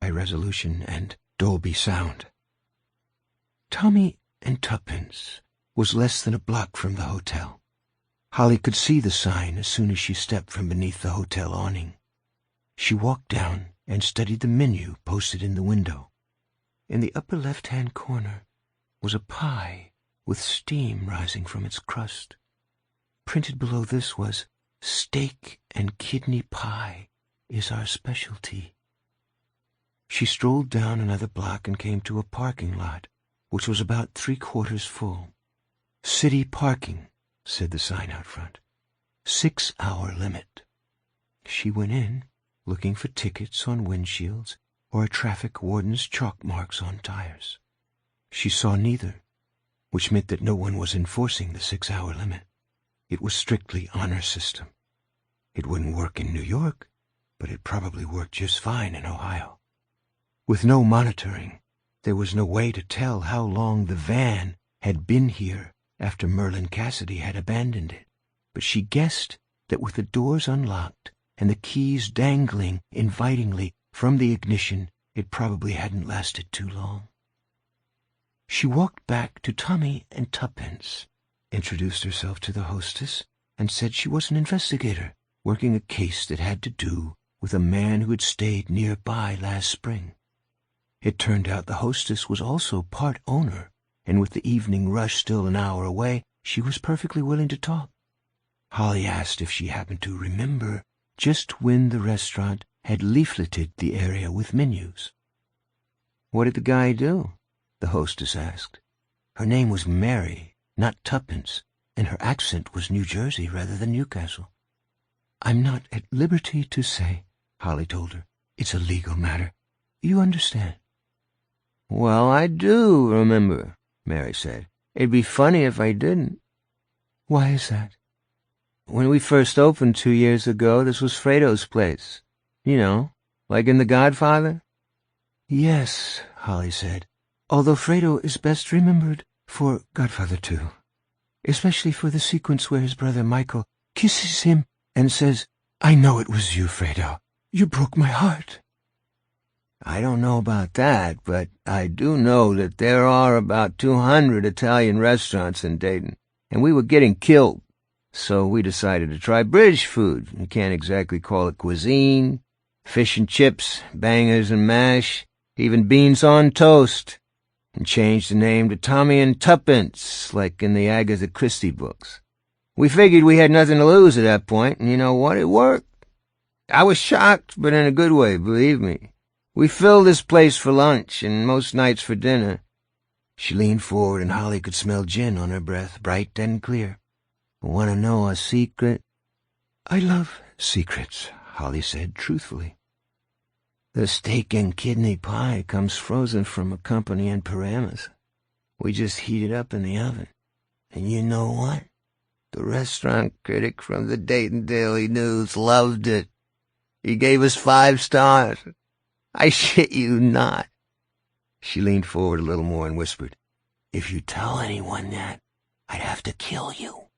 high resolution and Dolby sound. Tommy and Tuppence was less than a block from the hotel. Holly could see the sign as soon as she stepped from beneath the hotel awning. She walked down and studied the menu posted in the window. In the upper left-hand corner was a pie with steam rising from its crust. Printed below this was, "Steak and kidney pie is our specialty." She strolled down another block and came to a parking lot, which was about 3/4 full. "City parking," said the sign out front. 6-hour limit. She went in, looking for tickets on windshields or a traffic warden's chalk marks on tires. She saw neither, which meant that no one was enforcing the 6-hour limit. It was strictly honor system. It wouldn't work in New York, but it probably worked just fine in Ohio. With no monitoring, there was no way to tell how long the van had been here after Merlin Cassidy had abandoned it, but she guessed that with the doors unlocked and the keys dangling invitingly from the ignition, it probably hadn't lasted too long. She walked back to Tommy and Tuppence, introduced herself to the hostess, and said she was an investigator working a case that had to do with a man who had stayed nearby last spring. It turned out the hostess was also part owner, and with the evening rush still an hour away, she was perfectly willing to talk. Holly asked if she happened to remember just when the restaurant had leafleted the area with menus. "What did the guy do?" the hostess asked. Her name was Mary, not Tuppence, and her accent was New Jersey rather than Newcastle. "I'm not at liberty to say," Holly told her. "It's a legal matter. You understand?" "Well, I do remember," Mary said. "It'd be funny if I didn't." "Why is that?" "When we first opened 2 years ago, this was Fredo's place. You know, like in The Godfather?" "Yes," Holly said, "although Fredo is best remembered for Godfather 2, especially for the sequence where his brother Michael kisses him and says, 'I know it was you, Fredo. You broke my heart.'" "I don't know about that, but I do know that there are about 200 Italian restaurants in Dayton, and we were getting killed. So we decided to try British food. You can't exactly call it cuisine. Fish and chips, bangers and mash, even beans on toast. And changed the name to Tommy and Tuppence, like in the Agatha Christie books. We figured we had nothing to lose at that point, and you know what? It worked. I was shocked, but in a good way, believe me. We filled this place for lunch, and most nights for dinner." She leaned forward, and Holly could smell gin on her breath, bright and clear. "Want to know a secret?" "I love secrets," Holly said truthfully. "The steak and kidney pie comes frozen from a company in Paramus. We just heat it up in the oven. And you know what? The restaurant critic from the Dayton Daily News loved it. He gave us 5 stars. I shit you not." She leaned forward a little more and whispered, "If you tell anyone that, I'd have to kill you."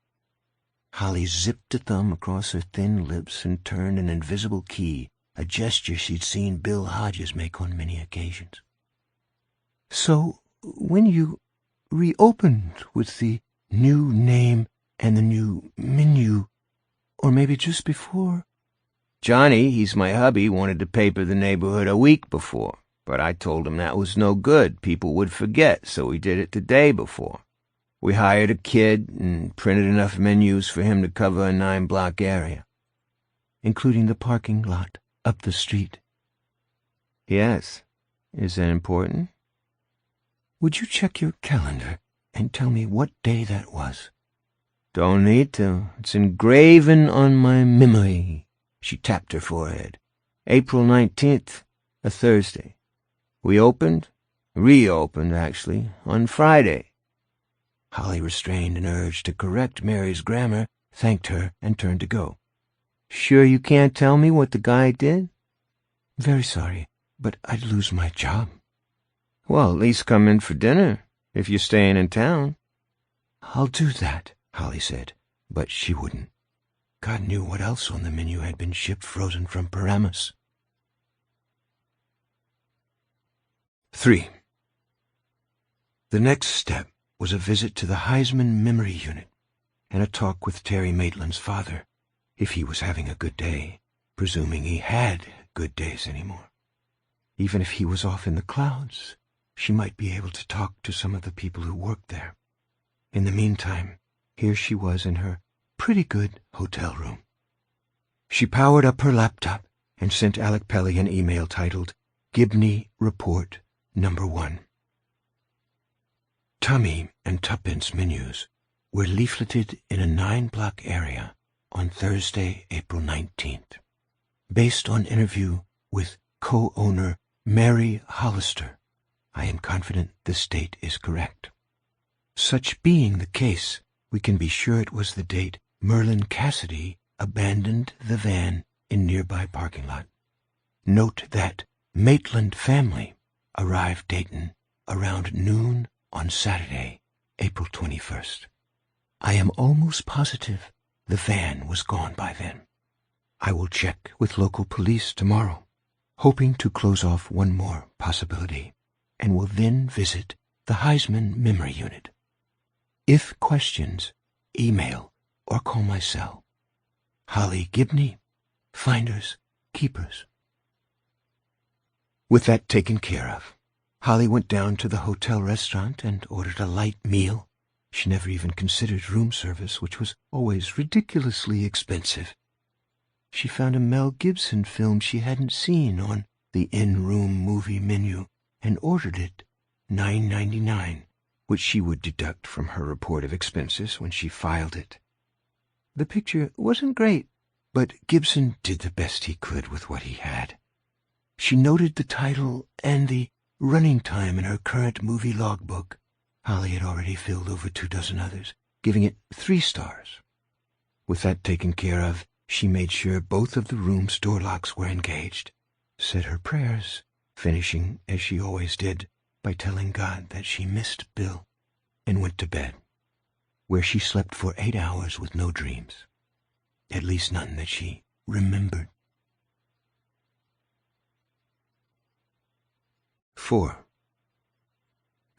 Holly zipped a thumb across her thin lips and turned an invisible key, a gesture she'd seen Bill Hodges make on many occasions. "So, when you reopened with the new name and the new menu, or maybe just before—" "Johnny, he's my hubby, wanted to paper the neighborhood a week before, but I told him that was no good. People would forget, so we did it the day before. We hired a kid and printed enough menus for him to cover a 9-block area." "Including the parking lot up the street?" "Yes. Is that important?" "Would you check your calendar and tell me what day that was?" "Don't need to. It's engraven on my memory." She tapped her forehead. "April 19th, a Thursday. We reopened, actually, on Friday." Holly restrained an urge to correct Mary's grammar, thanked her, and turned to go. "Sure you can't tell me what the guy did?" "Very sorry, but I'd lose my job." "Well, at least come in for dinner, if you're staying in town." "I'll do that," Holly said, but she wouldn't. God knew what else on the menu had been shipped frozen from Paramus. 3. The next step was a visit to the Heisman Memory Unit and a talk with Terry Maitland's father, if he was having a good day, presuming he had good days anymore. Even if he was off in the clouds, she might be able to talk to some of the people who worked there. In the meantime, here she was in her pretty good hotel room. She powered up her laptop and sent Alec Pelly an email titled Gibney Report No. 1. Tummy and Tuppence menus were leafleted in a 9-block area on Thursday, April 19th, based on interview with co-owner Mary Hollister. I am confident this date is correct. Such being the case, we can be sure it was the date Merlin Cassidy abandoned the van in nearby parking lot. Note that Maitland family arrived Dayton around noon on Saturday, April 21st. I am almost positive the van was gone by then. I will check with local police tomorrow, hoping to close off one more possibility, and will then visit the Heisman Memory Unit. If questions, email or call my cell. Holly Gibney, Finders, Keepers. With that taken care of, Holly went down to the hotel restaurant and ordered a light meal. She never even considered room service, which was always ridiculously expensive. She found a Mel Gibson film she hadn't seen on the in-room movie menu and ordered it, $9.99, which she would deduct from her report of expenses when she filed it. The picture wasn't great, but Gibson did the best he could with what he had. She noted the title and the running time in her current movie logbook. Holly had already filled over 24 others, giving it 3 stars. With that taken care of, she made sure both of the room's door locks were engaged, said her prayers, finishing, as she always did, by telling God that she missed Bill, and went to bed, where she slept for 8 hours with no dreams, at least none that she remembered. 4.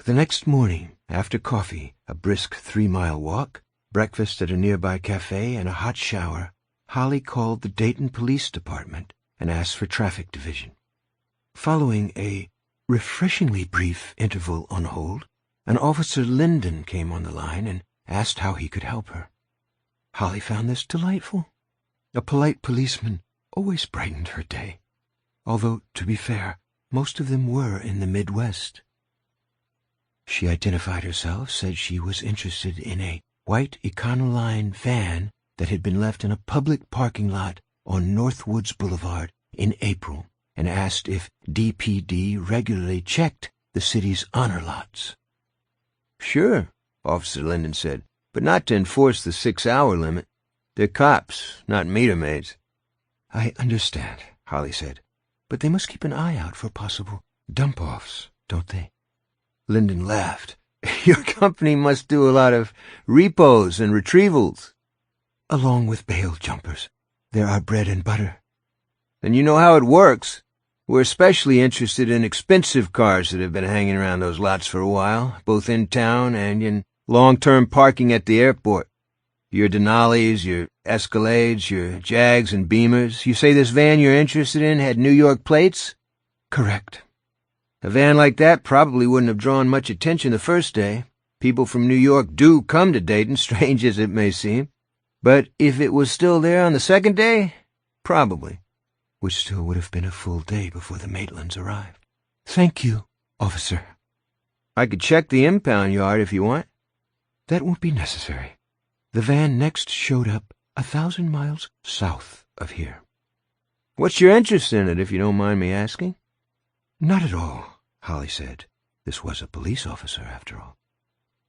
The next morning, after coffee, a brisk 3-mile walk, breakfast at a nearby cafe, and a hot shower, Holly called the Dayton Police Department and asked for traffic division. Following a refreshingly brief interval on hold, an Officer Linden came on the line and asked how he could help her. Holly found this delightful. A polite policeman always brightened her day, although, to be fair, most of them were in the Midwest. She identified herself, said she was interested in a white Econoline van that had been left in a public parking lot on Northwoods Boulevard in April, and asked if DPD regularly checked the city's honor lots. "Sure," Officer Linden said, "but not to enforce the 6-hour limit. They're cops, not meter maids." "I understand," Holly said, "but they must keep an eye out for possible dump-offs, don't they?" Linden laughed. "Your company must do a lot of repos and retrievals." "Along with bail jumpers. They're our bread and butter." "Then you know how it works. We're especially interested in expensive cars that have been hanging around those lots for a while, both in town and in long-term parking at the airport. Your Denali's, your Escalades, your Jags and Beamers. You say this van you're interested in had New York plates?" "Correct." "A van like that probably wouldn't have drawn much attention the first day. People from New York do come to Dayton, strange as it may seem. But if it was still there on the second day, probably." Which still would have been a full day before the Maitlands arrived. "Thank you, officer." "I could check the impound yard if you want." "That won't be necessary. The van next showed up 1,000 miles south of here." "What's your interest in it, if you don't mind me asking?" "Not at all," Holly said. This was a police officer, after all.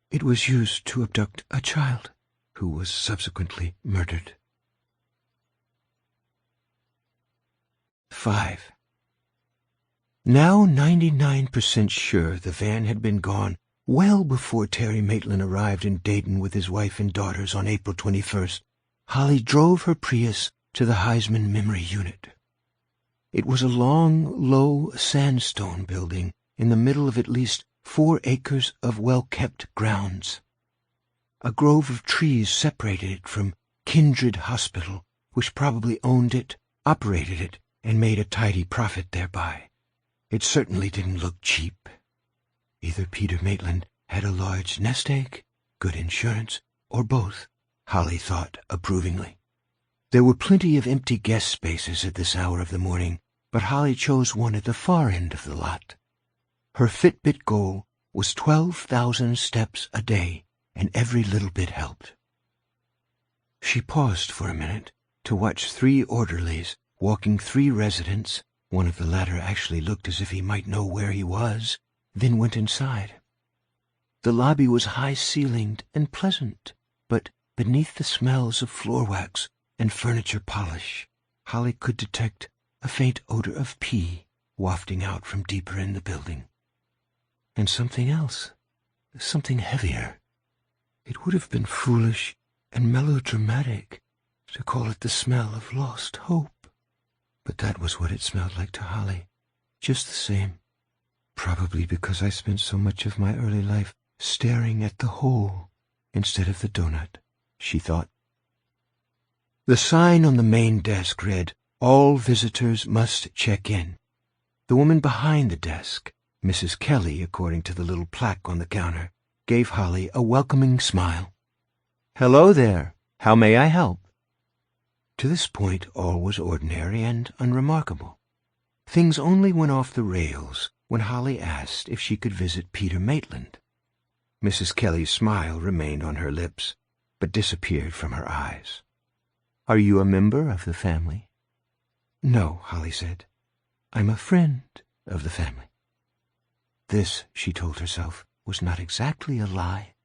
"It was used to abduct a child who was subsequently murdered." 5. Now 99% sure the van had been gone well before Terry Maitland arrived in Dayton with his wife and daughters on April 21st, Holly drove her Prius to the Heisman Memory Unit. It was a long, low sandstone building in the middle of at least 4 acres of well-kept grounds. A grove of trees separated it from Kindred Hospital, which probably owned it, operated it, and made a tidy profit thereby. It certainly didn't look cheap. Either Peter Maitland had a large nest egg, good insurance, or both, Holly thought approvingly. There were plenty of empty guest spaces at this hour of the morning, but Holly chose one at the far end of the lot. Her Fitbit goal was 12,000 steps a day, and every little bit helped. She paused for a minute to watch 3 orderlies walking 3 residents. One of the latter actually looked as if he might know where he was, then went inside. The lobby was high-ceilinged and pleasant, but beneath the smells of floor wax and furniture polish, Holly could detect a faint odor of pee wafting out from deeper in the building. And something else, something heavier. It would have been foolish and melodramatic to call it the smell of lost hope, but that was what it smelled like to Holly, just the same. Probably because I spent so much of my early life staring at the hole instead of the donut, she thought. The sign on the main desk read, "All visitors must check in." The woman behind the desk, Mrs. Kelly, according to the little plaque on the counter, gave Holly a welcoming smile. "Hello there. How may I help?" To this point all was ordinary and unremarkable. Things only went off the rails when Holly asked if she could visit Peter Maitland. Mrs. Kelly's smile remained on her lips, but disappeared from her eyes. "Are you a member of the family?" "No," Holly said. "I'm a friend of the family." This, she told herself, was not exactly a lie.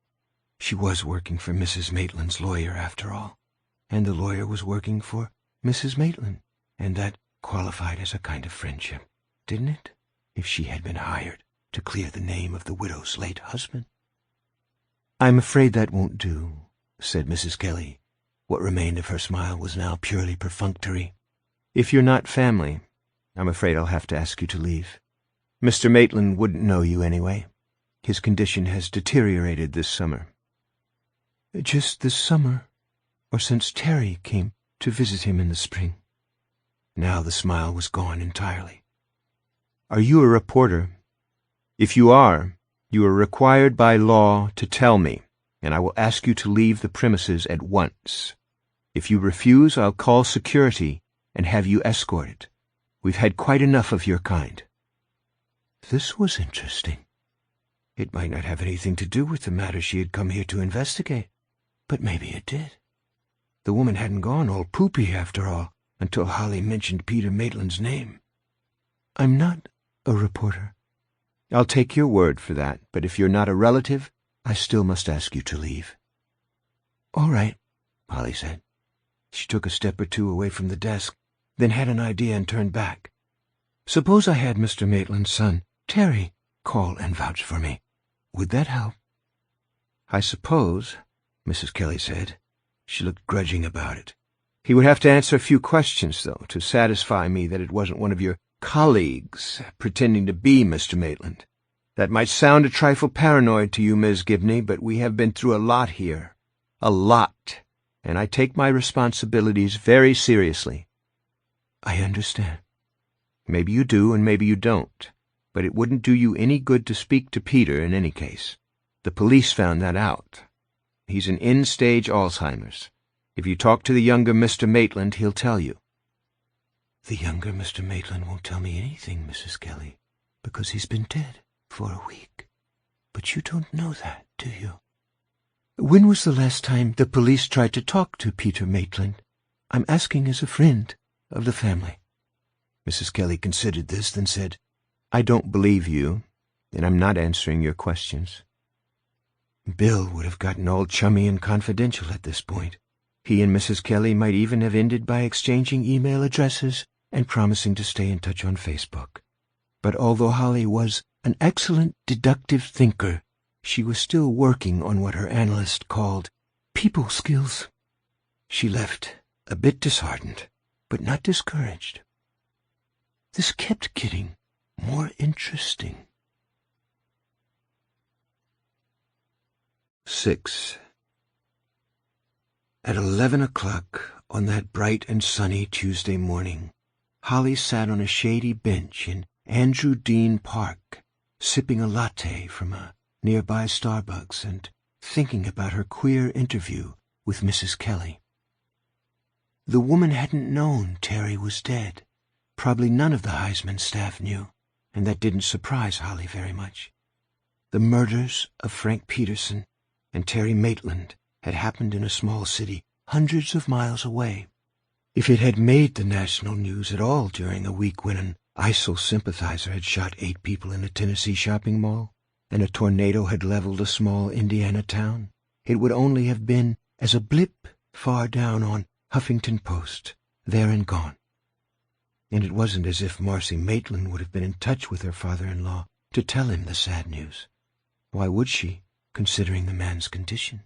She was working for Mrs. Maitland's lawyer, after all, and the lawyer was working for Mrs. Maitland, and that qualified as a kind of friendship, didn't it, if she had been hired to clear the name of the widow's late husband? "I'm afraid that won't do," said Mrs. Kelly. What remained of her smile was now purely perfunctory. "If you're not family, I'm afraid I'll have to ask you to leave. Mr. Maitland wouldn't know you anyway. His condition has deteriorated this summer." "Just this summer, or since Terry came to visit him in the spring?" Now the smile was gone entirely. "Are you a reporter? If you are required by law to tell me, and I will ask you to leave the premises at once. If you refuse, I'll call security and have you escorted. We've had quite enough of your kind." This was interesting. It might not have anything to do with the matter she had come here to investigate, but maybe it did. The woman hadn't gone all poopy, after all, until Holly mentioned Peter Maitland's name. "I'm not a reporter." "I'll take your word for that, but if you're not a relative, I still must ask you to leave." "All right," Holly said. She took a step or 2 away from the desk, then had an idea and turned back. "Suppose I had Mr. Maitland's son, Terry, call and vouch for me. Would that help?" "I suppose," Mrs. Kelly said. She looked grudging about it. "He would have to answer a few questions, though, to satisfy me that it wasn't one of your colleagues pretending to be Mr. Maitland. That might sound a trifle paranoid to you, Ms. Gibney, but we have been through a lot here. A lot. And I take my responsibilities very seriously." "I understand." "Maybe you do and maybe you don't, but it wouldn't do you any good to speak to Peter in any case. The police found that out. He's in end-stage Alzheimer's. If you talk to the younger Mr. Maitland, he'll tell you." "The younger Mr. Maitland won't tell me anything, Mrs. Kelly, because he's been dead for a week. But you don't know that, do you? When was the last time the police tried to talk to Peter Maitland? I'm asking as a friend of the family." Mrs. Kelly considered this, then said, "I don't believe you, and I'm not answering your questions." Bill would have gotten all chummy and confidential at this point. He and Mrs. Kelly might even have ended by exchanging email addresses and promising to stay in touch on Facebook. But although Holly was an excellent deductive thinker, she was still working on what her analyst called people skills. She left a bit disheartened, but not discouraged. This kept getting more interesting. 6. At 11 o'clock on that bright and sunny Tuesday morning, Holly sat on a shady bench in Andrew Dean Park, sipping a latte from a nearby Starbucks and thinking about her queer interview with Mrs. Kelly. The woman hadn't known Terry was dead. Probably none of the Heisman staff knew, and that didn't surprise Holly very much. The murders of Frank Peterson and Terry Maitland had happened in a small city hundreds of miles away. If it had made the national news at all during a week when an ISIL sympathizer had shot 8 people in a Tennessee shopping mall and a tornado had leveled a small Indiana town, it would only have been as a blip far down on Huffington Post, there and gone. And it wasn't as if Marcy Maitland would have been in touch with her father-in-law to tell him the sad news. Why would she, considering the man's condition?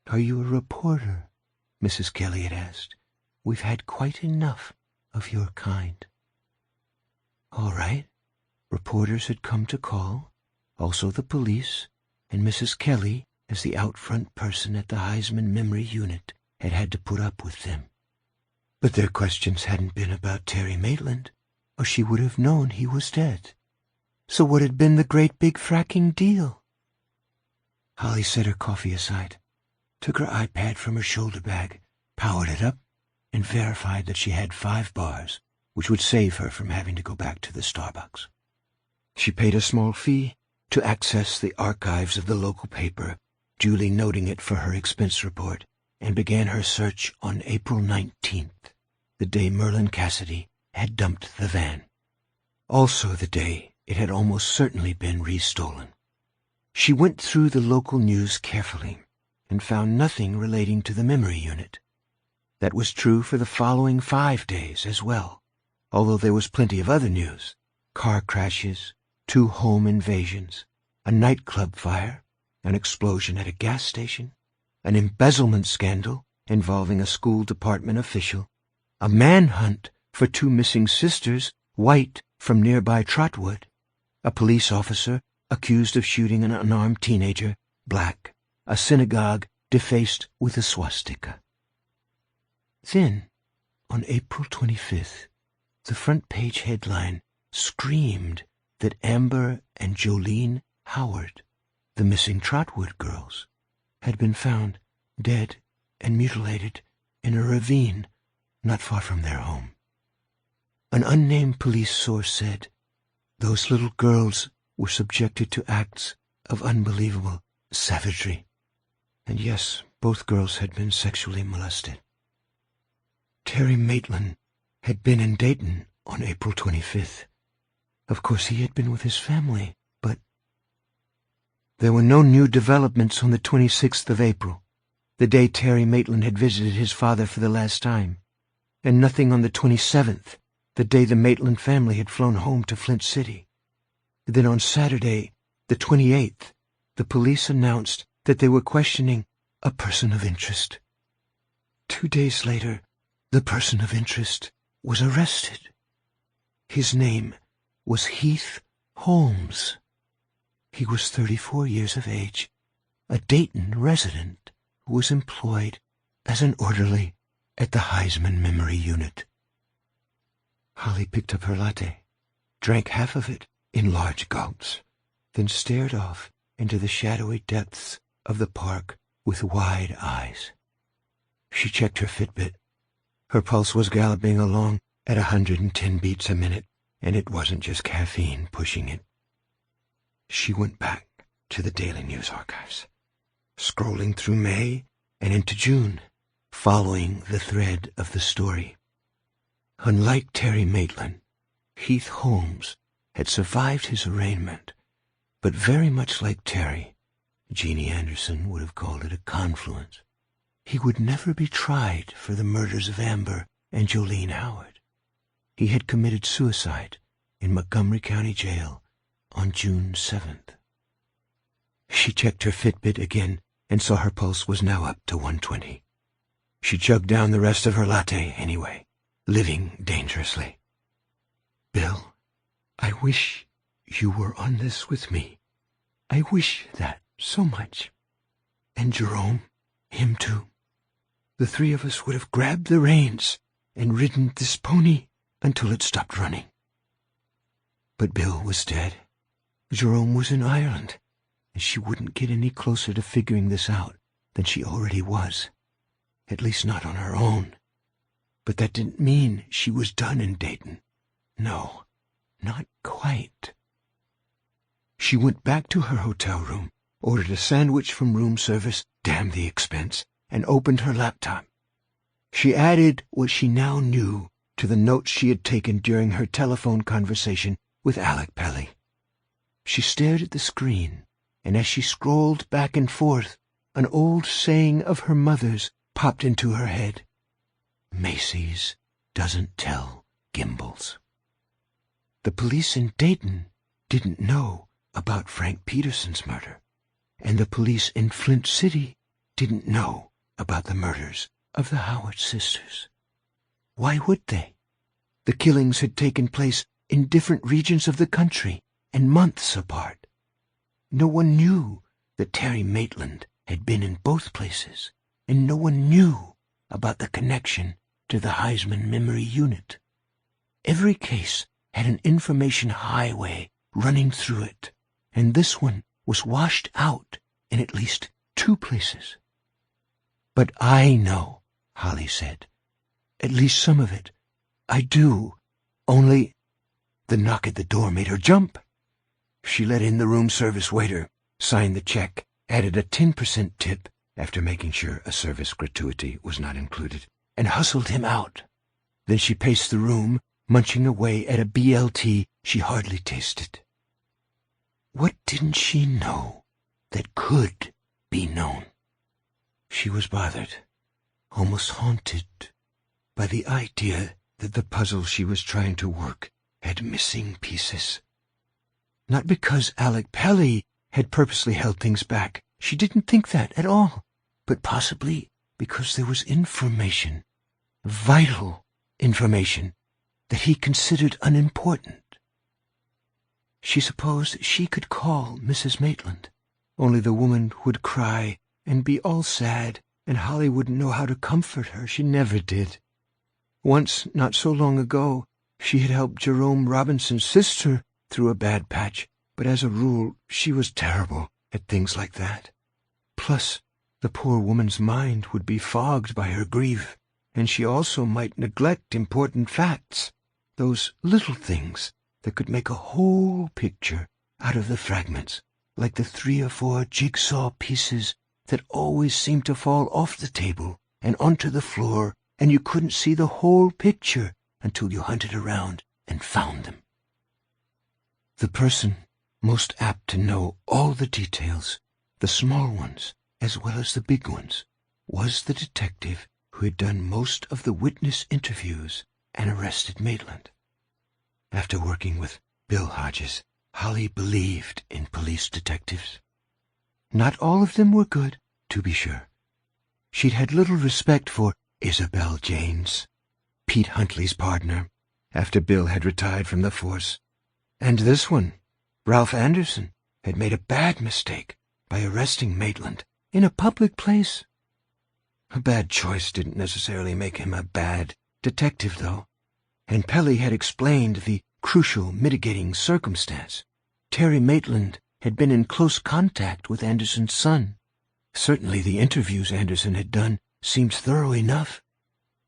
"Are you a reporter?" Mrs. Kelly had asked. "We've had quite enough of your kind." All right. Reporters had come to call, also the police, and Mrs. Kelly, as the out-front person at the Heisman Memory Unit, had had to put up with them. But their questions hadn't been about Terry Maitland, or she would have known he was dead. So what had been the great big fracking deal? Holly set her coffee aside, took her iPad from her shoulder bag, powered it up, and verified that she had 5 bars, which would save her from having to go back to the Starbucks. She paid a small fee to access the archives of the local paper, duly noting it for her expense report, and began her search on April 19th, the day Merlin Cassidy had dumped the van. Also the day it had almost certainly been restolen. She went through the local news carefully and found nothing relating to the memory unit. That was true for the following 5 days as well, although there was plenty of other news: car crashes, 2 home invasions, a nightclub fire, an explosion at a gas station, an embezzlement scandal involving a school department official, a manhunt for 2 missing sisters, white, from nearby Trotwood, a police officer accused of shooting an unarmed teenager, black, a synagogue defaced with a swastika. Then, on April 25th, the front page headline screamed that Amber and Jolene Howard, the missing Trotwood girls, had been found dead and mutilated in a ravine not far from their home. An unnamed police source said those little girls were subjected to acts of unbelievable savagery. And yes, both girls had been sexually molested. Terry Maitland had been in Dayton on April 25th. Of course, he had been with his family, but there were no new developments on the 26th of April, the day Terry Maitland had visited his father for the last time, and nothing on the 27th, the day the Maitland family had flown home to Flint City. Then on Saturday, the 28th, the police announced that they were questioning a person of interest. 2 days later, the person of interest was arrested. His name was Heath Holmes. He was 34 years of age, a Dayton resident who was employed as an orderly at the Heisman Memory Unit. Holly picked up her latte, drank half of it in large gulps, then stared off into the shadowy depths of the park with wide eyes. She checked her Fitbit. Her pulse was galloping along at 110 beats a minute, and it wasn't just caffeine pushing it. She went back to the Daily News archives, scrolling through May and into June, following the thread of the story. Unlike Terry Maitland, Heath Holmes had survived his arraignment, but very much like Terry, Jeannie Anderson would have called it a confluence, he would never be tried for the murders of Amber and Jolene Howard. He had committed suicide in Montgomery County Jail on June 7th. She checked her Fitbit again and saw her pulse was now up to 120. She chugged down the rest of her latte anyway, living dangerously. "Bill, I wish you were on this with me. I wish that," so much. And Jerome, him too. The three of us would have grabbed the reins and ridden this pony until it stopped running. But Bill was dead. Jerome was in Ireland, and she wouldn't get any closer to figuring this out than she already was. At least not on her own. But that didn't mean she was done in Dayton. No, not quite. She went back to her hotel room, ordered a sandwich from room service, damn the expense, and opened her laptop. She added what she now knew to the notes she had taken during her telephone conversation with Alec Pelly. She stared at the screen, and as she scrolled back and forth, an old saying of her mother's popped into her head. Macy's doesn't tell Gimbels. The police in Dayton didn't know about Frank Peterson's murder, and the police in Flint City didn't know about the murders of the Howard sisters. Why would they? The killings had taken place in different regions of the country and months apart. No one knew that Terry Maitland had been in both places, and no one knew about the connection to the Heisman Memory Unit. Every case had an information highway running through it, and this one was washed out in at least 2 places. But I know, Holly said. At least some of it. I do. Only... The knock at the door made her jump. She let in the room service waiter, signed the check, added a 10% tip after making sure a service gratuity was not included, and hustled him out. Then she paced the room, munching away at a BLT she hardly tasted. What didn't she know that could be known? She was bothered, almost haunted, by the idea that the puzzle she was trying to work had missing pieces. Not because Alec Pelly had purposely held things back. She didn't think that at all. But possibly because there was information, vital information, that he considered unimportant. She supposed she could call Mrs. Maitland, only the woman would cry and be all sad, and Holly wouldn't know how to comfort her. She never did. Once, not so long ago, she had helped Jerome Robinson's sister through a bad patch, but as a rule she was terrible at things like that. Plus, the poor woman's mind would be fogged by her grief, and she also might neglect important facts, those little things that could make a whole picture out of the fragments, like the 3 or 4 jigsaw pieces that always seemed to fall off the table and onto the floor, and you couldn't see the whole picture until you hunted around and found them. The person most apt to know all the details, the small ones as well as the big ones, was the detective who had done most of the witness interviews and arrested Maitland. After working with Bill Hodges, Holly believed in police detectives. Not all of them were good, to be sure. She'd had little respect for Isabel Janes, Pete Huntley's partner, after Bill had retired from the force. And this one, Ralph Anderson, had made a bad mistake by arresting Maitland in a public place. A bad choice didn't necessarily make him a bad detective, though, and Pelly had explained the crucial mitigating circumstance. Terry Maitland had been in close contact with Anderson's son. Certainly the interviews Anderson had done seemed thorough enough.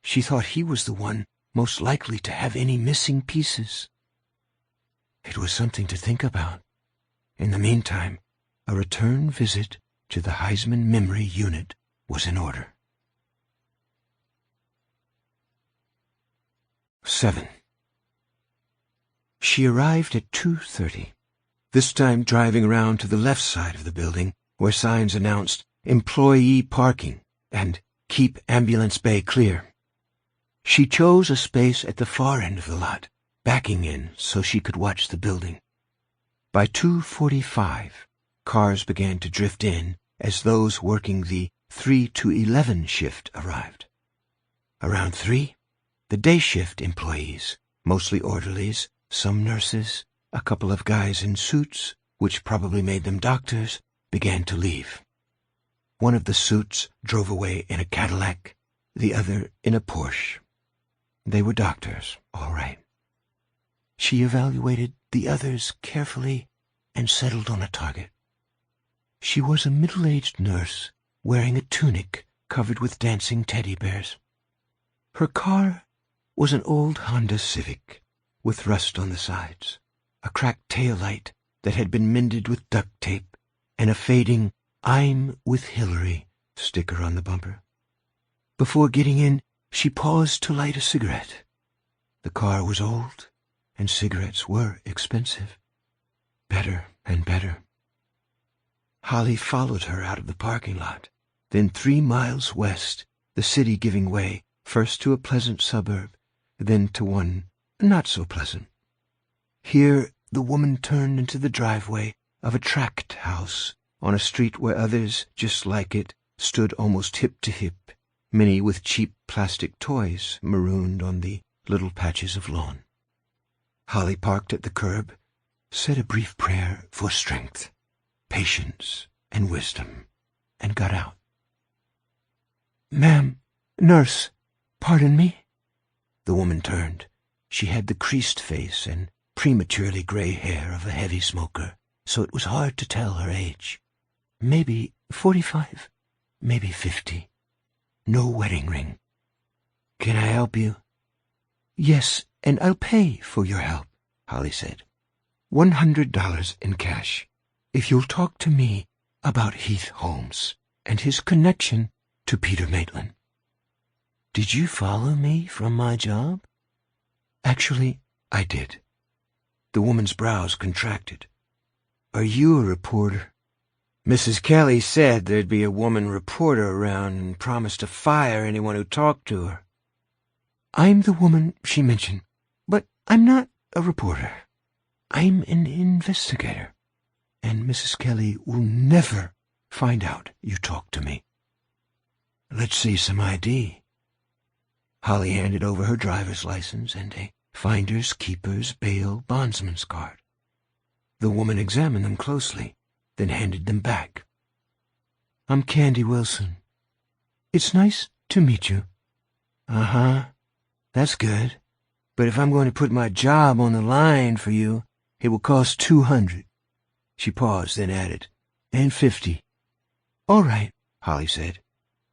She thought he was the one most likely to have any missing pieces. It was something to think about. In the meantime, a return visit to the Heisman Memory Unit was in order. 7. She arrived at 2:30, this time driving around to the left side of the building, where signs announced employee parking and keep ambulance bay clear. She chose a space at the far end of the lot, backing in so she could watch the building. By 2:45, cars began to drift in as those working the 3 to 11 shift arrived. Around 3, the day shift employees, mostly orderlies, some nurses, a couple of guys in suits, which probably made them doctors, began to leave. One of the suits drove away in a Cadillac, the other in a Porsche. They were doctors, all right. She evaluated the others carefully and settled on a target. She was a middle-aged nurse wearing a tunic covered with dancing teddy bears. Her car was an old Honda Civic with rust on the sides, a cracked taillight that had been mended with duct tape, and a fading "I'm with Hillary" sticker on the bumper. Before getting in, she paused to light a cigarette. The car was old, and cigarettes were expensive. Better and better. Holly followed her out of the parking lot, then 3 miles west, the city giving way first to a pleasant suburb, then to one not so pleasant. Here the woman turned into the driveway of a tract house on a street where others just like it stood almost hip to hip, many with cheap plastic toys marooned on the little patches of lawn. Holly parked at the curb, said a brief prayer for strength, patience, and wisdom, and got out. "Ma'am, nurse, pardon me?" The woman turned. She had the creased face and prematurely gray hair of a heavy smoker, so it was hard to tell her age. Maybe 45, maybe 50. No wedding ring. "Can I help you?" "Yes, and I'll pay for your help," Holly said. $100 in cash, if you'll talk to me about Heath Holmes and his connection to Peter Maitland." "Did you follow me from my job?" "Actually, I did." The woman's brows contracted. "Are you a reporter?" "Mrs. Kelly said there'd be a woman reporter around and promised to fire anyone who talked to her." "I'm the woman she mentioned, but I'm not a reporter. I'm an investigator, and Mrs. Kelly will never find out you talked to me." "Let's see some ID." Holly handed over her driver's license and a finder's keeper's bail bondsman's card. The woman examined them closely, then handed them back. "I'm Candy Wilson. It's nice to meet you." "Uh-huh. That's good. But if I'm going to put my job on the line for you, it will cost $200. She paused, then added, "And 50. "All right," Holly said.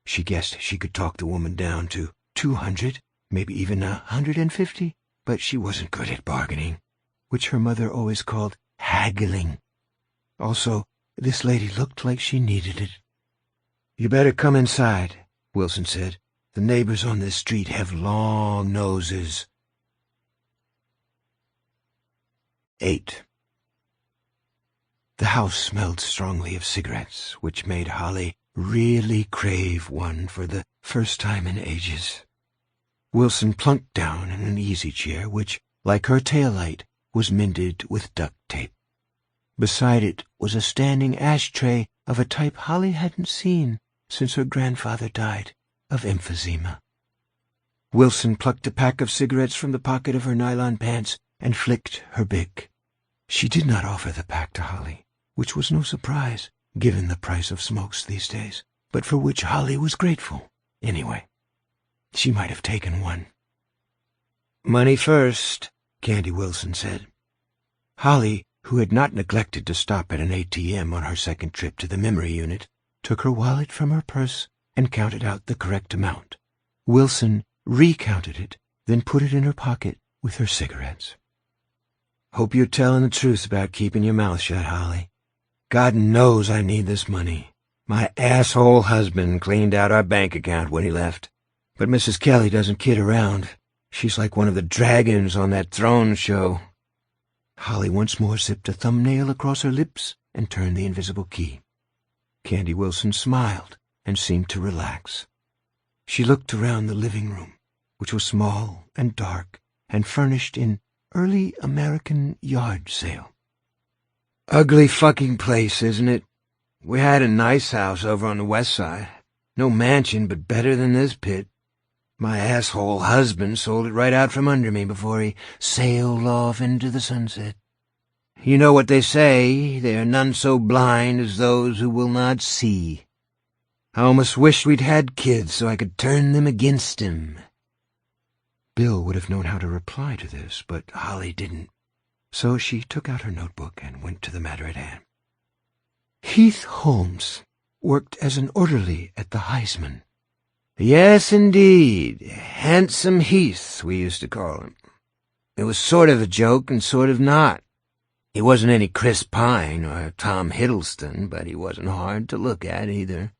She guessed she could talk the woman down to 200, maybe even 150, but she wasn't good at bargaining, which her mother always called haggling. Also, this lady looked like she needed it. "You better come inside," Wilson said. "The neighbors on this street have long noses." 8. The house smelled strongly of cigarettes, which made Holly really crave one for the first time in ages. Wilson plunked down in an easy chair, which, like her taillight, was mended with duct tape. Beside it was a standing ashtray of a type Holly hadn't seen since her grandfather died of emphysema. Wilson plucked a pack of cigarettes from the pocket of her nylon pants and flicked her Bic. She did not offer the pack to Holly, which was no surprise, given the price of smokes these days, but for which Holly was grateful, anyway. She might have taken one. "Money first," Candy Wilson said. Holly, who had not neglected to stop at an ATM on her second trip to the memory unit, took her wallet from her purse and counted out the correct amount. Wilson recounted it, then put it in her pocket with her cigarettes. "Hope you're telling the truth about keeping your mouth shut, Holly. God knows I need this money. My asshole husband cleaned out our bank account when he left. But Mrs. Kelly doesn't kid around. She's like one of the dragons on that Thrones show." Holly once more zipped a thumbnail across her lips and turned the invisible key. Candy Wilson smiled and seemed to relax. She looked around the living room, which was small and dark and furnished in early American yard sale. "Ugly fucking place, isn't it? We had a nice house over on the west side. No mansion, but better than this pit. My asshole husband sold it right out from under me before he sailed off into the sunset. You know what they say, there are none so blind as those who will not see. I almost wish we'd had kids so I could turn them against him." Bill would have known how to reply to this, but Holly didn't. So she took out her notebook and went to the matter at hand. "Heath Holmes worked as an orderly at the Heisman." "Yes, indeed. Handsome Heath, we used to call him. It was sort of a joke and sort of not. He wasn't any Chris Pine or Tom Hiddleston, but he wasn't hard to look at either.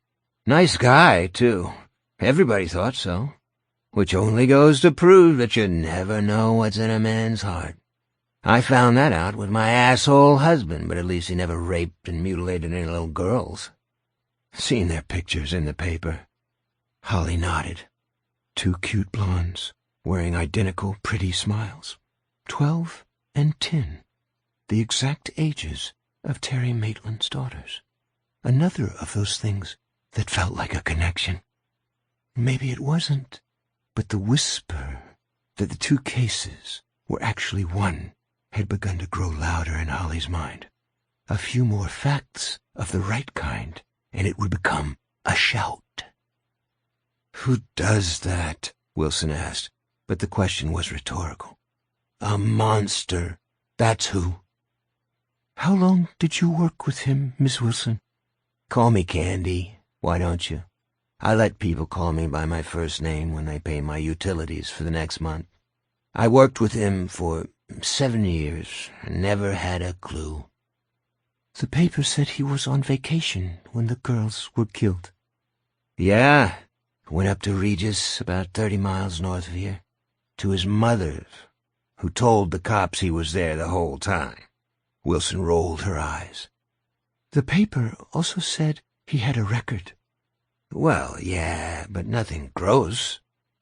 Nice guy, too. Everybody thought so. Which only goes to prove that you never know what's in a man's heart. I found that out with my asshole husband, but at least he never raped and mutilated any little girls." "Seen their pictures in the paper." Holly nodded. Two cute blondes, wearing identical pretty smiles. 12 and 10. The exact ages of Terry Maitland's daughters. Another of those things that felt like a connection. Maybe it wasn't, but the whisper that the two cases were actually one had begun to grow louder in Holly's mind. A few more facts of the right kind, and it would become a shout. "Who does that?" Wilson asked, but the question was rhetorical. "A monster, that's who." "How long did you work with him, Miss Wilson?" "Call me Candy, why don't you? I let people call me by my first name when they pay my utilities for the next month. I worked with him for 7 years and never had a clue." "The paper said he was on vacation when the girls were killed." "Yeah, went up to Regis, about 30 miles north of here, to his mother's, who told the cops he was there the whole time." Wilson rolled her eyes. "The paper also said he had a record." "Well, yeah, but nothing gross.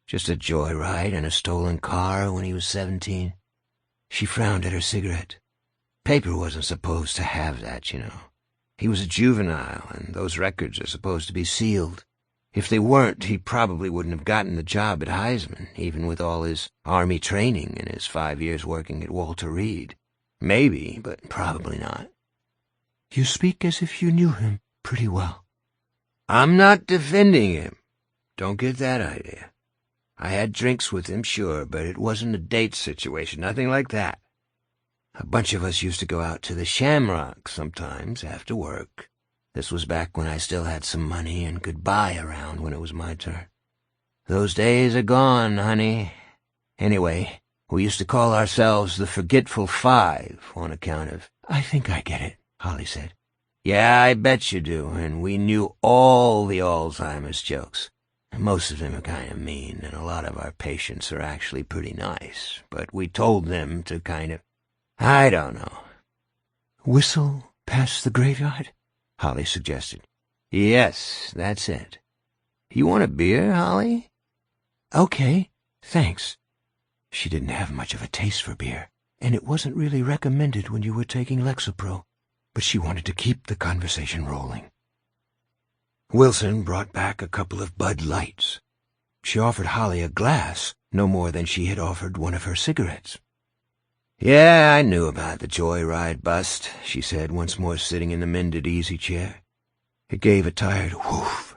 Just a joyride and a stolen car when he was 17. She frowned at her cigarette. "Paper wasn't supposed to have that, you know. He was a juvenile, and those records are supposed to be sealed. If they weren't, he probably wouldn't have gotten the job at Heisman, even with all his Army training and his 5 years working at Walter Reed. Maybe, but probably not." "You speak as if you knew him pretty well." "I'm not defending him. Don't get that idea. I had drinks with him, sure, but it wasn't a date situation, nothing like that. A bunch of us used to go out to the Shamrock sometimes after work. This was back when I still had some money and could buy around when it was my turn. Those days are gone, honey. Anyway, we used to call ourselves the Forgetful Five on account of—" "I think I get it," Holly said. "Yeah, I bet you do, and we knew all the Alzheimer's jokes. Most of them are kind of mean, and a lot of our patients are actually pretty nice, but we told them to kind of, I don't know." "Whistle past the graveyard?" Holly suggested. "Yes, that's it. You want a beer, Holly?" "Okay, thanks." She didn't have much of a taste for beer, and it wasn't really recommended when you were taking Lexapro, but she wanted to keep the conversation rolling. Wilson brought back a couple of Bud Lights. She offered Holly a glass, no more than she had offered one of her cigarettes. "Yeah, I knew about the joyride bust," she said, once more sitting in the mended easy chair. It gave a tired whoof.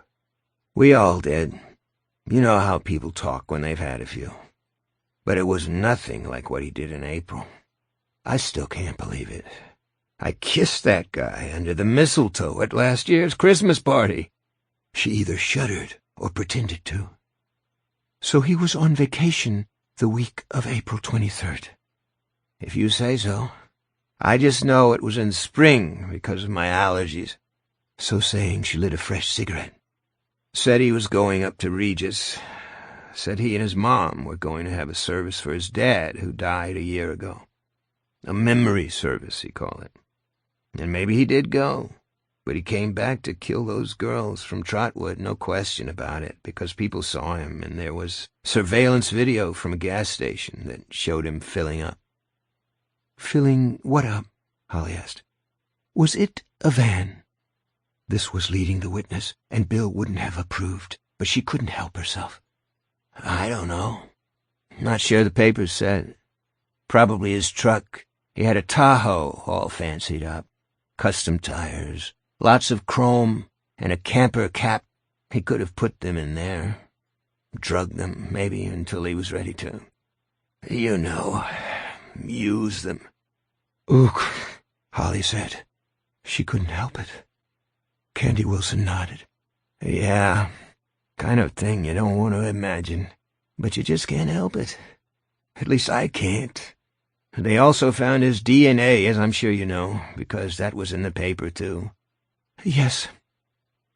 "We all did. You know how people talk when they've had a few. But it was nothing like what he did in April. I still can't believe it. I kissed that guy under the mistletoe at last year's Christmas party." She either shuddered or pretended to. "So he was on vacation the week of April 23rd. "If you say so. I just know it was in spring because of my allergies." So saying, she lit a fresh cigarette. "Said he was going up to Regis. Said he and his mom were going to have a service for his dad, who died a year ago. A memory service, he called it. And maybe he did go. But he came back to kill those girls from Trotwood, no question about it, because people saw him, and there was surveillance video from a gas station that showed him filling up." "Filling what up?" Holly asked. "Was it a van?" This was leading the witness, and Bill wouldn't have approved, but she couldn't help herself. "I don't know. Not sure the papers said. Probably his truck. He had a Tahoe all fancied up, custom tires, lots of chrome, and a camper cap. He could have put them in there. Drugged them, maybe, until he was ready to. You know, use them. Ook, Holly said. She couldn't help it. Candy Wilson nodded. Yeah, kind of thing you don't want to imagine, but you just can't help it. At least I can't. They also found his DNA, as I'm sure you know, because that was in the paper, too. Yes.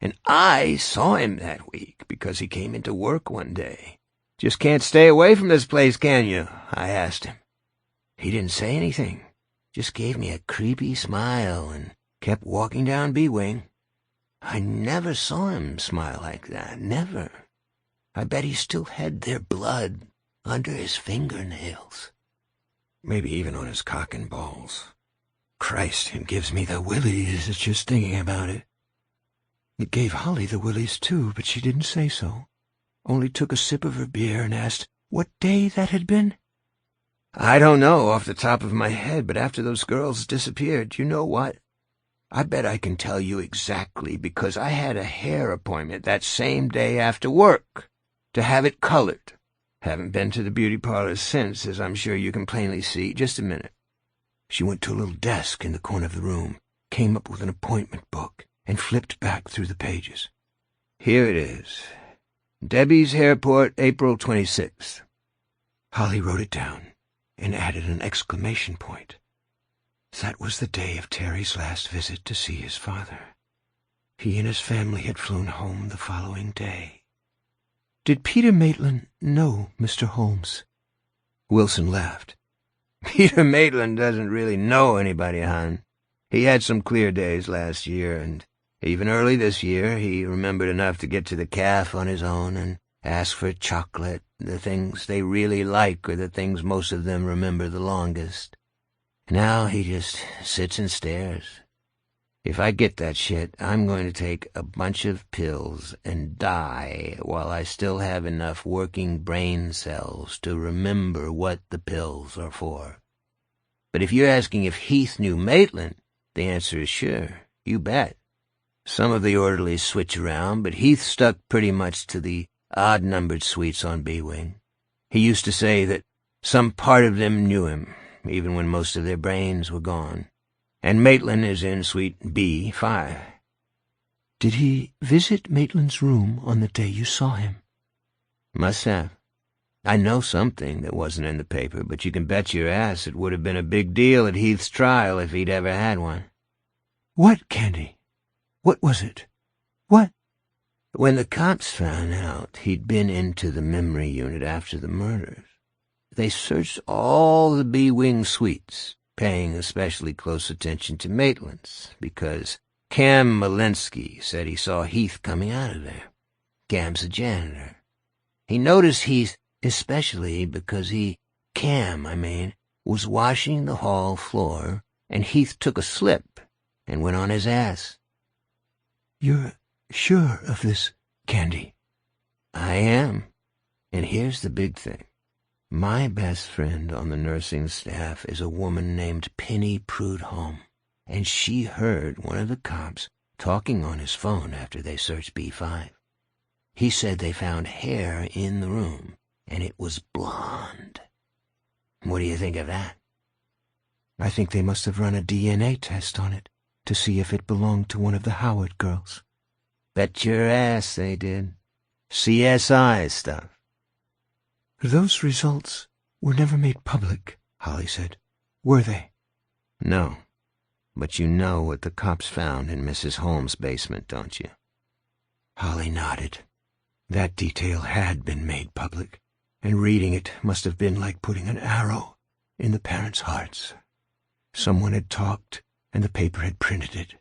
And I saw him that week, because he came into work one day. Just can't stay away from this place, can you? I asked him. He didn't say anything, just gave me a creepy smile and kept walking down B-Wing. I never saw him smile like that, never. I bet he still had their blood under his fingernails. Maybe even on his cock and balls. Christ, it gives me the willies just thinking about it. It gave Holly the willies, too, but she didn't say so. Only took a sip of her beer and asked what day that had been. I don't know off the top of my head, but after those girls disappeared, you know what? I bet I can tell you exactly, because I had a hair appointment that same day after work, to have it colored. Haven't been to the beauty parlor since, as I'm sure you can plainly see. Just a minute. She went to a little desk in the corner of the room, came up with an appointment book, and flipped back through the pages. Here it is. Debbie's Hairport, April 26th. Holly wrote it down and added an exclamation point. That was the day of Terry's last visit to see his father. He and his family had flown home the following day. Did Peter Maitland know Mr. Holmes? Wilson laughed. Peter Maitland doesn't really know anybody, hon. He had some clear days last year, and even early this year he remembered enough to get to the caf on his own and ask for chocolate. The things they really like are the things most of them remember the longest. Now he just sits and stares. If I get that shit, I'm going to take a bunch of pills and die while I still have enough working brain cells to remember what the pills are for. But if you're asking if Heath knew Maitland, the answer is sure. You bet. Some of the orderlies switch around, but Heath stuck pretty much to the odd-numbered suites on B-Wing. He used to say that some part of them knew him, even when most of their brains were gone. And Maitland is in suite B5. Did he visit Maitland's room on the day you saw him? Must have. I know something that wasn't in the paper, but you can bet your ass it would have been a big deal at Heath's trial if he'd ever had one. What, Candy? What was it? What? When the cops found out he'd been into the memory unit after the murders, they searched all the B-Wing suites, paying especially close attention to Maitland's, because Cam Malinsky said he saw Heath coming out of there. Cam's a janitor. He noticed Heath especially because Cam was washing the hall floor, and Heath took a slip and went on his ass. You're sure of this, Candy? I am. And here's the big thing. My best friend on the nursing staff is a woman named Penny Prudhomme, and she heard one of the cops talking on his phone after they searched B5. He said they found hair in the room, and it was blonde. What do you think of that? I think they must have run a DNA test on it to see if it belonged to one of the Howard girls. Bet your ass they did. CSI stuff. Those results were never made public, Holly said. Were they? No. But you know what the cops found in Mrs. Holmes' basement, don't you? Holly nodded. That detail had been made public, and reading it must have been like putting an arrow in the parents' hearts. Someone had talked, and the paper had printed it.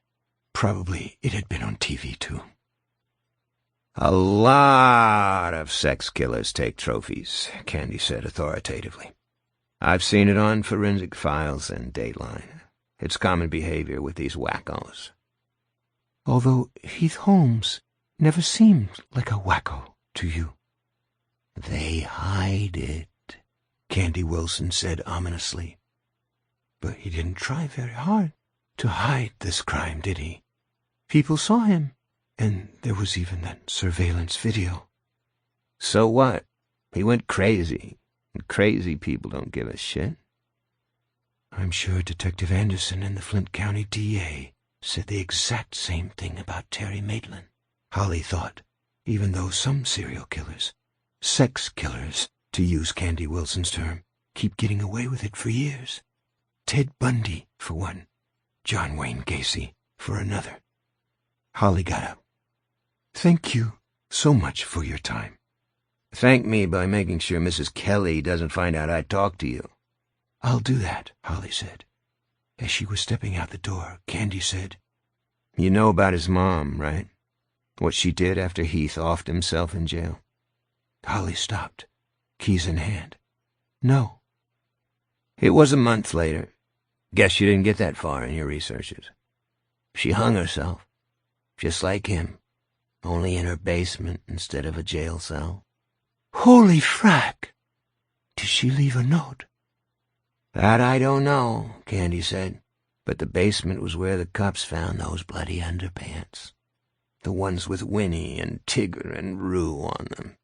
Probably it had been on TV, too. A lot of sex killers take trophies, Candy said authoritatively. I've seen it on Forensic Files and Dateline. It's common behavior with these wackos. Although Heath Holmes never seemed like a wacko to you. They hide it, Candy Wilson said ominously. But he didn't try very hard to hide this crime, did he? People saw him, and there was even that surveillance video. So what? He went crazy, and crazy people don't give a shit. I'm sure Detective Anderson and the Flint County DA said the exact same thing about Terry Maitland, Holly thought, even though some serial killers, sex killers, to use Candy Wilson's term, keep getting away with it for years. Ted Bundy, for one. John Wayne Gacy, for another. Holly got up. Thank you so much for your time. Thank me by making sure Mrs. Kelly doesn't find out I talked to you. I'll do that, Holly said. As she was stepping out the door, Candy said, You know about his mom, right? What she did after Heath offed himself in jail? Holly stopped, keys in hand. No. It was a month later. Guess you didn't get that far in your researches. She hung herself, just like him, only in her basement instead of a jail cell. Holy frack! Did she leave a note? That I don't know, Candy said, but the basement was where the cops found those bloody underpants. The ones with Winnie and Tigger and Rue on them.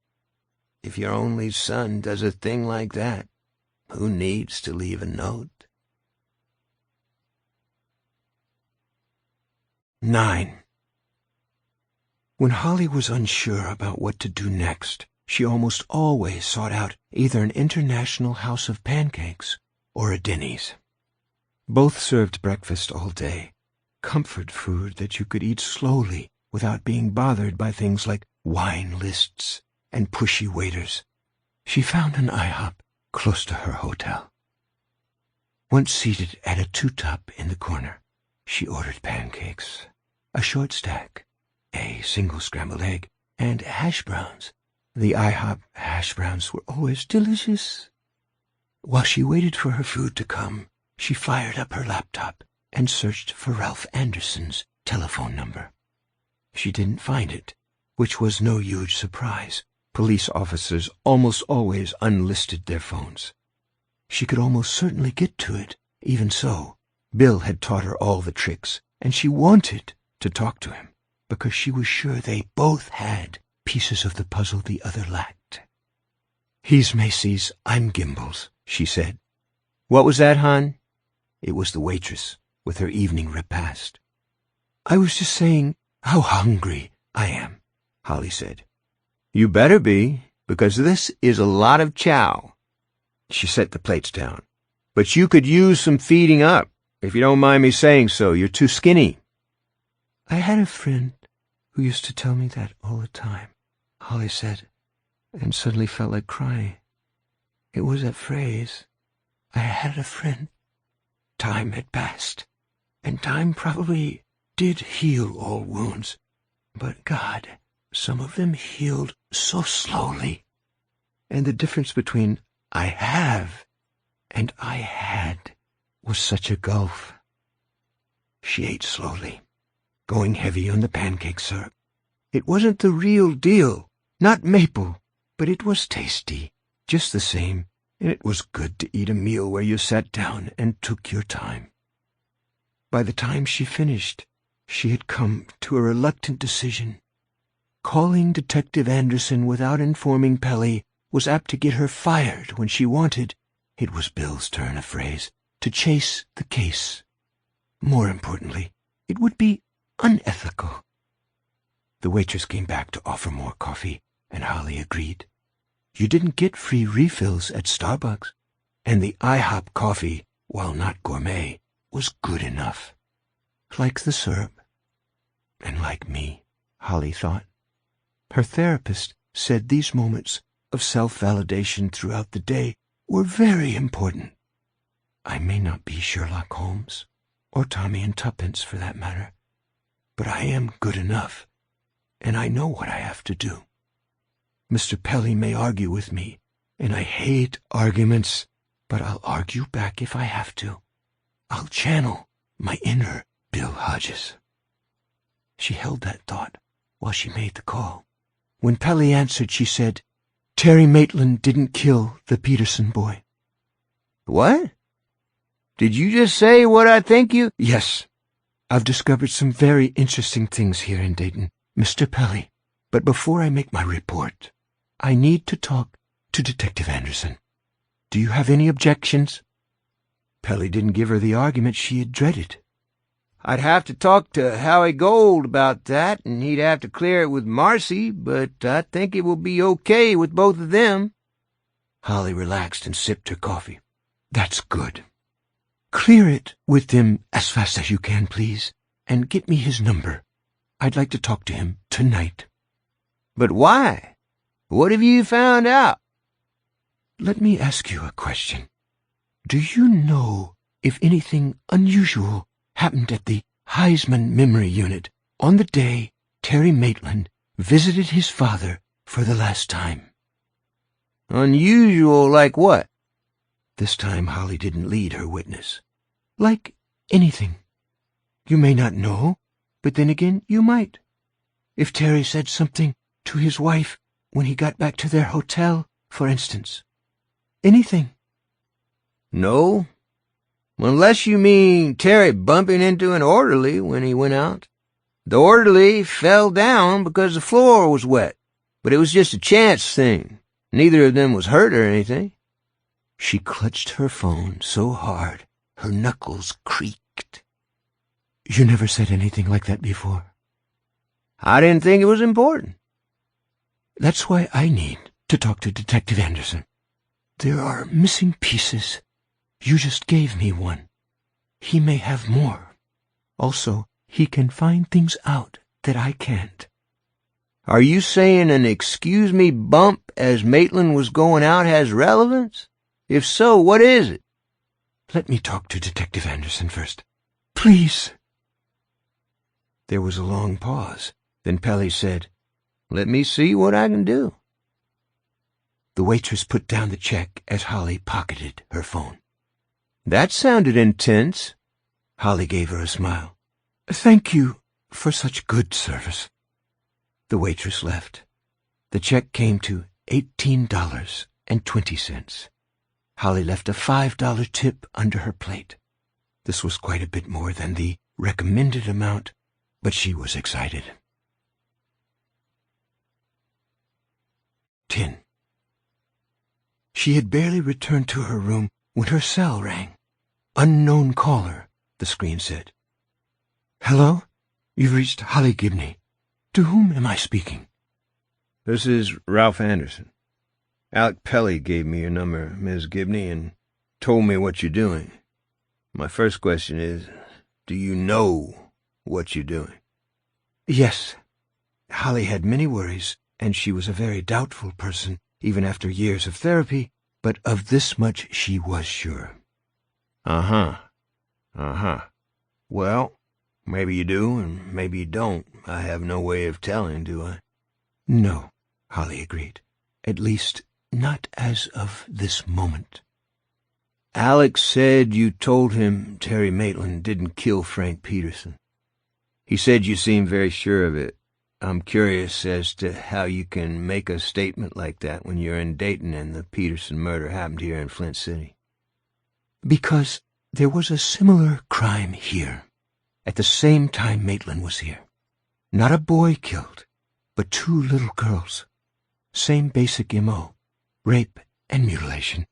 If your only son does a thing like that, who needs to leave a note? 9. When Holly was unsure about what to do next, she almost always sought out either an international house of pancakes or a Denny's. Both served breakfast all day, comfort food that you could eat slowly without being bothered by things like wine lists and pushy waiters. She found an IHOP close to her hotel. Once seated at a two-top in the corner, she ordered pancakes, a short stack, a single scrambled egg, and hash browns. The IHOP hash browns were always delicious. While she waited for her food to come, she fired up her laptop and searched for Ralph Anderson's telephone number. She didn't find it, which was no huge surprise. Police officers almost always unlisted their phones. She could almost certainly get to it. Even so, Bill had taught her all the tricks, and she wanted to talk to him because she was sure they both had pieces of the puzzle the other lacked. He's Macy's, I'm Gimbel's, she said. What was that, hon? It was the waitress with her evening repast. I was just saying how hungry I am, Holly said. You better be, because this is a lot of chow. She set the plates down. But you could use some feeding up, if you don't mind me saying so. You're too skinny. I had a friend who used to tell me that all the time, Holly said, and suddenly felt like crying. It was that phrase, I had a friend. Time had passed, and time probably did heal all wounds, but God, some of them healed so slowly. And the difference between I have and I had was such a gulf. She ate slowly, going heavy on the pancake syrup. It wasn't the real deal, not maple, but it was tasty, just the same, and it was good to eat a meal where you sat down and took your time. By the time she finished, she had come to a reluctant decision. Calling Detective Anderson without informing Pelly was apt to get her fired when she wanted, it was Bill's turn of phrase, to chase the case. More importantly, it would be unethical. The waitress came back to offer more coffee, and Holly agreed. You didn't get free refills at Starbucks, and the IHOP coffee, while not gourmet, was good enough. Like the syrup. And like me, Holly thought. Her therapist said these moments of self-validation throughout the day were very important. I may not be Sherlock Holmes, or Tommy and Tuppence for that matter, but I am good enough, and I know what I have to do. Mr. Pelly may argue with me, and I hate arguments, but I'll argue back if I have to. I'll channel my inner Bill Hodges. She held that thought while she made the call. When Pelly answered, she said, Terry Maitland didn't kill the Peterson boy. What? Did you just say what I think you— Yes. I've discovered some very interesting things here in Dayton, Mr. Pelly. But before I make my report, I need to talk to Detective Anderson. Do you have any objections? Pelly didn't give her the argument she had dreaded. I'd have to talk to Howie Gold about that, and he'd have to clear it with Marcy, but I think it will be okay with both of them. Holly relaxed and sipped her coffee. That's good. Clear it with them as fast as you can, please, and get me his number. I'd like to talk to him tonight. But why? What have you found out? Let me ask you a question. Do you know if anything unusual happened at the Heisman Memory Unit on the day Terry Maitland visited his father for the last time? Unusual like what? This time Holly didn't lead her witness. Like anything. You may not know, but then again you might. If Terry said something to his wife when he got back to their hotel, for instance. Anything. No. Unless you mean Terry bumping into an orderly when he went out. The orderly fell down because the floor was wet, but it was just a chance thing. Neither of them was hurt or anything. She clutched her phone so hard her knuckles creaked. You never said anything like that before. I didn't think it was important. That's why I need to talk to Detective Anderson. There are missing pieces. You just gave me one. He may have more. Also, he can find things out that I can't. Are you saying an excuse me bump as Maitland was going out has relevance? If so, what is it? Let me talk to Detective Anderson first. Please. There was a long pause. Then Pelly said, Let me see what I can do. The waitress put down the check as Holly pocketed her phone. That sounded intense. Holly gave her a smile. Thank you for such good service. The waitress left. The check came to $18.20. Holly left a $5 tip under her plate. This was quite a bit more than the recommended amount, but she was excited. 10. She had barely returned to her room when her cell rang. Unknown caller, the screen said. Hello? You've reached Holly Gibney. To whom am I speaking? This is Ralph Anderson. Alec Pelly gave me your number, Ms. Gibney, and told me what you're doing. My first question is, do you know what you're doing? Yes. Holly had many worries, and she was a very doubtful person, even after years of therapy, but of this much she was sure. Uh-huh. Well, maybe you do, and maybe you don't. I have no way of telling, do I? No, Holly agreed. At least, not as of this moment. Alex said you told him Terry Maitland didn't kill Frank Peterson. He said you seemed very sure of it. I'm curious as to how you can make a statement like that when you're in Dayton and the Peterson murder happened here in Flint City. Because there was a similar crime here, at the same time Maitland was here. Not a boy killed, but 2 little girls. Same basic M.O., rape and mutilation.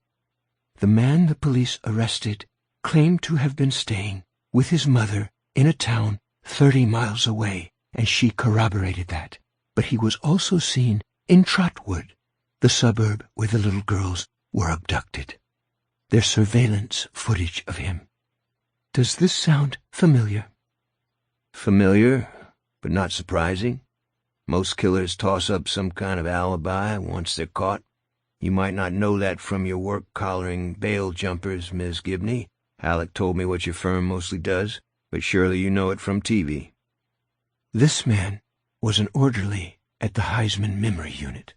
The man the police arrested claimed to have been staying with his mother in a town 30 miles away, and she corroborated that. But he was also seen in Trotwood, the suburb where the little girls were abducted. There's surveillance footage of him. Does this sound familiar? Familiar, but not surprising. Most killers toss up some kind of alibi once they're caught. You might not know that from your work collaring bail jumpers, Miss Gibney. Alec told me what your firm mostly does, but surely you know it from TV. This man was an orderly at the Heisman Memory Unit,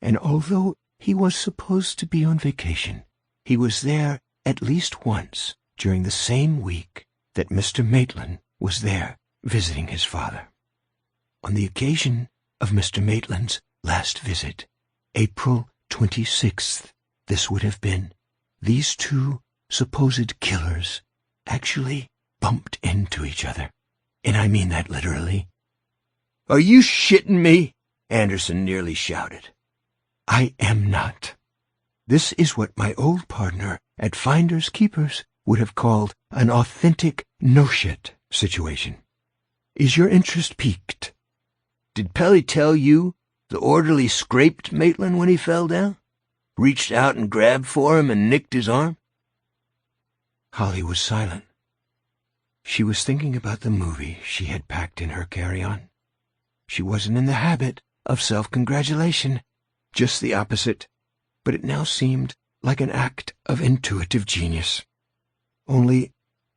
and although he was supposed to be on vacation, he was there at least once during the same week that Mr. Maitland was there visiting his father. On the occasion of Mr. Maitland's last visit, April 26th, this would have been, these 2 supposed killers actually bumped into each other. And I mean that literally. "Are you shitting me?" Anderson nearly shouted. I am not. This is what my old partner at Finders Keepers would have called an authentic no-shit situation. Is your interest piqued? "Did Pelly tell you the orderly scraped Maitland when he fell down? Reached out and grabbed for him and nicked his arm?" Holly was silent. She was thinking about the movie she had packed in her carry-on. She wasn't in the habit of self-congratulation, just the opposite, but it now seemed like an act of intuitive genius. Only,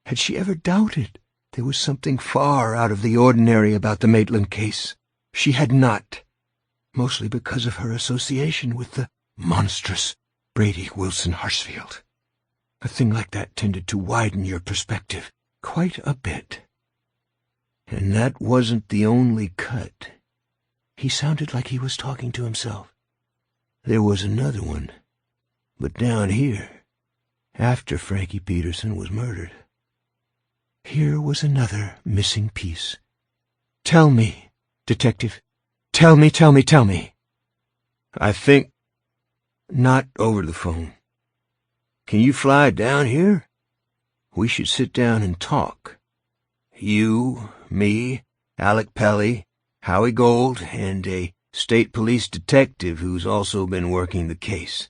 had she ever doubted there was something far out of the ordinary about the Maitland case? She had not, mostly because of her association with the monstrous Brady Wilson Harsfield. A thing like that tended to widen your perspective quite a bit. And that wasn't the only cut. He sounded like he was talking to himself. There was another one, but down here, after Frankie Peterson was murdered. Here was another missing piece. Tell me, detective. Tell me. I think... Not over the phone. Can you fly down here? We should sit down and talk. You, me, Alec Pelly, Howie Gold, and a state police detective who's also been working the case.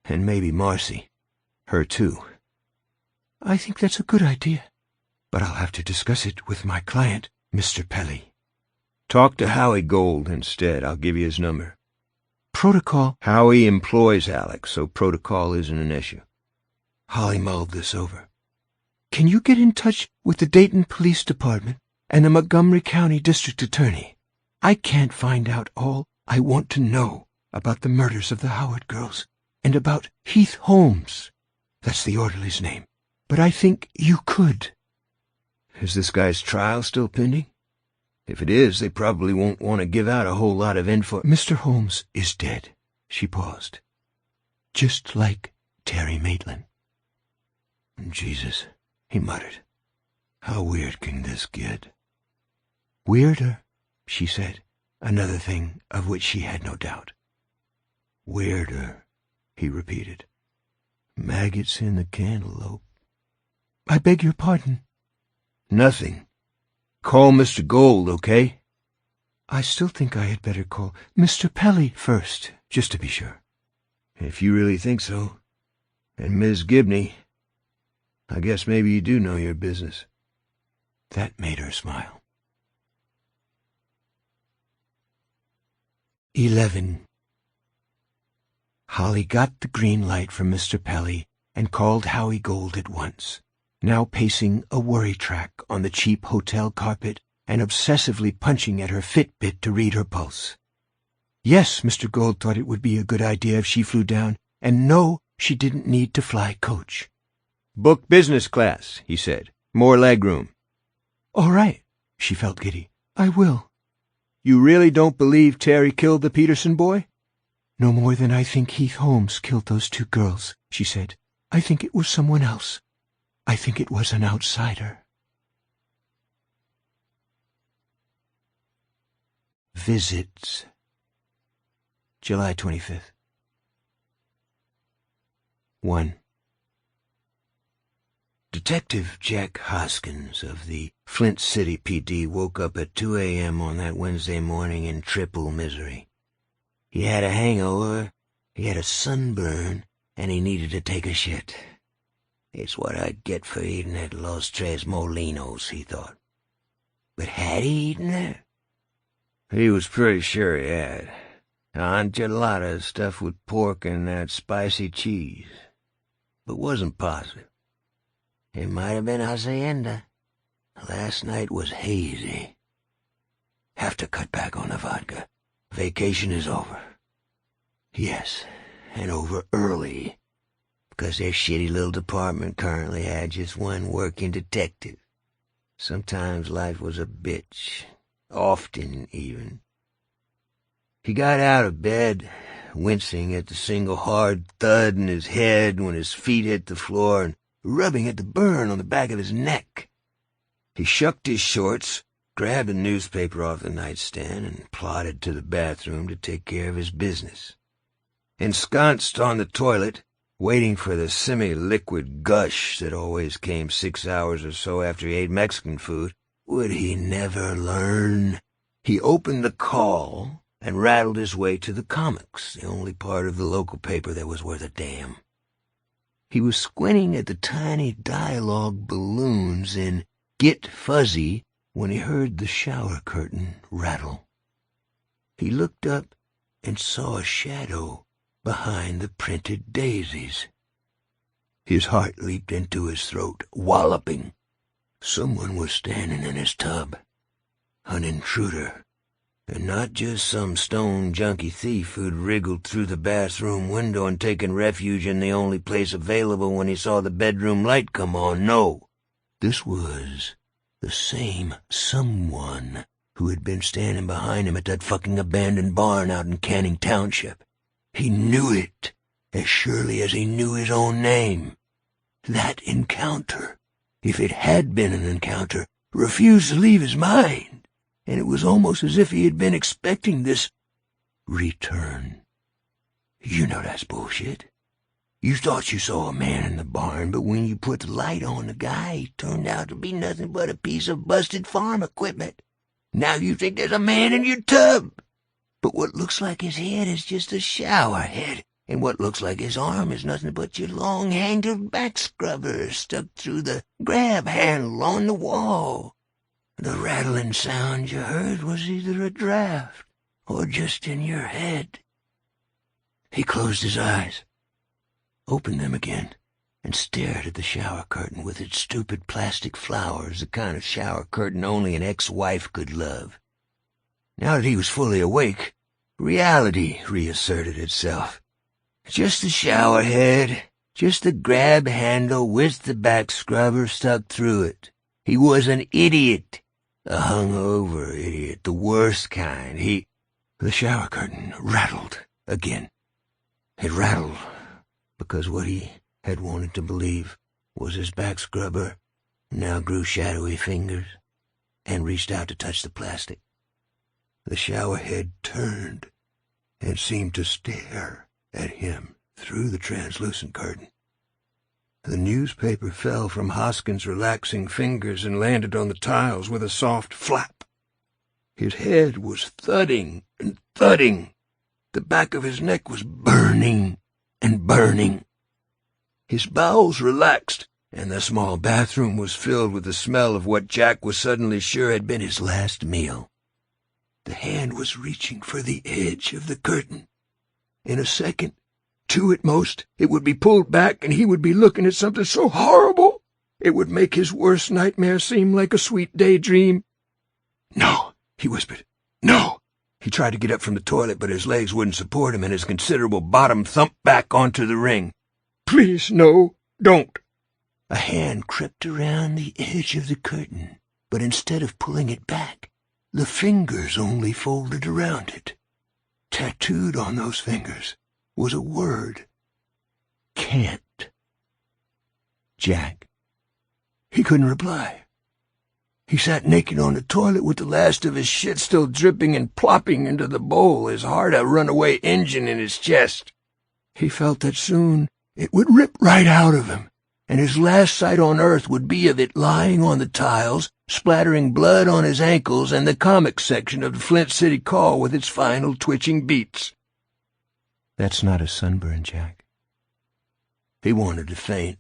And maybe Marcy. Her too. I think that's a good idea, but I'll have to discuss it with my client, Mr. Pelly. Talk to Howie Gold instead. I'll give you his number. Protocol. Howie employs Alec, so protocol isn't an issue. Holly mulled this over. Can you get in touch with the Dayton Police Department and the Montgomery County District Attorney? I can't find out all I want to know about the murders of the Howard girls and about Heath Holmes. That's the orderly's name. But I think you could. Is this guy's trial still pending? If it is, they probably won't want to give out a whole lot of info. Mr. Holmes is dead. She paused. Just like Terry Maitland. Jesus, he muttered. How weird can this get? Weirder, she said, another thing of which she had no doubt. Weirder, he repeated. Maggots in the cantaloupe. I beg your pardon. Nothing. Call Mr. Gold, okay? I still think I had better call Mr. Pelly first, just to be sure. If you really think so. And Ms. Gibney, I guess maybe you do know your business. That made her smile. 11. Holly got the green light from Mr. Pelly and called Howie Gold at once, now pacing a worry track on the cheap hotel carpet and obsessively punching at her Fitbit to read her pulse. Yes, Mr. Gold thought it would be a good idea if she flew down, and no, she didn't need to fly coach. Book business class, he said. More legroom. All right, she felt giddy. I will. You really don't believe Terry killed the Peterson boy? No more than I think Heath Holmes killed those two girls, she said. I think it was someone else. I think it was an outsider. Visits. July 25th. 1. Detective Jack Hoskins of the Flint City PD woke up at 2 a.m. on that Wednesday morning in triple misery. He had a hangover, he had a sunburn, and he needed to take a shit. It's what I get for eating at Los Tres Molinos, he thought. But had he eaten there? He was pretty sure he had. Enchilada stuffed with pork and that spicy cheese. But wasn't positive. It might have been Hacienda. Last night was hazy. Have to cut back on the vodka. Vacation is over. Yes, and over early. Because their shitty little department currently had just one working detective. Sometimes life was a bitch. Often, even. He got out of bed, wincing at the single hard thud in his head when his feet hit the floor, and rubbing at the burn on the back of his neck. He shucked his shorts, grabbed a newspaper off the nightstand, and plodded to the bathroom to take care of his business. Ensconced on the toilet, waiting for the semi-liquid gush that always came 6 hours or so after he ate Mexican food, would he never learn? He opened the Call and rattled his way to the comics, the only part of the local paper that was worth a damn. He was squinting at the tiny dialogue balloons in Get Fuzzy when he heard the shower curtain rattle. He looked up and saw a shadow behind the printed daisies. His heart leaped into his throat, walloping. Someone was standing in his tub. An intruder. And not just some stone junkie thief who'd wriggled through the bathroom window and taken refuge in the only place available when he saw the bedroom light come on. No, this was the same someone who had been standing behind him at that fucking abandoned barn out in Canning Township. He knew it as surely as he knew his own name. That encounter, if it had been an encounter, refused to leave his mind, and it was almost as if he had been expecting this return. You know that's bullshit. You thought you saw a man in the barn, but when you put the light on the guy, he turned out to be nothing but a piece of busted farm equipment. Now you think there's a man in your tub. But what looks like his head is just a shower head, and what looks like his arm is nothing but your long-handled back scrubber stuck through the grab handle on the wall. The rattling sound you heard was either a draft or just in your head. He closed his eyes, opened them again, and stared at the shower curtain with its stupid plastic flowers, the kind of shower curtain only an ex-wife could love. Now that he was fully awake, reality reasserted itself. Just the shower head, just the grab handle with the back scrubber stuck through it. He was an idiot, a hungover idiot, the worst kind. The shower curtain rattled again. It rattled because what he had wanted to believe was his back scrubber now grew shadowy fingers and reached out to touch the plastic. The shower head turned and seemed to stare at him through the translucent curtain. The newspaper fell from Hoskins' relaxing fingers and landed on the tiles with a soft flap. His head was thudding and thudding. The back of his neck was burning and burning. His bowels relaxed, and the small bathroom was filled with the smell of what Jack was suddenly sure had been his last meal. The hand was reaching for the edge of the curtain. In a second, two at most, it would be pulled back and he would be looking at something so horrible it would make his worst nightmare seem like a sweet daydream. "No," he whispered. "No." He tried to get up from the toilet, but his legs wouldn't support him and his considerable bottom thumped back onto the ring. "Please, no, don't." A hand crept around the edge of the curtain, but instead of pulling it back, the fingers only folded around it. Tattooed on those fingers was a word. Can't. Jack. He couldn't reply. He sat naked on the toilet with the last of his shit still dripping and plopping into the bowl, his heart a runaway engine in his chest. He felt that soon it would rip right out of him, and his last sight on earth would be of it lying on the tiles, splattering blood on his ankles, and the comics section of the Flint City Call with its final twitching beats. That's not a sunburn, Jack. He wanted to faint,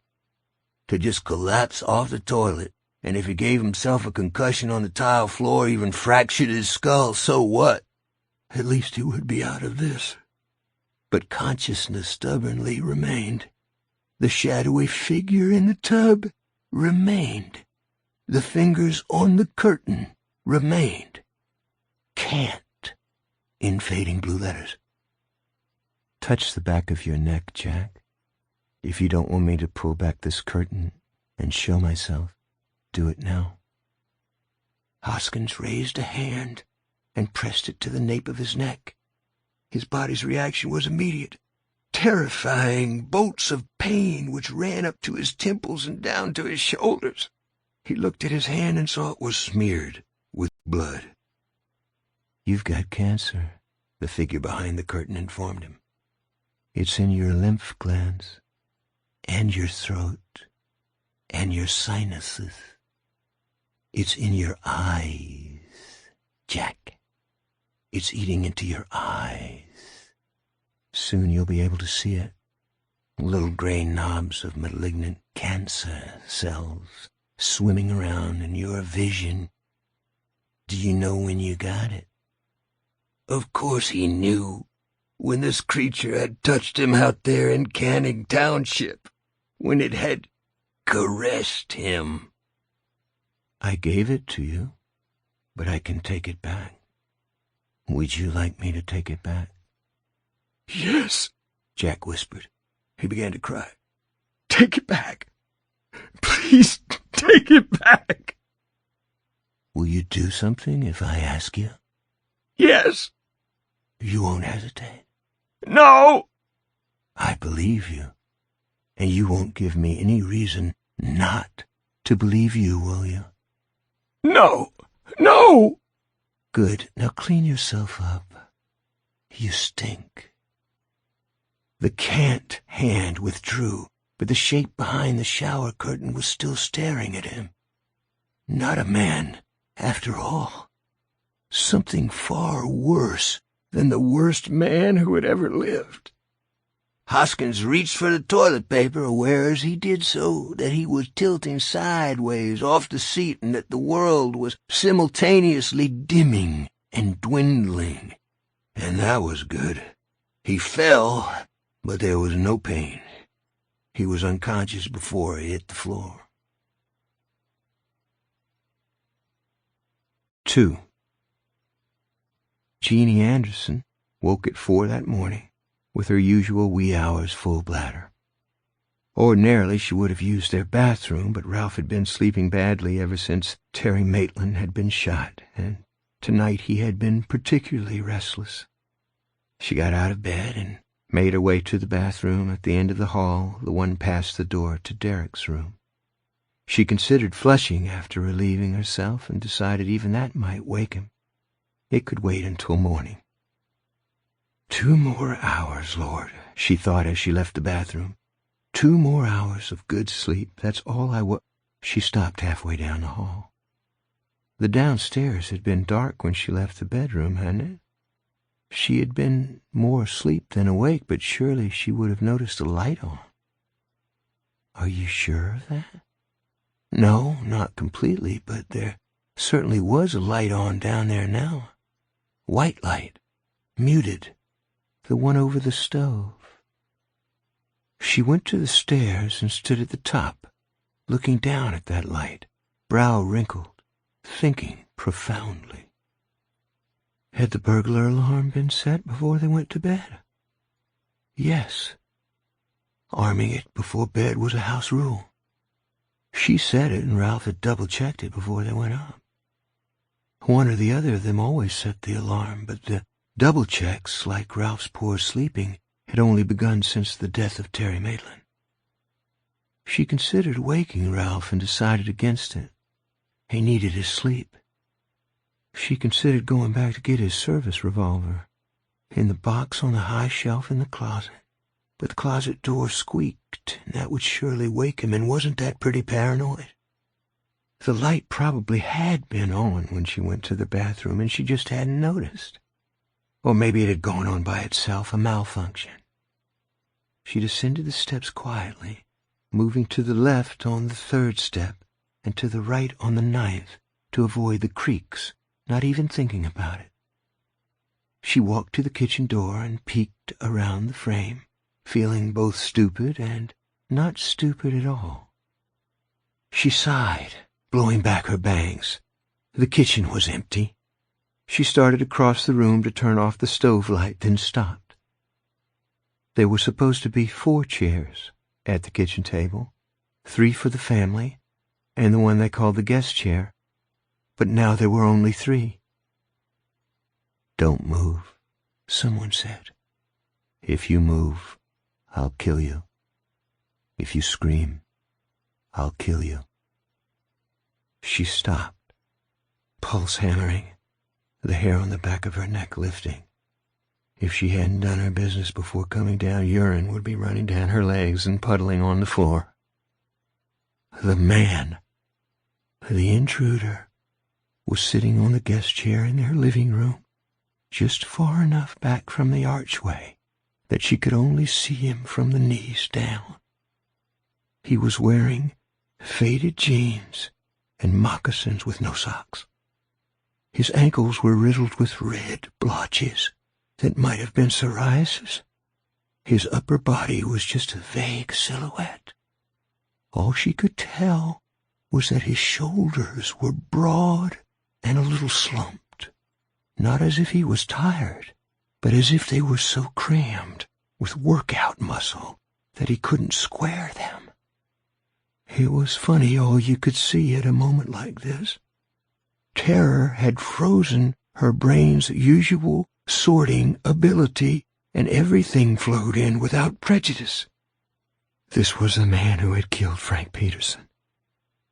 to just collapse off the toilet, and if he gave himself a concussion on the tile floor, even fractured his skull, so what? At least he would be out of this. But consciousness stubbornly remained. The shadowy figure in the tub remained. The fingers on the curtain remained. Can't, in fading blue letters. Touch the back of your neck, Jack. If you don't want me to pull back this curtain and show myself, do it now. Hoskins raised a hand and pressed it to the nape of his neck. His body's reaction was immediate. Terrifying bolts of pain which ran up to his temples and down to his shoulders. He looked at his hand and saw it was smeared with blood. "You've got cancer," the figure behind the curtain informed him. "It's in your lymph glands, and your throat, and your sinuses. It's in your eyes, Jack. It's eating into your eyes. Soon you'll be able to see it. Little gray knobs of malignant cancer cells swimming around in your vision. Do you know when you got it?" Of course he knew. When this creature had touched him out there in Canning Township. When it had caressed him. "I gave it to you, but I can take it back. Would you like me to take it back?" "Yes," Jack whispered. He began to cry. "Take it back. Please take it back." "Will you do something if I ask you?" "Yes." "You won't hesitate?" "No." "I believe you, and you won't give me any reason not to believe you, will you?" "No, no." "Good. Now clean yourself up. You stink." The cant hand withdrew, but the shape behind the shower curtain was still staring at him. Not a man, after all. Something far worse than the worst man who had ever lived. Hoskins reached for the toilet paper, aware as he did so that he was tilting sideways off the seat and that the world was simultaneously dimming and dwindling. And that was good. He fell, but there was no pain. He was unconscious before he hit the floor. 2. Jeannie Anderson woke at 4 that morning with her usual wee hours full bladder. Ordinarily she would have used their bathroom, but Ralph had been sleeping badly ever since Terry Maitland had been shot, and tonight he had been particularly restless. She got out of bed and made her way to the bathroom at the end of the hall, the one past the door to Derek's room. She considered flushing after relieving herself and decided even that might wake him. It could wait until morning. 2 more hours, Lord, she thought as she left the bathroom. 2 more hours of good sleep, that's all I wa— She stopped halfway down the hall. The downstairs had been dark when she left the bedroom, hadn't it? She had been more asleep than awake, but surely she would have noticed a light on. Are you sure of that? No, not completely, but there certainly was a light on down there now. White light, muted, the one over the stove. She went to the stairs and stood at the top, looking down at that light, brow wrinkled, thinking profoundly. Had the burglar alarm been set before they went to bed? Yes. Arming it before bed was a house rule. She said it, and Ralph had double-checked it before they went up. One or the other of them always set the alarm, but the double-checks, like Ralph's poor sleeping, had only begun since the death of Terry Maitland. She considered waking Ralph and decided against it. He needed his sleep. She considered going back to get his service revolver, in the box on the high shelf in the closet. But the closet door squeaked, and that would surely wake him, and wasn't that pretty paranoid? The light probably had been on when she went to the bathroom, and she just hadn't noticed. Or maybe it had gone on by itself, a malfunction. She descended the steps quietly, moving to the left on the 3rd step, and to the right on the 9th, to avoid the creaks, not even thinking about it. She walked to the kitchen door and peeked around the frame, feeling both stupid and not stupid at all. She sighed, blowing back her bangs. The kitchen was empty. She started across the room to turn off the stove light, then stopped. There were supposed to be 4 chairs at the kitchen table, 3 for the family, and the one they called the guest chair, but now there were only 3. "Don't move," someone said. "If you move, I'll kill you." If you scream, I'll kill you." She stopped, pulse hammering, the hair on the back of her neck lifting. If she hadn't done her business before coming down, urine would be running down her legs and puddling on the floor. The man, the intruder, was sitting on the guest chair in their living room, just far enough back from the archway that she could only see him from the knees down. He was wearing faded jeans and moccasins with no socks. His ankles were riddled with red blotches that might have been psoriasis. His upper body was just a vague silhouette. All she could tell was that his shoulders were broad and a little slumped, not as if he was tired, but as if they were so crammed with workout muscle that he couldn't square them. It was funny all you could see at a moment like this. Terror had frozen her brain's usual sorting ability, and everything flowed in without prejudice. This was the man who had killed Frank Peterson,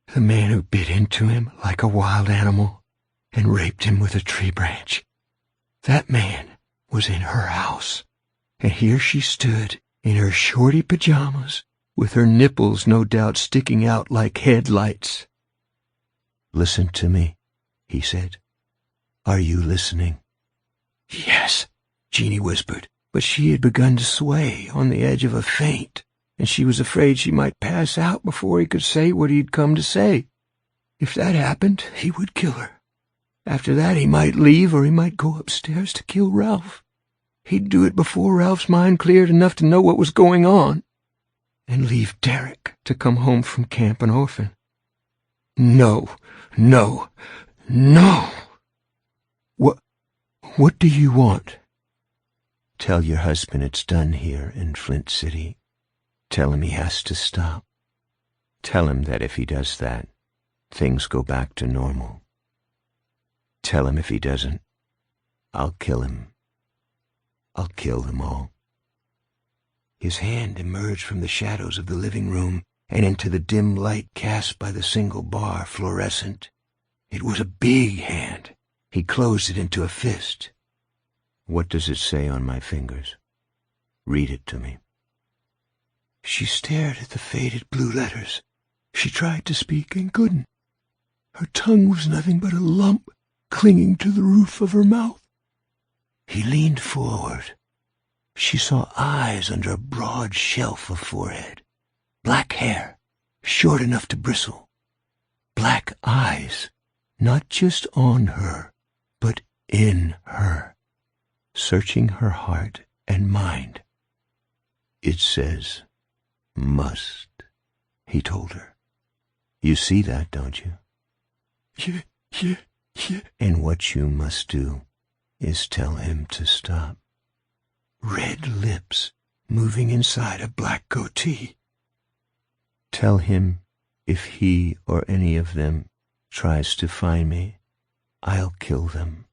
the man who bit into him like a wild animal and raped him with a tree branch. That man was in her house, and here she stood in her shorty pajamas, with her nipples no doubt sticking out like headlights. "Listen to me," he said. "Are you listening?" "Yes," Jeannie whispered, but she had begun to sway on the edge of a faint, and she was afraid she might pass out before he could say what he'd come to say. If that happened, he would kill her. After that, he might leave, or he might go upstairs to kill Ralph. He'd do it before Ralph's mind cleared enough to know what was going on, and leave Derek to come home from camp an orphan. No, no, no! What do you want?" "Tell your husband it's done here in Flint City. Tell him he has to stop. Tell him that if he does that, things go back to normal. Tell him if he doesn't, I'll kill him. I'll kill them all." His hand emerged from the shadows of the living room and into the dim light cast by the single bar, fluorescent. It was a big hand. He closed it into a fist. "What does it say on my fingers? Read it to me." She stared at the faded blue letters. She tried to speak and couldn't. Her tongue was nothing but a lump clinging to the roof of her mouth. He leaned forward. She saw eyes under a broad shelf of forehead, black hair, short enough to bristle. Black eyes, not just on her, but in her, searching her heart and mind. "It says, must," he told her. "You see that, don't you?" Yeah. "And what you must do is tell him to stop." Red lips moving inside a black goatee. "Tell him if he or any of them tries to find me, I'll kill them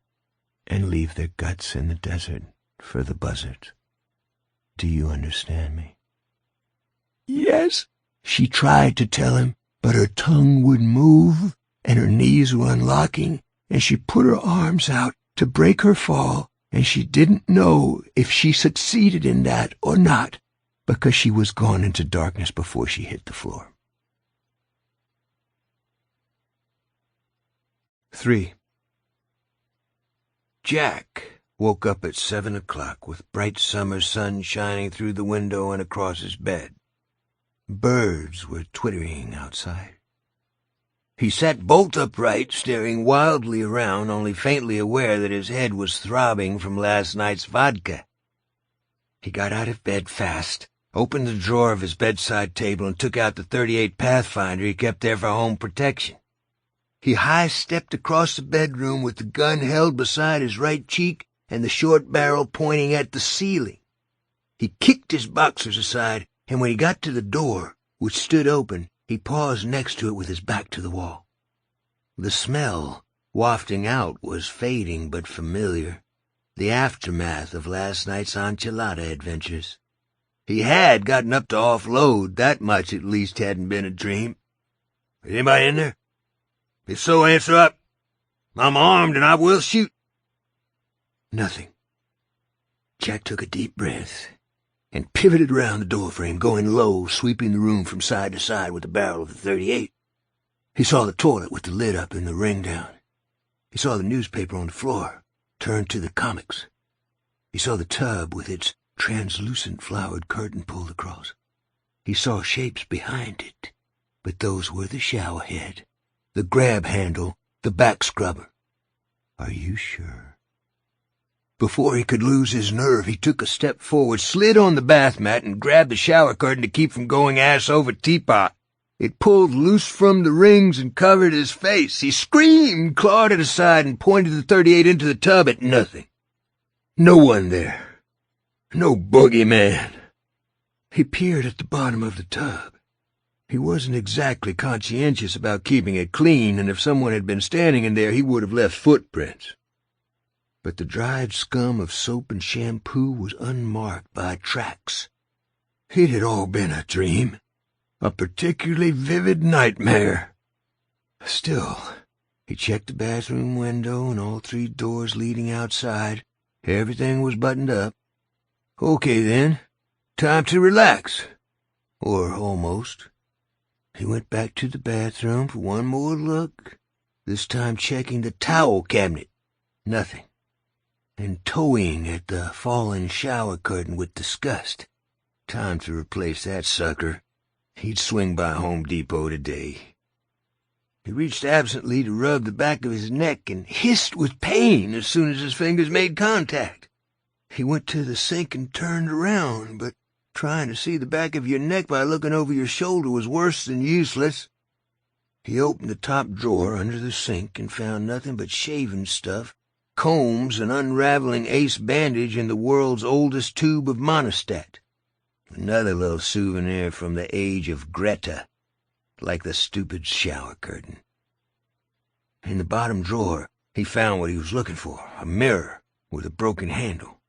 and leave their guts in the desert for the buzzards. Do you understand me?" "Yes," she tried to tell him, but her tongue wouldn't move, and her knees were unlocking, and she put her arms out to break her fall, and she didn't know if she succeeded in that or not, because she was gone into darkness before she hit the floor. 3. Jack woke up at 7 o'clock with bright summer sun shining through the window and across his bed. Birds were twittering outside. He sat bolt upright, staring wildly around, only faintly aware that his head was throbbing from last night's vodka. He got out of bed fast, opened the drawer of his bedside table, and took out the .38 Pathfinder he kept there for home protection. He high-stepped across the bedroom with the gun held beside his right cheek and the short barrel pointing at the ceiling. He kicked his boxers aside, and when he got to the door, which stood open, he paused next to it with his back to the wall. The smell wafting out was fading but familiar, the aftermath of last night's enchilada adventures. He had gotten up to offload. That much at least hadn't been a dream. Is anybody in there? If so, answer up. I'm armed and I will shoot. Nothing. Jack took a deep breath and pivoted around the doorframe, going low, sweeping the room from side to side with the barrel of the .38. He saw the toilet with the lid up and the ring down. He saw the newspaper on the floor, turned to the comics. He saw the tub with its translucent flowered curtain pulled across. He saw shapes behind it, but those were the shower head, the grab handle, the back scrubber. Are you sure? Before he could lose his nerve, he took a step forward, slid on the bath mat, and grabbed the shower curtain to keep from going ass over teapot. It pulled loose from the rings and covered his face. He screamed, clawed it aside, and pointed the .38 into the tub at nothing. No one there. No boogeyman. He peered at the bottom of the tub. He wasn't exactly conscientious about keeping it clean, and if someone had been standing in there, he would have left footprints. But the dried scum of soap and shampoo was unmarked by tracks. It had all been a dream. A particularly vivid nightmare. Still, he checked the bathroom window and all 3 doors leading outside. Everything was buttoned up. Okay, then. Time to relax. Or almost. He went back to the bathroom for one more look, this time checking the towel cabinet. Nothing. And towing at the fallen shower curtain with disgust. Time to replace that sucker. He'd swing by Home Depot today. He reached absently to rub the back of his neck and hissed with pain as soon as his fingers made contact. He went to the sink and turned around, but trying to see the back of your neck by looking over your shoulder was worse than useless. He opened the top drawer under the sink and found nothing but shaving stuff, combs, an unraveling ace bandage, and the world's oldest tube of monostat. Another little souvenir from the age of Greta, like the stupid shower curtain. In the bottom drawer, he found what he was looking for, a mirror with a broken handle.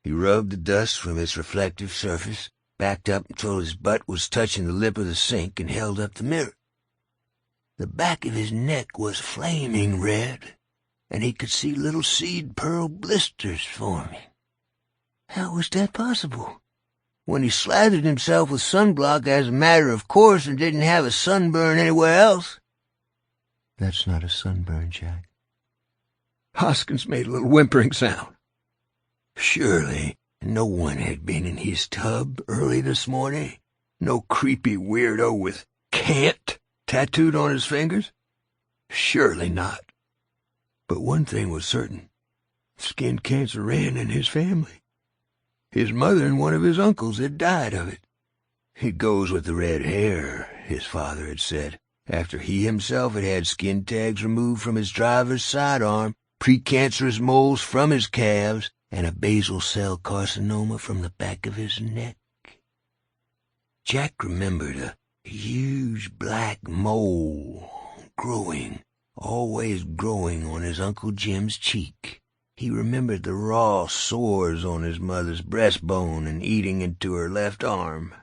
He rubbed the dust from its reflective surface, backed up until his butt was touching the lip of the sink, and held up the mirror. The back of his neck was flaming red, and he could see little seed pearl blisters forming. How was that possible? When he slathered himself with sunblock as a matter of course and didn't have a sunburn anywhere else. That's not a sunburn, Jack. Hoskins made a little whimpering sound. Surely no one had been in his tub early this morning. No creepy weirdo with "can't" tattooed on his fingers. Surely not. But one thing was certain. Skin cancer ran in his family. His mother and one of his uncles had died of it. It goes with the red hair, his father had said, after he himself had had skin tags removed from his driver's sidearm, precancerous moles from his calves, and a basal cell carcinoma from the back of his neck. Jack remembered a huge black mole always growing on his Uncle Jim's cheek. He remembered the raw sores on his mother's breastbone and eating into her left arm.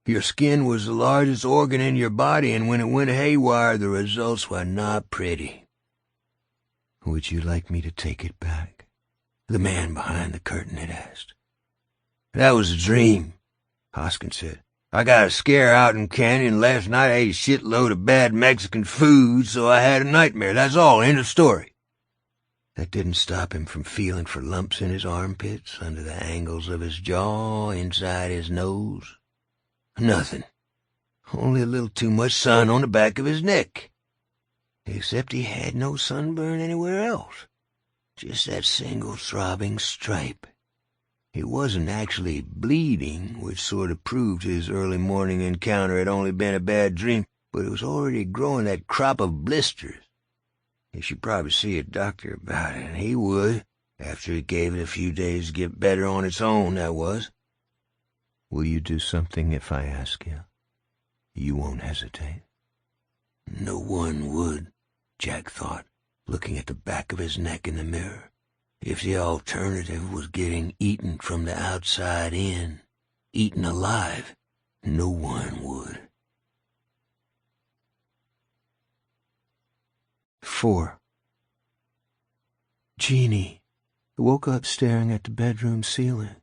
Your skin was the largest organ in your body, and when it went haywire, the results were not pretty. Would you like me to take it back? The man behind the curtain had asked. That was a dream, Hoskins said. I got a scare out in Canyon last night. I ate a shitload of bad Mexican food, so I had a nightmare. That's all. End of story. That didn't stop him from feeling for lumps in his armpits, under the angles of his jaw, inside his nose. Nothing. Only a little too much sun on the back of his neck. Except he had no sunburn anywhere else. Just that single throbbing stripe. He wasn't actually bleeding, which sort of proved his early morning encounter had only been a bad dream, but it was already growing that crop of blisters. He should probably see a doctor about it, and he would, after he gave it a few days to get better on its own, that was. Will you do something if I ask you? You won't hesitate. No one would, Jack thought, looking at the back of his neck in the mirror, if the alternative was getting eaten from the outside in. eaten alive, no one would. 4. Jeannie woke up staring at the bedroom ceiling,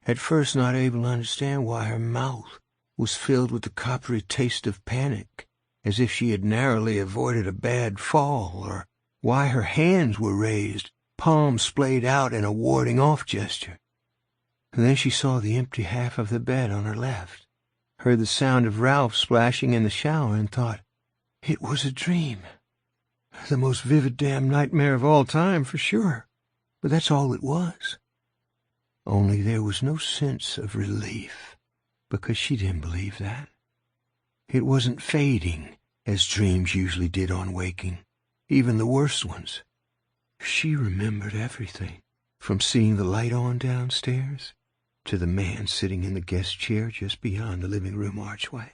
at first not able to understand why her mouth was filled with the coppery taste of panic, as if she had narrowly avoided a bad fall, or why her hands were raised, palms splayed out in a warding-off gesture. And then she saw the empty half of the bed on her left, heard the sound of Ralph splashing in the shower, and thought, it was a dream. The most vivid damn nightmare of all time, for sure. But that's all it was. Only there was no sense of relief, because she didn't believe that. It wasn't fading, as dreams usually did on waking, even the worst ones. She remembered everything, from seeing the light on downstairs to the man sitting in the guest chair just beyond the living room archway.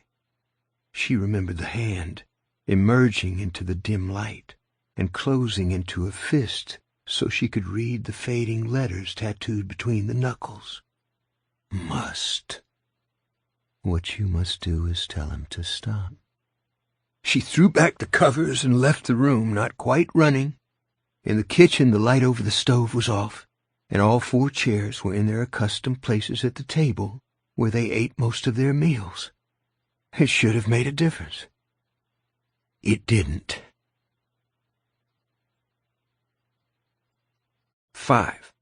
She remembered the hand emerging into the dim light and closing into a fist so she could read the fading letters tattooed between the knuckles. Must. What you must do is tell him to stop. She threw back the covers and left the room, not quite running. In the kitchen, the light over the stove was off, and all 4 chairs were in their accustomed places at the table where they ate most of their meals. It should have made a difference. It didn't. 5.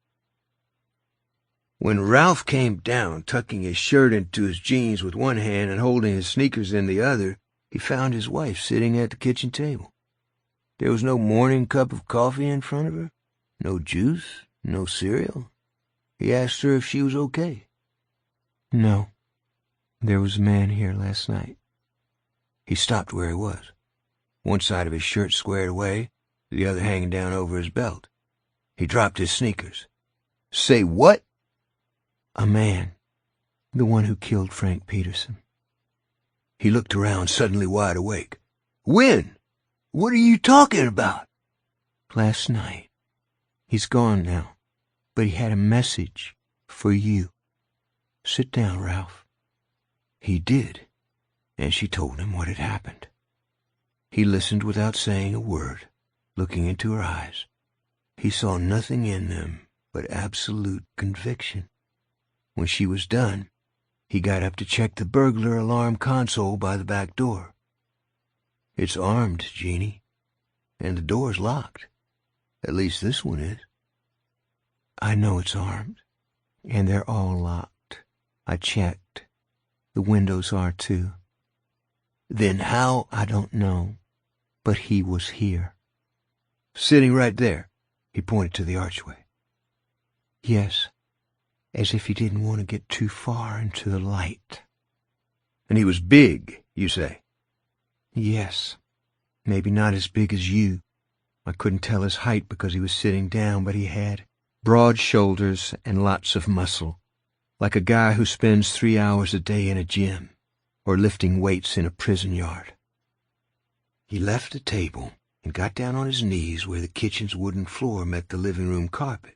When Ralph came down, tucking his shirt into his jeans with one hand and holding his sneakers in the other, he found his wife sitting at the kitchen table. There was no morning cup of coffee in front of her, no juice, no cereal. He asked her if she was okay. No. There was a man here last night. He stopped where he was, one side of his shirt squared away, the other hanging down over his belt. He dropped his sneakers. Say what? A man. The one who killed Frank Peterson. He looked around, suddenly wide awake. When? What are you talking about? Last night. He's gone now, but he had a message for you. Sit down, Ralph. He did, and she told him what had happened. He listened without saying a word, looking into her eyes. He saw nothing in them but absolute conviction. When she was done, he got up to check the burglar alarm console by the back door. It's armed, Jeannie, and the door's locked. At least this one is. I know it's armed, and they're all locked. I checked. The windows are too. Then how? I don't know, but he was here. Sitting right there. He pointed to the archway. Yes, as if he didn't want to get too far into the light. And he was big, you say? Yes, maybe not as big as you. I couldn't tell his height because he was sitting down, but he had broad shoulders and lots of muscle, like a guy who spends 3 hours a day in a gym or lifting weights in a prison yard. He left the table and got down on his knees where the kitchen's wooden floor met the living room carpet.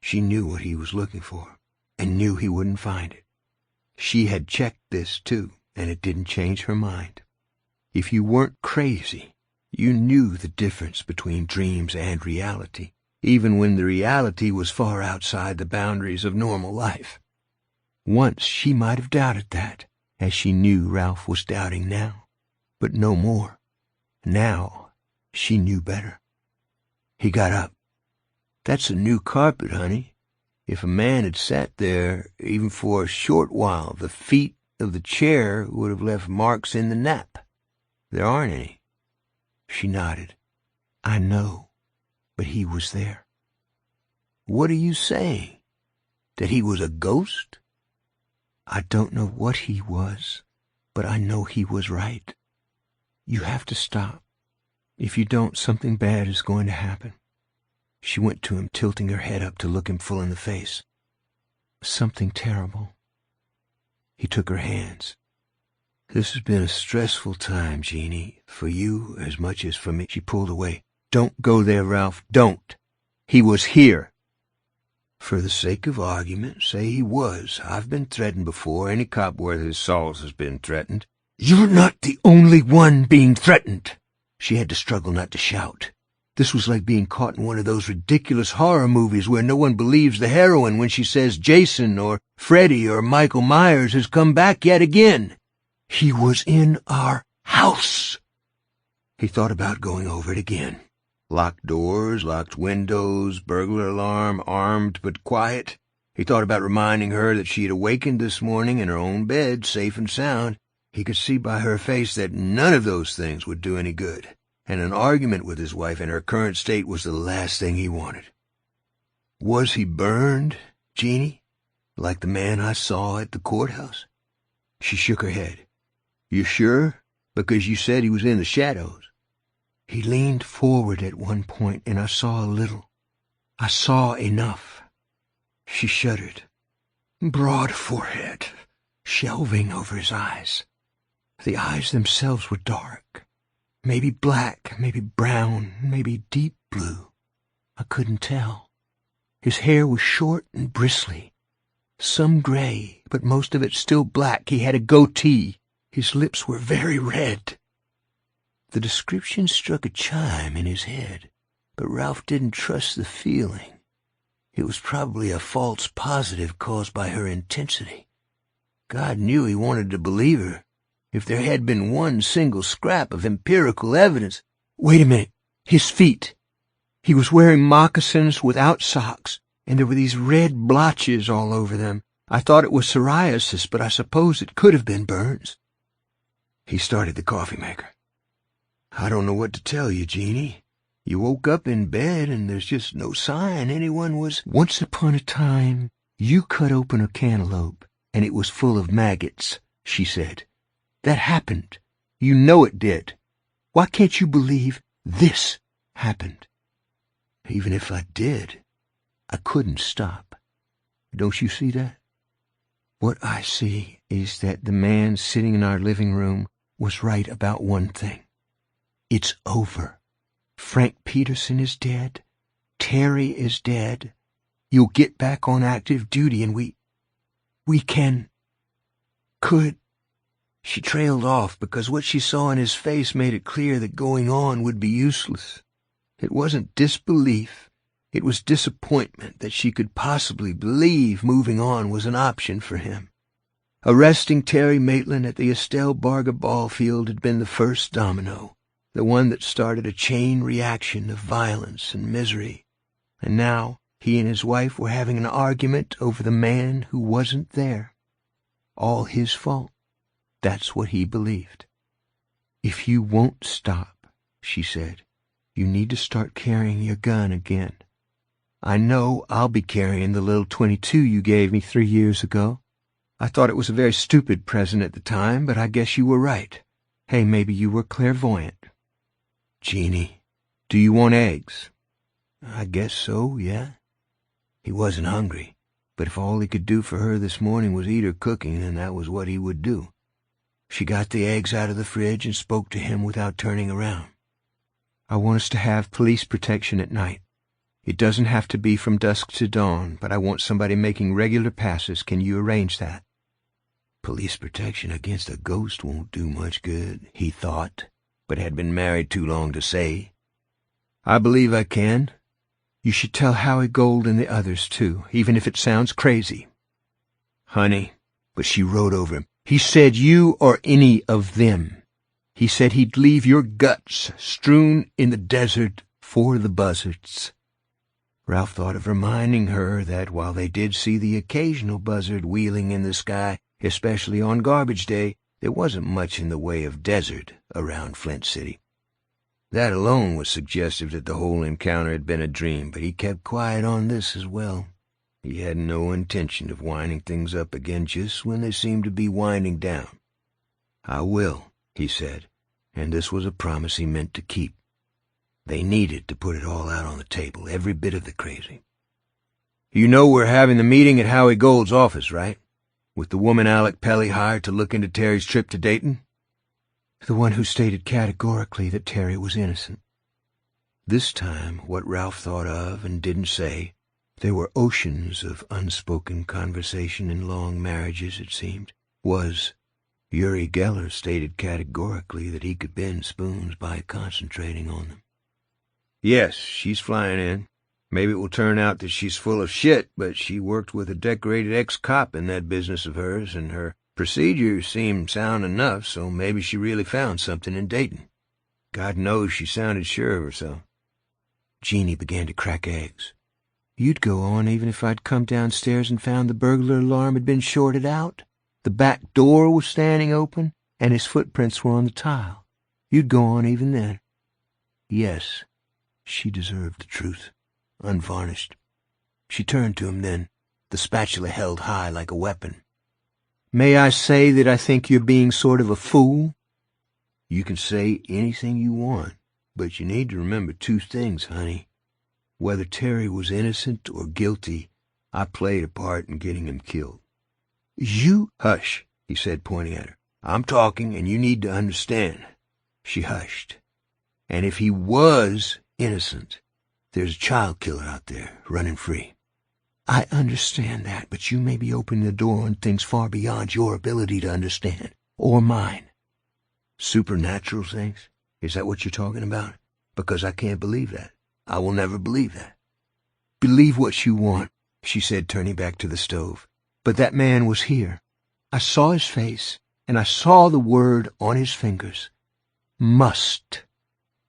She knew what he was looking for, and knew he wouldn't find it. She had checked this, too, and it didn't change her mind. If you weren't crazy, you knew the difference between dreams and reality, even when the reality was far outside the boundaries of normal life. Once she might have doubted that, as she knew Ralph was doubting now, but no more. Now, she knew better. He got up. That's a new carpet, honey. If a man had sat there, even for a short while, the feet of the chair would have left marks in the nap. There aren't any. She nodded. I know, but he was there. What are you saying? That he was a ghost? I don't know what he was, but I know he was right. You have to stop. If you don't, something bad is going to happen. She went to him, tilting her head up to look him full in the face. Something terrible. He took her hands. This has been a stressful time, Jeannie, for you as much as for me. She pulled away. Don't go there, Ralph. Don't. He was here. For the sake of argument, say he was. I've been threatened before. Any cop worth his salt has been threatened. You're not the only one being threatened. She had to struggle not to shout. This was like being caught in one of those ridiculous horror movies where no one believes the heroine when she says Jason or Freddy or Michael Myers has come back yet again. He was in our house. He thought about going over it again. Locked doors, locked windows, burglar alarm, armed but quiet. He thought about reminding her that she had awakened this morning in her own bed, safe and sound. He could see by her face that none of those things would do any good, and an argument with his wife in her current state was the last thing he wanted. Was he burned, Jeannie, like the man I saw at the courthouse? She shook her head. You sure? Because you said he was in the shadows. He leaned forward at one point, and I saw a little. I saw enough. She shuddered. Broad forehead, shelving over his eyes. The eyes themselves were dark. Maybe black, maybe brown, maybe deep blue. I couldn't tell. His hair was short and bristly. Some gray, but most of it still black. He had a goatee. His lips were very red. The description struck a chime in his head, but Ralph didn't trust the feeling. It was probably a false positive caused by her intensity. God knew he wanted to believe her. If there had been one single scrap of empirical evidence— Wait a minute. His feet. He was wearing moccasins without socks, and there were these red blotches all over them. I thought it was psoriasis, but I suppose it could have been burns. He started the coffee maker. I don't know what to tell you, Jeannie. You woke up in bed, and there's just no sign anyone was— Once upon a time, you cut open a cantaloupe, and it was full of maggots, she said. That happened. You know it did. Why can't you believe this happened? Even if I did, I couldn't stop. Don't you see that? What I see is that the man sitting in our living room was right about one thing. It's over. Frank Peterson is dead. Terry is dead. You'll get back on active duty, and we could. She trailed off because what she saw in his face made it clear that going on would be useless. It wasn't disbelief. It was disappointment that she could possibly believe moving on was an option for him. Arresting Terry Maitland at the Estelle Barger ball field had been the first domino, the one that started a chain reaction of violence and misery. And now he and his wife were having an argument over the man who wasn't there. All his fault. That's what he believed. If you won't stop, she said, you need to start carrying your gun again. I know I'll be carrying the little .22 you gave me 3 years ago. I thought it was a very stupid present at the time, but I guess you were right. Hey, maybe you were clairvoyant. Jeannie, do you want eggs? I guess so, yeah. He wasn't hungry, but if all he could do for her this morning was eat her cooking, then that was what he would do. She got the eggs out of the fridge and spoke to him without turning around. I want us to have police protection at night. It doesn't have to be from dusk to dawn, but I want somebody making regular passes. Can you arrange that? Police protection against a ghost won't do much good, he thought, but had been married too long to say. I believe I can. You should tell Howie Gold and the others, too, even if it sounds crazy. Honey, but she rode over him. He said you or any of them. He said he'd leave your guts strewn in the desert for the buzzards. Ralph thought of reminding her that while they did see the occasional buzzard wheeling in the sky, especially on garbage day, there wasn't much in the way of desert around Flint City. That alone was suggestive that the whole encounter had been a dream, but he kept quiet on this as well. He had no intention of winding things up again just when they seemed to be winding down. I will, he said, and this was a promise he meant to keep. They needed to put it all out on the table, every bit of the crazy. You know we're having the meeting at Howie Gold's office, right? With the woman Alec Pelly hired to look into Terry's trip to Dayton? The one who stated categorically that Terry was innocent. This time, what Ralph thought of and didn't say There were oceans of unspoken conversation in long marriages, it seemed. Was Uri Geller stated categorically that he could bend spoons by concentrating on them. Yes, she's flying in. Maybe it will turn out that she's full of shit, but she worked with a decorated ex-cop in that business of hers, and her procedures seemed sound enough, so maybe she really found something in Dayton. God knows she sounded sure of herself. Jeannie began to crack eggs. You'd go on even if I'd come downstairs and found the burglar alarm had been shorted out, the back door was standing open, and his footprints were on the tile. You'd go on even then. Yes, she deserved the truth, unvarnished. She turned to him then, the spatula held high like a weapon. May I say that I think you're being sort of a fool? You can say anything you want, but you need to remember two things, honey. Whether Terry was innocent or guilty, I played a part in getting him killed. You— Hush, he said, pointing at her. I'm talking, and you need to understand. She hushed. And if he was innocent, there's a child killer out there, running free. I understand that, but you may be opening the door on things far beyond your ability to understand, or mine. Supernatural things? Is that what you're talking about? Because I can't believe that. I will never believe that. Believe what you want, she said, turning back to the stove. But that man was here. I saw his face, and I saw the word on his fingers. Must.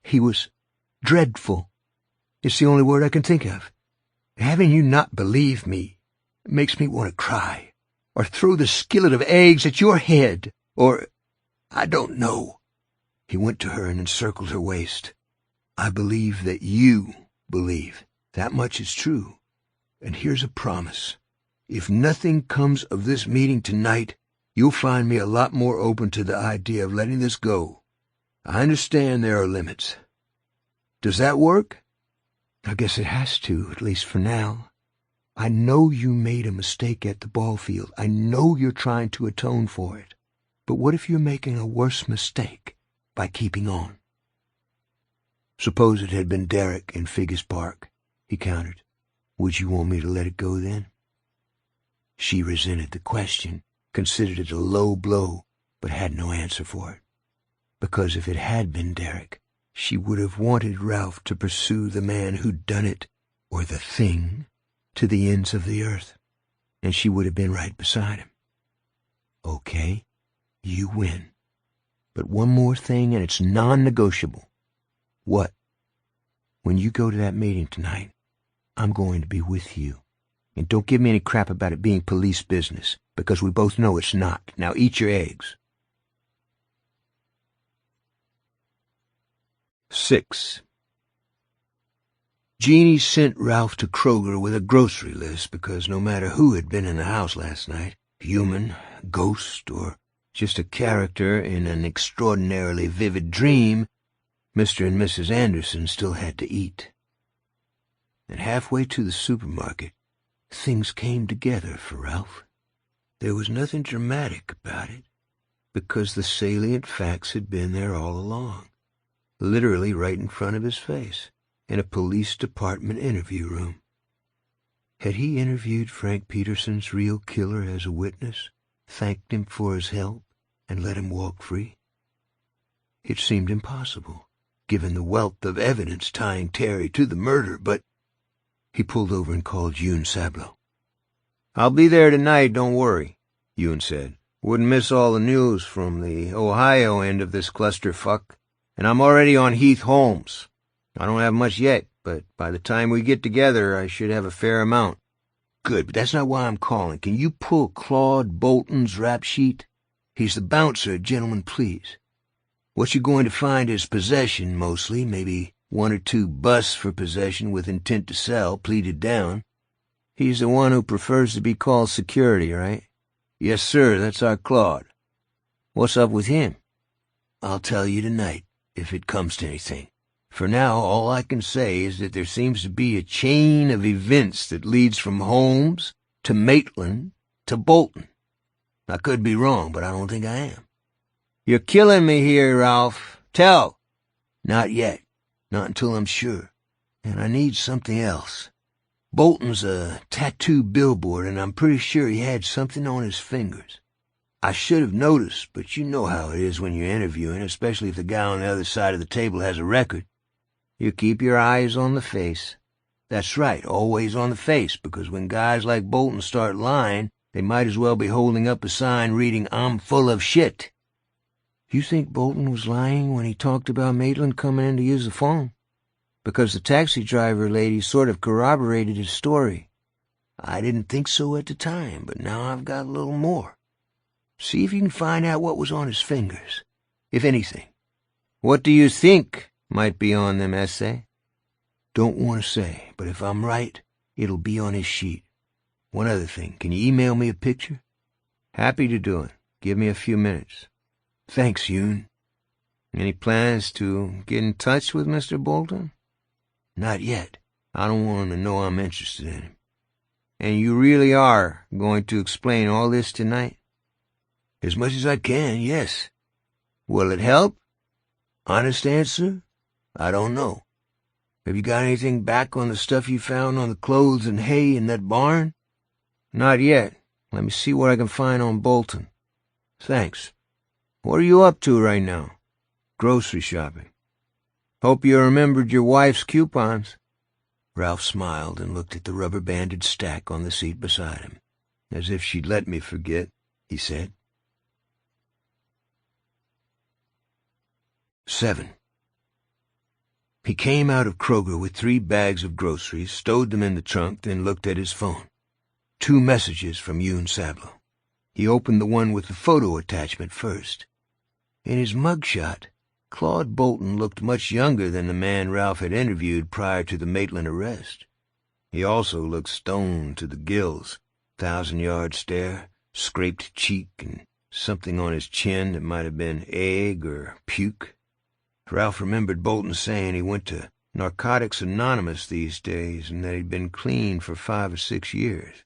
He was dreadful. It's the only word I can think of. Having you not believe me makes me want to cry, or throw the skillet of eggs at your head, or— I don't know. He went to her and encircled her waist. I believe that you believe. That much is true. And here's a promise. If nothing comes of this meeting tonight, you'll find me a lot more open to the idea of letting this go. I understand there are limits. Does that work? I guess it has to, at least for now. I know you made a mistake at the ball field. I know you're trying to atone for it. But what if you're making a worse mistake by keeping on? Suppose it had been Derek in Figgis Park, he countered. Would you want me to let it go then? She resented the question, considered it a low blow, but had no answer for it. Because if it had been Derek, she would have wanted Ralph to pursue the man who'd done it, or the thing, to the ends of the earth, and she would have been right beside him. Okay, you win. But one more thing, and it's non-negotiable. What? When you go to that meeting tonight, I'm going to be with you. And don't give me any crap about it being police business, because we both know it's not. Now eat your eggs. 6. Jeannie sent Ralph to Kroger with a grocery list because no matter who had been in the house last night, human, ghost, or just a character in an extraordinarily vivid dream, Mr. and Mrs. Anderson still had to eat. And halfway to the supermarket, things came together for Ralph. There was nothing dramatic about it, because the salient facts had been there all along, literally right in front of his face, in a police department interview room. Had he interviewed Frank Peterson's real killer as a witness, thanked him for his help, and let him walk free? It seemed impossible, given the wealth of evidence tying Terry to the murder, but he pulled over and called Yoon Sablo. I'll be there tonight, don't worry, Yoon said. Wouldn't miss all the news from the Ohio end of this clusterfuck. And I'm already on Heath Holmes. I don't have much yet, but by the time we get together, I should have a fair amount. Good, but that's not why I'm calling. Can you pull Claude Bolton's rap sheet? He's the bouncer at Gentlemen Please. What you're going to find is possession, mostly, maybe 1 or 2 busts for possession with intent to sell, pleaded down. He's the one who prefers to be called security, right? Yes, sir, that's our Claude. What's up with him? I'll tell you tonight, if it comes to anything. For now, all I can say is that there seems to be a chain of events that leads from Holmes to Maitland to Bolton. I could be wrong, but I don't think I am. You're killing me here, Ralph. Tell. Not yet. Not until I'm sure. And I need something else. Bolton's a tattoo billboard, and I'm pretty sure he had something on his fingers. I should have noticed, but you know how it is when you're interviewing, especially if the guy on the other side of the table has a record. You keep your eyes on the face. That's right, always on the face, because when guys like Bolton start lying, they might as well be holding up a sign reading, "I'm full of shit." You think Bolton was lying when he talked about Maitland coming in to use the phone? Because the taxi driver lady sort of corroborated his story. I didn't think so at the time, but now I've got a little more. See if you can find out what was on his fingers, if anything. What do you think might be on them, essay? Don't want to say, but if I'm right, it'll be on his sheet. One other thing, can you email me a picture? Happy to do it. Give me a few minutes. Thanks, Yoon. Any plans to get in touch with Mr. Bolton? Not yet. I don't want him to know I'm interested in him. And you really are going to explain all this tonight? As much as I can, yes. Will it help? Honest answer? I don't know. Have you got anything back on the stuff you found on the clothes and hay in that barn? Not yet. Let me see what I can find on Bolton. Thanks. What are you up to right now? Grocery shopping. Hope you remembered your wife's coupons. Ralph smiled and looked at the rubber-banded stack on the seat beside him. As if she'd let me forget, he said. 7. He came out of Kroger with 3 bags of groceries, stowed them in the trunk, then looked at his phone. 2 messages from Yoon Sablo. He opened the one with the photo attachment first. In his mugshot, Claude Bolton looked much younger than the man Ralph had interviewed prior to the Maitland arrest. He also looked stoned to the gills, 1,000-yard stare, scraped cheek, and something on his chin that might have been egg or puke. Ralph remembered Bolton saying he went to Narcotics Anonymous these days and that he'd been clean for 5 or 6 years.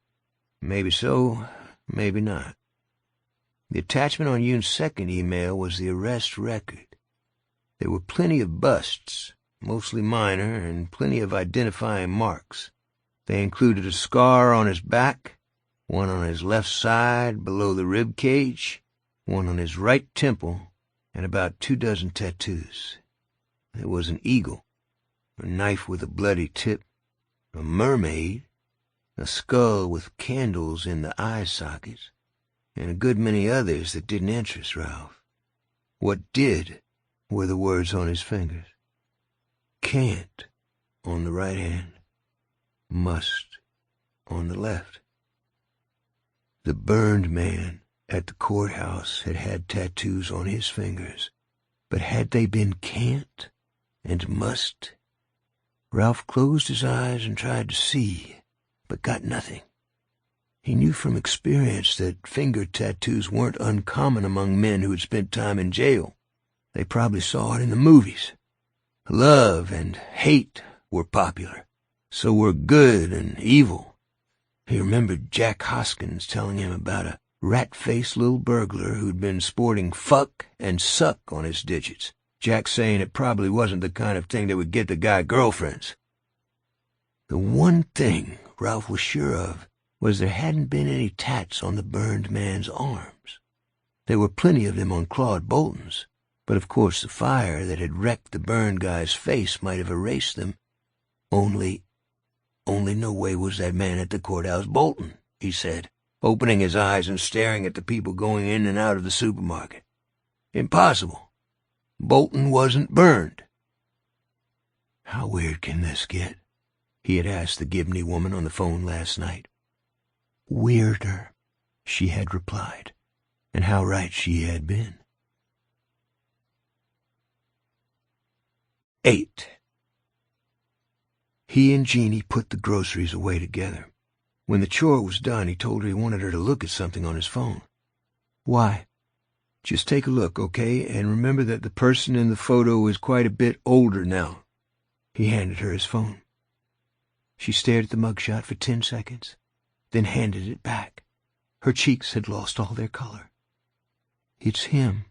Maybe so, maybe not. The attachment on Yoon's second email was the arrest record. There were plenty of busts, mostly minor, and plenty of identifying marks. They included a scar on his back, one on his left side below the rib cage, one on his right temple, and about 24 tattoos. There was an eagle, a knife with a bloody tip, a mermaid, a skull with candles in the eye sockets, and a good many others that didn't interest Ralph. What did were the words on his fingers. Can't on the right hand, must on the left. The burned man at the courthouse had had tattoos on his fingers, but had they been can't and must? Ralph closed his eyes and tried to see, but got nothing. He knew from experience that finger tattoos weren't uncommon among men who had spent time in jail. They probably saw it in the movies. Love and hate were popular. So were good and evil. He remembered Jack Hoskins telling him about a rat-faced little burglar who'd been sporting fuck and suck on his digits. Jack saying it probably wasn't the kind of thing that would get the guy girlfriends. The one thing Ralph was sure of was there hadn't been any tats on the burned man's arms. There were plenty of them on Claude Bolton's, but of course the fire that had wrecked the burned guy's face might have erased them. Only no way was that man at the courthouse Bolton, he said, opening his eyes and staring at the people going in and out of the supermarket. Impossible. Bolton wasn't burned. How weird can this get? He had asked the Gibney woman on the phone last night. Weirder, she had replied, and how right she had been. 8. He and Jeannie put the groceries away together. When the chore was done, he told her he wanted her to look at something on his phone. Why? Just take a look, okay, and remember that the person in the photo is quite a bit older now. He handed her his phone. She stared at the mugshot for 10 seconds, then handed it back. Her cheeks had lost all their color. It's him.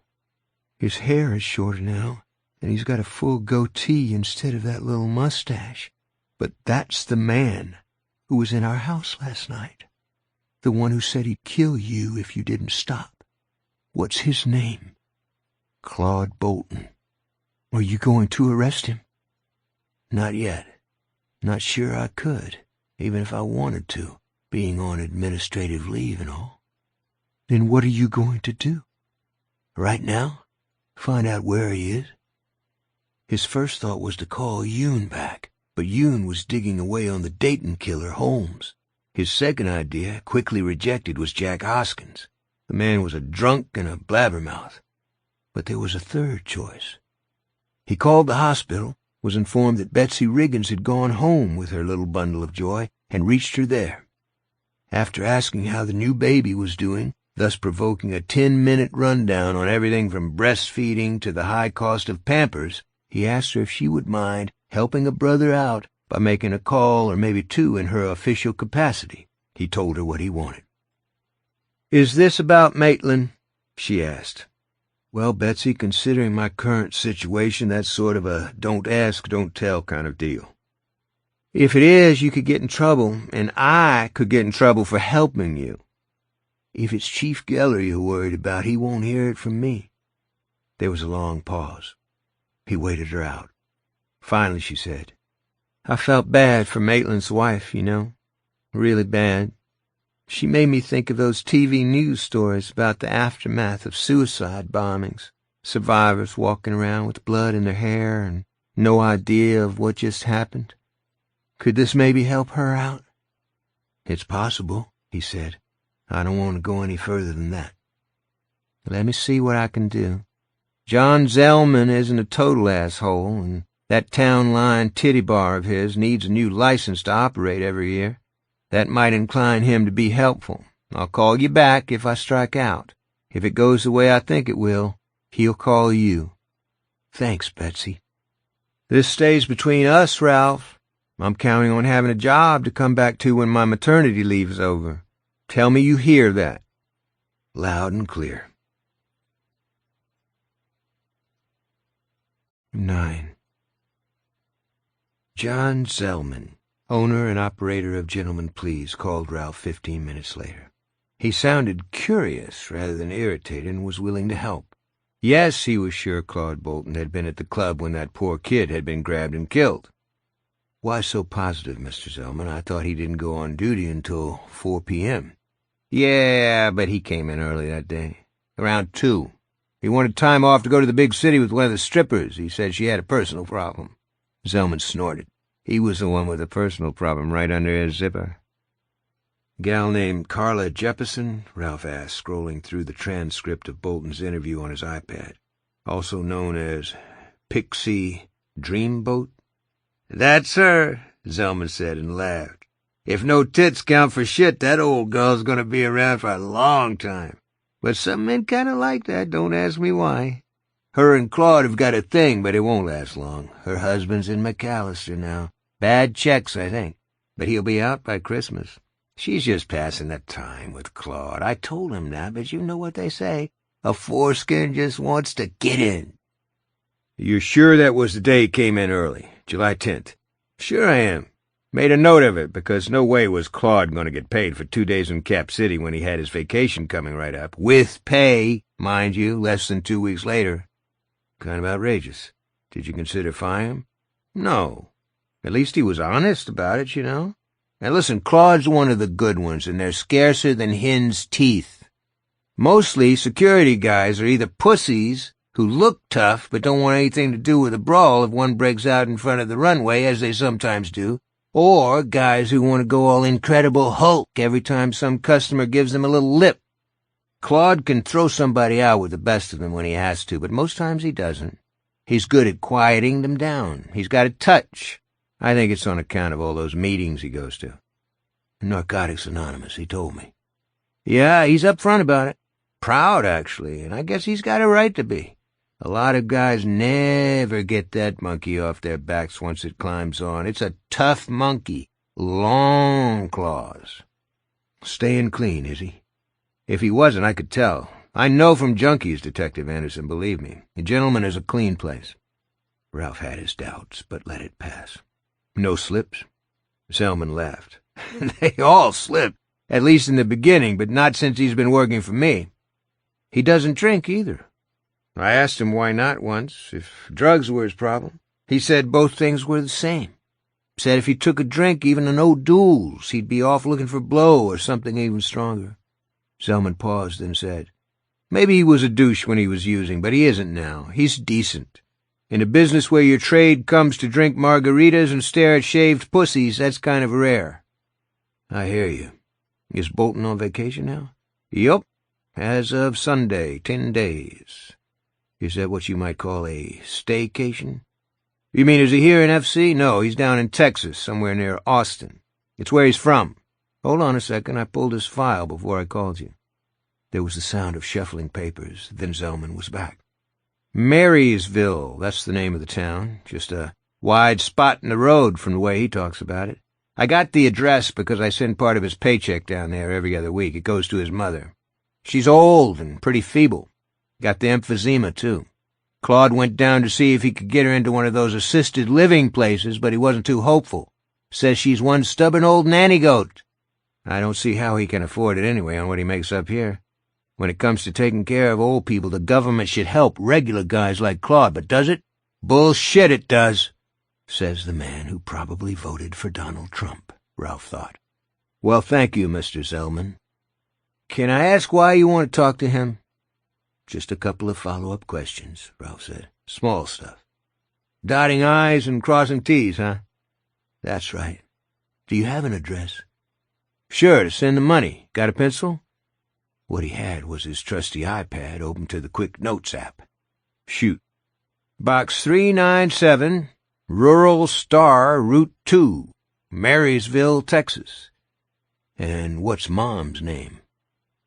His hair is shorter now, and he's got a full goatee instead of that little mustache. But that's the man. who was in our house last night. The one who said he'd kill you if you didn't stop. What's his name?" "Claude Bolton." "Are you going to arrest him?" "Not yet. Not sure I could, even if I wanted to, being on administrative leave and all." "Then what are you going to do?" "Right now, find out where he is." His first thought was to call Yoon back, but Yoon was digging away on the Dayton killer, Holmes. His second idea, quickly rejected, was Jack Hoskins. The man was a drunk and a blabbermouth. But there was a third choice. He called the hospital, was informed that Betsy Riggins had gone home with her little bundle of joy, and reached her there. After asking how the new baby was doing, thus provoking a 10-minute rundown on everything from breastfeeding to the high cost of Pampers, he asked her if she would mind helping a brother out by making a call or maybe two in her official capacity. He told her what he wanted. "Is this about Maitland?" she asked. "Well, Betsy, considering my current situation, that's sort of a don't ask, don't tell kind of deal. If it is, you could get in trouble, and I could get in trouble for helping you. If it's Chief Geller you're worried about, he won't hear it from me." There was a long pause. He waited her out. Finally she said, "I felt bad for Maitland's wife, you know. Really bad. She made me think of those TV news stories about the aftermath of suicide bombings. Survivors walking around with blood in their hair and no idea of what just happened. Could this maybe help her out?" "It's possible," he said. "I don't want to go any further than that." "Let me see what I can do. John Zellman isn't a total asshole, and that town line titty bar of his needs a new license to operate every year. That might incline him to be helpful. I'll call you back if I strike out. If it goes the way I think it will, he'll call you." "Thanks, Betsy." "This stays between us, Ralph. I'm counting on having a job to come back to when my maternity leave is over. Tell me you hear that." "Loud and clear." 9. John Zellman, owner and operator of Gentlemen Please, called Ralph 15 minutes later. He sounded curious rather than irritated and was willing to help. Yes, he was sure Claude Bolton had been at the club when that poor kid had been grabbed and killed. "Why so positive, Mr. Zellman? I thought he didn't go on duty until 4 p.m. "Yeah, but he came in early that day. Around 2. He wanted time off to go to the big city with one of the strippers. He said she had a personal problem." Zellman snorted. He was the one with a personal problem right under his zipper. "Gal named Carla Jeppeson?" Ralph asked, scrolling through the transcript of Bolton's interview on his iPad. "Also known as Pixie Dreamboat?" "That's her," Zellman said and laughed. "If no tits count for shit, that old girl's gonna be around for a long time. But some men kinda like that, don't ask me why. Her and Claude have got a thing, but it won't last long. Her husband's in McAllister now. Bad checks, I think, but he'll be out by Christmas. She's just passing the time with Claude. I told him that, but you know what they say. A foreskin just wants to get in." "You're sure that was the day he came in early, July 10th? "Sure I am. Made a note of it, because no way was Claude going to get paid for 2 days in Cap City when he had his vacation coming right up. With pay, mind you, less than 2 weeks later. Kind of outrageous. Did you consider firing him?" "No. At least he was honest about it, you know. And listen, Claude's one of the good ones, and they're scarcer than hen's teeth. Mostly security guys are either pussies who look tough but don't want anything to do with a brawl if one breaks out in front of the runway, as they sometimes do, or guys who want to go all Incredible Hulk every time some customer gives them a little lip. Claude can throw somebody out with the best of them when he has to, but most times he doesn't. He's good at quieting them down. He's got a touch. I think it's on account of all those meetings he goes to. Narcotics Anonymous, he told me. Yeah, he's up front about it. Proud, actually, and I guess he's got a right to be. A lot of guys never get that monkey off their backs once it climbs on. It's a tough monkey. Long claws. Staying clean, is he? If he wasn't, I could tell. I know from junkies, Detective Anderson, believe me. The gentleman is a clean place. Ralph had his doubts, but let it pass. No slips? Zellman laughed. They all slip, at least in the beginning, but not since he's been working for me. He doesn't drink either. I asked him why not once, if drugs were his problem. He said both things were the same. Said if he took a drink, even an O'Doul's, he'd be off looking for blow or something even stronger. Zellman paused and said, "Maybe he was a douche when he was using, but he isn't now. He's decent. In a business where your trade comes to drink margaritas and stare at shaved pussies, that's kind of rare." "I hear you. Is Bolton on vacation now?" "Yup. As of Sunday, 10 days. Is that what you might call a staycation?" "You mean is he here in FC? No, he's down in Texas, somewhere near Austin. It's where he's from. Hold on a second, I pulled his file before I called you." There was the sound of shuffling papers, then Zellman was back. "Marysville, that's the name of the town. Just a wide spot in the road from the way he talks about it. I got the address because I send part of his paycheck down there every other week. It goes to his mother. She's old and pretty feeble. Got the emphysema, too. Claude went down to see if he could get her into one of those assisted living places, but he wasn't too hopeful. Says she's one stubborn old nanny goat. I don't see how he can afford it anyway on what he makes up here. When it comes to taking care of old people, the government should help regular guys like Claude, but does it? Bullshit it does," says the man who probably voted for Donald Trump, Ralph thought. "Well, thank you, Mr. Zellman. Can I ask why you want to talk to him?" "Just a couple of follow-up questions," Ralph said. "Small stuff." "Dotting I's and crossing T's, huh?" "That's right. Do you have an address?" "Sure, to send the money. Got a pencil?" What he had was his trusty iPad open to the Quick Notes app. "Shoot. Box 397, Rural Star, Route 2, Marysville, Texas." "And what's Mom's name?"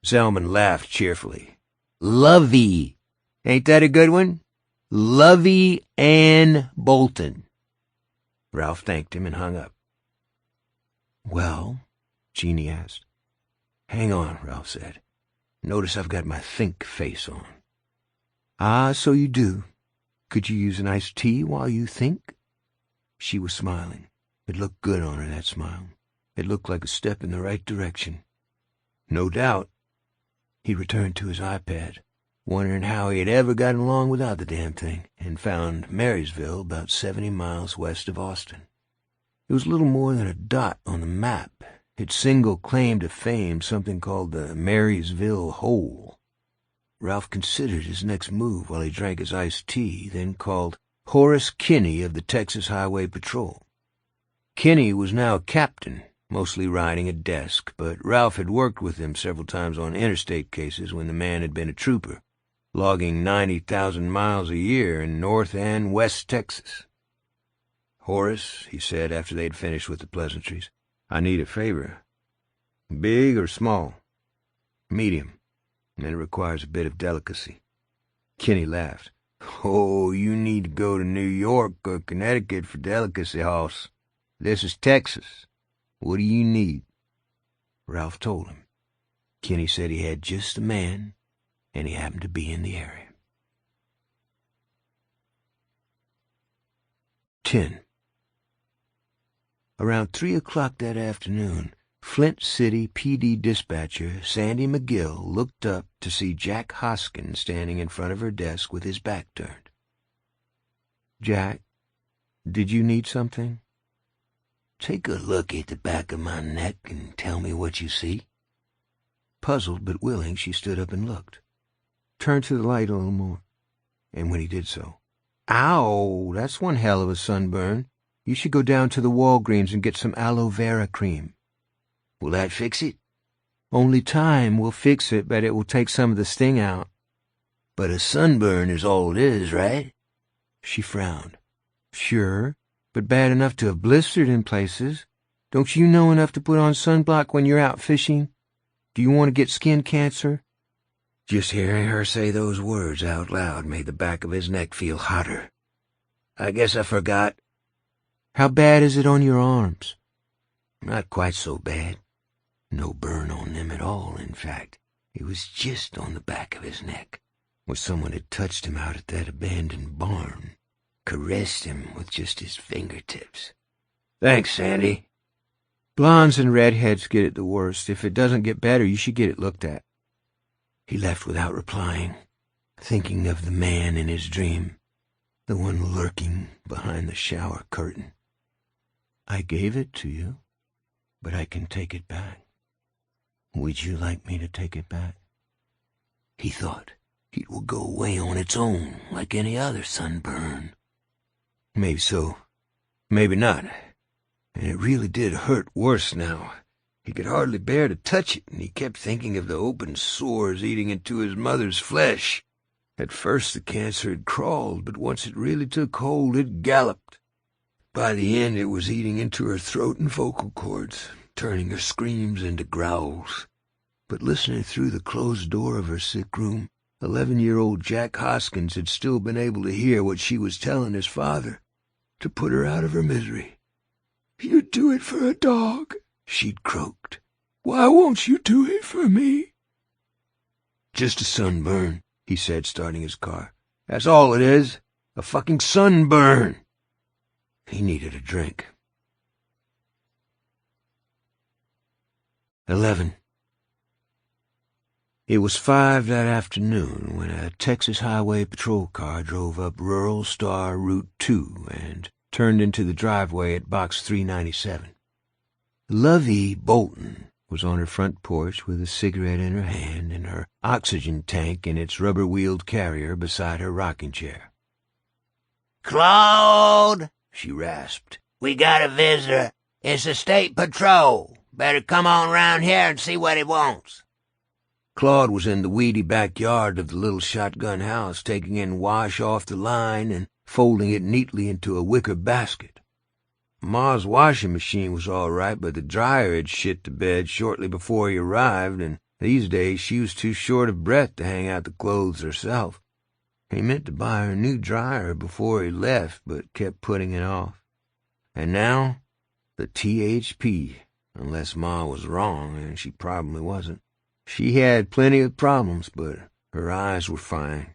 Zellman laughed cheerfully. "Lovey. Ain't that a good one? Lovey Ann Bolton." Ralph thanked him and hung up. "Well?" Jeannie asked. "Hang on," Ralph said. "Notice I've got my think face on." "Ah, so you do. Could you use an iced tea while you think?" She was smiling. It looked good on her, that smile. It looked like a step in the right direction. "No doubt." He returned to his iPad, wondering how he had ever gotten along without the damn thing, and found Marysville about 70 miles west of Austin. It was little more than a dot on the map. Its single claim to fame, something called the Marysville Hole. Ralph considered his next move while he drank his iced tea, then called Horace Kinney of the Texas Highway Patrol. Kinney was now a captain, mostly riding a desk, but Ralph had worked with him several times on interstate cases when the man had been a trooper, logging 90,000 miles a year in North and West Texas. "Horace," he said after they had finished with the pleasantries, "I need a favor." "Big or small?" "Medium, and it requires a bit of delicacy." Kinney laughed. "Oh, you need to go to New York or Connecticut for delicacy, hoss. This is Texas. What do you need?" Ralph told him. Kinney said he had just the man, and he happened to be in the area. 10. Around 3 o'clock that afternoon, Flint City PD dispatcher Sandy McGill looked up to see Jack Hoskins standing in front of her desk with his back turned. "Jack, did you need something?" "Take a look at the back of my neck and tell me what you see." Puzzled but willing, she stood up and looked. "Turn to the light a little more." And when he did so, "Ow, that's one hell of a sunburn. You should go down to the Walgreens and get some aloe vera cream." "Will that fix it?" "Only time will fix it, but it will take some of the sting out." "But a sunburn is all it is, right?" She frowned. "Sure, but bad enough to have blistered in places. Don't you know enough to put on sunblock when you're out fishing? Do you want to get skin cancer?" Just hearing her say those words out loud made the back of his neck feel hotter. "I guess I forgot." "How bad is it on your arms?" "Not quite so bad. No burn on them at all, in fact. It was just on the back of his neck, where someone had touched him out at that abandoned barn, caressed him with just his fingertips." "Thanks, Sandy." Blondes and redheads get it the worst. If it doesn't get better, you should get it looked at. He left without replying, thinking of the man in his dream, the one lurking behind the shower curtain. I gave it to you, but I can take it back. Would you like me to take it back? He thought it will go away on its own, like any other sunburn. Maybe so, maybe not. And it really did hurt worse now. He could hardly bear to touch it, and he kept thinking of the open sores eating into his mother's flesh. At first the cancer had crawled, but once it really took hold, it galloped. By the end it was eating into her throat and vocal cords, turning her screams into growls. But listening through the closed door of her sick room, 11-year-old Jack Hoskins had still been able to hear what she was telling his father, to put her out of her misery. "You'd do it for a dog," she'd croaked. "Why won't you do it for me?" "Just a sunburn," he said, starting his car. "That's all it is. A fucking sunburn." He needed a drink. 11. It was 5 that afternoon when a Texas Highway Patrol car drove up Rural Star Route 2 and turned into the driveway at Box 397. Lovey Bolton was on her front porch with a cigarette in her hand and her oxygen tank in its rubber-wheeled carrier beside her rocking chair. "Claude," she rasped, "we got a visitor. It's the State Patrol. Better come on round here and see what he wants." Claude was in the weedy backyard of the little shotgun house, taking in wash off the line and folding it neatly into a wicker basket. Ma's washing machine was all right, but the dryer had shit to bed shortly before he arrived, and these days she was too short of breath to hang out the clothes herself. He meant to buy her a new dryer before he left, but kept putting it off. And now, the THP, unless Ma was wrong, and she probably wasn't. She had plenty of problems, but her eyes were fine.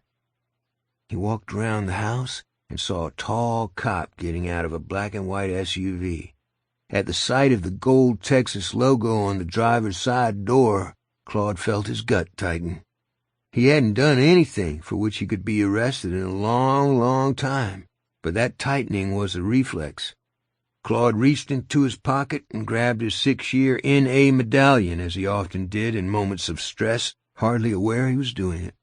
He walked around the house and saw a tall cop getting out of a black and white SUV. At the sight of the gold Texas logo on the driver's side door, Claude felt his gut tighten. He hadn't done anything for which he could be arrested in a long, long time, but that tightening was a reflex. Claude reached into his pocket and grabbed his 6-year N.A. medallion, as he often did in moments of stress, hardly aware he was doing it.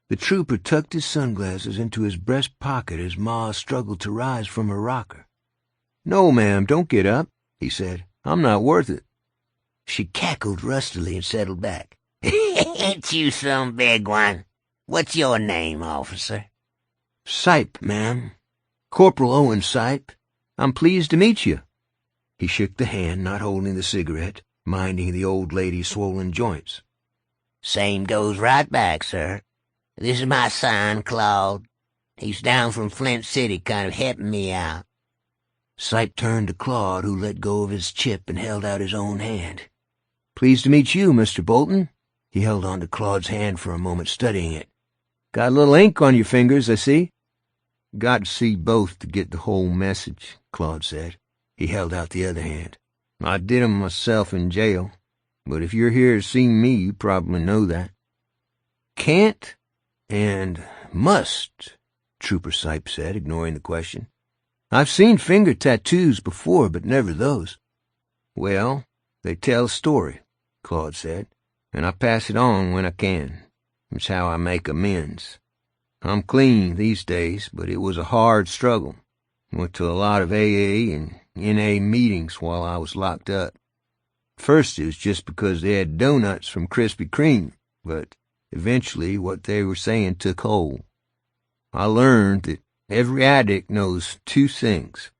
The trooper tucked his sunglasses into his breast pocket as Ma struggled to rise from her rocker. "No, ma'am, don't get up," he said. "I'm not worth it." She cackled rustily and settled back. "Ain't you some big one? What's your name, officer?" "Sipe, ma'am. Corporal Owen Sipe. I'm pleased to meet you." He shook the hand, not holding the cigarette, minding the old lady's swollen joints. "Same goes right back, sir. This is my son, Claude. He's down from Flint City kind of helping me out." Sipe turned to Claude, who let go of his chip and held out his own hand. "Pleased to meet you, Mr. Bolton." He held on to Claude's hand for a moment, studying it. "Got a little ink on your fingers, I see." "Got to see both to get the whole message," Claude said. He held out the other hand. "I did 'em myself in jail, but if you're here to see me, you probably know that." "Can't and must," Trooper Sipe said, ignoring the question. "I've seen finger tattoos before, but never those." "Well, they tell a story," Claude said, "and I pass it on when I can. It's how I make amends. I'm clean these days, but it was a hard struggle. Went to a lot of AA and NA meetings while I was locked up. First it was just because they had donuts from Krispy Kreme, but eventually what they were saying took hold. I learned that every addict knows 2 things.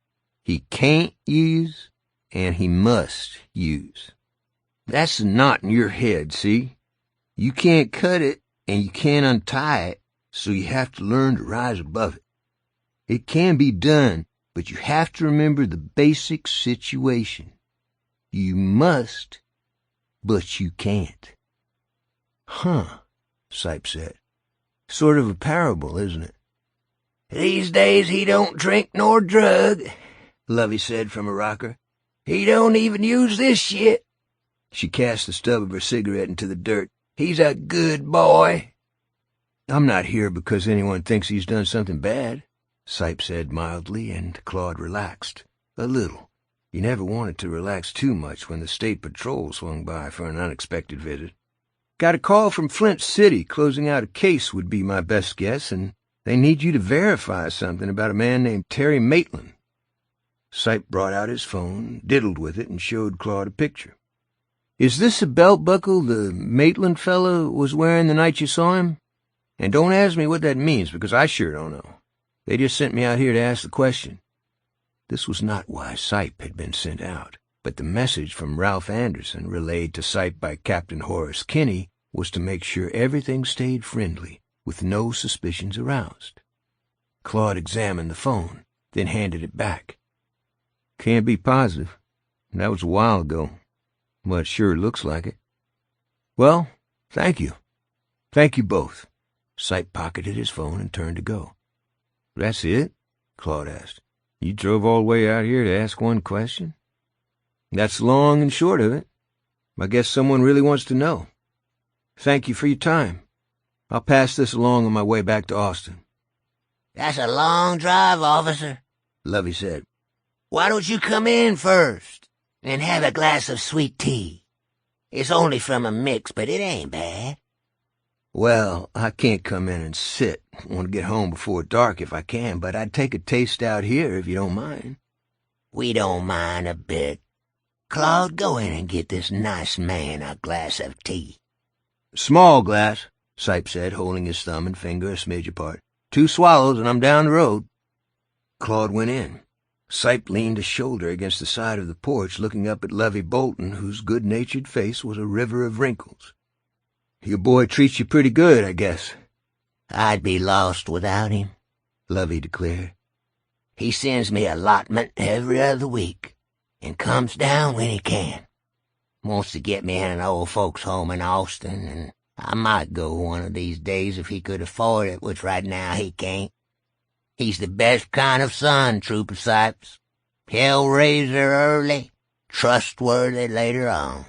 He can't use and he must use. That's the knot in your head, see? You can't cut it and you can't untie it, so you have to learn to rise above it. It can be done, but you have to remember the basic situation. You must, but you can't." "Huh," Sipe said. "Sort of a parable, isn't it?" "These days he don't drink nor drug," Lovey said from a rocker. He don't even use this shit. She cast the stub of her cigarette into the dirt. He's a good boy. I'm not here because anyone thinks he's done something bad, Sipe said mildly, and Claude relaxed. A little. He never wanted to relax too much when the state patrol swung by for an unexpected visit. Got a call from Flint City closing out a case would be my best guess, and they need you to verify something about a man named Terry Maitland. Sipe brought out his phone, diddled with it, and showed Claude a picture. Is this a belt buckle the Maitland fellow was wearing the night you saw him? And don't ask me what that means, because I sure don't know. They just sent me out here to ask the question. This was not why Sipe had been sent out, but the message from Ralph Anderson, relayed to Sipe by Captain Horace Kinney, was to make sure everything stayed friendly, with no suspicions aroused. Claude examined the phone, then handed it back. Can't be positive. That was a while ago, but it sure looks like it. Well, thank you. Thank you both. Sipe pocketed his phone and turned to go. That's it? Claude asked. You drove all the way out here to ask one question? That's the long and short of it. I guess someone really wants to know. Thank you for your time. I'll pass this along on my way back to Austin. That's a long drive, officer, Lovey said. Why don't you come in first and have a glass of sweet tea? It's only from a mix, but it ain't bad. Well, I can't come in and sit. I want to get home before dark if I can, but I'd take a taste out here if you don't mind. We don't mind a bit. Claude, go in and get this nice man a glass of tea. Small glass, Sipe said, holding his thumb and finger a smidge apart. 2 swallows and I'm down the road. Claude went in. Sipe leaned a shoulder against the side of the porch, looking up at Lovey Bolton, whose good-natured face was a river of wrinkles. Your boy treats you pretty good, I guess. I'd be lost without him, Lovey declared. He sends me allotment every other week and comes down when he can. Wants to get me in an old folks' home in Austin, and I might go one of these days if he could afford it, which right now he can't. He's the best kind of son, Trooper Sipes. Hellraiser early, trustworthy later on.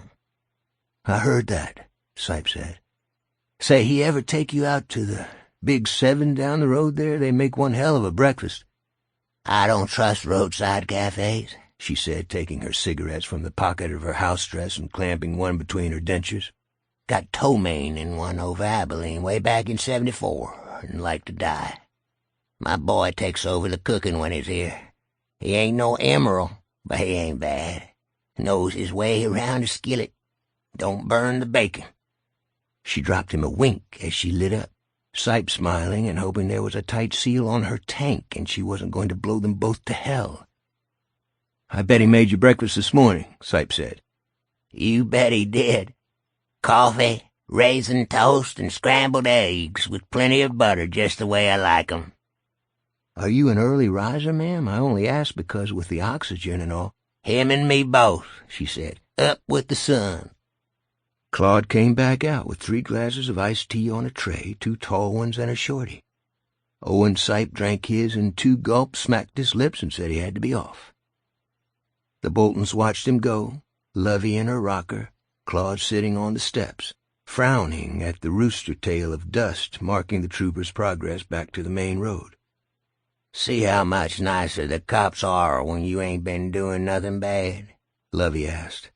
I heard that, Sipe said. Say, he ever take you out to the Big 7 down the road there? They make one hell of a breakfast. I don't trust roadside cafes, she said, taking her cigarettes from the pocket of her house dress and clamping one between her dentures. Got ptomaine in one over Abilene way back in '74 and like to die. My boy takes over the cooking when he's here. He ain't no emerald, but he ain't bad. Knows his way around a skillet. Don't burn the bacon. She dropped him a wink as she lit up, Sipe smiling and hoping there was a tight seal on her tank and she wasn't going to blow them both to hell. I bet he made you breakfast this morning, Sipe said. You bet he did. Coffee, raisin toast, and scrambled eggs with plenty of butter, just the way I like 'em. Are you an early riser, ma'am? I only asked because with the oxygen and all. Him and me both, she said. Up with the sun. Claude came back out with 3 glasses of iced tea on a tray, 2 tall ones and a shorty. Owen Sipe drank his in 2 gulps, smacked his lips, and said he had to be off. The Boltons watched him go, Lovey in her rocker, Claude sitting on the steps, frowning at the rooster tail of dust marking the trooper's progress back to the main road. See how much nicer the cops are when you ain't been doing nothing bad? Lovey asked.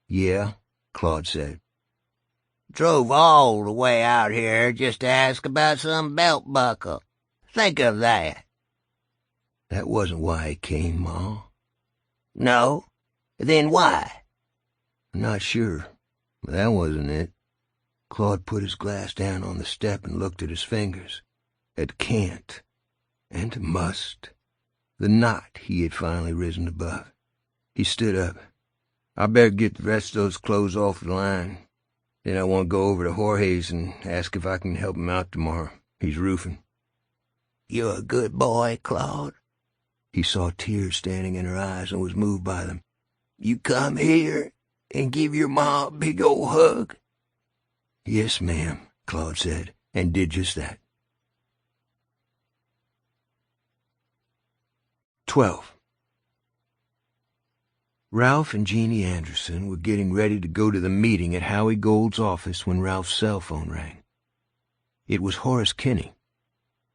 Yeah, Claude said. Drove all the way out here just to ask about some belt buckle. Think of that. That wasn't why he came, Ma. No? Then why? Not sure, but that wasn't it. Claude put his glass down on the step and looked at his fingers. At can't and must. The knot he had finally risen above. He stood up. I better get the rest of those clothes off the line. Then I want to go over to Jorge's and ask if I can help him out tomorrow. He's roofing. You're a good boy, Claude. He saw tears standing in her eyes and was moved by them. You come here and give your ma a big old hug? Yes, ma'am, Claude said, and did just that. 12. Ralph and Jeannie Anderson were getting ready to go to the meeting at Howie Gold's office when Ralph's cell phone rang. It was Horace Kinney.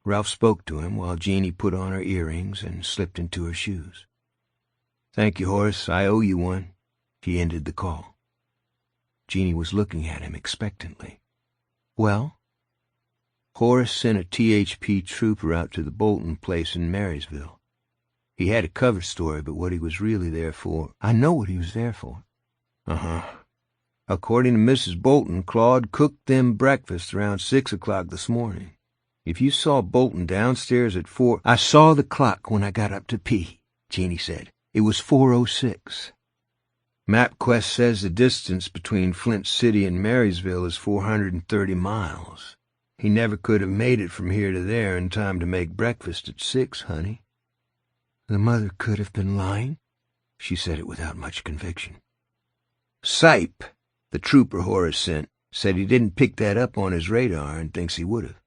Ralph spoke to him while Jeannie put on her earrings and slipped into her shoes. "Thank you, Horace. I owe you one." He ended the call. Jeannie was looking at him expectantly. "Well?" "Horace sent a THP trooper out to the Bolton place in Marysville. He had a cover story, but what he was really there for—" "I know what he was there for." "Uh-huh. According to Mrs. Bolton, Claude cooked them breakfast around 6 o'clock this morning. If you saw Bolton downstairs at 4—" "I saw the clock when I got up to pee," Jeannie said. "It was 4:06. MapQuest says the distance between Flint City and Marysville is 430 miles. He never could have made it from here to there in time to make breakfast at 6, honey." "The mother could have been lying?" She said it without much conviction. "Sipe, the trooper Horace sent, said he didn't pick that up on his radar and thinks he would have."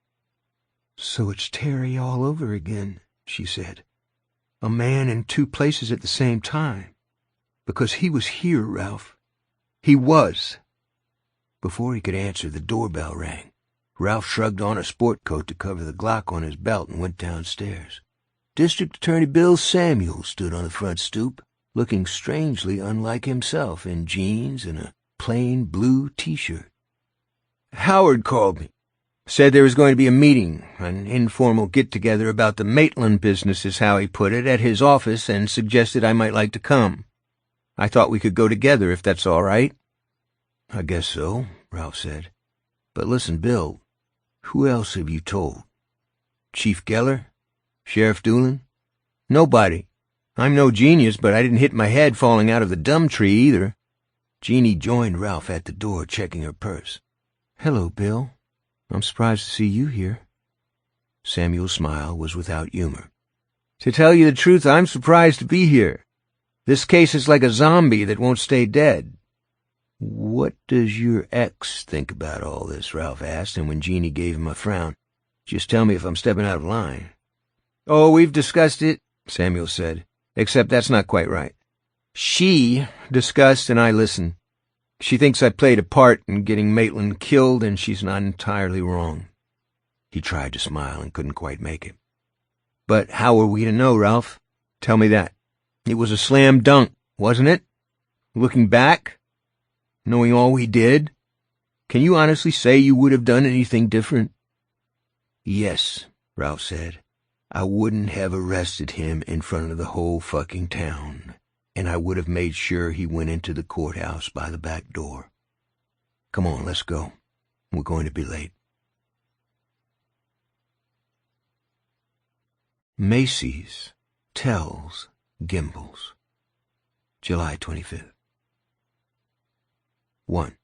"So it's Terry all over again," she said. "A man in two places at the same time. Because he was here, Ralph. He was." Before he could answer, the doorbell rang. Ralph shrugged on a sport coat to cover the Glock on his belt and went downstairs. District Attorney Bill Samuel stood on the front stoop, looking strangely unlike himself in jeans and a plain blue T-shirt. "Howard called me. Said there was going to be a meeting, an informal get-together about the Maitland business is how he put it, at his office, and suggested I might like to come. I thought we could go together if that's all right." "I guess so," Ralph said. "But listen, Bill, who else have you told? Chief Geller? Sheriff Doolin?" "Nobody. I'm no genius, but I didn't hit my head falling out of the dumb tree either." Jeannie joined Ralph at the door, checking her purse. "Hello, Bill. I'm surprised to see you here." Samuel's smile was without humor. "To tell you the truth, I'm surprised to be here. This case is like a zombie that won't stay dead." "What does your ex think about all this?" Ralph asked, and when Jeannie gave him a frown, "Just tell me if I'm stepping out of line." "Oh, we've discussed it," Samuel said, "except that's not quite right. She discussed and I listened. She thinks I played a part in getting Maitland killed, and she's not entirely wrong." He tried to smile and couldn't quite make it. "But how were we to know, Ralph? Tell me that. It was a slam dunk, wasn't it? Looking back, knowing all we did, can you honestly say you would have done anything different?" "Yes," Ralph said. "I wouldn't have arrested him in front of the whole fucking town, and I would have made sure he went into the courthouse by the back door. Come on, let's go. We're going to be late." Macy's tells Gimbals, July 25th. 1.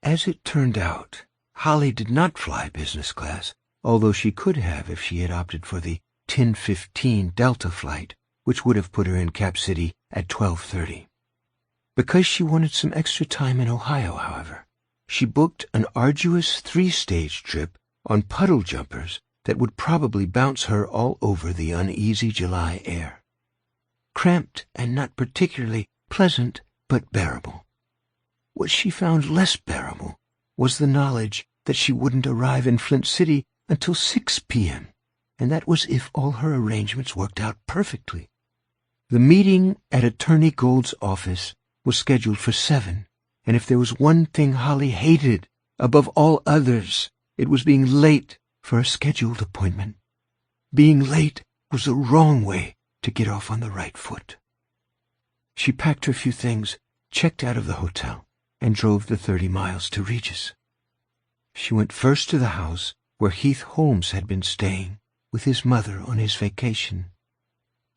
As it turned out, Holly did not fly business class, although she could have if she had opted for the 10:15 Delta flight, which would have put her in Cap City at 12:30. Because she wanted some extra time in Ohio, however, she booked an arduous 3-stage trip on puddle jumpers that would probably bounce her all over the uneasy July air. Cramped and not particularly pleasant, but bearable. What she found less bearable was the knowledge that she wouldn't arrive in Flint City until 6 p.m., and that was if all her arrangements worked out perfectly. The meeting at Attorney Gold's office was scheduled for 7, and if there was one thing Holly hated above all others, it was being late for a scheduled appointment. Being late was the wrong way to get off on the right foot. She packed her few things, checked out of the hotel, and drove the 30 miles to Regis. She went first to the house where Heath Holmes had been staying with his mother on his vacation.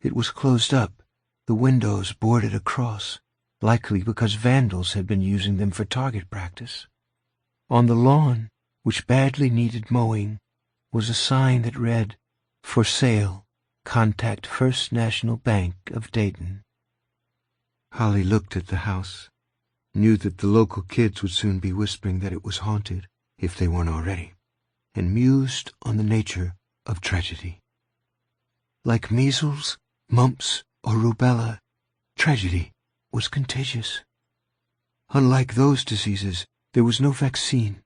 It was closed up, the windows boarded across, likely because vandals had been using them for target practice. On the lawn, which badly needed mowing, was a sign that read, "For sale, contact First National Bank of Dayton." Holly looked at the house, knew that the local kids would soon be whispering that it was haunted, if they weren't already, and mused on the nature of tragedy. Like measles, mumps, or rubella, tragedy was contagious. Unlike those diseases, there was no vaccine.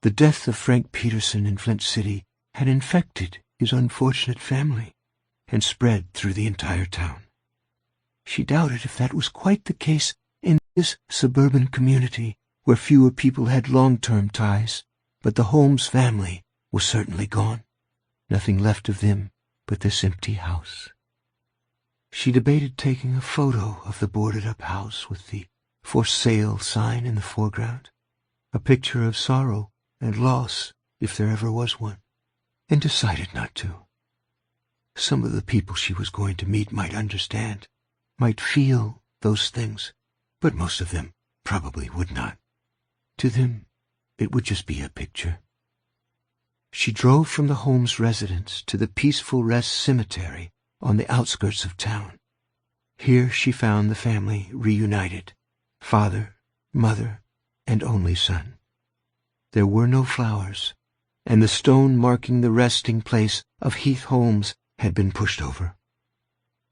The death of Frank Peterson in Flint City had infected his unfortunate family and spread through the entire town. She doubted if that was quite the case in this suburban community where fewer people had long-term ties, but the Holmes family was certainly gone. Nothing left of them but this empty house. She debated taking a photo of the boarded-up house with the "For Sale" sign in the foreground, a picture of sorrow and loss if there ever was one, and decided not to. Some of the people she was going to meet might understand, might feel those things, but most of them probably would not. To them, it would just be a picture. She drove from the Holmes residence to the Peaceful Rest Cemetery on the outskirts of town. Here she found the family reunited, father, mother, and only son. There were no flowers, and the stone marking the resting place of Heath Holmes had been pushed over.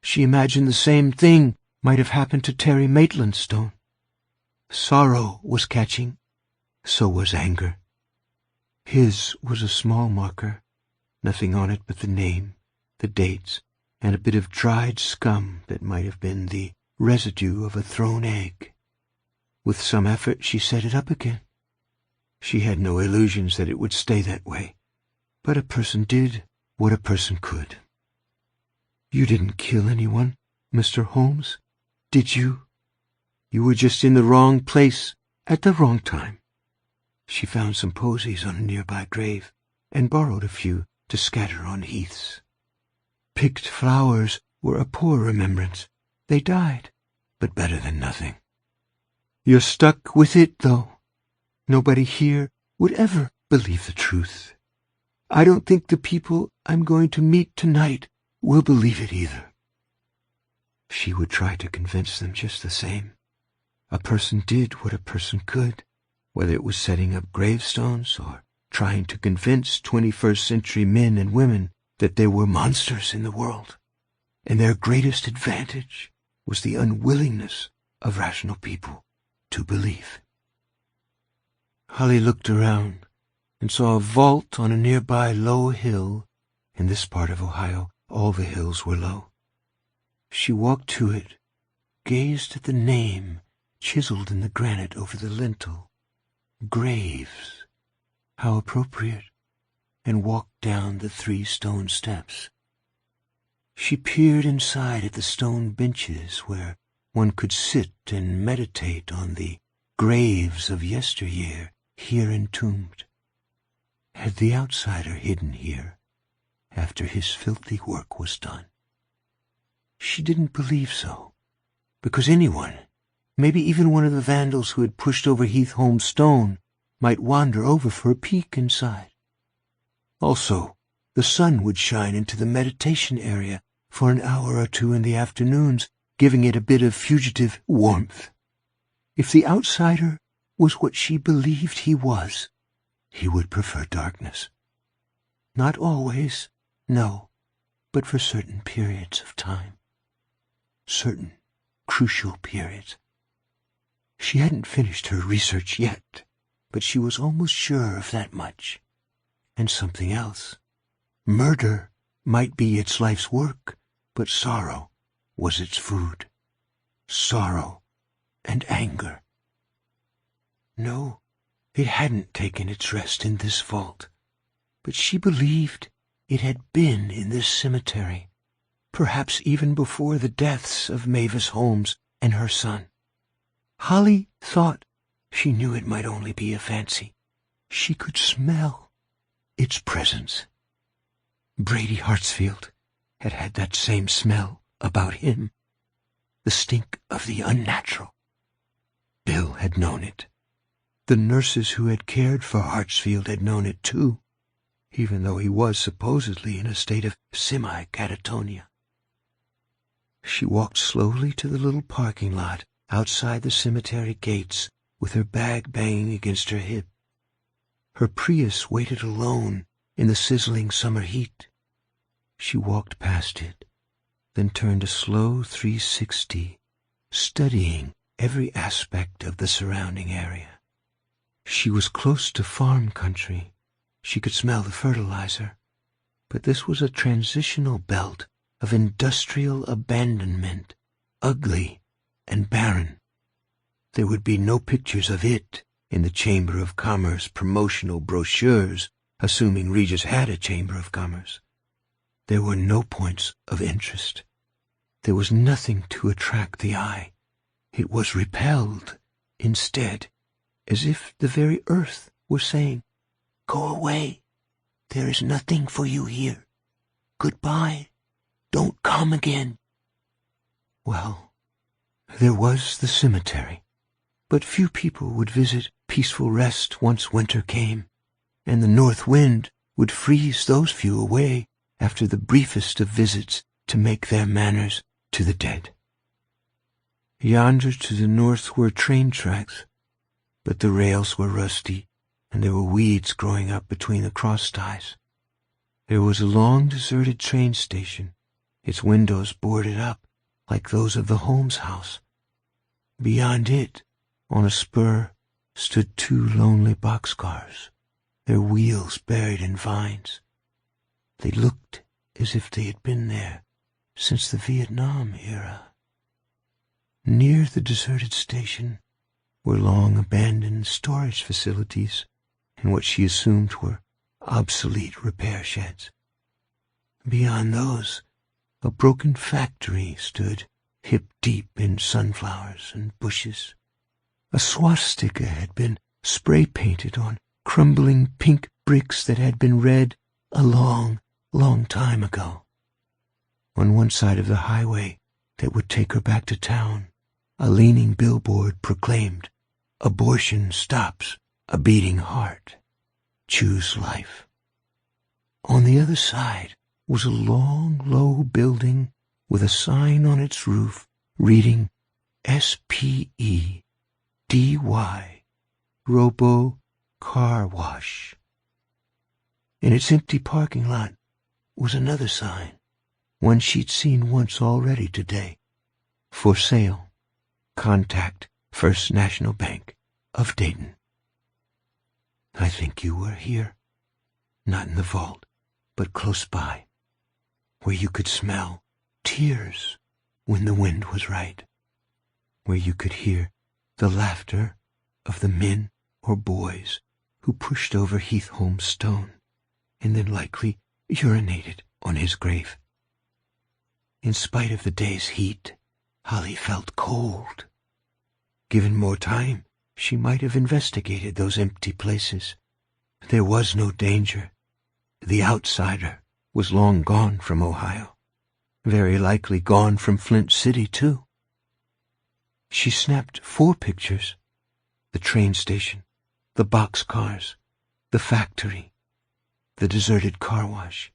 She imagined the same thing might have happened to Terry Maitland's stone. Sorrow was catching, so was anger. His was a small marker, nothing on it but the name, the dates, and a bit of dried scum that might have been the residue of a thrown egg. With some effort she set it up again. She had no illusions that it would stay that way, but a person did what a person could. "You didn't kill anyone, Mr. Holmes, did you? You were just in the wrong place at the wrong time." She found some posies on a nearby grave and borrowed a few to scatter on heaths. Picked flowers were a poor remembrance. They died, but better than nothing. "You're stuck with it, though. Nobody here would ever believe the truth. I don't think the people I'm going to meet tonight will believe it either." She would try to convince them just the same. A person did what a person could, whether it was setting up gravestones or trying to convince 21st century men and women that there were monsters in the world, and their greatest advantage was the unwillingness of rational people to believe. Holly looked around and saw a vault on a nearby low hill. In this part of Ohio, all the hills were low. She walked to it, gazed at the name chiseled in the granite over the lintel. Graves. How appropriate. And walked down the 3 stone steps. She peered inside at the stone benches where one could sit and meditate on the graves of yesteryear here entombed. Had the outsider hidden here after his filthy work was done? She didn't believe so, because anyone, maybe even one of the vandals who had pushed over Heath Holmes' stone, might wander over for a peek inside. Also, the sun would shine into the meditation area for an hour or 2 in the afternoons, giving it a bit of fugitive warmth. If the outsider was what she believed he was, he would prefer darkness. Not always, no, but for certain periods of time. Certain crucial periods. She hadn't finished her research yet, but she was almost sure of that much. And something else. Murder might be its life's work, but sorrow was its food. Sorrow and anger. No, it hadn't taken its rest in this vault, but she believed it had been in this cemetery, perhaps even before the deaths of Mavis Holmes and her son. Holly thought she knew it might only be a fancy. She could smell its presence. Brady Hartsfield had had that same smell about him, the stink of the unnatural. Bill had known it. The nurses who had cared for Hartsfield had known it too, even though he was supposedly in a state of semi-catatonia. She walked slowly to the little parking lot outside the cemetery gates with her bag banging against her hip. Her Prius waited alone in the sizzling summer heat. She walked past it, then turned a slow 360 studying every aspect of the surrounding area. She was close to farm country. She could smell the fertilizer. But this was a transitional belt of industrial abandonment, ugly and barren. There would be no pictures of it in the Chamber of Commerce promotional brochures, assuming Regis had a Chamber of Commerce. There were no points of interest. There was nothing to attract the eye. It was repelled, instead, as if the very earth were saying, "Go away. There is nothing for you here. Goodbye. Don't come again." Well, there was the cemetery, but few people would visit peaceful rest once winter came, and the north wind would freeze those few away after the briefest of visits to make their manners to the dead. Yonder to the north were train tracks, but the rails were rusty, and there were weeds growing up between the cross ties. There was a long deserted train station, its windows boarded up like those of the Holmes house. Beyond it, on a spur, stood 2 lonely boxcars, their wheels buried in vines. They looked as if they had been there since the Vietnam era. Near the deserted station were long abandoned storage facilities and what she assumed were obsolete repair sheds. Beyond those, a broken factory stood hip-deep in sunflowers and bushes. A swastika had been spray-painted on crumbling pink bricks that had been red a long, long time ago. On one side of the highway that would take her back to town, a leaning billboard proclaimed, "Abortion stops a beating heart. Choose life." On the other side was a long, low building with a sign on its roof reading SPEDY, Robo Car Wash. In its empty parking lot was another sign, one she'd seen once already today. For sale. Contact First National Bank of Dayton. I think you were here, not in the vault, but close by, where you could smell tears when the wind was right, where you could hear the laughter of the men or boys who pushed over Heath Holmes' stone and then likely urinated on his grave. In spite of the day's heat, Holly felt cold. Given more time, she might have investigated those empty places. There was no danger. The outsider was long gone from Ohio, very likely gone from Flint City, too. She snapped 4 pictures: the train station, the boxcars, the factory, the deserted car wash.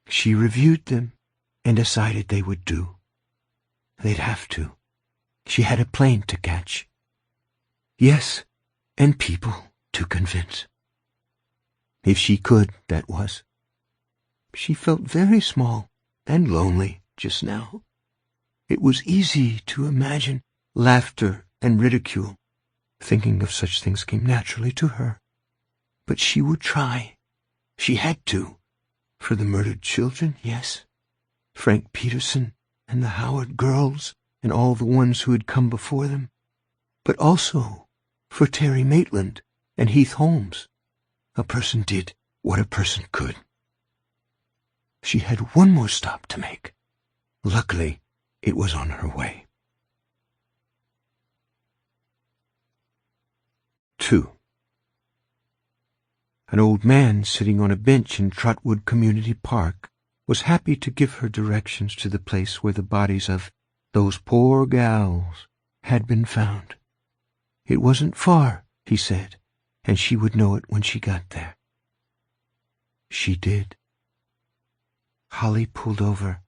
She reviewed them and decided they would do. They'd have to. She had a plane to catch. Yes, and people to convince. If she could, that was. She felt very small and lonely just now. It was easy to imagine laughter and ridicule. Thinking of such things came naturally to her. But she would try. She had to. For the murdered children, yes. Frank Peterson and the Howard girls and all the ones who had come before them. But also for Terry Maitland and Heath Holmes. A person did what a person could. She had one more stop to make. Luckily, it was on her way. 2. An old man sitting on a bench in Trotwood Community Park was happy to give her directions to the place where the bodies of those poor gals had been found. It wasn't far, he said, and she would know it when she got there. She did. Holly pulled over,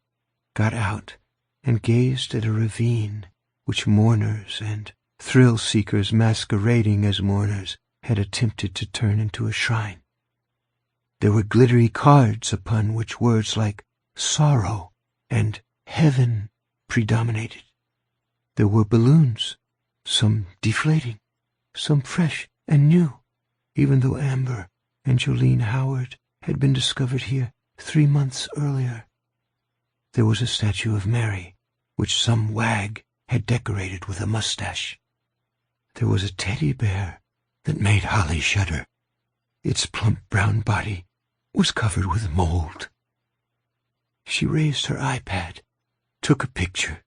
got out, and gazed at a ravine which mourners and thrill-seekers masquerading as mourners had attempted to turn into a shrine. There were glittery cards upon which words like sorrow and heaven predominated. There were balloons, some deflating, some fresh and new, even though Amber and Jolene Howard had been discovered here 3 months earlier. There was a statue of Mary, which some wag had decorated with a mustache. There was a teddy bear that made Holly shudder. Its plump brown body was covered with mold. She raised her iPad, took a picture.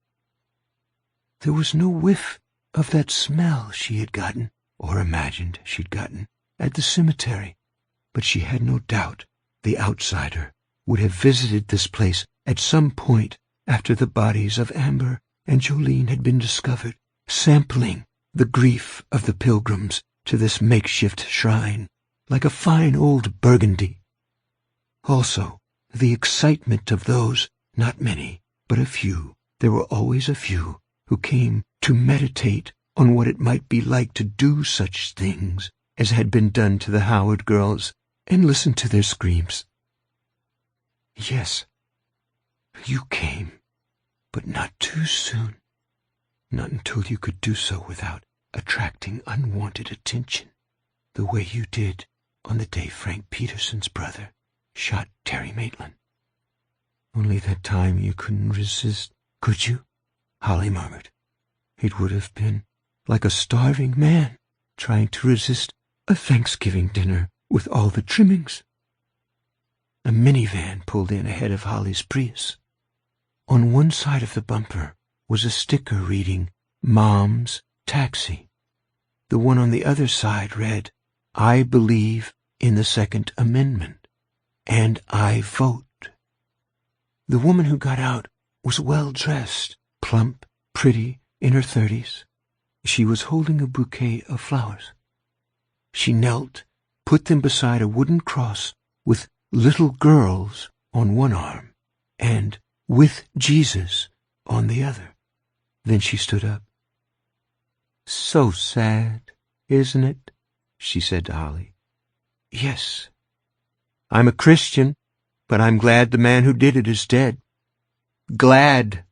There was no whiff of that smell she had gotten, or imagined she'd gotten, at the cemetery, but she had no doubt the outsider would have visited this place at some point after the bodies of Amber and Jolene had been discovered, sampling the grief of the pilgrims to this makeshift shrine, like a fine old Burgundy. Also, the excitement of those, not many, but a few, there were always a few, who came to meditate on what it might be like to do such things as had been done to the Howard girls, and listen to their screams. Yes, you came, but not too soon. Not until you could do so without attracting unwanted attention, the way you did on the day Frank Peterson's brother shot Terry Maitland. Only that time you couldn't resist, could you? Holly murmured. It would have been like a starving man trying to resist a Thanksgiving dinner with all the trimmings. A minivan pulled in ahead of Holly's Prius. On one side of the bumper was a sticker reading, Mom's Taxi. The one on the other side read, I believe in the Second Amendment, and I vote. The woman who got out was well-dressed, plump, pretty, in her 30s. She was holding a bouquet of flowers. She knelt, put them beside a wooden cross with little girls on one arm and with Jesus on the other. Then she stood up. So sad, isn't it? She said to Holly. Yes. I'm a Christian, but I'm glad the man who did it is dead. Glad.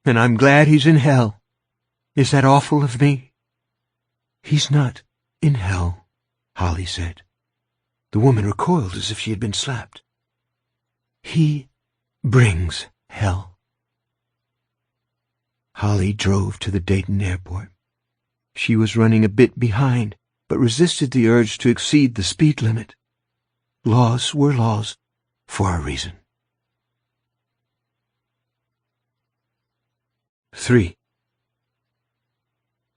And I'm glad he's in hell. Is that awful of me? He's not in hell, Holly said. The woman recoiled as if she had been slapped. He brings hell. Holly drove to the Dayton airport. She was running a bit behind, but resisted the urge to exceed the speed limit. Laws were laws for a reason. 3.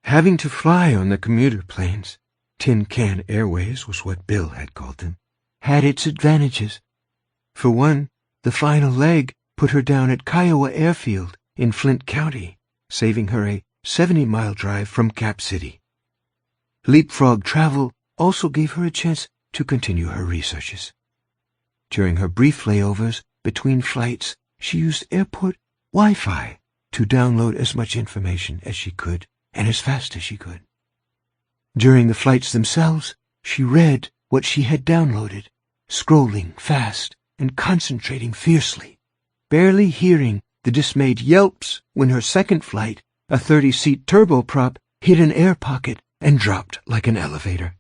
Having to fly on the commuter planes, Tin Can Airways was what Bill had called them, had its advantages. For one, the final leg put her down at Kiowa Airfield in Flint County, saving her a 70-mile drive from Cap City. Leapfrog travel also gave her a chance to continue her researches. During her brief layovers between flights, she used airport Wi-Fi to download as much information as she could and as fast as she could. During the flights themselves, she read what she had downloaded, scrolling fast and concentrating fiercely, barely hearing the dismayed yelps when her second flight, a 30-seat turboprop, hit an air pocket and dropped like an elevator.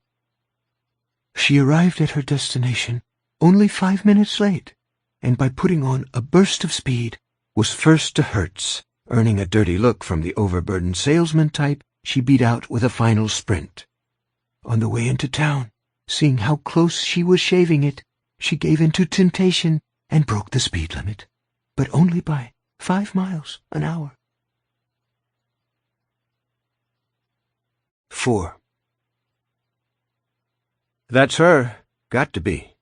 She arrived at her destination only 5 minutes late, and by putting on a burst of speed, was first to Hertz, earning a dirty look from the overburdened salesman type she beat out with a final sprint. On the way into town, seeing how close she was shaving it, she gave in to temptation and broke the speed limit, but only by 5 miles an hour. 4. That's her. Got to be.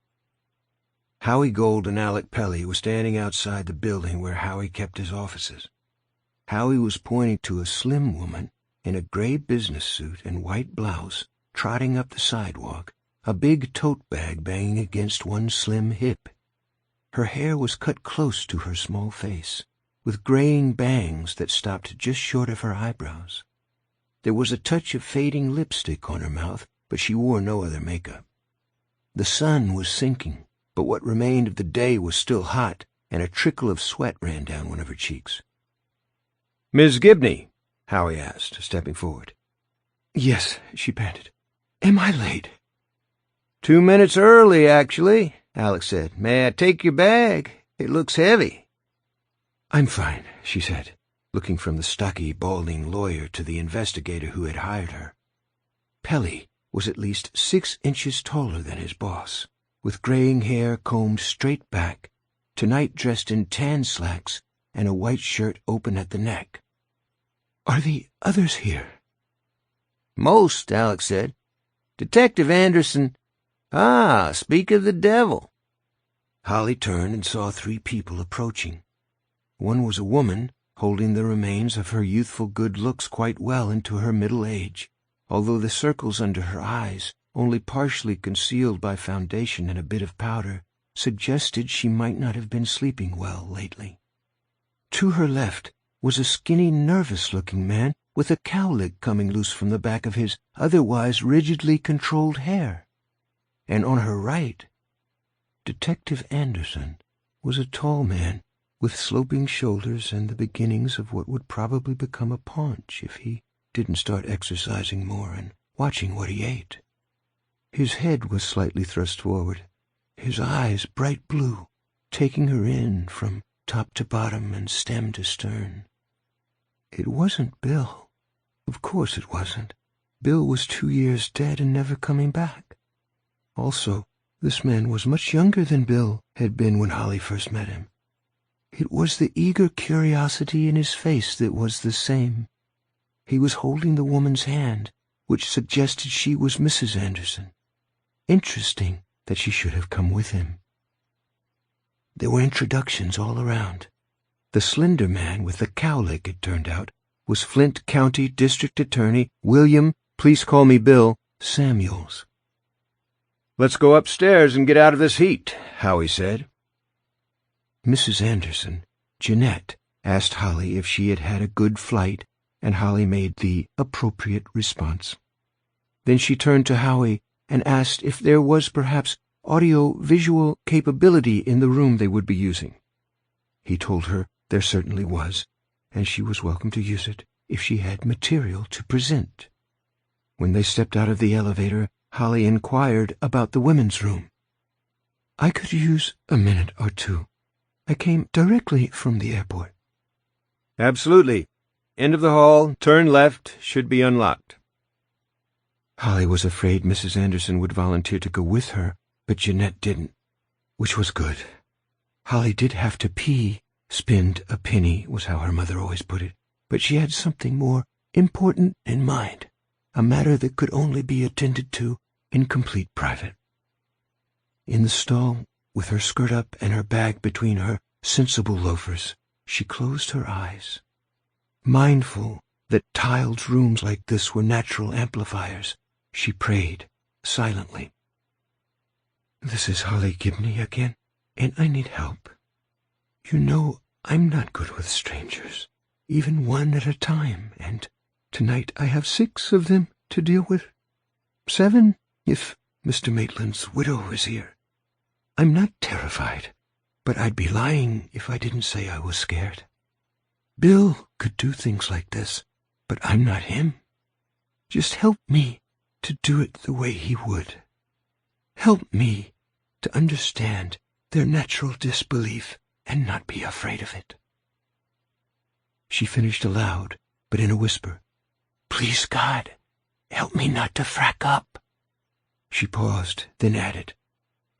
Howie Gold and Alec Pelly were standing outside the building where Howie kept his offices. Howie was pointing to a slim woman in a gray business suit and white blouse trotting up the sidewalk, a big tote bag banging against one slim hip. Her hair was cut close to her small face, with graying bangs that stopped just short of her eyebrows. There was a touch of fading lipstick on her mouth, but she wore no other makeup. The sun was sinking, but what remained of the day was still hot, and a trickle of sweat ran down one of her cheeks. "Miss Gibney," Howie asked, stepping forward. "Yes," she panted. "Am I late?" 2 minutes early, actually, Alex said. "May I take your bag? It looks heavy." "I'm fine," she said, looking from the stocky, balding lawyer to the investigator who had hired her. Pelly was at least 6 inches taller than his boss, with graying hair combed straight back, tonight dressed in tan slacks and a white shirt open at the neck. "Are the others here?" "Most," Alex said. "Detective Anderson—" "Ah, speak of the devil." Holly turned and saw 3 people approaching. One was a woman, holding the remains of her youthful good looks quite well into her middle age, although the circles under her eyes, only partially concealed by foundation and a bit of powder, suggested she might not have been sleeping well lately. To her left was a skinny, nervous-looking man with a cowlick coming loose from the back of his otherwise rigidly controlled hair. And on her right, Detective Anderson was a tall man with sloping shoulders and the beginnings of what would probably become a paunch if he didn't start exercising more and watching what he ate. His head was slightly thrust forward, his eyes bright blue, taking her in from top to bottom and stem to stern. It wasn't Bill. Of course it wasn't. Bill was 2 years dead and never coming back. Also, this man was much younger than Bill had been when Holly first met him. It was the eager curiosity in his face that was the same. He was holding the woman's hand, which suggested she was Mrs. Anderson. Interesting that she should have come with him. There were introductions all around. The slender man with the cowlick, it turned out, was Flint County District Attorney William, please call me Bill, Samuels. "Let's go upstairs and get out of this heat," Howie said. Mrs. Anderson, Jeanette, asked Holly if she had had a good flight, and Holly made the appropriate response. Then she turned to Howie and asked if there was perhaps audio-visual capability in the room they would be using. He told her there certainly was, and she was welcome to use it if she had material to present. When they stepped out of the elevator, Holly inquired about the women's room. "I could use a minute or 2. I came directly from the airport." "Absolutely. End of the hall, turn left, should be unlocked." Holly was afraid Mrs. Anderson would volunteer to go with her, but Jeanette didn't, which was good. Holly did have to pee, spend a penny was how her mother always put it, but she had something more important in mind, a matter that could only be attended to in complete private. In the stall, with her skirt up and her bag between her sensible loafers, she closed her eyes. Mindful that tiled rooms like this were natural amplifiers, she prayed silently. "This is Holly Gibney again, and I need help. You know I'm not good with strangers, even one at a time, and tonight I have 6 of them to deal with. 7 if Mr. Maitland's widow is here. I'm not terrified, but I'd be lying if I didn't say I was scared. Bill could do things like this, but I'm not him. Just help me to do it the way he would. Help me to understand their natural disbelief and not be afraid of it." She finished aloud, but in a whisper. "Please, God, help me not to frack up." She paused, then added,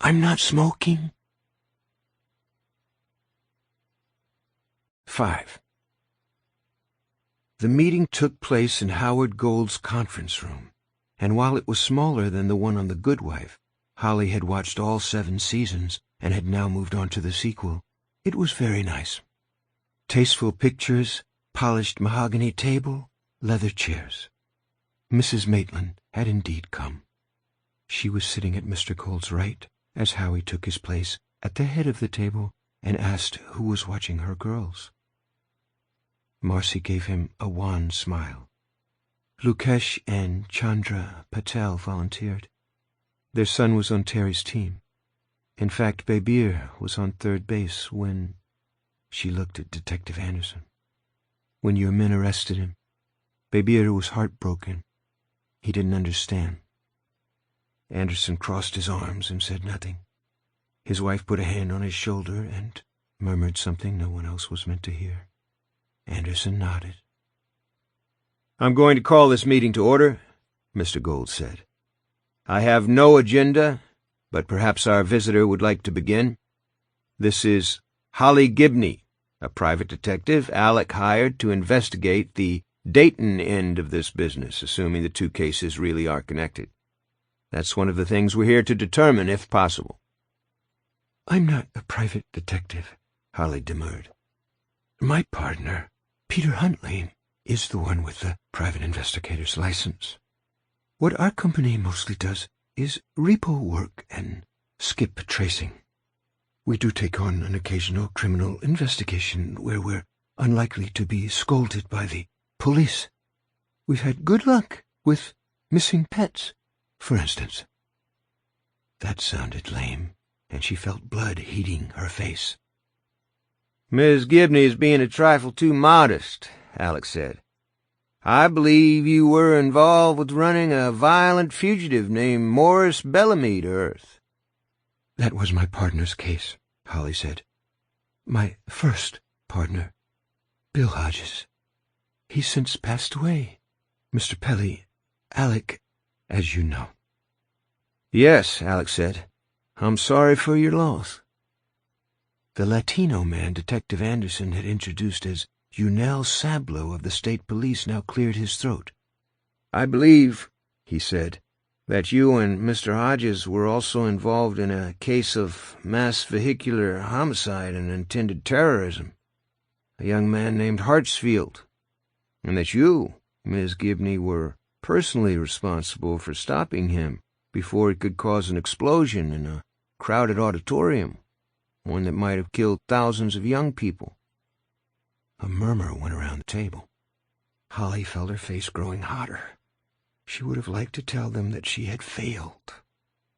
"I'm not smoking." 5. The meeting took place in Howard Gould's conference room, and while it was smaller than the one on The Good Wife, Holly had watched all 7 seasons and had now moved on to the sequel. It was very nice. Tasteful pictures, polished mahogany table, leather chairs. Mrs. Maitland had indeed come. She was sitting at Mr. Gould's right as Howie took his place at the head of the table and asked who was watching her girls. Marcy gave him a wan smile. Lukesh and Chandra Patel volunteered. Their son was on Terry's team. In fact, Babir was on third base when... She looked at Detective Anderson. "When your men arrested him, Bebier was heartbroken. He didn't understand. Anderson crossed his arms and said nothing. His wife put a hand on his shoulder and murmured something no one else was meant to hear. Anderson nodded. "I'm going to call this meeting to order," Mr. Gold said. "I have no agenda, but perhaps our visitor would like to begin. This is Holly Gibney, a private detective Alec hired to investigate the Dayton end of this business, assuming the two cases really are connected. That's one of the things we're here to determine, if possible." "I'm not a private detective," Holly demurred. "My partner, Peter Huntley, is the one with the private investigator's license. What our company mostly does is repo work and skip tracing. We do take on an occasional criminal investigation where we're unlikely to be scolded by the police. We've had good luck with missing pets, for instance." That sounded lame, and she felt blood heating her face. "Miss Gibney is being a trifle too modest," Alex said. "I believe you were involved with running a violent fugitive named Morris Bellamy to Earth." "That was my partner's case," Holly said. "My first partner, Bill Hodges. He's since passed away. Mr. Pelly, Alec, as you know." "Yes," Alex said. "I'm sorry for your loss." The Latino man Detective Anderson had introduced as Unel Sablo of the state police now cleared his throat. "I believe," he said, "that you and Mr. Hodges were also involved in a case of mass vehicular homicide and intended terrorism, a young man named Hartsfield, and that you, Miss Gibney, were personally responsible for stopping him before it could cause an explosion in a crowded auditorium, one that might have killed thousands of young people." A murmur went around the table. Holly felt her face growing hotter. She would have liked to tell them that she had failed,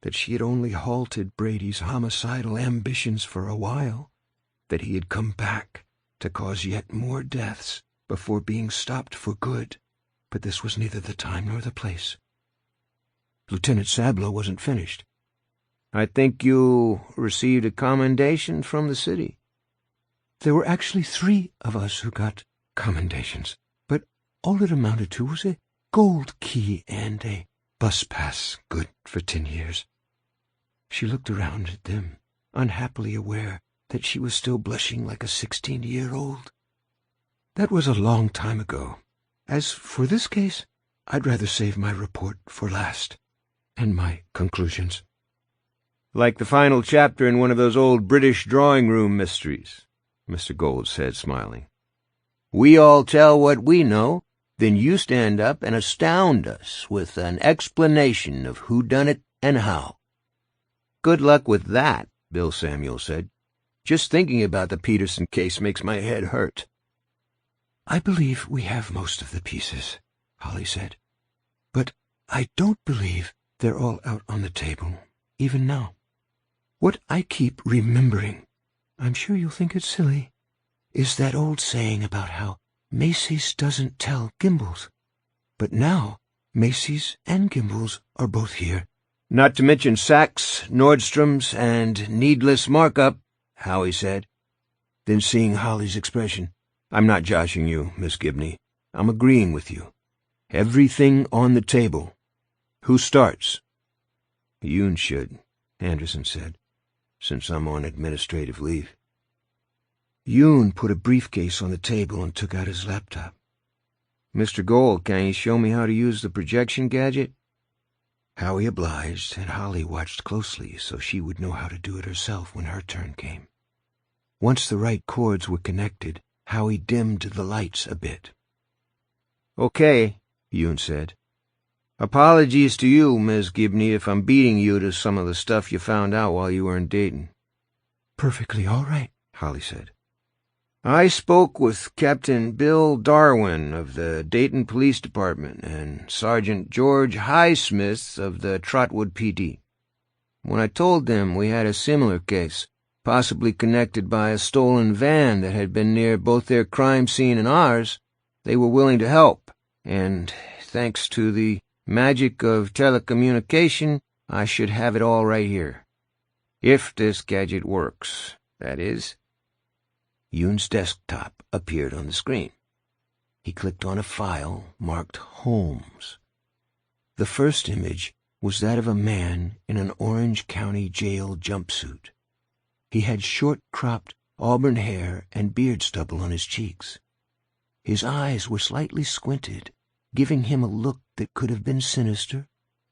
that she had only halted Brady's homicidal ambitions for a while, that he had come back to cause yet more deaths before being stopped for good, but this was neither the time nor the place. Lieutenant Sablo wasn't finished. "I think you received a commendation from the city." "There were actually 3 of us who got commendations, but all it amounted to was a gold key and a bus pass good for 10 years. She looked around at them, unhappily aware that she was still blushing like a 16-year-old. "That was a long time ago. As for this case, I'd rather save my report for last, and my conclusions." "Like the final chapter in one of those old British drawing-room mysteries," Mr. Gold said, smiling. "We all tell what we know, then you stand up and astound us with an explanation of who done it and how." "Good luck with that," Bill Samuel said. "Just thinking about the Peterson case makes my head hurt." "I believe we have most of the pieces," Holly said. "But I don't believe they're all out on the table, even now. What I keep remembering, I'm sure you'll think it's silly, is that old saying about how Macy's doesn't tell Gimbels. But now Macy's and Gimbels are both here. "Not to mention Saks, Nordstrom's, and needless markup," Howie said. Then, seeing Holly's expression, "I'm not joshing you, Miss Gibney. I'm agreeing with you. Everything on the table. Who starts?" "Yoon should," Anderson said, "since I'm on administrative leave." Yoon put a briefcase on the table and took out his laptop. "Mr. Gold, can you show me how to use the projection gadget?" Howie obliged, and Holly watched closely so she would know how to do it herself when her turn came. Once the right cords were connected, Howie dimmed the lights a bit. "Okay," Yoon said. "Apologies to you, Miss Gibney, if I'm beating you to some of the stuff you found out while you were in Dayton." "Perfectly all right," Holly said. "I spoke with Captain Bill Darwin of the Dayton Police Department and Sergeant George Highsmith of the Trotwood PD. When I told them we had a similar case, possibly connected by a stolen van that had been near both their crime scene and ours, they were willing to help, and thanks to the magic of telecommunication, I should have it all right here. If this gadget works, that is. Yoon's desktop appeared on the screen. He clicked on a file marked Holmes. The first image was that of a man in an Orange County jail jumpsuit. He had short-cropped auburn hair and beard stubble on his cheeks. His eyes were slightly squinted, giving him a look that could have been sinister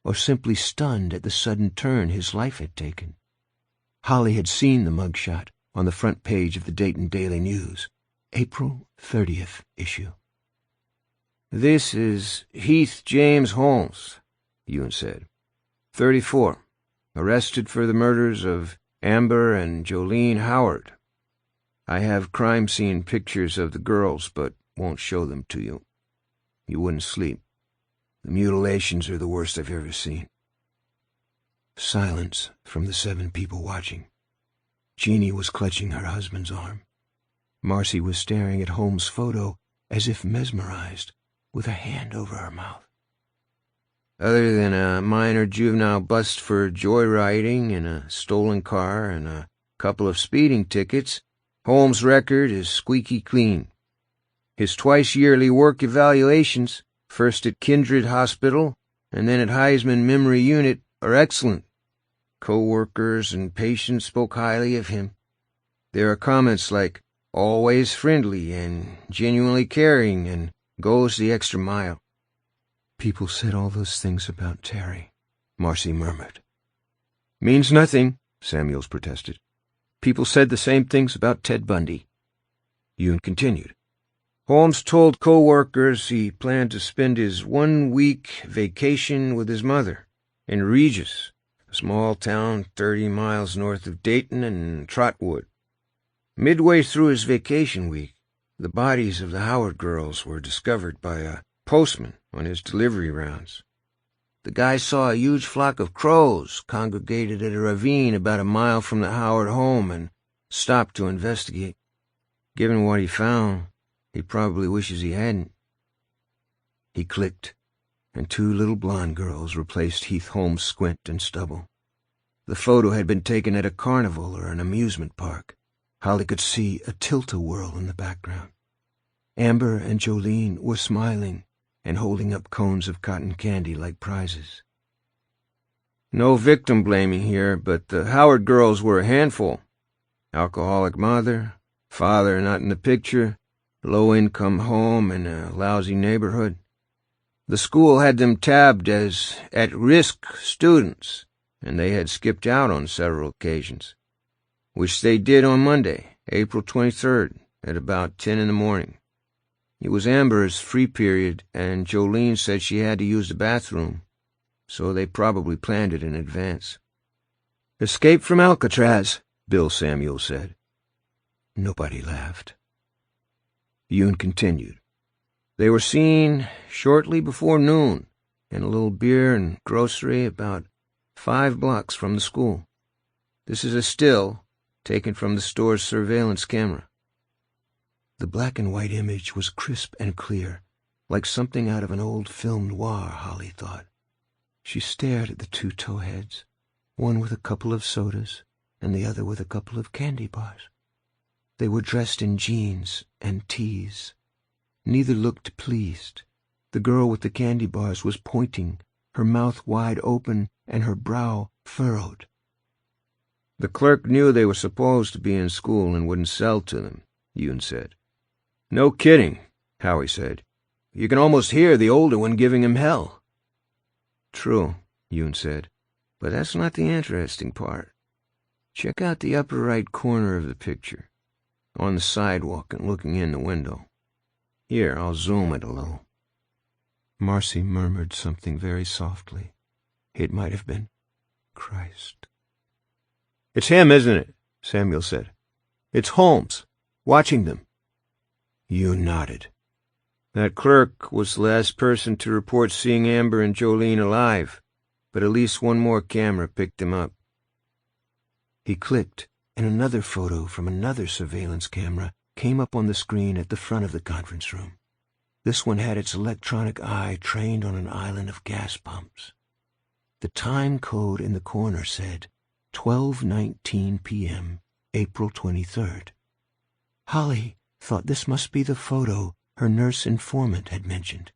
or simply stunned at the sudden turn his life had taken. Holly had seen the mugshot on the front page of the Dayton Daily News, April 30th issue. "This is Heath James Holmes," Yoon said. 34, arrested for the murders of Amber and Jolene Howard. I have crime scene pictures of the girls, but won't show them to you. You wouldn't sleep. The mutilations are the worst I've ever seen. Silence from the 7 people watching. Jeannie was clutching her husband's arm. Marcy was staring at Holmes' photo as if mesmerized, with a hand over her mouth. Other than a minor juvenile bust for joyriding in a stolen car and a couple of speeding tickets, Holmes' record is squeaky clean. His twice-yearly work evaluations, first at Kindred Hospital and then at Heisman Memory Unit, are excellent. Co-workers and patients spoke highly of him. There are comments like, always friendly and genuinely caring and goes the extra mile. People said all those things about Terry, Marcy murmured. Means nothing, Samuels protested. People said the same things about Ted Bundy. Yoon continued. Holmes told co-workers he planned to spend his 1-week vacation with his mother in Regis, a small town 30 miles north of Dayton and Trotwood. Midway through his vacation week, the bodies of the Howard girls were discovered by a postman on his delivery rounds. The guy saw a huge flock of crows congregated at a ravine about a mile from the Howard home and stopped to investigate. Given what he found, he probably wishes he hadn't. He clicked, and 2 little blonde girls replaced Heath Holmes' squint and stubble. The photo had been taken at a carnival or an amusement park. Holly could see a tilt-a-whirl in the background. Amber and Jolene were smiling and holding up cones of cotton candy like prizes. No victim blaming here, but the Howard girls were a handful. Alcoholic mother, father not in the picture, low-income home in a lousy neighborhood. The school had them tabbed as at-risk students, and they had skipped out on several occasions, which they did on Monday, April 23rd, at about 10 in the morning. It was Amber's free period, and Jolene said she had to use the bathroom, so they probably planned it in advance. "Escape from Alcatraz," Bill Samuel said. Nobody laughed. Yoon continued. They were seen shortly before noon in a little beer and grocery about 5 blocks from the school. This is a still taken from the store's surveillance camera. The black-and-white image was crisp and clear, like something out of an old film noir, Holly thought. She stared at the 2 towheads, one with a couple of sodas and the other with a couple of candy bars. They were dressed in jeans and tees. Neither looked pleased. The girl with the candy bars was pointing, her mouth wide open and her brow furrowed. The clerk knew they were supposed to be in school and wouldn't sell to them, Yoon said. No kidding, Howie said. You can almost hear the older one giving him hell. True, Yoon said, but that's not the interesting part. Check out the upper right corner of the picture, on the sidewalk and looking in the window. Here, I'll zoom it a little. Marcy murmured something very softly. It might have been Christ. It's him, isn't it? Samuel said. It's Holmes, watching them. Yoon nodded. That clerk was the last person to report seeing Amber and Jolene alive, but at least one more camera picked them up. He clicked, and another photo from another surveillance camera came up on the screen at the front of the conference room. This one had its electronic eye trained on an island of gas pumps. The time code in the corner said 12:19 p.m., April 23rd. Holly thought this must be the photo her nurse informant had mentioned.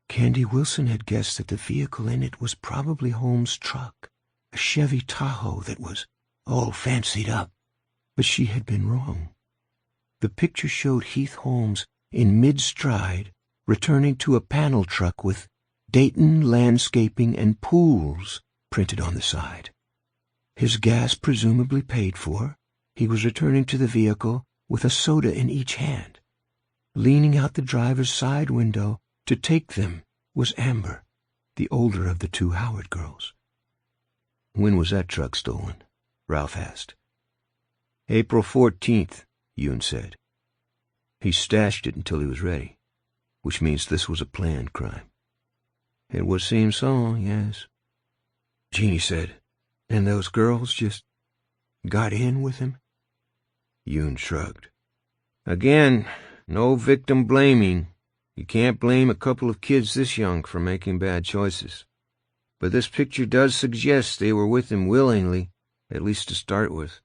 Candy Wilson had guessed that the vehicle in it was probably Holmes' truck, a Chevy Tahoe that was all fancied up, but she had been wrong. The picture showed Heath Holmes in mid-stride, returning to a panel truck with Dayton Landscaping and Pools printed on the side. His gas presumably paid for, he was returning to the vehicle with a soda in each hand. Leaning out the driver's side window to take them was Amber, the older of the two Howard girls. "When was that truck stolen?" Ralph asked. "April 14th, Yoon said. He stashed it until he was ready, which means this was a planned crime." "It would seem so, yes," Jeannie said. "And those girls just got in with him?" Yoon shrugged. "Again, no victim blaming. You can't blame a couple of kids this young for making bad choices. But this picture does suggest they were with him willingly, at least to start with.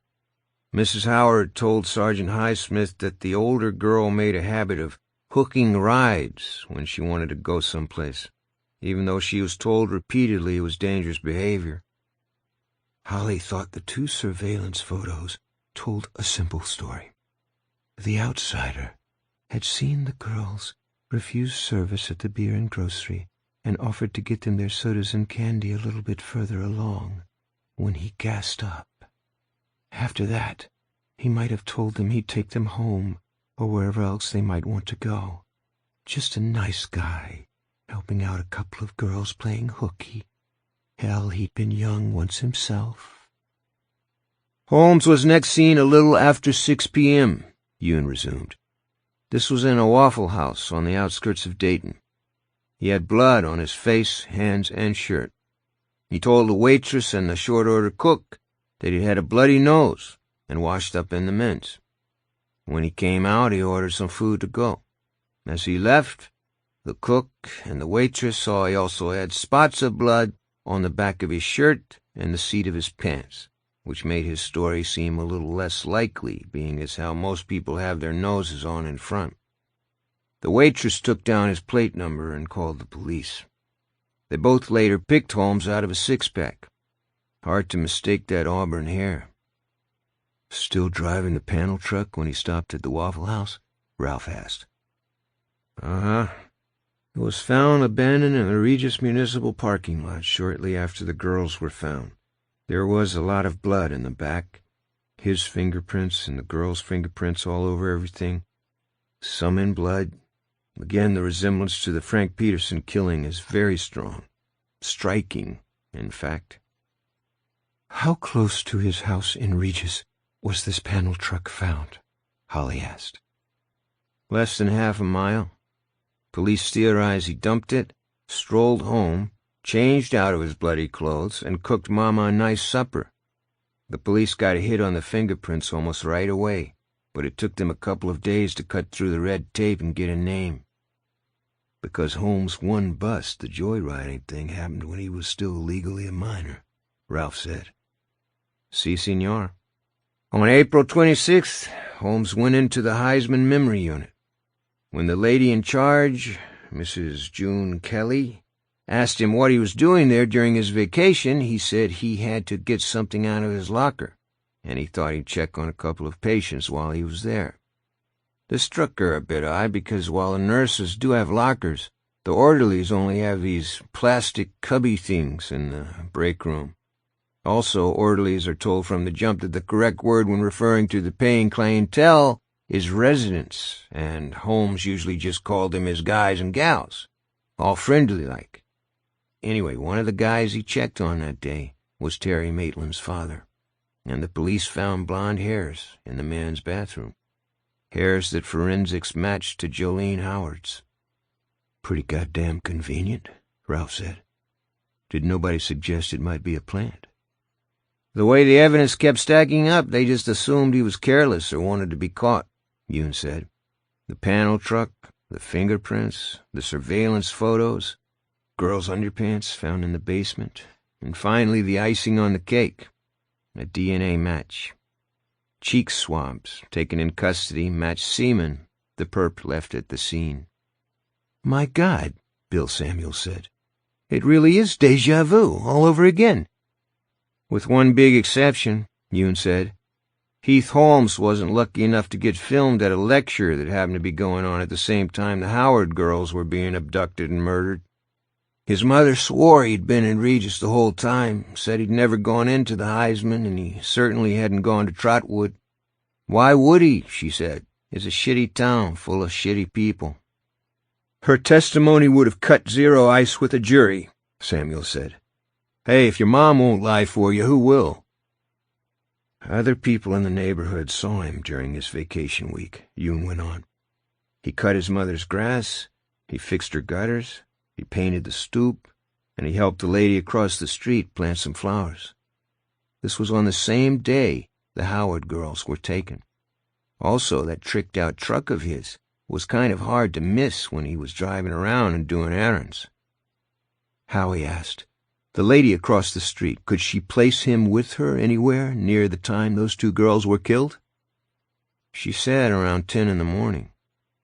Mrs. Howard told Sergeant Highsmith that the older girl made a habit of hooking rides when she wanted to go someplace, even though she was told repeatedly it was dangerous behavior." Holly thought the two surveillance photos told a simple story. The outsider had seen the girls refuse service at the beer and grocery and offered to get them their sodas and candy a little bit further along when he gassed up. After that, he might have told them he'd take them home or wherever else they might want to go. Just a nice guy, helping out a couple of girls playing hooky. Hell, he'd been young once himself. "Holmes was next seen a little after 6 p.m., Yoon resumed. "This was in a Waffle House on the outskirts of Dayton. He had blood on his face, hands, and shirt. He told the waitress and the short-order cook that he had a bloody nose and washed up in the men's. When he came out, he ordered some food to go. As he left, the cook and the waitress saw he also had spots of blood on the back of his shirt and the seat of his pants, which made his story seem a little less likely, being as how most people have their noses on in front. The waitress took down his plate number and called the police. They both later picked Holmes out of a six-pack. Hard to mistake that auburn hair." "Still driving the panel truck when he stopped at the Waffle House?" Ralph asked. "Uh-huh. It was found abandoned in the Regis Municipal parking lot shortly after the girls were found. There was a lot of blood in the back. His fingerprints and the girls' fingerprints all over everything. Some in blood. Again, the resemblance to the Frank Peterson killing is very strong. Striking, in fact." "How close to his house in Regis was this panel truck found?" Holly asked. "Less than half a mile. Police theorize he dumped it, strolled home, changed out of his bloody clothes, and cooked Mama a nice supper. The police got a hit on the fingerprints almost right away, but it took them a couple of days to cut through the red tape and get a name. Because Holmes' one bust, the joyriding thing, happened when he was still legally a minor," Ralph said. Si, senor. On April 26th, Holmes went into the Heisman Memory Unit. When the lady in charge, Mrs. June Kelly, asked him what he was doing there during his vacation, he said he had to get something out of his locker, and he thought he'd check on a couple of patients while he was there. This struck her a bit odd because while the nurses do have lockers, the orderlies only have these plastic cubby things in the break room. Also, orderlies are told from the jump that the correct word when referring to the paying clientele is residents, and Holmes usually just called them his guys and gals, all friendly-like. Anyway, one of the guys he checked on that day was Terry Maitland's father, and the police found blonde hairs in the man's bathroom, hairs that forensics matched to Jolene Howard's. "Pretty goddamn convenient," Ralph said. "Did nobody suggest it might be a plant?" The way the evidence kept stacking up, they just assumed he was careless or wanted to be caught, Yoon said. The panel truck, The fingerprints, the surveillance photos, girl's underpants found in the basement, and finally the icing on the cake, a DNA match. Cheek swabs, taken in custody, matched semen the perp left at the scene. "My God," Bill Samuels said. "It really is déjà vu all over again." "With one big exception," Yoon said. "Heath Holmes wasn't lucky enough to get filmed at a lecture that happened to be going on at the same time the Howard girls were being abducted and murdered. His mother swore he'd been in Regis the whole time, said he'd never gone into the Heisman, and he certainly hadn't gone to Trotwood. Why would he, she said. It's a shitty town full of shitty people." "Her testimony would have cut zero ice with a jury," Samuel said. "Hey, if your mom won't lie for you, who will?" "Other people in the neighborhood saw him during his vacation week," Yoon went on. "He cut his mother's grass, he fixed her gutters, he painted the stoop, and he helped the lady across the street plant some flowers. This was on the same day the Howard girls were taken. Also, that tricked-out truck of his was kind of hard to miss when he was driving around and doing errands." Howie asked, "The lady across the street, could she place him with her anywhere near the time those two girls were killed?" "She said around 10 in the morning.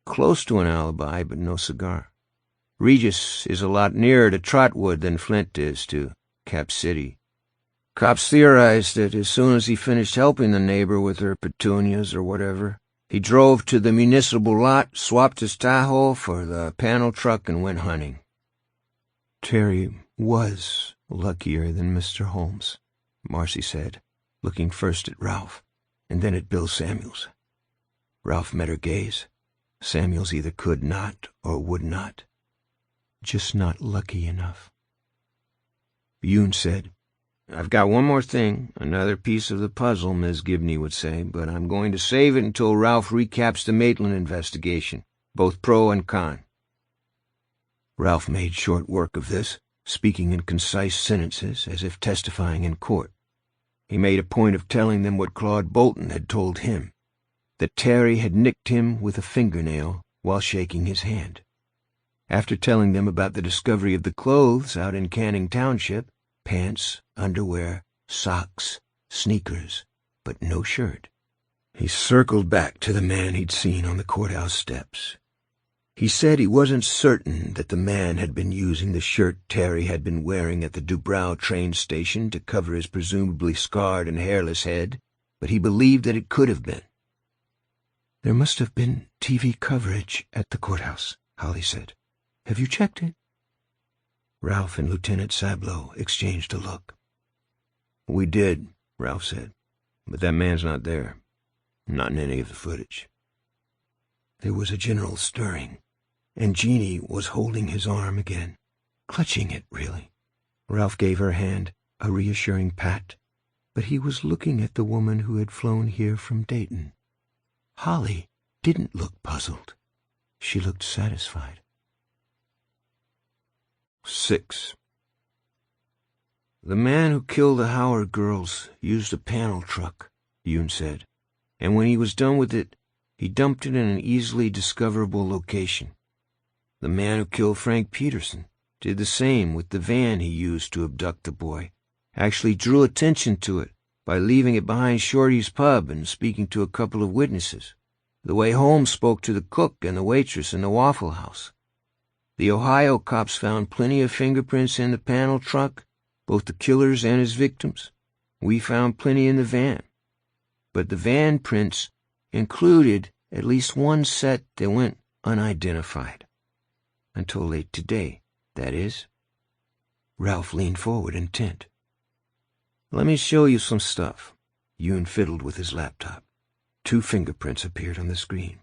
Close to an alibi, but no cigar. Regis is a lot nearer to Trotwood than Flint is to Cap City. Cops theorized that as soon as he finished helping the neighbor with her petunias or whatever, he drove to the municipal lot, swapped his Tahoe for the panel truck, and went hunting." "Terry was luckier than Mr. Holmes," Marcy said, looking first at Ralph and then at Bill Samuels. Ralph met her gaze. Samuels either could not or would not. Just not lucky enough. Yoon said, "I've got one more thing, another piece of the puzzle, Ms. Gibney would say, but I'm going to save it until Ralph recaps the Maitland investigation, both pro and con." Ralph made short work of this, speaking in concise sentences as if testifying in court. He made a point of telling them what Claude Bolton had told him, that Terry had nicked him with a fingernail while shaking his hand. After telling them about the discovery of the clothes out in Canning Township, pants, underwear, socks, sneakers, but no shirt, he circled back to the man he'd seen on the courthouse steps. He said he wasn't certain that the man had been using the shirt Terry had been wearing at the Dubrow train station to cover his presumably scarred and hairless head, but he believed that it could have been. "There must have been TV coverage at the courthouse," Holly said. "Have you checked it?" Ralph and Lieutenant Sablow exchanged a look. "We did," Ralph said, "but that man's not there. Not in any of the footage." There was a general stirring, and Jeannie was holding his arm again, clutching it, really. Ralph gave her hand a reassuring pat, but he was looking at the woman who had flown here from Dayton. Holly didn't look puzzled. She looked satisfied. 6. "The man who killed the Howard girls used a panel truck," Yoon said, "and when he was done with it, he dumped it in an easily discoverable location. The man who killed Frank Peterson did the same with the van he used to abduct the boy, actually drew attention to it by leaving it behind Shorty's pub and speaking to a couple of witnesses, the way Holmes spoke to the cook and the waitress in the Waffle House. The Ohio cops found plenty of fingerprints in the panel truck, both the killer's and his victims. We found plenty in the van. But the van prints included at least one set that went unidentified. Until late today, that is." Ralph leaned forward, intent. "Let me show you some stuff." Yoon fiddled with his laptop. 2 fingerprints appeared on the screen.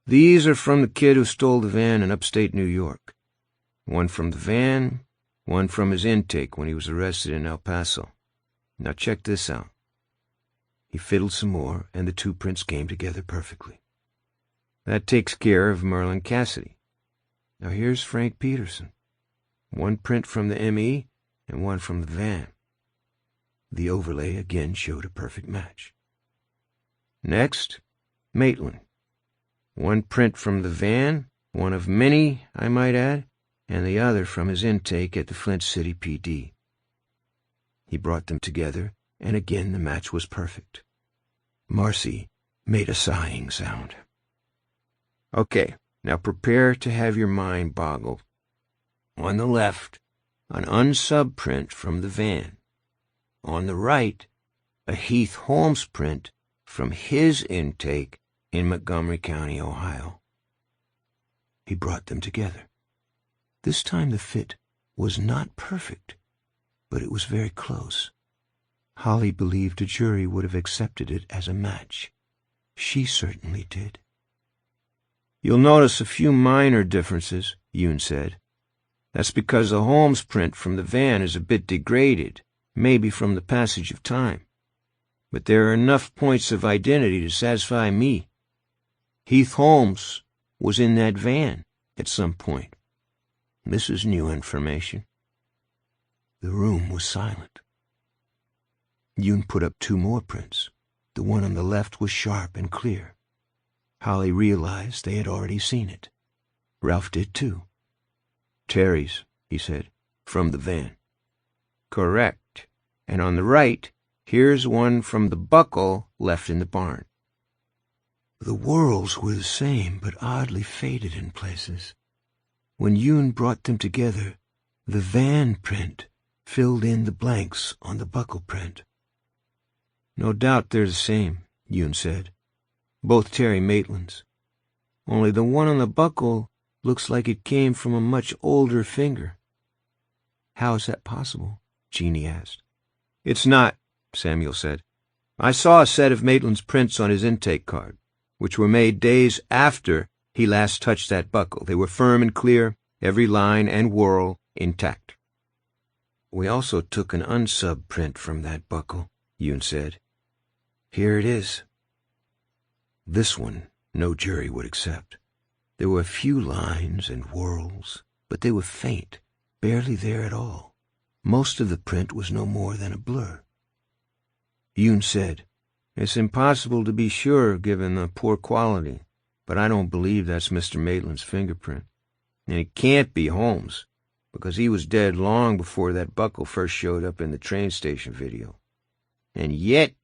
"These are from the kid who stole the van in upstate New York. One from the van, one from his intake when he was arrested in El Paso. Now check this out." He fiddled some more, and the 2 prints came together perfectly. "That takes care of Merlin Cassidy. Now here's Frank Peterson. One print from the ME and one from the van." The overlay again showed a perfect match. "Next, Maitland. One print from the van, one of many, I might add, and the other from his intake at the Flint City PD. He brought them together, and again the match was perfect. Marcy made a sighing sound. Okay, now prepare to have your mind boggled. On the left, an unsub print from the van. On the right, a Heath Holmes print from his intake in Montgomery County, Ohio. He brought them together. This time the fit was not perfect, but it was very close. Holly believed a jury would have accepted it as a match. She certainly did. You'll notice a few minor differences, Yoon said. That's because the Holmes print from the van is a bit degraded, maybe from the passage of time. But there are enough points of identity to satisfy me. Heath Holmes was in that van at some point. This is new information. The room was silent. Yoon put up 2 more prints. The one on the left was sharp and clear. Holly realized they had already seen it. Ralph did too. Terry's, he said, from the van. Correct. And on the right, here's one from the buckle left in the barn. The whorls were the same, but oddly faded in places. When Yoon brought them together, the van print filled in the blanks on the buckle print. No doubt they're the same, Yoon said. Both Terry Maitland's. Only the one on the buckle looks like it came from a much older finger. How is that possible? Jeannie asked. It's not, Samuel said. I saw a set of Maitland's prints on his intake card, which were made days after he last touched that buckle. They were firm and clear, every line and whorl intact. We also took an unsub print from that buckle, Yoon said. Here it is. This one no jury would accept. There were a few lines and whorls, but they were faint, barely there at all. Most of the print was no more than a blur. Yoon said, It's impossible to be sure given the poor quality, but I don't believe that's Mr. Maitland's fingerprint. And it can't be Holmes, because he was dead long before that buckle first showed up in the train station video. And yet,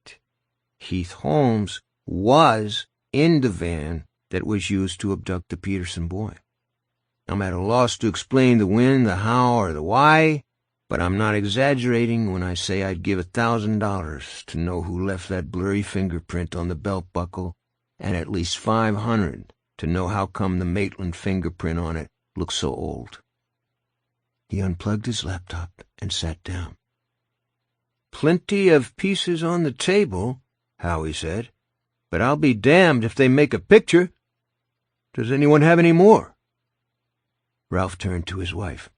Heath Holmes was in the van that was used to abduct the Peterson boy. I'm at a loss to explain the when, the how, or the why, but I'm not exaggerating when I say I'd give $1,000 to know who left that blurry fingerprint on the belt buckle, and at least $500 to know how come the Maitland fingerprint on it looks so old. He unplugged his laptop and sat down. Plenty of pieces on the table, Howie said, but I'll be damned if they make a picture. Does anyone have any more? Ralph turned to his wife.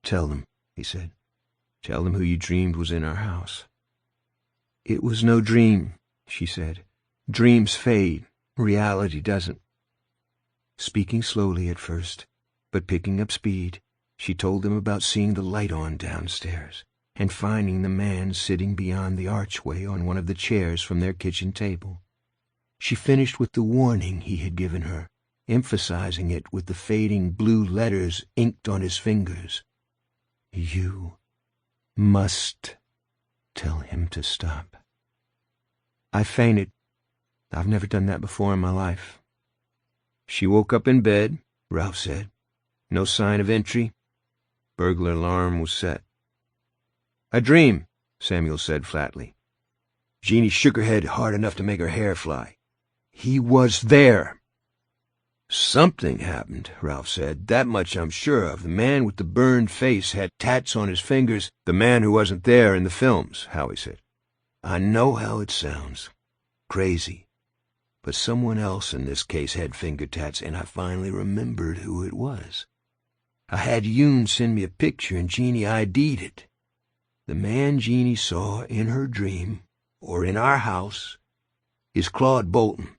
Tell them, he said. Tell them who you dreamed was in our house. It was no dream, she said. Dreams fade. Reality doesn't. Speaking slowly at first, but picking up speed, she told them about seeing the light on downstairs and finding the man sitting beyond the archway on one of the chairs from their kitchen table. She finished with the warning he had given her, emphasizing it with the fading blue letters inked on his fingers. You must tell him to stop. I fainted. I've never done that before in my life. She woke up in bed, Ralph said. No sign of entry. Burglar alarm was set. A dream, Samuel said flatly. Jeannie shook her head hard enough to make her hair fly. He was there. Something happened, Ralph said. That much I'm sure of. The man with the burned face had tats on his fingers. The man who wasn't there in the films, Howie said. I know how it sounds. Crazy. But someone else in this case had finger tats, and I finally remembered who it was. I had Yoon send me a picture, and Jeannie ID'd it. The man Jeannie saw in her dream, or in our house, is Claude Bolton,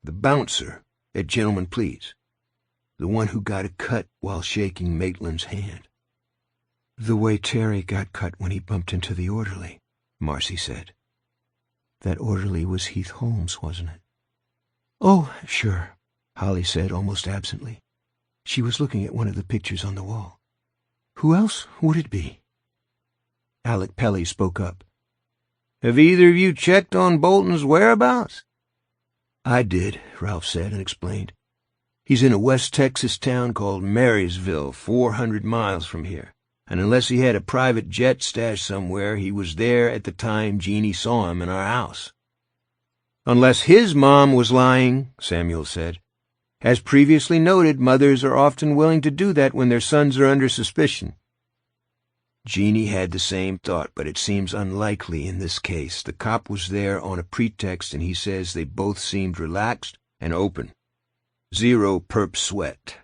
the bouncer at Gentlemen Please, the one who got a cut while shaking Maitland's hand. The way Terry got cut when he bumped into the orderly, Marcy said. That orderly was Heath Holmes, wasn't it? Oh, sure, Holly said almost absently. She was looking at one of the pictures on the wall. Who else would it be? Alec Pelly spoke up. Have either of you checked on Bolton's whereabouts? I did, Ralph said and explained. He's in a West Texas town called Marysville, 400 miles from here, and unless he had a private jet stashed somewhere, he was there at the time Jeannie saw him in our house. Unless his mom was lying, Samuel said. As previously noted, mothers are often willing to do that when their sons are under suspicion. Jeannie had the same thought, but it seems unlikely in this case. The cop was there on a pretext, and he says they both seemed relaxed and open. Zero perp sweat.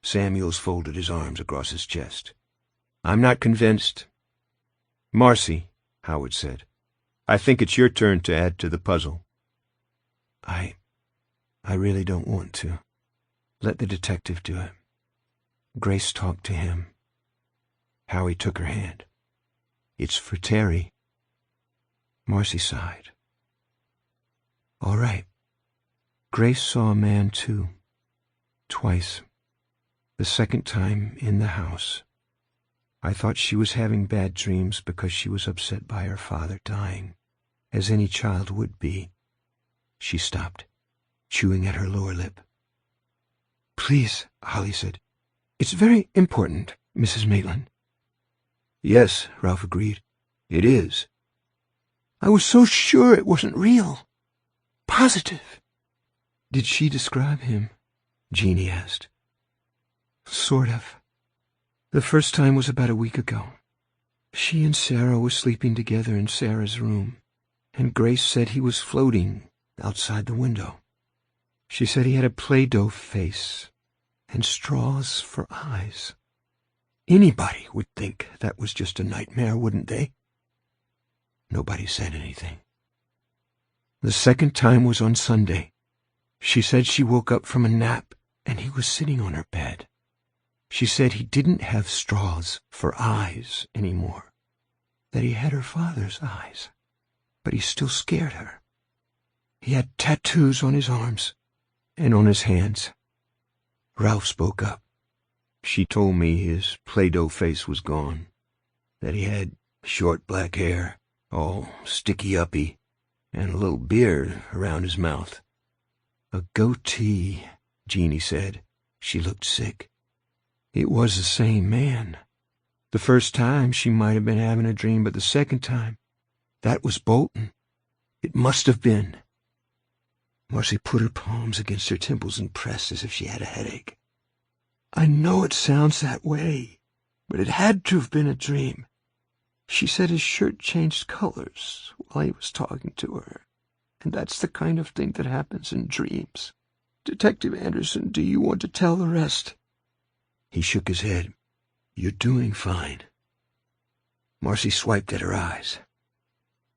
Samuels folded his arms across his chest. I'm not convinced. Marcy, Howard said, I think it's your turn to add to the puzzle. I really don't want to. Let the detective do it. Grace talked to him. Howie took her hand. It's for Terry. Marcy sighed. All right. Grace saw a man, too. Twice. The second time in the house. I thought she was having bad dreams because she was upset by her father dying, as any child would be. She stopped, chewing at her lower lip. Please, Holly said. It's very important, Mrs. Maitland. Yes, Ralph agreed. It is. I was so sure it wasn't real. Positive. Did she describe him? Jeannie asked. Sort of. The first time was about a week ago. She and Sarah were sleeping together in Sarah's room, and Grace said he was floating outside the window. She said he had a Play-Doh face and straws for eyes. Anybody would think that was just a nightmare, wouldn't they? Nobody said anything. The second time was on Sunday. She said she woke up from a nap and he was sitting on her bed. She said he didn't have straws for eyes anymore, that he had her father's eyes, but he still scared her. He had tattoos on his arms and on his hands. Ralph spoke up. She told me his Play-Doh face was gone, that he had short black hair, all sticky-uppy, and a little beard around his mouth. A goatee, Jeannie said. She looked sick. It was the same man. The first time she might have been having a dream, but the second time, that was Bolton. It must have been. Marcy put her palms against her temples and pressed as if she had a headache. I know it sounds that way, but it had to have been a dream. She said his shirt changed colors while he was talking to her, and that's the kind of thing that happens in dreams. Detective Anderson, do you want to tell the rest? He shook his head. You're doing fine. Marcy swiped at her eyes.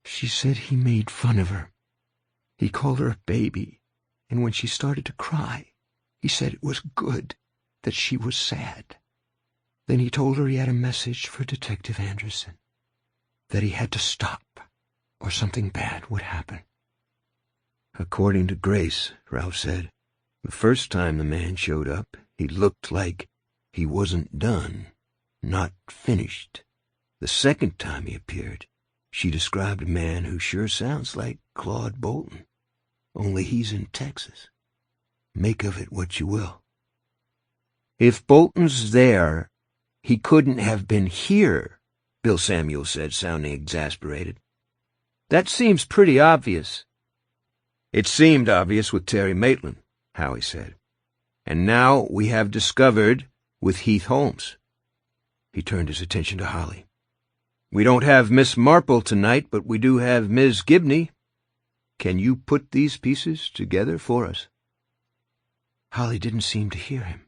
She said he made fun of her. He called her a baby, and when she started to cry, he said it was good, that she was sad. Then he told her he had a message for Detective Anderson, that he had to stop, or something bad would happen. According to Grace, Ralph said, the first time the man showed up, he looked like he wasn't done, not finished. The second time he appeared, she described a man who sure sounds like Claude Bolton, only he's in Texas. Make of it what you will. If Bolton's there, he couldn't have been here, Bill Samuel said, sounding exasperated. That seems pretty obvious. It seemed obvious with Terry Maitland, Howie said. And now we have discovered with Heath Holmes. He turned his attention to Holly. We don't have Miss Marple tonight, but we do have Ms. Gibney. Can you put these pieces together for us? Holly didn't seem to hear him.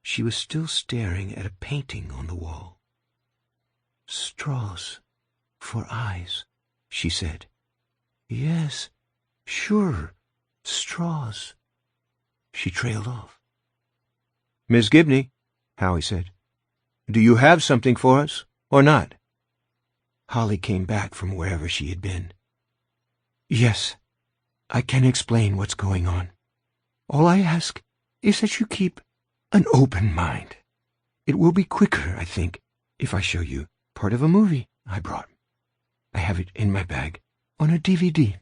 She was still staring at a painting on the wall. Straws for eyes, she said. Yes, sure, straws. She trailed off. Miss Gibney, Howie said, do you have something for us, or not? Holly came back from wherever she had been. Yes, I can explain what's going on. All I ask is that you keep an open mind. It will be quicker, I think, if I show you part of a movie I brought. I have it in my bag on a DVD.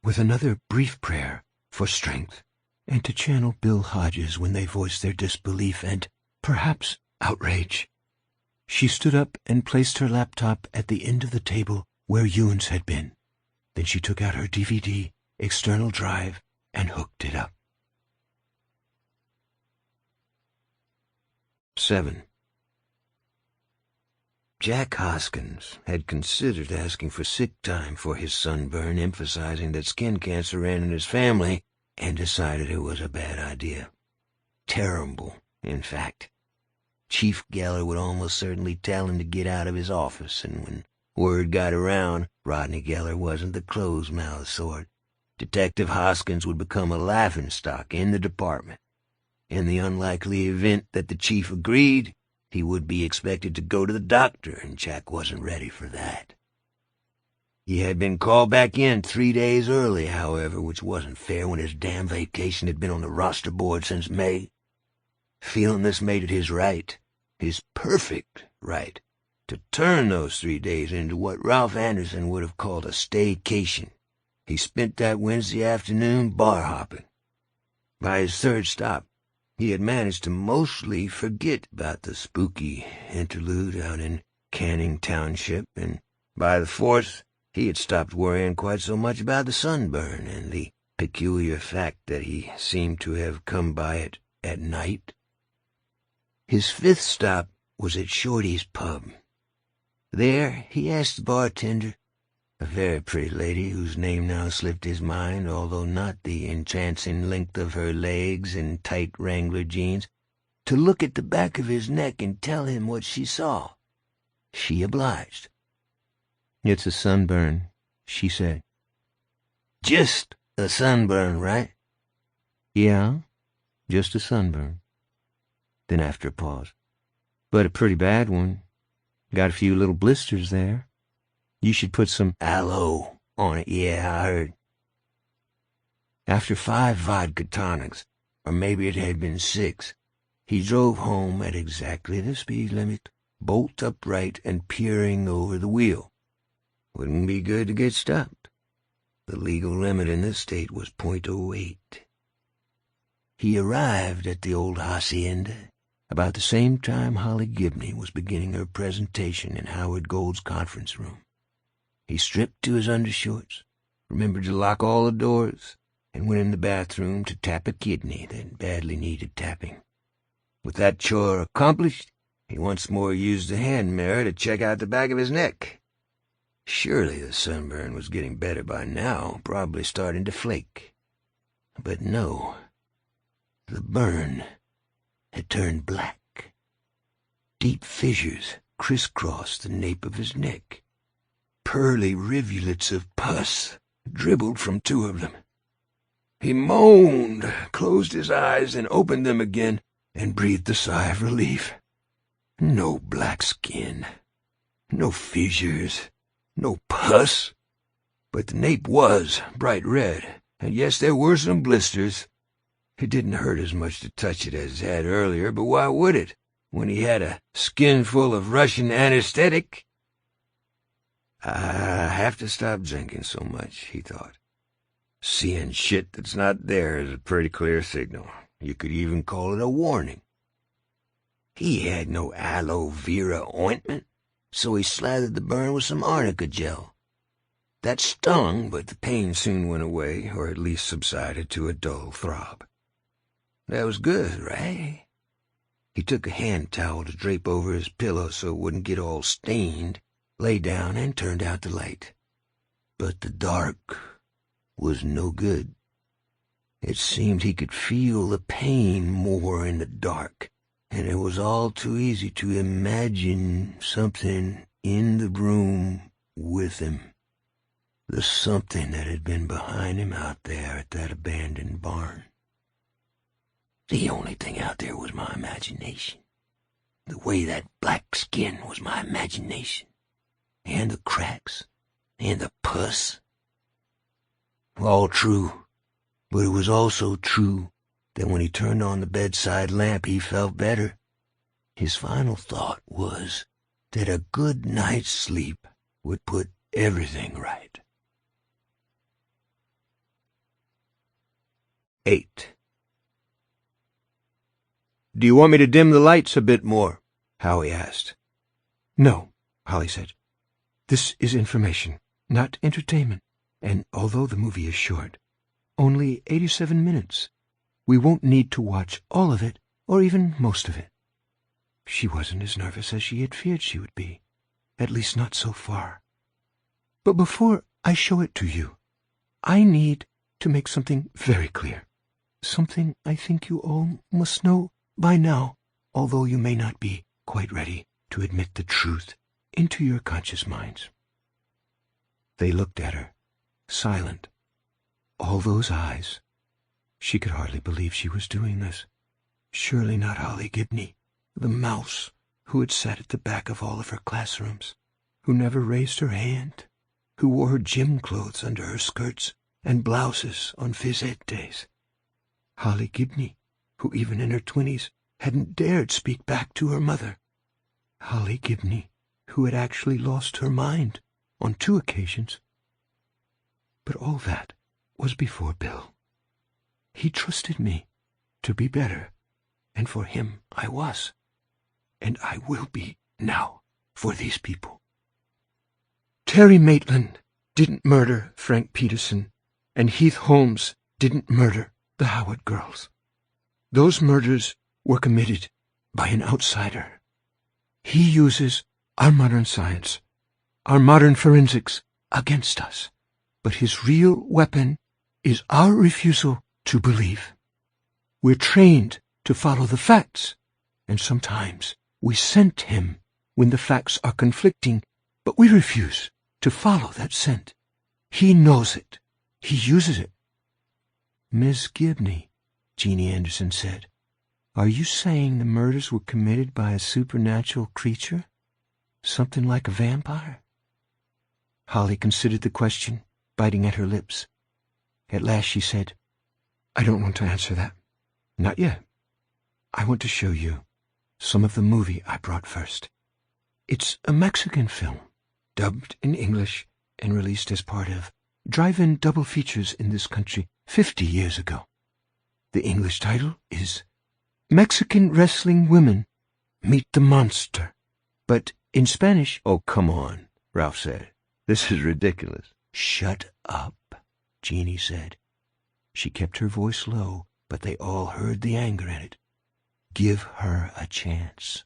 With another brief prayer for strength and to channel Bill Hodges when they voiced their disbelief and, perhaps, outrage, she stood up and placed her laptop at the end of the table where Ewan's had been. Then she took out her DVD external drive and hooked it up. 7. Jack Hoskins had considered asking for sick time for his sunburn, emphasizing that skin cancer ran in his family, and decided it was a bad idea. Terrible, in fact. Chief Geller would almost certainly tell him to get out of his office, and when word got around, Rodney Geller wasn't the close-mouthed sort. Detective Hoskins would become a laughingstock in the department. In the unlikely event that the chief agreed, he would be expected to go to the doctor, and Jack wasn't ready for that. He had been called back in 3 days early, however, which wasn't fair when his damn vacation had been on the roster board since May. Feeling this made it his right, his perfect right, to turn those 3 days into what Ralph Anderson would have called a staycation. He spent that Wednesday afternoon bar hopping. By his third stop, he had managed to mostly forget about the spooky interlude out in Canning Township, and by the fourth, he had stopped worrying quite so much about the sunburn and the peculiar fact that he seemed to have come by it at night. His fifth stop was at Shorty's pub. There he asked the bartender, a very pretty lady whose name now slipped his mind, although not the entrancing length of her legs and tight Wrangler jeans, to look at the back of his neck and tell him what she saw. She obliged. "It's a sunburn," she said. "Just a sunburn, right?" "Yeah, just a sunburn." Then after a pause, "But a pretty bad one. Got a few little blisters there. You should put some aloe on it, yeah, I heard." After 5 vodka tonics, or maybe it had been 6, he drove home at exactly the speed limit, bolt upright and peering over the wheel. Wouldn't be good to get stopped. The legal limit in this state was .08. He arrived at the old hacienda about the same time Holly Gibney was beginning her presentation in Howard Gold's conference room. He stripped to his undershorts, remembered to lock all the doors, and went in the bathroom to tap a kidney that badly needed tapping. With that chore accomplished, he once more used the hand mirror to check out the back of his neck. Surely the sunburn was getting better by now, probably starting to flake. But no, the burn had turned black. Deep fissures crisscrossed the nape of his neck. Pearly rivulets of pus dribbled from 2 of them. He moaned, closed his eyes, and opened them again, and breathed a sigh of relief. No black skin, no fissures, no pus. But the nape was bright red, and yes, there were some blisters. It didn't hurt as much to touch it as it had earlier, but why would it, when he had a skinful of Russian anesthetic? I have to stop drinking so much, he thought. Seeing shit that's not there is a pretty clear signal. You could even call it a warning. He had no aloe vera ointment, so he slathered the burn with some arnica gel. That stung, but the pain soon went away, or at least subsided to a dull throb. That was good, right? He took a hand towel to drape over his pillow so it wouldn't get all stained, lay down, and turned out the light. But the dark was no good. It seemed he could feel the pain more in the dark, and it was all too easy to imagine something in the room with him. The something that had been behind him out there at that abandoned barn. The only thing out there was my imagination. The way that black skin was my imagination. And the cracks. And the pus. All true. But it was also true that when he turned on the bedside lamp, he felt better. His final thought was that a good night's sleep would put everything right. 8. "Do you want me to dim the lights a bit more?" Howie asked. "No," Holly said. "This is information, not entertainment, and although the movie is short, only 87 minutes, we won't need to watch all of it or even most of it." She wasn't as nervous as she had feared she would be, at least not so far. "But before I show it to you, I need to make something very clear, something I think you all must know by now, although you may not be quite ready to admit the truth into your conscious minds." They looked at her, silent. All those eyes. She could hardly believe she was doing this. Surely not Holly Gibney, the mouse who had sat at the back of all of her classrooms, who never raised her hand, who wore her gym clothes under her skirts and blouses on phys ed days. Holly Gibney, who even in her 20s hadn't dared speak back to her mother. Holly Gibney, who had actually lost her mind on 2 occasions. But all that was before Bill. He trusted me to be better, and for him I was, and I will be now for these people. Terry Maitland didn't murder Frank Peterson, and Heath Holmes didn't murder the Howard girls. Those murders were committed by an outsider. He uses our modern science, our modern forensics against us, but his real weapon is our refusal to believe. We're trained to follow the facts, and sometimes we scent him when the facts are conflicting, but we refuse to follow that scent. He knows it. He uses it. "Miss Gibney," Jeannie Anderson said, "are you saying the murders were committed by a supernatural creature? Something like a vampire?" Holly considered the question, biting at her lips. At last she said, "I don't want to answer that. Not yet. I want to show you some of the movie I brought first. It's a Mexican film, dubbed in English and released as part of drive-in double features in this country 50 years ago. The English title is Mexican Wrestling Women Meet the Monster, but in Spanish—" "Oh, come on," Ralph said. "This is ridiculous." "Shut up," Jeannie said. She kept her voice low, but they all heard the anger in it. "Give her a chance."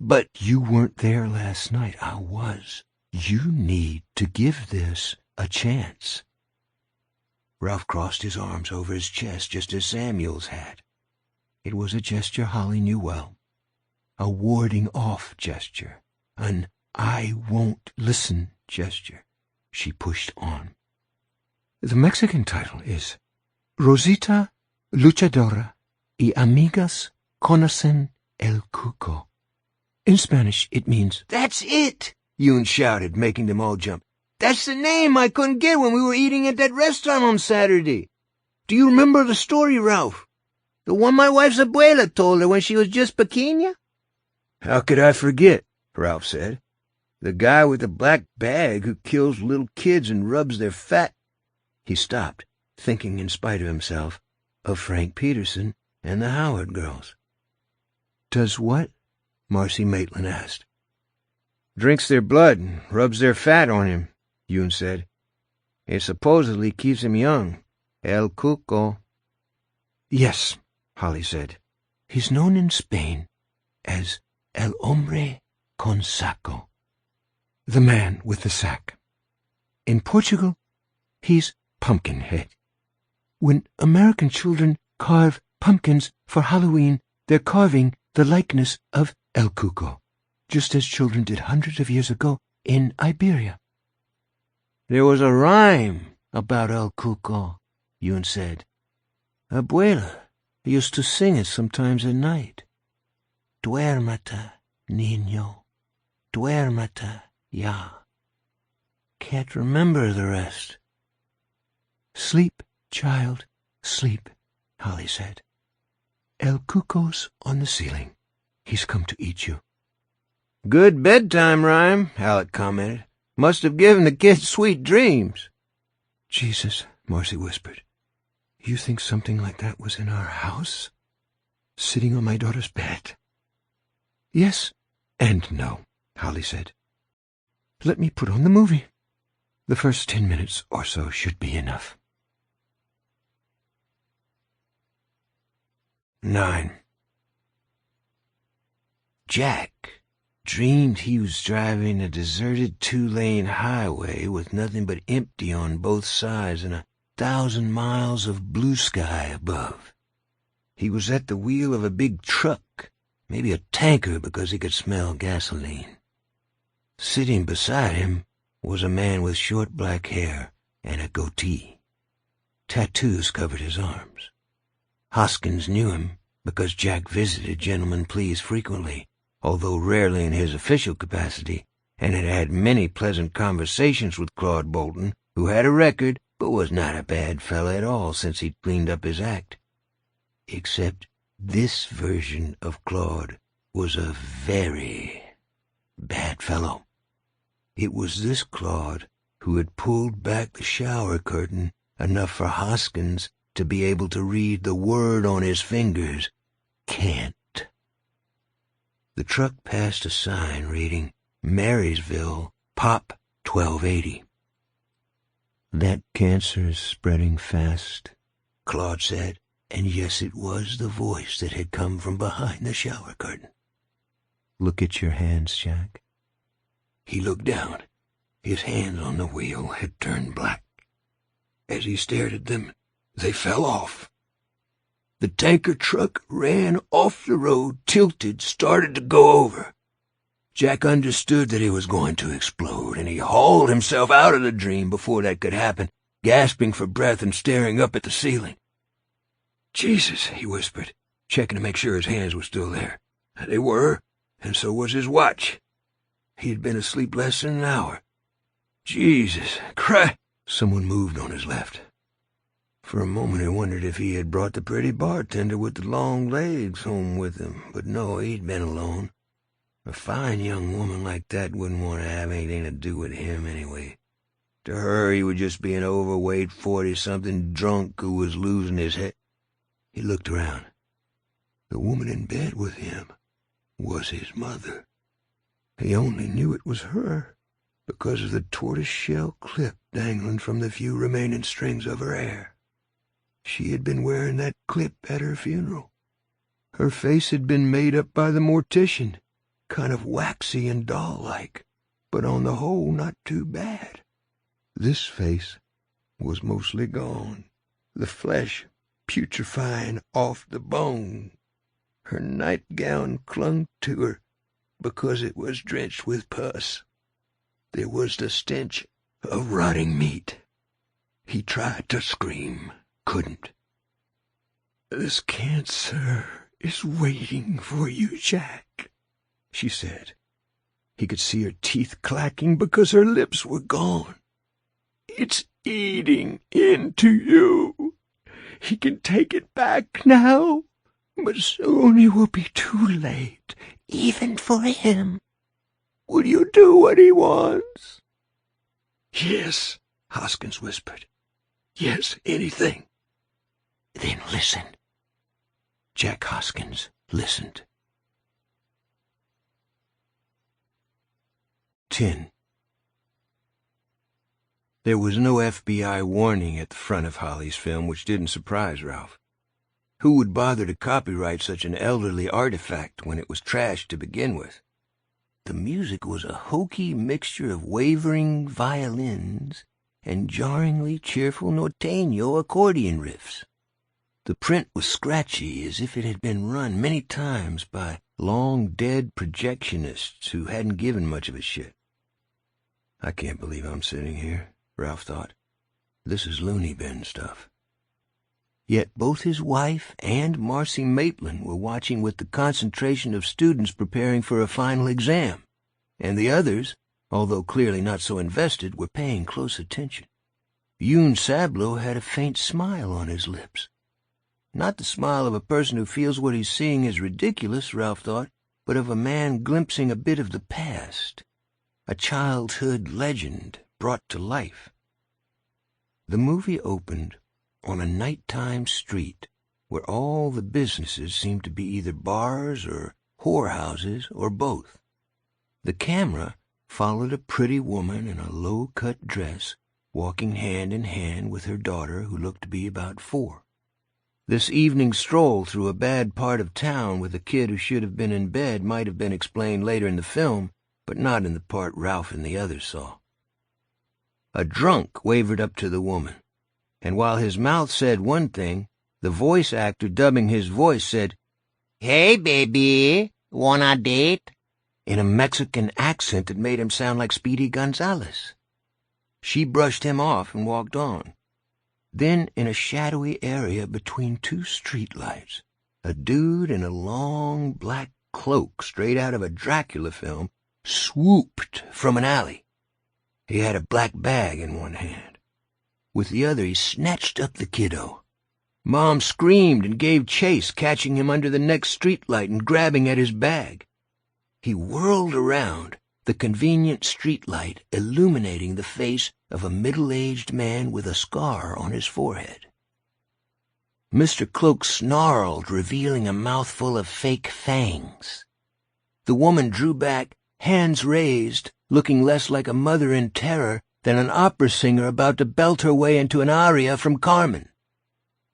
"But you weren't there last night." "I was. You need to give this a chance." Ralph crossed his arms over his chest just as Samuel's had. It was a gesture Holly knew well. A warding-off gesture. An I won't listen gesture. She pushed on. The Mexican title is Rosita Luchadora y Amigas Conocen el Cuco. In Spanish, it means, "That's it!" Yoon shouted, making them all jump. "That's the name I couldn't get when we were eating at that restaurant on Saturday. Do you remember the story, Ralph? The one my wife's abuela told her when she was just pequeña?" "How could I forget?" Ralph said. "The guy with the black bag who kills little kids and rubs their fat—" He stopped, thinking in spite of himself of Frank Peterson and the Howard girls. "Does what?" Marcy Maitland asked. "Drinks their blood and rubs their fat on him," Yoon said. "It supposedly keeps him young. El Cuco." "Yes," Holly said. "He's known in Spain as El Hombre con Saco, the man with the sack. In Portugal, he's Pumpkinhead. When American children carve pumpkins for Halloween, they're carving the likeness of El Cuco, just as children did hundreds of years ago in Iberia." "There was a rhyme about El Cuco," Yoon said. "Abuela used to sing it sometimes at night. Duérmete, niño, duérmete ya. Can't remember the rest." "Sleep "Child, sleep," Holly said. "El Cuco's on the ceiling. He's come to eat you." "Good bedtime rhyme," Alec commented. "Must have given the kids sweet dreams." "Jesus," Marcy whispered. "You think something like that was in our house? Sitting on my daughter's bed?" "Yes and no," Holly said. "Let me put on the movie. The first 10 minutes or so should be enough." 9. Jack dreamed he was driving a deserted 2-lane highway with nothing but empty on both sides and 1,000 miles of blue sky above. He was at the wheel of a big truck, maybe a tanker because he could smell gasoline. Sitting beside him was a man with short black hair and a goatee. Tattoos covered his arms. Hoskins knew him because Jack visited Gentleman Please frequently, although rarely in his official capacity, and had had many pleasant conversations with Claude Bolton, who had a record but was not a bad fellow at all since he'd cleaned up his act. Except this version of Claude was a very bad fellow. It was this Claude who had pulled back the shower curtain enough for Hoskins to be able to read the word on his fingers, "Can't." The truck passed a sign reading Marysville, Pop 1280. "That cancer is spreading fast," Claude said, and yes, it was the voice that had come from behind the shower curtain. "Look at your hands, Jack." He looked down. His hands on the wheel had turned black. As he stared at them, they fell off. The tanker truck ran off the road, tilted, started to go over. Jack understood that he was going to explode, and he hauled himself out of the dream before that could happen, gasping for breath and staring up at the ceiling. "Jesus," he whispered, checking to make sure his hands were still there. They were, and so was his watch. He had been asleep less than an hour. "Jesus Christ!" Someone moved on his left. For a moment he wondered if he had brought the pretty bartender with the long legs home with him, but no, he'd been alone. A fine young woman like that wouldn't want to have anything to do with him anyway. To her, he would just be an overweight 40-something drunk who was losing his head. He looked around. The woman in bed with him was his mother. He only knew it was her because of the tortoise-shell clip dangling from the few remaining strings of her hair. She had been wearing that clip at her funeral. Her face had been made up by the mortician, kind of waxy and doll-like, but on the whole not too bad. This face was mostly gone, the flesh putrefying off the bone. Her nightgown clung to her because it was drenched with pus. There was the stench of rotting meat. He tried to scream, couldn't. "This cancer is waiting for you, Jack," she said. He could see her teeth clacking because her lips were gone. "It's eating into you. He can take it back now, but soon it will be too late, even for him. Will you do what he wants?" "Yes," Hoskins whispered. "Yes, anything." "Then listen." Jack Hoskins listened. 10. There was no FBI warning at the front of Holly's film, which didn't surprise Ralph. Who would bother to copyright such an elderly artifact when it was trashed to begin with? The music was a hokey mixture of wavering violins and jarringly cheerful norteño accordion riffs. The print was scratchy, as if it had been run many times by long-dead projectionists who hadn't given much of a shit. I can't believe I'm sitting here, Ralph thought. This is loony bin stuff. Yet both his wife and Marcy Maitland were watching with the concentration of students preparing for a final exam, and the others, although clearly not so invested, were paying close attention. Yoon Sablo had a faint smile on his lips. Not the smile of a person who feels what he's seeing is ridiculous, Ralph thought, but of a man glimpsing a bit of the past, a childhood legend brought to life. The movie opened on a nighttime street where all the businesses seemed to be either bars or whorehouses or both. The camera followed a pretty woman in a low-cut dress, walking hand in hand with her daughter, who looked to be about 4. This evening stroll through a bad part of town with a kid who should have been in bed might have been explained later in the film, but not in the part Ralph and the others saw. A drunk wavered up to the woman, and while his mouth said one thing, the voice actor dubbing his voice said, "Hey, baby, wanna date?" in a Mexican accent that made him sound like Speedy Gonzales. She brushed him off and walked on. Then, in a shadowy area between 2 streetlights, a dude in a long black cloak straight out of a Dracula film swooped from an alley. He had a black bag in one hand. With the other, he snatched up the kiddo. Mom screamed and gave chase, catching him under the next streetlight and grabbing at his bag. He whirled around, the convenient streetlight illuminating the face of a middle-aged man with a scar on his forehead. Mr. Cloak snarled, revealing a mouthful of fake fangs. The woman drew back, hands raised, looking less like a mother in terror than an opera singer about to belt her way into an aria from Carmen.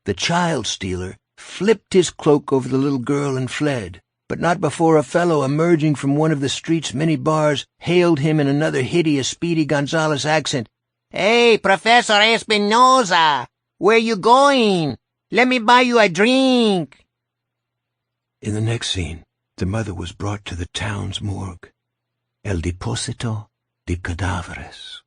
The child stealer flipped his cloak over the little girl and fled, but not before a fellow emerging from one of the street's many bars hailed him in another hideous Speedy Gonzales accent. "Hey, Professor Espinosa, where you going? Let me buy you a drink." In the next scene, the mother was brought to the town's morgue. El Deposito de Cadáveres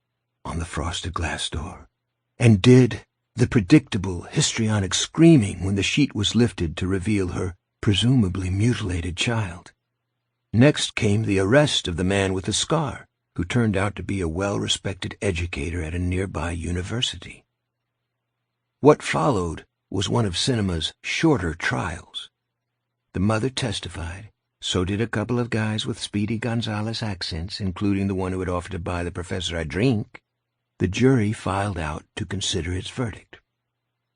on the frosted glass door, and did the predictable histrionic screaming when the sheet was lifted to reveal her presumably mutilated child. Next came the arrest of the man with the scar, who turned out to be a well-respected educator at a nearby university. What followed was one of cinema's shorter trials. The mother testified, so did a couple of guys with Speedy Gonzales accents, including the one who had offered to buy the professor a drink. The jury filed out to consider its verdict.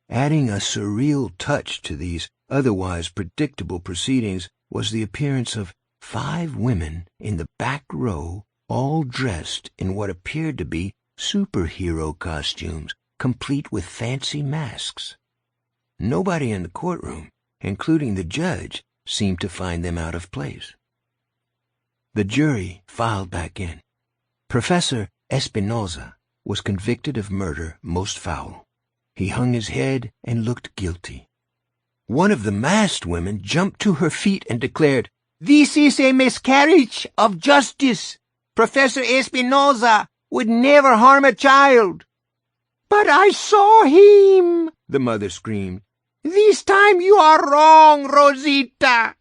Adding a surreal touch to these otherwise predictable proceedings was the appearance of 5 women in the back row, all dressed in what appeared to be superhero costumes, complete with fancy masks. Nobody in the courtroom, including the judge, seemed to find them out of place. The jury filed back in. Professor Espinosa was convicted of murder most foul. He hung his head and looked guilty. One of the masked women jumped to her feet and declared, "This is a miscarriage of justice. Professor Espinosa would never harm a child." "But I saw him," the mother screamed. "This time you are wrong, Rosita."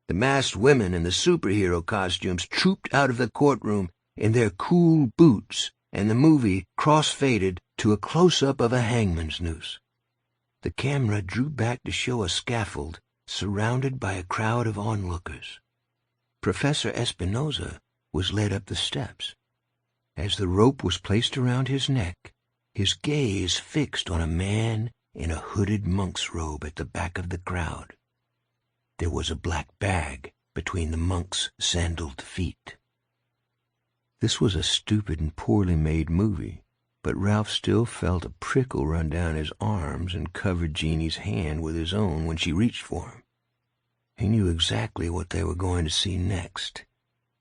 The masked women in the superhero costumes trooped out of the courtroom in their cool boots, and the movie cross-faded to a close-up of a hangman's noose. The camera drew back to show a scaffold surrounded by a crowd of onlookers. Professor Espinosa was led up the steps. As the rope was placed around his neck, his gaze fixed on a man in a hooded monk's robe at the back of the crowd. There was a black bag between the monk's sandaled feet. This was a stupid and poorly made movie, but Ralph still felt a prickle run down his arms and covered Jeannie's hand with his own when she reached for him. He knew exactly what they were going to see next.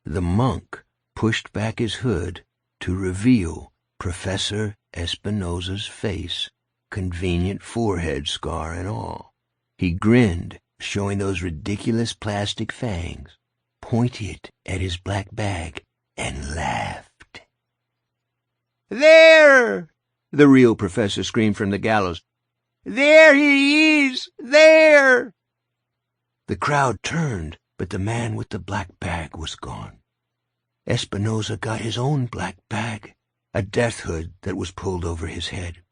The monk pushed back his hood to reveal Professor Espinosa's face, convenient forehead scar and all. He grinned, showing those ridiculous plastic fangs, pointed at his black bag, and laughed. "There!" the real professor screamed from the gallows. "There he is! There!" The crowd turned, but the man with the black bag was gone. Espinosa got his own black bag, a death hood that was pulled over his head.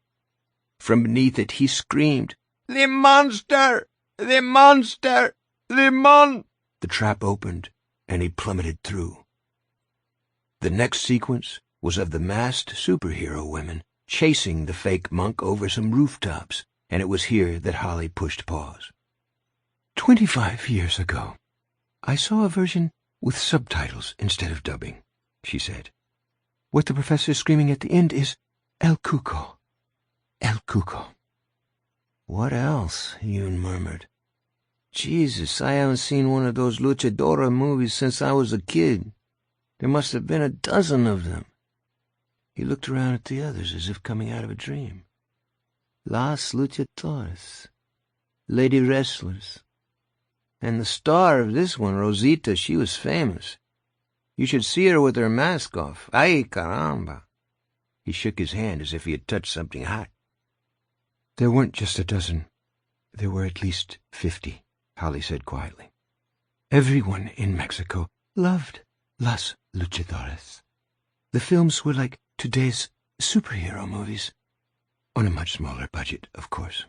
From beneath it he screamed, "The monster! The monster! The The trap opened, and he plummeted through. The next sequence was of the masked superhero women chasing the fake monk over some rooftops, and it was here that Holly pushed pause. 25 years ago, I saw a version with subtitles instead of dubbing, she said. What the professor is screaming at the end is El Cuco. El Cuco. What else? Yoon murmured. Jesus, I haven't seen one of those luchadora movies since I was a kid. There must have been a dozen of them. He looked around at the others as if coming out of a dream. Las luchadoras. Lady wrestlers. And the star of this one, Rosita, she was famous. You should see her with her mask off. Ay, caramba. He shook his hand as if he had touched something hot. There weren't just a dozen. There were at least 50, Holly said quietly. Everyone in Mexico loved Las Luchadoras. The films were like today's superhero movies, on a much smaller budget, of course.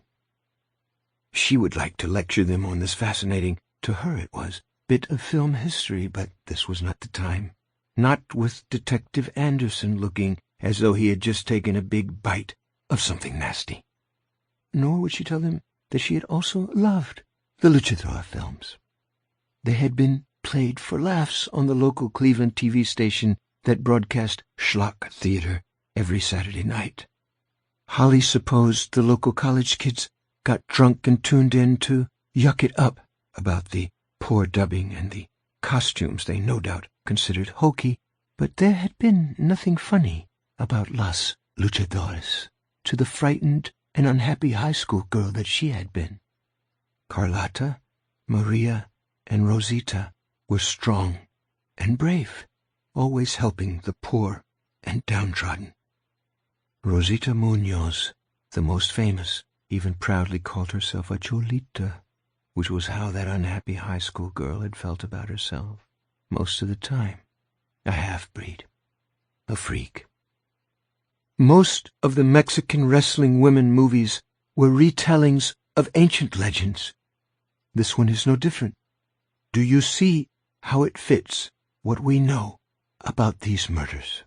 She would like to lecture them on this fascinating, to her it was, bit of film history, but this was not the time. Not with Detective Anderson looking as though he had just taken a big bite of something nasty. Nor would she tell them that she had also loved the luchador films. They had been played for laughs on the local Cleveland TV station that broadcast schlock theater every Saturday night. Holly supposed the local college kids got drunk and tuned in to yuck it up about the poor dubbing and the costumes they no doubt considered hokey, but there had been nothing funny about Las Luchadores to the frightened and unhappy high school girl that she had been. Carlotta, Maria, and Rosita were strong and brave, always helping the poor and downtrodden. Rosita Munoz, the most famous, even proudly called herself a Cholita, which was how that unhappy high school girl had felt about herself most of the time. A half-breed, a freak. Most of the Mexican wrestling women movies were retellings of ancient legends. This one is no different. Do you see how it fits what we know about these murders?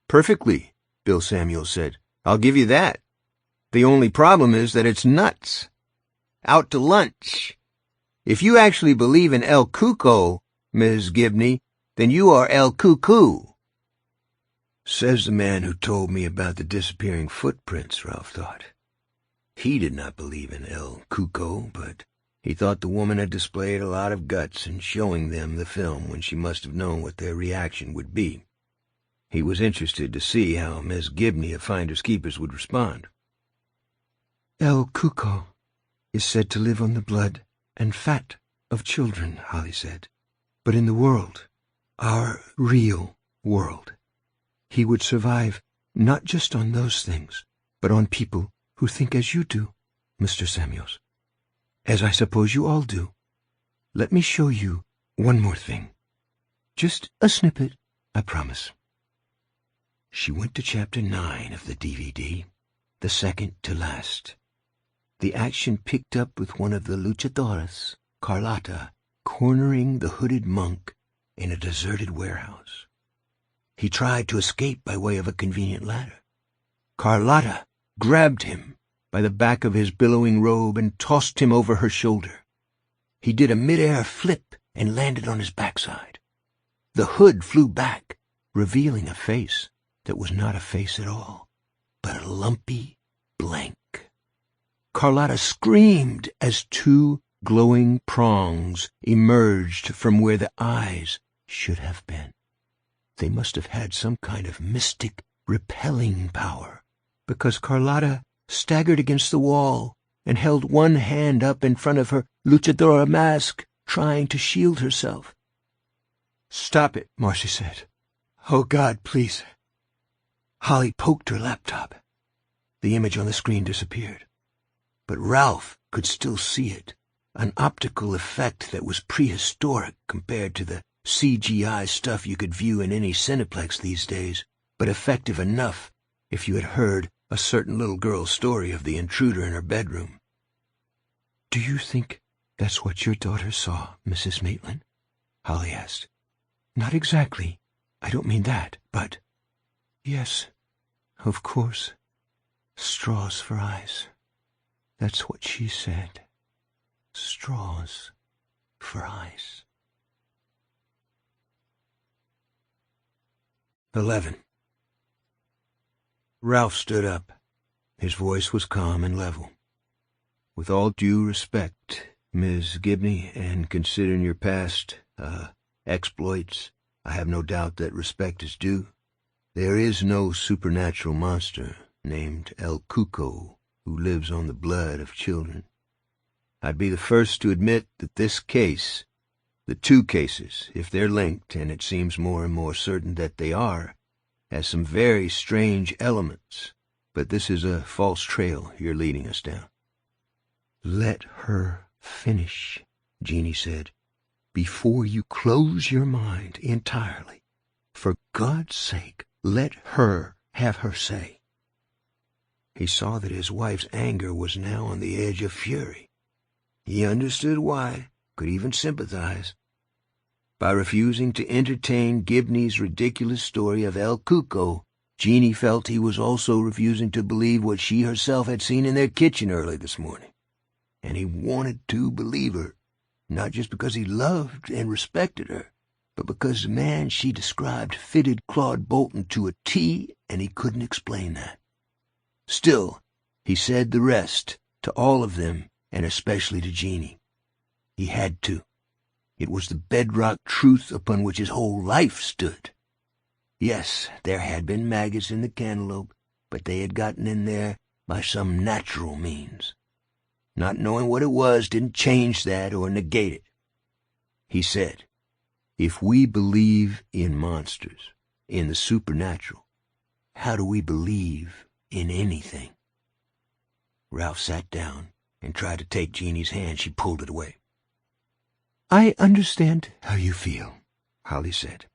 Perfectly, Bill Samuels said. I'll give you that. The only problem is that it's nuts. Out to lunch. If you actually believe in El Cuco, Ms. Gibney, then you are El Cuckoo. Says the man who told me about the disappearing footprints, Ralph thought. He did not believe in El Cuco, but he thought the woman had displayed a lot of guts in showing them the film when she must have known what their reaction would be. He was interested to see how Miss Gibney of Finders Keepers would respond. El Cuco is said to live on the blood and fat of children, Holly said. But in the world, our real world, he would survive not just on those things, but on people who think as you do, Mr. Samuels. As I suppose you all do. Let me show you one more thing. Just a snippet, I promise. She went to chapter 9 of the DVD, the second to last. The action picked up with one of the luchadoras, Carlotta, cornering the hooded monk in a deserted warehouse. He tried to escape by way of a convenient ladder. Carlotta grabbed him by the back of his billowing robe and tossed him over her shoulder. He did a mid-air flip and landed on his backside. The hood flew back, revealing a face that was not a face at all, but a lumpy blank. Carlotta screamed as two glowing prongs emerged from where the eyes should have been. They must have had some kind of mystic repelling power, because Carlotta staggered against the wall and held one hand up in front of her luchadora mask, trying to shield herself. "Stop it," Marcy said. "Oh, God, please." Holly poked her laptop. The image on the screen disappeared. But Ralph could still see it, an optical effect that was prehistoric compared to the CGI stuff you could view in any Cineplex these days. but effective enough if you had heard a certain little girl's story of the intruder in her bedroom. "Do you think that's what your daughter saw, Mrs. Maitland?" Holly asked. "Not exactly. I don't mean that, but—" "Yes, of course. Straws for eyes. That's what she said. Straws for eyes." 11. Ralph stood up. His voice was calm and level. "With all due respect, Miss Gibney, and considering your past, exploits, I have no doubt that respect is due. There is no supernatural monster named El Cuco who lives on the blood of children. I'd be the first to admit that this case, the two cases, if they're linked, and it seems more and more certain that they are, has some very strange elements, but this is a false trail you're leading us down." "Let her finish," Jeannie said, "before you close your mind entirely. For God's sake, let her have her say." He saw that his wife's anger was now on the edge of fury. He understood why, could even sympathize. By refusing to entertain Gibney's ridiculous story of El Cuco, Jeannie felt he was also refusing to believe what she herself had seen in their kitchen early this morning. And he wanted to believe her, not just because he loved and respected her, but because the man she described fitted Claude Bolton to a T, and he couldn't explain that. Still, he said the rest to all of them, and especially to Jeannie. He had to. It was the bedrock truth upon which his whole life stood. Yes, there had been maggots in the cantaloupe, but they had gotten in there by some natural means. Not knowing what it was didn't change that or negate it. He said, "If we believe in monsters, in the supernatural, how do we believe in anything?" Ralph sat down and tried to take Jeannie's hand. She pulled it away. "I understand how you feel," Holly said.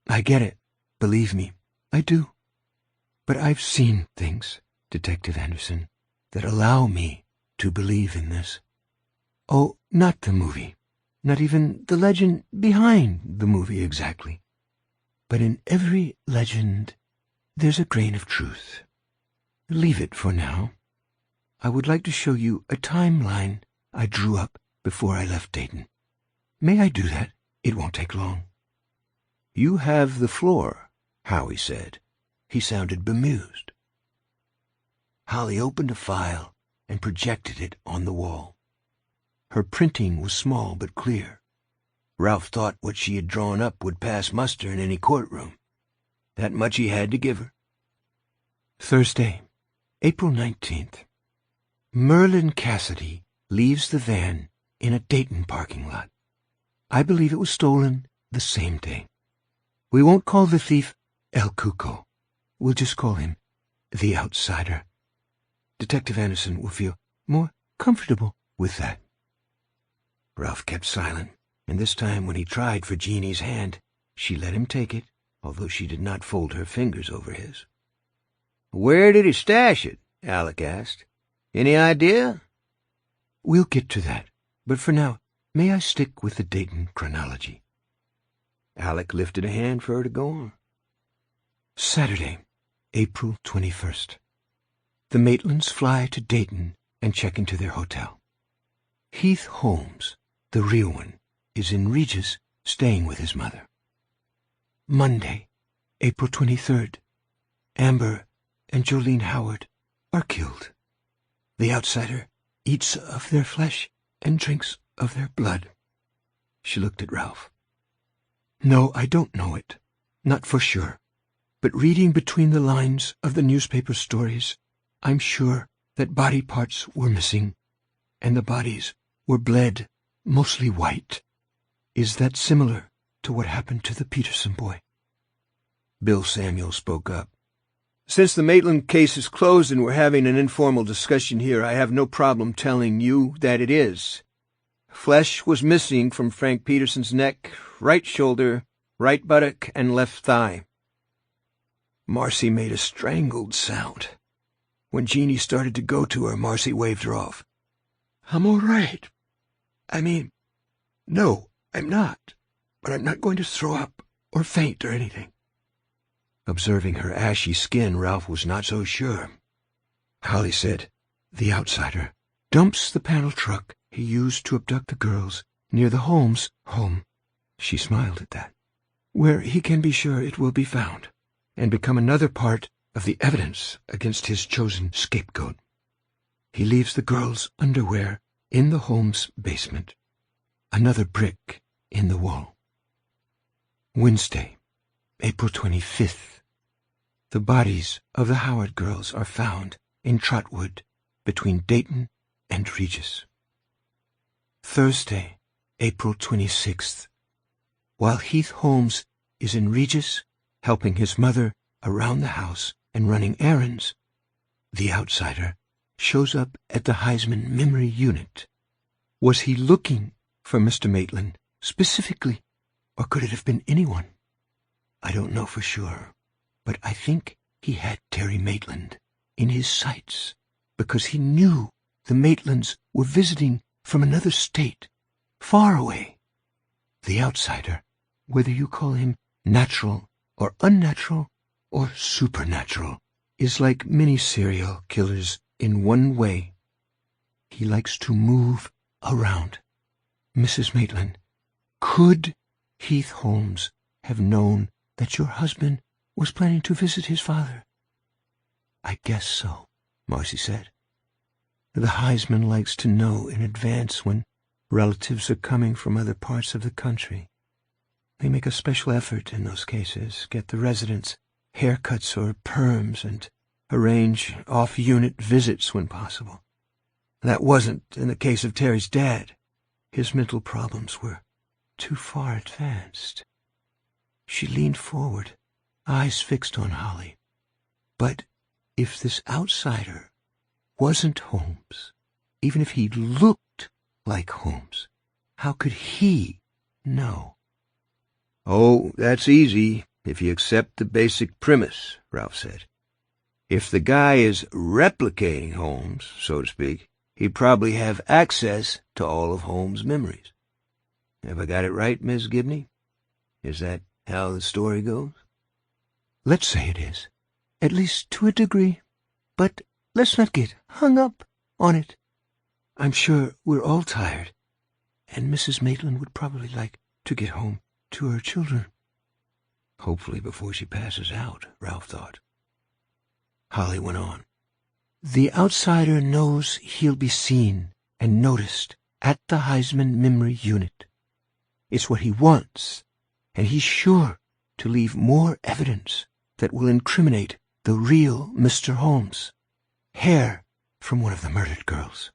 "I get it. Believe me, I do. But I've seen things, Detective Anderson, that allow me to believe in this. Oh, not the movie, not even the legend behind the movie exactly. But in every legend, there's a grain of truth. Leave it for now. I would like to show you a timeline I drew up before I left Dayton. May I do that? It won't take long." "You have the floor," Howie said. He sounded bemused. Holly opened a file and projected it on the wall. Her printing was small but clear. Ralph thought what she had drawn up would pass muster in any courtroom. That much he had to give her. Thursday, April 19th. Merlin Cassidy leaves the van in a Dayton parking lot. I believe it was stolen the same day. We won't call the thief El Cuco. We'll just call him the Outsider. Detective Anderson will feel more comfortable with that." Ralph kept silent, and this time when he tried for Jeannie's hand, she let him take it, although she did not fold her fingers over his. "Where did he stash it?" Alec asked. "Any idea?" "We'll get to that, but for now, may I stick with the Dayton chronology?" Alec lifted a hand for her to go on. Saturday, April 21st. The Maitlands fly to Dayton and check into their hotel. Heath Holmes, the real one, is in Regis staying with his mother. Monday, April 23rd. Amber and Jolene Howard are killed. The Outsider eats of their flesh and drinks of their blood. She looked at Ralph. "No, I don't know it. Not for sure. But reading between the lines of the newspaper stories, I'm sure that body parts were missing, and the bodies were bled, mostly white. Is that similar to what happened to the Peterson boy?" Bill Samuel spoke up. "Since the Maitland case is closed and we're having an informal discussion here, I have no problem telling you that it is. Flesh was missing from Frank Peterson's neck, right shoulder, right buttock, and left thigh." Marcy made a strangled sound. When Jeannie started to go to her, Marcy waved her off. "I'm all right. No, I'm not. But I'm not going to throw up or faint or anything." Observing her ashy skin, Ralph was not so sure. Holly said, "The outsider dumps the panel truck he used to abduct the girls near the Holmes home." She smiled at that. "Where he can be sure it will be found and become another part of the evidence against his chosen scapegoat. He leaves the girls' underwear in the Holmes basement, another brick in the wall." Wednesday, April 25th. The bodies of the Howard girls are found in Trotwood, between Dayton and Regis. Thursday, April 26th. While Heath Holmes is in Regis, helping his mother around the house and running errands, the outsider shows up at the Heisman Memory Unit. Was he looking for Mr. Maitland specifically, or could it have been anyone? I don't know for sure, but I think he had Terry Maitland in his sights because he knew the Maitlands were visiting from another state, far away. The outsider, whether you call him natural or unnatural or supernatural, is like many serial killers in one way. He likes to move around. Mrs. Maitland, could Heath Holmes have known that your husband was planning to visit his father? I guess so, Marcy said. The Heisman likes to know in advance when relatives are coming from other parts of the country. They make a special effort in those cases, get the residents haircuts or perms, and arrange off-unit visits when possible. That wasn't in the case of Terry's dad. His mental problems were too far advanced. She leaned forward, eyes fixed on Holly. But if this outsider wasn't Holmes, even if he looked like Holmes, how could he know? "Oh, that's easy, if you accept the basic premise," Ralph said. "If the guy is replicating Holmes, so to speak, he'd probably have access to all of Holmes' memories. Have I got it right, Miss Gibney? Is that how the story goes?" Let's say it is, at least to a degree, but let's not get hung up on it. I'm sure we're all tired, and Mrs. Maitland would probably like to get home to her children. Hopefully before she passes out, Ralph thought. Holly went on. The outsider knows he'll be seen and noticed at the Heisman Memory Unit. It's what he wants, and he's sure to leave more evidence that will incriminate the real Mr. Holmes. Hair from one of the murdered girls.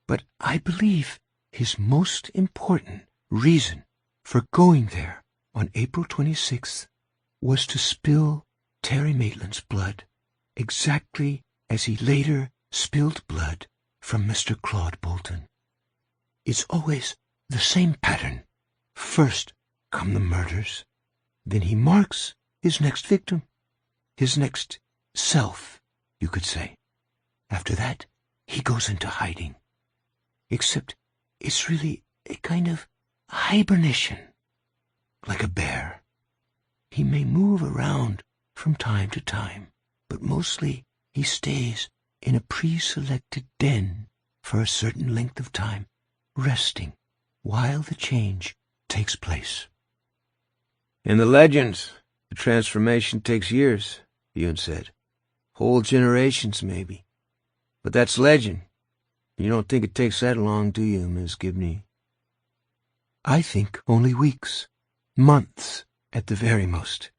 But I believe his most important reason for going there on April 26th was to spill Terry Maitland's blood, exactly as he later spilled blood from Mr. Claude Bolton. It's always the same pattern. First come the murders, then he marks his next victim, his next self, you could say. After that, he goes into hiding. Except it's really a kind of hibernation, like a bear. He may move around from time to time, but mostly he stays in a pre-selected den for a certain length of time, resting while the change takes place. "In the legends, the transformation takes years," Yoon said. "Whole generations, maybe. But that's legend. You don't think it takes that long, do you, Miss Gibney?" I think only weeks, months at the very most.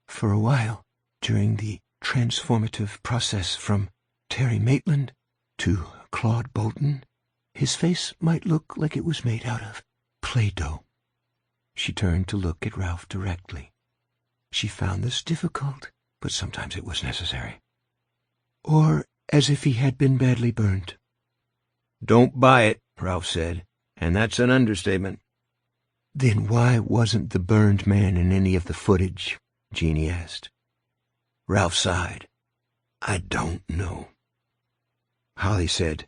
For a while, during the transformative process from Terry Maitland to Claude Bolton, his face might look like it was made out of Play-Doh. She turned to look at Ralph directly. She found this difficult, but sometimes it was necessary. Or as if he had been badly burned. "Don't buy it," Ralph said, "and that's an understatement." Then why wasn't the burned man in any of the footage? Jeannie asked. Ralph sighed. I don't know. Holly said,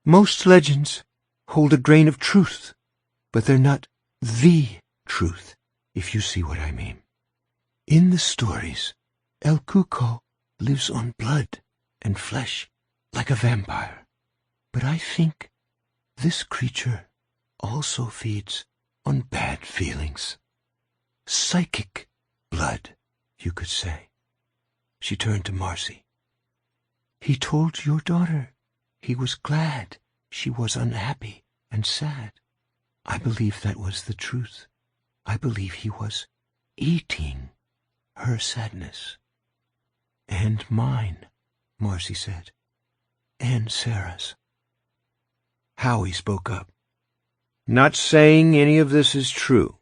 Most legends hold a grain of truth, but they're not the truth, if you see what I mean. In the stories, El Cuco lives on blood and flesh like a vampire. But I think this creature also feeds on bad feelings. Psychic blood, you could say. She turned to Marcy. He told your daughter he was glad she was unhappy and sad. I believe that was the truth. I believe he was eating her sadness. And mine, Marcy said, and Sarah's. Howie spoke up. Not saying any of this is true.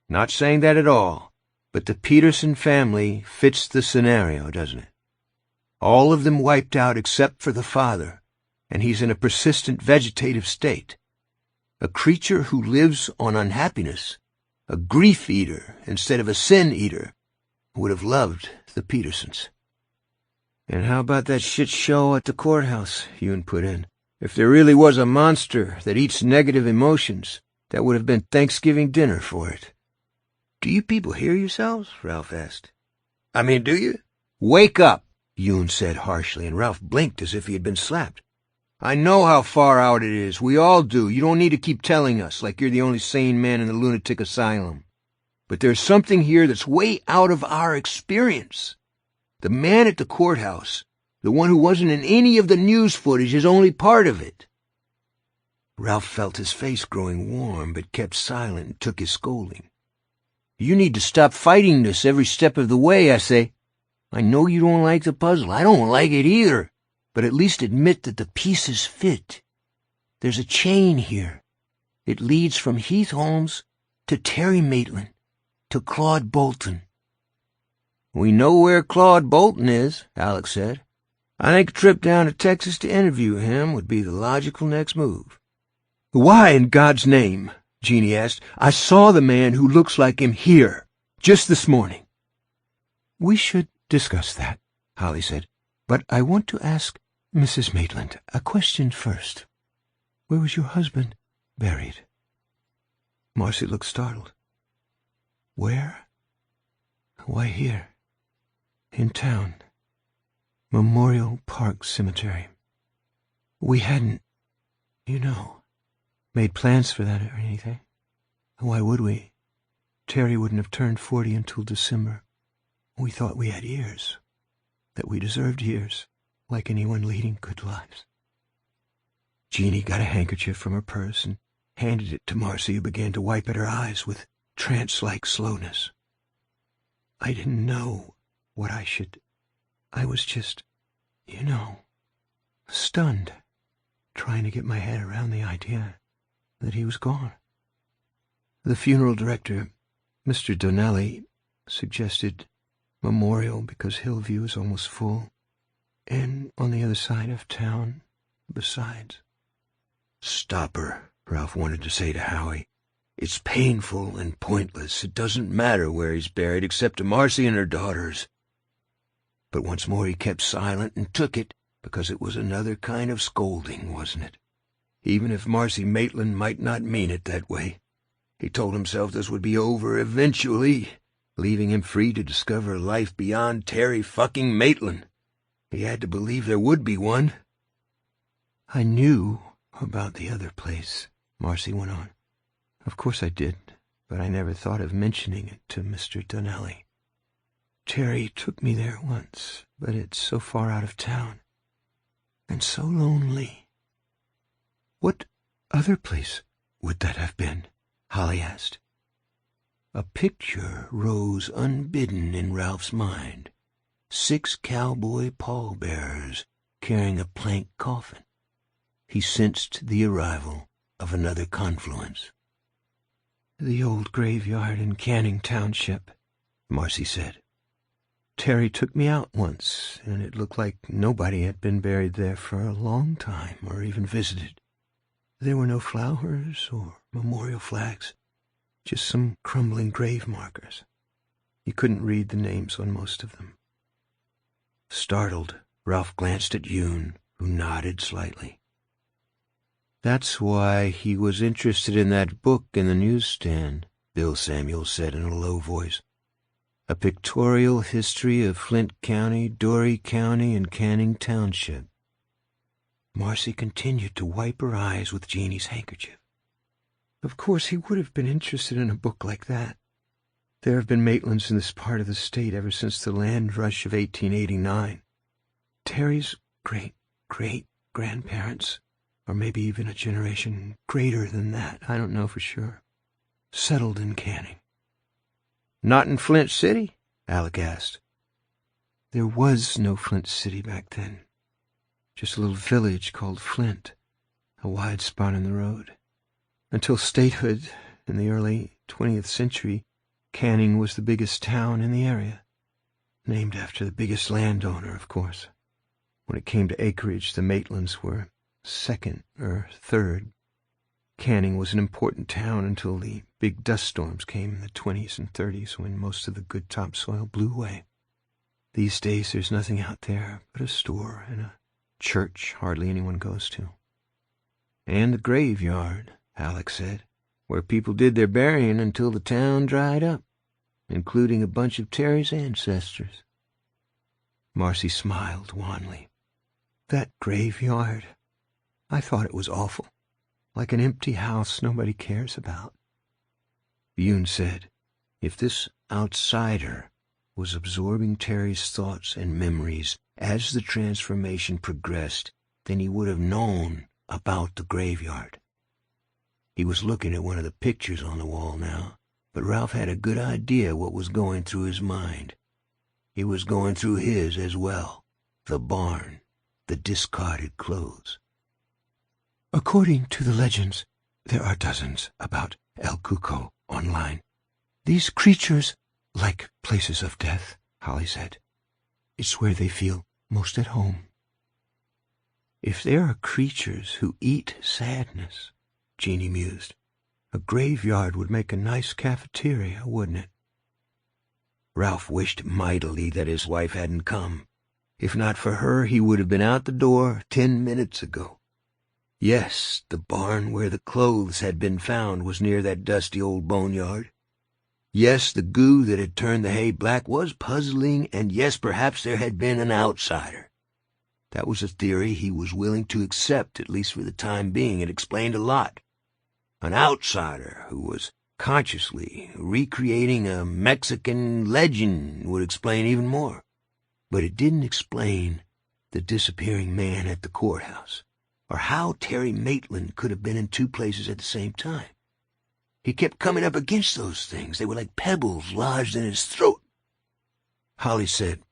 Not saying that at all. But the Peterson family fits the scenario, doesn't it? All of them wiped out except for the father, and he's in a persistent vegetative state. A creature who lives on unhappiness, a grief eater instead of a sin eater, would have loved the Petersons. And how about that shit show at the courthouse, Yoon put in? If there really was a monster that eats negative emotions, that would have been Thanksgiving dinner for it. Do you people hear yourselves? Ralph asked. I mean, do you? Wake up, Yoon said harshly, and Ralph blinked as if he had been slapped. I know how far out it is. We all do. You don't need to keep telling us like you're the only sane man in the lunatic asylum. But there's something here that's way out of our experience. The man at the courthouse, the one who wasn't in any of the news footage, is only part of it. Ralph felt his face growing warm, but kept silent and took his scolding. You need to stop fighting this every step of the way, I say. I know you don't like the puzzle. I don't like it either. But at least admit that the pieces fit. There's a chain here. It leads from Heath Holmes to Terry Maitland to Claude Bolton. We know where Claude Bolton is, Alex said. I think a trip down to Texas to interview him would be the logical next move. Why in God's name? Jeannie asked. I saw the man who looks like him here, just this morning. We should discuss that, Holly said. But I want to ask Mrs. Maitland a question first. Where was your husband buried? Marcy looked startled. Where? Why, here. In town. Memorial Park Cemetery. We hadn't, made plans for that or anything. Why would we? Terry wouldn't have turned 40 until December. We thought we had years, that we deserved years, like anyone leading good lives. Jeannie got a handkerchief from her purse and handed it to Marcy, who began to wipe at her eyes with trance-like slowness. I didn't know what I should. I was just, stunned, trying to get my head around the idea that he was gone. The funeral director, Mr. Donnelly, suggested memorial because Hillview is almost full, and on the other side of town, besides. Stop her, Ralph wanted to say to Howie. It's painful and pointless. It doesn't matter where he's buried except to Marcy and her daughters. But once more he kept silent and took it, because it was another kind of scolding, wasn't it? Even if Marcy Maitland might not mean it that way. He told himself this would be over eventually, leaving him free to discover life beyond Terry fucking Maitland. He had to believe there would be one. I knew about the other place, Marcy went on. Of course I did, but I never thought of mentioning it to Mr. Donnelly. Terry took me there once, but it's so far out of town, and so lonely. What other place would that have been? Holly asked. A picture rose unbidden in Ralph's mind. 6 cowboy pallbearers carrying a plank coffin. He sensed the arrival of another confluence. The old graveyard in Canning Township, Marcy said. Terry took me out once, and it looked like nobody had been buried there for a long time or even visited. There were no flowers or memorial flags, just some crumbling grave markers. You couldn't read the names on most of them. Startled, Ralph glanced at Yoon, who nodded slightly. "That's why he was interested in that book in the newsstand," Bill Samuel said in a low voice. "A pictorial history of Flint County, Dory County, and Canning Township." Marcy continued to wipe her eyes with Jeannie's handkerchief. "Of course he would have been interested in a book like that. There have been Maitlands in this part of the state ever since the land rush of 1889. Terry's great-great-grandparents, or maybe even a generation greater than that, I don't know for sure, settled in Canning." "Not in Flint City?" Alec asked. "There was no Flint City back then. Just a little village called Flint, a wide spot in the road. Until statehood in the early 20th century, Canning was the biggest town in the area, named after the biggest landowner, of course. When it came to acreage, the Maitlands were second or third. Canning was an important town until the big dust storms came in the 20s and 30s, when most of the good topsoil blew away. These days there's nothing out there but a store and a church hardly anyone goes to." "And the graveyard," Alex said, "where people did their burying until the town dried up, including a bunch of Terry's ancestors." Marcy smiled wanly. "That graveyard, I thought it was awful, like an empty house nobody cares about." Yoon said, "If this outsider was absorbing Terry's thoughts and memories as the transformation progressed, then he would have known about the graveyard." He was looking at one of the pictures on the wall now, but Ralph had a good idea what was going through his mind. It was going through his as well. The barn, the discarded clothes. "According to the legends, there are dozens about El Cuco online. These creatures like places of death," Holly said. "It's where they feel most at home." "If there are creatures who eat sadness," Jeannie mused, "a graveyard would make a nice cafeteria, wouldn't it?" Ralph wished mightily that his wife hadn't come. If not for her, he would have been out the door 10 minutes ago. Yes, the barn where the clothes had been found was near that dusty old boneyard. Yes, the goo that had turned the hay black was puzzling, and yes, perhaps there had been an outsider. That was a theory he was willing to accept, at least for the time being. It explained a lot. An outsider who was consciously recreating a Mexican legend would explain even more. But it didn't explain the disappearing man at the courthouse, or how Terry Maitland could have been in 2 places at the same time. He kept coming up against those things. They were like pebbles lodged in his throat. Holly said,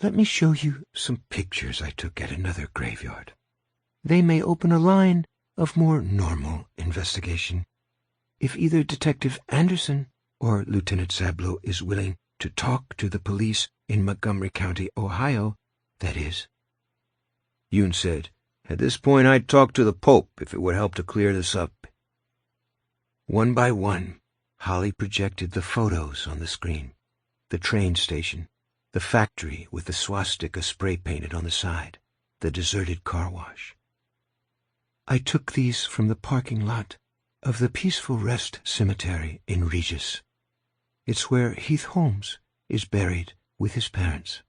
"Let me show you some pictures I took at another graveyard. They may open a line of more normal investigation. If either Detective Anderson or Lieutenant Zablo is willing to talk to the police in Montgomery County, Ohio, that is." Yoon said, "At this point I'd talk to the Pope if it would help to clear this up." One by one, Holly projected the photos on the screen. The train station, the factory with the swastika spray-painted on the side, the deserted car wash. "I took these from the parking lot of the Peaceful Rest Cemetery in Regis. It's where Heath Holmes is buried with his parents."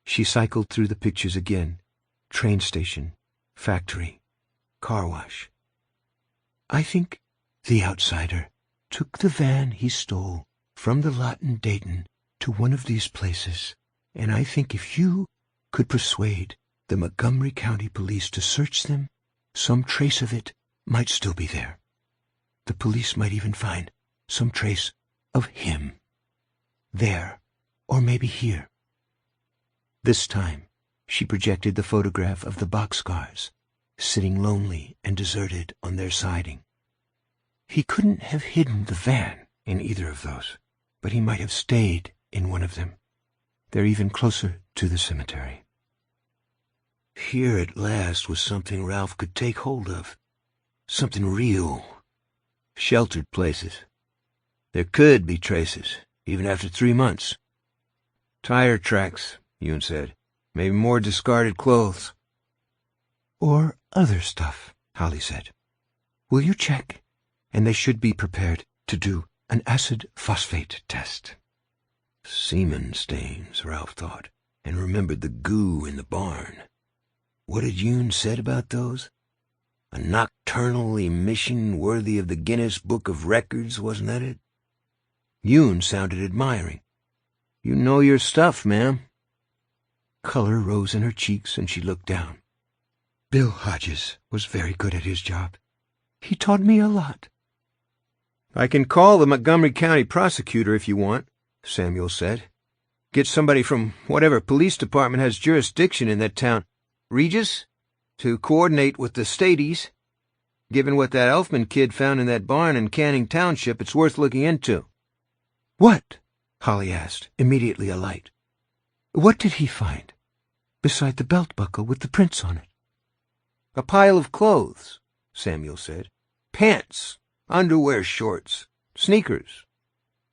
She cycled through the pictures again. Train station, factory, car wash. "I think the outsider took the van he stole from the lot in Dayton to one of these places, and I think if you could persuade the Montgomery County Police to search them, some trace of it might still be there. The police might even find some trace of him. There, or maybe here." This time, she projected the photograph of the boxcars, sitting lonely and deserted on their siding. "He couldn't have hidden the van in either of those, but he might have stayed in one of them. They're even closer to the cemetery." Here at last was something Ralph could take hold of. Something real. Sheltered places. There could be traces, even after 3 months. Tire tracks, Yoon said. Maybe more discarded clothes. Or other stuff, Holly said. Will you check? And they should be prepared to do an acid phosphate test. Semen stains, Ralph thought, and remembered the goo in the barn. What had Yoon said about those? A nocturnal emission worthy of the Guinness Book of Records, wasn't that it? Yoon sounded admiring. You know your stuff, ma'am. Color rose in her cheeks, and she looked down. Bill Hodges was very good at his job. He taught me a lot. I can call the Montgomery County prosecutor if you want, Samuel said. Get somebody from whatever police department has jurisdiction in that town, Regis, to coordinate with the Stadies. Given what that Elfman kid found in that barn in Canning Township, it's worth looking into. What? Holly asked, immediately alight. What did he find, beside the belt buckle with the prints on it? A pile of clothes, Samuel said. Pants, underwear, shorts, sneakers.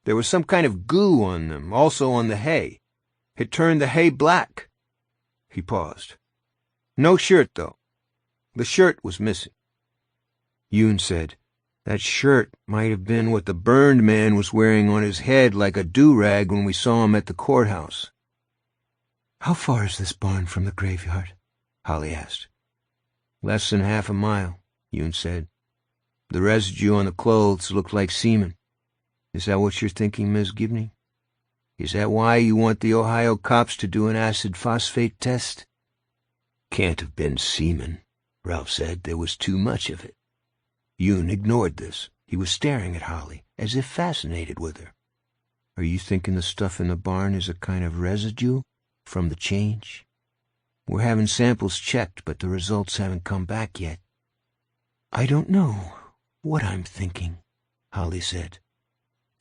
There was some kind of goo on them, also on the hay. It turned the hay black. He paused. No shirt, though. The shirt was missing. Yoon said, that shirt might have been what the burned man was wearing on his head like a do-rag when we saw him at the courthouse. How far is this barn from the graveyard? Holly asked. Less than half a mile, Yoon said. The residue on the clothes looked like semen. Is that what you're thinking, Miss Gibney? Is that why you want the Ohio cops to do an acid phosphate test? Can't have been semen, Ralph said. There was too much of it. Yoon ignored this. He was staring at Holly, as if fascinated with her. Are you thinking the stuff in the barn is a kind of residue from the change? We're having samples checked, but the results haven't come back yet. I don't know what I'm thinking, Holly said.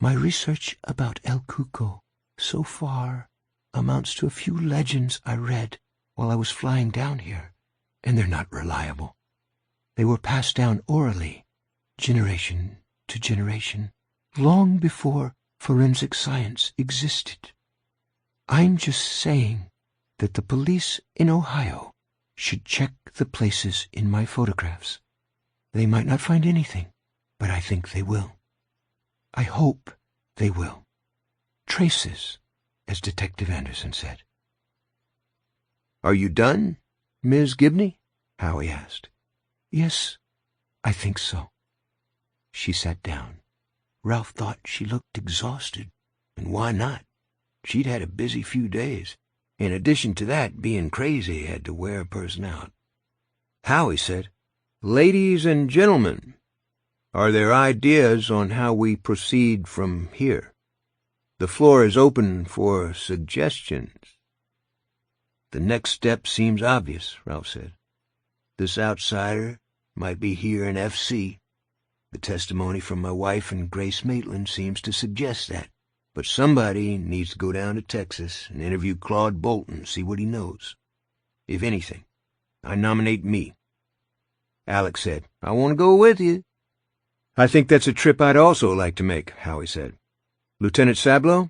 My research about El Cuco so far amounts to a few legends I read while I was flying down here, and they're not reliable. They were passed down orally, generation to generation, long before forensic science existed. I'm just saying that the police in Ohio should check the places in my photographs. They might not find anything, but I think they will. I hope they will. Traces, as Detective Anderson said. Are you done, Ms. Gibney? Howie asked. Yes, I think so. She sat down. Ralph thought she looked exhausted, and why not? She'd had a busy few days. In addition to that, being crazy had to wear a person out. Howie said, Ladies and gentlemen, are there ideas on how we proceed from here? The floor is open for suggestions. The next step seems obvious, Ralph said. This outsider might be here in FC. The testimony from my wife and Grace Maitland seems to suggest that. But somebody needs to go down to Texas and interview Claude Bolton, see what he knows. If anything, I nominate me. Alex said, I want to go with you. I think that's a trip I'd also like to make, Howie said. Lieutenant Sablow?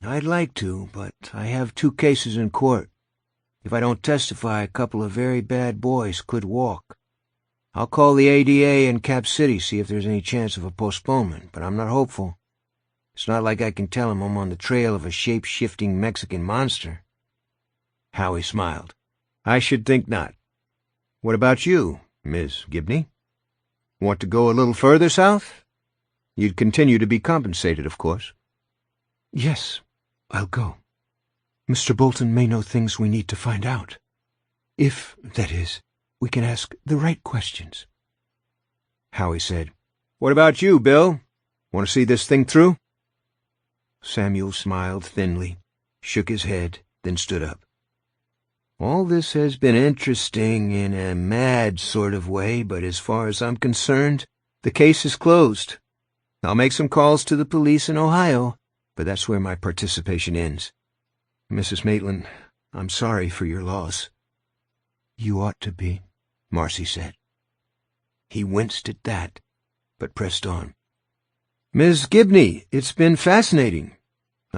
I'd like to, but I have 2 cases in court. If I don't testify, a couple of very bad boys could walk. I'll call the ADA in Cap City, see if there's any chance of a postponement, but I'm not hopeful. It's not like I can tell him I'm on the trail of a shape-shifting Mexican monster. Howie smiled. I should think not. What about you, Miss Gibney? Want to go a little further south? You'd continue to be compensated, of course. Yes, I'll go. Mr. Bolton may know things we need to find out. If, that is, we can ask the right questions. Howie said, What about you, Bill? Want to see this thing through? Samuel smiled thinly, shook his head, then stood up. All this has been interesting in a mad sort of way, but as far as I'm concerned, the case is closed. I'll make some calls to the police in Ohio, but that's where my participation ends. Mrs. Maitland, I'm sorry for your loss. You ought to be, Marcy said. He winced at that, but pressed on. Ms. Gibney, it's been fascinating.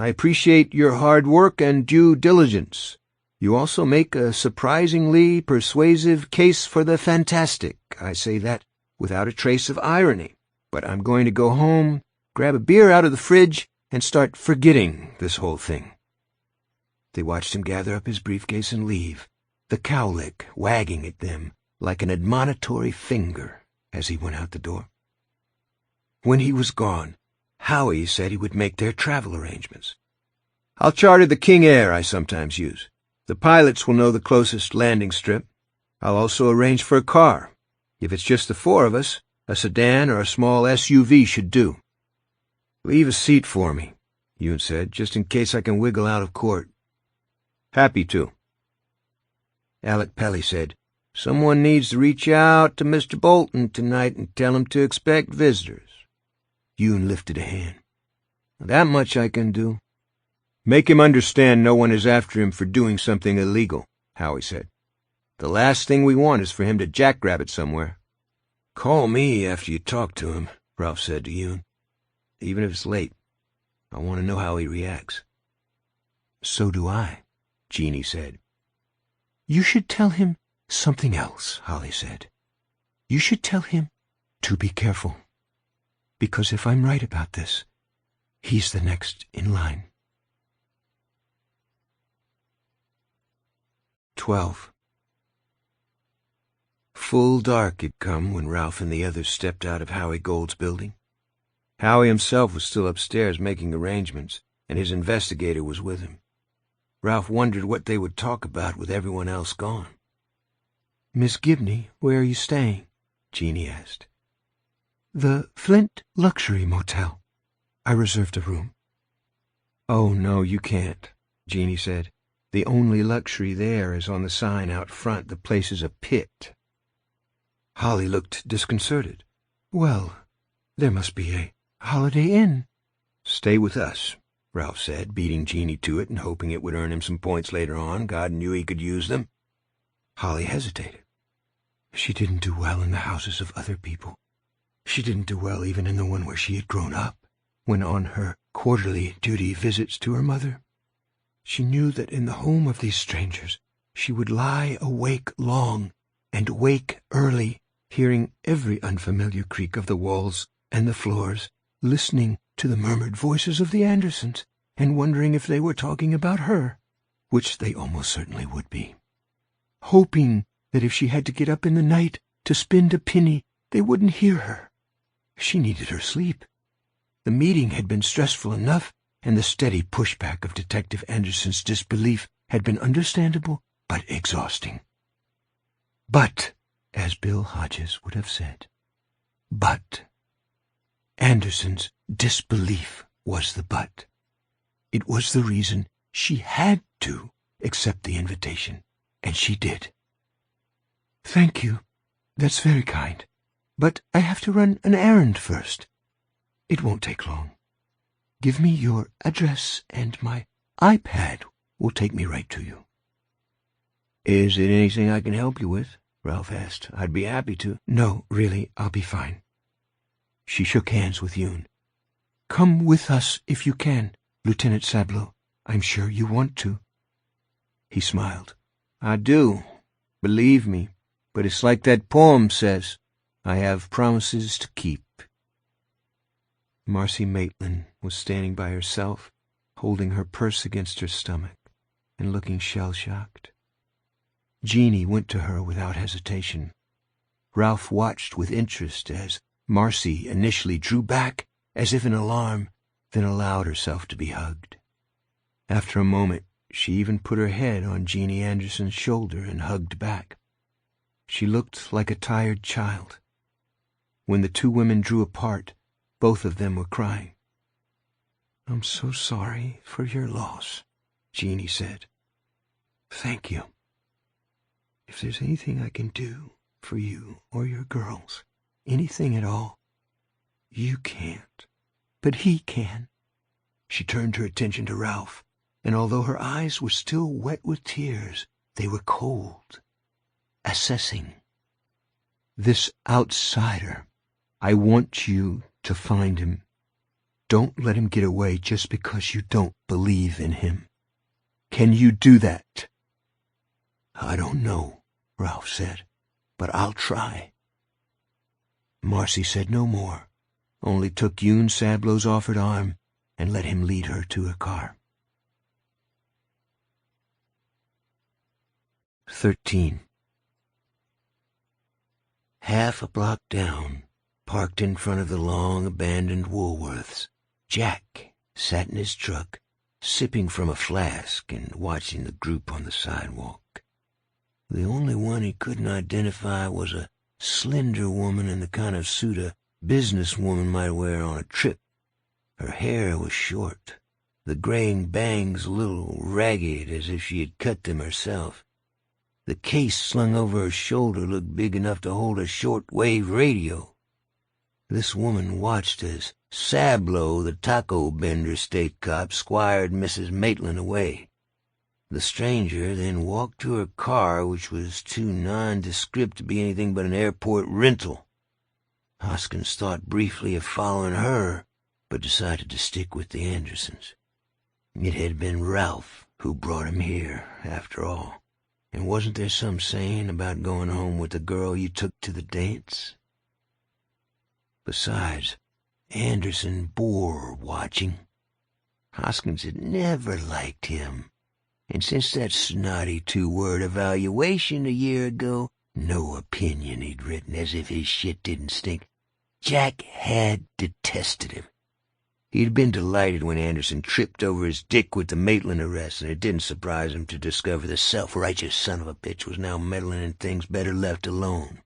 I appreciate your hard work and due diligence. You also make a surprisingly persuasive case for the fantastic. I say that without a trace of irony. But I'm going to go home, grab a beer out of the fridge, and start forgetting this whole thing." They watched him gather up his briefcase and leave, the cowlick wagging at them like an admonitory finger as he went out the door. When he was gone, Howie said he would make their travel arrangements. "I'll charter the King Air I sometimes use. The pilots will know the closest landing strip. I'll also arrange for a car. If it's just the four of us, a sedan or a small SUV should do." "Leave a seat for me," Yoon said, "just in case I can wiggle out of court." "Happy to." Alec Pelly said, "Someone needs to reach out to Mr. Bolton tonight and tell him to expect visitors." Yoon lifted a hand. "That much I can do." "Make him understand no one is after him for doing something illegal," Howie said. "The last thing we want is for him to jackrabbit somewhere." "Call me after you talk to him," Ralph said to Yoon. "Even if it's late. I want to know how he reacts." "So do I," Jeannie said. "You should tell him something else," Holly said. "You should tell him to be careful. Because if I'm right about this, he's the next in line." 12. Full dark had come when Ralph and the others stepped out of Howie Gold's building. Howie himself was still upstairs making arrangements, and his investigator was with him. Ralph wondered what they would talk about with everyone else gone. "Miss Gibney, where are you staying?" Jeannie asked. "The Flint Luxury Motel. I reserved a room." "Oh, no, you can't," Jeannie said. "The only luxury there is on the sign out front. The place is a pit." Holly looked disconcerted. "Well, there must be a Holiday Inn." "Stay with us," Ralph said, beating Jeannie to it and hoping it would earn him some points later on. God knew he could use them. Holly hesitated. She didn't do well in the houses of other people. She didn't do well even in the one where she had grown up, when on her quarterly duty visits to her mother. She knew that in the home of these strangers she would lie awake long and wake early, hearing every unfamiliar creak of the walls and the floors, listening to the murmured voices of the Andersons, and wondering if they were talking about her, which they almost certainly would be. Hoping that if she had to get up in the night to spend a penny, they wouldn't hear her. She needed her sleep. The meeting had been stressful enough, and the steady pushback of Detective Anderson's disbelief had been understandable but exhausting. But, as Bill Hodges would have said, but Anderson's disbelief was the but. It was the reason she had to accept the invitation, and she did. "Thank you. That's very kind. But I have to run an errand first. It won't take long. Give me your address, and my iPad will take me right to you." "Is it anything I can help you with?" Ralph asked. "I'd be happy to." "No, really, I'll be fine." She shook hands with Yoon. "Come with us if you can, Lieutenant Sablow. I'm sure you want to." He smiled. "I do, believe me, but it's like that poem says, I have promises to keep." Marcy Maitland was standing by herself, holding her purse against her stomach and looking shell-shocked. Jeannie went to her without hesitation. Ralph watched with interest as Marcy initially drew back as if in alarm, then allowed herself to be hugged. After a moment, she even put her head on Jeannie Anderson's shoulder and hugged back. She looked like a tired child. When the two women drew apart, both of them were crying. "I'm so sorry for your loss," Jeannie said. "Thank you. If there's anything I can do for you or your girls, anything at all, you can't, but he can." She turned her attention to Ralph, and although her eyes were still wet with tears, they were cold, assessing. "This outsider, I want you to find him. Don't let him get away just because you don't believe in him. Can you do that?" "I don't know," Ralph said, "but I'll try." Marcy said no more, only took Yoon Sablow's offered arm and let him lead her to her car. 13. Half a block down, parked in front of the long-abandoned Woolworths, Jack sat in his truck, sipping from a flask and watching the group on the sidewalk. The only one he couldn't identify was a slender woman in the kind of suit a businesswoman might wear on a trip. Her hair was short, the graying bangs a little ragged as if she had cut them herself. The case slung over her shoulder looked big enough to hold a short-wave radio. This woman watched as Sablow, the taco bender state cop, squired Mrs. Maitland away. The stranger then walked to her car, which was too nondescript to be anything but an airport rental. Hoskins thought briefly of following her, but decided to stick with the Andersons. It had been Ralph who brought him here, after all. And wasn't there some saying about going home with the girl you took to the dance? Besides, Anderson bore watching. Hoskins had never liked him, and since that snotty two-word evaluation a year ago, no opinion he'd written as if his shit didn't stink, Jack had detested him. He'd been delighted when Anderson tripped over his dick with the Maitland arrest, and it didn't surprise him to discover the self-righteous son of a bitch was now meddling in things better left alone.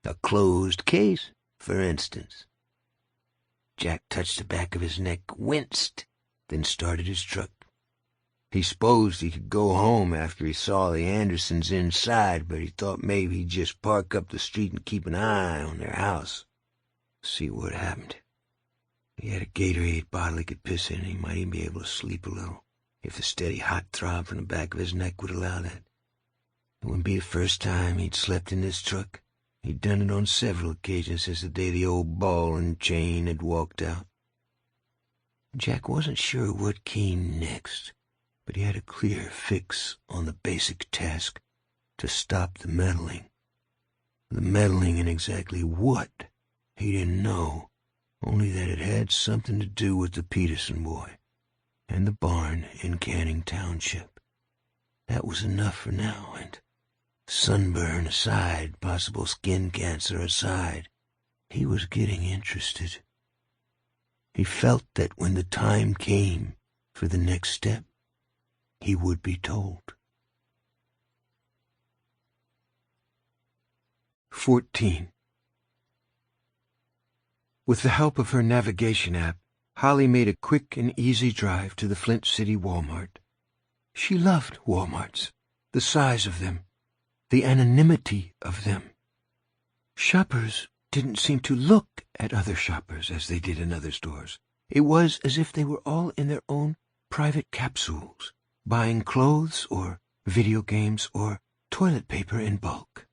A closed case, for instance. Jack touched the back of his neck, winced, then started his truck. He supposed he could go home after he saw the Andersons inside, but he thought maybe he'd just park up the street and keep an eye on their house. See what happened. He had a Gatorade bottle he could piss in, and he might even be able to sleep a little, if the steady hot throb from the back of his neck would allow that. It wouldn't be the first time he'd slept in this truck. He'd done it on several occasions since the day the old ball and chain had walked out. Jack wasn't sure what came next, but he had a clear fix on the basic task to stop the meddling. The meddling in exactly what, he didn't know, only that it had something to do with the Peterson boy and the barn in Canning Township. That was enough for now, and sunburn aside, possible skin cancer aside, he was getting interested. He felt that when the time came for the next step, he would be told. 14. With the help of her navigation app, Holly made a quick and easy drive to the Flint City Walmart. She loved Walmarts, the size of them, the anonymity of them. Shoppers didn't seem to look at other shoppers as they did in other stores. It was as if they were all in their own private capsules, buying clothes or video games or toilet paper in bulk.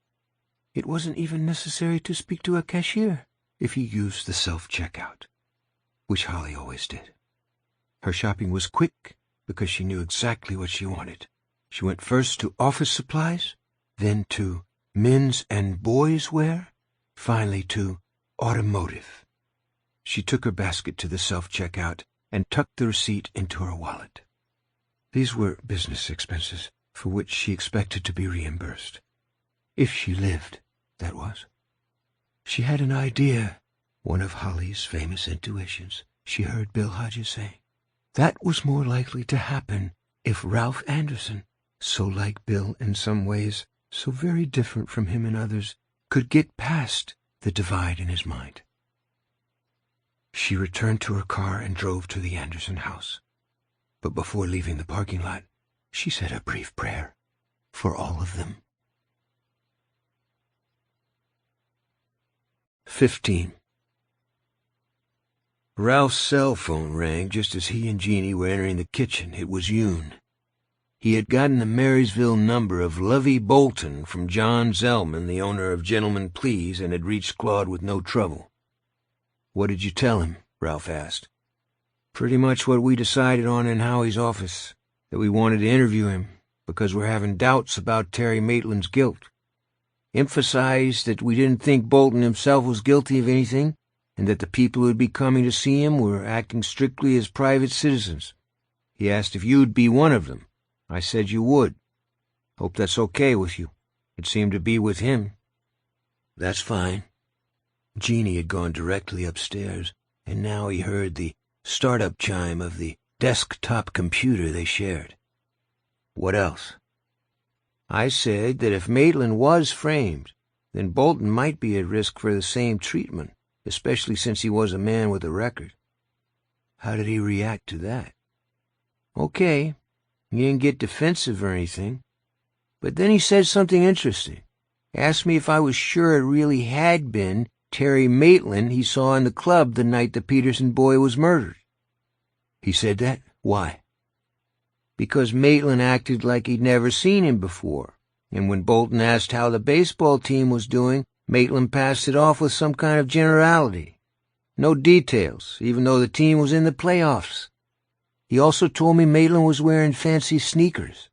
It wasn't even necessary to speak to a cashier if you used the self-checkout, which Holly always did. Her shopping was quick because she knew exactly what she wanted. She went first to office supplies, then to men's and boys' wear, finally to automotive. She took her basket to the self-checkout and tucked the receipt into her wallet. These were business expenses for which she expected to be reimbursed. If she lived, that was. She had an idea, one of Holly's famous intuitions, she heard Bill Hodges say. That was more likely to happen if Ralph Anderson, so like Bill in some ways, so very different from him in others, could get past the divide in his mind. She returned to her car and drove to the Anderson house. But before leaving the parking lot, she said a brief prayer for all of them. 15. Ralph's cell phone rang just as he and Jeannie were entering the kitchen. It was Yoon. He had gotten the Marysville number of Lovey Bolton from John Zellman, the owner of Gentlemen Please, and had reached Claude with no trouble. "What did you tell him?" Ralph asked. Pretty much what we decided on in Howie's office, that we wanted to interview him because we're having doubts about Terry Maitland's guilt. Emphasized that we didn't think Bolton himself was guilty of anything, and that the people who would be coming to see him were acting strictly as private citizens. He asked if you'd be one of them. I said you would. Hope that's okay with you. It seemed to be with him. That's fine. Jeannie had gone directly upstairs, and now he heard the startup chime of the desktop computer they shared. What else? I said that if Maitland was framed, then Bolton might be at risk for the same treatment, especially since he was a man with a record. How did he react to that? Okay, he didn't get defensive or anything. But then he said something interesting. Asked me if I was sure it really had been Terry Maitland he saw in the club the night the Peterson boy was murdered. He said that? Why? Because Maitland acted like he'd never seen him before, and when Bolton asked how the baseball team was doing, Maitland passed it off with some kind of generality. No details, even though the team was in the playoffs. He also told me Maitland was wearing fancy sneakers,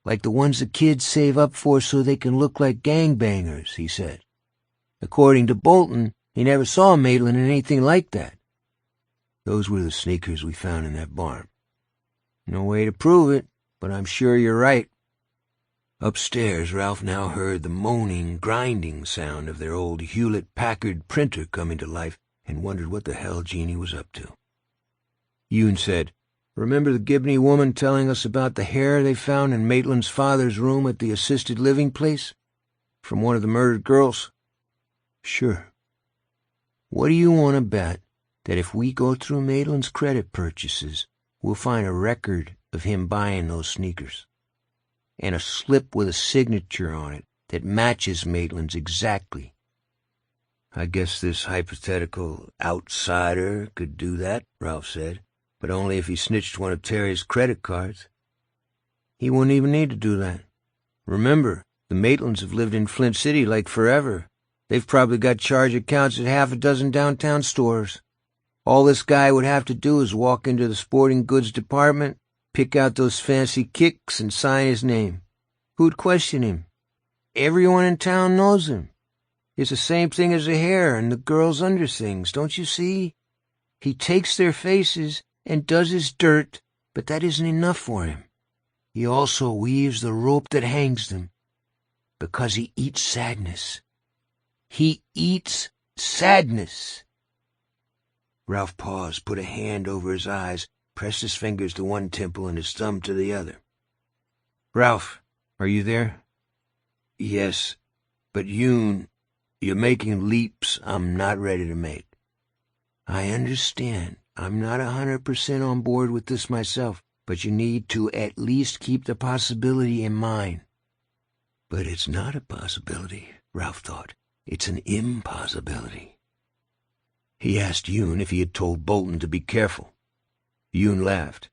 like the ones the kids save up for so they can look like gangbangers, he said. According to Bolton, he never saw Maitland in anything like that. Those were the sneakers we found in that barn. No way to prove it, but I'm sure you're right. Upstairs, Ralph now heard the moaning, grinding sound of their old Hewlett-Packard printer coming to life and wondered what the hell Jeannie was up to. Yoon said, "Remember the Gibney woman telling us about the hair they found in Maitland's father's room at the assisted living place? From one of the murdered girls?" "Sure." "What do you want to bet that if we go through Maitland's credit purchases, we'll find a record of him buying those sneakers? And a slip with a signature on it that matches Maitland's exactly?" "I guess this hypothetical outsider could do that," Ralph said, "but only if he snitched one of Terry's credit cards." "He wouldn't even need to do that. Remember, the Maitlands have lived in Flint City like forever. They've probably got charge accounts at half a dozen downtown stores. All this guy would have to do is walk into the sporting goods department, pick out those fancy kicks, and sign his name. Who'd question him? Everyone in town knows him. It's the same thing as the hair and the girls' underthings, don't you see? He takes their faces and does his dirt, but that isn't enough for him. He also weaves the rope that hangs them, because he eats sadness. He eats sadness." Ralph paused, put a hand over his eyes, pressed his fingers to one temple and his thumb to the other. "Ralph, are you there?" "Yes, but Yoon, you're making leaps I'm not ready to make." "I understand. I'm not 100% on board with this myself, but you need to at least keep the possibility in mind." "But it's not a possibility," Ralph thought. "It's an impossibility." He asked Yoon if he had told Bolton to be careful. Yoon laughed.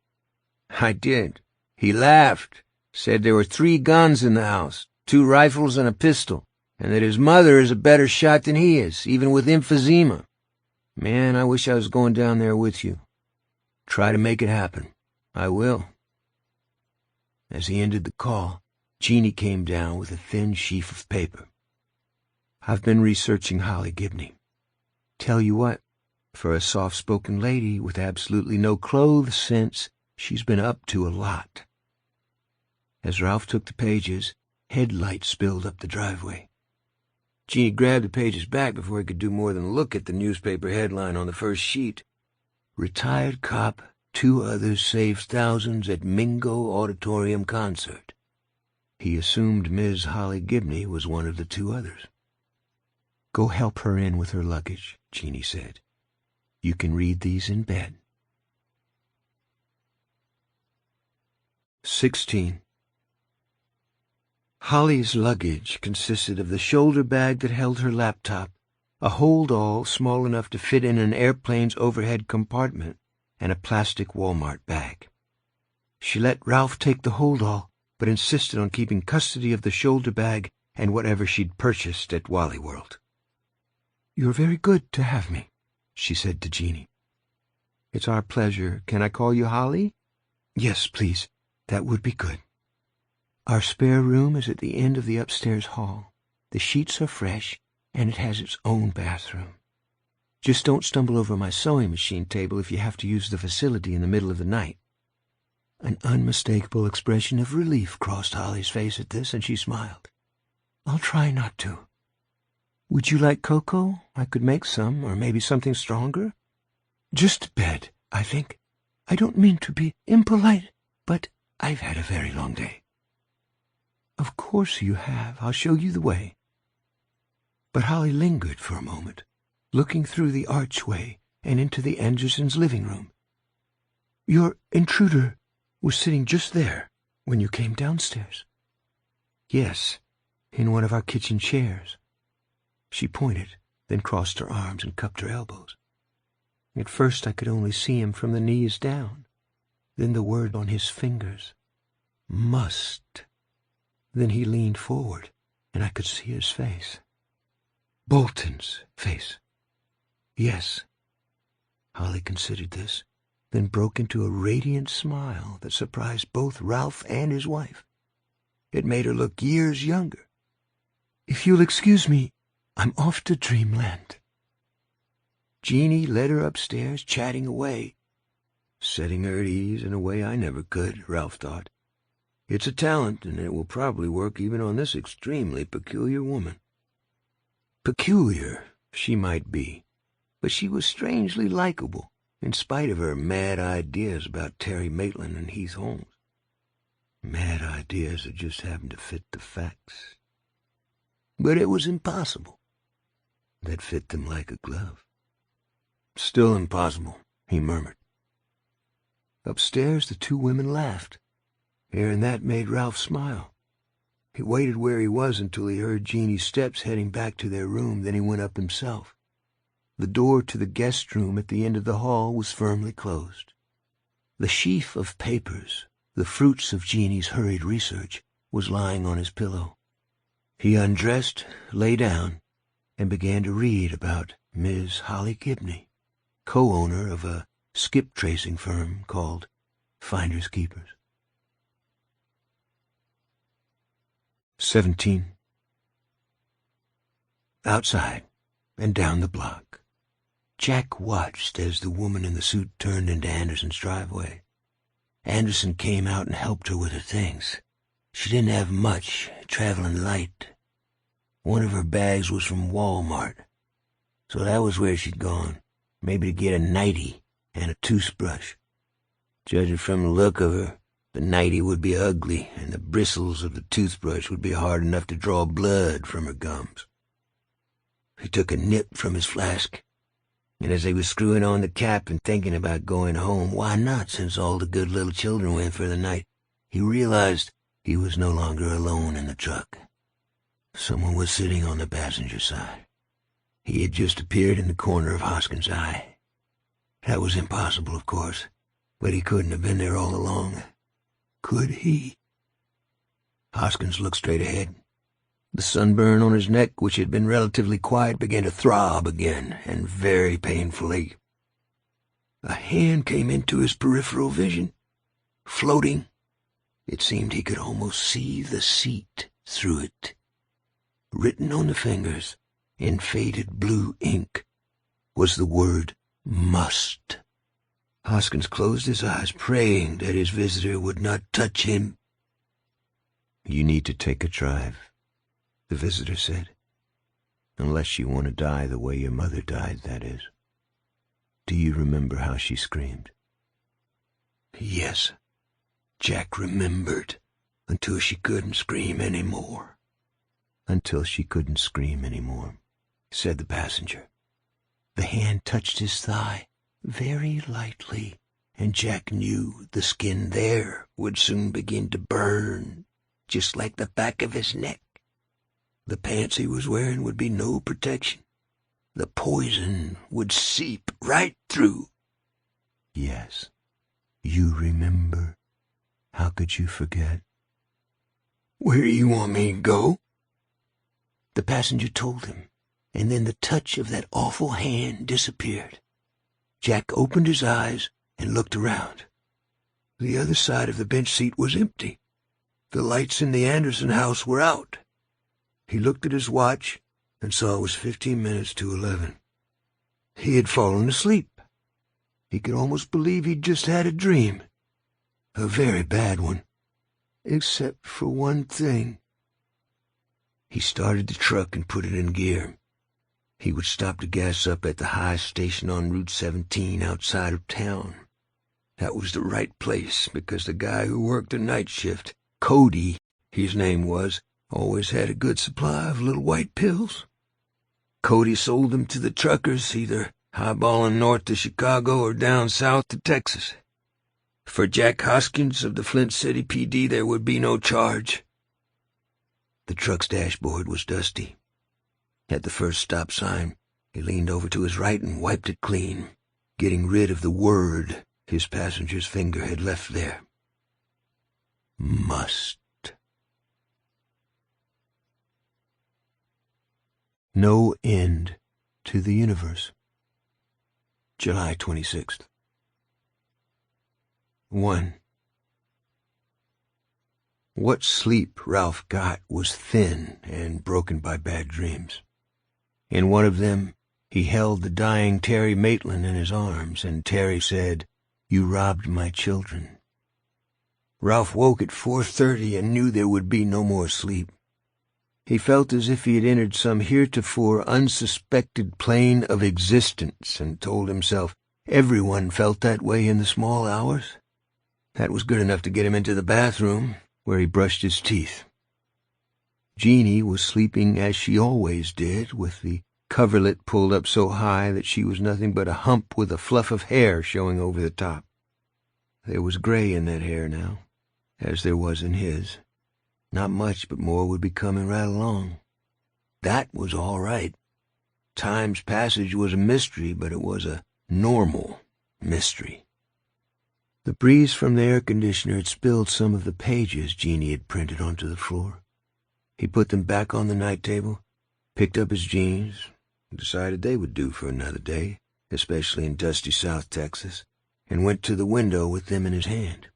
"I did. He laughed, said there were 3 guns in the house, 2 rifles and a pistol, and that his mother is a better shot than he is, even with emphysema. Man, I wish I was going down there with you." "Try to make it happen." "I will." As he ended the call, Jeannie came down with a thin sheaf of paper. "I've been researching Holly Gibney. Tell you what, for a soft-spoken lady with absolutely no clothes sense, she's been up to a lot." As Ralph took the pages, headlights spilled up the driveway. Jeannie grabbed the pages back before he could do more than look at the newspaper headline on the first sheet. "Retired cop, 2 others saves thousands at Mingo Auditorium concert." He assumed Ms. Holly Gibney was one of the 2 others. "Go help her in with her luggage," Jeannie said. "You can read these in bed." 16. Holly's luggage consisted of the shoulder bag that held her laptop, a hold-all small enough to fit in an airplane's overhead compartment, and a plastic Walmart bag. She let Ralph take the hold-all, but insisted on keeping custody of the shoulder bag and whatever she'd purchased at Wally World. "You're very good to have me," she said to Jeannie. It's our pleasure. Can I call you Holly? Yes, please. That would be good. Our spare room is at the end of the upstairs hall. The sheets are fresh, and it has its own bathroom. Just don't stumble over my sewing machine table if you have to use the facility in the middle of the night. An unmistakable expression of relief crossed Holly's face at this, and she smiled. I'll try not to. Would you like cocoa? I could make some, or maybe something stronger. Just a bed, I think. I don't mean to be impolite, but I've had a very long day. Of course you have. I'll show you the way. But Holly lingered for a moment, looking through the archway and into the Andersons' living room. Your intruder was sitting just there when you came downstairs. Yes, in one of our kitchen chairs. She pointed, then crossed her arms and cupped her elbows. At first I could only see him from the knees down, then the word on his fingers, must. Then he leaned forward, and I could see his face. Bolton's face. Yes. Holly considered this, then broke into a radiant smile that surprised both Ralph and his wife. It made her look years younger. If you'll excuse me, I'm off to dreamland. Jeannie led her upstairs, chatting away, setting her at ease in a way I never could, Ralph thought. It's a talent, and it will probably work even on this extremely peculiar woman. Peculiar she might be, but she was strangely likable, in spite of her mad ideas about Terry Maitland and Heath Holmes. Mad ideas that just happened to fit the facts. But it was impossible. That fit them like a glove. Still impossible, he murmured. Upstairs the two women laughed. Hearing that made Ralph smile. He waited where he was until he heard Jeannie's steps heading back to their room, then he went up himself. The door to the guest room at the end of the hall was firmly closed. The sheaf of papers, the fruits of Jeannie's hurried research, was lying on his pillow. He undressed, lay down, and began to read about Ms. Holly Gibney, co-owner of a skip-tracing firm called Finders Keepers. 17. Outside and down the block, Jack watched as the woman in the suit turned into Anderson's driveway. Anderson came out and helped her with her things. She didn't have much, traveling light. One of her bags was from Walmart, so that was where she'd gone, maybe to get a nightie and a toothbrush. Judging from the look of her, the nightie would be ugly, and the bristles of the toothbrush would be hard enough to draw blood from her gums. He took a nip from his flask, and as he was screwing on the cap and thinking about going home, why not, since all the good little children went for the night, he realized he was no longer alone in the truck. Someone was sitting on the passenger side. He had just appeared in the corner of Hoskins' eye. That was impossible, of course, but he couldn't have been there all along. Could he? Hoskins looked straight ahead. The sunburn on his neck, which had been relatively quiet, began to throb again, and very painfully. A hand came into his peripheral vision, floating. It seemed he could almost see the seat through it. Written on the fingers, in faded blue ink, was the word must. Hoskins closed his eyes, praying that his visitor would not touch him. You need to take a drive, the visitor said. Unless you want to die the way your mother died, that is. Do you remember how she screamed? Yes, Jack remembered, until she couldn't scream any more. Until she couldn't scream any more, said the passenger. The hand touched his thigh very lightly, and Jack knew the skin there would soon begin to burn, just like the back of his neck. The pants he was wearing would be no protection. The poison would seep right through. Yes, you remember. How could you forget? Where do you want me to go? The passenger told him, and then the touch of that awful hand disappeared. Jack opened his eyes and looked around. The other side of the bench seat was empty. The lights in the Anderson house were out. He looked at his watch and saw it was 15 minutes to 11. He had fallen asleep. He could almost believe he'd just had a dream. A very bad one. Except for one thing. He started the truck and put it in gear. He would stop to gas up at the high station on Route 17 outside of town. That was the right place because the guy who worked the night shift, Cody, his name was, always had a good supply of little white pills. Cody sold them to the truckers, either highballing north to Chicago or down south to Texas. For Jack Hoskins of the Flint City PD, there would be no charge. The truck's dashboard was dusty. At the first stop sign, he leaned over to his right and wiped it clean, getting rid of the word his passenger's finger had left there. Must. No End to the Universe. July 26th. 1. What sleep Ralph got was thin and broken by bad dreams. In one of them, he held the dying Terry Maitland in his arms, and Terry said, "You robbed my children." Ralph woke at 4:30 and knew there would be no more sleep. He felt as if he had entered some heretofore unsuspected plane of existence and told himself everyone felt that way in the small hours. That was good enough to get him into the bathroom, where he brushed his teeth. Jeannie was sleeping as she always did, with the coverlet pulled up so high that she was nothing but a hump with a fluff of hair showing over the top. There was gray in that hair now, as there was in his. Not much, but more would be coming right along. That was all right. Time's passage was a mystery, but it was a normal mystery. The breeze from the air conditioner had spilled some of the pages Jeannie had printed onto the floor. He put them back on the night table, picked up his jeans, decided they would do for another day, especially in dusty South Texas, and went to the window with them in his hand.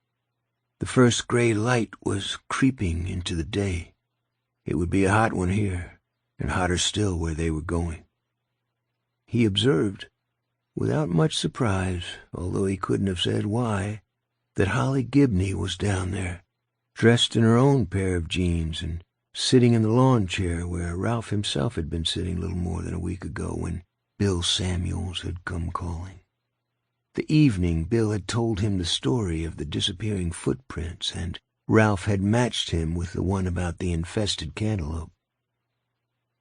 The first gray light was creeping into the day. It would be a hot one here, and hotter still where they were going. He observed, without much surprise, although he couldn't have said why, that Holly Gibney was down there, dressed in her own pair of jeans and sitting in the lawn chair where Ralph himself had been sitting little more than a week ago when Bill Samuels had come calling. The evening Bill had told him the story of the disappearing footprints, and Ralph had matched him with the one about the infested cantaloupe.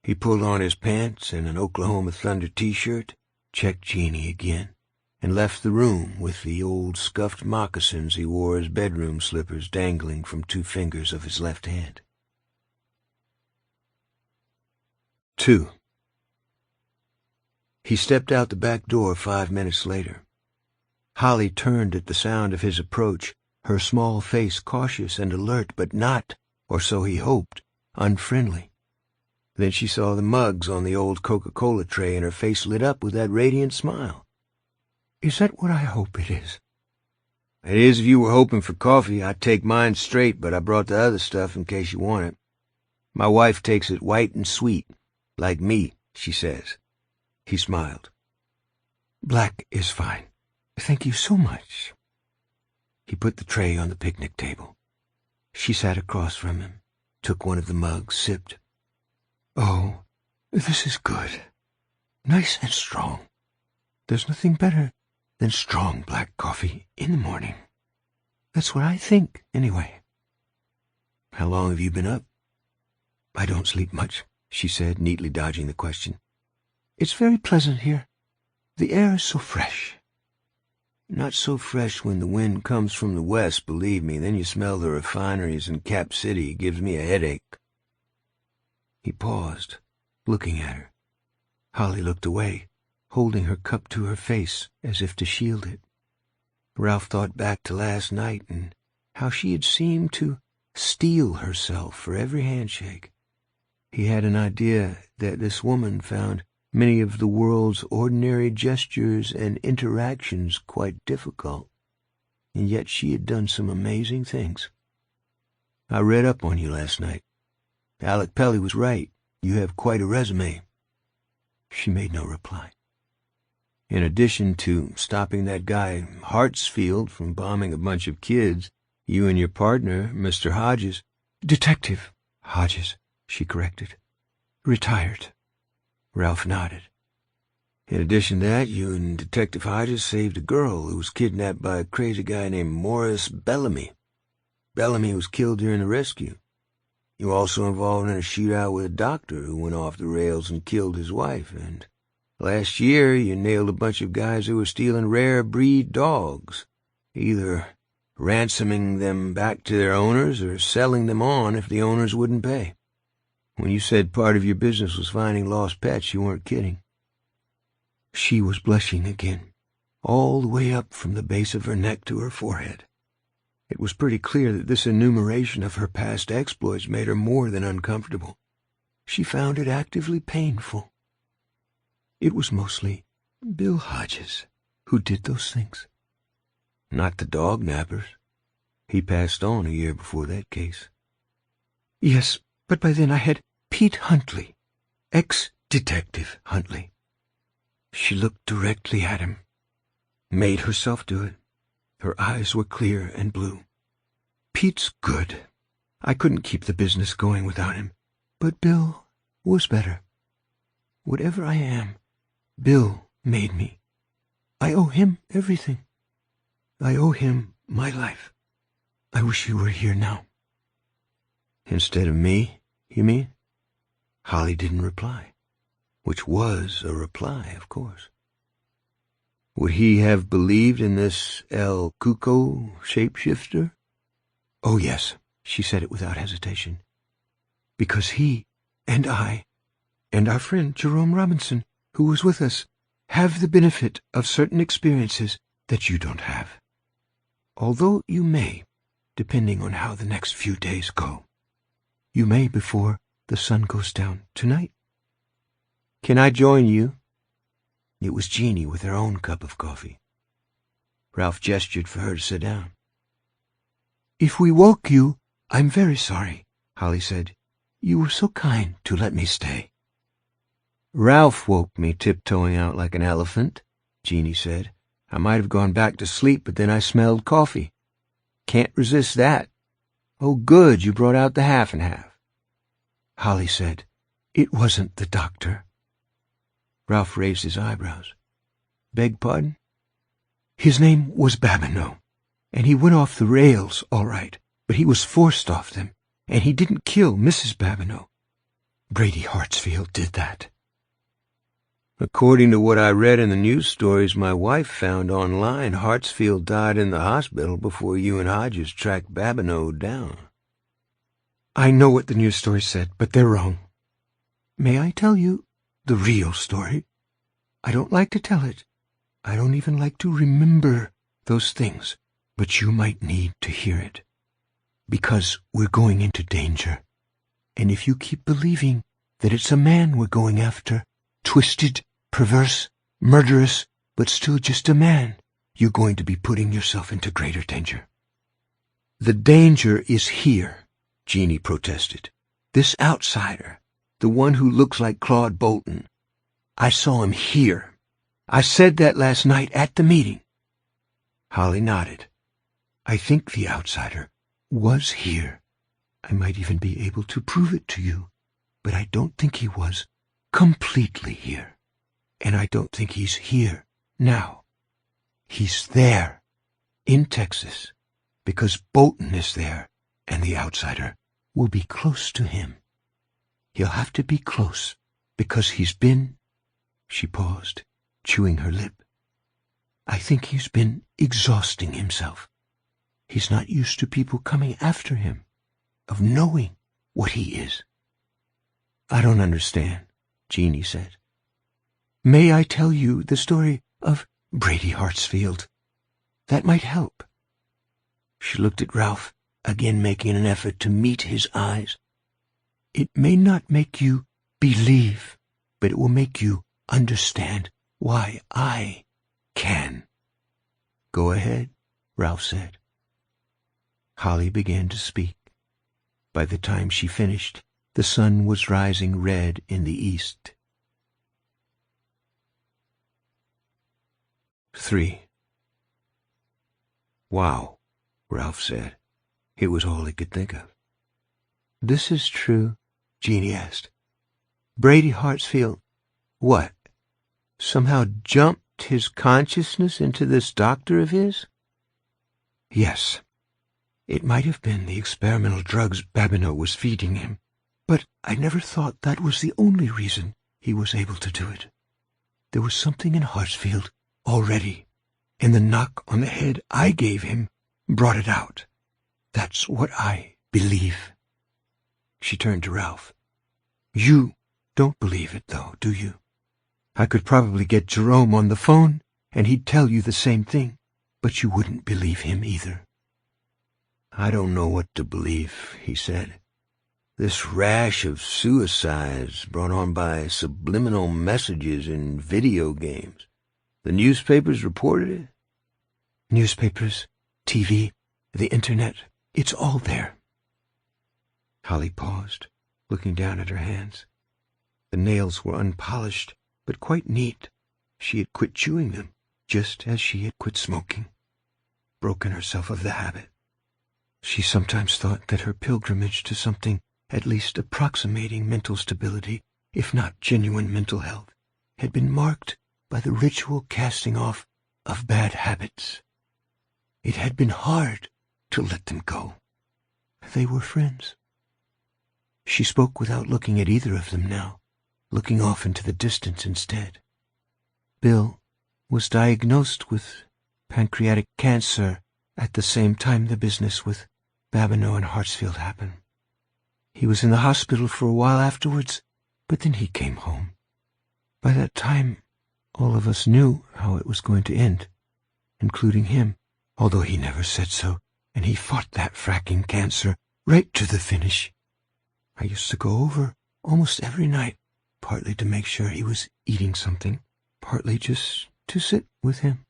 He pulled on his pants and an Oklahoma Thunder t-shirt, checked Jeannie again, and left the room with the old scuffed moccasins he wore as bedroom slippers dangling from 2 fingers of his left hand. 2. He stepped out the back door 5 minutes later. Holly turned at the sound of his approach, her small face cautious and alert, but not, or so he hoped, unfriendly. Then she saw the mugs on the old Coca-Cola tray, and her face lit up with that radiant smile. "Is that what I hope it is?" "It is if you were hoping for coffee. I'd take mine straight, but I brought the other stuff in case you want it. My wife takes it white and sweet, like me, she says." He smiled. "Black is fine. Thank you so much." He put the tray on the picnic table. She sat across from him, took one of the mugs, sipped. "Oh, this is good. Nice and strong. There's nothing better than strong black coffee in the morning. That's what I think, anyway." "How long have you been up?" "I don't sleep much," she said, neatly dodging the question. "It's very pleasant here. The air is so fresh." "Not so fresh when the wind comes from the west, believe me. Then you smell the refineries in Cap City. It gives me a headache." He paused, looking at her. Holly looked away, holding her cup to her face as if to shield it. Ralph thought back to last night and how she had seemed to steel herself for every handshake. He had an idea that this woman found many of the world's ordinary gestures and interactions quite difficult, and yet she had done some amazing things. I read up on you last night. Alec Pelly was right. You have quite a resume. She made no reply. In addition to stopping that guy Hartsfield from bombing a bunch of kids, you and your partner, Mr. Hodges— Detective Hodges, she corrected. Retired. Ralph nodded. In addition to that, you and Detective Hodges saved a girl who was kidnapped by a crazy guy named Morris Bellamy. Bellamy was killed during the rescue. You were also involved in a shootout with a doctor who went off the rails and killed his wife, and last year you nailed a bunch of guys who were stealing rare breed dogs, either ransoming them back to their owners or selling them on if the owners wouldn't pay. When you said part of your business was finding lost pets, you weren't kidding. She was blushing again, all the way up from the base of her neck to her forehead. It was pretty clear that this enumeration of her past exploits made her more than uncomfortable. She found it actively painful. It was mostly Bill Hodges who did those things. Not the dog nappers. He passed on a year before that case. Yes, but by then I had Pete Huntley, ex-detective Huntley. She looked directly at him, made herself do it. Her eyes were clear and blue. Pete's good. I couldn't keep the business going without him. But Bill was better. Whatever I am, Bill made me. I owe him everything. I owe him my life. I wish you were here now. Instead of me, you mean? Holly didn't reply, which was a reply, of course. Would he have believed in this El Cuco shapeshifter? Oh, yes, she said it without hesitation. Because he and I and our friend Jerome Robinson, who was with us, have the benefit of certain experiences that you don't have. Although you may, depending on how the next few days go. You may before the sun goes down tonight. Can I join you? It was Jeannie with her own cup of coffee. Ralph gestured for her to sit down. If we woke you, I'm very sorry, Holly said. You were so kind to let me stay. Ralph woke me tiptoeing out like an elephant, Jeannie said. I might have gone back to sleep, but then I smelled coffee. Can't resist that. Oh, good, you brought out the half and half. Holly said, It wasn't the doctor. Ralph raised his eyebrows. Beg pardon? His name was Babineau, and he went off the rails all right, but he was forced off them, and he didn't kill Mrs. Babineau. Brady Hartsfield did that. According to what I read in the news stories my wife found online, Hartsfield died in the hospital before you and Hodges tracked Babineau down. I know what the news stories said, but they're wrong. May I tell you the real story? I don't like to tell it. I don't even like to remember those things, but you might need to hear it. Because we're going into danger. And if you keep believing that it's a man we're going after, twisted, perverse, murderous, but still just a man, you're going to be putting yourself into greater danger. The danger is here, Jeannie protested. This outsider, the one who looks like Claude Bolton. I saw him here. I said that last night at the meeting. Holly nodded. I think the outsider was here. I might even be able to prove it to you, but I don't think he was completely here. And I don't think he's here now. He's there, in Texas, because Bolton is there, and the outsider will be close to him. He'll have to be close, because he's been— She paused, chewing her lip. I think he's been exhausting himself. He's not used to people coming after him, of knowing what he is. I don't understand, Jeannie said. May I tell you the story of Brady Hartsfield? That might help. She looked at Ralph, again making an effort to meet his eyes. It may not make you believe, but it will make you understand why I can." "Go ahead," Ralph said. Holly began to speak. By the time she finished, the sun was rising red in the east. 3. "Wow," Ralph said. It was all he could think of. "This is true?" Jeannie asked. "Brady Hartsfield, what, somehow jumped his consciousness into this doctor of his?" "Yes. It might have been the experimental drugs Babineau was feeding him, but I never thought that was the only reason he was able to do it. There was something in Hartsfield already, and the knock on the head I gave him brought it out. That's what I believe." She turned to Ralph. "You don't believe it, though, do you? I could probably get Jerome on the phone, and he'd tell you the same thing, but you wouldn't believe him either." "I don't know what to believe," he said. "This rash of suicides brought on by subliminal messages in video games. The newspapers reported it?" "Newspapers, TV, the internet, it's all there." Holly paused, looking down at her hands. The nails were unpolished, but quite neat. She had quit chewing them, just as she had quit smoking, broken herself of the habit. She sometimes thought that her pilgrimage to something at least approximating mental stability, if not genuine mental health, had been marked by the ritual casting off of bad habits. It had been hard to let them go. They were friends. She spoke without looking at either of them now, looking off into the distance instead. "Bill was diagnosed with pancreatic cancer at the same time the business with Babineau and Hartsfield happened. He was in the hospital for a while afterwards, but then he came home. By that time, all of us knew how it was going to end, including him, although he never said so, and he fought that fracking cancer right to the finish. I used to go over almost every night, partly to make sure he was eating something, partly just to sit with him,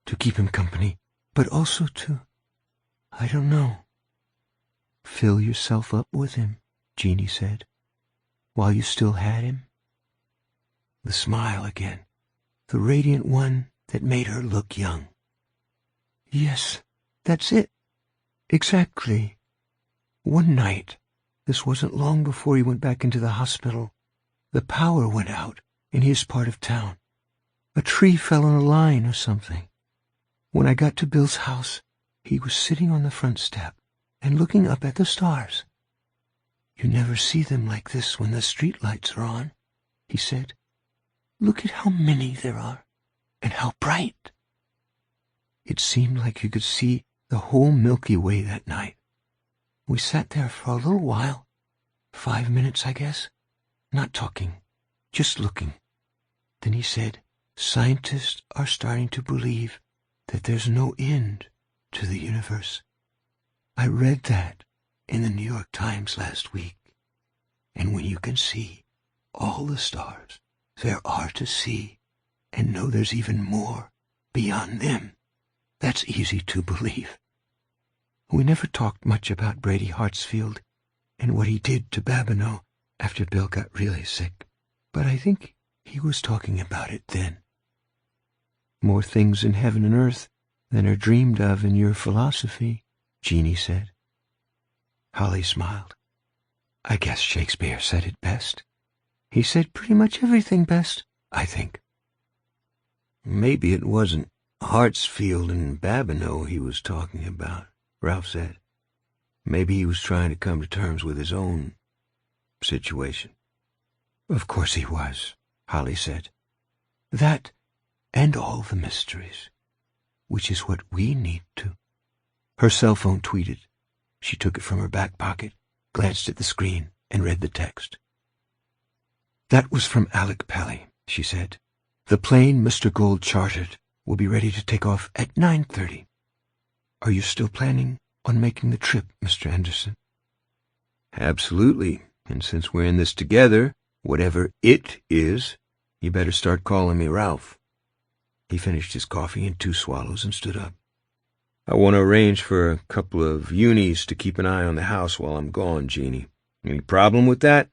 to keep him company, but also to, I don't know." "Fill yourself up with him," Jeannie said, "while you still had him." The smile again, the radiant one that made her look young. "Yes, that's it. Exactly. One night, this wasn't long before he went back into the hospital, the power went out in his part of town. A tree fell on a line or something. When I got to Bill's house, he was sitting on the front step and looking up at the stars. 'You never see them like this when the street lights are on,' he said. 'Look at how many there are, and how bright.' It seemed like you could see the whole Milky Way that night. We sat there for a little while, 5 minutes, I guess, not talking, just looking. Then he said, 'Scientists are starting to believe that there's no end to the universe.' I read that in the New York Times last week. And when you can see all the stars there are to see, and know there's even more beyond them, that's easy to believe." We never talked much about Brady Hartsfield and what he did to Babineau after Bill got really sick, but I think he was talking about it then. "More things in heaven and earth than are dreamed of in your philosophy," Jeannie said. Holly smiled. "I guess Shakespeare said it best. He said pretty much everything best, I think." "Maybe it wasn't Hartsfield and Babineau he was talking about," Ralph said. "Maybe he was trying to come to terms with his own situation." "Of course he was," Holly said. "That and all the mysteries, which is what we need to." Her cell phone tweeted. She took it from her back pocket, glanced at the screen, and read the text. "That was from Alec Pelly," she said. "The plane Mr. Gold chartered will be ready to take off at 9:30. Are you still planning on making the trip, Mr. Anderson?" "Absolutely, and since we're in this together, whatever it is, You better start calling me Ralph. He finished his coffee in 2 swallows and stood up. I want to arrange for a couple of unis to keep an eye on the house while I'm gone, Jeannie. Any problem with that?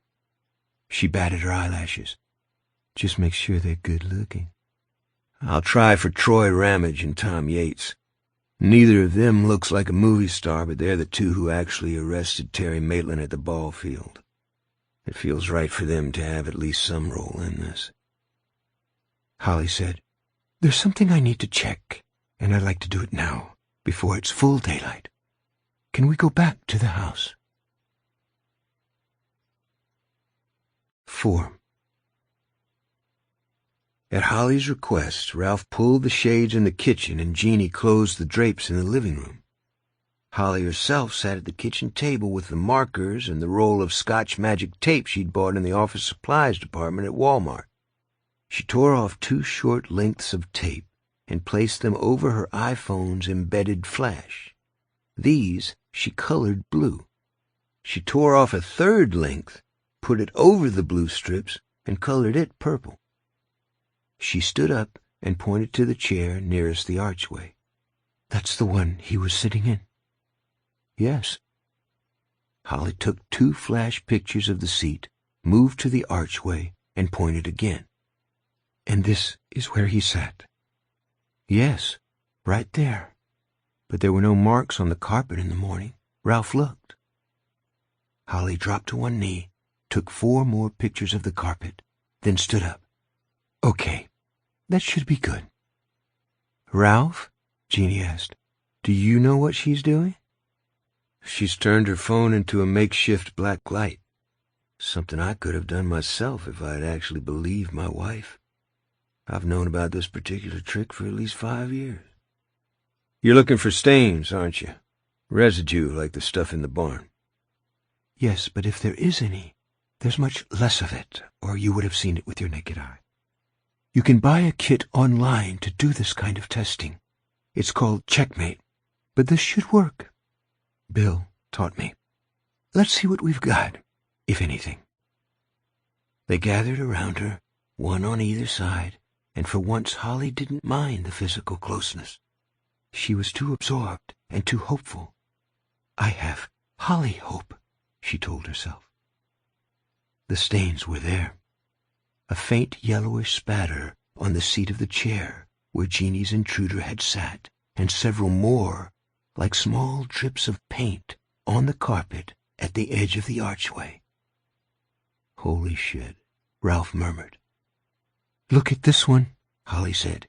She batted her eyelashes. Just make sure they're good-looking. I'll try for Troy Ramage and Tom Yates. Neither of them looks like a movie star, but they're the 2 who actually arrested Terry Maitland at the ball field. It feels right for them to have at least some role in this. Holly said, "There's something I need to check, and I'd like to do it now, before it's full daylight. Can we go back to the house?" 4. At Holly's request, Ralph pulled the shades in the kitchen and Jeannie closed the drapes in the living room. Holly herself sat at the kitchen table with the markers and the roll of Scotch Magic tape she'd bought in the office supplies department at Walmart. She tore off 2 short lengths of tape and placed them over her iPhone's embedded flash. These she colored blue. She tore off a 3rd length, put it over the blue strips, and colored it purple. She stood up and pointed to the chair nearest the archway. "That's the one he was sitting in." "Yes." Holly took 2 flash pictures of the seat, moved to the archway, and pointed again. "And this is where he sat?" "Yes, right there. But there were no marks on the carpet in the morning. Ralph looked." Holly dropped to one knee, took 4 more pictures of the carpet, then stood up. "Okay, that should be good." "Ralph," Jeannie asked, "do you know what she's doing?" "She's turned her phone into a makeshift black light. Something I could have done myself if I'd actually believed my wife. I've known about this particular trick for at least 5 years. You're looking for stains, aren't you? Residue like the stuff in the barn." "Yes, but if there is any, there's much less of it, or you would have seen it with your naked eye. You can buy a kit online to do this kind of testing. It's called Checkmate, but this should work. Bill taught me. Let's see what we've got, if anything." They gathered around her, 1 on either side, and for once Holly didn't mind the physical closeness. She was too absorbed and too hopeful. "I have Holly hope," she told herself. The stains were there. A faint yellowish spatter on the seat of the chair where Jeannie's intruder had sat, and several more, like small drips of paint, on the carpet at the edge of the archway. "Holy shit," Ralph murmured. "Look at this one," Holly said.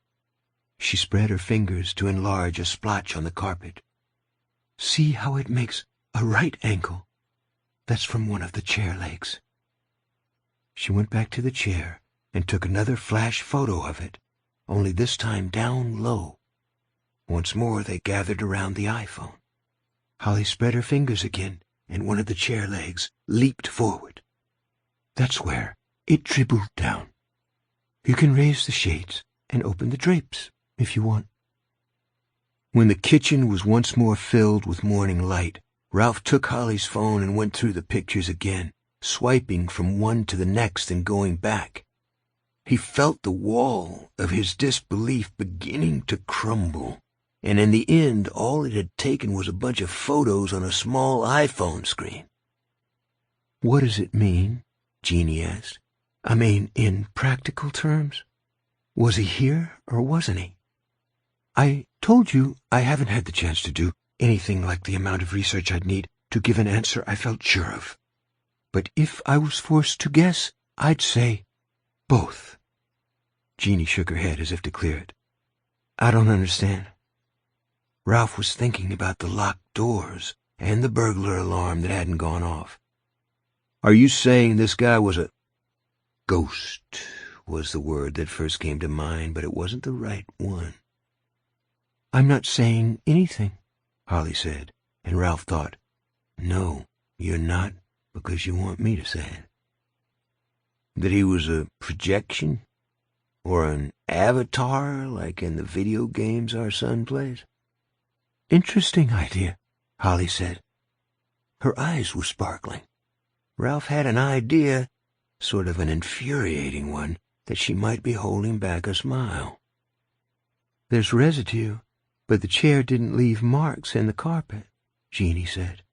She spread her fingers to enlarge a splotch on the carpet. "See how it makes a right angle? That's from one of the chair legs." She went back to the chair and took another flash photo of it, only this time down low. Once more they gathered around the iPhone. Holly spread her fingers again, and one of the chair legs leaped forward. "That's where it dribbled down. You can raise the shades and open the drapes, if you want." When the kitchen was once more filled with morning light, Ralph took Holly's phone and went through the pictures again, swiping from one to the next and going back. He felt the wall of his disbelief beginning to crumble, and in the end all it had taken was a bunch of photos on a small iPhone screen. "What does it mean?" Jeannie asked. "I mean, in practical terms. Was he here or wasn't he? I told you I haven't had the chance to do anything like the amount of research I'd need to give an answer I felt sure of. But if I was forced to guess, I'd say both." Jeannie shook her head as if to clear it. "I don't understand." Ralph was thinking about the locked doors and the burglar alarm that hadn't gone off. "Are you saying this guy was a—" "Ghost" was the word that first came to mind, but it wasn't the right one. "I'm not saying anything," Holly said, and Ralph thought, "No, you're not, because you want me to say it." "That he was a projection? Or an avatar, like in the video games our son plays?" "Interesting idea," Holly said. Her eyes were sparkling. Ralph had an idea, sort of an infuriating one, that she might be holding back a smile. "There's residue, but the chair didn't leave marks in the carpet," Jeannie said.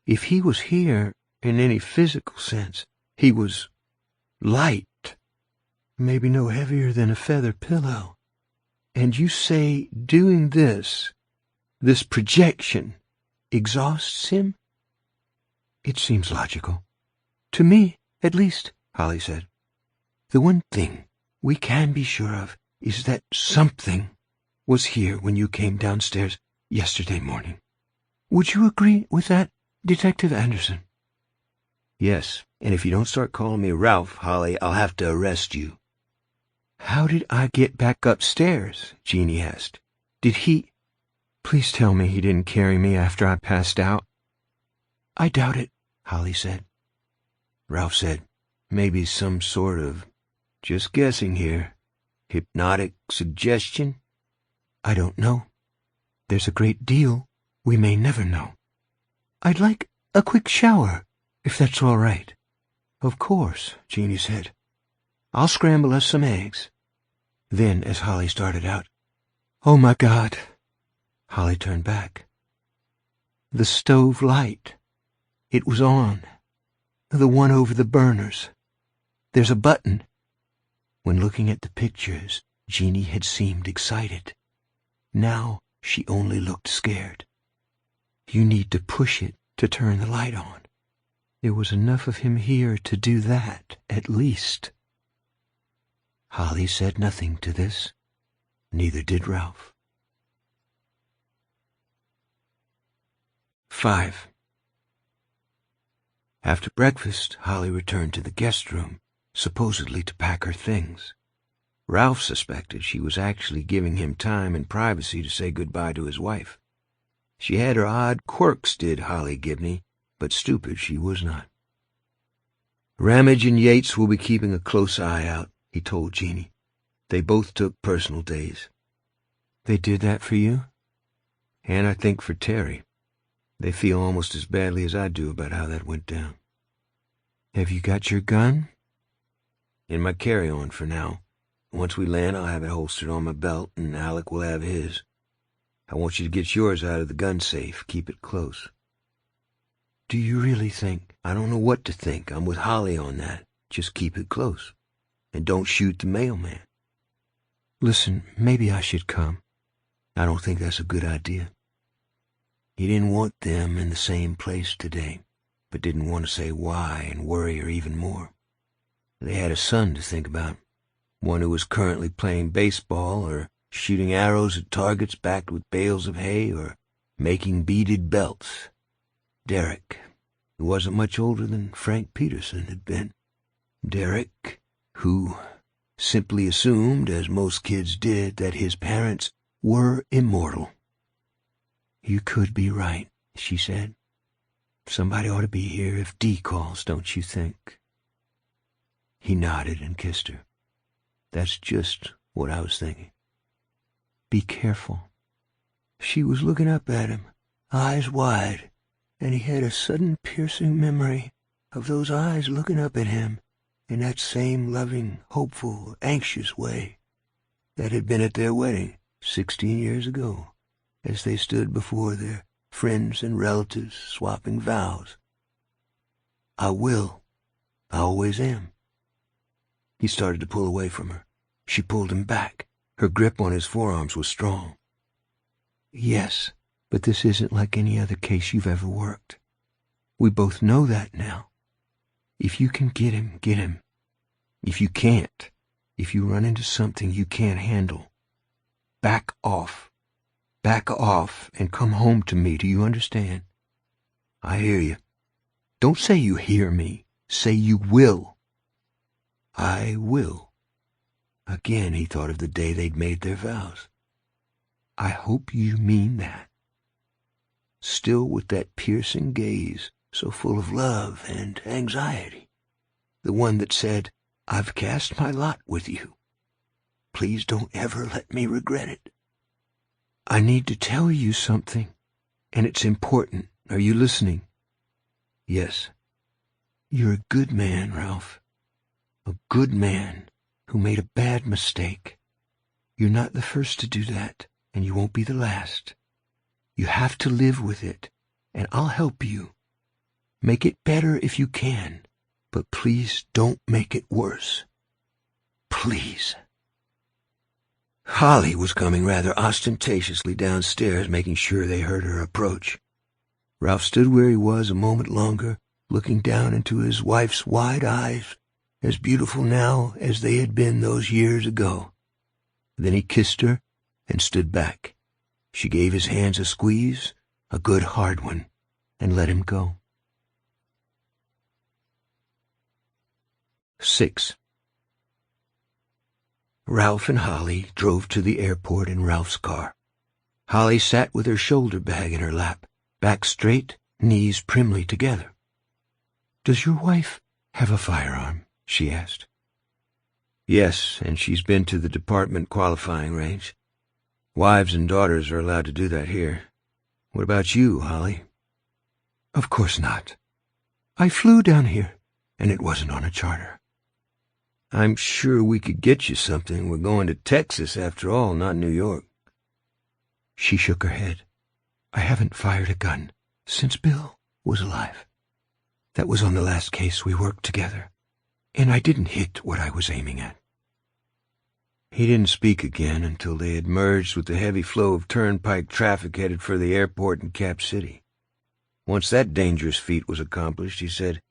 "If he was here, in any physical sense, he was light, maybe no heavier than a feather pillow. And you say doing this projection, exhausts him?" "It seems logical. To me, at least," Holly said. "The one thing we can be sure of is that something was here when you came downstairs yesterday morning. Would you agree with that, Detective Anderson?" "Yes, and if you don't start calling me Ralph, Holly, I'll have to arrest you." "How did I get back upstairs?" Jeannie asked. "Did he... Please tell me he didn't carry me after I passed out." "I doubt it," Holly said. Ralph said, "Maybe some sort of, just guessing here, hypnotic suggestion?" "I don't know. There's a great deal we may never know. I'd like a quick shower, if that's all right." "Of course," Jeannie said. "I'll scramble us some eggs." Then, as Holly started out, "Oh, my God," Holly turned back. "The stove light. It was on. The one over the burners. There's a button." When looking at the pictures, Jeannie had seemed excited. Now she only looked scared. "You need to push it to turn the light on. There was enough of him here to do that, at least." Holly said nothing to this. Neither did Ralph. 5. After breakfast, Holly returned to the guest room, supposedly to pack her things. Ralph suspected she was actually giving him time and privacy to say goodbye to his wife. She had her odd quirks, did Holly Gibney, but stupid she was not. "Ramage and Yates will be keeping a close eye out," he told Jeannie. "They both took personal days." "They did that for you?" "And I think for Terry. They feel almost as badly as I do about how that went down." "Have you got your gun?" "In my carry-on for now. Once we land, I'll have it holstered on my belt, and Alec will have his. I want you to get yours out of the gun safe. Keep it close." "Do you really think—" "I don't know what to think. I'm with Holly on that. Just keep it close. And don't shoot the mailman." "Listen, maybe I should come." "I don't think that's a good idea." He didn't want them in the same place today, but didn't want to say why and worry her even more. They had a son to think about, one who was currently playing baseball or shooting arrows at targets backed with bales of hay or making beaded belts. Derek, who wasn't much older than Frank Peterson had been. Derek, who simply assumed, as most kids did, that his parents were immortal. "You could be right," she said. "Somebody ought to be here if Dee calls, don't you think?" He nodded and kissed her. "That's just what I was thinking." "Be careful." She was looking up at him, eyes wide, and he had a sudden piercing memory of those eyes looking up at him in that same loving, hopeful, anxious way that had been at their wedding 16 years ago, as they stood before their friends and relatives swapping vows. "I will. I always am." He started to pull away from her. She pulled him back. Her grip on his forearms was strong. "Yes, but this isn't like any other case you've ever worked. We both know that now. If you can get him, get him. If you can't, if you run into something you can't handle, back off. Back off and come home to me, do you understand?" "I hear you." "Don't say you hear me. Say you will." "I will." Again he thought of the day they'd made their vows. "I hope you mean that." Still with that piercing gaze, so full of love and anxiety. The one that said, "I've cast my lot with you. Please don't ever let me regret it." "I need to tell you something, and it's important. Are you listening?" "Yes." "You're a good man, Ralph. A good man, who made a bad mistake. You're not the first to do that, and you won't be the last. You have to live with it, and I'll help you. Make it better if you can, but please don't make it worse. Please. Holly was coming rather ostentatiously downstairs, making sure they heard her approach. Ralph stood where he was a moment longer, looking down into his wife's wide eyes, as beautiful now as they had been those years ago. Then he kissed her and stood back. She gave his hands a squeeze, a good hard one, and let him go. 6. Ralph and Holly drove to the airport in Ralph's car. Holly sat with her shoulder bag in her lap, back straight, knees primly together. "Does your wife have a firearm?" she asked. "Yes, and she's been to the department qualifying range. Wives and daughters are allowed to do that here. What about you, Holly?" "Of course not. I flew down here, and it wasn't on a charter." "I'm sure we could get you something. We're going to Texas, after all, not New York." She shook her head. "I haven't fired a gun since Bill was alive. That was on the last case we worked together, and I didn't hit what I was aiming at." He didn't speak again until they had merged with the heavy flow of turnpike traffic headed for the airport in Cap City. Once that dangerous feat was accomplished, he said,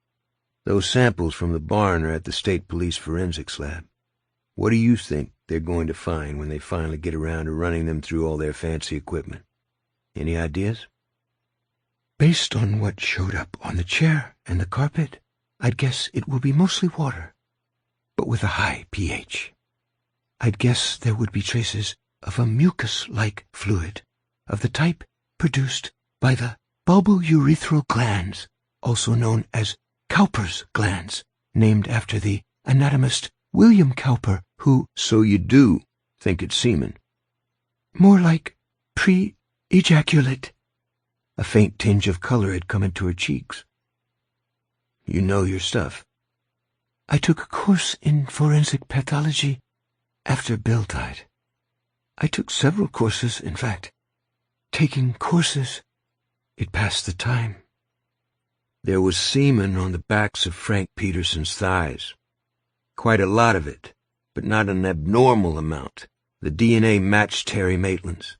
"Those samples from the barn are at the State Police Forensics Lab. What do you think they're going to find when they finally get around to running them through all their fancy equipment? Any ideas?" "Based on what showed up on the chair and the carpet, I'd guess it will be mostly water, but with a high pH. I'd guess there would be traces of a mucus-like fluid, of the type produced by the bulbourethral glands, also known as Cowper's glands, named after the anatomist William Cowper, who—" "So you do think it's semen?" "More like pre-ejaculate." A faint tinge of color had come into her cheeks. "You know your stuff." "I took a course in forensic pathology after Bill died. I took several courses, in fact. Taking courses, it passed the time." "There was semen on the backs of Frank Peterson's thighs. Quite a lot of it, but not an abnormal amount. The DNA matched Terry Maitland's."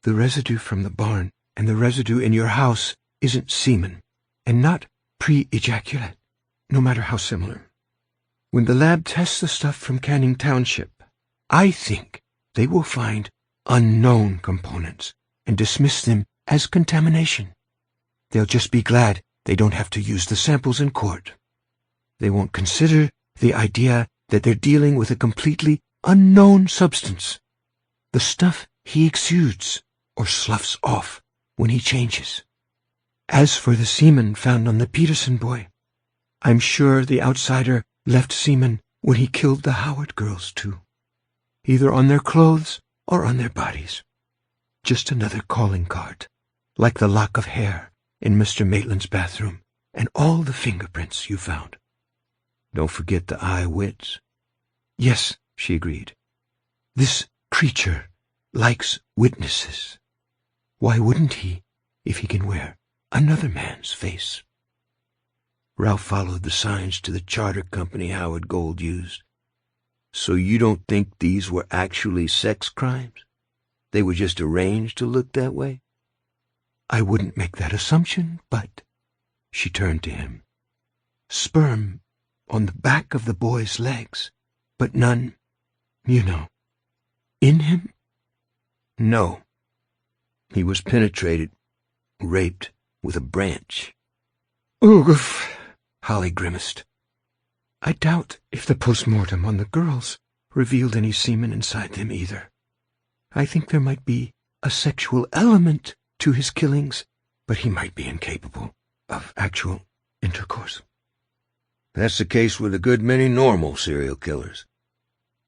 "The residue from the barn and the residue in your house isn't semen, and not pre-ejaculate, no matter how similar. When the lab tests the stuff from Canning Township, I think they will find unknown components and dismiss them as contamination. They'll just be glad they don't have to use the samples in court. They won't consider the idea that they're dealing with a completely unknown substance, the stuff he exudes or sloughs off when he changes. As for the semen found on the Peterson boy, I'm sure the outsider left semen when he killed the Howard girls, too, either on their clothes or on their bodies. Just another calling card, like the lock of hair in Mr. Maitland's bathroom and all the fingerprints you found. Don't forget the eye wits." "Yes," she agreed. "This creature likes witnesses. Why wouldn't he, if he can wear another man's face?" Ralph followed the signs to the charter company Howard Gold used. "So you don't think these were actually sex crimes? They were just arranged to look that way?" "I wouldn't make that assumption, but—" She turned to him. "Sperm on the back of the boy's legs, but none, you know, in him?" "No. He was penetrated, raped with a branch." "Oof," Holly grimaced. "I doubt if the post-mortem on the girls revealed any semen inside them either. I think there might be a sexual element to his killings, but he might be incapable of actual intercourse." "That's the case with a good many normal serial killers."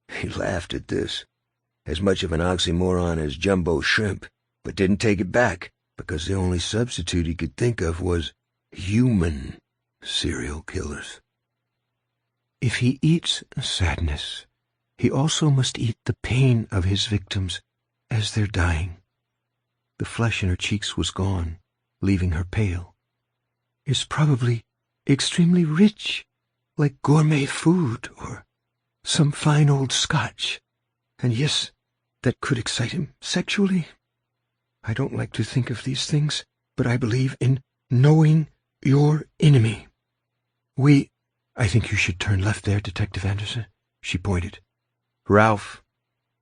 He laughed at this, as much of an oxymoron as jumbo shrimp, but didn't take it back, because the only substitute he could think of was human serial killers. If he eats sadness, he also must eat the pain of his victims as they're dying. The flesh in her cheeks was gone, leaving her pale. It's probably extremely rich, like gourmet food or some fine old scotch. And yes, that could excite him sexually. I don't like to think of these things, but I believe in knowing your enemy. I think you should turn left there, Detective Anderson, she pointed. Ralph.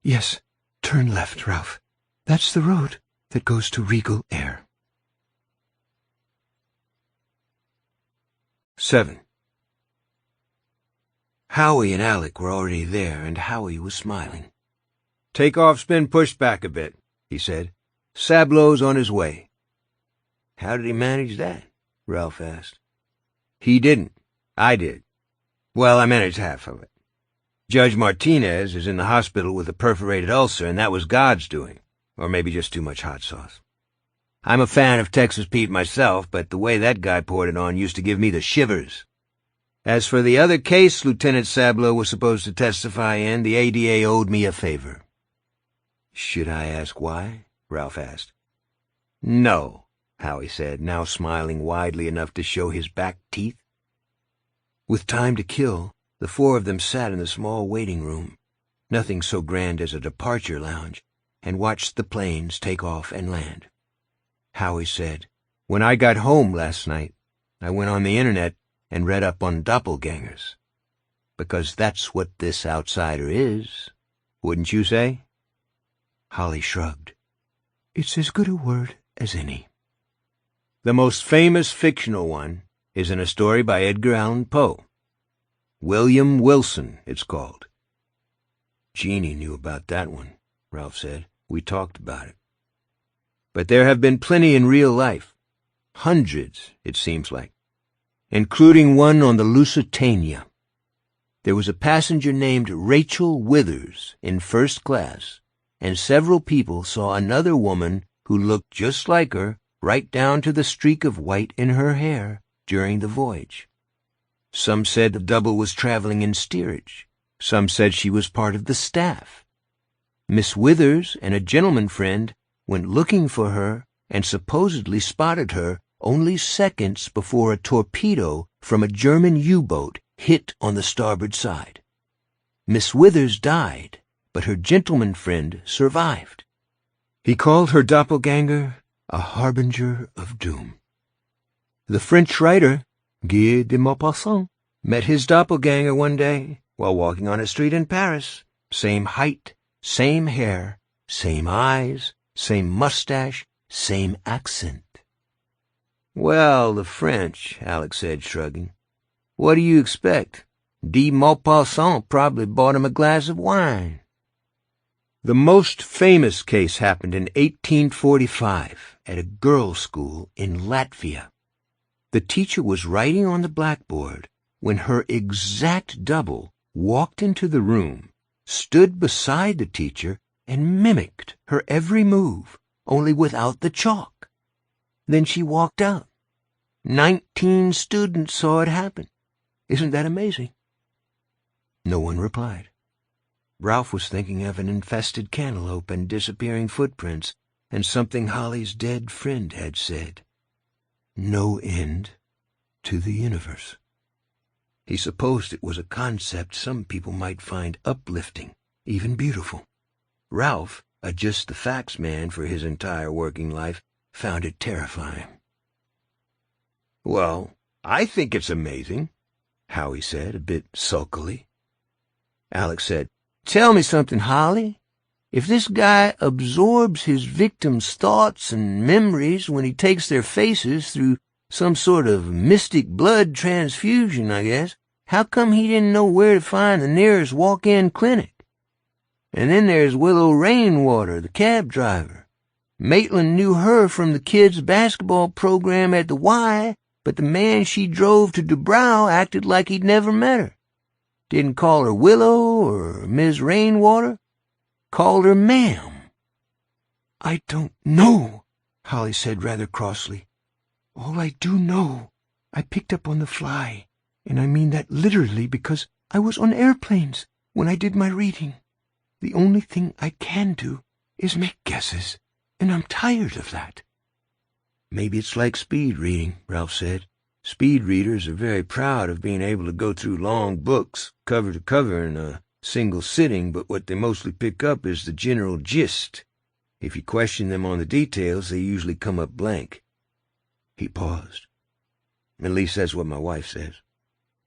Yes, turn left, Ralph. That's the road that goes to Regal Air. 7. Howie and Alec were already there, and Howie was smiling. "Takeoff's been pushed back a bit," he said. "Sablow's on his way." How did he manage that? Ralph asked. He didn't. I did. Well, I managed half of it. Judge Martinez is in the hospital with a perforated ulcer, and that was God's doing. Or maybe just too much hot sauce. I'm a fan of Texas Pete myself, but the way that guy poured it on used to give me the shivers. As for the other case Lieutenant Sablow was supposed to testify in, the ADA owed me a favor. Should I ask why? Ralph asked. No, Howie said, now smiling widely enough to show his back teeth. With time to kill, the four of them sat in the small waiting room, nothing so grand as a departure lounge, and watched the planes take off and land. Howie said, "When I got home last night, I went on the internet and read up on doppelgangers. Because that's what this outsider is, wouldn't you say?" Holly shrugged. "It's as good a word as any." The most famous fictional one is in a story by Edgar Allan Poe. William Wilson, it's called. Jeannie knew about that one, Ralph said. We talked about it. But there have been plenty in real life. Hundreds, it seems like. Including one on the Lusitania. There was a passenger named Rachel Withers in first class, and several people saw another woman who looked just like her, right down to the streak of white in her hair, during the voyage. Some said the double was traveling in steerage. Some said she was part of the staff. Miss Withers and a gentleman friend went looking for her and supposedly spotted her only seconds before a torpedo from a German U-boat hit on the starboard side. Miss Withers died, but her gentleman friend survived. He called her doppelganger a harbinger of doom. The French writer, Guy de Maupassant, met his doppelganger one day while walking on a street in Paris. Same height, same hair, same eyes, same mustache, same accent. "Well, the French," Alex said, shrugging. "What do you expect? De Maupassant probably bought him a glass of wine." The most famous case happened in 1845 at a girls' school in Latvia. The teacher was writing on the blackboard when her exact double walked into the room, stood beside the teacher, and mimicked her every move, only without the chalk. Then she walked out. 19 students saw it happen. Isn't that amazing? No one replied. Ralph was thinking of an infested cantaloupe and disappearing footprints, and something Holly's dead friend had said. No end to the universe. He supposed it was a concept some people might find uplifting, even beautiful. Ralph, a just-the-facts man for his entire working life, found it terrifying. "Well, I think it's amazing," Howie said, a bit sulkily. Alex said, "Tell me something, Holly. If this guy absorbs his victims' thoughts and memories when he takes their faces through some sort of mystic blood transfusion, I guess, how come he didn't know where to find the nearest walk-in clinic? And then there's Willow Rainwater, the cab driver. Maitland knew her from the kids' basketball program at the Y, but the man she drove to Dubrow acted like he'd never met her. Didn't call her Willow or Miss Rainwater. Called her ma'am." "I don't know," Holly said rather crossly. "All I do know, I picked up on the fly, and I mean that literally because I was on airplanes when I did my reading. The only thing I can do is make guesses, and I'm tired of that." "Maybe it's like speed reading," Ralph said. "Speed readers are very proud of being able to go through long books, cover to cover, in a single sitting, but what they mostly pick up is the general gist. If you question them on the details, they usually come up blank." He paused. "At least that's what my wife says.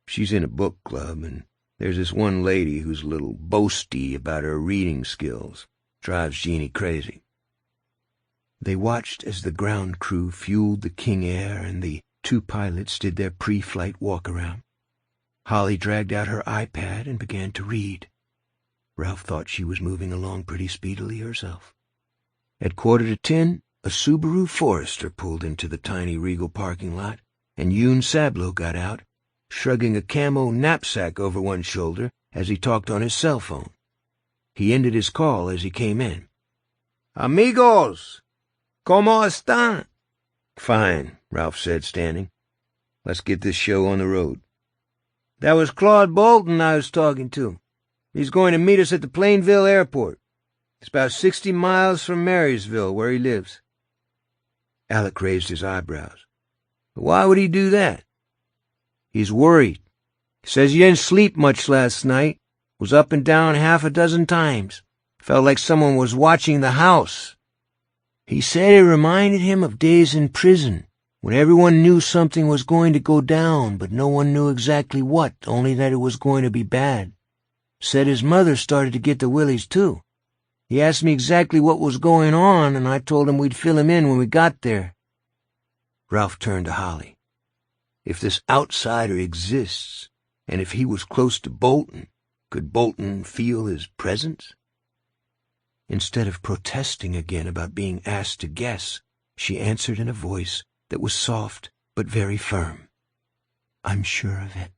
She's in a book club, and there's this one lady who's a little boasty about her reading skills. Drives Jeannie crazy." They watched as the ground crew fueled the King Air and the 2 pilots did their pre-flight walk-around. Holly dragged out her iPad and began to read. Ralph thought she was moving along pretty speedily herself. At 9:45, a Subaru Forester pulled into the tiny Regal parking lot, and Yoon Sablo got out, shrugging a camo knapsack over one shoulder as he talked on his cell phone. He ended his call as he came in. "Amigos! ¿Cómo están?" "Fine," Ralph said, standing. "Let's get this show on the road." "That was Claude Bolton I was talking to. He's going to meet us at the Plainville airport. It's about 60 miles from Marysville, where he lives." Alec raised his eyebrows. "Why would he do that?" "He's worried. He says he didn't sleep much last night. Was up and down 6 times. Felt like someone was watching the house. He said it reminded him of days in prison, when everyone knew something was going to go down, but no one knew exactly what, only that it was going to be bad. Said his mother started to get the willies, too. He asked me exactly what was going on, and I told him we'd fill him in when we got there." Ralph turned to Holly. If this outsider exists, and if he was close to Bolton, could Bolton feel his presence? Instead of protesting again about being asked to guess, she answered in a voice that was soft but very firm. "I'm sure of it."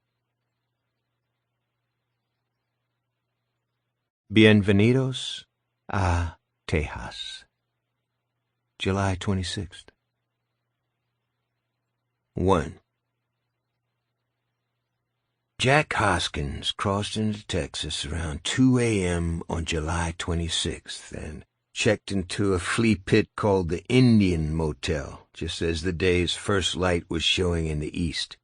Bienvenidos a Tejas. July 26th. 1. Jack Hoskins crossed into Texas around 2 a.m. on July 26th and checked into a flea pit called the Indian Motel just as the day's first light was showing in the east.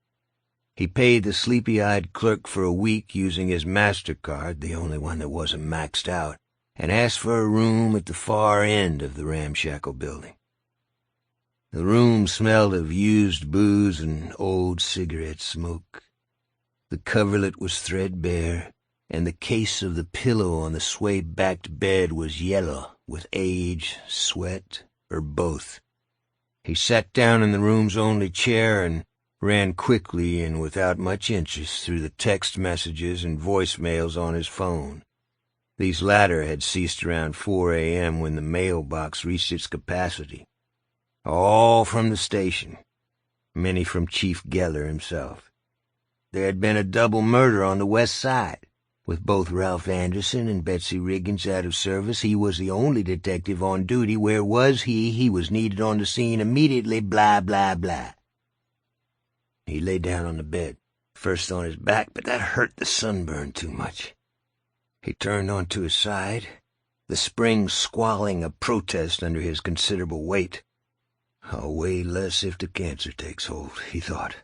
He paid the sleepy-eyed clerk for a week using his MasterCard, the only one that wasn't maxed out, and asked for a room at the far end of the ramshackle building. The room smelled of used booze and old cigarette smoke. The coverlet was threadbare, and the case of the pillow on the sway-backed bed was yellow with age, sweat, or both. He sat down in the room's only chair and ran quickly and without much interest through the text messages and voicemails on his phone. These latter had ceased around 4 a.m. when the mailbox reached its capacity. All from the station, many from Chief Geller himself. There had been a double murder on the west side. With both Ralph Anderson and Betsy Riggins out of service, he was the only detective on duty. Where was he? He was needed on the scene immediately, blah, blah, blah. He lay down on the bed, first on his back, but that hurt the sunburn too much. He turned onto his side, the spring squalling a protest under his considerable weight. "I'll weigh less if the cancer takes hold," he thought.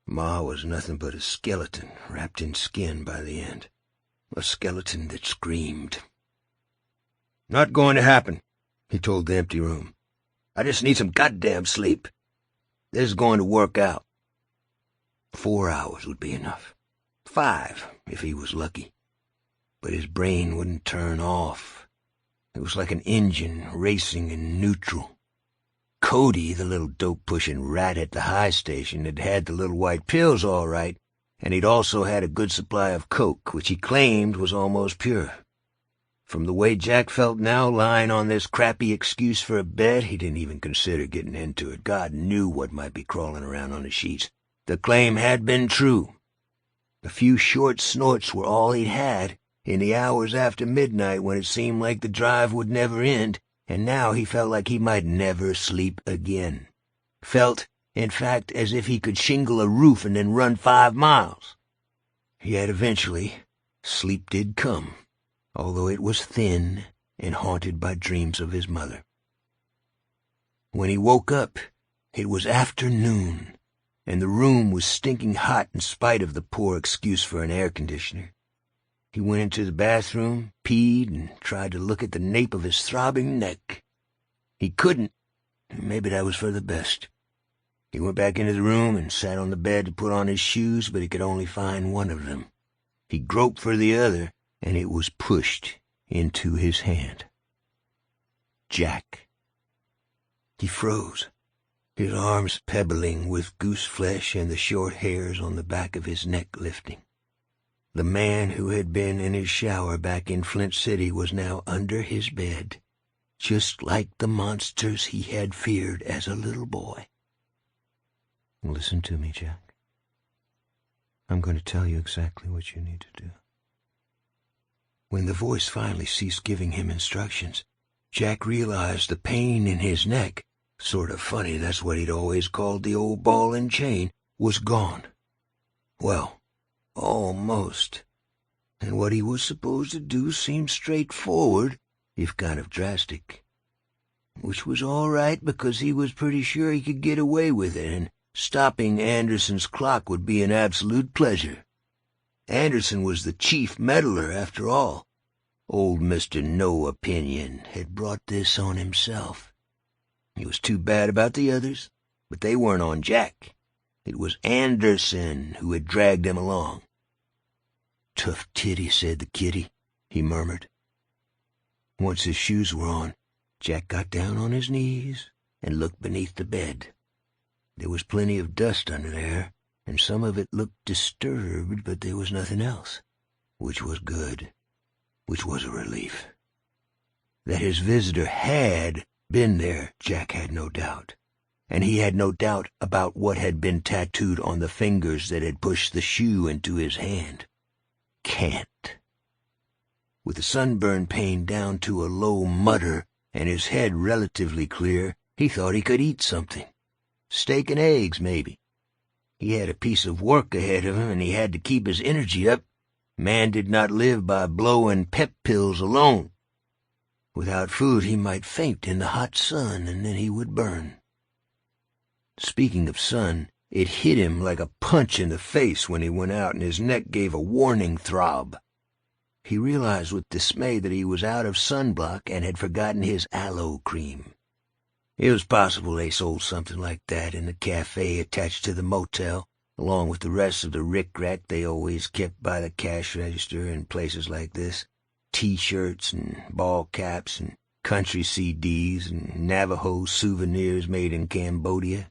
Ma was nothing but a skeleton wrapped in skin by the end. A skeleton that screamed. "Not going to happen," he told the empty room. "I just need some goddamn sleep. This is going to work out." 4 hours would be enough. 5, if he was lucky. But his brain wouldn't turn off. It was like an engine racing in neutral. Cody, the little dope-pushing rat at the high station, had had the little white pills all right, and he'd also had a good supply of coke, which he claimed was almost pure. From the way Jack felt now, lying on this crappy excuse for a bed, he didn't even consider getting into it. God knew what might be crawling around on the sheets. The claim had been true. A few short snorts were all he'd had in the hours after midnight when it seemed like the drive would never end, and now he felt like he might never sleep again. Felt, in fact, as if he could shingle a roof and then run 5 miles. Yet eventually, sleep did come, although it was thin and haunted by dreams of his mother. When he woke up, it was afternoon, and the room was stinking hot in spite of the poor excuse for an air conditioner. He went into the bathroom, peed, and tried to look at the nape of his throbbing neck. He couldn't, and maybe that was for the best. He went back into the room and sat on the bed to put on his shoes, but he could only find one of them. He groped for the other, and it was pushed into his hand. Jack. He froze, his arms pebbling with goose flesh and the short hairs on the back of his neck lifting. The man who had been in his shower back in Flint City was now under his bed, just like the monsters he had feared as a little boy. Listen to me, Jack. I'm going to tell you exactly what you need to do. When the voice finally ceased giving him instructions, Jack realized the pain in his neck, sort of funny, that's what he'd always called the old ball and chain, was gone. Well, almost. And what he was supposed to do seemed straightforward, if kind of drastic. Which was all right because he was pretty sure he could get away with it, and stopping Anderson's clock would be an absolute pleasure. Anderson was the chief meddler, after all. Old Mr. No Opinion had brought this on himself. He was too bad about the others, but they weren't on Jack. It was Anderson who had dragged him along. "Tough titty," said the kitty, he murmured. Once his shoes were on, Jack got down on his knees and looked beneath the bed. There was plenty of dust under there, and some of it looked disturbed, but there was nothing else, which was good, which was a relief. That his visitor had been there, Jack had no doubt, and he had no doubt about what had been tattooed on the fingers that had pushed the shoe into his hand. Can't. With the sunburn pain down to a low mutter and his head relatively clear, he thought he could eat something. Steak and eggs, maybe. He had a piece of work ahead of him, and he had to keep his energy up. Man did not live by blowing pep pills alone. Without food, he might faint in the hot sun, and then he would burn. Speaking of sun, it hit him like a punch in the face when he went out, and his neck gave a warning throb. He realized with dismay that he was out of sunblock and had forgotten his aloe cream. It was possible they sold something like that in the cafe attached to the motel, along with the rest of the rick-rack they always kept by the cash register in places like this. T-shirts and ball caps and country CDs and Navajo souvenirs made in Cambodia.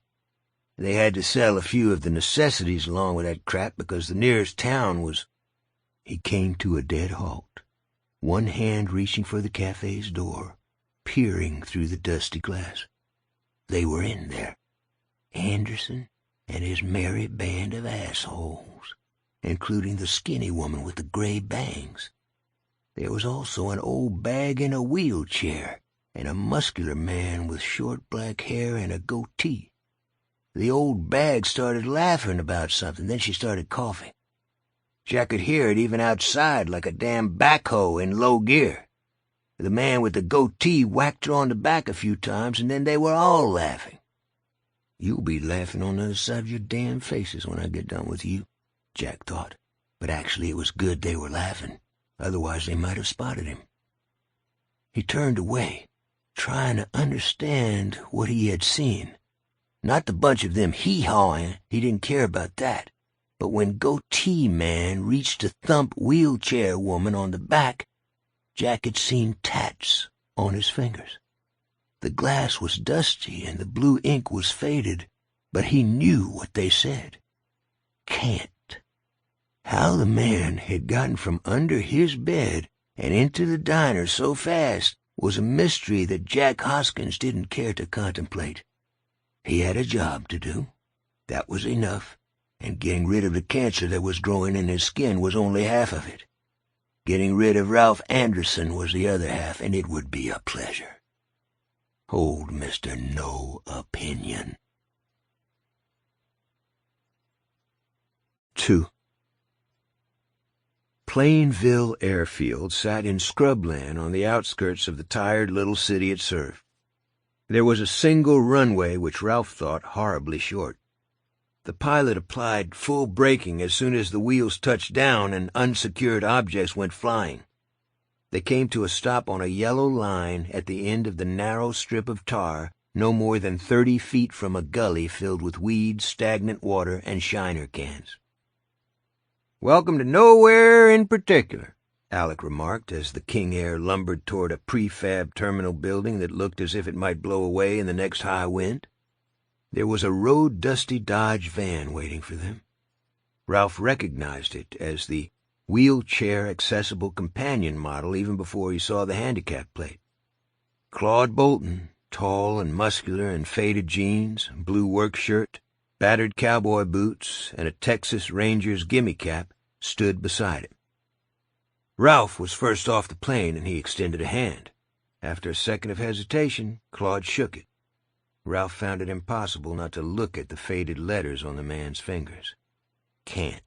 They had to sell a few of the necessities along with that crap because the nearest town was... He came to a dead halt, one hand reaching for the cafe's door, peering through the dusty glass. They were in there, Anderson and his merry band of assholes, including the skinny woman with the gray bangs. There was also an old bag in a wheelchair and a muscular man with short black hair and a goatee. The old bag started laughing about something, then she started coughing. Jack could hear it even outside like a damn backhoe in low gear. The man with the goatee whacked her on the back a few times, and then they were all laughing. "You'll be laughing on the other side of your damn faces when I get done with you," Jack thought. But actually it was good they were laughing. Otherwise they might have spotted him. He turned away, trying to understand what he had seen. Not the bunch of them hee-hawing, he didn't care about that. But when Goatee Man reached to thump Wheelchair Woman on the back, Jack had seen tats on his fingers. The glass was dusty and the blue ink was faded, but he knew what they said. Can't. How the man had gotten from under his bed and into the diner so fast was a mystery that Jack Hoskins didn't care to contemplate. He had a job to do. That was enough, and getting rid of the cancer that was growing in his skin was only half of it. Getting rid of Ralph Anderson was the other half, and it would be a pleasure. Old Mr. No Opinion. 2. Plainville Airfield sat in scrubland on the outskirts of the tired little city it served. There was a single runway which Ralph thought horribly short. The pilot applied full braking as soon as the wheels touched down and unsecured objects went flying. They came to a stop on a yellow line at the end of the narrow strip of tar, no more than 30 feet from a gully filled with weeds, stagnant water, and shiner cans. "Welcome to nowhere in particular," Alec remarked as the King Air lumbered toward a prefab terminal building that looked as if it might blow away in the next high wind. There was a road-dusty Dodge van waiting for them. Ralph recognized it as the wheelchair-accessible companion model even before he saw the handicap plate. Claude Bolton, tall and muscular in faded jeans, blue work shirt, battered cowboy boots, and a Texas Ranger's gimme cap, stood beside him. Ralph was first off the plane, and he extended a hand. After a second of hesitation, Claude shook it. Ralph found it impossible not to look at the faded letters on the man's fingers. "Can't."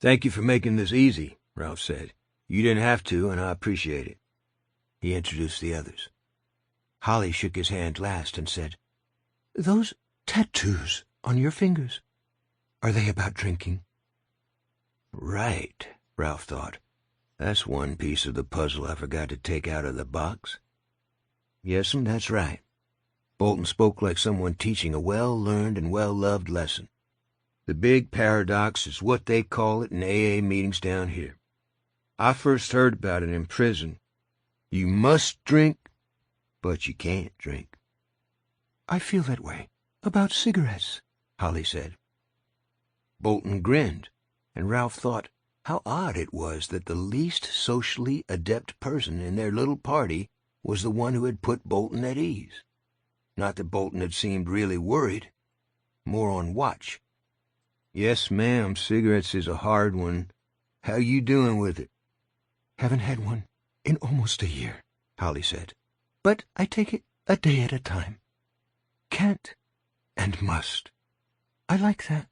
"Thank you for making this easy," Ralph said. "You didn't have to, and I appreciate it." He introduced the others. Holly shook his hand last and said, "Those tattoos on your fingers, are they about drinking?" Right, Ralph thought. That's one piece of the puzzle I forgot to take out of the box. Yes'm, that's right. Bolton spoke like someone teaching a well-learned and well-loved lesson. The big paradox is what they call it in AA meetings down here. I first heard about it in prison. You must drink, but you can't drink. "I feel that way about cigarettes," Holly said. Bolton grinned, and Ralph thought how odd it was that the least socially adept person in their little party was the one who had put Bolton at ease. Not that Bolton had seemed really worried, more on watch. "Yes, ma'am, cigarettes is a hard one. How you doing with it?" "Haven't had one in almost a year," Holly said. "But I take it a day at a time. Can't and must. I like that."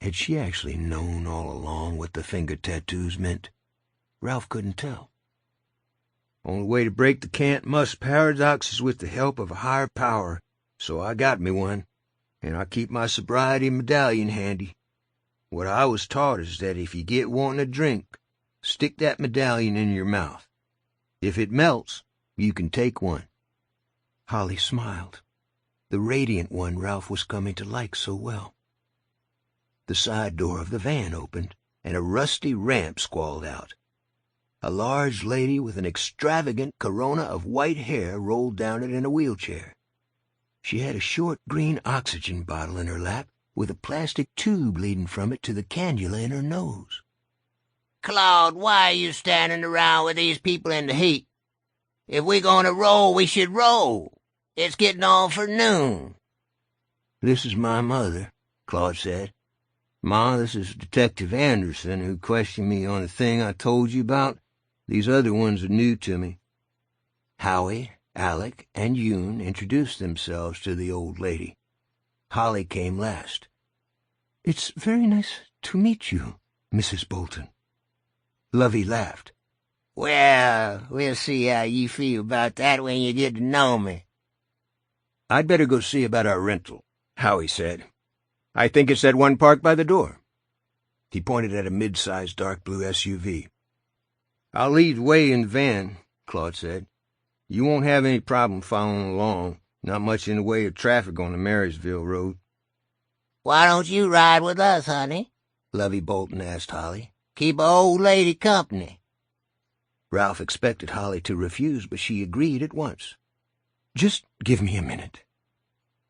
Had she actually known all along what the finger tattoos meant? Ralph couldn't tell. "Only way to break the can't-must paradox is with the help of a higher power, so I got me one, and I keep my sobriety medallion handy. What I was taught is that if you get wanting a drink, stick that medallion in your mouth. If it melts, you can take one." Holly smiled, the radiant one Ralph was coming to like so well. The side door of the van opened, and a rusty ramp squalled out. A large lady with an extravagant corona of white hair rolled down it in a wheelchair. She had a short green oxygen bottle in her lap, with a plastic tube leading from it to the cannula in her nose. "Claude, why are you standing around with these people in the heat? If we're going to roll, we should roll. It's getting on for noon." "This is my mother," Claude said. "Ma, this is Detective Anderson, who questioned me on the thing I told you about. These other ones are new to me." Howie, Alec, and Yoon introduced themselves to the old lady. Holly came last. "It's very nice to meet you, Mrs. Bolton." Lovey laughed. "Well, we'll see how you feel about that when you get to know me." "I'd better go see about our rental," Howie said. "I think it's that one parked by the door." He pointed at a mid-sized dark blue SUV. "I'll lead the way in the van," Claude said. "You won't have any problem following along. Not much in the way of traffic on the Marysville Road." "Why don't you ride with us, honey?" Lovey Bolton asked Holly. "Keep a old lady company." Ralph expected Holly to refuse, but she agreed at once. "Just give me a minute."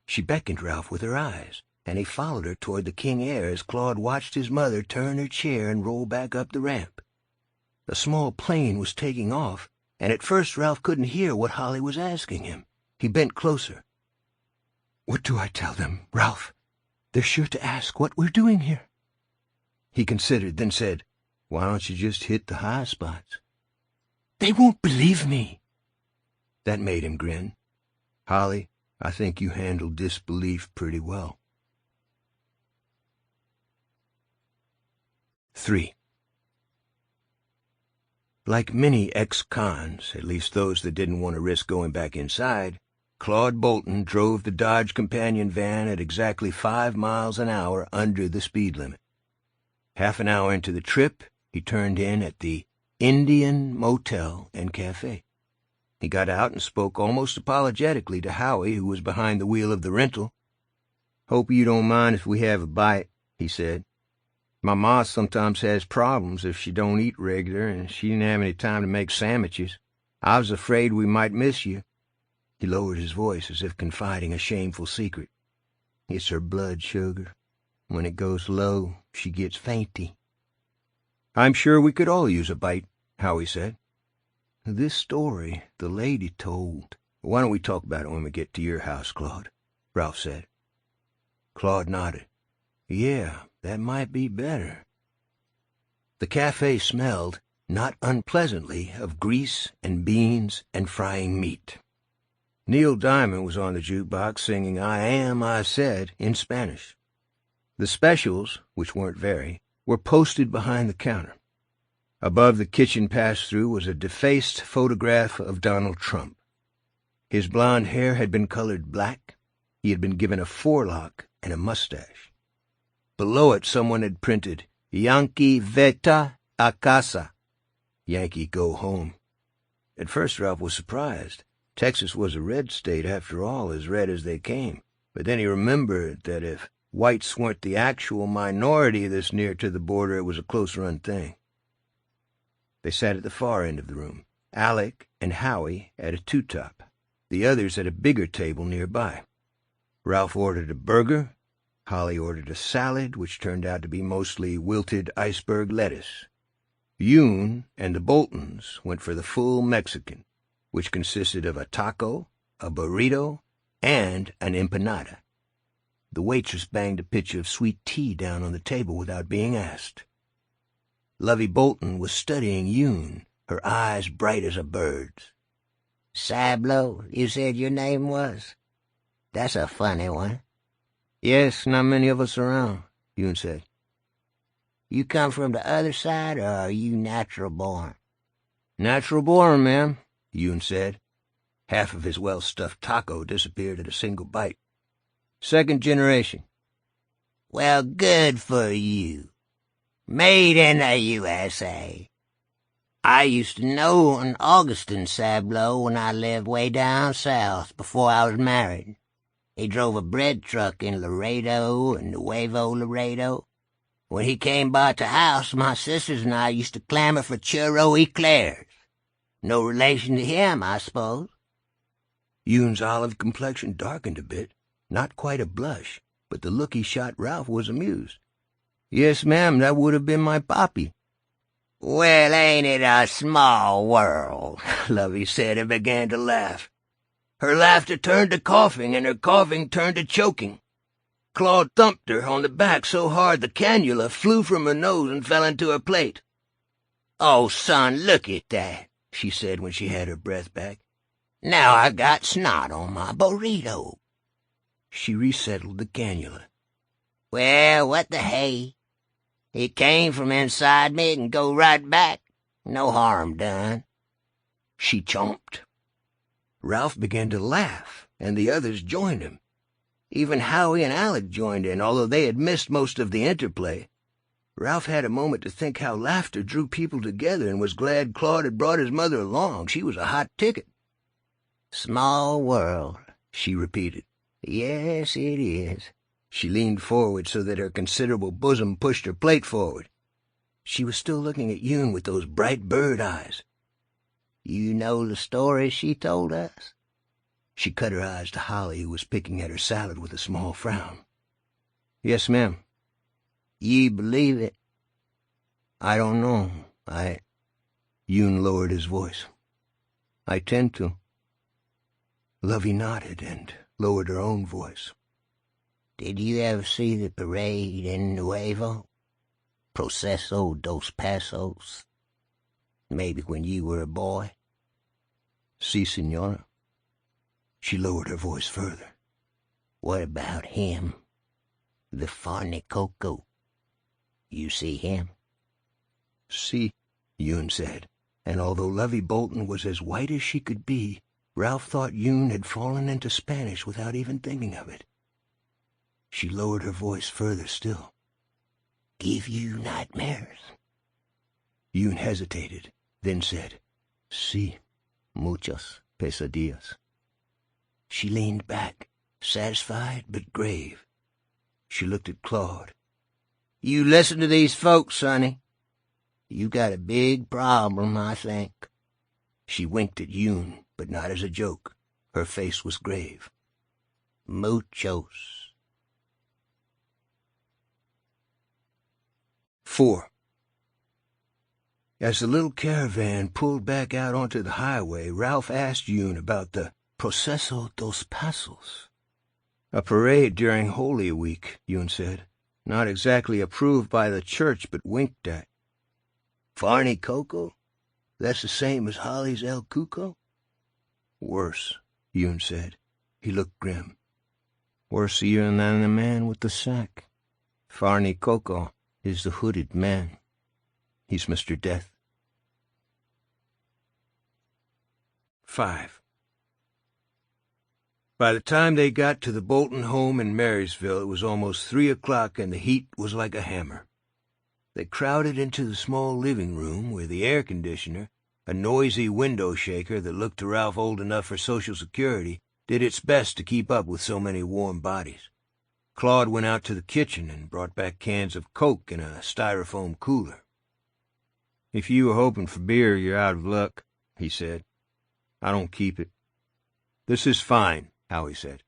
She beckoned Ralph with her eyes, and he followed her toward the King Air as Claude watched his mother turn her chair and roll back up the ramp. A small plane was taking off, and at first Ralph couldn't hear what Holly was asking him. He bent closer. "What do I tell them, Ralph? They're sure to ask what we're doing here." He considered, then said, "Why don't you just hit the high spots?" "They won't believe me." That made him grin. "Holly, I think you handled disbelief pretty well." 3. Like many ex-cons, at least those that didn't want to risk going back inside, Claude Bolton drove the Dodge companion van at exactly 5 miles an hour under the speed limit. Half an hour into the trip, he turned in at the Indian Motel and Cafe. He got out and spoke almost apologetically to Howie, who was behind the wheel of the rental. "Hope you don't mind if we have a bite," he said. "My ma sometimes has problems if she don't eat regular, and she didn't have any time to make sandwiches. I was afraid we might miss you." He lowered his voice as if confiding a shameful secret. "It's her blood sugar. When it goes low, she gets fainty." "I'm sure we could all use a bite," Howie said. "This story the lady told—" "Why don't we talk about it when we get to your house, Claude?" Ralph said. Claude nodded. "Yeah, that might be better." The cafe smelled, not unpleasantly, of grease and beans and frying meat. Neil Diamond was on the jukebox singing "I Am, I Said" in Spanish. The specials, which weren't very, were posted behind the counter. Above the kitchen pass-through was a defaced photograph of Donald Trump. His blond hair had been colored black. He had been given a forelock and a mustache. Below it someone had printed, "Yankee vete a casa." Yankee, go home. At first Ralph was surprised. Texas was a red state, after all, as red as they came. But then he remembered that if whites weren't the actual minority this near to the border, it was a close-run thing. They sat at the far end of the room, Alec and Howie at a two-top, the others at a bigger table nearby. Ralph ordered a burger. Holly ordered a salad, which turned out to be mostly wilted iceberg lettuce. Yoon and the Boltons went for the full Mexican, which consisted of a taco, a burrito, and an empanada. The waitress banged a pitcher of sweet tea down on the table without being asked. Lovey Bolton was studying Yoon, her eyes bright as a bird's. "Sablo, you said your name was? That's a funny one." "Yes, not many of us around," Yoon said. "You come from the other side, or are you natural born?" "Natural born, ma'am," Yoon said. Half of his well-stuffed taco disappeared at a single bite. "Second generation." "Well, good for you. Made in the USA. I used to know an Augustin Sablo when I lived way down south before I was married. He drove a bread truck in Laredo and Nuevo Laredo. When he came by the house, my sisters and I used to clamor for churro eclairs. No relation to him, I suppose." Yoon's olive complexion darkened a bit, not quite a blush, but the look he shot Ralph was amused. "Yes, ma'am, that would have been my papi." "Well, ain't it a small world?" Lovey said and began to laugh. Her laughter turned to coughing, and her coughing turned to choking. Claude thumped her on the back so hard the cannula flew from her nose and fell into her plate. "Oh, son, look at that," she said when she had her breath back. "Now I got snot on my burrito." She resettled the cannula. "Well, what the hey? It came from inside me and go right back. No harm done." She chomped. Ralph began to laugh, and the others joined him. Even Howie and Alec joined in, although they had missed most of the interplay. Ralph had a moment to think how laughter drew people together and was glad Claude had brought his mother along. She was a hot ticket. "Small world," she repeated. "Yes, it is." She leaned forward so that her considerable bosom pushed her plate forward. She was still looking at Yoon with those bright bird eyes. "You know the story she told us?" She cut her eyes to Holly, who was picking at her salad with a small frown. "Yes, ma'am." "You believe it?" "I don't know. Yoon lowered his voice. "I tend to." Lovey nodded and lowered her own voice. "Did you ever see the parade in Nuevo? Proceso dos Pasos? Maybe when you were a boy?" "Si, senora." She lowered her voice further. "What about him? The Farnicoco? You see him?" "Si," Yoon said, and although Lovey Bolton was as white as she could be, Ralph thought Yoon had fallen into Spanish without even thinking of it. She lowered her voice further still. Give you nightmares? Yoon hesitated, then said, "Sí, muchas pesadillas." She leaned back, satisfied but grave. She looked at Claude. You listen to these folks, Sonny. You got a big problem, I think. She winked at Yoon, but not as a joke. Her face was grave. Muchos. 4. As the little caravan pulled back out onto the highway, Ralph asked Yoon about the Proceso dos Pasos. A parade during Holy Week, Yoon said. Not exactly approved by the church, but winked at. Farney Coco? That's the same as Holly's El Cuco? Worse, Yoon said. He looked grim. Worse even than the man with the sack. Farney Coco is the hooded man. He's Mr. Death. 5. By the time they got to the Bolton home in Marysville, it was almost 3 o'clock and the heat was like a hammer. They crowded into the small living room where the air conditioner, a noisy window shaker that looked to Ralph old enough for Social Security, did its best to keep up with so many warm bodies. Claude went out to the kitchen and brought back cans of Coke in a styrofoam cooler. If you were hoping for beer, you're out of luck, he said. I don't keep it. This is fine, Howie said.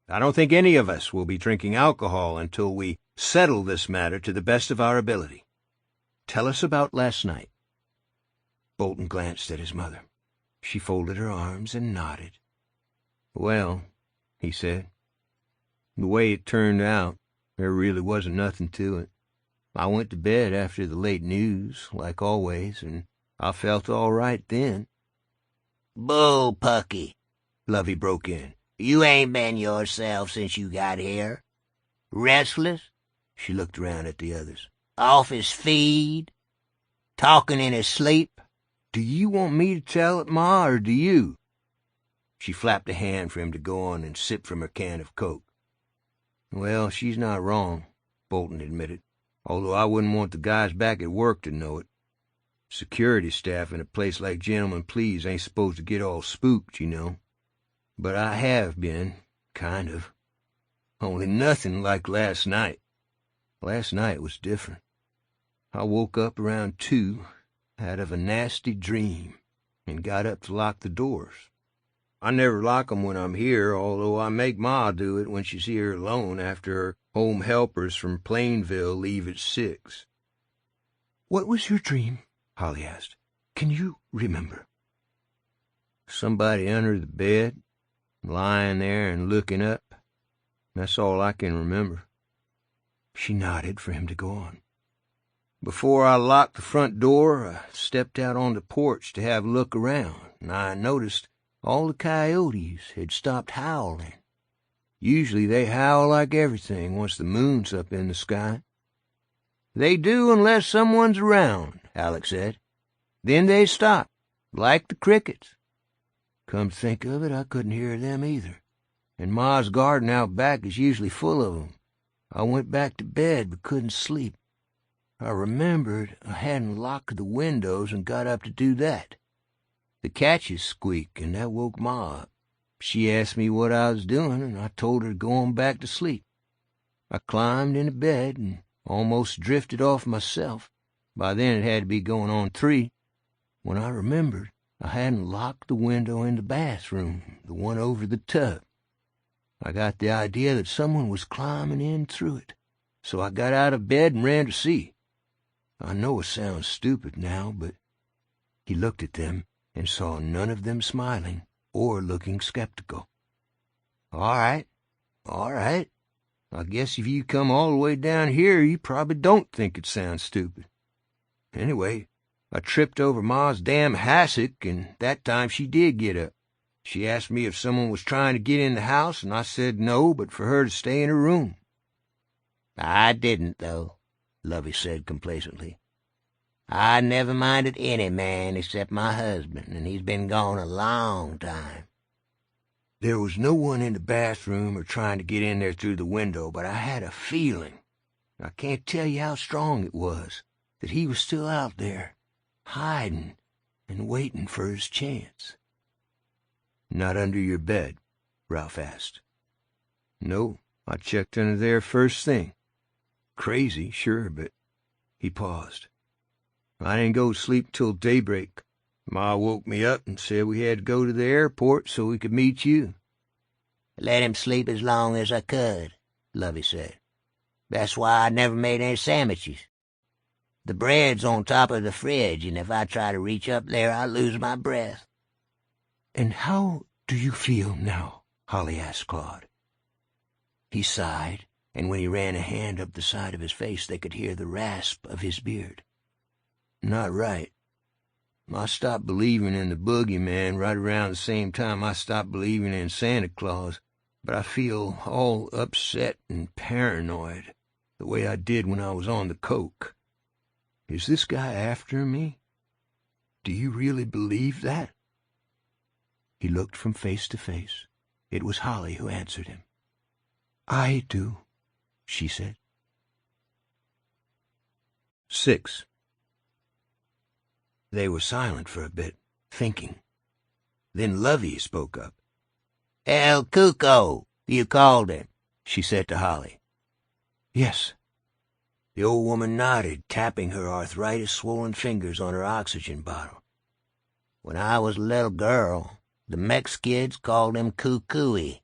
I don't think any of us will be drinking alcohol until we settle this matter to the best of our ability. Tell us about last night. Bolton glanced at his mother. She folded her arms and nodded. Well, he said, the way it turned out, there really wasn't nothing to it. I went to bed after the late news, like always, and I felt all right then. Bull Pucky, Lovey broke in. You ain't been yourself since you got here. Restless? She looked around at the others. Off his feed? Talking in his sleep? Do you want me to tell it, Ma, or do you? She flapped a hand for him to go on and sip from her can of Coke. Well, she's not wrong, Bolton admitted, although I wouldn't want the guys back at work to know it. Security staff in a place like Gentlemen Please ain't supposed to get all spooked, you know. But I have been, kind of. Only nothing like last night. Last night was different. I woke up around 2 out of a nasty dream and got up to lock the doors. I never lock 'em when I'm here, although I make Ma do it when she's here alone after her home helpers from Plainville leave at 6. What was your dream? Holly asked. Can you remember? Somebody under the bed, lying there and looking up. That's all I can remember. She nodded for him to go on. Before I locked the front door, I stepped out on the porch to have a look around, and I noticed all the coyotes had stopped howling. Usually they howl like everything once the moon's up in the sky. They do unless someone's around, Alex said. Then they stop, like the crickets. Come to think of it, I couldn't hear them either. And Ma's garden out back is usually full of 'em. I went back to bed but couldn't sleep. I remembered I hadn't locked the windows and got up to do that. The catches squeaked, and that woke Ma up. She asked me what I was doing, and I told her to go on back to sleep. I climbed into bed and almost drifted off myself. By then it had to be going on 3. When I remembered, I hadn't locked the window in the bathroom, the one over the tub. I got the idea that someone was climbing in through it, so I got out of bed and ran to see. I know it sounds stupid now, but... He looked at them and saw none of them smiling or looking skeptical. All right. I guess if you come all the way down here, you probably don't think it sounds stupid. Anyway, I tripped over Ma's damn hassock, and that time she did get up. She asked me if someone was trying to get in the house, and I said no, but for her to stay in her room. I didn't, though, Lovey said complacently. I never minded any man except my husband, and he's been gone a long time. There was no one in the bathroom or trying to get in there through the window, but I had a feeling, I can't tell you how strong it was, that he was still out there, hiding and waiting for his chance. "Not under your bed?" Ralph asked. "No, I checked under there first thing. Crazy, sure, but..." He paused. "I didn't go to sleep till daybreak. Ma woke me up and said we had to go to the airport so we could meet you." "Let him sleep as long as I could," Lovey said. "That's why I never made any sandwiches. The bread's on top of the fridge, and if I try to reach up there, I lose my breath." "And how do you feel now?" Holly asked Claude. He sighed, and when he ran a hand up the side of his face, they could hear the rasp of his beard. "Not right. I stopped believing in the boogeyman right around the same time I stopped believing in Santa Claus, but I feel all upset and paranoid, the way I did when I was on the coke. Is this guy after me? Do you really believe that?" He looked from face to face. It was Holly who answered him. "I do," she said. 6. They were silent for a bit, thinking. Then Lovey spoke up. "El Cuco, you called him," she said to Holly. "Yes." The old woman nodded, tapping her arthritis-swollen fingers on her oxygen bottle. "When I was a little girl, the Mex kids called him Cucuy,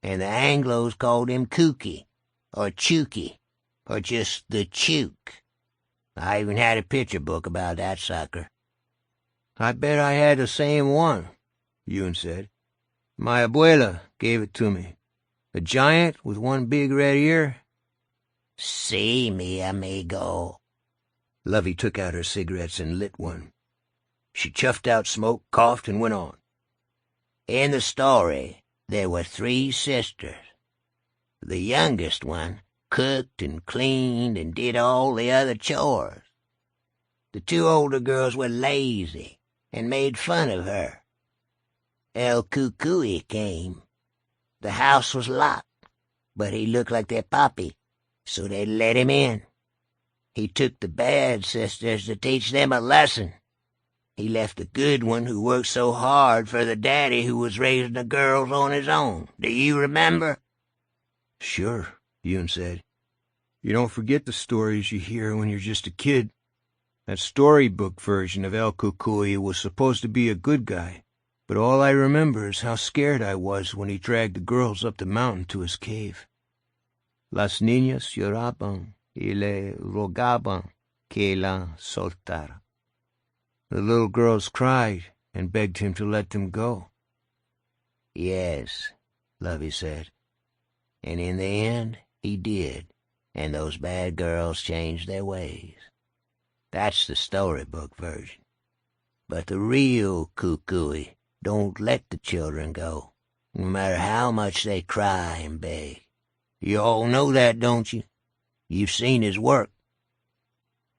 and the Anglos called him Kooky, or Chooky, or just the Chook. I even had a picture book about that sucker." "I bet I had the same one," Ewan said. "My abuela gave it to me. A giant with one big red ear." "Si, mi amigo." Lovey took out her cigarettes and lit one. She chuffed out smoke, coughed, and went on. "In the story, there were 3 sisters. The youngest one cooked and cleaned and did all the other chores. The 2 older girls were lazy and made fun of her. El Cucuy came. The house was locked, but he looked like their papi, so they let him in. He took the bad sisters to teach them a lesson. He left the good one who worked so hard for the daddy who was raising the girls on his own. Do you remember?" "Sure," Ewan said. "You don't forget the stories you hear when you're just a kid. That storybook version of El Cucuy was supposed to be a good guy, but all I remember is how scared I was when he dragged the girls up the mountain to his cave. Las niñas lloraban y le rogaban que la soltara. The little girls cried and begged him to let them go." "Yes," Lovey said. "And in the end, he did, and those bad girls changed their ways. That's the storybook version. But the real Cucuy don't let the children go, no matter how much they cry and beg. You all know that, don't you? You've seen his work."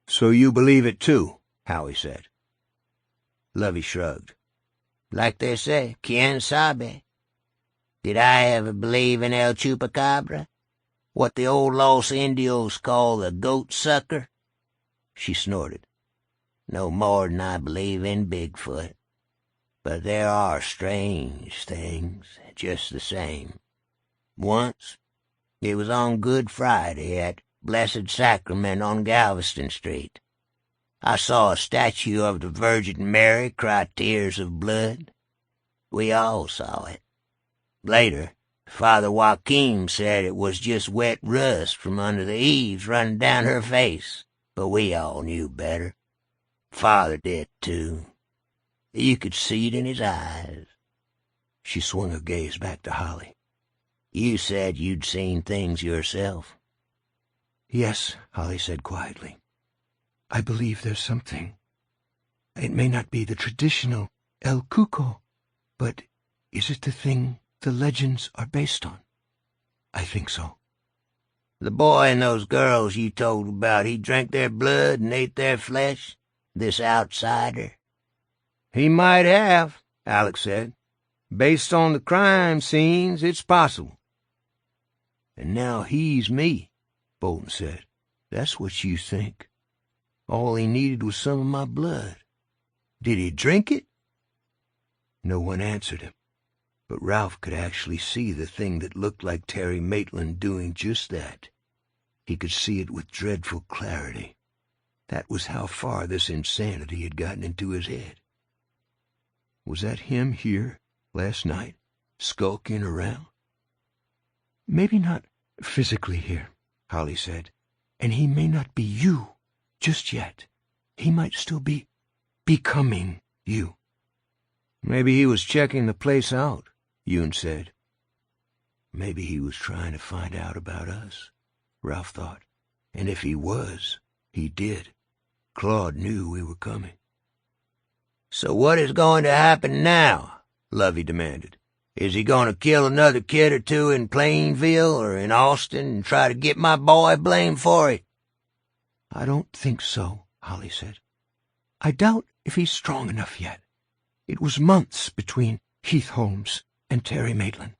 "So you believe it too?" Howie said. Lovey shrugged. "Like they say, quien sabe? Did I ever believe in El Chupacabra? What the old Los Indios call the goat sucker?" She snorted. "No more than I believe in Bigfoot. But there are strange things, just the same. Once, it was on Good Friday at Blessed Sacrament on Galveston Street. I saw a statue of the Virgin Mary cry tears of blood. We all saw it. Later, Father Joaquin said it was just wet rust from under the eaves running down her face, but we all knew better. Father did, too. You could see it in his eyes." She swung her gaze back to Holly. "You said you'd seen things yourself." "Yes," Holly said quietly. "I believe there's something. It may not be the traditional El Cuco, but is it the thing the legends are based on? I think so." "The boy and those girls you told about, he drank their blood and ate their flesh?" This outsider? He might have, Alex said. Based on the crime scenes, it's possible. And now he's me, Bolton said. That's what you think. All he needed was some of my blood. Did he drink it? No one answered him, but Ralph could actually see the thing that looked like Terry Maitland doing just that. He could see it with dreadful clarity. That was how far this insanity had gotten into his head. Was that him here last night, skulking around? Maybe not physically here, Holly said, and he may not be you just yet. He might still be becoming you. Maybe he was checking the place out, Yoon said. Maybe he was trying to find out about us, Ralph thought. And if he was, he did. Claude knew we were coming. So what is going to happen now? Lovey demanded. Is he going to kill another kid or two in Plainville or in Austin and try to get my boy blamed for it? I don't think so, Holly said. I doubt if he's strong enough yet. It was months between Heath Holmes and Terry Maitland,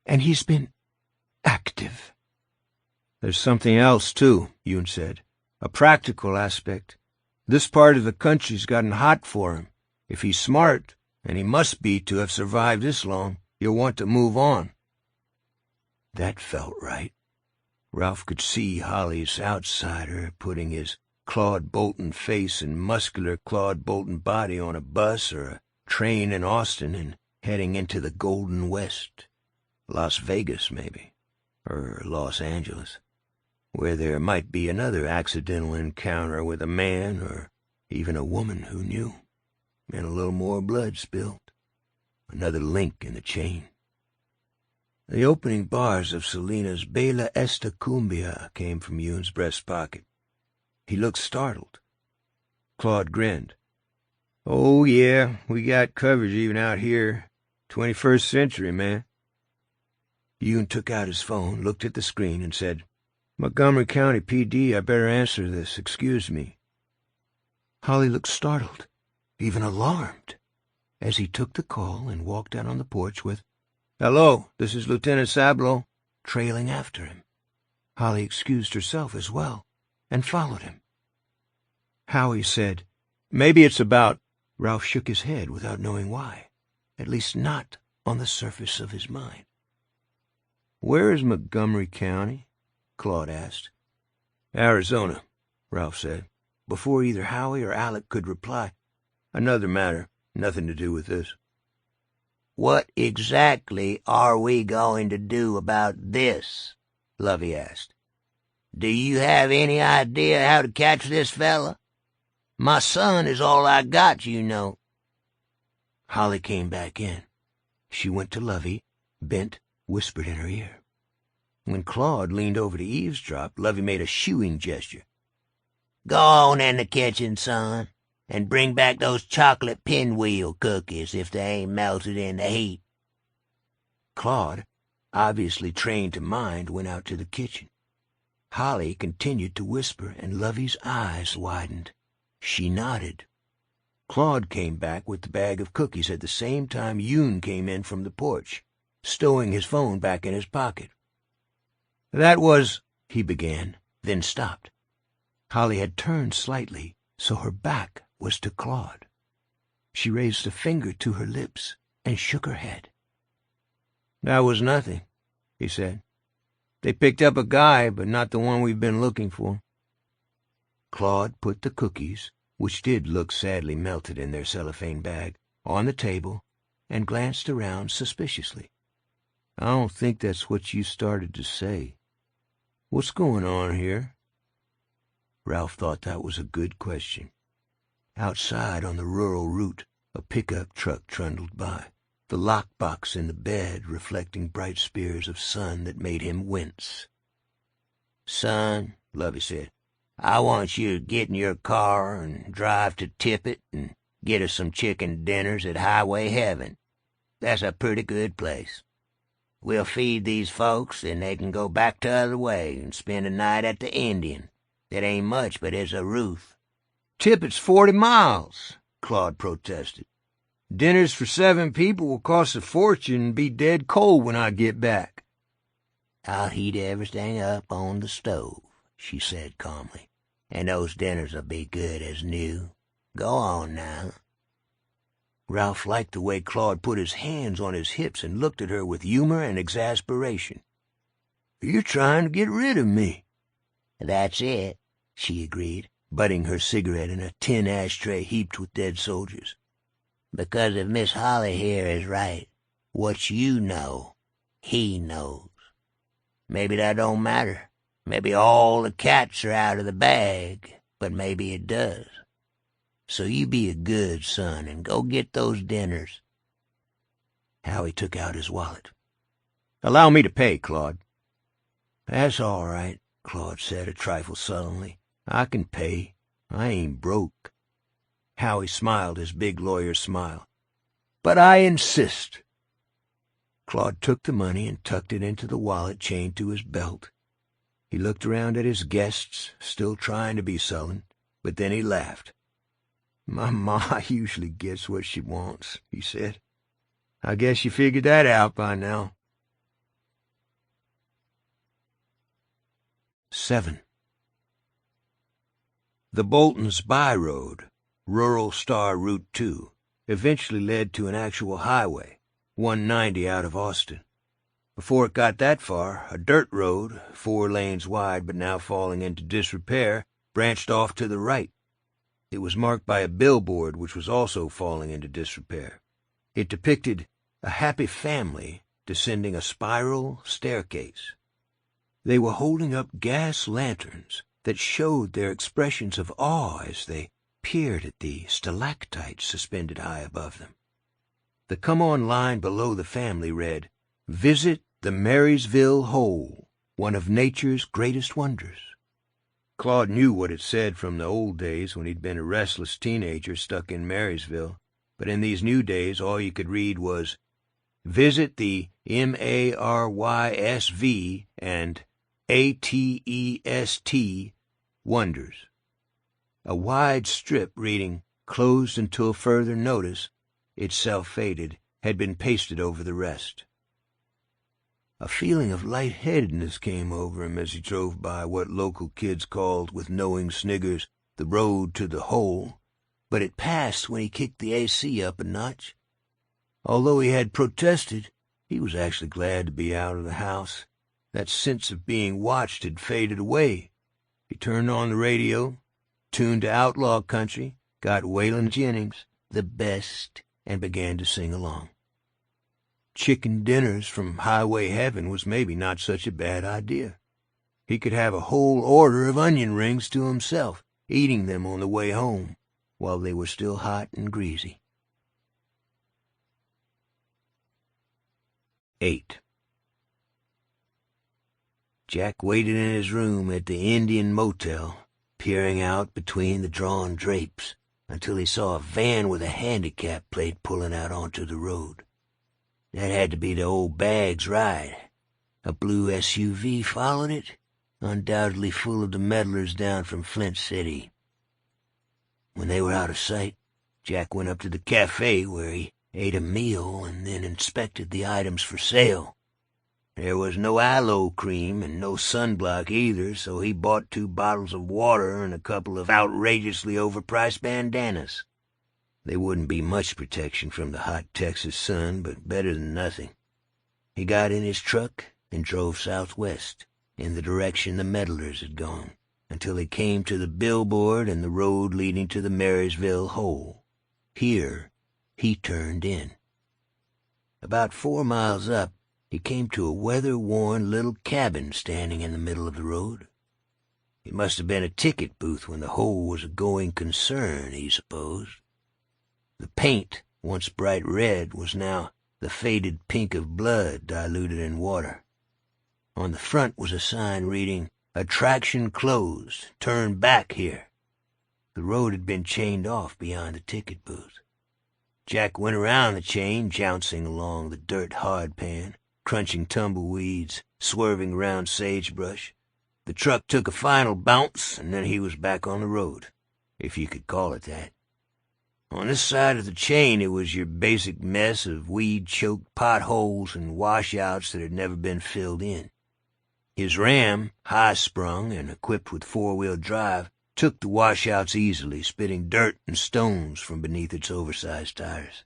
and he's been active. There's something else, too, Yoon said. A practical aspect. This part of the country's gotten hot for him. If he's smart, and he must be to have survived this long, he'll want to move on. That felt right. Ralph could see Holly's outsider putting his Claude Bolton face and muscular Claude Bolton body on a bus or a train in Austin and heading into the Golden West. Las Vegas, maybe, or Los Angeles, where there might be another accidental encounter with a man or even a woman who knew, and a little more blood spilled. Another link in the chain. The opening bars of Selena's Bella Esta Cumbia came from Yoon's breast pocket. He looked startled. Claude grinned. Oh, yeah, we got coverage even out here. 21st century, man. Yoon took out his phone, looked at the screen, and said, Montgomery County PD, I better answer this. Excuse me. Holly looked startled, even alarmed, as he took the call and walked out on the porch with, Hello, this is Lieutenant Sablow, trailing after him. Holly excused herself as well and followed him. Howie said, Maybe it's about... Ralph shook his head without knowing why, at least not on the surface of his mind. Where is Montgomery County? Claude asked. Arizona, Ralph said, before either Howie or Alec could reply. Another matter, nothing to do with this. What exactly are we going to do about this? Lovey asked. Do you have any idea how to catch this fella? My son is all I got, you know. Holly came back in. She went to Lovey, bent, whispered in her ear. When Claude leaned over to eavesdrop, Lovey made a shooing gesture. Go on in the kitchen, son, and bring back those chocolate pinwheel cookies if they ain't melted in the heat. Claude, obviously trained to mind, went out to the kitchen. Holly continued to whisper, and Lovey's eyes widened. She nodded. Claude came back with the bag of cookies at the same time Yoon came in from the porch, stowing his phone back in his pocket. That was, he began, then stopped. Holly had turned slightly, so her back was to Claude. She raised a finger to her lips and shook her head. That was nothing, he said. They picked up a guy, but not the one we've been looking for. Claude put the cookies, which did look sadly melted in their cellophane bag, on the table and glanced around suspiciously. I don't think that's what you started to say. What's going on here? Ralph thought that was a good question. Outside on the rural route, a pickup truck trundled by, the lockbox in the bed reflecting bright spears of sun that made him wince. Son, Lovey said, I want you to get in your car and drive to Tippett and get us some chicken dinners at Highway Heaven. That's a pretty good place. We'll feed these folks, and they can go back t'other way and spend a night at the Indian. That ain't much, but it's a roof. Tippett's 40 miles, Claude protested. Dinners for 7 people will cost a fortune and be dead cold when I get back. I'll heat everything up on the stove, she said calmly, and those dinners'll be good as new. Go on now. Ralph liked the way Claude put his hands on his hips and looked at her with humor and exasperation. You're trying to get rid of me. That's it, she agreed, butting her cigarette in a tin ashtray heaped with dead soldiers. Because if Miss Holly here is right, what you know, he knows. Maybe that don't matter. Maybe all the cats are out of the bag, but maybe it does. So you be a good son and go get those dinners. Howie took out his wallet. Allow me to pay, Claude. That's all right, Claude said a trifle sullenly. I can pay. I ain't broke. Howie smiled his big lawyer smile. But I insist. Claude took the money and tucked it into the wallet chained to his belt. He looked around at his guests, still trying to be sullen, but then he laughed. My ma usually gets what she wants, he said. I guess you figured that out by now. 7. The Bolton's by road, Rural Star Route 2, eventually led to an actual highway, 190 out of Austin. Before it got that far, a dirt road, 4 lanes wide but now falling into disrepair, branched off to the right. It was marked by a billboard which was also falling into disrepair. It depicted a happy family descending a spiral staircase. They were holding up gas lanterns that showed their expressions of awe as they peered at the stalactites suspended high above them. The come-on line below the family read, "Visit the Marysville Hole, one of nature's greatest wonders." Claude knew what it said from the old days when he'd been a restless teenager stuck in Marysville, but in these new days all you could read was, "Visit the MARYSV and ATEST wonders." A wide strip reading, "Closed until further notice," itself faded, had been pasted over the rest. A feeling of lightheadedness came over him as he drove by what local kids called, with knowing sniggers, the road to the hole, but it passed when he kicked the AC up a notch. Although he had protested, he was actually glad to be out of the house. That sense of being watched had faded away. He turned on the radio, tuned to outlaw country, got Waylon Jennings, the best, and began to sing along. Chicken dinners from Highway Heaven was maybe not such a bad idea. He could have a whole order of onion rings to himself, eating them on the way home, while they were still hot and greasy. 8. Jack waited in his room at the Indian Motel, peering out between the drawn drapes, until he saw a van with a handicap plate pulling out onto the road. That had to be the old Baggs' ride. A blue SUV followed it, undoubtedly full of the meddlers down from Flint City. When they were out of sight, Jack went up to the cafe where he ate a meal and then inspected the items for sale. There was no aloe cream and no sunblock either, so he bought 2 bottles of water and a couple of outrageously overpriced bandanas. They wouldn't be much protection from the hot Texas sun, but better than nothing. He got in his truck and drove southwest, in the direction the meddlers had gone, until he came to the billboard and the road leading to the Marysville Hole. Here he turned in. About 4 miles up, he came to a weather-worn little cabin standing in the middle of the road. It must have been a ticket booth when the Hole was a going concern, he supposed. The paint, once bright red, was now the faded pink of blood diluted in water. On the front was a sign reading, "Attraction closed. Turn back here." The road had been chained off beyond the ticket booth. Jack went around the chain, jouncing along the dirt hardpan, crunching tumbleweeds, swerving around sagebrush. The truck took a final bounce, and then he was back on the road. if you could call it that. On this side of the chain, it was your basic mess of weed-choked potholes and washouts that had never been filled in. His ram, high-sprung and equipped with four-wheel drive, took the washouts easily, spitting dirt and stones from beneath its oversized tires.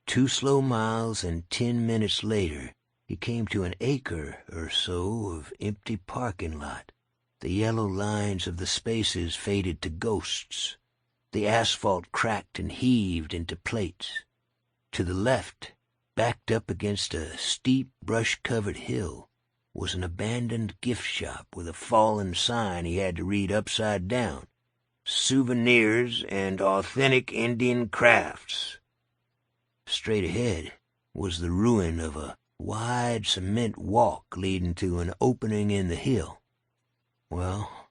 2 slow miles, and 10 minutes later, he came to an acre or so of empty parking lot. The yellow lines of the spaces faded to ghosts. The asphalt cracked and heaved into plates. To the left, backed up against a steep, brush-covered hill, was an abandoned gift shop with a fallen sign he had to read upside down. Souvenirs and authentic Indian crafts. Straight ahead was the ruin of a wide cement walk leading to an opening in the hill. Well,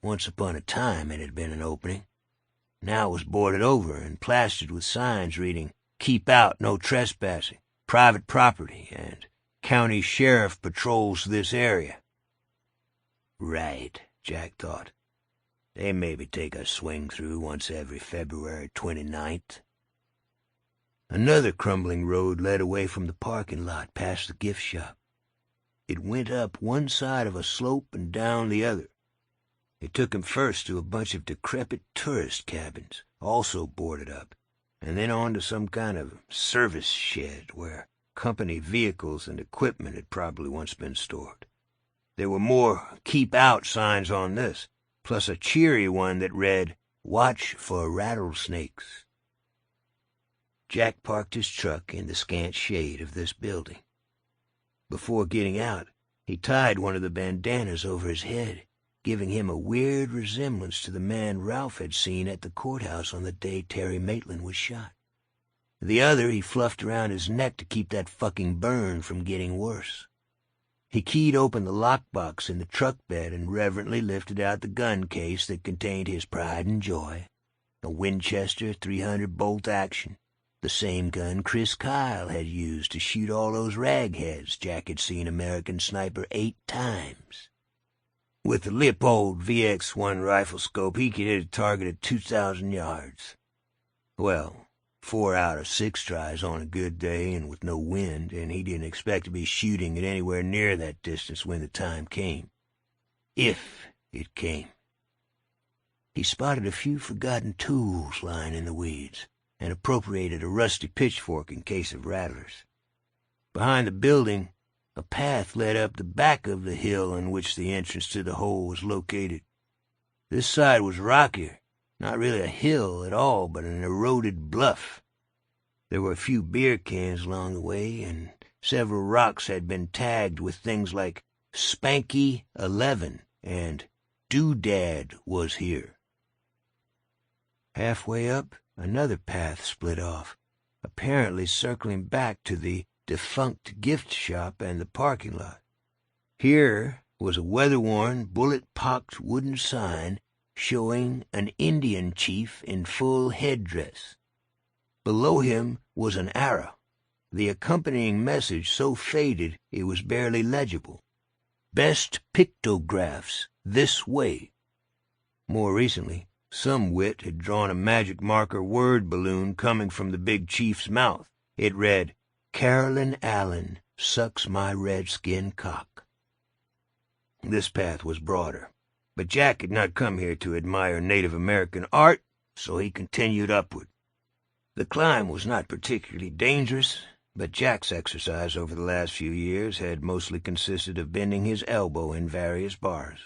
once upon a time it had been an opening. Now it was boarded over and plastered with signs reading, "Keep out, no trespassing, private property," and "County Sheriff patrols this area." Right, Jack thought. They maybe take a swing through once every February 29th. Another crumbling road led away from the parking lot past the gift shop. It went up one side of a slope and down the other. It took him first to a bunch of decrepit tourist cabins, also boarded up, and then on to some kind of service shed where company vehicles and equipment had probably once been stored. There were more "Keep Out" signs on this, plus a cheery one that read, "Watch for rattlesnakes." Jack parked his truck in the scant shade of this building. Before getting out, he tied one of the bandanas over his head, giving him a weird resemblance to the man Ralph had seen at the courthouse on the day Terry Maitland was shot. The other he fluffed around his neck to keep that fucking burn from getting worse. He keyed open the lockbox in the truck bed and reverently lifted out the gun case that contained his pride and joy, a Winchester 300 bolt action, the same gun Chris Kyle had used to shoot all those ragheads Jack had seen American Sniper 8 times. With the Leupold VX-1 rifle scope, he could hit a target at 2,000 yards. Well, 4 out of 6 tries on a good day and with no wind, and he didn't expect to be shooting at anywhere near that distance when the time came. If it came. He spotted a few forgotten tools lying in the weeds, and appropriated a rusty pitchfork in case of rattlers. Behind the building, a path led up the back of the hill in which the entrance to the hole was located. This side was rockier, not really a hill at all, but an eroded bluff. There were a few beer cans along the way, and several rocks had been tagged with things like "Spanky 11" and "Doodad was here." Halfway up, another path split off, apparently circling back to the defunct gift shop and the parking lot. Here was a weather-worn, bullet-pocked wooden sign showing an Indian chief in full headdress. Below him was an arrow, the accompanying message so faded it was barely legible. "Best pictographs this way." More recently, some wit had drawn a magic marker word balloon coming from the big chief's mouth. It read, "Carolyn Allen sucks my redskin cock." This path was broader, but Jack had not come here to admire Native American art, so he continued upward. The climb was not particularly dangerous, but Jack's exercise over the last few years had mostly consisted of bending his elbow in various bars.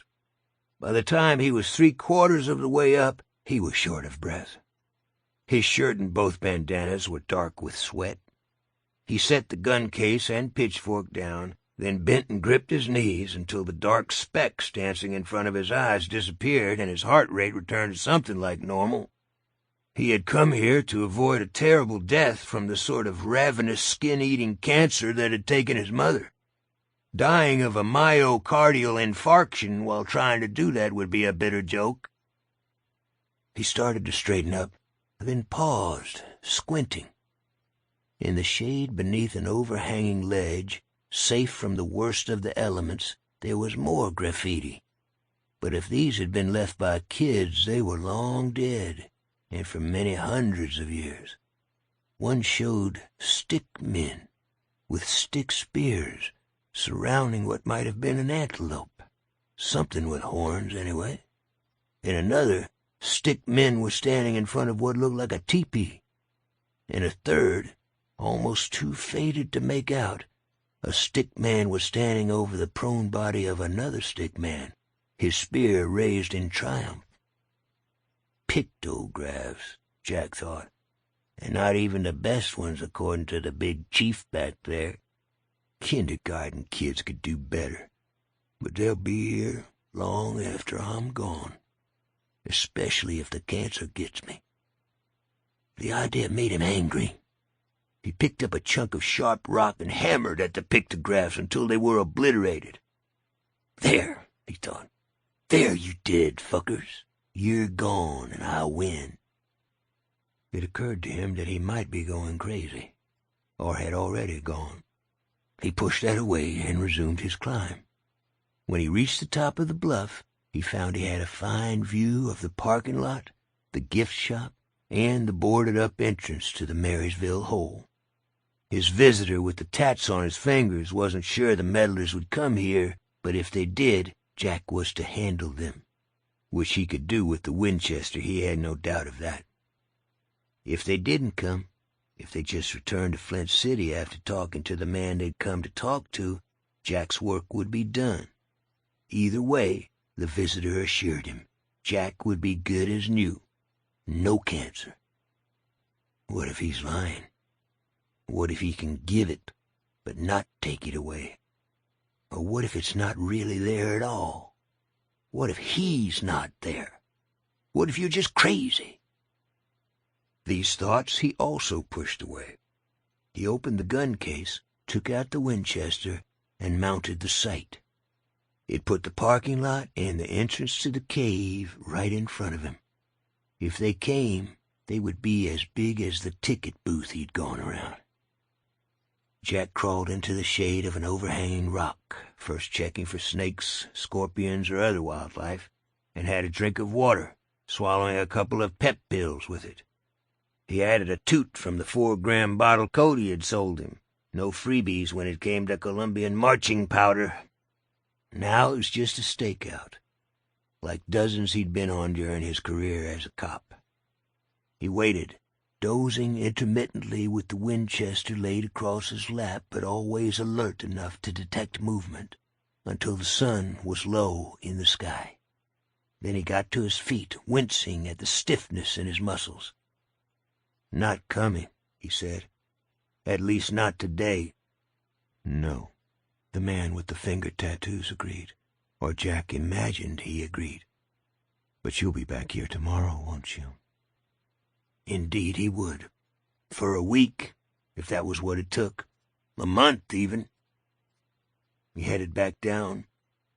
By the time he was 3/4 of the way up, he was short of breath. His shirt and both bandanas were dark with sweat. He set the gun case and pitchfork down, then bent and gripped his knees until the dark specks dancing in front of his eyes disappeared and his heart rate returned to something like normal. He had come here to avoid a terrible death from the sort of ravenous skin-eating cancer that had taken his mother. Dying of a myocardial infarction while trying to do that would be a bitter joke. He started to straighten up, then paused, squinting. In the shade beneath an overhanging ledge, safe from the worst of the elements, there was more graffiti. But if these had been left by kids, they were long dead, and for many hundreds of years. One showed stick men with stick spears surrounding what might have been an antelope, something with horns anyway. In another, stick men were standing in front of what looked like a teepee. In a third, almost too faded to make out, a stick man was standing over the prone body of another stick man, his spear raised in triumph. Pictographs, Jack thought, and not even the best ones according to the big chief back there. Kindergarten kids could do better, but they'll be here long after I'm gone, especially if the cancer gets me. The idea made him angry. He picked up a chunk of sharp rock and hammered at the pictographs until they were obliterated. There, he thought. There, you dead fuckers. You're gone, and I win. It occurred to him that he might be going crazy, or had already gone. He pushed that away and resumed his climb. When he reached the top of the bluff, he found he had a fine view of the parking lot, the gift shop, and the boarded-up entrance to the Marysville Hole. His visitor with the tats on his fingers wasn't sure the meddlers would come here, but if they did, Jack was to handle them, which he could do with the Winchester, he had no doubt of that. If they didn't come, if they just returned to Flint City after talking to the man they'd come to talk to, Jack's work would be done. Either way, the visitor assured him, Jack would be good as new. No cancer. What if he's lying? What if he can give it, but not take it away? Or what if it's not really there at all? What if he's not there? What if you're just crazy? These thoughts he also pushed away. He opened the gun case, took out the Winchester, and mounted the sight. It put the parking lot and the entrance to the cave right in front of him. If they came, they would be as big as the ticket booth he'd gone around. Jack crawled into the shade of an overhanging rock, first checking for snakes, scorpions, or other wildlife, and had a drink of water, swallowing a couple of pep pills with it. He added a toot from the 4-gram bottle Cody had sold him. No freebies when it came to Colombian marching powder. Now it was just a stakeout, like dozens he'd been on during his career as a cop. He waited, dozing intermittently with the Winchester laid across his lap, but always alert enough to detect movement, until the sun was low in the sky. Then he got to his feet, wincing at the stiffness in his muscles. "Not coming," he said. "At least not today." "No," the man with the finger tattoos agreed, or Jack imagined he agreed. "But you'll be back here tomorrow, won't you?" Indeed he would. For a week, if that was what it took. A month, even. He headed back down,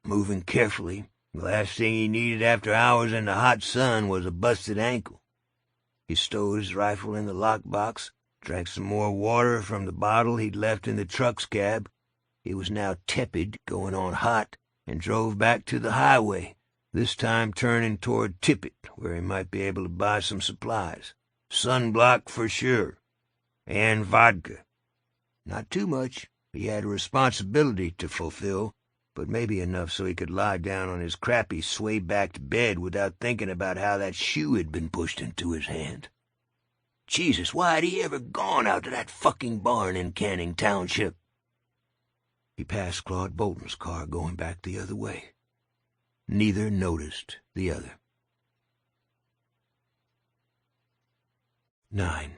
moving carefully. The last thing he needed after hours in the hot sun was a busted ankle. He stowed his rifle in the lockbox, drank some more water from the bottle he'd left in the truck's cab. It was now tepid, going on hot, and drove back to the highway, this time turning toward Tippett, where he might be able to buy some supplies. Sunblock for sure. And vodka. Not too much. He had a responsibility to fulfill, but maybe enough so he could lie down on his crappy sway-backed bed without thinking about how that shoe had been pushed into his hand. Jesus, why had he ever gone out to that fucking barn in Canning Township? He passed Claude Bolton's car going back the other way. Neither noticed the other. 9.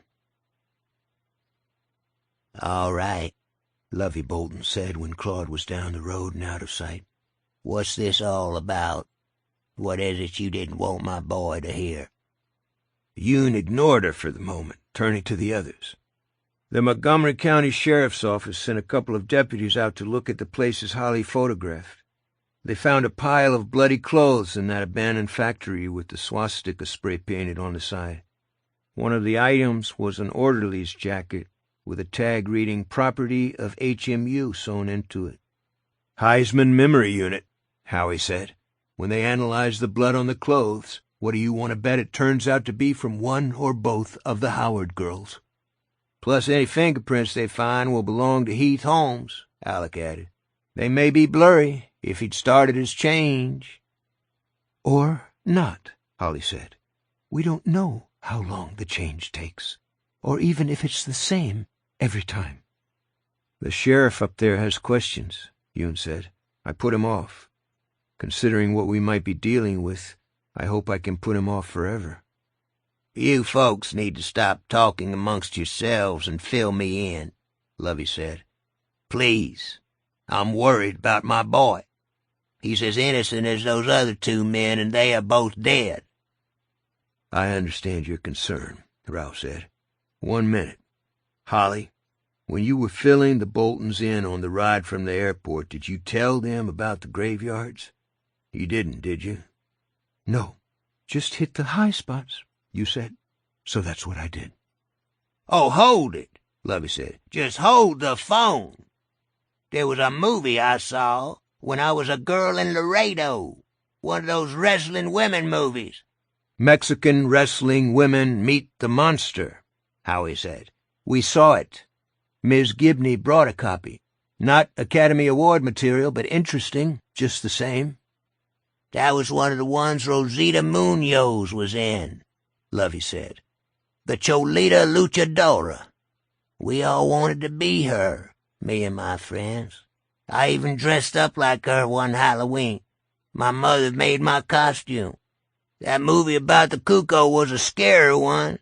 "All right," Lovey Bolton said when Claude was down the road and out of sight. "What's this all about? What is it you didn't want my boy to hear?" Yoon ignored her for the moment, turning to the others. "The Montgomery County Sheriff's Office sent a couple of deputies out to look at the places Holly photographed. They found a pile of bloody clothes in that abandoned factory with the swastika spray painted on the side. One of the items was an orderly's jacket with a tag reading property of HMU sewn into it. "Heisman Memory Unit," Howie said. When they analyze the blood on the clothes, what do you want to bet it turns out to be from one or both of the Howard girls? Plus any fingerprints they find will belong to Heath Holmes, Alec added. They may be blurry if he'd started his change. Or not, Holly said. We don't know how long the change takes, or even if it's the same every time. The sheriff up there has questions, Yoon said. I put him off. Considering what we might be dealing with, I hope I can put him off forever. You folks need to stop talking amongst yourselves and fill me in, Lovey said. Please. I'm worried about my boy. He's as innocent as those other two men, and they are both dead. I understand your concern, Ralph said. 1 minute. Holly, when you were filling the Boltons in on the ride from the airport, did you tell them about the graveyards? You didn't, did you? No, just hit the high spots, you said. So that's what I did. Oh, hold it, Lovey said. Just hold the phone. There was a movie I saw when I was a girl in Laredo. One of those wrestling women movies. Mexican wrestling women meet the monster, Howie said. We saw it. Ms. Gibney brought a copy. Not Academy Award material, but interesting, just the same. That was one of the ones Rosita Munoz was in, Lovey said. The Cholita Luchadora. We all wanted to be her, me and my friends. I even dressed up like her one Halloween. My mother made my costume. That movie about the cuckoo was a scary one.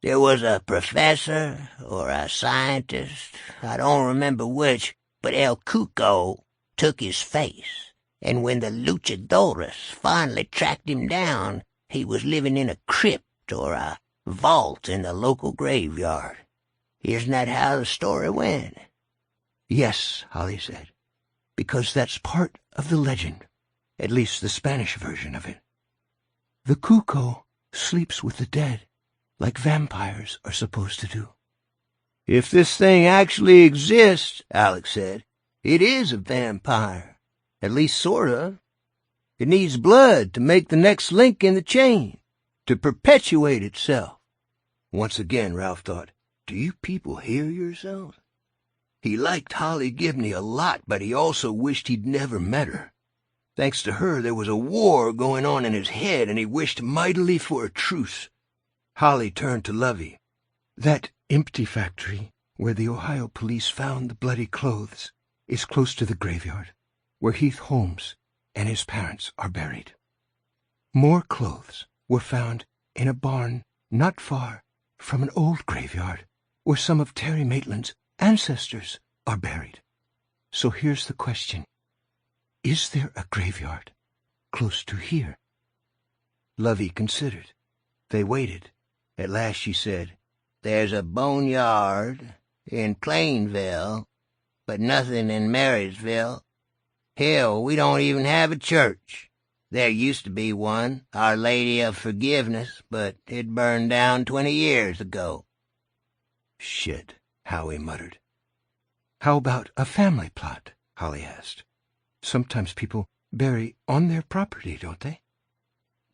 There was a professor or a scientist, I don't remember which, but El Cuco took his face, and when the luchadoras finally tracked him down, he was living in a crypt or a vault in the local graveyard. Isn't that how the story went? Yes, Holly said, because that's part of the legend, at least the Spanish version of it. The cuckoo sleeps with the dead, like vampires are supposed to do. If this thing actually exists, Alex said, it is a vampire. At least sort of. It needs blood to make the next link in the chain, to perpetuate itself. Once again, Ralph thought, do you people hear yourselves? He liked Holly Gibney a lot, but he also wished he'd never met her. Thanks to her, there was a war going on in his head, and he wished mightily for a truce. Holly turned to Lovey. That empty factory where the Ohio police found the bloody clothes is close to the graveyard, where Heath Holmes and his parents are buried. More clothes were found in a barn not far from an old graveyard where some of Terry Maitland's ancestors are buried. So here's the question. Is there a graveyard close to here? Lovey considered. They waited. At last she said, There's a boneyard in Plainville, but nothing in Marysville. Hell, we don't even have a church. There used to be one, Our Lady of Forgiveness, but it burned down 20 years ago. Shit, Howie muttered. How about a family plot? Holly asked. Sometimes people bury on their property, don't they?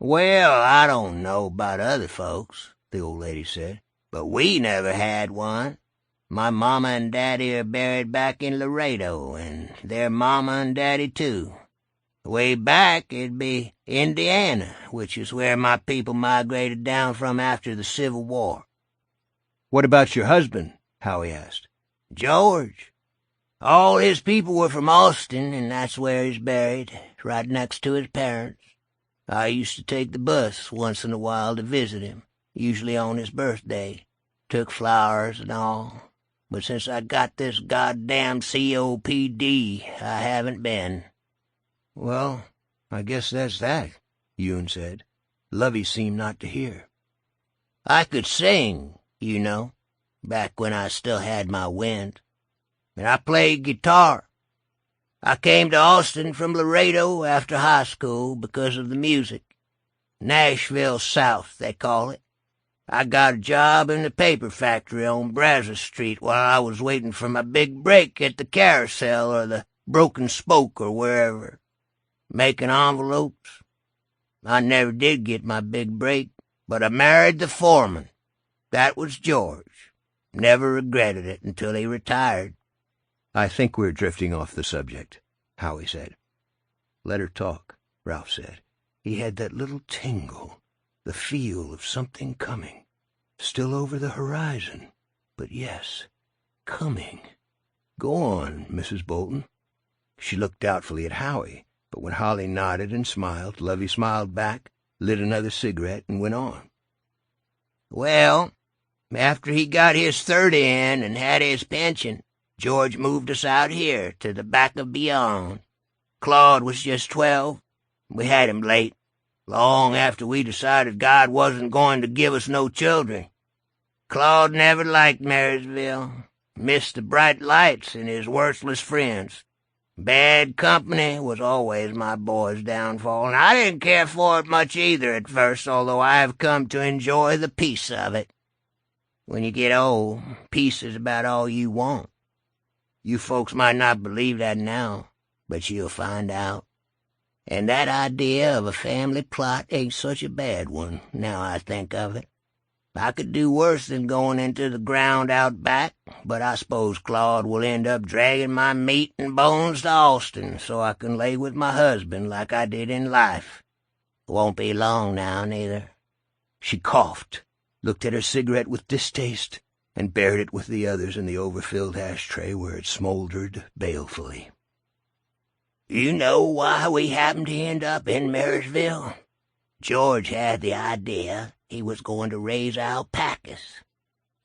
Well, I don't know about other folks, the old lady said, but we never had one. My mama and daddy are buried back in Laredo, and their mama and daddy, too. Way back, it'd be Indiana, which is where my people migrated down from after the Civil War. What about your husband? Howie asked. George. All his people were from Austin, and that's where he's buried, right next to his parents. I used to take the bus once in a while to visit him, usually on his birthday. Took flowers and all. But since I got this goddamn COPD, I haven't been. Well, I guess that's that, Yoon said. Lovey seemed not to hear. I could sing, you know, back when I still had my wind. And I played guitar. I came to Austin from Laredo after high school because of the music. Nashville South, they call it. I got a job in the paper factory on Brazos Street while I was waiting for my big break at the Carousel or the Broken Spoke or wherever. making envelopes. I never did get my big break, but I married the foreman. That was George. Never regretted it until he retired." "I think we're drifting off the subject," Howie said. "Let her talk," Ralph said. He had that little tingle, the feel of something coming. Still over the horizon, but yes, coming. "Go on, Mrs. Bolton." She looked doubtfully at Howie, but when Holly nodded and smiled, Lovey smiled back, lit another cigarette, and went on. "Well, after he got his 30 in and had his pension, George moved us out here to the back of beyond. Claude was just 12. We had him late, long after we decided God wasn't going to give us no children. Claude never liked Marysville, missed the bright lights and his worthless friends. Bad company was always my boy's downfall, and I didn't care for it much either at first, although I have come to enjoy the peace of it. When you get old, peace is about all you want. You folks might not believe that now, but you'll find out. And that idea of a family plot ain't such a bad one, now I think of it. I could do worse than going into the ground out back, but I suppose Claude will end up dragging my meat and bones to Austin so I can lay with my husband like I did in life. Won't be long now, neither." She coughed, looked at her cigarette with distaste, and buried it with the others in the overfilled ashtray where it smoldered balefully. "You know why we happened to end up in Marysville? George had the idea he was going to raise alpacas.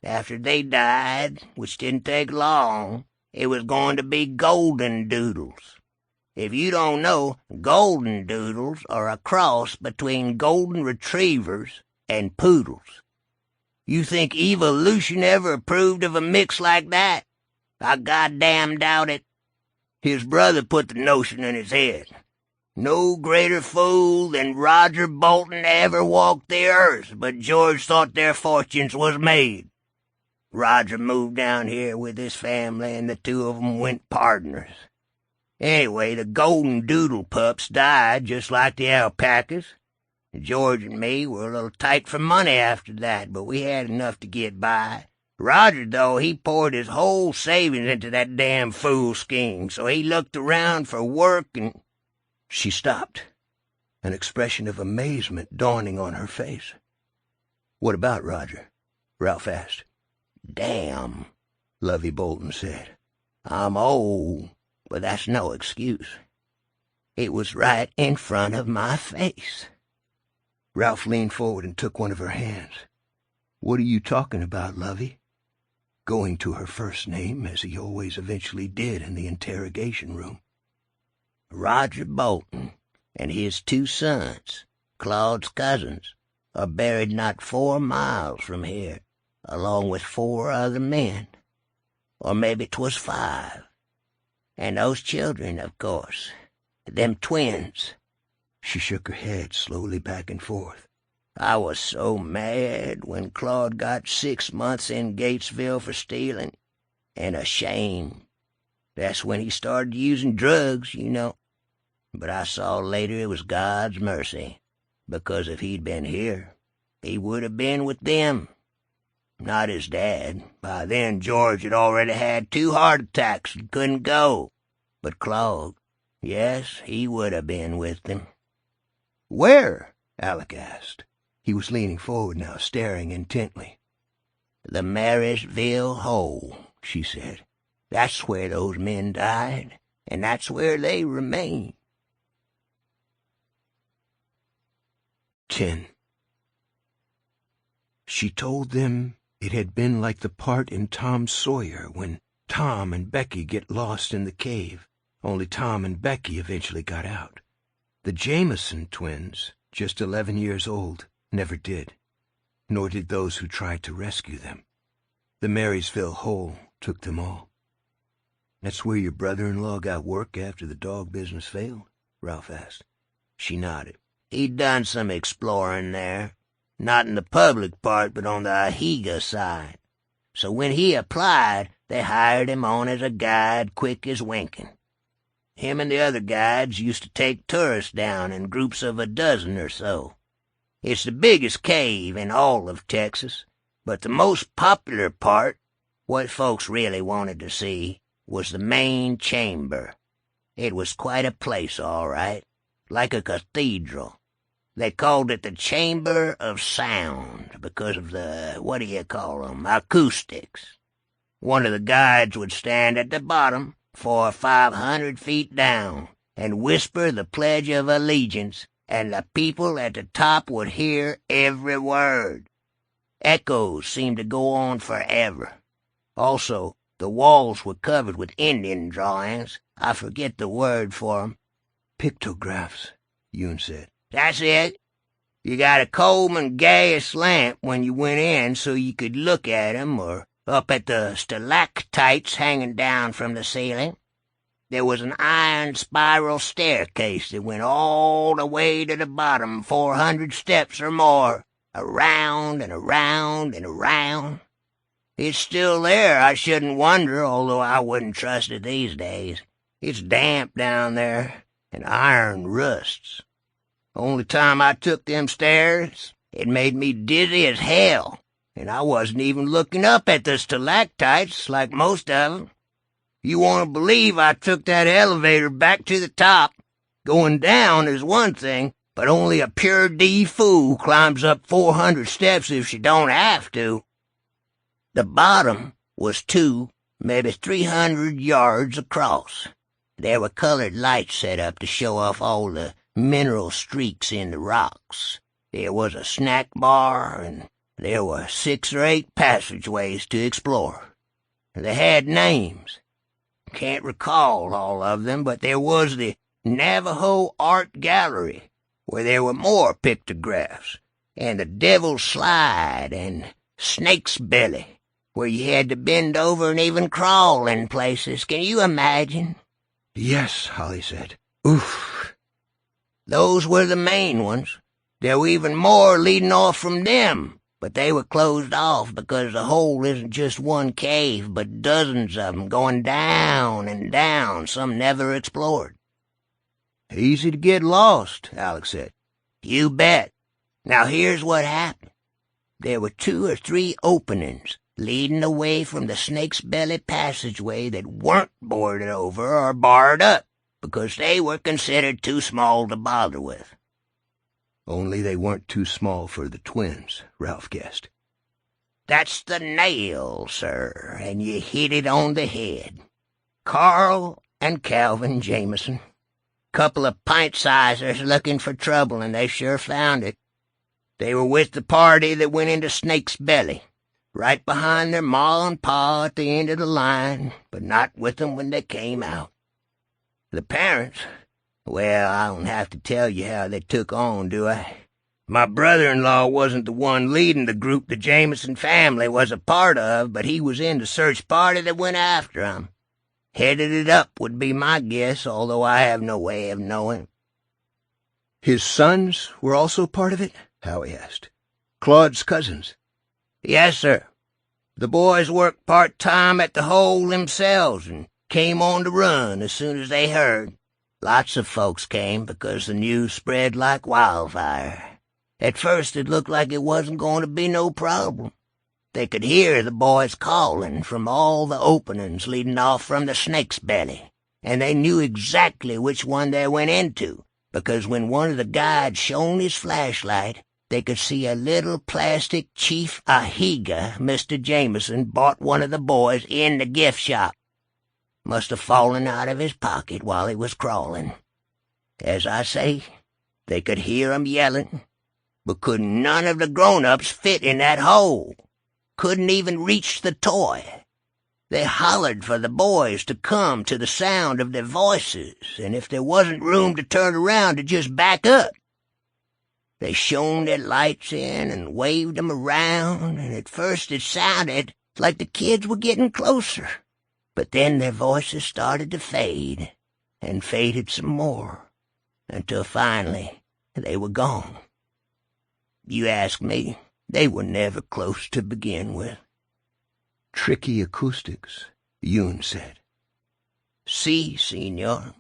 After they died, which didn't take long, it was going to be golden doodles. If you don't know, golden doodles are a cross between golden retrievers and poodles. You think evolution ever approved of a mix like that? I goddamn doubt it. His brother put the notion in his head. No greater fool than Roger Bolton ever walked the earth, but George thought their fortunes was made. Roger moved down here with his family, and the two of 'em went pardners. Anyway, the golden doodle pups died just like the alpacas. George and me were a little tight for money after that, but we had enough to get by. Roger, though, he poured his whole savings into that damn fool scheme, so he looked around for work and—" She stopped, an expression of amazement dawning on her face. "What about Roger?" Ralph asked. "Damn," Lovey Bolton said. "I'm old, but that's no excuse. It was right in front of my face." Ralph leaned forward and took one of her hands. "What are you talking about, Lovey?" Going to her first name, as he always eventually did in the interrogation room. "Roger Bolton and his 2 sons, Claude's cousins, are buried not 4 miles from here, along with 4 other men. Or maybe 'twas 5. And those children, of course, them twins." She shook her head slowly back and forth. "I was so mad when Claude got 6 months in Gatesville for stealing, and ashamed. That's when he started using drugs, you know. But I saw later it was God's mercy, because if he'd been here, he would have been with them. Not his dad. By then George had already had 2 heart attacks and couldn't go. But Claude, yes, he would have been with them." "Where?" Alec asked. He was leaning forward now, staring intently. "The Marysville hole," she said. "That's where those men died, and that's where they remain." 10. She told them it had been like the part in Tom Sawyer when Tom and Becky get lost in the cave, only Tom and Becky eventually got out. The Jameson twins, just 11 years old, never did, nor did those who tried to rescue them. The Marysville hole took them all. "That's where your brother-in-law got work after the dog business failed?" Ralph asked. She nodded. "He'd done some exploring there, not in the public part, but on the Ahiga side. So when he applied, they hired him on as a guide quick as winking. Him and the other guides used to take tourists down in groups of a dozen or so. It's the biggest cave in all of Texas, but the most popular part, what folks really wanted to see, was the main chamber. It was quite a place, all right, like a cathedral. They called it the Chamber of Sound because of the, acoustics. One of the guides would stand at the bottom, 400 or 500 feet down, and whisper the Pledge of Allegiance, and the people at the top would hear every word. Echoes seemed to go on forever. Also, the walls were covered with Indian drawings. I forget the word for 'em. Pictographs, Yoon said. That's it. You got a Coleman gas lamp when you went in so you could look at 'em, or up at the stalactites hanging down from the ceiling. There was an iron spiral staircase that went all the way to the bottom, 400 steps or more, around and around and around. It's still there, I shouldn't wonder, although I wouldn't trust it these days. It's damp down there, and iron rusts. Only time I took them stairs, it made me dizzy as hell, and I wasn't even looking up at the stalactites like most of 'em. You want to believe I took that elevator back to the top. Going down is one thing, but only a pure D fool climbs up 400 steps if she don't have to. The bottom was 2, maybe 300 yards across. There were colored lights set up to show off all the mineral streaks in the rocks. There was a snack bar, and there were 6 or 8 passageways to explore. They had names. Can't recall all of them, but there was the Navajo Art Gallery, where there were more pictographs, and the Devil's Slide, and Snake's Belly, where you had to bend over and even crawl in places. Can you imagine? Yes, Holly said. Oof. Those were the main ones. There were even more leading off from them, but they were closed off because the hole isn't just one cave, but dozens of them going down and down, some never explored. Easy to get lost, Alex said. You bet. Now here's what happened. There were 2 or 3 openings leading away from the Snake's Belly passageway that weren't boarded over or barred up, because they were considered too small to bother with. Only they weren't too small for the twins, Ralph guessed. That's the nail, sir, and you hit it on the head. Carl and Calvin Jameson. Couple of pint-sizers looking for trouble, and they sure found it. They were with the party that went into Snake's Belly, right behind their ma and pa at the end of the line, but not with them when they came out. The parents, well, I don't have to tell you how they took on, do I? My brother-in-law wasn't the one leading the group the Jameson family was a part of, but he was in the search party that went after 'em. Headed it up would be my guess, although I have no way of knowing. His sons were also part of it? Howie asked. Claude's cousins. Yes, sir. The boys worked part-time at the hole themselves and came on the run as soon as they heard. Lots of folks came because the news spread like wildfire. At first it looked like it wasn't going to be no problem. They could hear the boys calling from all the openings leading off from the Snake's Belly, and they knew exactly which one they went into, because when one of the guides shone his flashlight, they could see a little plastic Chief Ahiga Mr. Jameson bought one of the boys in the gift shop. Must have fallen out of his pocket while he was crawling. As I say, they could hear 'em yelling, but couldn't none of the grown-ups fit in that hole. Couldn't even reach the toy. They hollered for the boys to come to the sound of their voices, and if there wasn't room to turn around, to just back up. They shone their lights in and waved 'em around, and at first it sounded like the kids were getting closer. But then their voices started to fade, and faded some more, until finally they were gone. You ask me, they were never close to begin with. Tricky acoustics, Yoon said. Si, senor.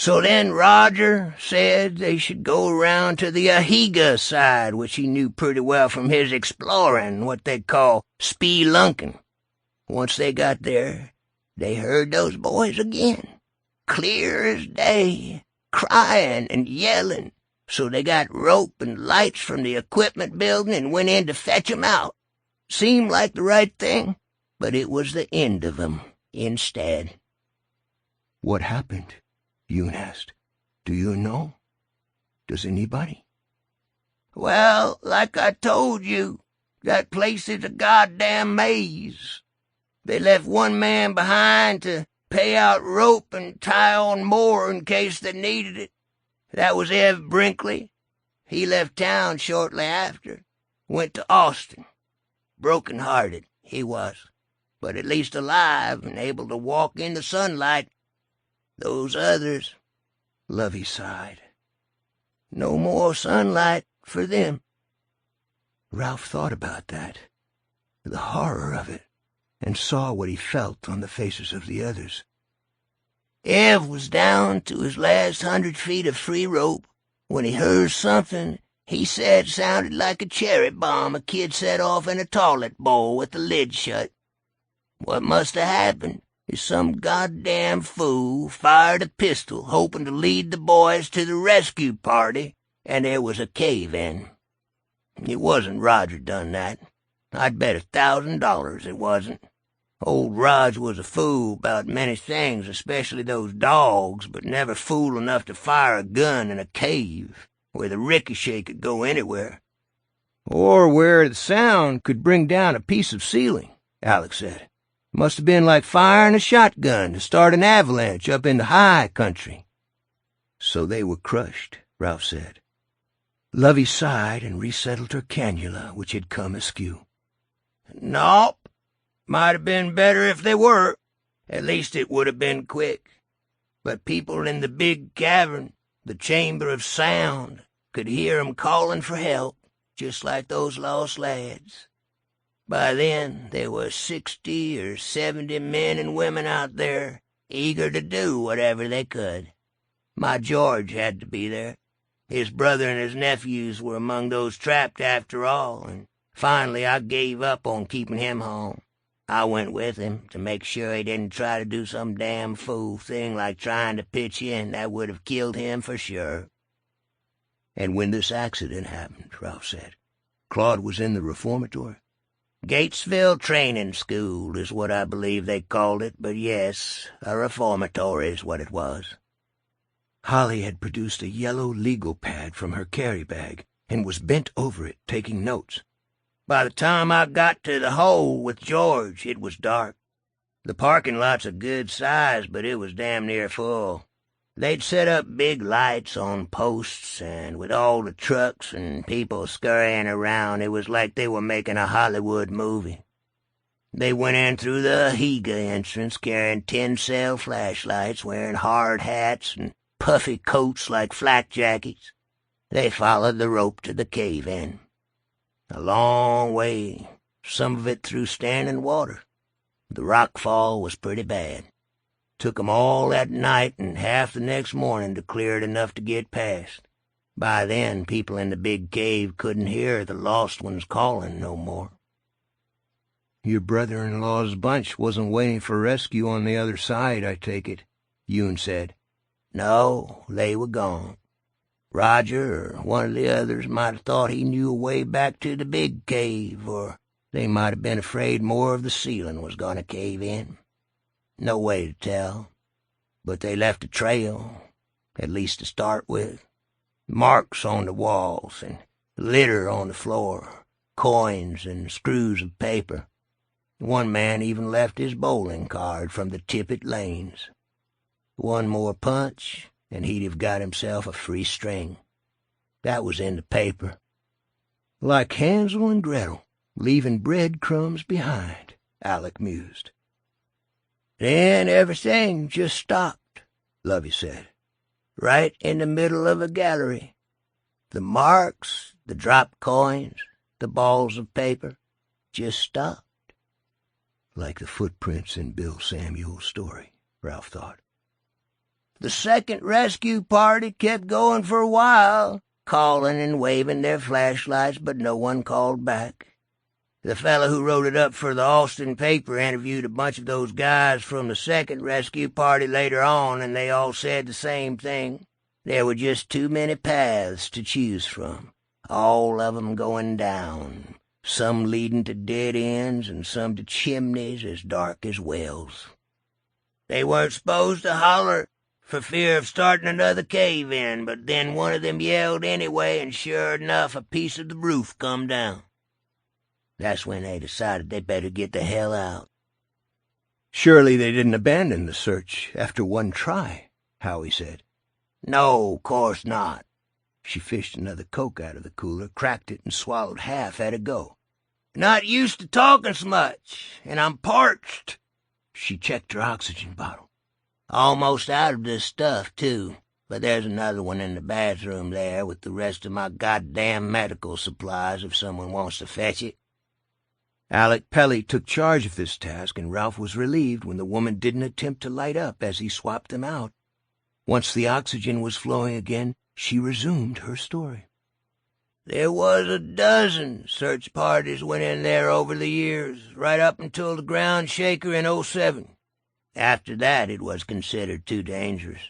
So then Roger said they should go around to the Ahiga side, which he knew pretty well from his exploring, what they call spelunking. Once they got there, they heard those boys again, clear as day, crying and yelling. So they got rope and lights from the equipment building and went in to fetch 'em out. Seemed like the right thing, but it was the end of 'em instead. What happened? Yoon asked. Do you know? Does anybody? Well, like I told you, that place is a goddamn maze. They left one man behind to pay out rope and tie on more in case they needed it. That was Ev Brinkley. He left town shortly after. Went to Austin. Broken-hearted, he was, but at least alive and able to walk in the sunlight. Those others, Lovey sighed. No more sunlight for them. Ralph thought about that, the horror of it, and saw what he felt on the faces of the others. Ev was down to his last 100 feet of free rope when he heard something he said sounded like a cherry bomb a kid set off in a toilet bowl with the lid shut. What must have happened is some goddamn fool fired a pistol hoping to lead the boys to the rescue party, and there was a cave-in. It wasn't Roger done that. I'd bet $1,000 it wasn't. Old Raj was a fool about many things, especially those dogs, but never fool enough to fire a gun in a cave where the ricochet could go anywhere. Or where the sound could bring down a piece of ceiling, Alex said. Must have been like firing a shotgun to start an avalanche up in the high country. So they were crushed, Ralph said. Lovey sighed and resettled her cannula, which had come askew. Nope. Might have been better if they were. At least it would have been quick. But people in the big cavern, the chamber of sound, could hear 'em calling for help, just like those lost lads. By then, there were 60 or 70 men and women out there, eager to do whatever they could. My George had to be there. His brother and his nephews were among those trapped after all, and finally I gave up on keeping him home. I went with him to make sure he didn't try to do some damn fool thing like trying to pitch in. That would have killed him for sure. And when this accident happened, Ralph said, Claude was in the reformatory? Gatesville Training School is what I believe they called it, but yes, a reformatory is what it was. Holly had produced a yellow legal pad from her carry bag and was bent over it, taking notes. By the time I got to the hole with George, it was dark. The parking lot's a good size, but it was damn near full. They'd set up big lights on posts, and with all the trucks and people scurrying around, it was like they were making a Hollywood movie. They went in through the Higa entrance carrying tin-cell flashlights, wearing hard hats and puffy coats like flak jackets. They followed the rope to the cave-in. A long way, some of it through standing water. The rockfall was pretty bad. Took 'em all that night and half the next morning to clear it enough to get past. By then, people in the big cave couldn't hear the lost ones calling no more. Your brother-in-law's bunch wasn't waiting for rescue on the other side, I take it, Yoon said. No, they were gone. Roger or one of the others might have thought he knew a way back to the big cave, or they might have been afraid more of the ceiling was going to cave in. No way to tell, but they left a trail, at least to start with. Marks on the walls and litter on the floor, coins and screws of paper. One man even left his bowling card from the Tippet lanes. One more punch, and he'd have got himself a free string. That was in the paper. Like Hansel and Gretel, leaving breadcrumbs behind, Alec mused. Then everything just stopped, Lovey said. Right in the middle of a gallery. The marks, the dropped coins, the balls of paper just stopped. Like the footprints in Bill Samuel's story, Ralph thought. The second rescue party kept going for a while, calling and waving their flashlights, but no one called back. The fellow who wrote it up for the Austin paper interviewed a bunch of those guys from the second rescue party later on, and they all said the same thing. There were just too many paths to choose from, all of 'em going down, some leading to dead ends and some to chimneys as dark as wells. They weren't supposed to holler for fear of starting another cave-in, but then one of them yelled anyway, and sure enough, a piece of the roof come down. That's when they decided they better get the hell out. Surely they didn't abandon the search after one try, Howie said. No, course not. She fished another Coke out of the cooler, cracked it, and swallowed half at a go. Not used to talking so much, and I'm parched. She checked her oxygen bottle. Almost out of this stuff, too, but there's another one in the bathroom there with the rest of my goddamn medical supplies if someone wants to fetch it. Alec Pelly took charge of this task, and Ralph was relieved when the woman didn't attempt to light up as he swapped them out. Once the oxygen was flowing again, she resumed her story. There was a dozen search parties went in there over the years, right up until the ground shaker in '07. After that, it was considered too dangerous.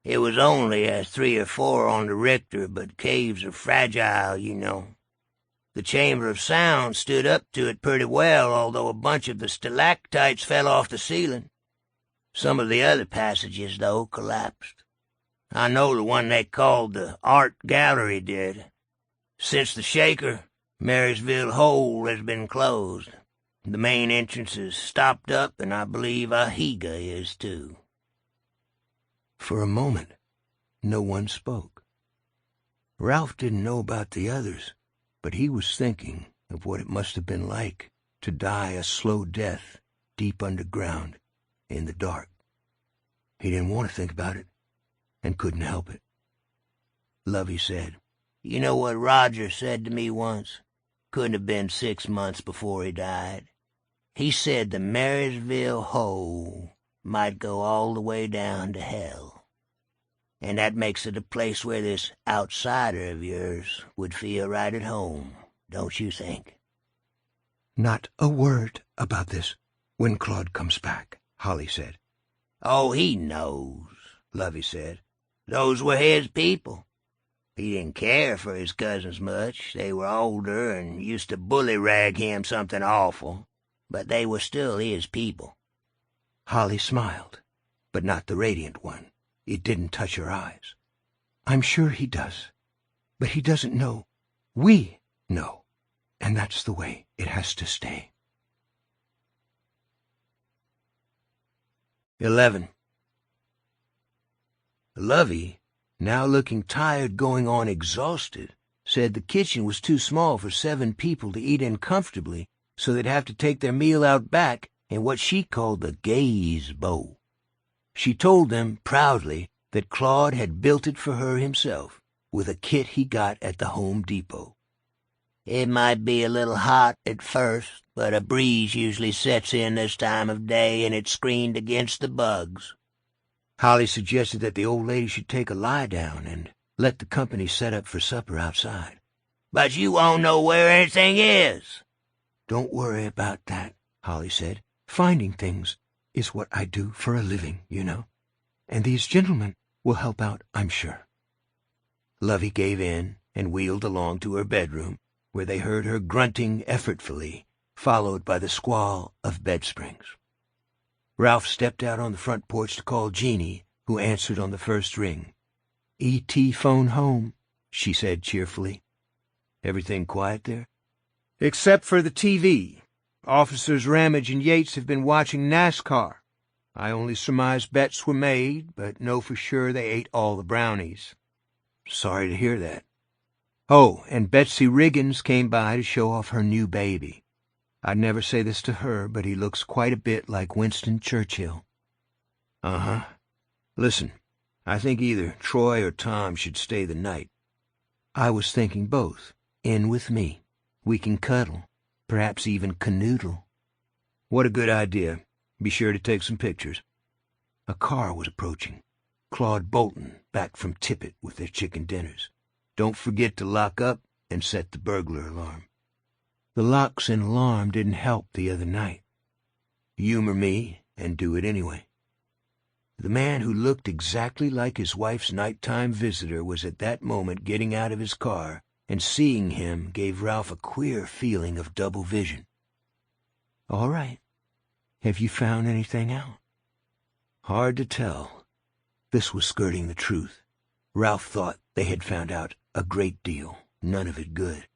It was only a 3 or 4 on the Richter, but caves are fragile, you know. The Chamber of Sound stood up to it pretty well, although a bunch of the stalactites fell off the ceiling. Some of the other passages, though, collapsed. I know the one they called the Art Gallery did. Since the shaker, Marysville Hole has been closed. The main entrance is stopped up, and I believe Ahiga is, too. For a moment, no one spoke. Ralph didn't know about the others, but he was thinking of what it must have been like to die a slow death deep underground in the dark. He didn't want to think about it, and couldn't help it. Lovey said, "You know what Roger said to me once? Couldn't have been 6 months before he died. He said the Marysville Hole might go all the way down to hell. And that makes it a place where this outsider of yours would feel right at home, don't you think?" "Not a word about this when Claude comes back," Holly said. "Oh, he knows," Lovey said. "Those were his people. He didn't care for his cousins much. They were older and used to bully-rag him something awful, but they were still his people." Holly smiled, but not the radiant one. It didn't touch her eyes. "I'm sure he does, but he doesn't know. We know, and that's the way it has to stay." 11. Lovey, now looking tired going on exhausted, said the kitchen was too small for 7 people to eat in comfortably, so they'd have to take their meal out back in what she called the gazebo. She told them proudly that Claude had built it for her himself, with a kit he got at the Home Depot. "It might be a little hot at first, but a breeze usually sets in this time of day, and it's screened against the bugs." Holly suggested that the old lady should take a lie down and let the company set up for supper outside. "But you won't know where anything is." "Don't worry about that," Holly said. "Finding things is what I do for a living, you know. And these gentlemen will help out, I'm sure." Lovey gave in and wheeled along to her bedroom, where they heard her grunting effortfully, followed by the squall of bed springs. Ralph stepped out on the front porch to call Jeannie, who answered on the first ring. "E.T. phone home," she said cheerfully. "Everything quiet there?" "Except for the TV. Officers Ramage and Yates have been watching NASCAR. I only surmise bets were made, but know for sure they ate all the brownies." "Sorry to hear that." "Oh, and Betsy Riggins came by to show off her new baby. I'd never say this to her, but he looks quite a bit like Winston Churchill." "Uh-huh. Listen, I think either Troy or Tom should stay the night." "I was thinking both. In with me. We can cuddle, perhaps even canoodle." "What a good idea. Be sure to take some pictures." A car was approaching. Claude Bolton back from Tippett with their chicken dinners. Don't forget to lock up and set the burglar alarm. The locks and alarm didn't help the other night. Humor me and do it anyway. The man who looked exactly like his wife's nighttime visitor was at that moment getting out of his car, and seeing him gave Ralph a queer feeling of double vision. All right. Have you found anything out? Hard to tell. This was skirting the truth. Ralph thought they had found out a great deal, none of it good.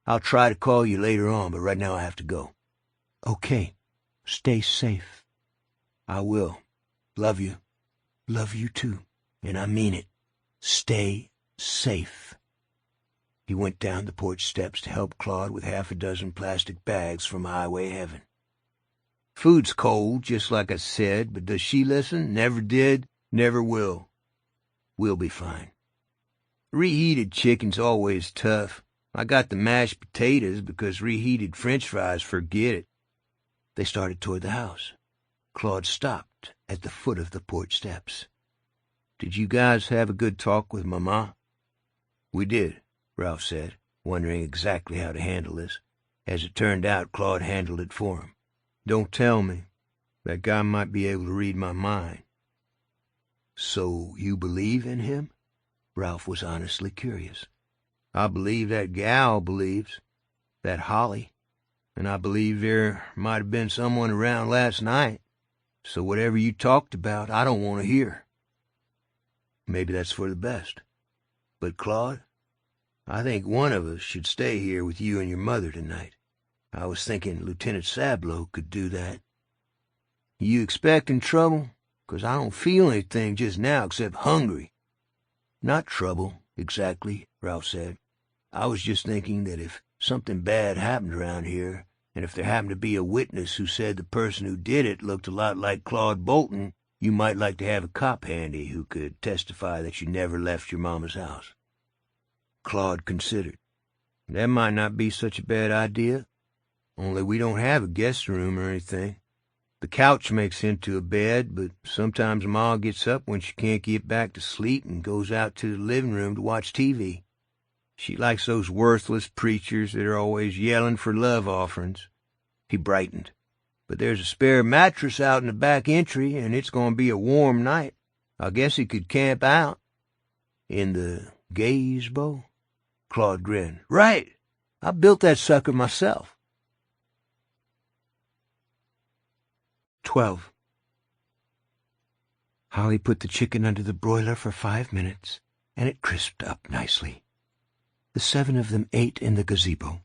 I'll try to call you later on, but right now I have to go. Okay. Stay safe. I will. Love you. Love you too. And I mean it. Stay safe. He went down the porch steps to help Claude with half a dozen plastic bags from Highway Heaven. Food's cold, just like I said, but does she listen? Never did, never will. We'll be fine. Reheated chicken's always tough. I got the mashed potatoes because reheated French fries, forget it. They started toward the house. Claude stopped at the foot of the porch steps. Did you guys have a good talk with Mama? We did, Ralph said, wondering exactly how to handle this. As it turned out, Claude handled it for him. Don't tell me. That guy might be able to read my mind. So you believe in him? Ralph was honestly curious. I believe that gal believes, that Holly, and I believe there might have been someone around last night. So whatever you talked about, I don't want to hear. Maybe that's for the best. But, Claude, I think one of us should stay here with you and your mother tonight. I was thinking Lieutenant Sablow could do that. You expecting trouble? 'Cause I don't feel anything just now except hungry. Not trouble, exactly, Ralph said. I was just thinking that if something bad happened around here, and if there happened to be a witness who said the person who did it looked a lot like Claude Bolton, you might like to have a cop handy who could testify that you never left your mama's house. Claude considered. That might not be such a bad idea. Only we don't have a guest room or anything. The couch makes into a bed, but sometimes Ma gets up when she can't get back to sleep and goes out to the living room to watch TV. She likes those worthless preachers that are always yelling for love offerings. He brightened. But there's a spare mattress out in the back entry, and it's going to be a warm night. I guess he could camp out. In the gazebo? Claude grinned. Right. I built that sucker myself. 12. Holly put the chicken under the broiler for 5 minutes, and it crisped up nicely. The 7 of them ate in the gazebo.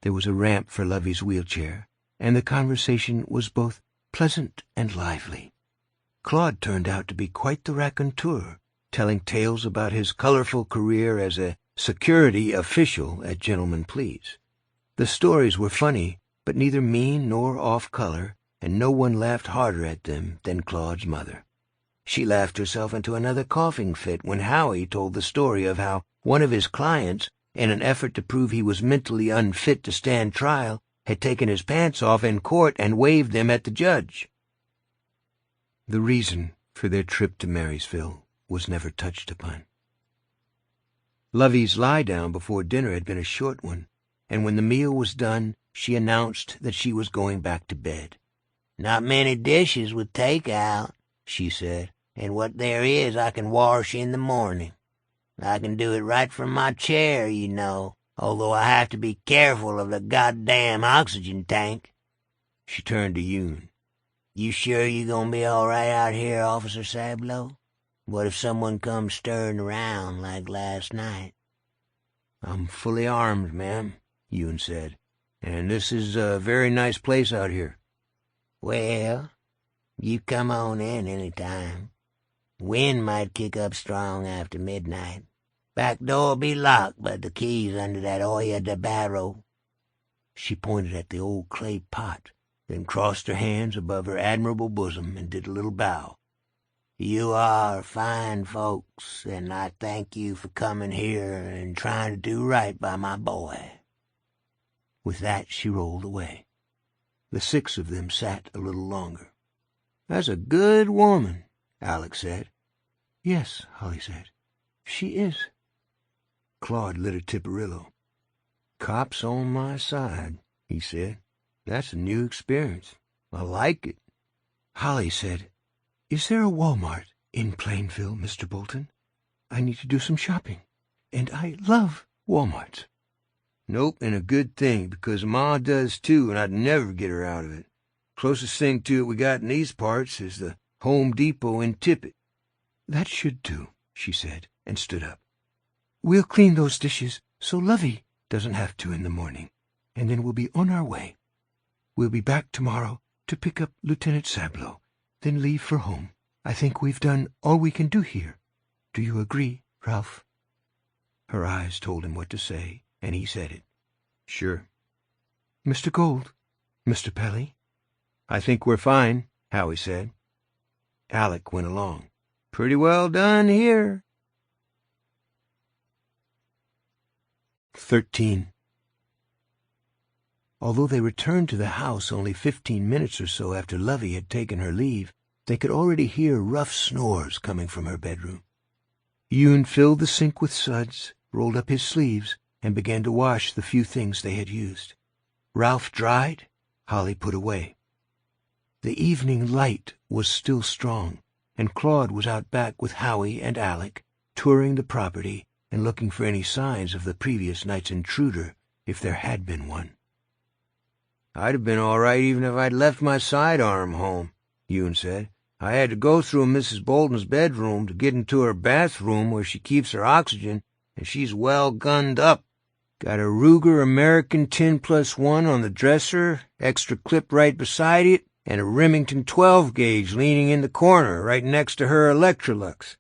There was a ramp for Lovey's wheelchair, and the conversation was both pleasant and lively. Claude turned out to be quite the raconteur, telling tales about his colorful career as a security official at Gentlemen Please. The stories were funny, but neither mean nor off-color, and no one laughed harder at them than Claude's mother. She laughed herself into another coughing fit when Howie told the story of how one of his clients, in an effort to prove he was mentally unfit to stand trial, had taken his pants off in court and waved them at the judge. The reason for their trip to Marysville was never touched upon. Lovey's lie-down before dinner had been a short one, and when the meal was done, she announced that she was going back to bed. Not many dishes with take-out, she said, and what there is I can wash in the morning. I can do it right from my chair, you know, although I have to be careful of the goddamn oxygen tank. She turned to Yoon. You sure you gonna be all right out here, Officer Sablow? What if someone comes stirring around like last night? I'm fully armed, ma'am, Yoon said, and this is a very nice place out here. Well, you come on in any time. Wind might kick up strong after midnight. Back door'll be locked, but the key's under that olla de barro. She pointed at the old clay pot, then crossed her hands above her admirable bosom and did a little bow. You are fine folks, and I thank you for coming here and trying to do right by my boy. With that she rolled away. The 6 of them sat a little longer. That's a good woman, Alex said. Yes, Holly said. She is. Claude lit a Tiparillo. "Cops on my side," he said. "That's a new experience. I like it." Holly said, "Is there a Walmart in Plainville, Mr. Bolton? I need to do some shopping, and I love Walmarts." "Nope, and a good thing, because Ma does too, and I'd never get her out of it. Closest thing to it we got in these parts is the Home Depot in Tippett." "That should do," she said, and stood up. "We'll clean those dishes so Lovey doesn't have to in the morning, and then we'll be on our way. We'll be back tomorrow to pick up Lieutenant Sablow, then leave for home. I think we've done all we can do here. Do you agree, Ralph?" Her eyes told him what to say, and he said it. "Sure." "Mr. Gold? Mr. Pelly?" "I think we're fine," Howie said. Alec went along. "Pretty well done here." 13. Although they returned to the house only 15 minutes or so after Lovey had taken her leave, they could already hear rough snores coming from her bedroom. Yoon filled the sink with suds, rolled up his sleeves, and began to wash the few things they had used. Ralph dried, Holly put away. The evening light was still strong, and Claude was out back with Howie and Alec, touring the property and looking for any signs of the previous night's intruder, if there had been one. "I'd have been all right even if I'd left my sidearm home," Yoon said. "I had to go through Mrs. Bolton's bedroom to get into her bathroom where she keeps her oxygen, and she's well gunned up. Got a Ruger American 10+1 on the dresser, extra clip right beside it, and a Remington 12-gauge leaning in the corner right next to her Electrolux.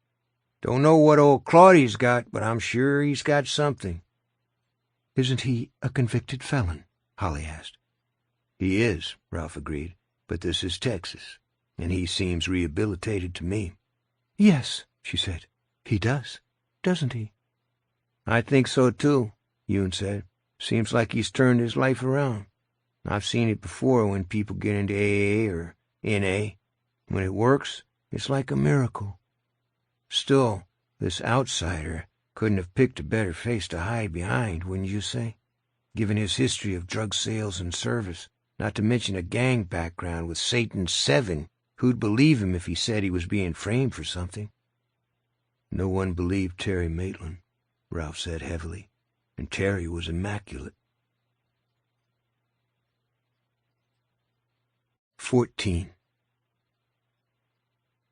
Don't know what old Claudie's got, but I'm sure he's got something." "Isn't he a convicted felon?" Holly asked. "He is," Ralph agreed, "but this is Texas, and he seems rehabilitated to me." "Yes," she said. "He does, doesn't he?" "I think so, too," Yoon said. "Seems like he's turned his life around. I've seen it before when people get into AA or NA. When it works, it's like a miracle. Still, this outsider couldn't have picked a better face to hide behind, wouldn't you say? Given his history of drug sales and service, not to mention a gang background with Satan's 7, who'd believe him if he said he was being framed for something?" "No one believed Terry Maitland," Ralph said heavily, "and Terry was immaculate." 14.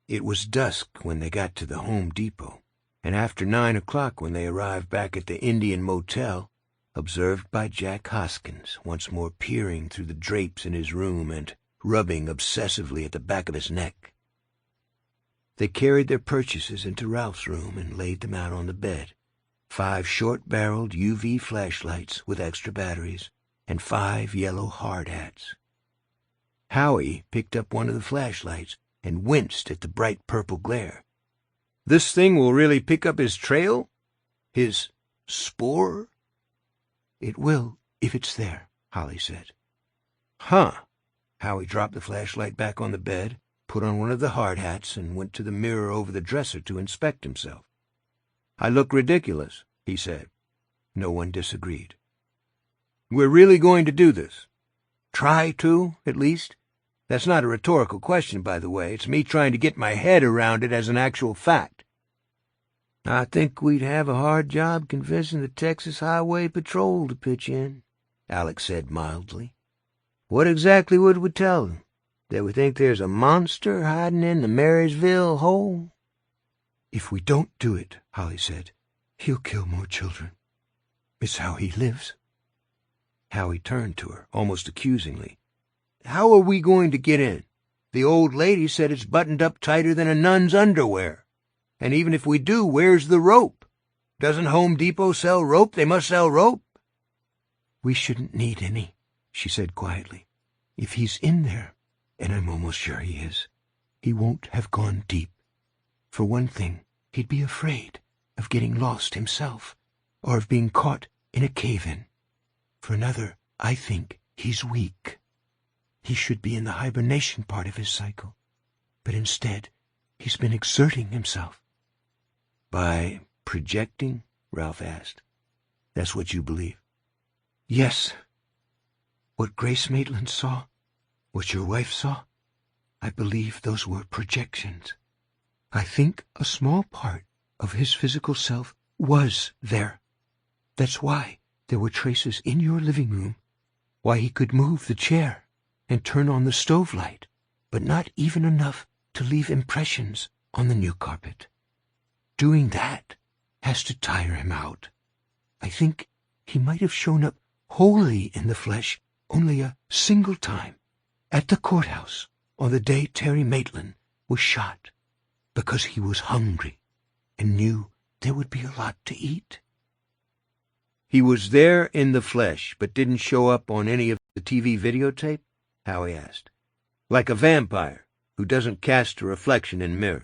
It was dusk when they got to the Home Depot, and after 9 o'clock when they arrived back at the Indian Motel, observed by Jack Hoskins, once more peering through the drapes in his room and rubbing obsessively at the back of his neck. They carried their purchases into Ralph's room and laid them out on the bed. 5 short-barreled UV flashlights with extra batteries, and 5 yellow hard hats. Howie picked up one of the flashlights and winced at the bright purple glare. "This thing will really pick up his trail? His spoor?" "It will, if it's there," Holly said. "Huh." Howie dropped the flashlight back on the bed, put on one of the hard hats, and went to the mirror over the dresser to inspect himself. "I look ridiculous," he said. No one disagreed. "We're really going to do this? Try to, at least? That's not a rhetorical question, by the way. It's me trying to get my head around it as an actual fact." "I think we'd have a hard job convincing the Texas Highway Patrol to pitch in," Alex said mildly. "What exactly would we tell them? That we think there's a monster hiding in the Marysville hole?" "If we don't do it," Holly said, "he'll kill more children. It's how he lives." Howie turned to her, almost accusingly. "How are we going to get in? The old lady said it's buttoned up tighter than a nun's underwear. And even if we do, where's the rope? Doesn't Home Depot sell rope? They must sell rope." "We shouldn't need any," she said quietly. "If he's in there, and I'm almost sure he is, he won't have gone deep. For one thing, he'd be afraid of getting lost himself, or of being caught in a cave-in. For another, I think he's weak. He should be in the hibernation part of his cycle, but instead he's been exerting himself. By projecting? Ralph asked. That's what you believe? Yes. What Grace Maitland saw, what your wife saw, I believe those were projections. I think a small part of his physical self was there. That's why there were traces in your living room, why he could move the chair and turn on the stove light, but not even enough to leave impressions on the new carpet. Doing that has to tire him out. I think he might have shown up wholly in the flesh only a single time, at the courthouse on the day Terry Maitland was shot, because he was hungry and knew there would be a lot to eat. He was there in the flesh, but didn't show up on any of the TV videotape? Howie asked. Like a vampire who doesn't cast a reflection in mirrors.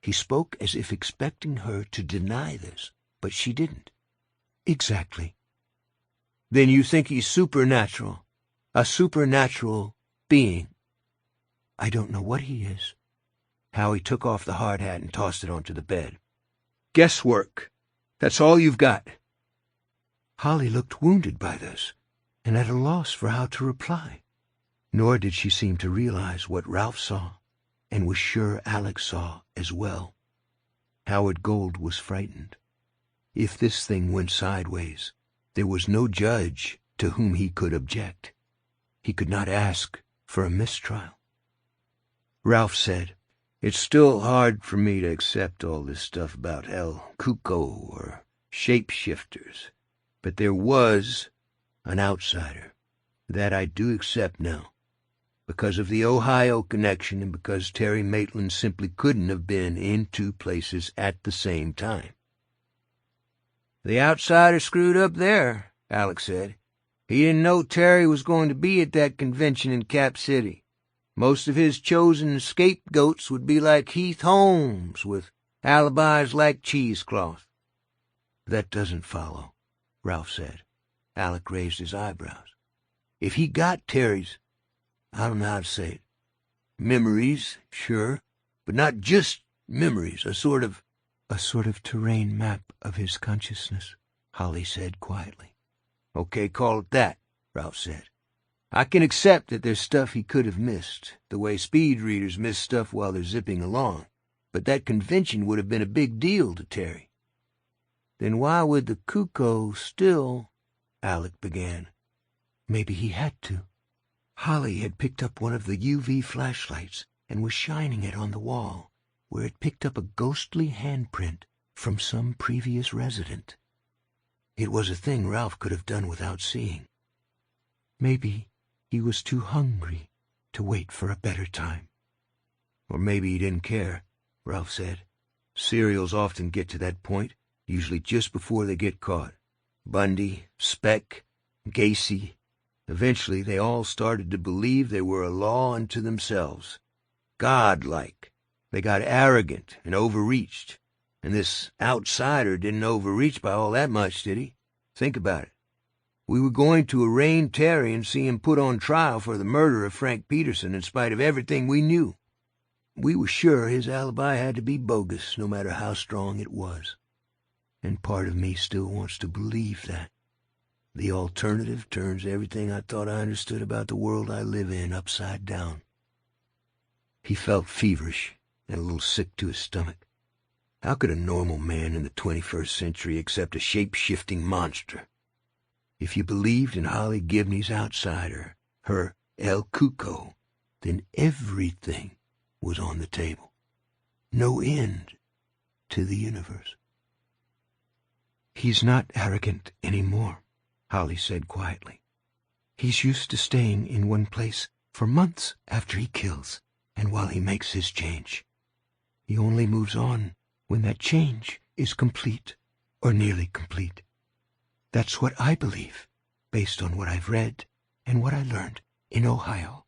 He spoke as if expecting her to deny this, but she didn't. Exactly. Then you think he's supernatural? A supernatural being? I don't know what he is. Howie took off the hard hat and tossed it onto the bed. Guesswork. That's all you've got. Holly looked wounded by this, and at a loss for how to reply. Nor did she seem to realize what Ralph saw, and was sure Alex saw as well. Howard Gold was frightened. If this thing went sideways, there was no judge to whom he could object. He could not ask for a mistrial. Ralph said, It's still hard for me to accept all this stuff about El Cuco or shapeshifters, but there was an outsider. That I do accept now, because of the Ohio connection and because Terry Maitland simply couldn't have been in two places at the same time. The outsider screwed up there, Alex said. He didn't know Terry was going to be at that convention in Cap City. Most of his chosen scapegoats would be like Heath Holmes, with alibis like cheesecloth. That doesn't follow, Ralph said. Alec raised his eyebrows. If he got Terry's, I don't know how to say it, memories, sure, but not just memories, a sort of terrain map of his consciousness, Holly said quietly. Okay, call it that, Ralph said. I can accept that there's stuff he could have missed, the way speed readers miss stuff while they're zipping along, but that convention would have been a big deal to Terry. Then why would the Cuco still... Alec began. Maybe he had to. Holly had picked up one of the UV flashlights and was shining it on the wall, where it picked up a ghostly handprint from some previous resident. It was a thing Ralph could have done without seeing. Maybe he was too hungry to wait for a better time. Or maybe he didn't care, Ralph said. Serials often get to that point, usually just before they get caught. Bundy, Speck, Gacy. Eventually they all started to believe they were a law unto themselves. God-like. They got arrogant and overreached. And this outsider didn't overreach by all that much, did he? Think about it. We were going to arraign Terry and see him put on trial for the murder of Frank Peterson in spite of everything we knew. We were sure his alibi had to be bogus, no matter how strong it was. And part of me still wants to believe that. The alternative turns everything I thought I understood about the world I live in upside down. He felt feverish and a little sick to his stomach. How could a normal man in the 21st century accept a shape-shifting monster? If you believed in Holly Gibney's outsider, her El Cuco, then everything was on the table. No end to the universe. He's not arrogant anymore, Holly said quietly. He's used to staying in one place for months after he kills and while he makes his change. He only moves on when that change is complete or nearly complete. That's what I believe, based on what I've read and what I learned in Ohio.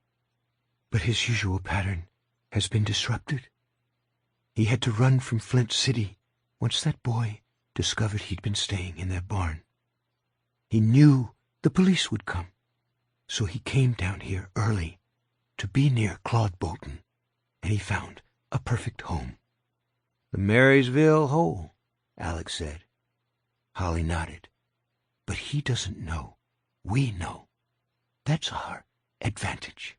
But his usual pattern has been disrupted. He had to run from Flint City once that boy discovered he'd been staying in their barn. He knew the police would come, so he came down here early to be near Claude Bolton, and he found a perfect home. "The Marysville Hole," Alex said. Holly nodded. "But he doesn't know. We know. That's our advantage.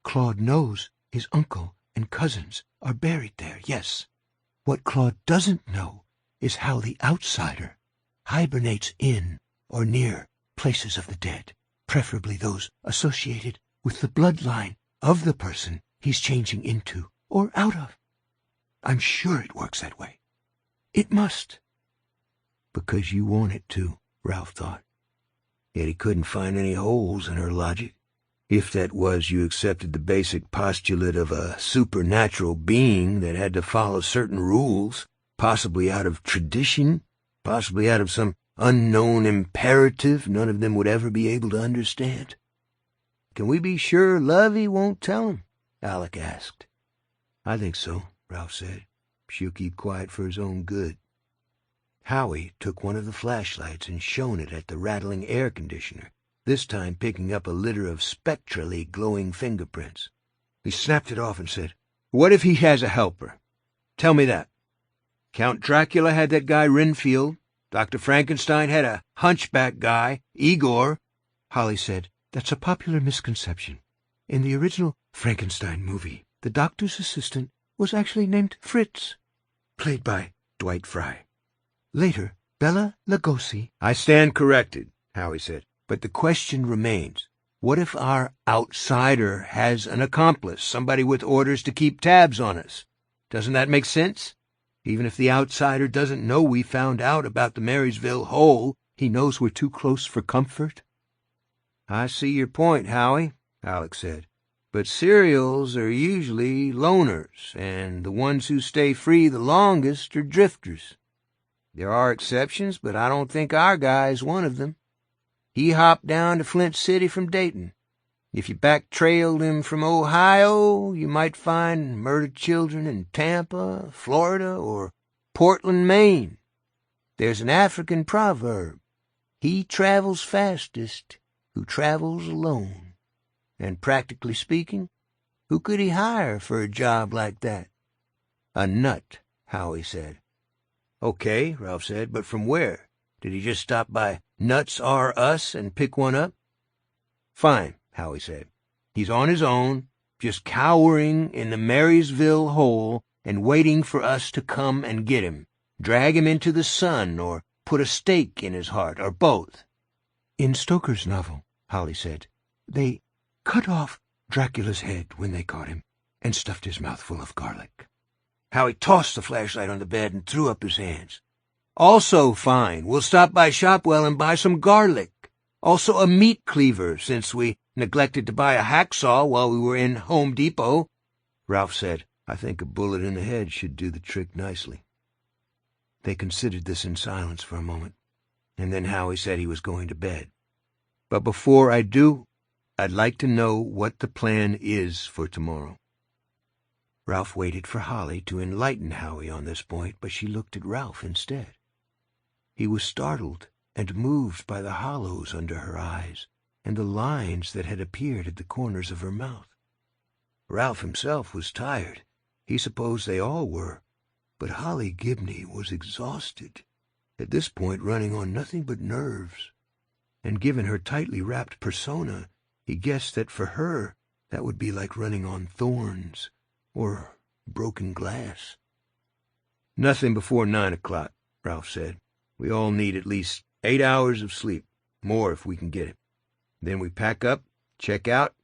Claude knows his uncle and cousins are buried there, yes. What Claude doesn't know is how the outsider hibernates in or near places of the dead, preferably those associated with the bloodline of the person he's changing into or out of. I'm sure it works that way. It must." Because you want it to, Ralph thought. Yet he couldn't find any holes in her logic. If that was, you accepted the basic postulate of a supernatural being that had to follow certain rules, possibly out of tradition, possibly out of some unknown imperative none of them would ever be able to understand. "Can we be sure Lovey won't tell him?" Alec asked. "I think so," Ralph said. "She'll keep quiet for his own good." Howie took one of the flashlights and shone it at the rattling air conditioner, this time picking up a litter of spectrally glowing fingerprints. He snapped it off and said, "What if he has a helper? Tell me that. Count Dracula had that guy Renfield. Dr. Frankenstein had a hunchback guy, Igor." Holly said, "That's a popular misconception. In the original Frankenstein movie, the doctor's assistant was actually named Fritz, played by Dwight Frye. Later, Bela Lugosi—" "I stand corrected," Howie said. "But the question remains. What if our outsider has an accomplice, somebody with orders to keep tabs on us? Doesn't that make sense? Even if the outsider doesn't know we found out about the Marysville Hole, he knows we're too close for comfort." "I see your point, Howie," Alex said. "But serials are usually loners, and the ones who stay free the longest are drifters. There are exceptions, but I don't think our guy is one of them. He hopped down to Flint City from Dayton. If you back-trailed him from Ohio, you might find murdered children in Tampa, Florida, or Portland, Maine. There's an African proverb, 'He travels fastest who travels alone.' And practically speaking, who could he hire for a job like that?" "A nut," Howie said. "Okay," Ralph said, "but from where? Did he just stop by Nuts R Us and pick one up?" "Fine," Howie said. "He's on his own, just cowering in the Marysville Hole and waiting for us to come and get him, drag him into the sun, or put a stake in his heart, or both." "In Stoker's novel," Holly said, "they cut off Dracula's head when they caught him and stuffed his mouth full of garlic." Howie tossed the flashlight on the bed and threw up his hands. "Also fine. We'll stop by Shopwell and buy some garlic. Also a meat cleaver, since we neglected to buy a hacksaw while we were in Home Depot." Ralph said, "I think a bullet in the head should do the trick nicely." They considered this in silence for a moment, and then Howie said he was going to bed. "But before I do, I'd like to know what the plan is for tomorrow." Ralph waited for Holly to enlighten Howie on this point, but she looked at Ralph instead. He was startled and moved by the hollows under her eyes and the lines that had appeared at the corners of her mouth. Ralph himself was tired. He supposed they all were, but Holly Gibney was exhausted, at this point running on nothing but nerves. And given her tightly wrapped persona, he guessed that for her that would be like running on thorns or broken glass. "Nothing before 9 o'clock, Ralph said. "We all need at least 8 hours of sleep, more if we can get it. Then we pack up, check out,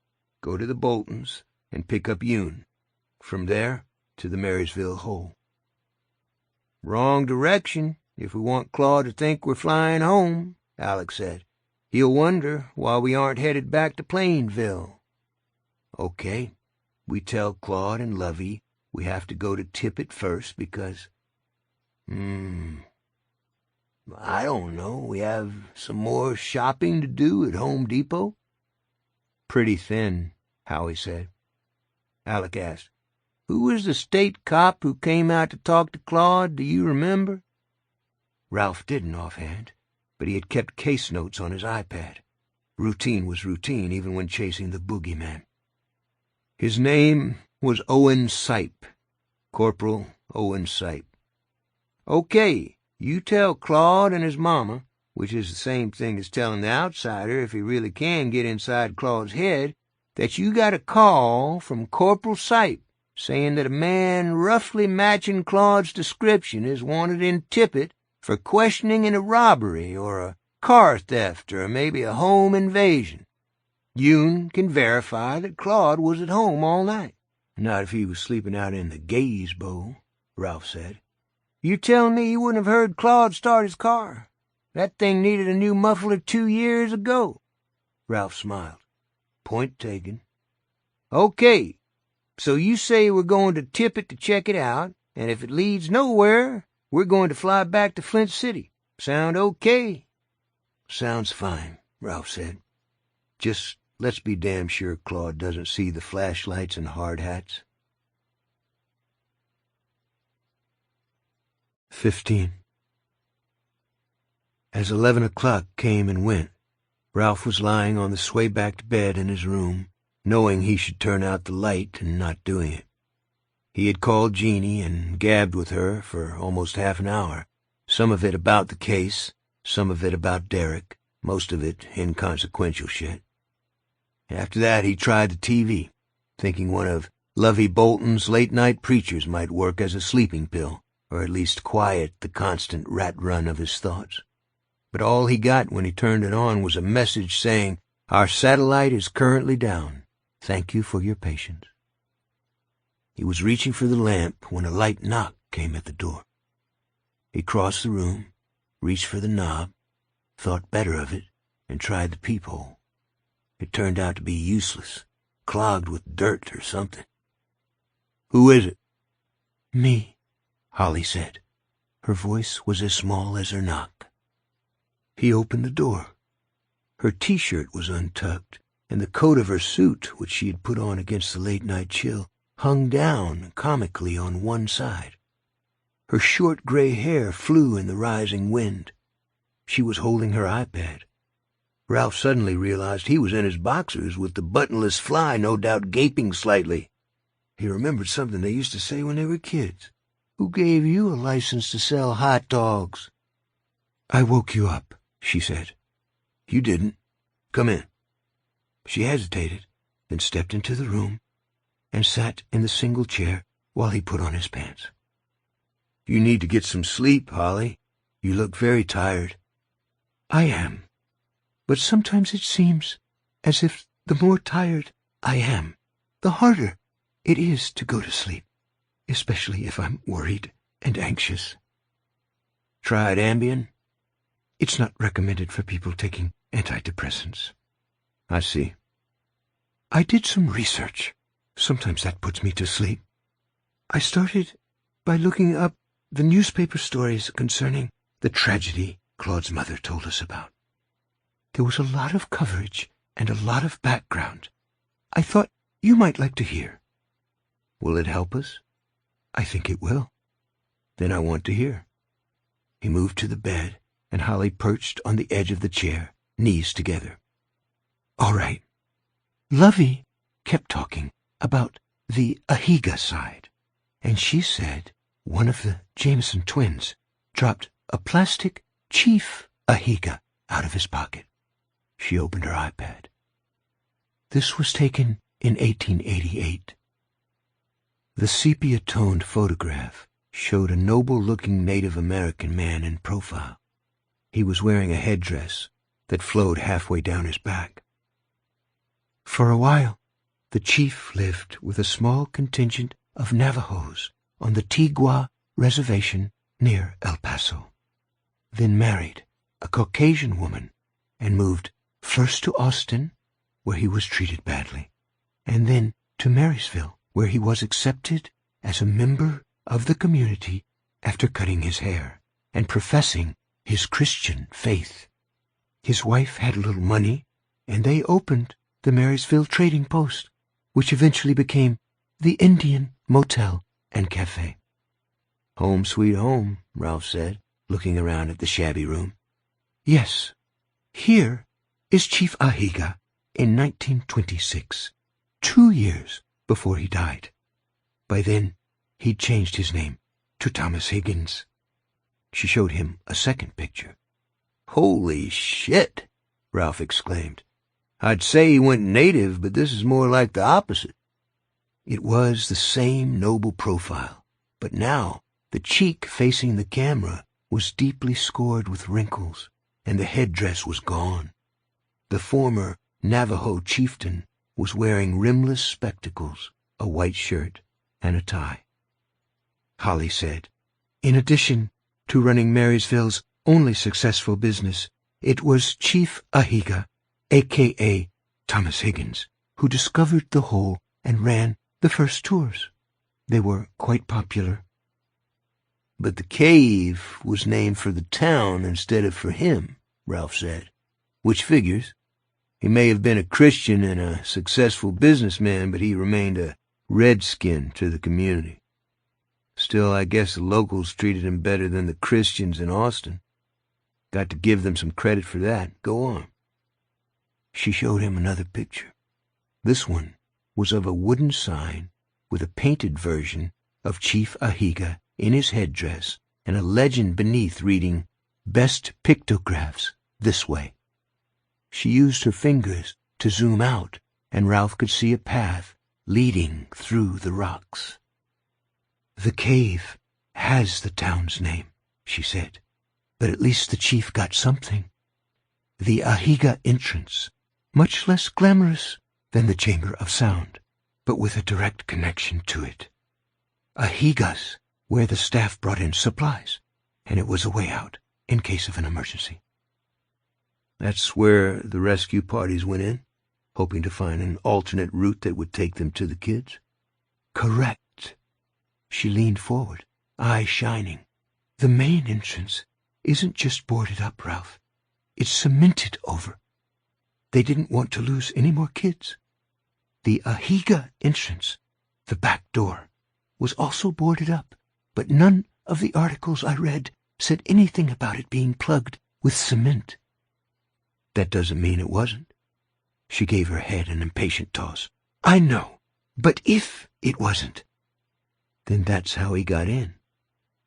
go to the Boltons, and pick up Yoon. From there to the Marysville Hole." "Wrong direction, if we want Claude to think we're flying home," Alex said. "He'll wonder why we aren't headed back to Plainville." "Okay. We tell Claude and Lovey we have to go to Tippett first because, I don't know, we have some more shopping to do at Home Depot." "Pretty thin," Howie said. Alec asked, "Who was the state cop who came out to talk to Claude? Do you remember?" Ralph didn't offhand, but he had kept case notes on his iPad. Routine was routine, even when chasing the boogeyman. "His name was Owen Sipe. Corporal Owen Sipe. Okay, you tell Claude and his mama, which is the same thing as telling the outsider if he really can get inside Claude's head, that you got a call from Corporal Sipe saying that a man roughly matching Claude's description is wanted in Tippett for questioning in a robbery or a car theft or maybe a home invasion. Yoon can verify that Claude was at home all night. Not if he was sleeping out in the gazebo, Ralph said. You telling me you wouldn't have heard Claude start his car? That thing needed a new muffler 2 years ago. Ralph smiled. Point taken. Okay, so you say we're going to Tippett to check it out, and if it leads nowhere, we're going to fly back to Flint City. Sound okay? Sounds fine, Ralph said. Just let's be damn sure Claude doesn't see the flashlights and hard hats. 15. As 11 o'clock came and went, Ralph was lying on the sway-backed bed in his room, knowing he should turn out the light and not doing it. He had called Jeannie and gabbed with her for almost half an hour, some of it about the case, some of it about Derek, most of it inconsequential shit. After that he tried the TV, thinking one of Lovey Bolton's late-night preachers might work as a sleeping pill, or at least quiet the constant rat-run of his thoughts. But all he got when he turned it on was a message saying, "Our satellite is currently down. Thank you for your patience." He was reaching for the lamp when a light knock came at the door. He crossed the room, reached for the knob, thought better of it, and tried the peephole. It turned out to be useless, clogged with dirt or something. "Who is it?" "Me," Holly said. Her voice was as small as her knock. He opened the door. Her T-shirt was untucked, and the coat of her suit, which she had put on against the late-night chill, hung down comically on one side. Her short gray hair flew in the rising wind. She was holding her iPad. Ralph suddenly realized he was in his boxers with the buttonless fly no doubt gaping slightly. He remembered something they used to say when they were kids. "Who gave you a license to sell hot dogs?" "I woke you up," she said. "You didn't. Come in." She hesitated, then stepped into the room and sat in the single chair while he put on his pants. "You need to get some sleep, Holly. You look very tired." "I am. But sometimes it seems as if the more tired I am, the harder it is to go to sleep, especially if I'm worried and anxious." "Tried Ambien?" "It's not recommended for people taking antidepressants." "I see." "I did some research. Sometimes that puts me to sleep. I started by looking up the newspaper stories concerning the tragedy Claude's mother told us about. There was a lot of coverage and a lot of background. I thought you might like to hear." "Will it help us?" "I think it will." "Then I want to hear." He moved to the bed, and Holly perched on the edge of the chair, knees together. "All right. Lovey kept talking about the Ahiga side, and she said one of the Jameson twins dropped a plastic Chief Ahiga out of his pocket." She opened her iPad. This was taken in 1888. The sepia-toned photograph showed a noble-looking Native American man in profile. He was wearing a headdress that flowed halfway down his back. For a while, the chief lived with a small contingent of Navajos on the Tigua Reservation near El Paso, then married a Caucasian woman and moved first to Austin, where he was treated badly, and then to Marysville, where he was accepted as a member of the community after cutting his hair and professing his Christian faith. His wife had a little money, and they opened the Marysville Trading Post, which eventually became the Indian Motel and Cafe. "Home sweet home," Ralph said, looking around at the shabby room. "Yes. Here is Chief Ahiga in 1926, 2 years before he died. By then, he'd changed his name to Thomas Higgins. She showed him a second picture. "Holy shit!" Ralph exclaimed. "I'd say he went native, but this is more like the opposite." It was the same noble profile, but now the cheek facing the camera was deeply scored with wrinkles, and the headdress was gone. The former Navajo chieftain was wearing rimless spectacles, a white shirt, and a tie. Holly said, in addition to running Marysville's only successful business, it was Chief Ahiga, a.k.a. Thomas Higgins, who discovered the hole and ran the first tours. They were quite popular. "But the cave was named for the town instead of for him," Ralph said, "which figures. He may have been a Christian and a successful businessman, but he remained a redskin to the community. Still, I guess the locals treated him better than the Christians in Austin. Got to give them some credit for that. Go on." She showed him another picture. This one was of a wooden sign with a painted version of Chief Ahiga in his headdress and a legend beneath reading, "Best pictographs this way." She used her fingers to zoom out, and Ralph could see a path leading through the rocks. "The cave has the town's name," she said, "but at least the chief got something. The Ahiga entrance, much less glamorous than the Chamber of Sound, but with a direct connection to it. Ahiga's where the staff brought in supplies, and it was a way out in case of an emergency." "That's where the rescue parties went in, hoping to find an alternate route that would take them to the kids?" "Correct." She leaned forward, eyes shining. "The main entrance isn't just boarded up, Ralph. It's cemented over. They didn't want to lose any more kids. The Ahiga entrance, the back door, was also boarded up, but none of the articles I read said anything about it being plugged with cement." "That doesn't mean it wasn't." She gave her head an impatient toss. "I know, but if it wasn't—" "Then that's how he got in.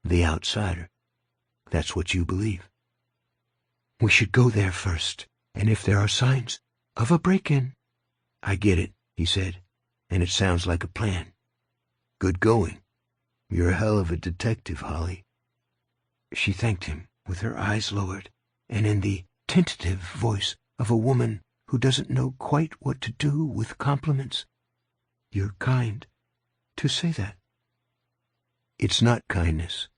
The outsider. That's what you believe." "We should go there first, and if there are signs of a break-in—" "I get it," he said, "and it sounds like a plan. Good going. You're a hell of a detective, Holly." She thanked him with her eyes lowered, and in the tentative voice of a woman who doesn't know quite what to do with compliments. "You're kind to say that." "It's not kindness.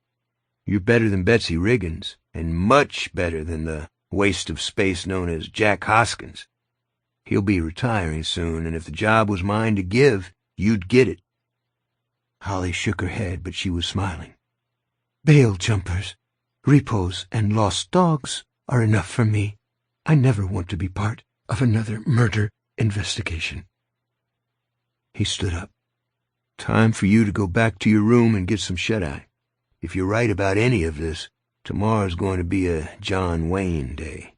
You're better than Betsy Riggins, and much better than the waste of space known as Jack Hoskins. He'll be retiring soon, and if the job was mine to give, you'd get it." Holly shook her head, but she was smiling. "Bail jumpers, repos, and lost dogs are enough for me. I never want to be part of another murder investigation." He stood up. "Time for you to go back to your room and get some shut-eye. If you're right about any of this, tomorrow's going to be a John Wayne day."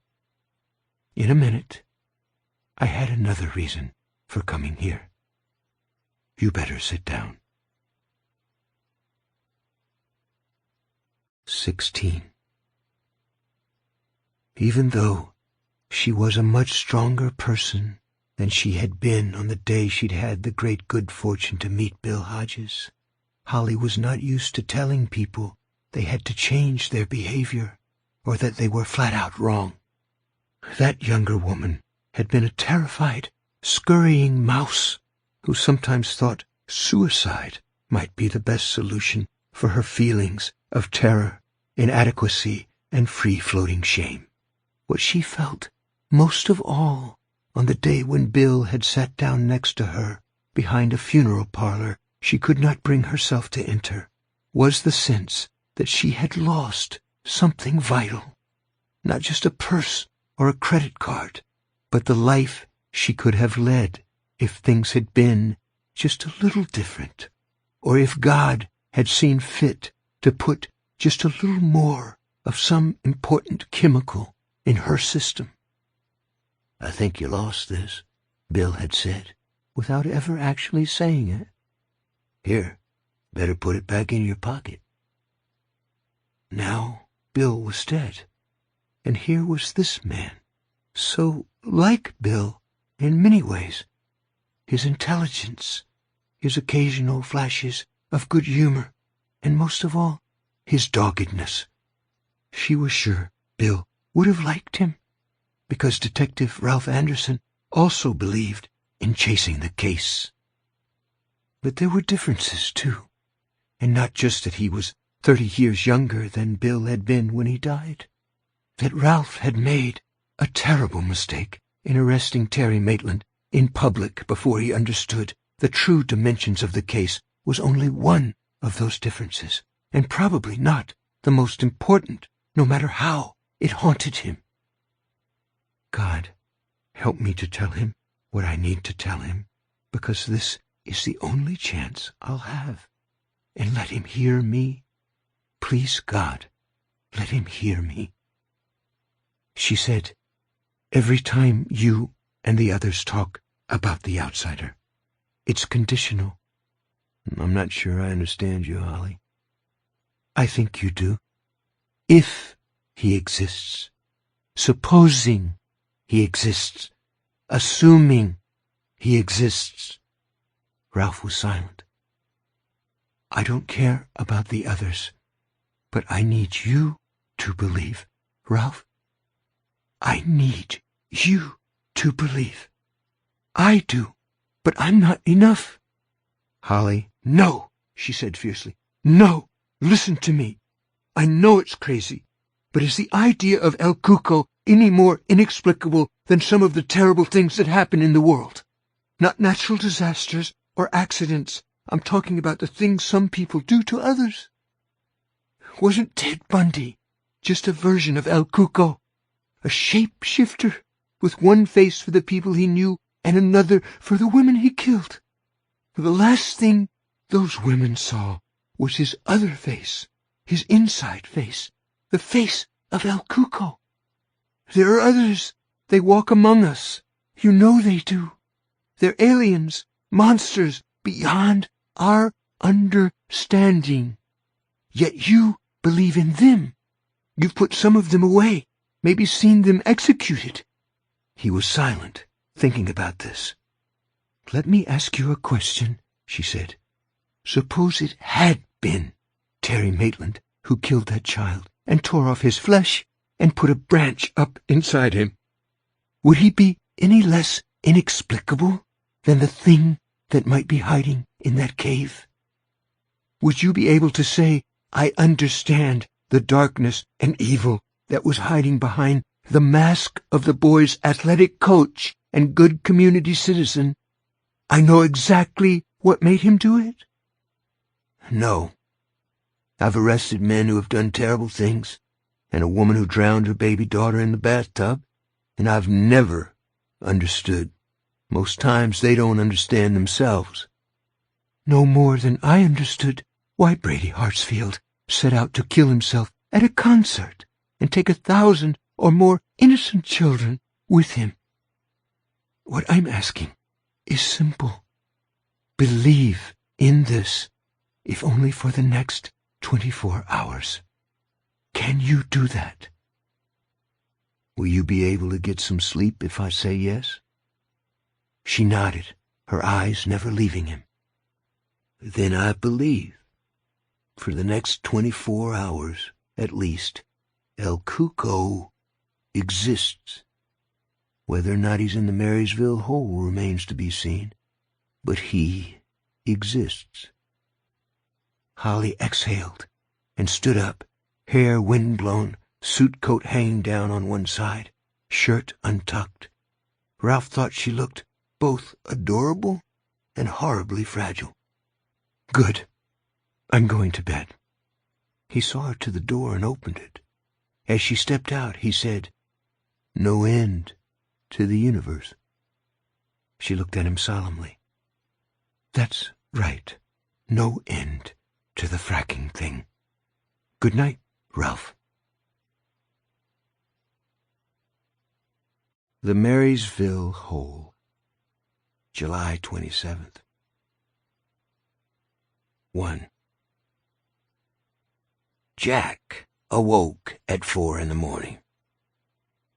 "In a minute. I had another reason for coming here. You better sit down." 16. Even though she was a much stronger person than she had been on the day she'd had the great good fortune to meet Bill Hodges, Holly was not used to telling people they had to change their behavior or that they were flat out wrong. That younger woman had been a terrified, scurrying mouse who sometimes thought suicide might be the best solution for her feelings of terror, inadequacy, and free-floating shame. What she felt most of all on the day when Bill had sat down next to her behind a funeral parlor she could not bring herself to enter was the sense that she had lost something vital. Not just a purse or a credit card, but the life she could have led if things had been just a little different, or if God had seen fit to put just a little more of some important chemical in her system. "I think you lost this," Bill had said, without ever actually saying it. "Here, Better put it back in your pocket. Now Bill was dead, and here was this man, so like Bill in many ways. His intelligence, his occasional flashes of good humor, and most of all, his doggedness. She was sure Bill would have liked him, because Detective Ralph Anderson also believed in chasing the case. But there were differences, too, and not just that he was 30 years younger than Bill had been when he died. That Ralph had made a terrible mistake in arresting Terry Maitland in public before he understood the true dimensions of the case was only one of those differences, and probably not the most important, no matter how it haunted him. God, help me to tell him what I need to tell him, because this is the only chance I'll have. And let him hear me. Please, God, let him hear me. She said, every time you and the others talk about the outsider, it's conditional. I'm not sure I understand you, Holly. I think you do. If he exists, supposing he exists, assuming he exists. Ralph was silent. I don't care about the others, but I need you to believe, Ralph. I need you to believe. I do, but I'm not enough. Holly, no, she said fiercely. No, listen to me. I know it's crazy, but is the idea of El Cuco any more inexplicable than some of the terrible things that happen in the world? Not natural disasters or accidents. I'm talking about the things some people do to others. Wasn't Ted Bundy just a version of El Cuco? A shape-shifter with one face for the people he knew and another for the women he killed. The last thing those women saw was his other face, his inside face, the face of El Cuco. There are others. They walk among us. You know they do. They're aliens, monsters beyond our understanding. Yet you believe in them. You've put some of them away, maybe seen them executed. He was silent, thinking about this. Let me ask you a question, she said. Suppose it had been Terry Maitland who killed that child and tore off his flesh and put a branch up inside him. Would he be any less inexplicable than the thing that might be hiding in that cave? Would you be able to say, I understand the darkness and evil that was hiding behind the mask of the boy's athletic coach and good community citizen? I know exactly what made him do it? No. I've arrested men who have done terrible things, and a woman who drowned her baby daughter in the bathtub, and I've never understood. Most times they don't understand themselves. No more than I understood why Brady Hartsfield set out to kill himself at a concert and take 1,000 or more innocent children with him. What I'm asking is simple. Believe in this, if only for the next 24 hours. Can you do that? Will you be able to get some sleep if I say yes? She nodded, her eyes never leaving him. Then I believe. For the next 24 hours, at least, El Cuco exists. Whether or not he's in the Marysville Hole remains to be seen, but he exists. Holly exhaled and stood up, hair wind-blown, suit coat hanging down on one side, shirt untucked. Ralph thought she looked both adorable and horribly fragile. Good. I'm going to bed. He saw her to the door and opened it. As she stepped out, he said, No end to the universe. She looked at him solemnly. That's right. No end to the fracking thing. Good night, Ralph. The Marysville Hole, July 27th. 1. Jack awoke at 4 a.m.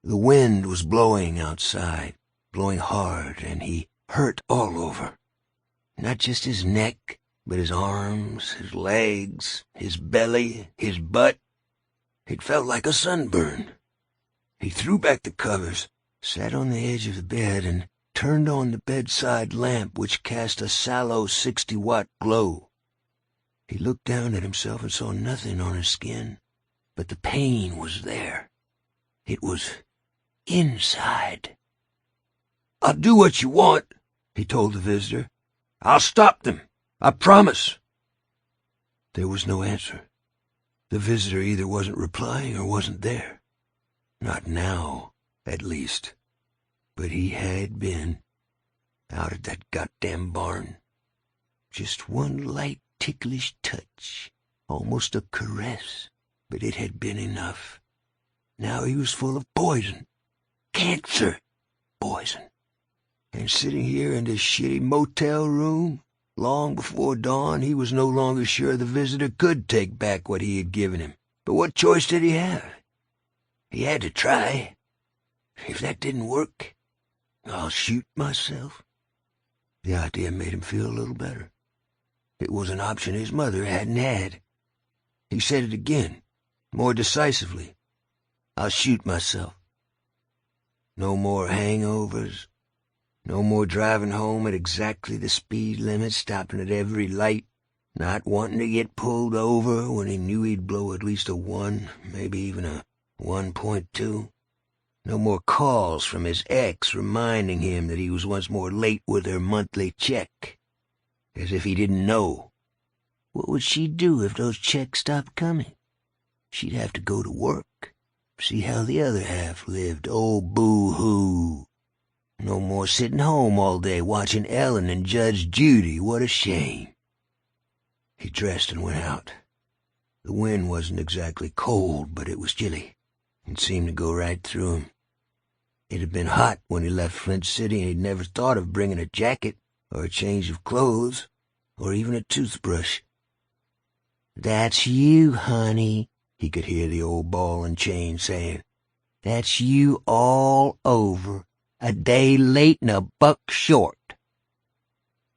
The wind was blowing outside, blowing hard, and he hurt all over. Not just his neck, but his arms, his legs, his belly, his butt. It felt like a sunburn. He threw back the covers, sat on the edge of the bed, and turned on the bedside lamp, which cast a sallow 60-watt glow. He looked down at himself and saw nothing on his skin, but the pain was there. It was inside. "I'll do what you want," he told the visitor. "I'll stop them. I promise." There was no answer. The visitor either wasn't replying or wasn't there. Not now, at least. But he had been. Out at that goddamn barn. Just one light, ticklish touch. Almost a caress. But it had been enough. Now he was full of poison. Cancer poison. And sitting here in this shitty motel room, long before dawn, he was no longer sure the visitor could take back what he had given him. But what choice did he have? He had to try. If that didn't work, I'll shoot myself. The idea made him feel a little better. It was an option his mother hadn't had. He said it again, more decisively. I'll shoot myself. No more hangovers. No more driving home at exactly the speed limit, stopping at every light, not wanting to get pulled over when he knew he'd blow at least a 1, maybe even a 1.2. No more calls from his ex reminding him that he was once more late with her monthly check. As if he didn't know. What would she do if those checks stopped coming? She'd have to go to work, see how the other half lived. Oh, boo-hoo. No more sitting home all day watching Ellen and Judge Judy. What a shame. He dressed and went out. The wind wasn't exactly cold, but it was chilly. It seemed to go right through him. It had been hot when he left Flint City, and he'd never thought of bringing a jacket or a change of clothes or even a toothbrush. "That's you, honey," he could hear the old ball and chain saying. "That's you all over. A day late and a buck short."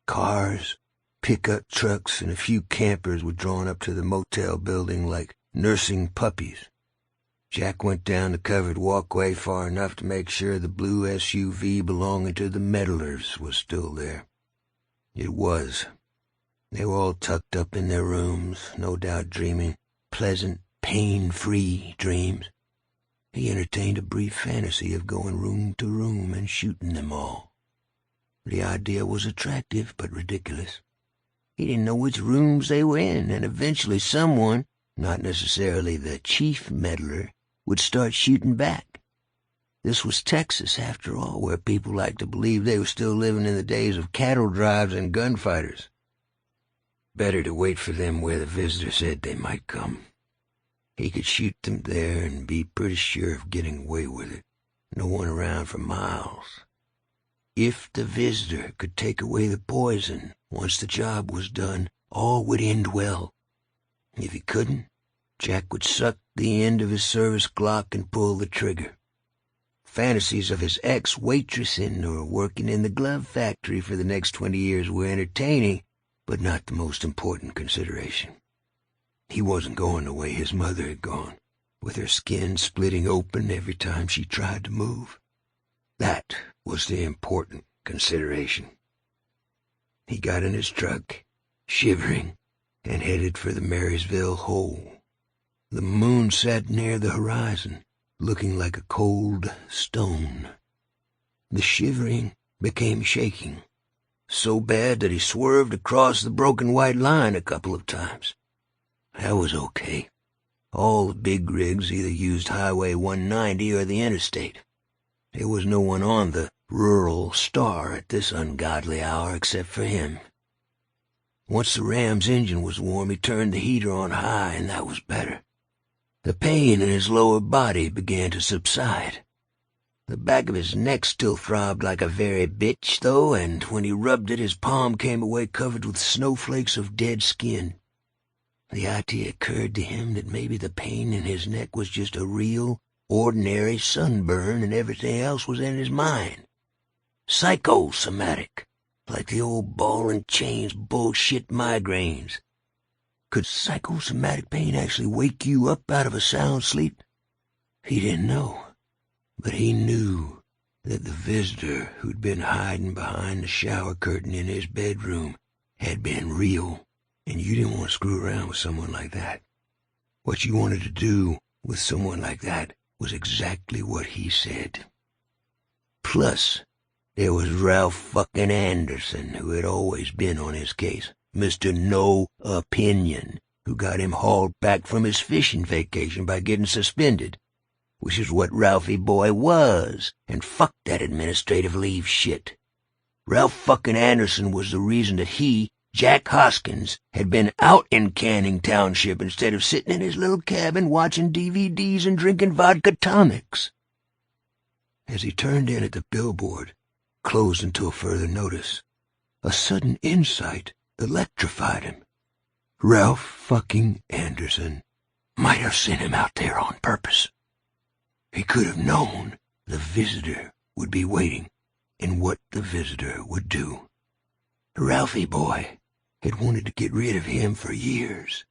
Cars, pickup trucks, and a few campers were drawn up to the motel building like nursing puppies. Jack went down the covered walkway far enough to make sure the blue SUV belonging to the meddlers was still there. It was. They were all tucked up in their rooms, no doubt dreaming pleasant, pain-free dreams. He entertained a brief fantasy of going room to room and shooting them all. The idea was attractive but ridiculous. He didn't know which rooms they were in, and eventually someone, not necessarily the chief meddler, would start shooting back. This was Texas, after all, where people liked to believe they were still living in the days of cattle drives and gunfighters. Better to wait for them where the visitor said they might come. He could shoot them there and be pretty sure of getting away with it. No one around for miles. If the visitor could take away the poison, once the job was done, all would end well. If he couldn't, Jack would suck the end of his service Glock and pull the trigger. Fantasies of his ex waitressing or working in the glove factory for the next 20 years were entertaining, but not the most important consideration. He wasn't going the way his mother had gone, with her skin splitting open every time she tried to move. That was the important consideration. He got in his truck, shivering, and headed for the Marysville Hole. The moon sat near the horizon, looking like a cold stone. The shivering became shaking, so bad that he swerved across the broken white line a couple of times. That was okay. All the big rigs either used Highway 190 or the interstate. There was no one on the rural star at this ungodly hour except for him. Once the ram's engine was warm, he turned the heater on high, and that was better. The pain in his lower body began to subside. The back of his neck still throbbed like a very bitch, though, and when he rubbed it, his palm came away covered with snowflakes of dead skin. The idea occurred to him that maybe the pain in his neck was just a real, ordinary sunburn and everything else was in his mind. Psychosomatic, like the old ball and chains bullshit migraines. Could psychosomatic pain actually wake you up out of a sound sleep? He didn't know, but he knew that the visitor who'd been hiding behind the shower curtain in his bedroom had been real, and you didn't want to screw around with someone like that. What you wanted to do with someone like that was exactly what he said. Plus, there was Ralph fucking Anderson, who had always been on his case. Mr. No Opinion, who got him hauled back from his fishing vacation by getting suspended, which is what Ralphie boy was, and fuck that administrative leave shit. Ralph fucking Anderson was the reason that he, Jack Hoskins, had been out in Canning Township instead of sitting in his little cabin watching DVDs and drinking vodka tonics. As he turned in at the billboard, closed until further notice, a sudden insight electrified him. Ralph fucking Anderson might have sent him out there on purpose. He could have known the visitor would be waiting and what the visitor would do. Ralphie boy had wanted to get rid of him for years,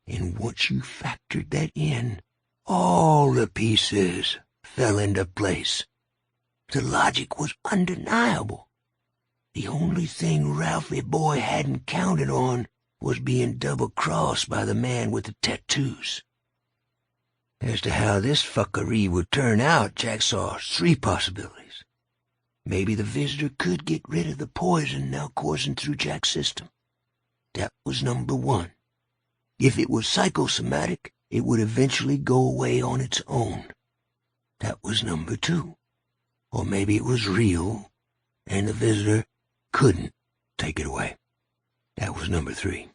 and once you factored that in, all the pieces fell into place. The logic was undeniable. The only thing Ralphie boy hadn't counted on was being double-crossed by the man with the tattoos. As to how this fuckery would turn out, Jack saw 3 possibilities. Maybe the visitor could get rid of the poison now coursing through Jack's system. That was number 1. If it was psychosomatic, it would eventually go away on its own. That was number 2. Or maybe it was real, and the visitor couldn't take it away. That was number 3.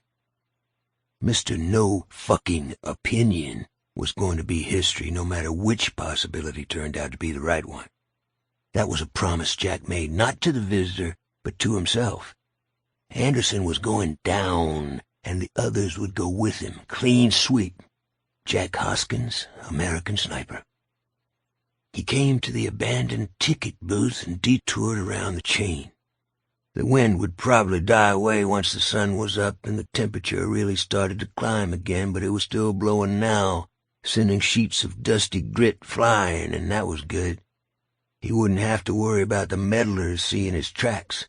Mr. No fucking Opinion was going to be history no matter which possibility turned out to be the right one. That was a promise Jack made not to the visitor, but to himself. Anderson was going down, and the others would go with him, clean sweep. Jack Hoskins, American Sniper. He came to the abandoned ticket booth and detoured around the chain. The wind would probably die away once the sun was up and the temperature really started to climb again, but it was still blowing now, sending sheets of dusty grit flying, and that was good. He wouldn't have to worry about the meddlers seeing his tracks.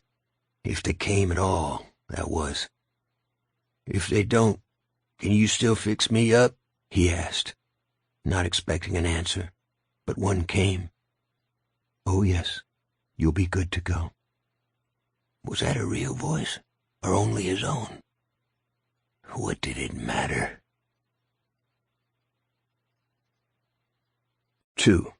If they came at all, that was. "If they don't, can you still fix me up?" he asked, not expecting an answer, but one came. "Oh, yes, you'll be good to go." Was that a real voice, or only his own? What did it matter? 2.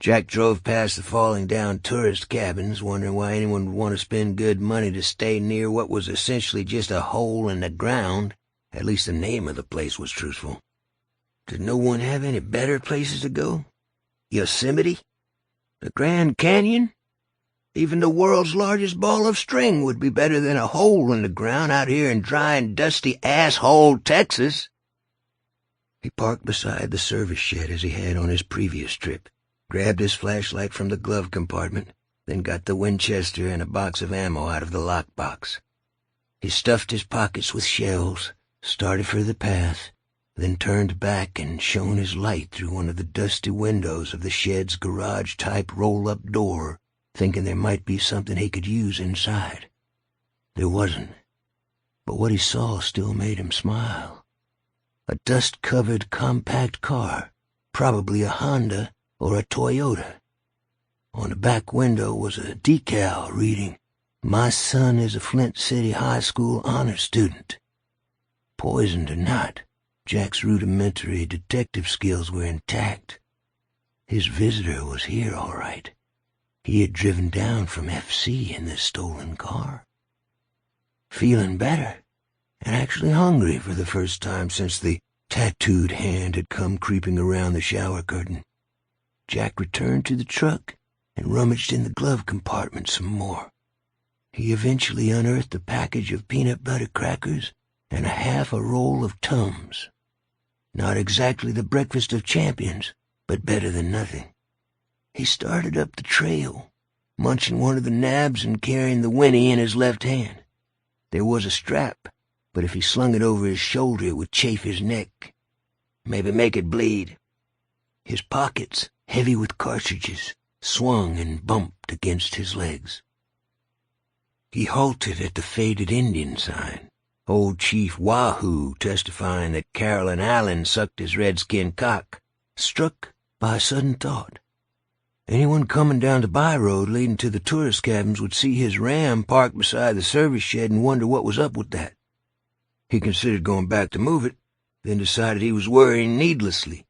Jack drove past the falling-down tourist cabins, wondering why anyone would want to spend good money to stay near what was essentially just a hole in the ground. At least the name of the place was truthful. Did no one have any better places to go? Yosemite? The Grand Canyon? Even the world's largest ball of string would be better than a hole in the ground out here in dry and dusty asshole Texas. He parked beside the service shed as he had on his previous trip, grabbed his flashlight from the glove compartment, then got the Winchester and a box of ammo out of the lockbox. He stuffed his pockets with shells, started for the path, then turned back and shone his light through one of the dusty windows of the shed's garage-type roll-up door, thinking there might be something he could use inside. There wasn't, but what he saw still made him smile. A dust-covered compact car, probably a Honda or a Toyota. On the back window was a decal reading, "My son is a Flint City High School honor student." Poisoned or not, Jack's rudimentary detective skills were intact. His visitor was here, all right. He had driven down from FC in this stolen car. Feeling better, and actually hungry for the first time since the tattooed hand had come creeping around the shower curtain, Jack returned to the truck and rummaged in the glove compartment some more. He eventually unearthed a package of peanut butter crackers and half a roll of Tums. Not exactly the breakfast of champions, but better than nothing. He started up the trail, munching one of the nabs and carrying the Winnie in his left hand. There was a strap, but if he slung it over his shoulder it would chafe his neck, maybe make it bleed. His pockets, heavy with cartridges, swung and bumped against his legs. He halted at the faded Indian sign, old Chief Wahoo testifying that Carolyn Allen sucked his redskin cock, struck by a sudden thought. Anyone coming down the by-road leading to the tourist cabins would see his ram parked beside the service shed and wonder what was up with that. He considered going back to move it, then decided he was worrying needlessly.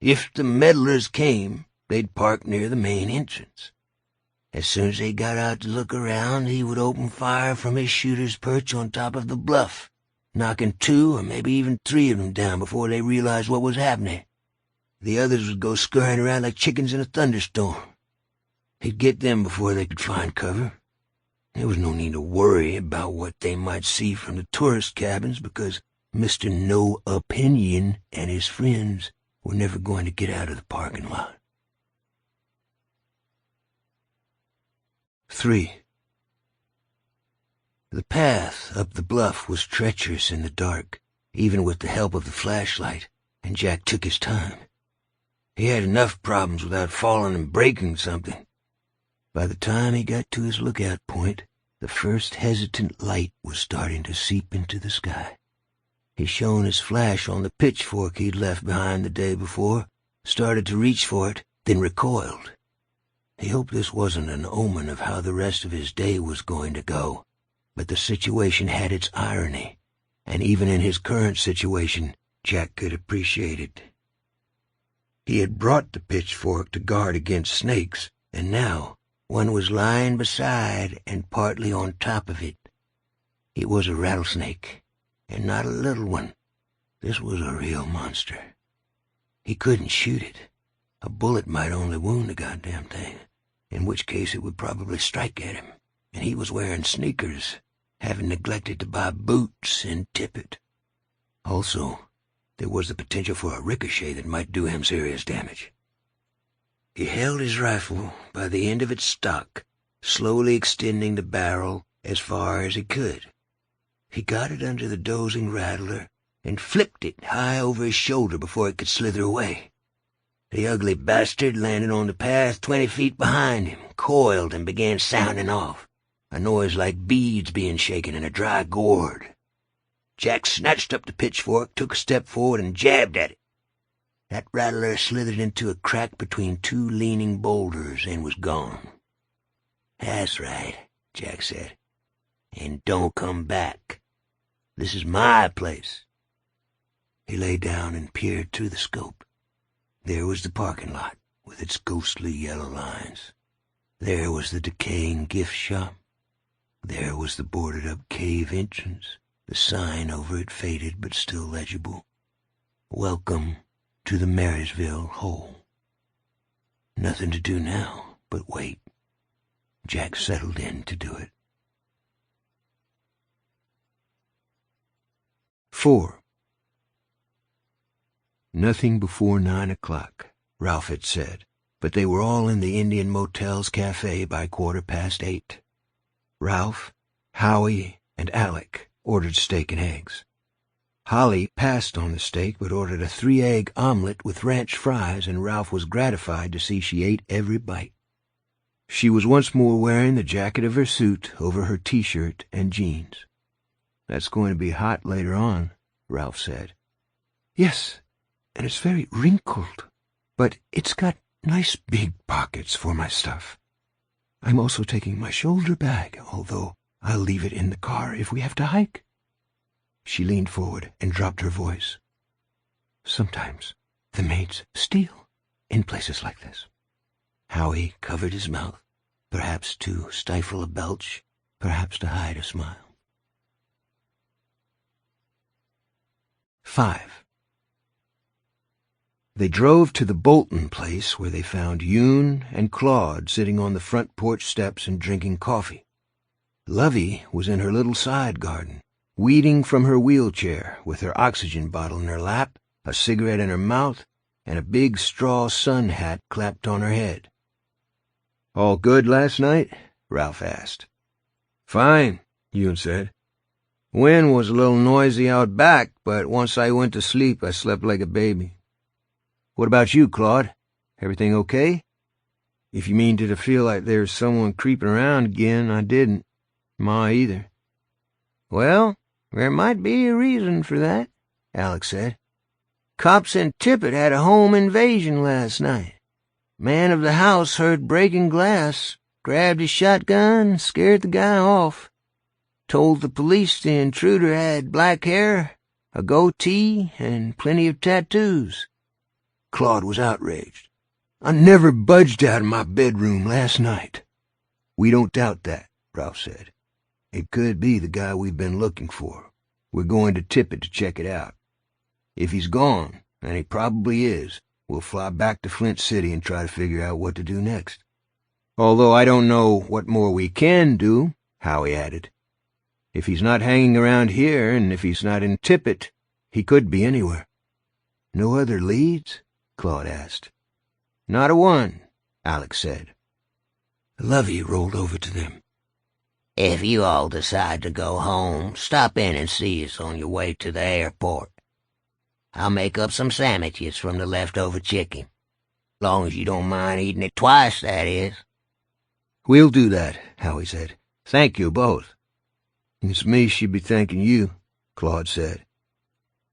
If the meddlers came, they'd park near the main entrance. As soon as they got out to look around, he would open fire from his shooter's perch on top of the bluff, knocking 2 or maybe even 3 of them down before they realized what was happening. The others would go scurrying around like chickens in a thunderstorm. He'd get them before they could find cover. There was no need to worry about what they might see from the tourist cabins because Mr. No Opinion and his friends were never going to get out of the parking lot. 3. The path up the bluff was treacherous in the dark, even with the help of the flashlight, and Jack took his time. He had enough problems without falling and breaking something. By the time he got to his lookout point, the first hesitant light was starting to seep into the sky. He shone his flash on the pitchfork he'd left behind the day before, started to reach for it, then recoiled. He hoped this wasn't an omen of how the rest of his day was going to go, but the situation had its irony, and even in his current situation, Jack could appreciate it. He had brought the pitchfork to guard against snakes, and now one was lying beside and partly on top of it. It was a rattlesnake, and not a little one. This was a real monster. He couldn't shoot it. A bullet might only wound the goddamn thing, in which case it would probably strike at him, and he was wearing sneakers, having neglected to buy boots and tippet. Also, there was the potential for a ricochet that might do him serious damage. He held his rifle by the end of its stock, slowly extending the barrel as far as he could. He got it under the dozing rattler and flipped it high over his shoulder before it could slither away. The ugly bastard landed on the path 20 feet behind him, coiled and began sounding off, a noise like beads being shaken in a dry gourd. Jack snatched up the pitchfork, took a step forward, and jabbed at it. That rattler slithered into a crack between 2 leaning boulders and was gone. "That's right," Jack said. "And don't come back. This is my place." He lay down and peered through the scope. There was the parking lot, with its ghostly yellow lines. There was the decaying gift shop. There was the boarded-up cave entrance, the sign over it faded but still legible. "Welcome to the Marysville Hole." Nothing to do now but wait. Jack settled in to do it. 4. Nothing before 9 o'clock, Ralph had said, but they were all in the Indian Motel's cafe by 8:15. Ralph, Howie, and Alec ordered steak and eggs. Holly passed on the steak but ordered a 3-egg omelet with ranch fries, and Ralph was gratified to see she ate every bite. She was once more wearing the jacket of her suit over her T-shirt and jeans. "That's going to be hot later on," Ralph said. "Yes, and it's very wrinkled, but it's got nice big pockets for my stuff. I'm also taking my shoulder bag, although I'll leave it in the car if we have to hike." She leaned forward and dropped her voice. "Sometimes the maids steal in places like this." Howie covered his mouth, perhaps to stifle a belch, perhaps to hide a smile. 5. They drove to the Bolton place, where they found Yoon and Claude sitting on the front porch steps and drinking coffee. Lovey was in her little side garden, weeding from her wheelchair with her oxygen bottle in her lap, a cigarette in her mouth, and a big straw sun hat clapped on her head. "All good last night?" Ralph asked. "Fine," Yoon said. "Wind was a little noisy out back, but once I went to sleep, I slept like a baby. What about you, Claude? Everything okay?" "If you mean did I feel like there's someone creeping around again, I didn't. Ma either." "Well, there might be a reason for that," Alex said. "Cops in Tippett had a home invasion last night. Man of the house heard breaking glass, grabbed his shotgun, scared the guy off. Told the police the intruder had black hair, a goatee, and plenty of tattoos." Claude was outraged. "I never budged out of my bedroom last night." "We don't doubt that," Ralph said. "It could be the guy we've been looking for. We're going to Tippett to check it out. If he's gone, and he probably is, we'll fly back to Flint City and try to figure out what to do next. Although I don't know what more we can do," Howie added. "If he's not hanging around here, and if he's not in Tippett, he could be anywhere." "No other leads?" Claude asked. "Not a one," Alex said. Lovey rolled over to them. "If you all decide to go home, stop in and see us on your way to the airport. I'll make up some sandwiches from the leftover chicken. Long as you don't mind eating it twice, that is." "We'll do that," Howie said. "Thank you both." "It's me she'd be thanking you," Claude said.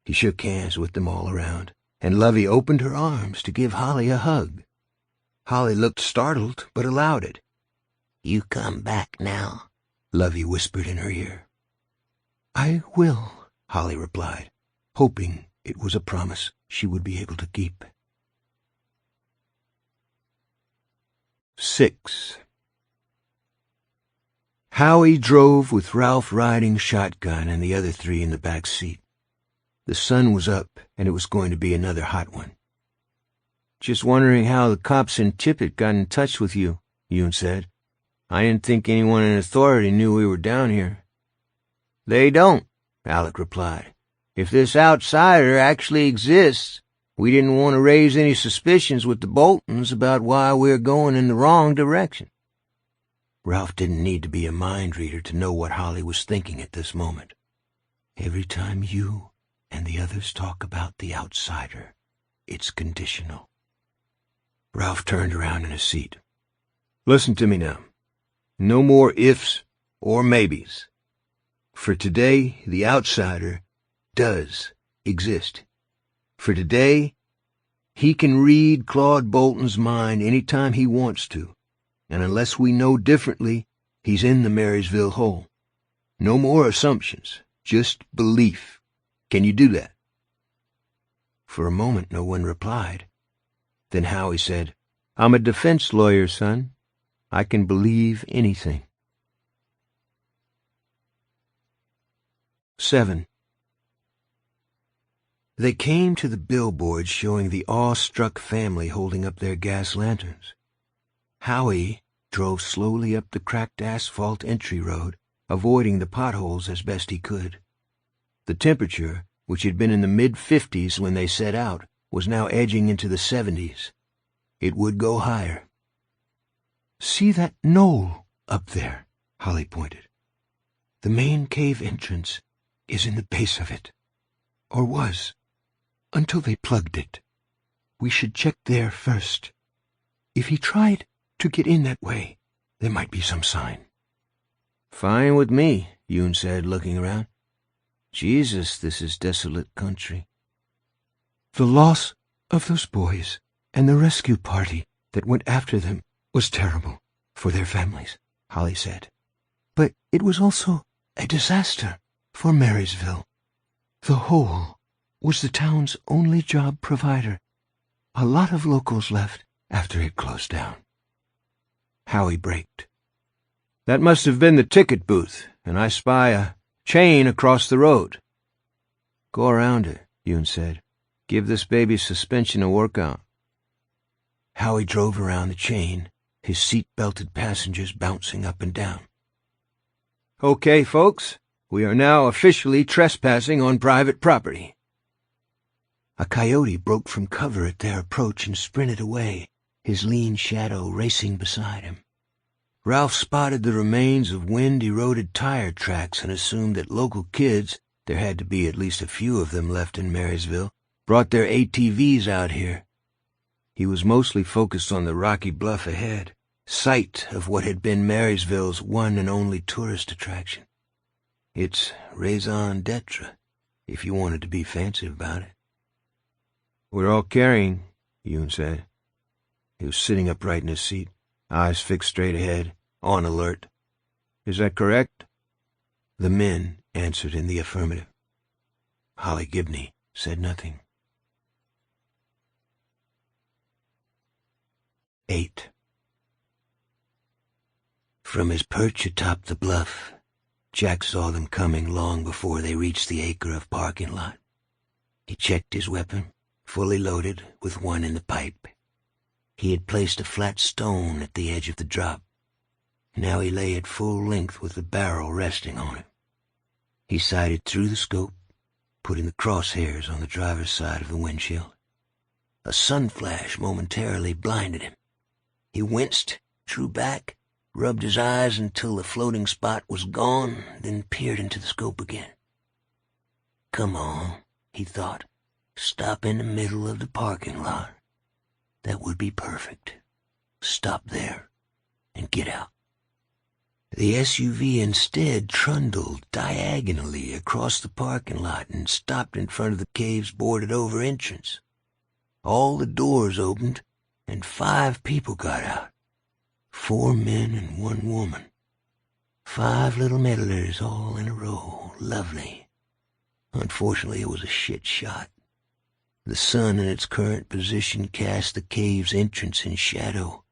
He shook hands with them all around, and Lovey opened her arms to give Holly a hug. Holly looked startled, but allowed it. "You come back now," Lovey whispered in her ear. "I will," Holly replied, hoping it was a promise she would be able to keep. 6. Howie drove with Ralph riding shotgun and the other three in the back seat. The sun was up, and it was going to be another hot one. "Just wondering how the cops in Tippett got in touch with you," Yoon said. "I didn't think anyone in authority knew we were down here." "They don't," Alec replied. "If this outsider actually exists, we didn't want to raise any suspicions with the Boltons about why we're going in the wrong direction." Ralph didn't need to be a mind reader to know what Holly was thinking at this moment. Every time you and the others talk about the outsider, it's conditional. Ralph turned around in his seat. "Listen to me now. No more ifs or maybes. For today, the outsider does exist. For today, he can read Claude Bolton's mind any time he wants to, and unless we know differently, he's in the Marysville hole. No more assumptions, just belief. Can you do that?" For a moment no one replied. Then Howie said, "I'm a defense lawyer, son. I can believe anything." 7. They came to the billboard showing the awe-struck family holding up their gas lanterns. Howie drove slowly up the cracked asphalt entry road, avoiding the potholes as best he could. The temperature, which had been in the mid-50s when they set out, was now edging into the 70s. It would go higher. "See that knoll up there?" Holly pointed. "The main cave entrance is in the base of it. Or was, until they plugged it. We should check there first. If he tried to get in that way, there might be some sign." "Fine with me," Yoon said, looking around. "Jesus, this is desolate country." "The loss of those boys and the rescue party that went after them was terrible for their families," Holly said. "But it was also a disaster for Marysville. The hole was the town's only job provider. A lot of locals left after it closed down." Howie braked. "That must have been the ticket booth, and I spy a chain across the road." "Go around it," Yoon said. "Give this baby's suspension a workout." Howie drove around the chain, his seat-belted passengers bouncing up and down. "Okay, folks, We are now officially trespassing on private property." A coyote broke from cover at their approach and sprinted away, his lean shadow racing beside him. Ralph spotted the remains of wind-eroded tire tracks and assumed that local kids, there had to be at least a few of them left in Marysville, brought their ATVs out here. He was mostly focused on the rocky bluff ahead, site of what had been Marysville's one and only tourist attraction. Its raison d'etre, if you wanted to be fancy about it. "We're all carrying," Yoon said. He was sitting upright in his seat, eyes fixed straight ahead, on alert. "Is that correct?" The men answered in the affirmative. Holly Gibney said nothing. 8. From his perch atop the bluff, Jack saw them coming long before they reached the acre of parking lot. He checked his weapon, fully loaded, with one in the pipe. He had placed a flat stone at the edge of the drop. Now he lay at full length with the barrel resting on it. He sighted through the scope, putting the crosshairs on the driver's side of the windshield. A sun flash momentarily blinded him. He winced, drew back, rubbed his eyes until the floating spot was gone, then peered into the scope again. Come on, he thought. Stop in the middle of the parking lot. That would be perfect. Stop there and get out. The SUV instead trundled diagonally across the parking lot and stopped in front of the cave's boarded-over entrance. All the doors opened, and 5 people got out. 4 men and 1 woman. 5 little meddlers all in a row. Lovely. Unfortunately, it was a shit shot. The sun in its current position cast the cave's entrance in shadow.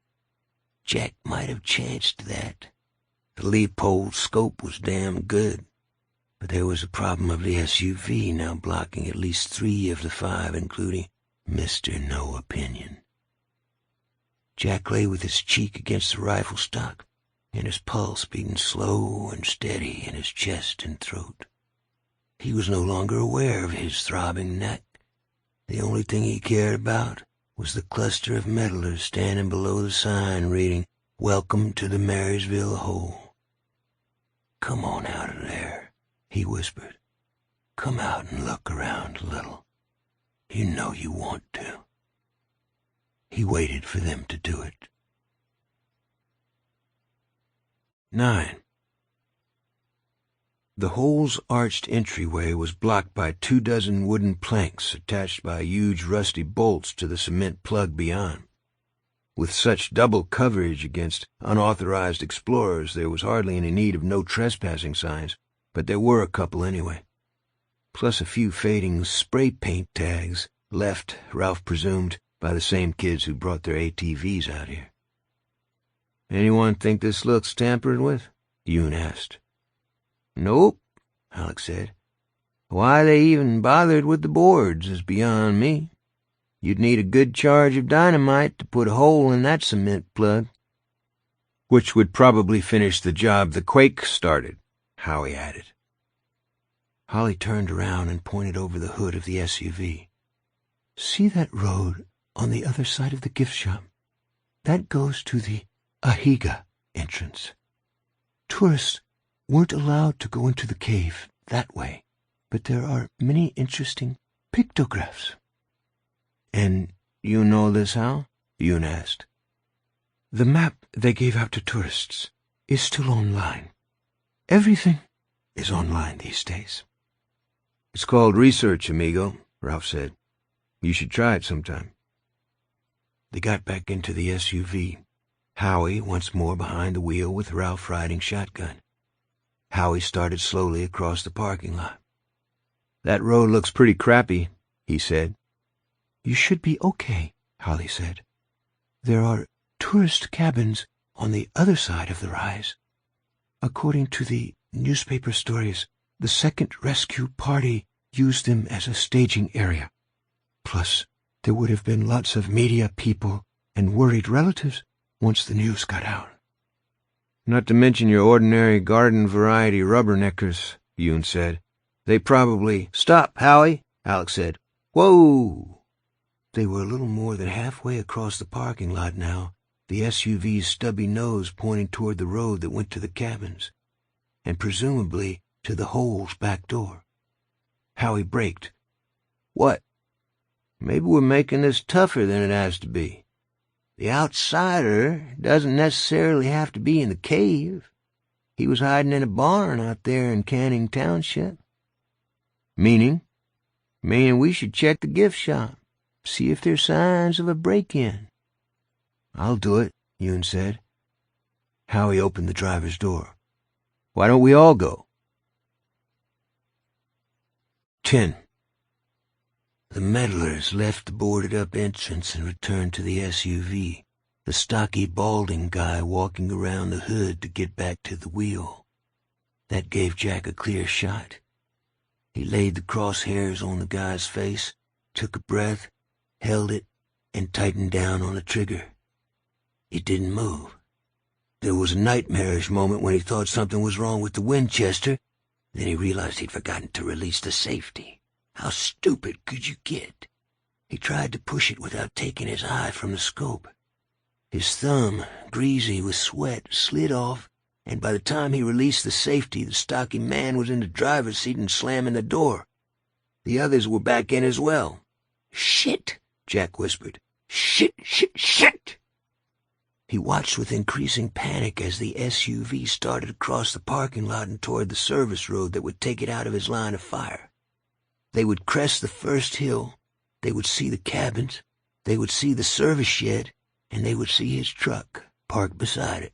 Jack might have chanced that. The Leopold scope was damn good, but there was a problem of the SUV now blocking at least 3 of the 5, including Mr. No Opinion. Jack lay with his cheek against the rifle stock, and his pulse beating slow and steady in his chest and throat. He was no longer aware of his throbbing neck. The only thing he cared about was the cluster of meddlers standing below the sign reading, "Welcome to the Marysville Hole." "Come on out of there," he whispered. "Come out and look around a little. You know you want to." He waited for them to do it. 9. The hole's arched entryway was blocked by 24 wooden planks attached by huge rusty bolts to the cement plug beyond. With such double coverage against unauthorized explorers, there was hardly any need of no trespassing signs, but there were a couple anyway. Plus a few fading spray paint tags, left, Ralph presumed, by the same kids who brought their ATVs out here. "Anyone think this looks tampered with?" Yoon asked. "Nope," Alex said. "Why they even bothered with the boards is beyond me. You'd need a good charge of dynamite to put a hole in that cement plug." "Which would probably finish the job the quake started," Howie added. Holly turned around and pointed over the hood of the SUV. "See that road on the other side of the gift shop? That goes to the Ahiga entrance. Tourists weren't allowed to go into the cave that way, but there are many interesting pictographs." "And you know this how?" Yoon asked. "The map they gave out to tourists is still online. Everything is online these days." "It's called research, amigo," Ralph said. "You should try it sometime." They got back into the SUV, Howie once more behind the wheel with Ralph riding shotgun. Howie started slowly across the parking lot. "That road looks pretty crappy," he said. "You should be okay," Holly said. "There are tourist cabins on the other side of the rise. According to the newspaper stories, the second rescue party used them as a staging area. Plus, there would have been lots of media people and worried relatives once the news got out." "Not to mention your ordinary garden variety rubberneckers," Yoon said. They probably... Stop, Howie, Alex said. Whoa! They were a little more than halfway across the parking lot now, the SUV's stubby nose pointing toward the road that went to the cabins, and presumably to the hole's back door. Howie braked. What? Maybe we're making this tougher than it has to be. The outsider doesn't necessarily have to be in the cave. He was hiding in a barn out there in Canning Township. Meaning? Meaning we should check the gift shop, see if there's signs of a break-in. I'll do it, Yoon said. Howie opened the driver's door. Why don't we all go? 10. The meddlers left the boarded-up entrance and returned to the SUV, the stocky, balding guy walking around the hood to get back to the wheel. That gave Jack a clear shot. He laid the crosshairs on the guy's face, took a breath, held it, and tightened down on the trigger. It didn't move. There was a nightmarish moment when he thought something was wrong with the Winchester. Then he realized he'd forgotten to release the safety. How stupid could you get? He tried to push it without taking his eye from the scope. His thumb, greasy with sweat, slid off, and by the time he released the safety, the stocky man was in the driver's seat and slamming the door. The others were back in as well. Shit, Jack whispered. Shit, shit, shit! He watched with increasing panic as the SUV started across the parking lot and toward the service road that would take it out of his line of fire. They would crest the first hill, they would see the cabins, they would see the service shed, and they would see his truck parked beside it.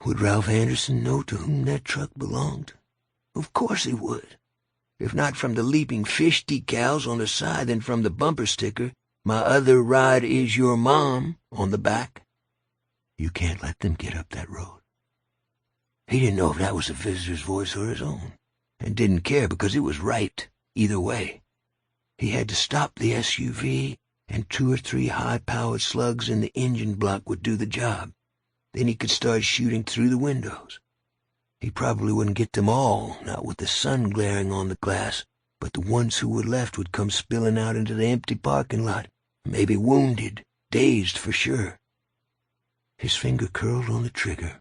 Would Ralph Anderson know to whom that truck belonged? Of course he would. If not from the leaping fish decals on the side, then from the bumper sticker, "My other ride is your mom," on the back. You can't let them get up that road. He didn't know if that was a visitor's voice or his own, and didn't care because it was right either way. He had to stop the SUV, and 2 or 3 high-powered slugs in the engine block would do the job. Then he could start shooting through the windows. He probably wouldn't get them all, not with the sun glaring on the glass, but the ones who were left would come spilling out into the empty parking lot, maybe wounded, dazed for sure. His finger curled on the trigger,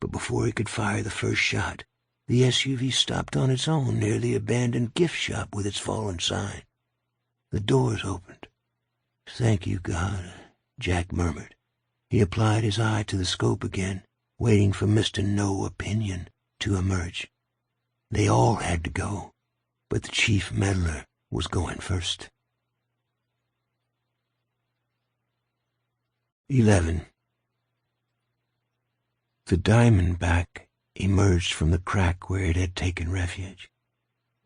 but before he could fire the first shot, the SUV stopped on its own near the abandoned gift shop with its fallen sign. The doors opened. "Thank you, God," Jack murmured. He applied his eye to the scope again, waiting for Mr. No Opinion to emerge. They all had to go, but the chief meddler was going first. 11. The Diamondback emerged from the crack where it had taken refuge.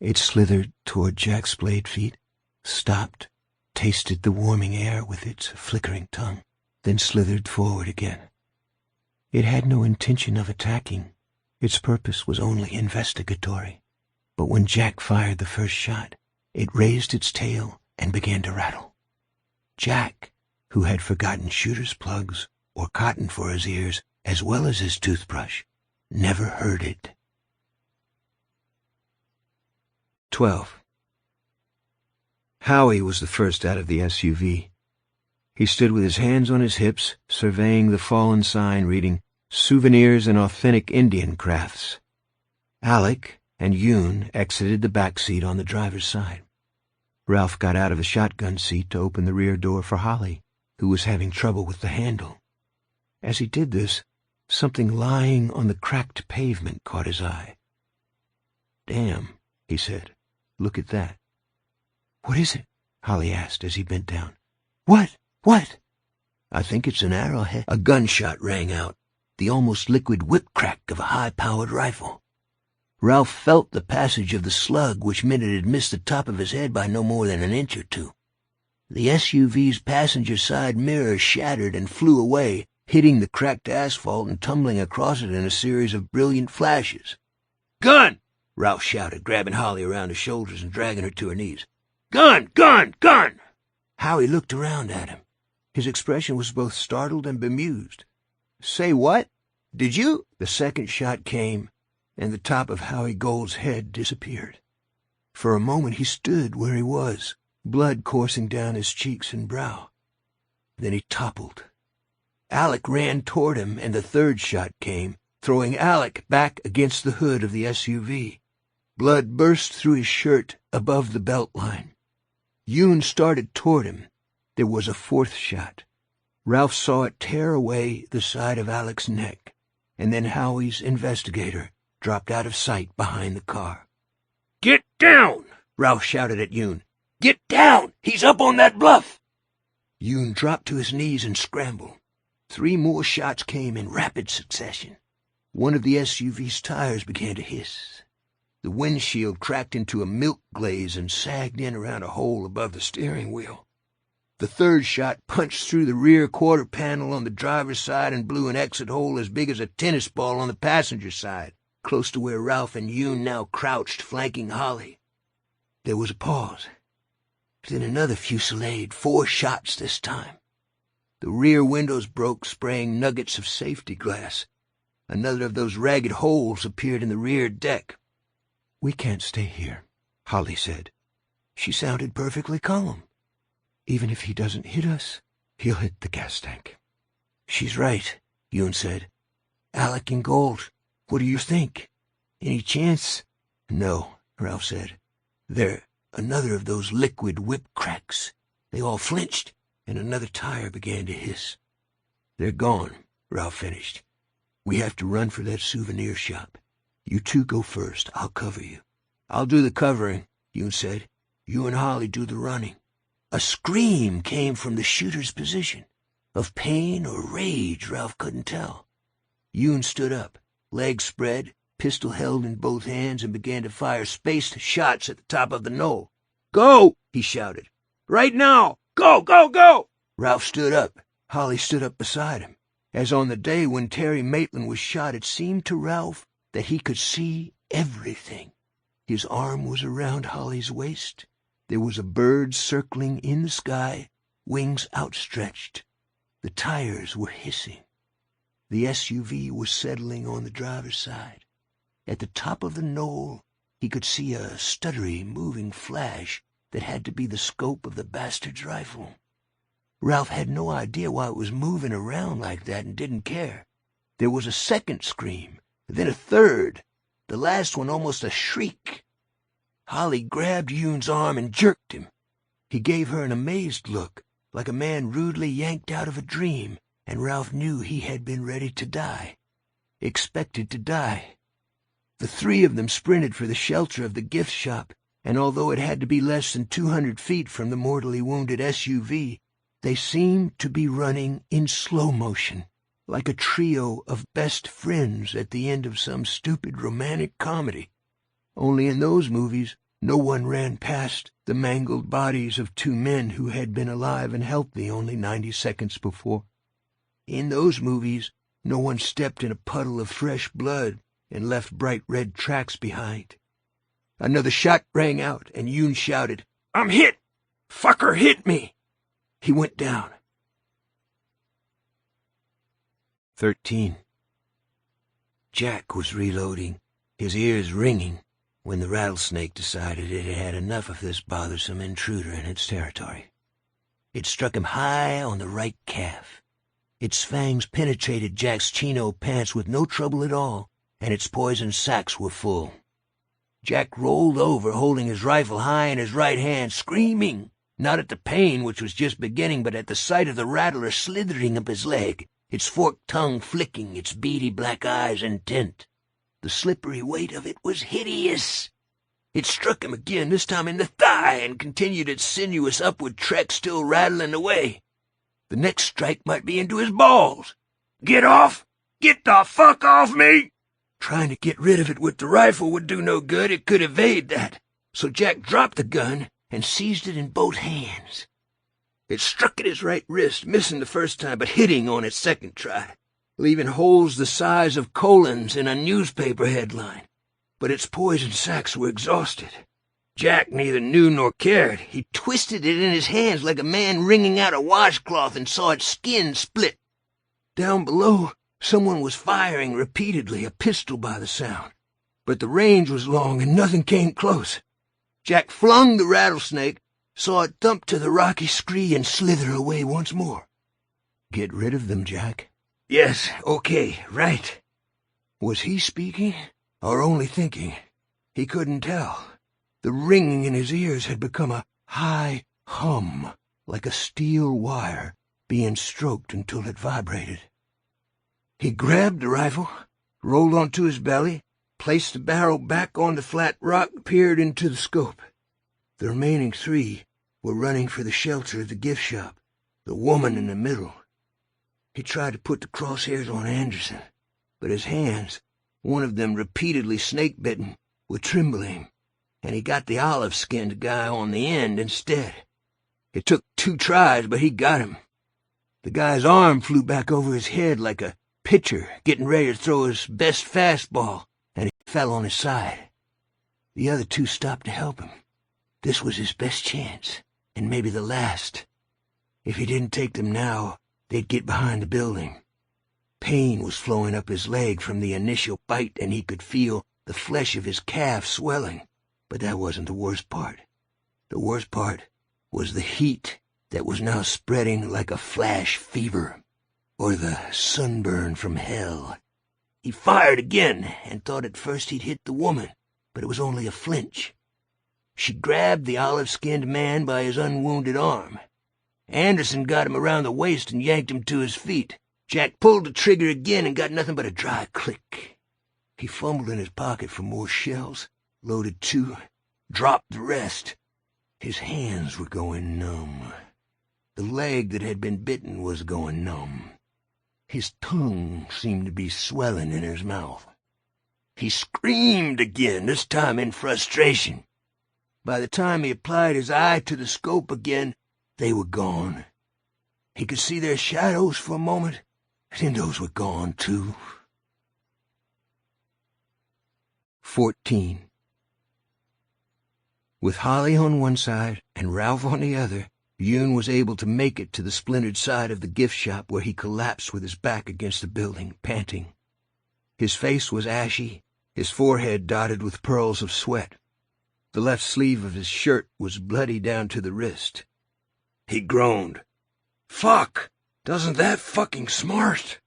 It slithered toward Jack's blade feet, stopped, tasted the warming air with its flickering tongue, then slithered forward again. It had no intention of attacking. Its purpose was only investigatory. But when Jack fired the first shot, it raised its tail and began to rattle. Jack, who had forgotten shooter's plugs or cotton for his ears, as well as his toothbrush, never heard it. 12. Howie was the first out of the SUV. He stood with his hands on his hips, surveying the fallen sign reading, "Souvenirs and Authentic Indian Crafts." Alec and Yoon exited the back seat on the driver's side. Ralph got out of the shotgun seat to open the rear door for Holly, who was having trouble with the handle. As he did this, something lying on the cracked pavement caught his eye. "Damn," he said. "Look at that." "What is it?" Holly asked as he bent down. "What? What?" "I think it's an arrowhead." A gunshot rang out, the almost liquid whip-crack of a high-powered rifle. Ralph felt the passage of the slug, which meant it had missed the top of his head by no more than an inch or two. The SUV's passenger side mirror shattered and flew away, hitting the cracked asphalt and tumbling across it in a series of brilliant flashes. "Gun!" Ralph shouted, grabbing Holly around his shoulders and dragging her to her knees. "Gun! Gun! Gun!" Howie looked around at him. His expression was both startled and bemused. "Say what? Did you?" The second shot came, and the top of Howie Gould's head disappeared. For a moment he stood where he was, blood coursing down his cheeks and brow. Then he toppled. Alec ran toward him, and the third shot came, throwing Alec back against the hood of the SUV. Blood burst through his shirt above the belt line. Yoon started toward him. There was a fourth shot. Ralph saw it tear away the side of Alec's neck, and then Howie's investigator dropped out of sight behind the car. "Get down!" Ralph shouted at Yoon. "Get down! He's up on that bluff!" Yoon dropped to his knees and scrambled. 3 more shots came in rapid succession. One of the SUV's tires began to hiss. The windshield cracked into a milk glaze and sagged in around a hole above the steering wheel. The third shot punched through the rear quarter panel on the driver's side and blew an exit hole as big as a tennis ball on the passenger side, close to where Ralph and Yoon now crouched, flanking Holly. There was a pause. Then another fusillade, 4 shots this time. The rear windows broke, spraying nuggets of safety glass. Another of those ragged holes appeared in the rear deck. "We can't stay here," Holly said. She sounded perfectly calm. "Even if he doesn't hit us, he'll hit the gas tank." "She's right," Yoon said. "Alec and Gold, what do you think? Any chance?" "No," Ralph said. "They're another of those liquid whip cracks." They all flinched, and another tire began to hiss. "They're gone," Ralph finished. "We have to run for that souvenir shop. You two go first. I'll cover you." "I'll do the covering," Yoon said. "You and Holly do the running." A scream came from the shooter's position. Of pain or rage, Ralph couldn't tell. Yoon stood up, legs spread, pistol held in both hands, and began to fire spaced shots at the top of the knoll. "Go!" he shouted. "Right now! Go, go, go!" Ralph stood up. Holly stood up beside him. As on the day when Terry Maitland was shot, it seemed to Ralph that he could see everything. His arm was around Holly's waist. There was a bird circling in the sky, wings outstretched. The tires were hissing. The SUV was settling on the driver's side. At the top of the knoll, he could see a stuttery, moving flash that had to be the scope of the bastard's rifle. Ralph had no idea why it was moving around like that and didn't care. There was a second scream, then a third, the last one almost a shriek. Holly grabbed Yoon's arm and jerked him. He gave her an amazed look, like a man rudely yanked out of a dream, and Ralph knew he had been ready to die, expected to die. The 3 of them sprinted for the shelter of the gift shop, and although it had to be less than 200 feet from the mortally wounded SUV, they seemed to be running in slow motion, like a trio of best friends at the end of some stupid romantic comedy. Only in those movies, no one ran past the mangled bodies of 2 men who had been alive and healthy only 90 seconds before. In those movies, no one stepped in a puddle of fresh blood and left bright red tracks behind. Another shot rang out, and Yoon shouted, "I'm hit! Fucker hit me!" He went down. 13. Jack was reloading, his ears ringing, when the rattlesnake decided it had had enough of this bothersome intruder in its territory. It struck him high on the right calf. Its fangs penetrated Jack's chino pants with no trouble at all, and its poison sacs were full. Jack rolled over, holding his rifle high in his right hand, screaming, not at the pain which was just beginning, but at the sight of the rattler slithering up his leg, its forked tongue flicking, its beady black eyes intent. The slippery weight of it was hideous. It struck him again, this time in the thigh, and continued its sinuous upward trek, still rattling away. The next strike might be into his balls. "Get off! Get the fuck off me!" Trying to get rid of it with the rifle would do no good. It could evade that. So Jack dropped the gun and seized it in both hands. It struck at his right wrist, missing the first time, but hitting on its second try, leaving holes the size of colons in a newspaper headline. But its poison sacs were exhausted. Jack neither knew nor cared. He twisted it in his hands like a man wringing out a washcloth and saw its skin split. Down below, someone was firing repeatedly, a pistol by the sound. but the range was long and nothing came close. Jack flung the rattlesnake, saw it thump to the rocky scree and slither away once more. "Get rid of them, Jack." "Yes, okay, right." Was he speaking, or only thinking? He couldn't tell. The ringing in his ears had become a high hum, like a steel wire being stroked until it vibrated. He grabbed the rifle, rolled onto his belly, placed the barrel back on the flat rock, peered into the scope. The remaining three were running for the shelter of the gift shop, the woman in the middle. He tried to put the crosshairs on Anderson, but his hands, one of them repeatedly snake-bitten, were trembling, and he got the olive-skinned guy on the end instead. It took 2 tries, but he got him. The guy's arm flew back over his head like a pitcher getting ready to throw his best fastball, and he fell on his side. The other 2 stopped to help him. This was his best chance, and maybe the last. If he didn't take them now, they'd get behind the building. Pain was flowing up his leg from the initial bite, and he could feel the flesh of his calf swelling. But that wasn't the worst part. The worst part was the heat that was now spreading like a flash fever, or the sunburn from hell. He fired again, and thought at first he'd hit the woman, but it was only a flinch. She grabbed the olive-skinned man by his unwounded arm. Anderson got him around the waist and yanked him to his feet. Jack pulled the trigger again and got nothing but a dry click. He fumbled in his pocket for more shells, loaded 2, dropped the rest. His hands were going numb. The leg that had been bitten was going numb. His tongue seemed to be swelling in his mouth. He screamed again, this time in frustration. By the time he applied his eye to the scope again, they were gone. He could see their shadows for a moment, and then those were gone too. 14. With Holly on one side and Ralph on the other, Yoon was able to make it to the splintered side of the gift shop, where he collapsed with his back against the building, panting. His face was ashy, his forehead dotted with pearls of sweat. The left sleeve of his shirt was bloody down to the wrist. He groaned. "Fuck! Doesn't that fucking smart?"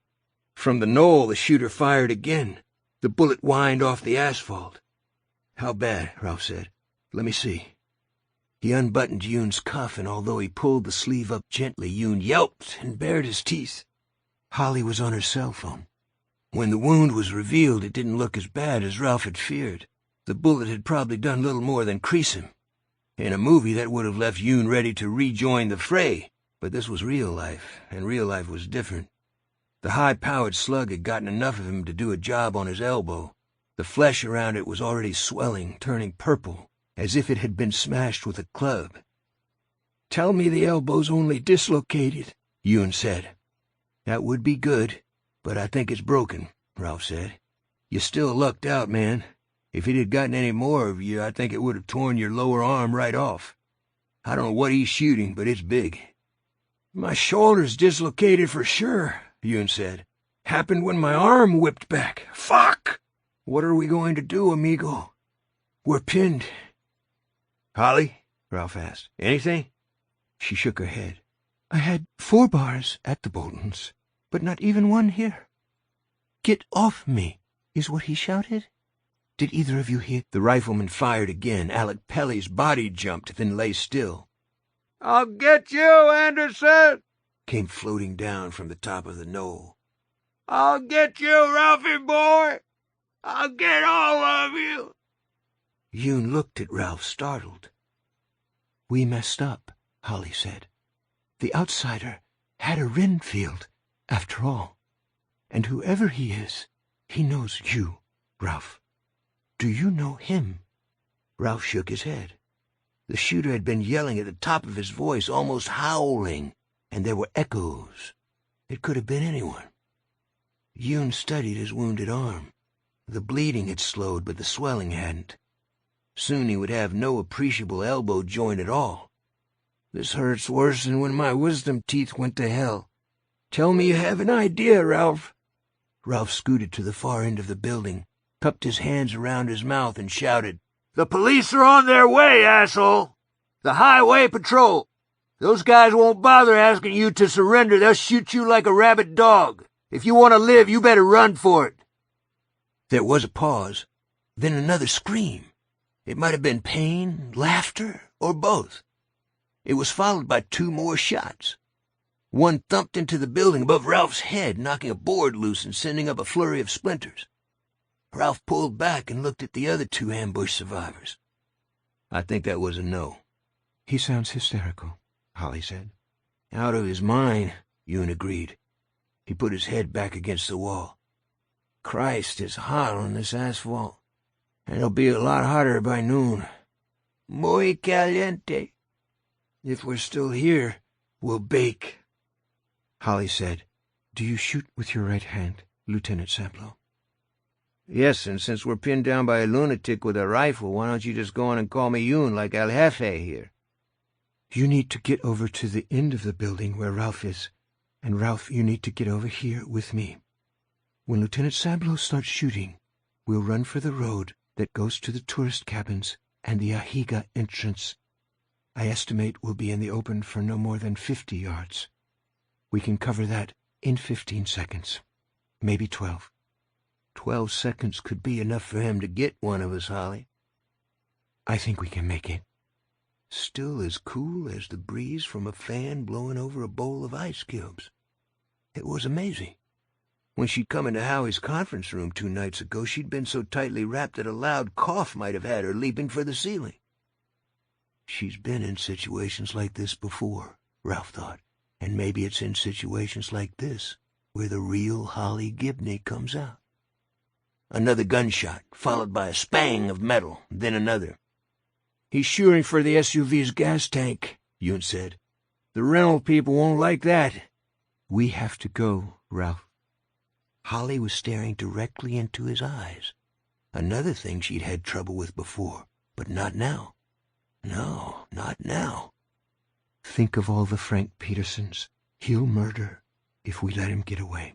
From the knoll, the shooter fired again. The bullet whined off the asphalt. "How bad?" Ralph said. "Let me see." He unbuttoned Yoon's cuff, and although he pulled the sleeve up gently, Yoon yelped and bared his teeth. Holly was on her cell phone. When the wound was revealed, it didn't look as bad as Ralph had feared. The bullet had probably done little more than crease him. In a movie, that would have left Yoon ready to rejoin the fray, but this was real life, and real life was different. The high-powered slug had gotten enough of him to do a job on his elbow. The flesh around it was already swelling, turning purple, as if it had been smashed with a club. "Tell me the elbow's only dislocated," Yoon said. "That would be good, but I think it's broken," Ralph said. "You still lucked out, man. If it had gotten any more of you, I think it would have torn your lower arm right off. I don't know what he's shooting, but it's big." "My shoulder's dislocated for sure," Yoon said. "Happened when my arm whipped back. Fuck! What are we going to do, amigo? We're pinned." "Holly?" Ralph asked. "Anything?" She shook her head. "I had 4 bars at the Boltons, but not even one here." "Get off me," is what he shouted. "Did either of you hear?" The rifleman fired again. Alec Pelly's body jumped, then lay still. "I'll get you, Anderson!" came floating down from the top of the knoll. "I'll get you, Ralphie boy! I'll get all of you!" Yoon looked at Ralph, startled. "We messed up," Holly said. "The outsider had a Renfield, after all. And whoever he is, he knows you, Ralph. Do you know him?" Ralph shook his head. The shooter had been yelling at the top of his voice, almost howling, and there were echoes. It could have been anyone. Yoon studied his wounded arm. The bleeding had slowed, but the swelling hadn't. Soon he would have no appreciable elbow joint at all. "This hurts worse than when my wisdom teeth went to hell. Tell me you have an idea, Ralph." Ralph scooted to the far end of the building, cupped his hands around his mouth, and shouted, "The police are on their way, asshole! The highway patrol! Those guys won't bother asking you to surrender. They'll shoot you like a rabid dog. If you want to live, you better run for it." There was a pause, then another scream. It might have been pain, laughter, or both. It was followed by 2 more shots. One thumped into the building above Ralph's head, knocking a board loose and sending up a flurry of splinters. Ralph pulled back and looked at the other 2 ambush survivors. "I think that was a no." "He sounds hysterical," Holly said. "Out of his mind," Yoon agreed. He put his head back against the wall. "Christ, it's hot on this asphalt. And it'll be a lot hotter by noon. Muy caliente. If we're still here, we'll bake." Holly said, "Do you shoot with your right hand, Lieutenant Sablow?" "Yes, and since we're pinned down by a lunatic with a rifle, why don't you just go on and call me Yoon like El Jefe here?" "You need to get over to the end of the building where Ralph is, and Ralph, you need to get over here with me. When Lieutenant Sablow starts shooting, we'll run for the road that goes to the tourist cabins and the Ahiga entrance. I estimate we'll be in the open for no more than 50 yards. We can cover that in 15 seconds, maybe 12. 12 seconds could be enough for him to get one of us, Holly." "I think we can make it." Still as cool as the breeze from a fan blowing over a bowl of ice cubes. It was amazing. When she'd come into Howie's conference room 2 nights ago, she'd been so tightly wrapped that a loud cough might have had her leaping for the ceiling. She's been in situations like this before, Ralph thought, and maybe it's in situations like this where the real Holly Gibney comes out. Another gunshot, followed by a spang of metal, then another. "He's shooting for the SUV's gas tank," Yoon said. "The rental people won't like that." "We have to go, Ralph." Holly was staring directly into his eyes. Another thing she'd had trouble with before, but not now. No, not now. "Think of all the Frank Petersons he'll murder if we let him get away.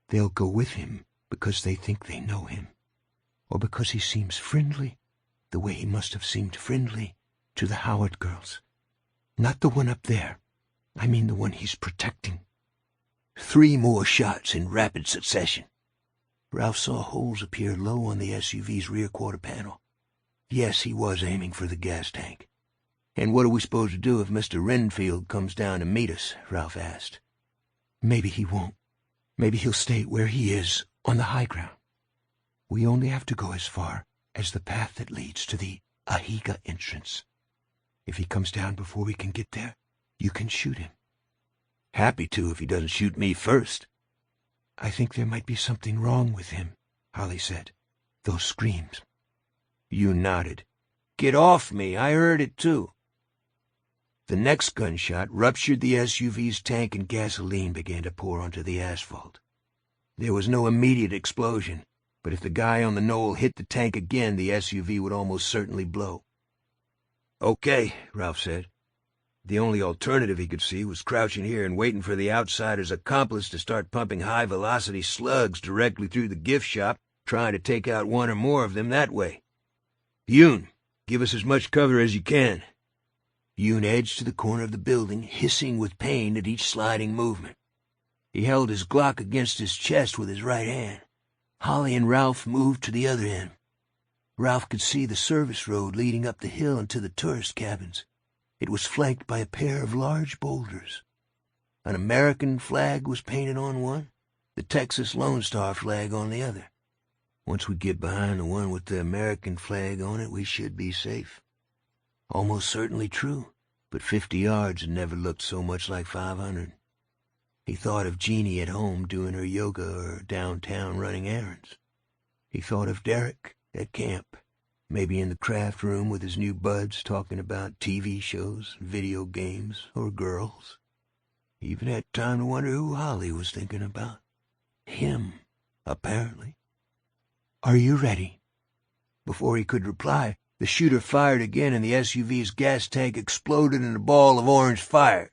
They'll go with him because they think they know him, or because he seems friendly, the way he must have seemed friendly to the Howard girls. Not the one up there. I mean the one he's protecting." 3 more shots in rapid succession. Ralph saw holes appear low on the SUV's rear quarter panel. Yes, he was aiming for the gas tank. "And what are we supposed to do if Mr. Renfield comes down to meet us?" Ralph asked. "Maybe he won't. Maybe he'll stay where he is, on the high ground. We only have to go as far as the path that leads to the Ahiga entrance. If he comes down before we can get there, you can shoot him." "Happy to if he doesn't shoot me first." "I think there might be something wrong with him," Holly said. "Those screams." You nodded. "Get off me, I heard it too." The next gunshot ruptured the SUV's tank and gasoline began to pour onto the asphalt. There was no immediate explosion, but if the guy on the knoll hit the tank again, the SUV would almost certainly blow. "Okay," Ralph said. The only alternative he could see was crouching here and waiting for the outsider's accomplice to start pumping high-velocity slugs directly through the gift shop, trying to take out 1 or more of them that way. "Yoon, give us as much cover as you can." Yoon edged to the corner of the building, hissing with pain at each sliding movement. He held his Glock against his chest with his right hand. Holly and Ralph moved to the other end. Ralph could see the service road leading up the hill and to the tourist cabins. It was flanked by a pair of large boulders. An American flag was painted on one, the Texas Lone Star flag on the other. Once we get behind the one with the American flag on it, we should be safe. Almost certainly true, but 50 yards had never looked so much like 500. He thought of Jeannie at home doing her yoga or downtown running errands. He thought of Derek at camp, maybe in the craft room with his new buds talking about TV shows, video games, or girls. He even had time to wonder who Holly was thinking about. Him, apparently. "Are you ready?" Before he could reply, the shooter fired again and the SUV's gas tank exploded in a ball of orange fire.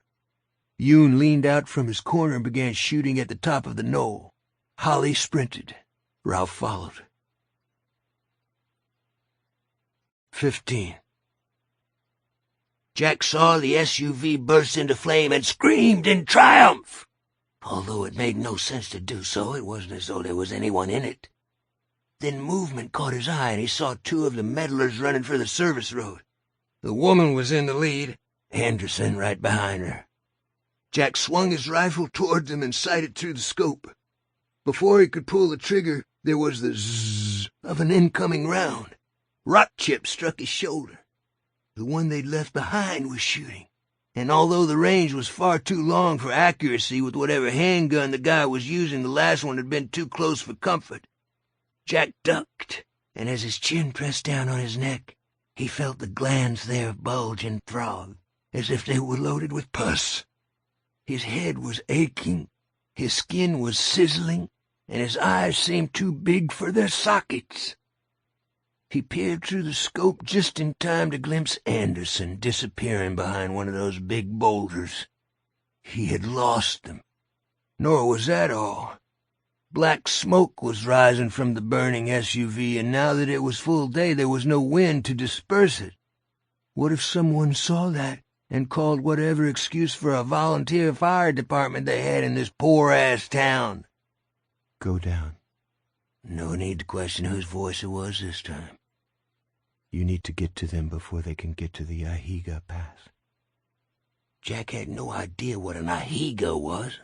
Yoon leaned out from his corner and began shooting at the top of the knoll. Holly sprinted. Ralph followed. 15. Jack saw the SUV burst into flame and screamed in triumph. Although it made no sense to do so, it wasn't as though there was anyone in it. Then movement caught his eye, and he saw two of the meddlers running for the service road. The woman was in the lead, Anderson right behind her. Jack swung his rifle toward them and sighted through the scope. Before he could pull the trigger, there was the zzz of an incoming round. Rock chips struck his shoulder. The one they'd left behind was shooting, and although the range was far too long for accuracy with whatever handgun the guy was using, the last one had been too close for comfort. Jack ducked, and as his chin pressed down on his neck, he felt the glands there bulge and throb, as if they were loaded with pus. His head was aching, his skin was sizzling, and his eyes seemed too big for their sockets. He peered through the scope just in time to glimpse Anderson disappearing behind one of those big boulders. He had lost them. Nor was that all. Black smoke was rising from the burning SUV, and now that it was full day, there was no wind to disperse it. What if someone saw that and called whatever excuse for a volunteer fire department they had in this poor-ass town? Go down. No need to question whose voice it was this time. You need to get to them before they can get to the Ahiga Pass. Jack had no idea what an Ahiga was,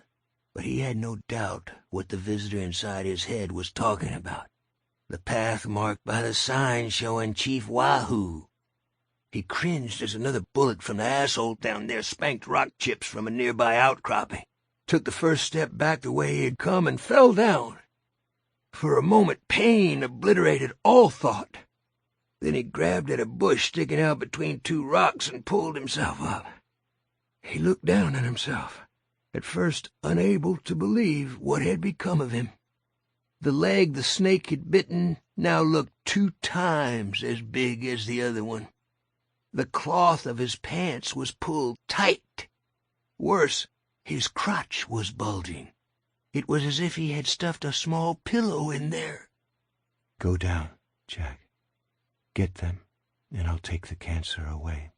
but he had no doubt what the visitor inside his head was talking about. The path marked by the sign showing Chief Wahoo. He cringed as another bullet from the asshole down there spanked rock chips from a nearby outcropping, took the first step back the way he had come, and fell down. For a moment, pain obliterated all thought. Then he grabbed at a bush sticking out between two rocks and pulled himself up. He looked down at himself, at first unable to believe what had become of him. The leg the snake had bitten now looked 2 times as big as the other one. The cloth of his pants was pulled tight. Worse, his crotch was bulging. It was as if he had stuffed a small pillow in there. Go down, Jack. Get them, and I'll take the cancer away.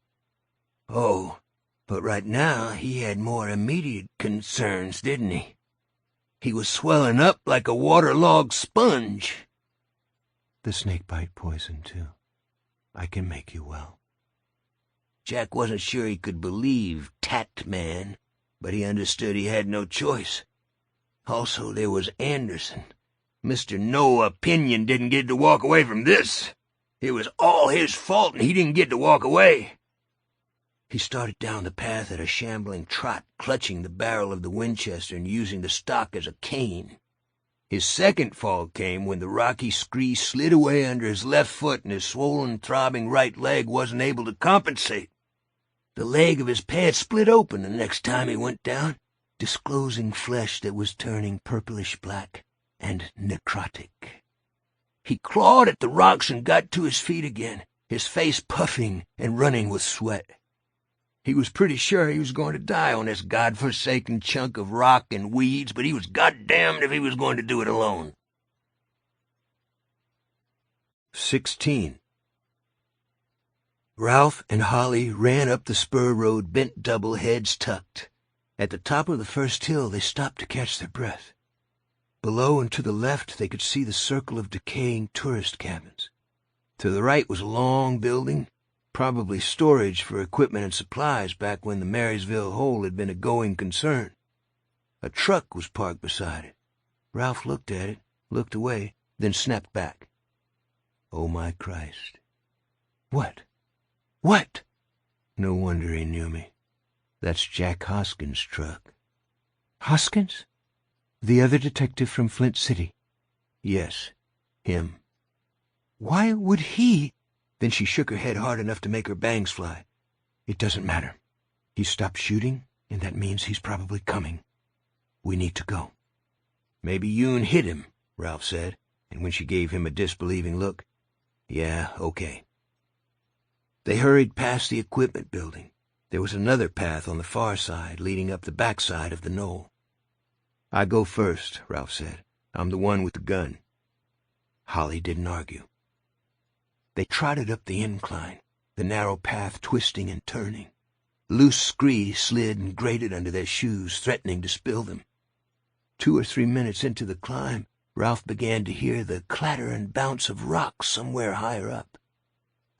Oh, but right now he had more immediate concerns, didn't he? He was swelling up like a waterlogged sponge. The snakebite poison, too. I can make you well. Jack wasn't sure he could believe Tact Man, but he understood he had no choice. Also, there was Anderson. Mr. No Opinion didn't get to walk away from this. It was all his fault, and he didn't get to walk away. He started down the path at a shambling trot, clutching the barrel of the Winchester and using the stock as a cane. His second fall came when the rocky scree slid away under his left foot and his swollen, throbbing right leg wasn't able to compensate. The leg of his pants split open the next time he went down, disclosing flesh that was turning purplish-black and necrotic. He clawed at the rocks and got to his feet again, his face puffing and running with sweat. He was pretty sure he was going to die on this godforsaken chunk of rock and weeds, but he was goddamned if he was going to do it alone. 16. Ralph and Holly ran up the spur road, bent double, heads tucked. At the top of the first hill, they stopped to catch their breath. Below and to the left, they could see the circle of decaying tourist cabins. To the right was a long building, probably storage for equipment and supplies back when the Marysville Hole had been a going concern. A truck was parked beside it. Ralph looked at it, looked away, then snapped back. Oh, my Christ. What? What? No wonder he knew me. That's Jack Hoskins' truck. Hoskins? The other detective from Flint City? Yes, him. Why would he? Then she shook her head hard enough to make her bangs fly. It doesn't matter. He stopped shooting, and that means he's probably coming. We need to go. Maybe Yoon hit him, Ralph said, and when she gave him a disbelieving look, yeah, okay. They hurried past the equipment building. There was another path on the far side, leading up the backside of the knoll. I go first, Ralph said. I'm the one with the gun. Holly didn't argue. They trotted up the incline, the narrow path twisting and turning. Loose scree slid and grated under their shoes, threatening to spill them. 2 or 3 minutes into the climb, Ralph began to hear the clatter and bounce of rocks somewhere higher up.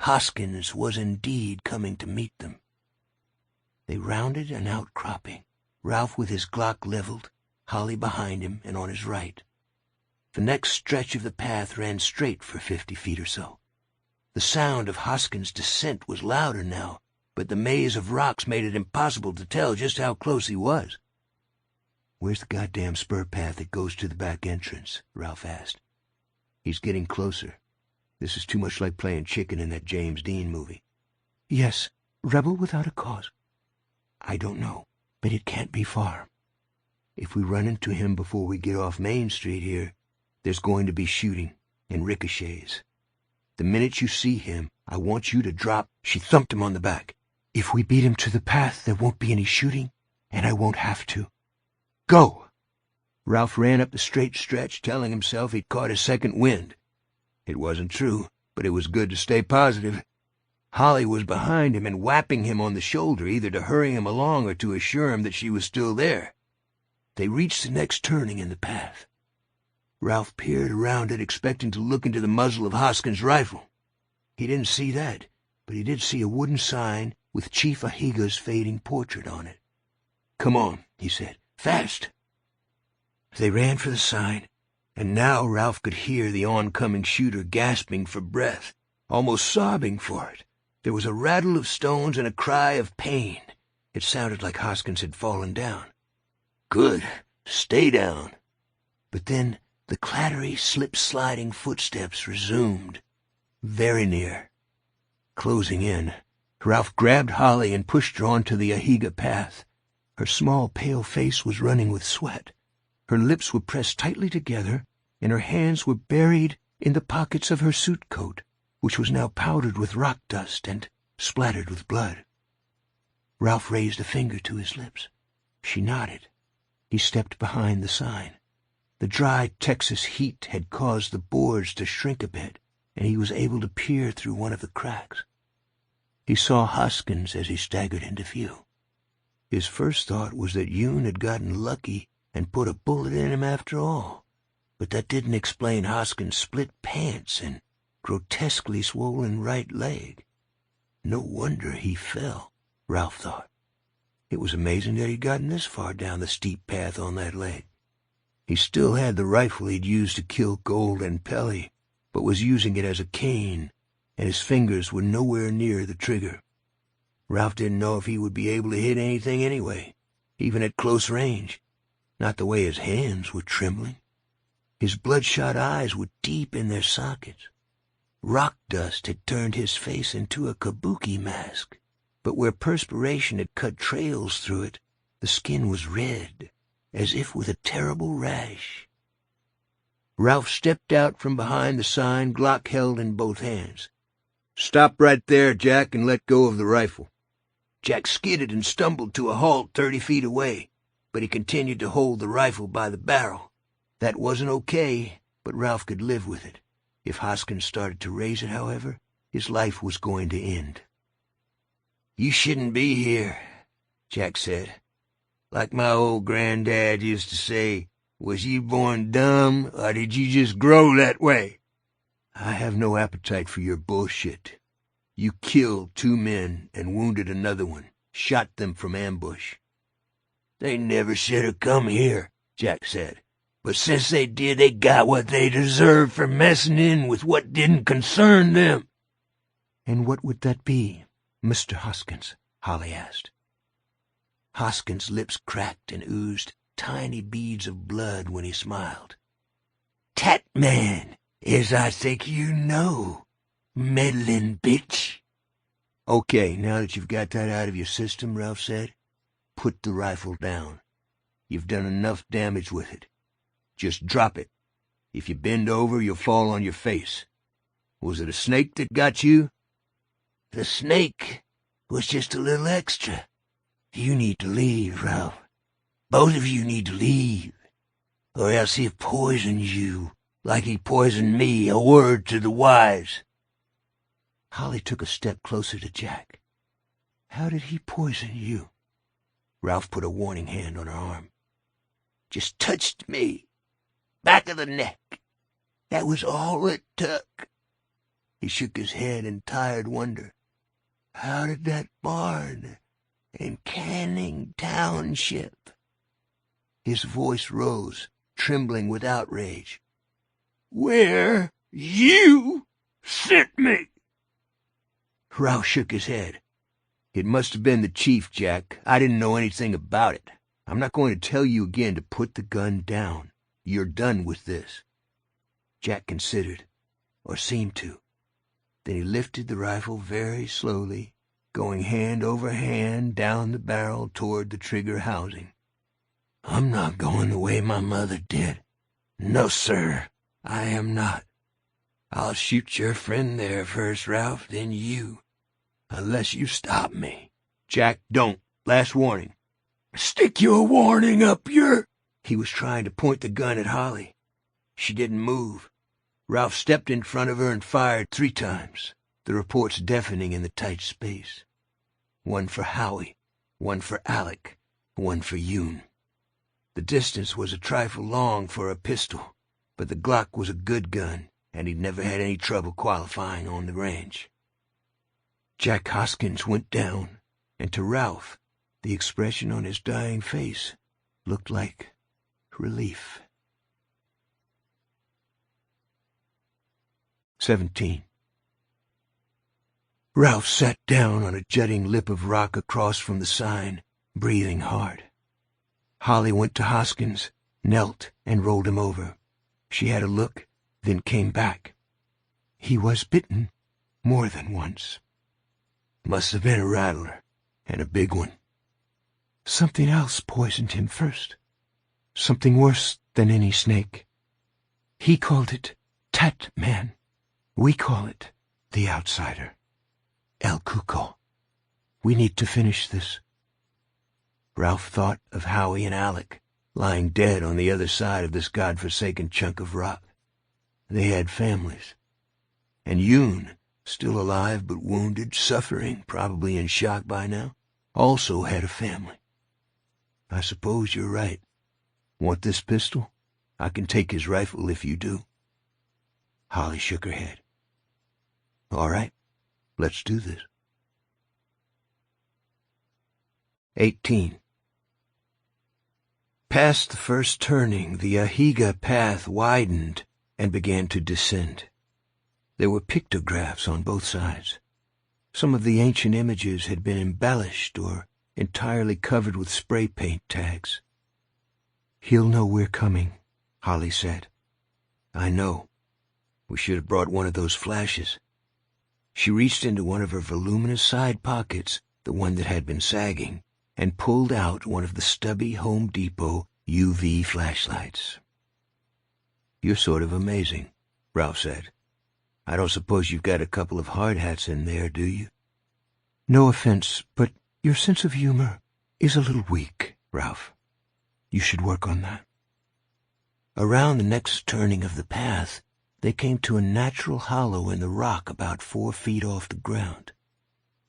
Hoskins was indeed coming to meet them. They rounded an outcropping, Ralph with his Glock leveled, Holly behind him and on his right. The next stretch of the path ran straight for 50 feet or so. The sound of Hoskins' descent was louder now, but the maze of rocks made it impossible to tell just how close he was. "Where's the goddamn spur path that goes to the back entrance?" Ralph asked. "He's getting closer. This is too much like playing chicken in that James Dean movie." "Yes, rebel without a cause." "I don't know, but it can't be far. If we run into him before we get off Main Street here, there's going to be shooting and ricochets. The minute you see him, I want you to drop—" She thumped him on the back. "If we beat him to the path, there won't be any shooting, and I won't have to. Go!" Ralph ran up the straight stretch, telling himself he'd caught a second wind. It wasn't true, but it was good to stay positive. Holly was behind him and whapping him on the shoulder, either to hurry him along or to assure him that she was still there. They reached the next turning in the path. Ralph peered around it, expecting to look into the muzzle of Hoskins' rifle. He didn't see that, but he did see a wooden sign with Chief Ahiga's fading portrait on it. "Come on," he said. "Fast!" They ran for the sign, and now Ralph could hear the oncoming shooter gasping for breath, almost sobbing for it. There was a rattle of stones and a cry of pain. It sounded like Hoskins had fallen down. "Good. Stay down." But then the clattery, slip-sliding footsteps resumed. Very near. Closing in, Ralph grabbed Holly and pushed her onto the Ahiga path. Her small, pale face was running with sweat. Her lips were pressed tightly together, and her hands were buried in the pockets of her suit coat, which was now powdered with rock dust and splattered with blood. Ralph raised a finger to his lips. She nodded. He stepped behind the sign. The dry Texas heat had caused the boards to shrink a bit, and he was able to peer through one of the cracks. He saw Hoskins as he staggered into view. His first thought was that Yoon had gotten lucky and put a bullet in him after all, but that didn't explain Hoskins' split pants and grotesquely swollen right leg. No wonder he fell, Ralph thought. It was amazing that he'd gotten this far down the steep path on that leg. He still had the rifle he'd used to kill Gold and Pelly, but was using it as a cane, and his fingers were nowhere near the trigger. Ralph didn't know if he would be able to hit anything anyway, even at close range, not the way his hands were trembling. His bloodshot eyes were deep in their sockets. Rock dust had turned his face into a kabuki mask, but where perspiration had cut trails through it, the skin was red, as if with a terrible rash. Ralph stepped out from behind the sign, Glock held in both hands. "Stop right there, Jack, and let go of the rifle." Jack skidded and stumbled to a halt 30 feet away, but he continued to hold the rifle by the barrel. That wasn't okay, but Ralph could live with it. If Hoskins started to raise it, however, his life was going to end. "You shouldn't be here," Jack said. "Like my old granddad used to say, was you born dumb, or did you just grow that way?" "I have no appetite for your bullshit. You killed 2 men and wounded another one, shot them from ambush." "They never should have come here," Jack said. "But since they did, they got what they deserved for messing in with what didn't concern them." "And what would that be, Mr. Hoskins?" Holly asked. Hoskins' lips cracked and oozed tiny beads of blood when he smiled. "Tat man, as I think you know, meddling bitch." "Okay, now that you've got that out of your system," Ralph said, "put the rifle down. You've done enough damage with it. Just drop it. If you bend over, you'll fall on your face. Was it a snake that got you?" "The snake was just a little extra. You need to leave, Ralph. Both of you need to leave, or else he'll poison you like he poisoned me. A word to the wise." Holly took a step closer to Jack. "How did he poison you?" Ralph put a warning hand on her arm. "Just touched me. Back of the neck. That was all it took." He shook his head in tired wonder. "How did that barn in Canning Township?" His voice rose, trembling with outrage. "Where you sent me?" Ralph shook his head. "It must have been the chief, Jack. I didn't know anything about it. I'm not going to tell you again to put the gun down. You're done with this." Jack considered, or seemed to. Then he lifted the rifle very slowly, going hand over hand down the barrel toward the trigger housing. "I'm not going the way my mother did. No, sir, I am not. I'll shoot your friend there first, Ralph, then you, unless you stop me." "Jack, don't. Last warning." "Stick your warning up your—" He was trying to point the gun at Holly. She didn't move. Ralph stepped in front of her and fired 3 times, the reports deafening in the tight space. One for Howie, one for Alec, one for Yoon. The distance was a trifle long for a pistol, but the Glock was a good gun, and he'd never had any trouble qualifying on the range. Jack Hoskins went down, and to Ralph, the expression on his dying face looked like relief. 17. Ralph sat down on a jutting lip of rock across from the sign, breathing hard. Holly went to Hoskins, knelt, and rolled him over. She had a look, then came back. He was bitten more than once. Must have been a rattler, and a big one. Something else poisoned him first. Something worse than any snake. He called it Tat Man. We call it the Outsider. El Cuco. We need to finish this. Ralph thought of Howie and Alec, lying dead on the other side of this godforsaken chunk of rock. They had families. And Yoon, still alive but wounded, suffering, probably in shock by now, also had a family. I suppose you're right. Want this pistol? I can take his rifle if you do. Holly shook her head. All right, let's do this. 18. Past the first turning, the Ahiga path widened and began to descend. There were pictographs on both sides. Some of the ancient images had been embellished or entirely covered with spray paint tags. "He'll know we're coming," Holly said. "I know. We should have brought one of those flashes." She reached into one of her voluminous side pockets, the one that had been sagging, and pulled out one of the stubby Home Depot UV flashlights. "You're sort of amazing," Ralph said. "I don't suppose you've got a couple of hard hats in there, do you?" "No offense, but your sense of humor is a little weak, Ralph. You should work on that." Around the next turning of the path, they came to a natural hollow in the rock about 4 feet off the ground.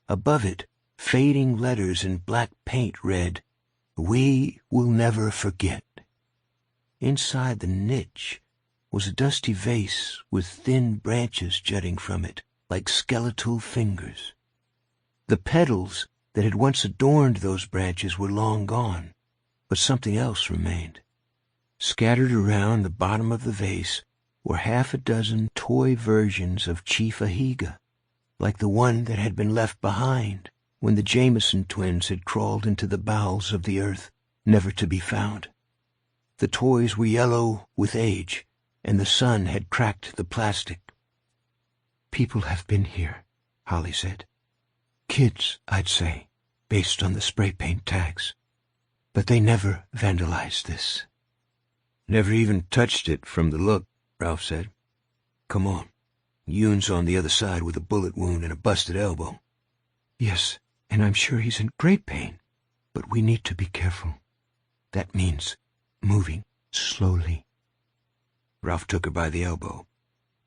Above it, fading letters in black paint read, "We will never forget." Inside the niche was a dusty vase with thin branches jutting from it, like skeletal fingers. The petals that had once adorned those branches were long gone, but something else remained. Scattered around the bottom of the vase were 6 toy versions of Chief Ahiga, like the one that had been left behind when the Jameson twins had crawled into the bowels of the earth, never to be found. The toys were yellow with age, and the sun had cracked the plastic. "People have been here," Holly said. "Kids, I'd say, based on the spray paint tags. But they never vandalized this." "Never even touched it from the look," Ralph said. "Come on. Yoon's on the other side with a bullet wound and a busted elbow." "Yes, and I'm sure he's in great pain, but we need to be careful. That means moving slowly." Ralph took her by the elbow.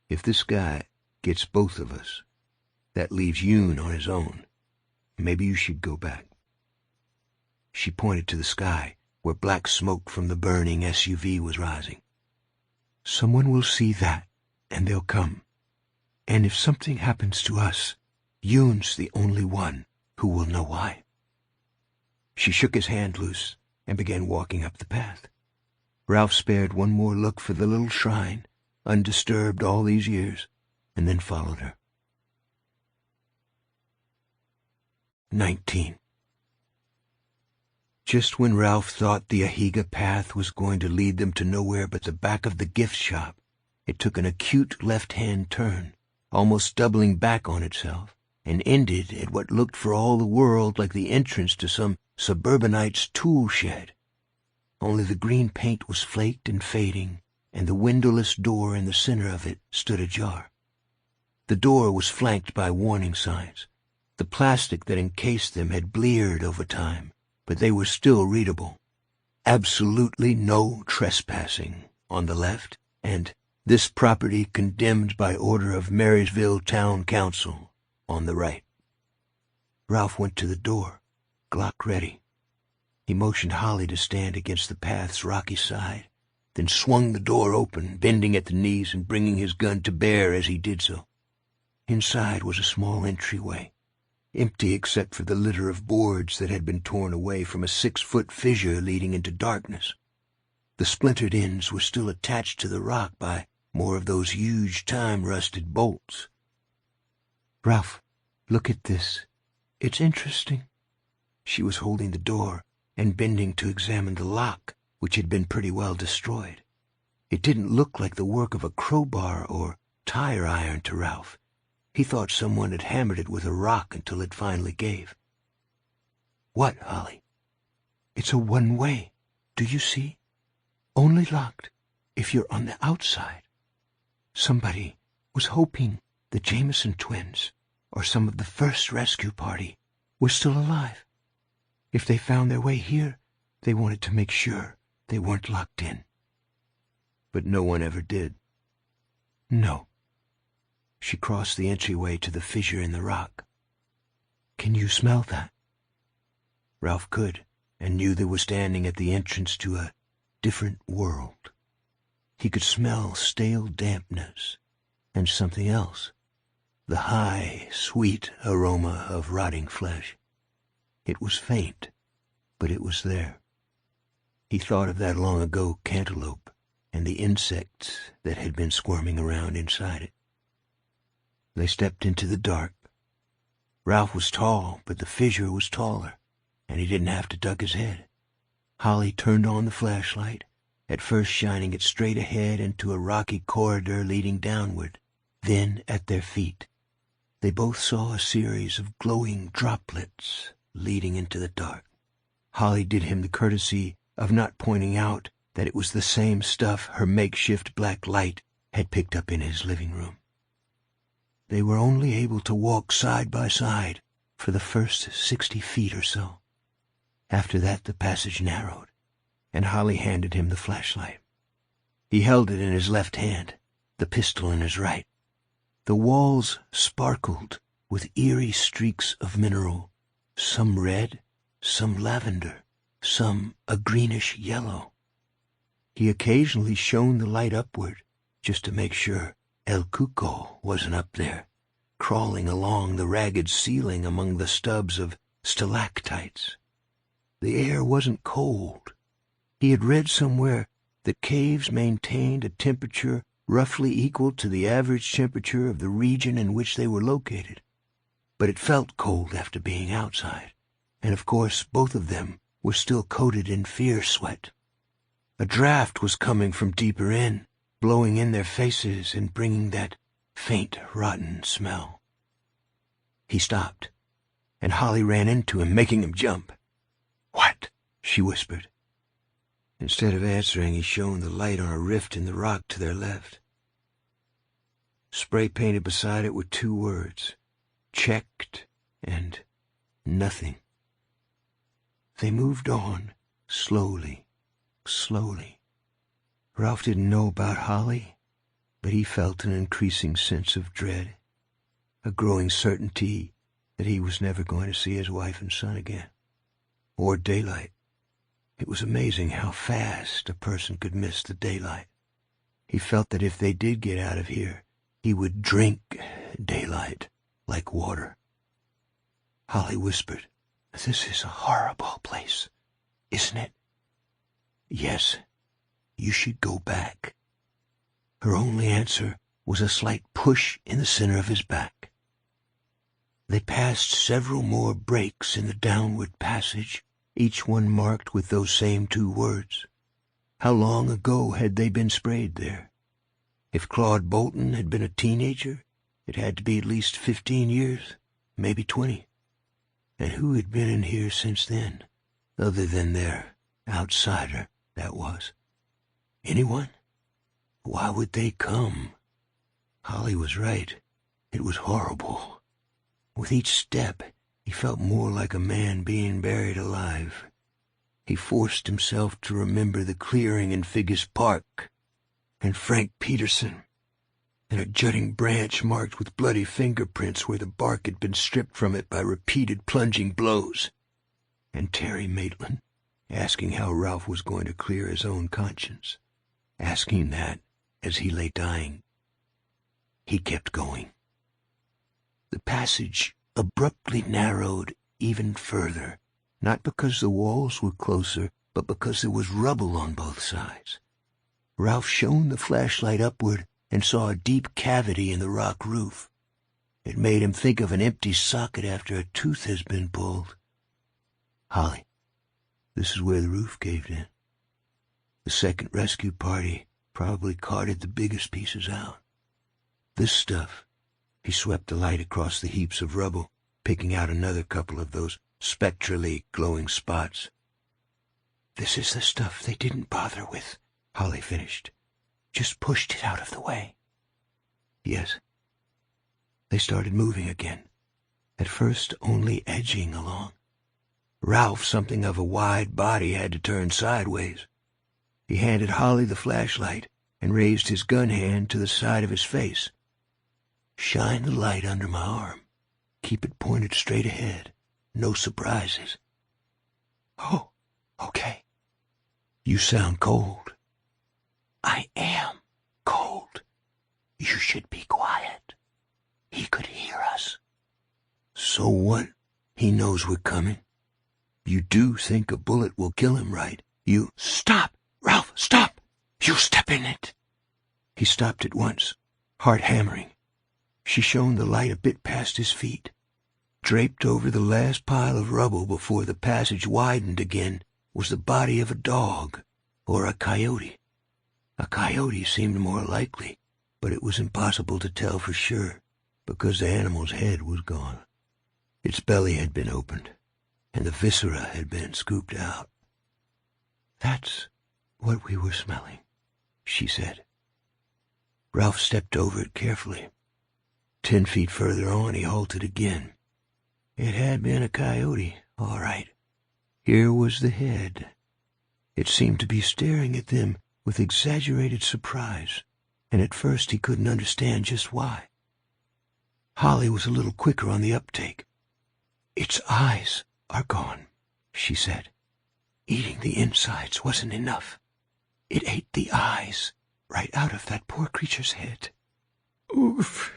"If this guy gets both of us, That leaves Yoon on his own. Maybe you should go back." She pointed to the sky, where black smoke from the burning SUV was rising. "Someone will see that, and they'll come. And if something happens to us, Yoon's the only one who will know why." She shook his hand loose and began walking up the path. Ralph spared one more look for the little shrine, undisturbed all these years, and then followed her. 19. Just when Ralph thought the Ahiga path was going to lead them to nowhere but the back of the gift shop, it took an acute left-hand turn, almost doubling back on itself, and ended at what looked for all the world like the entrance to some suburbanite's tool shed. Only the green paint was flaked and fading, and the windowless door in the center of it stood ajar. The door was flanked by warning signs. The plastic that encased them had bleared over time, but they were still readable. "Absolutely no trespassing" on the left, and "This property condemned by order of Marysville Town Council" on the right. Ralph went to the door, Glock ready. He motioned Holly to stand against the path's rocky side, then swung the door open, bending at the knees and bringing his gun to bear as he did so. Inside was a small entryway, empty except for the litter of boards that had been torn away from a 6-foot fissure leading into darkness. The splintered ends were still attached to the rock by more of those huge time-rusted bolts. "Ralph, look at this. It's interesting." She was holding the door and bending to examine the lock, which had been pretty well destroyed. It didn't look like the work of a crowbar or tire iron to Ralph. He thought someone had hammered it with a rock until it finally gave. "What, Holly?" "It's a one-way. Do you see? Only locked if you're on the outside. Somebody was hoping the Jameson twins, or some of the first rescue party, were still alive. If they found their way here, they wanted to make sure they weren't locked in." "But no one ever did." "No." She crossed the entryway to the fissure in the rock. "Can you smell that?" Ralph could, and knew they were standing at the entrance to a different world. He could smell stale dampness and something else, the high, sweet aroma of rotting flesh. It was faint, but it was there. He thought of that long-ago cantaloupe and the insects that had been squirming around inside it. They stepped into the dark. Ralph was tall, but the fissure was taller, and he didn't have to duck his head. Holly turned on the flashlight, at first shining it straight ahead into a rocky corridor leading downward, then at their feet. They both saw a series of glowing droplets leading into the dark. Holly did him the courtesy of not pointing out that it was the same stuff her makeshift black light had picked up in his living room. They were only able to walk side by side for the first 60 feet or so. After that the passage narrowed, and Holly handed him the flashlight. He held it in his left hand, the pistol in his right. The walls sparkled with eerie streaks of mineral, some red, some lavender, some a greenish yellow. He occasionally shone the light upward, just to make sure El Cuco wasn't up there, crawling along the ragged ceiling among the stubs of stalactites. The air wasn't cold. He had read somewhere that caves maintained a temperature roughly equal to the average temperature of the region in which they were located. But it felt cold after being outside, and of course both of them were still coated in fear sweat. A draft was coming from deeper in, blowing in their faces and bringing that faint, rotten smell. He stopped, and Holly ran into him, making him jump. "What?" she whispered. Instead of answering, he shone the light on a rift in the rock to their left. Spray painted beside it were 2 words, "checked" and "nothing." They moved on, slowly, slowly. Ralph didn't know about Holly, but he felt an increasing sense of dread. a growing certainty that he was never going to see his wife and son again, or daylight. It was amazing how fast a person could miss the daylight. He felt that if they did get out of here, he would drink daylight like water. Holly whispered, "This is a horrible place, isn't it?" "Yes, you should go back." Her only answer was a slight push in the center of his back. They passed several more breaks in the downward passage, each one marked with those same 2 words. How long ago had they been sprayed there? If Claude Bolton had been a teenager, it had to be at least 15 years, maybe 20. And who had been in here since then, other than their outsider, that was? Anyone? Why would they come? Holly was right. It was horrible. With each step, he felt more like a man being buried alive. He forced himself to remember the clearing in Figgis Park, and Frank Peterson, and a jutting branch marked with bloody fingerprints where the bark had been stripped from it by repeated plunging blows, and Terry Maitland, asking how Ralph was going to clear his own conscience, asking that as he lay dying. He kept going. The passage abruptly narrowed even further, not because the walls were closer, but because there was rubble on both sides. Ralph shone the flashlight upward and saw a deep cavity in the rock roof. It made him think of an empty socket after a tooth has been pulled. "Holly, this is where the roof caved in. The second rescue party probably carted the biggest pieces out. This stuff," he swept the light across the heaps of rubble, picking out another couple of those spectrally glowing spots. "This is the stuff they didn't bother with," Holly finished. "Just pushed it out of the way." Yes. They started moving again, at first only edging along. Ralph, something of a wide body, had to turn sideways. He handed Holly the flashlight and raised his gun hand to the side of his face. "Shine the light under my arm. Keep it pointed straight ahead. No surprises." "Oh, okay." "You sound cold." "I am cold. You should be quiet. He could hear us." "So what? He knows we're coming. You do think a bullet will kill him, right? You—" "Stop! Ralph, stop! You step in it." He stopped at once, heart hammering. She shone the light a bit past his feet. Draped over the last pile of rubble before the passage widened again was the body of a dog or a coyote. A coyote seemed more likely, but it was impossible to tell for sure because the animal's head was gone. Its belly had been opened, and the viscera had been scooped out. "That's what we were smelling," she said. Ralph stepped over it carefully. 10 feet further on, he halted again. It had been a coyote, all right. Here was the head. It seemed to be staring at them with exaggerated surprise, and at first he couldn't understand just why. Holly was a little quicker on the uptake. "Its eyes are gone," she said. "Eating the insides wasn't enough. It ate the eyes right out of that poor creature's head." "Oof."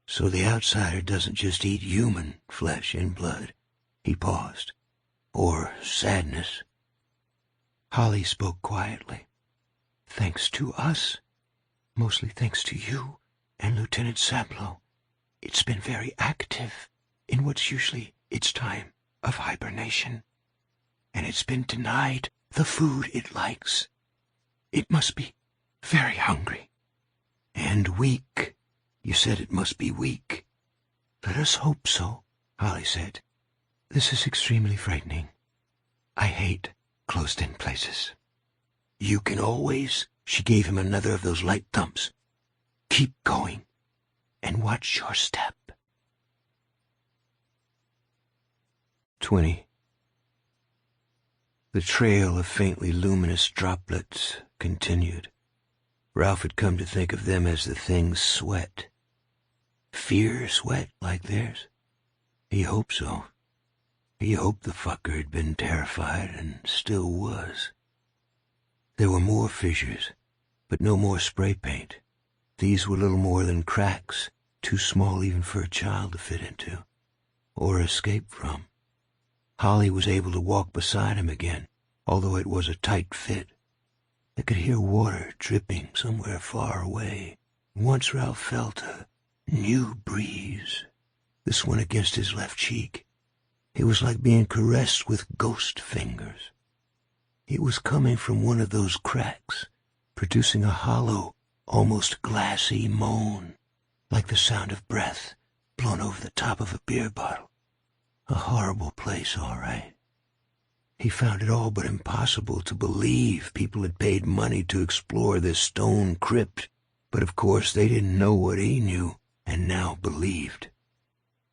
"So the outsider doesn't just eat human flesh and blood." He paused. "Or sadness." Holly spoke quietly. "Thanks to us. Mostly thanks to you and Lieutenant Saplow. It's been very active in what's usually its time of hibernation. And it's been denied the food it likes. It must be very hungry. And weak. You said it must be weak." "Let us hope so," Holly said. "This is extremely frightening. I hate closed-in places." "You can always—" She gave him another of those light thumps. "Keep going, and watch your step." 20. The trail of faintly luminous droplets continued. Ralph had come to think of them as the thing's sweat. fear sweat like theirs? He hoped so. He hoped the fucker had been terrified and still was. There were more fissures, but no more spray paint. These were little more than cracks, too small even for a child to fit into, or escape from. Holly was able to walk beside him again, although it was a tight fit. They could hear water dripping somewhere far away. Once Ralph felt a new breeze, this one against his left cheek. It was like being caressed with ghost fingers. It was coming from one of those cracks, producing a hollow, almost glassy moan, like the sound of breath blown over the top of a beer bottle. A horrible place, all right. He found it all but impossible to believe people had paid money to explore this stone crypt, but of course they didn't know what he knew and now believed.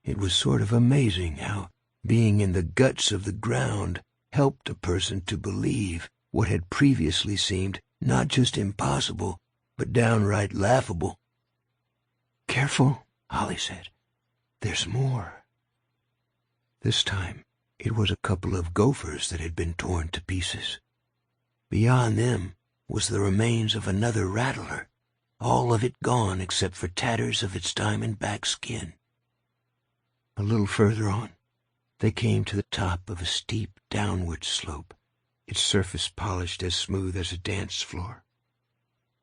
It was sort of amazing how being in the guts of the ground helped a person to believe what had previously seemed not just impossible, but downright laughable. "Careful," Holly said. "There's more." This time, it was a couple of gophers that had been torn to pieces. Beyond them was the remains of another rattler, all of it gone except for tatters of its diamond-back skin. A little further on, they came to the top of a steep downward slope, its surface polished as smooth as a dance floor.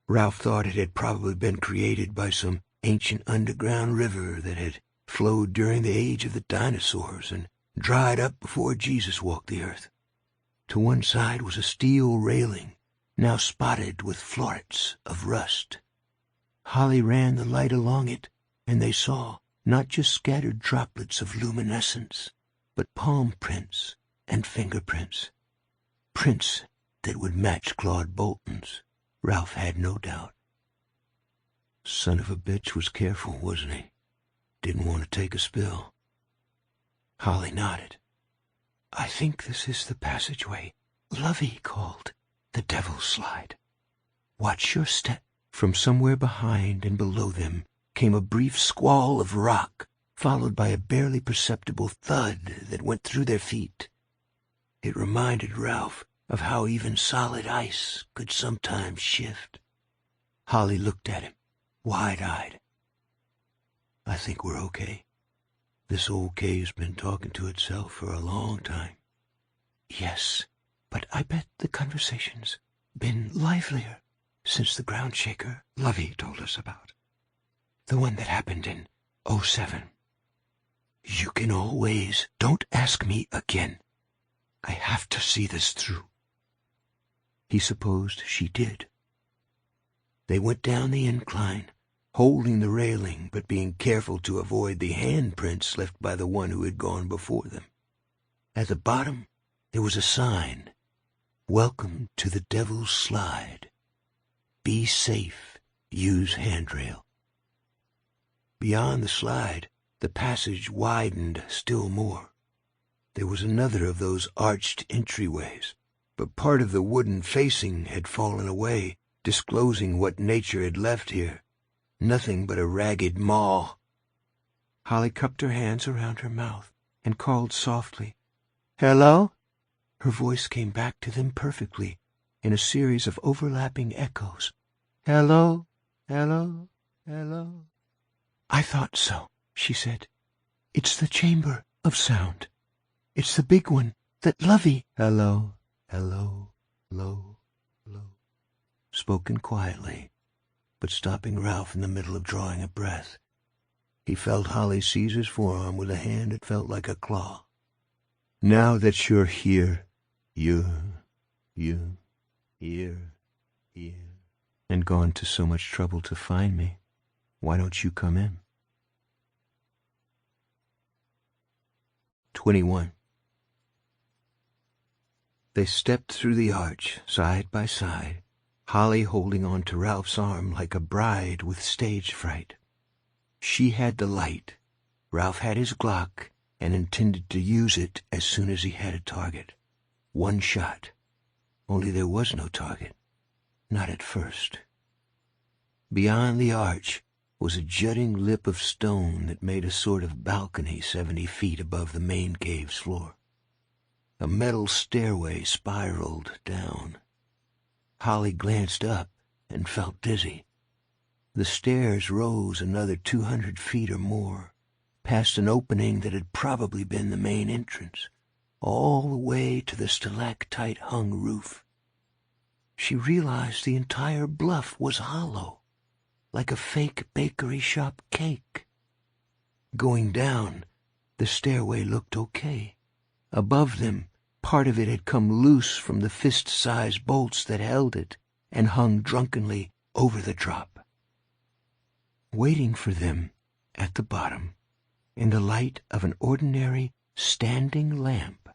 Ralph thought it had probably been created by some ancient underground river that had flowed during the age of the dinosaurs and dried up before Jesus walked the earth. To one side was a steel railing, now spotted with florets of rust. Holly ran the light along it, and they saw not just scattered droplets of luminescence, but palm prints and fingerprints. Prints that would match Claude Bolton's, Ralph had no doubt. Son of a bitch was careful, wasn't he? Didn't want to take a spill. Holly nodded. "I think this is the passageway Lovey called the Devil's Slide. Watch your step." From somewhere behind and below them came a brief squall of rock, followed by a barely perceptible thud that went through their feet. It reminded Ralph of how even solid ice could sometimes shift. Holly looked at him, wide-eyed. "I think we're okay. This old cave's been talking to itself for a long time." "Yes, but I bet the conversation's been livelier since the ground shaker Lovey told us about. The one that happened in 07. You can always... Don't ask me again. I have to see this through." He supposed she did. They went down the incline, holding the railing but being careful to avoid the handprints left by the one who had gone before them. At the bottom there was a sign, "Welcome to the Devil's Slide. Be safe. Use handrail." Beyond the slide, the passage widened still more. There was another of those arched entryways, but part of the wooden facing had fallen away, disclosing what nature had left here. Nothing but a ragged maw. Holly cupped her hands around her mouth and called softly, "Hello?" Her voice came back to them perfectly, in a series of overlapping echoes. "Hello, hello, hello." "I thought so," she said. "It's the chamber of sound. It's the big one that Lovey—" "Hello, hello, hello, hello," spoken quietly, but stopping Ralph in the middle of drawing a breath. He felt Holly seize his forearm with a hand that felt like a claw. "Now that you're here, here, and gone to so much trouble to find me, why don't you come in?" 21. They stepped through the arch, side by side, Holly holding on to Ralph's arm like a bride with stage fright. She had the light. Ralph had his Glock and intended to use it as soon as he had a target. One shot. Only there was no target. Not at first. Beyond the arch, was a jutting lip of stone that made a sort of balcony 70 feet above the main cave's floor. A metal stairway spiraled down. Holly glanced up and felt dizzy. The stairs rose another 200 feet or more, past an opening that had probably been the main entrance, all the way to the stalactite-hung roof. She realized the entire bluff was hollow, like a fake bakery shop cake. Going down, the stairway looked okay. Above them, part of it had come loose from the fist-sized bolts that held it and hung drunkenly over the drop. Waiting for them at the bottom, in the light of an ordinary standing lamp,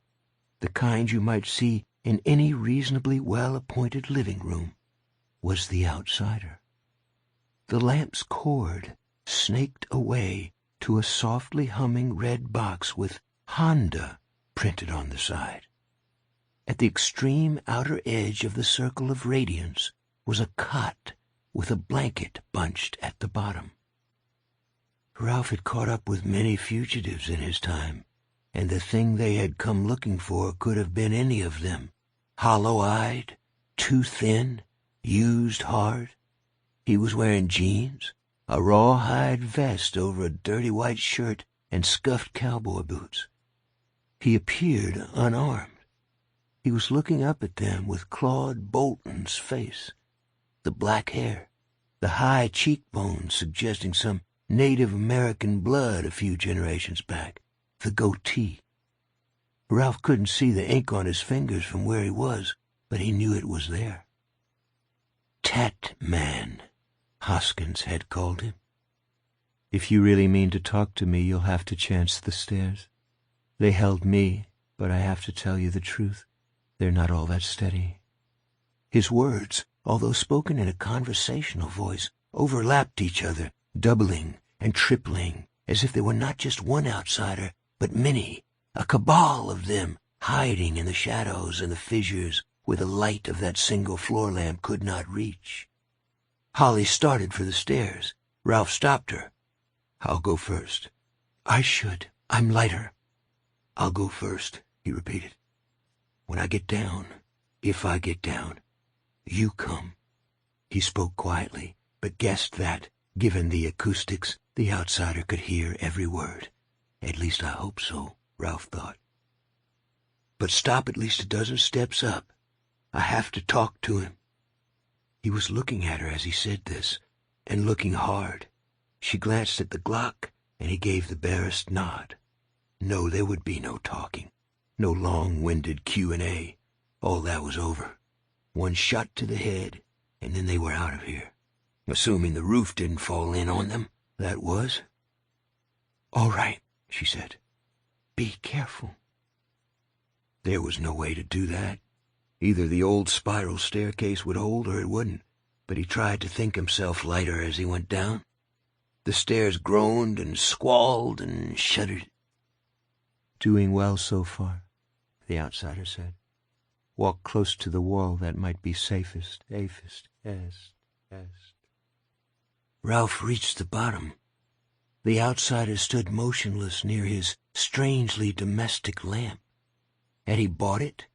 the kind you might see in any reasonably well-appointed living room, was the outsider. The lamp's cord snaked away to a softly humming red box with Honda printed on the side. At the extreme outer edge of the circle of radiance was a cot with a blanket bunched at the bottom. Ralph had caught up with many fugitives in his time, and the thing they had come looking for could have been any of them. Hollow-eyed, too thin, used hard. He was wearing jeans, a rawhide vest over a dirty white shirt, and scuffed cowboy boots. He appeared unarmed. He was looking up at them with Claude Bolton's face, the black hair, the high cheekbones suggesting some Native American blood a few generations back, the goatee. Ralph couldn't see the ink on his fingers from where he was, but he knew it was there. Tat Man, Hoskins had called him. If you really mean to talk to me, you'll have to chance the stairs. They held me, but I have to tell you the truth. They're not all that steady. His words, although spoken in a conversational voice, overlapped each other, doubling and tripling, as if there were not just one outsider, but many, a cabal of them, hiding in the shadows and the fissures where the light of that single floor lamp could not reach. Holly started for the stairs. Ralph stopped her. "I'll go first." "I should. I'm lighter." "I'll go first," he repeated. "When I get down, if I get down, you come." He spoke quietly, but guessed that, given the acoustics, the outsider could hear every word. At least I hope so, Ralph thought. "But stop at least a dozen steps up. I have to talk to him." He was looking at her as he said this, and looking hard. She glanced at the Glock, and he gave the barest nod. No, there would be no talking, no long-winded Q&A. All that was over. One shot to the head, and then they were out of here. Assuming the roof didn't fall in on them, that was. "All right," she said. "Be careful." There was no way to do that. Either the old spiral staircase would hold or it wouldn't, but he tried to think himself lighter as he went down. The stairs groaned and squalled and shuddered. "Doing well so far," the outsider said. "Walk close to the wall. That might be safest. Yes. Ralph reached the bottom. The outsider stood motionless near his strangely domestic lamp. Had he bought it,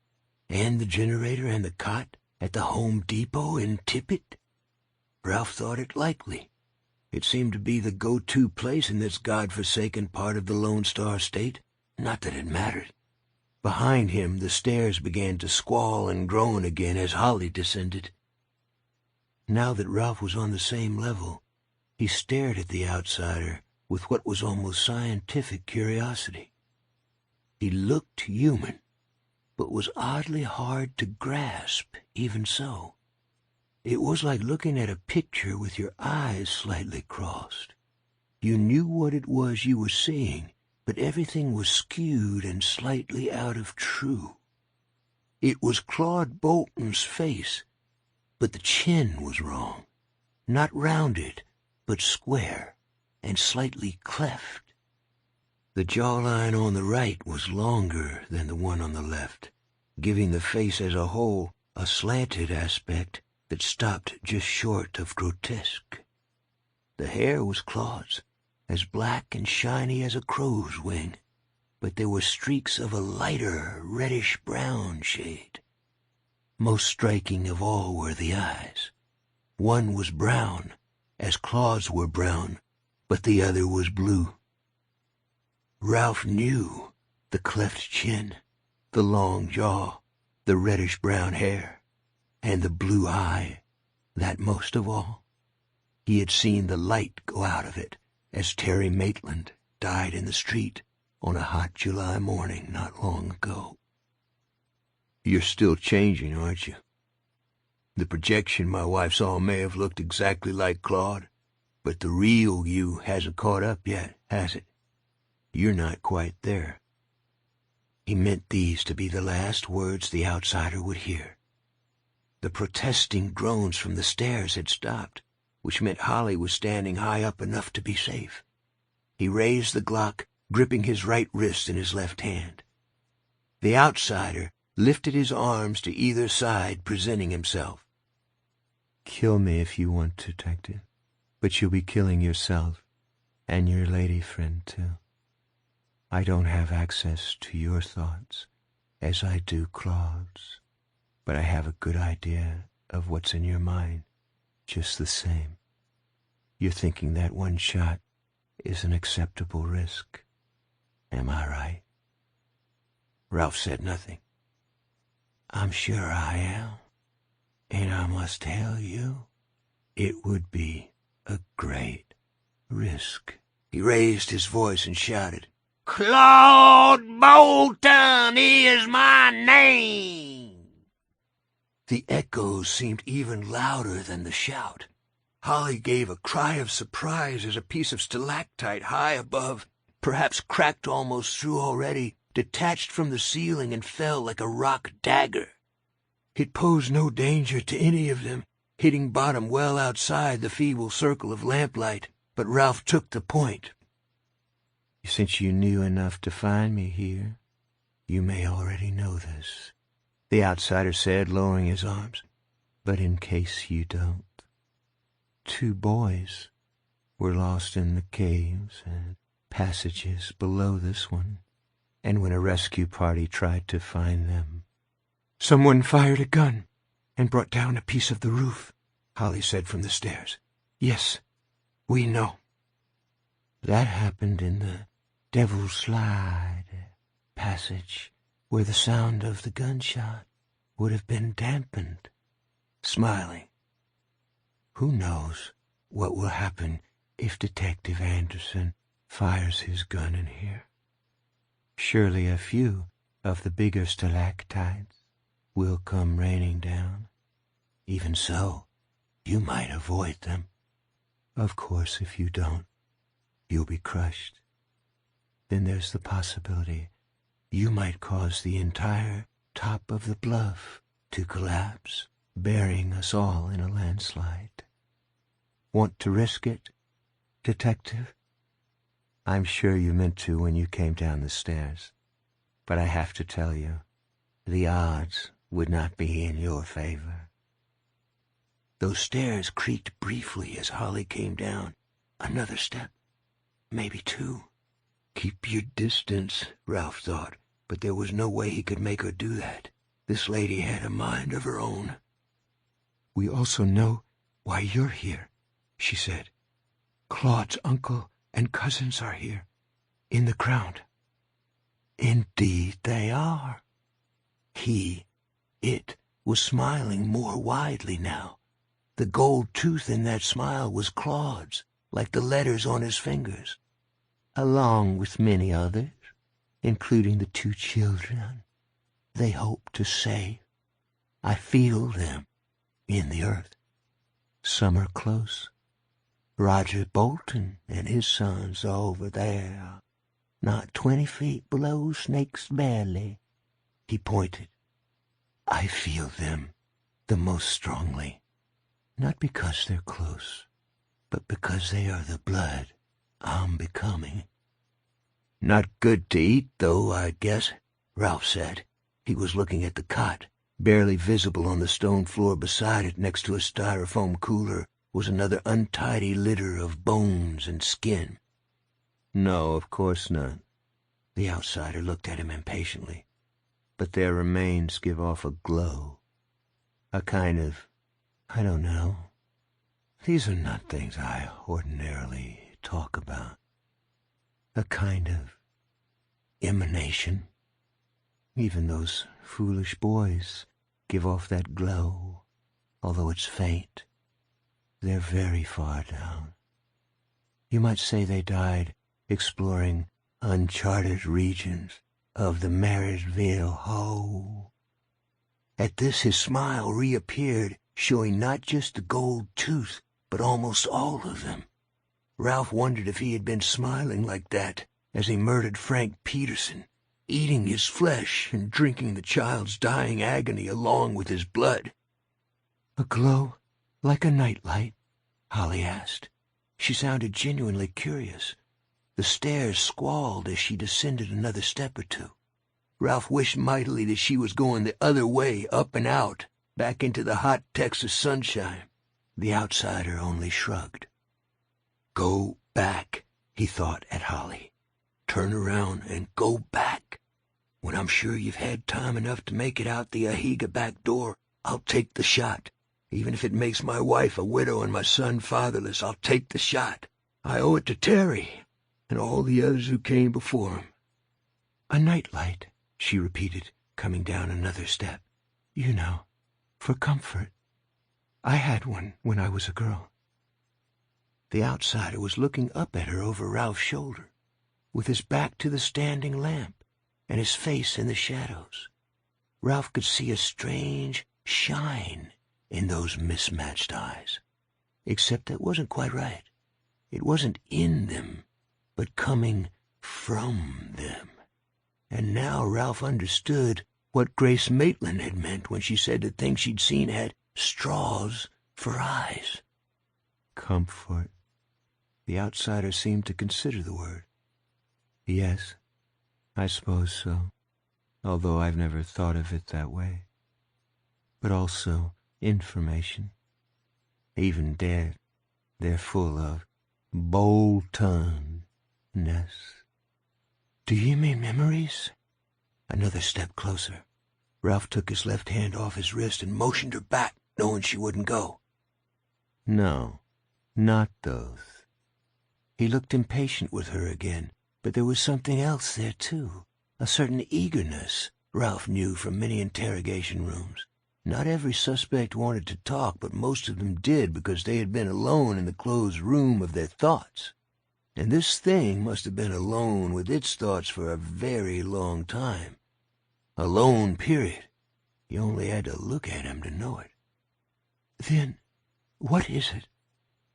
and the generator and the cot, at the Home Depot in Tippett? Ralph thought it likely. It seemed to be the go-to place in this god-forsaken part of the Lone Star State. Not that it mattered. Behind him, the stairs began to squall and groan again as Holly descended. Now that Ralph was on the same level, he stared at the outsider with what was almost scientific curiosity. He looked human, but was oddly hard to grasp even so. It was like looking at a picture with your eyes slightly crossed. You knew what it was you were seeing, but everything was skewed and slightly out of true. It was Claude Bolton's face, but the chin was wrong. Not rounded, but square and slightly cleft. The jawline on the right was longer than the one on the left, giving the face as a whole a slanted aspect that stopped just short of grotesque. The hair was Claude's, as black and shiny as a crow's wing, but there were streaks of a lighter reddish-brown shade. Most striking of all were the eyes. One was brown, as Claude's were brown, but the other was blue. Ralph knew the cleft chin, the long jaw, the reddish-brown hair, and the blue eye, that most of all. He had seen the light go out of it as Terry Maitland died in the street on a hot July morning not long ago. You're still changing, aren't you? The projection my wife saw may have looked exactly like Claude, but the real you hasn't caught up yet, has it? You're not quite there. He meant these to be the last words the outsider would hear. The protesting groans from the stairs had stopped, which meant Holly was standing high up enough to be safe. He raised the Glock, gripping his right wrist in his left hand. The outsider lifted his arms to either side, presenting himself. Kill me if you want, Detective, but you'll be killing yourself and your lady friend, too. I don't have access to your thoughts as I do Claude's, but I have a good idea of what's in your mind just the same. You're thinking that one shot is an acceptable risk. Am I right? Ralph said nothing. I'm sure I am, and I must tell you, it would be a great risk. He raised his voice and shouted, Claude Bolton is my name! The echoes seemed even louder than the shout. Holly gave a cry of surprise as a piece of stalactite high above, perhaps cracked almost through already, detached from the ceiling and fell like a rock dagger. It posed no danger to any of them, hitting bottom well outside the feeble circle of lamplight, but Ralph took the point. Since you knew enough to find me here, you may already know this, the outsider said, lowering his arms. But in case you don't, 2 boys were lost in the caves and passages below this one, and when a rescue party tried to find them, someone fired a gun and brought down a piece of the roof, Holly said from the stairs. Yes, we know. That happened in the Devil's Slide passage, where the sound of the gunshot would have been dampened. Smiling. Who knows what will happen if Detective Anderson fires his gun in here? Surely a few of the bigger stalactites will come raining down. Even so, you might avoid them. Of course, if you don't, you'll be crushed. Then there's the possibility you might cause the entire top of the bluff to collapse, burying us all in a landslide. Want to risk it, Detective? I'm sure you meant to when you came down the stairs, but I have to tell you, the odds would not be in your favor. Those stairs creaked briefly as Holly came down. Another step, maybe 2. Keep your distance, Ralph thought, but there was no way he could make her do that. This lady had a mind of her own. We also know why you're here, she said. Claude's uncle and cousins are here, in the ground. Indeed they are. It was smiling more widely now. The gold tooth in that smile was Claude's, like the letters on his fingers, along with many others, including the 2 children they hope to save. I feel them in the earth. Some are close. Roger Bolton and his sons are over there, not 20 feet below Snake's belly. He pointed. I feel them the most strongly, not because they're close, but because they are the blood I'm becoming. Not good to eat, though, I guess, Ralph said. He was looking at the cot, barely visible on the stone floor beside it next to a styrofoam cooler was another untidy litter of bones and skin. No, of course not. The outsider looked at him impatiently. But their remains give off a glow. A kind of, I don't know. These are not things I ordinarily talk about. A kind of emanation. Even those foolish boys give off that glow, although it's faint. They're very far down. You might say they died exploring uncharted regions of the Marysville Ho. At this his smile reappeared, showing not just the gold tooth, but almost all of them. Ralph wondered if he had been smiling like that as he murdered Frank Peterson, eating his flesh and drinking the child's dying agony along with his blood. A glow like a nightlight? Holly asked. She sounded genuinely curious. The stairs squalled as she descended another step or two. Ralph wished mightily that she was going the other way, up and out, back into the hot Texas sunshine. The outsider only shrugged. Go back, he thought at Holly. Turn around and go back. When I'm sure you've had time enough to make it out the Ahiga back door, I'll take the shot. Even if it makes my wife a widow and my son fatherless, I'll take the shot. I owe it to Terry and all the others who came before him. A nightlight, she repeated, coming down another step. You know, for comfort. I had one when I was a girl. The outsider was looking up at her over Ralph's shoulder, with his back to the standing lamp and his face in the shadows. Ralph could see a strange shine in those mismatched eyes, except that wasn't quite right. It wasn't in them, but coming from them. And now Ralph understood what Grace Maitland had meant when she said the thing she'd seen had straws for eyes. Comfort. The outsider seemed to consider the word. Yes, I suppose so, although I've never thought of it that way. But also information. Even dead, they're full of boltonness. Do you mean memories? Another step closer. Ralph took his left hand off his wrist and motioned her back, knowing she wouldn't go. No, not those. He looked impatient with her again, but there was something else there, too. A certain eagerness, Ralph knew from many interrogation rooms. Not every suspect wanted to talk, but most of them did because they had been alone in the closed room of their thoughts. And this thing must have been alone with its thoughts for a very long time. Alone, period. You only had to look at him to know it. Then, what is it?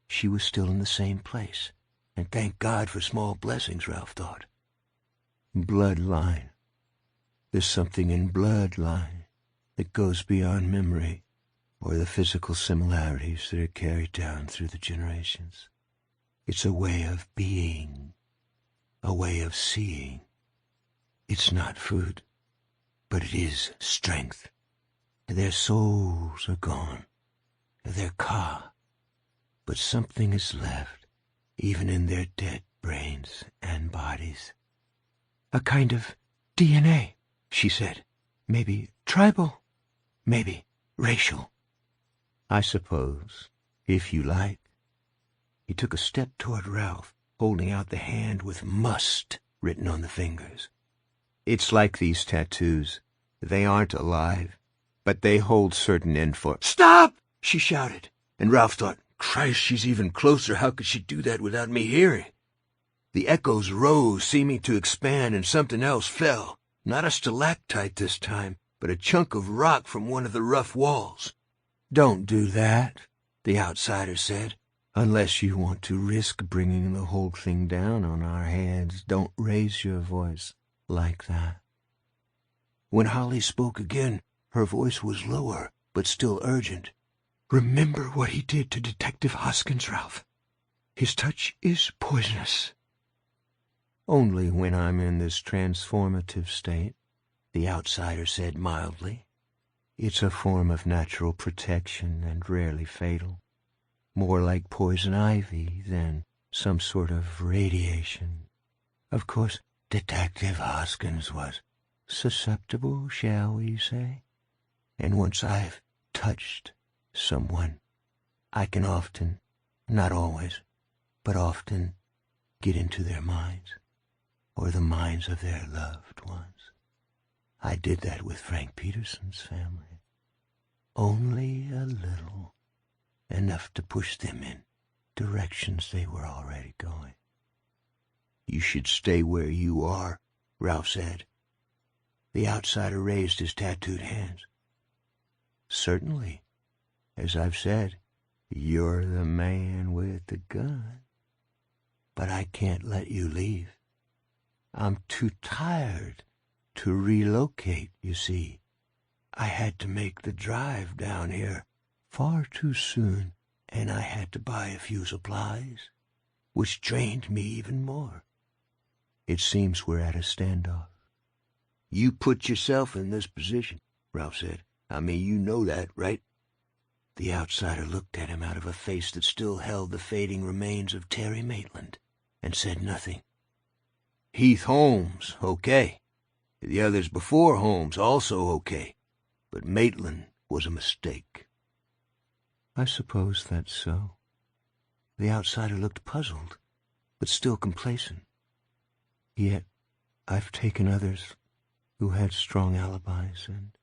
She was still in the same place, and thank God for small blessings, Ralph thought. Bloodline. There's something in bloodline that goes beyond memory or the physical similarities that are carried down through the generations. It's a way of being, a way of seeing. It's not food, but it is strength. Their souls are gone, their ka, but something is left, even in their dead brains and bodies. A kind of DNA, she said. Maybe tribal, maybe racial. I suppose, if you like. He took a step toward Ralph, holding out the hand with must written on the fingers. It's like these tattoos. They aren't alive, but they hold certain info. Stop! She shouted, and Ralph thought, Christ, she's even closer. How could she do that without me hearing? The echoes rose, seeming to expand, and something else fell. Not a stalactite this time, but a chunk of rock from one of the rough walls. Don't do that, the outsider said. Unless you want to risk bringing the whole thing down on our heads, don't raise your voice like that. When Holly spoke again, her voice was lower, but still urgent. Remember what he did to Detective Hoskins, Ralph. His touch is poisonous. Only when I'm in this transformative state, the outsider said mildly. It's a form of natural protection and rarely fatal. more like poison ivy than some sort of radiation. Of course, Detective Hoskins was susceptible, shall we say? And once I've touched someone, I can often, not always, but often get into their minds, or the minds of their loved ones. I did that with Frank Peterson's family. Only a little, enough to push them in directions they were already going. "You should stay where you are," Ralph said. The outsider raised his tattooed hands. "Certainly. As I've said, you're the man with the gun. But I can't let you leave. I'm too tired to relocate, you see. I had to make the drive down here far too soon, and I had to buy a few supplies, which drained me even more. It seems we're at a standoff." "You put yourself in this position," Ralph said. "I mean, you know that, right?" The outsider looked at him out of a face that still held the fading remains of Terry Maitland, and said nothing. "Heath Holmes, okay. The others before Holmes, also okay. But Maitland was a mistake." "I suppose that's so." The outsider looked puzzled, but still complacent. "Yet I've taken others who had strong alibis and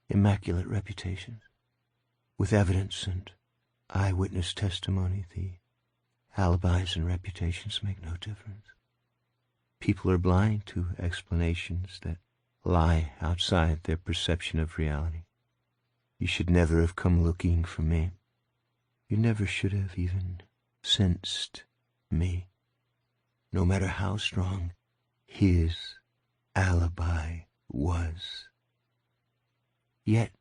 immaculate reputations. With evidence and eyewitness testimony, the alibis and reputations make no difference. People are blind to explanations that lie outside their perception of reality. You should never have come looking for me. You never should have even sensed me, no matter how strong his alibi was. Yet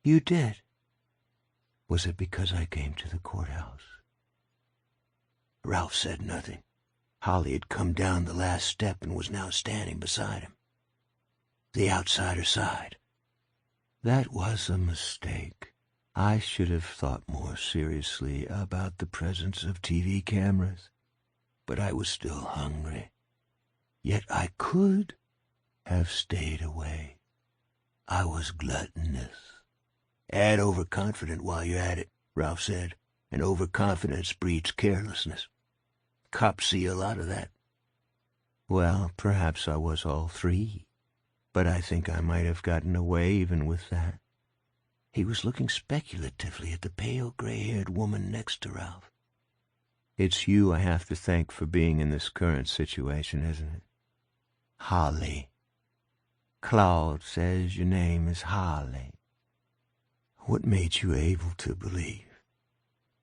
you did. Was it because I came to the courthouse?" Ralph said nothing. Holly had come down the last step and was now standing beside him. The outsider sighed. "That was a mistake. I should have thought more seriously about the presence of TV cameras, but I was still hungry. Yet I could have stayed away. I was gluttonous." "Add overconfident while you're at it," Ralph said, "and overconfidence breeds carelessness. Cops see a lot of that." "Well, perhaps I was all three, but I think I might have gotten away even with that." He was looking speculatively at the pale gray-haired woman next to Ralph. "It's you I have to thank for being in this current situation, isn't it? Holly. Claude says your name is Holly. What made you able to believe?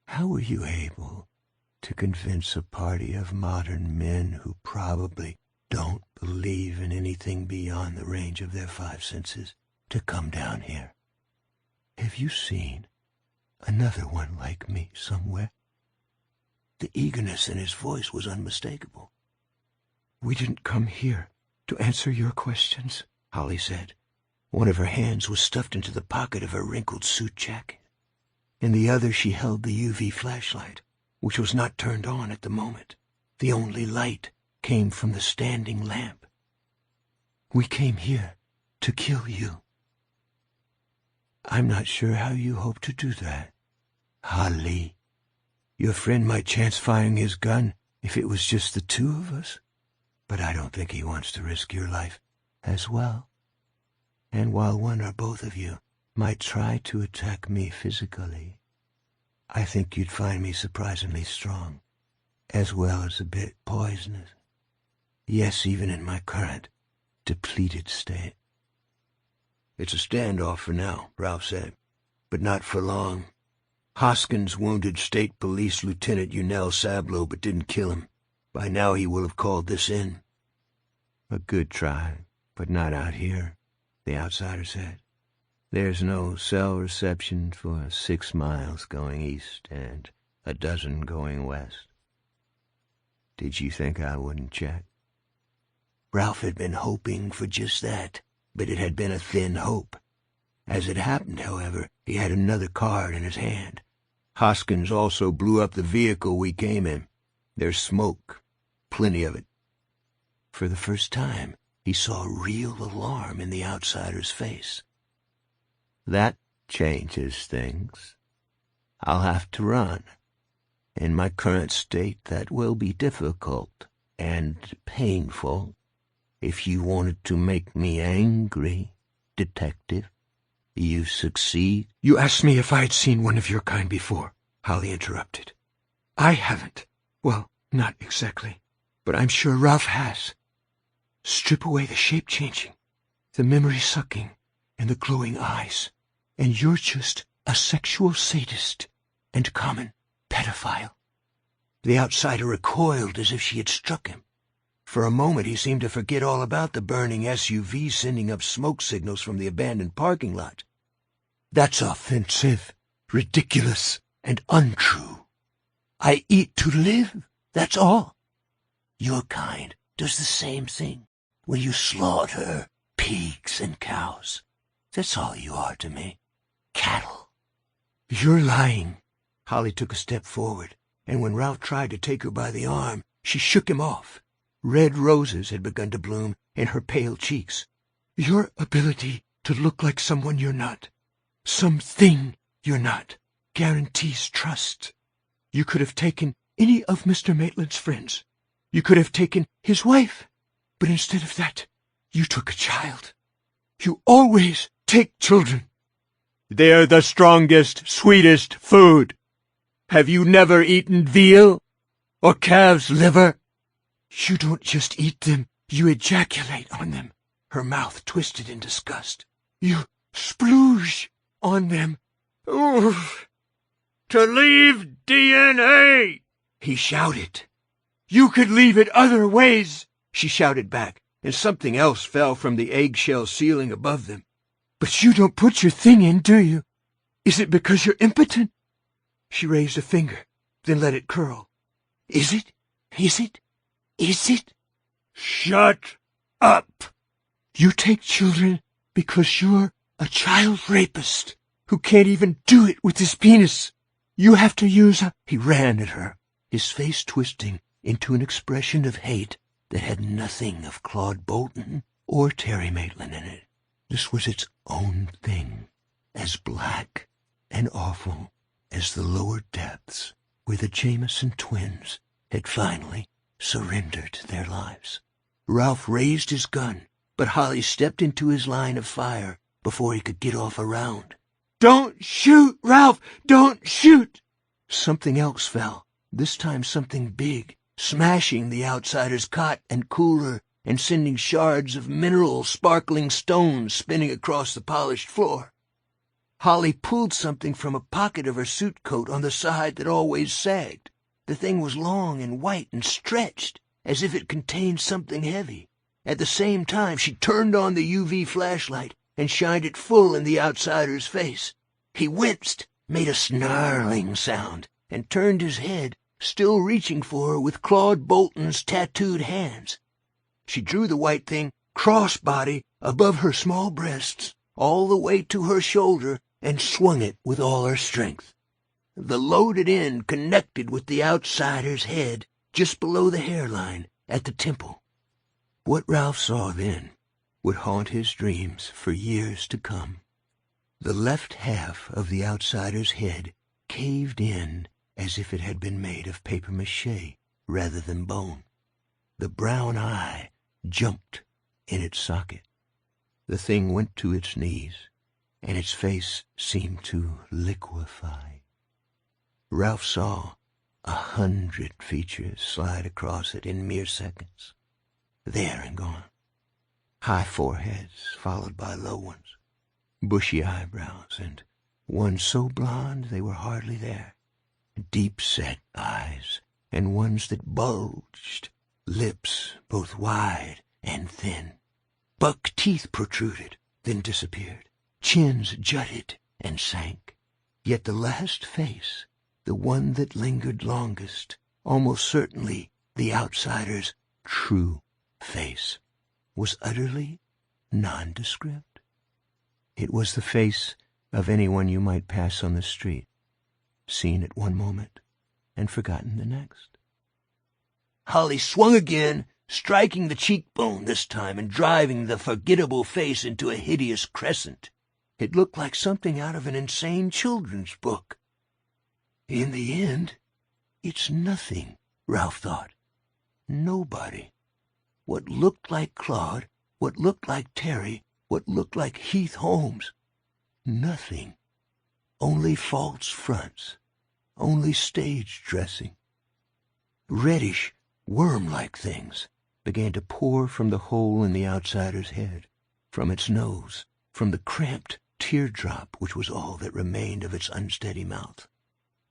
How were you able to convince a party of modern men who probably don't believe in anything beyond the range of their five senses to come down here? Have you seen another one like me somewhere?" The eagerness in his voice was unmistakable. "We didn't come here to answer your questions," Holly said. One of her hands was stuffed into the pocket of her wrinkled suit jacket. In the other she held the UV flashlight, which was not turned on at the moment. The only light came from the standing lamp. "We came here to kill you." "I'm not sure how you hope to do that, Holly. Your friend might chance firing his gun if it was just the two of us, but I don't think he wants to risk your life as well. And while one or both of you might try to attack me physically, I think you'd find me surprisingly strong, as well as a bit poisonous. Yes, even in my current depleted state." "It's a standoff for now," Ralph said, "but not for long. Hoskins wounded State Police Lieutenant Unel Sablo, but didn't kill him. By now he will have called this in." "A good try, but not out here," the outsider said. "There's no cell reception for 6 miles going east and a dozen going west. Did you think I wouldn't check?" Ralph had been hoping for just that, but it had been a thin hope. As it happened, however, he had another card in his hand. Hoskins also blew up the vehicle we came in. There's smoke, plenty of it." For the first time, he saw real alarm in the outsider's face. "That changes things. I'll have to run. In my current state, that will be difficult and painful. If you wanted to make me angry, Detective, you succeed." "You asked me if I had seen one of your kind before," Holly interrupted. "I haven't. Well, not exactly. But I'm sure Ralph has. Strip away the shape-changing, the memory-sucking, and the glowing eyes, and you're just a sexual sadist and common pedophile." The outsider recoiled as if she had struck him. For a moment he seemed to forget all about the burning SUV sending up smoke signals from the abandoned parking lot. "That's offensive, ridiculous, and untrue. I eat to live, that's all. Your kind does the same thing when you slaughter pigs and cows. That's all you are to me. Cattle." "You're lying." Holly took a step forward, and when Ralph tried to take her by the arm, she shook him off. Red roses had begun to bloom in her pale cheeks. "Your ability to look like someone you're not, something you're not, guarantees trust. You could have taken any of Mr. Maitland's friends. You could have taken his wife. But instead of that, you took a child. You always take children." "They're the strongest, sweetest food. Have you never eaten veal or calf's liver?" "You don't just eat them, you ejaculate on them." Her mouth twisted in disgust. "You splooge on them." "Oof! To leave DNA!" he shouted. "You could leave it other ways," she shouted back, and something else fell from the eggshell ceiling above them. "But you don't put your thing in, do you? Is it because you're impotent?" She raised a finger, then let it curl. "Is it? Is it? Is it?" "Shut up!" "You take children because you're a child rapist who can't even do it with his penis. You have to use a—" He ran at her, his face twisting into an expression of hate that had nothing of Claude Bolton or Terry Maitland in it. This was its own thing, as black and awful as the lower depths where the Jameson twins had finally surrendered their lives. Ralph raised his gun, but Holly stepped into his line of fire before he could get off a round. "Don't shoot, Ralph! Don't shoot!" Something else fell, this time something big, smashing the outsider's cot and cooler and sending shards of mineral sparkling stones spinning across the polished floor. Holly pulled something from a pocket of her suit coat on the side that always sagged. The thing was long and white and stretched, as if it contained something heavy. At the same time, she turned on the UV flashlight and shined it full in the outsider's face. He winced, made a snarling sound, and turned his head, still reaching for her with Claude Bolton's tattooed hands. She drew the white thing cross-body above her small breasts, all the way to her shoulder, and swung it with all her strength. The loaded end connected with the outsider's head just below the hairline at the temple. What Ralph saw then would haunt his dreams for years to come. The left half of the outsider's head caved in as if it had been made of papier-mâché rather than bone. The brown eye jumped in its socket. The thing went to its knees, and its face seemed to liquefy. Ralph saw 100 features slide across it in mere seconds. There and gone. High foreheads followed by low ones, bushy eyebrows, and ones so blond they were hardly there, deep-set eyes, and ones that bulged, lips both wide and thin. Buck teeth protruded, then disappeared. Chins jutted and sank. Yet the last face, the one that lingered longest, almost certainly the outsider's true face, was utterly nondescript. It was the face of anyone you might pass on the street. seen at one moment and forgotten the next. Holly swung again, striking the cheekbone this time and driving the forgettable face into a hideous crescent. It looked like something out of an insane children's book. In the end, it's nothing, Ralph thought. Nobody. What looked like Claude, what looked like Terry, what looked like Heath Holmes. Nothing. Only false fronts. Only stage dressing. Reddish, worm-like things began to pour from the hole in the outsider's head, from its nose, from the cramped teardrop which was all that remained of its unsteady mouth.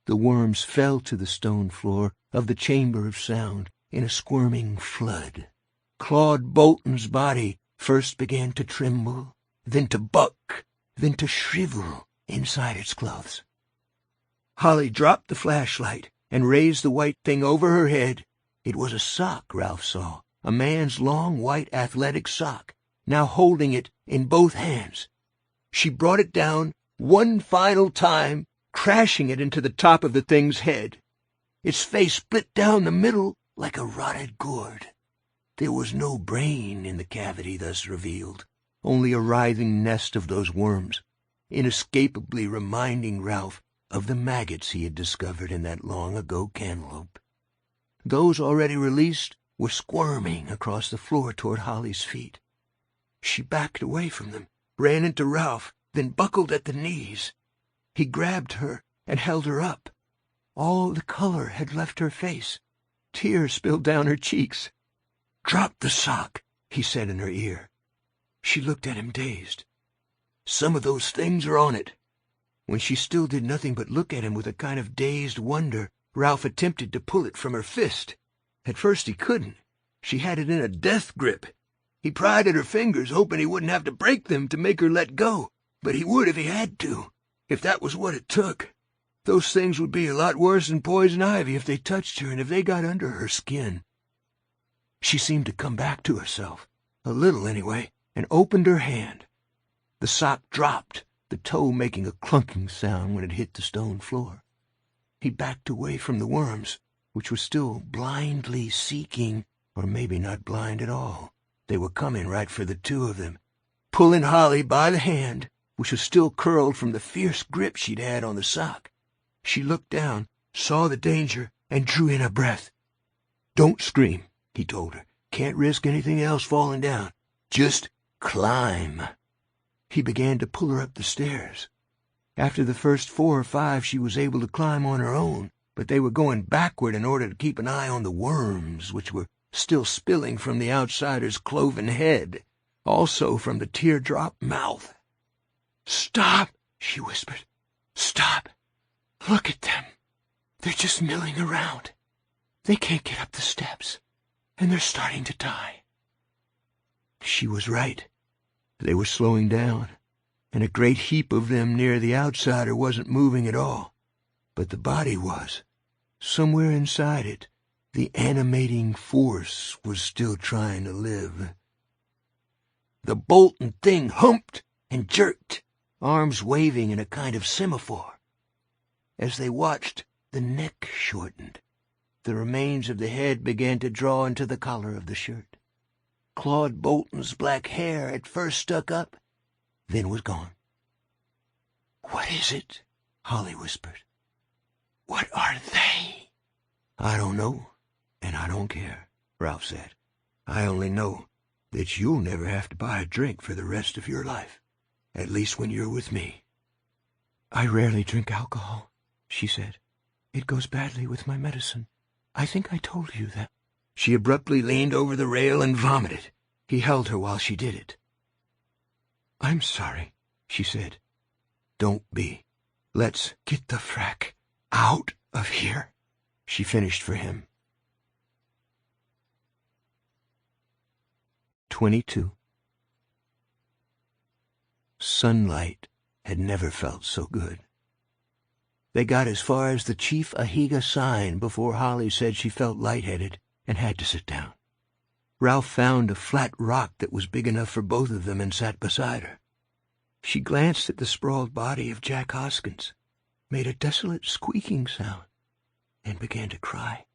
The worms fell to the stone floor of the chamber of sound in a squirming flood. Claude Bolton's body first began to tremble, then to buck, then to shrivel inside its clothes. Holly dropped the flashlight and raised the white thing over her head. It was a sock, Ralph saw, a man's long white athletic sock, now holding it in both hands. She brought it down one final time, crashing it into the top of the thing's head. Its face split down the middle like a rotted gourd. There was no brain in the cavity thus revealed, only a writhing nest of those worms, inescapably reminding Ralph of the maggots he had discovered in that long-ago cantaloupe. Those already released were squirming across the floor toward Holly's feet. She backed away from them, ran into Ralph, then buckled at the knees. He grabbed her and held her up. All the color had left her face. Tears spilled down her cheeks. "Drop the sock," he said in her ear. She looked at him dazed. "Some of those things are on it." When she still did nothing but look at him with a kind of dazed wonder, Ralph attempted to pull it from her fist. At first he couldn't. She had it in a death grip. He pried at her fingers, hoping he wouldn't have to break them to make her let go, but he would if he had to, if that was what it took. Those things would be a lot worse than poison ivy if they touched her and if they got under her skin. She seemed to come back to herself, a little anyway, and opened her hand. The sock dropped, the toe making a clunking sound when it hit the stone floor. He backed away from the worms, which were still blindly seeking, or maybe not blind at all. They were coming right for the two of them, pulling Holly by the hand, which was still curled from the fierce grip she'd had on the sock. She looked down, saw the danger, and drew in a breath. "Don't scream," he told her. "Can't risk anything else falling down. Just climb." He began to pull her up the stairs. After the first 4 or 5, she was able to climb on her own, but they were going backward in order to keep an eye on the worms, which were still spilling from the outsider's cloven head, also from the teardrop mouth. "Stop," she whispered. "Stop. Look at them. They're just milling around. They can't get up the steps, and they're starting to die." She was right. They were slowing down, and a great heap of them near the outsider wasn't moving at all. But the body was. Somewhere inside it, the animating force was still trying to live. The Bolton thing humped and jerked, arms waving in a kind of semaphore. As they watched, the neck shortened. The remains of the head began to draw into the collar of the shirt. Claude Bolton's black hair at first stuck up, then was gone. "What is it?" Holly whispered. "What are they?" "I don't know, and I don't care," Ralph said. "I only know that you'll never have to buy a drink for the rest of your life, at least when you're with me." "I rarely drink alcohol," she said. "It goes badly with my medicine. I think I told you that." She abruptly leaned over the rail and vomited. He held her while she did it. "I'm sorry," she said. "Don't be. Let's get the frack out of here," she finished for him. 22. Sunlight had never felt so good. They got as far as the Chief Ahiga sign before Holly said she felt lightheaded and had to sit down. Ralph found a flat rock that was big enough for both of them and sat beside her. She glanced at the sprawled body of Jack Hoskins. made a desolate squeaking sound and began to cry.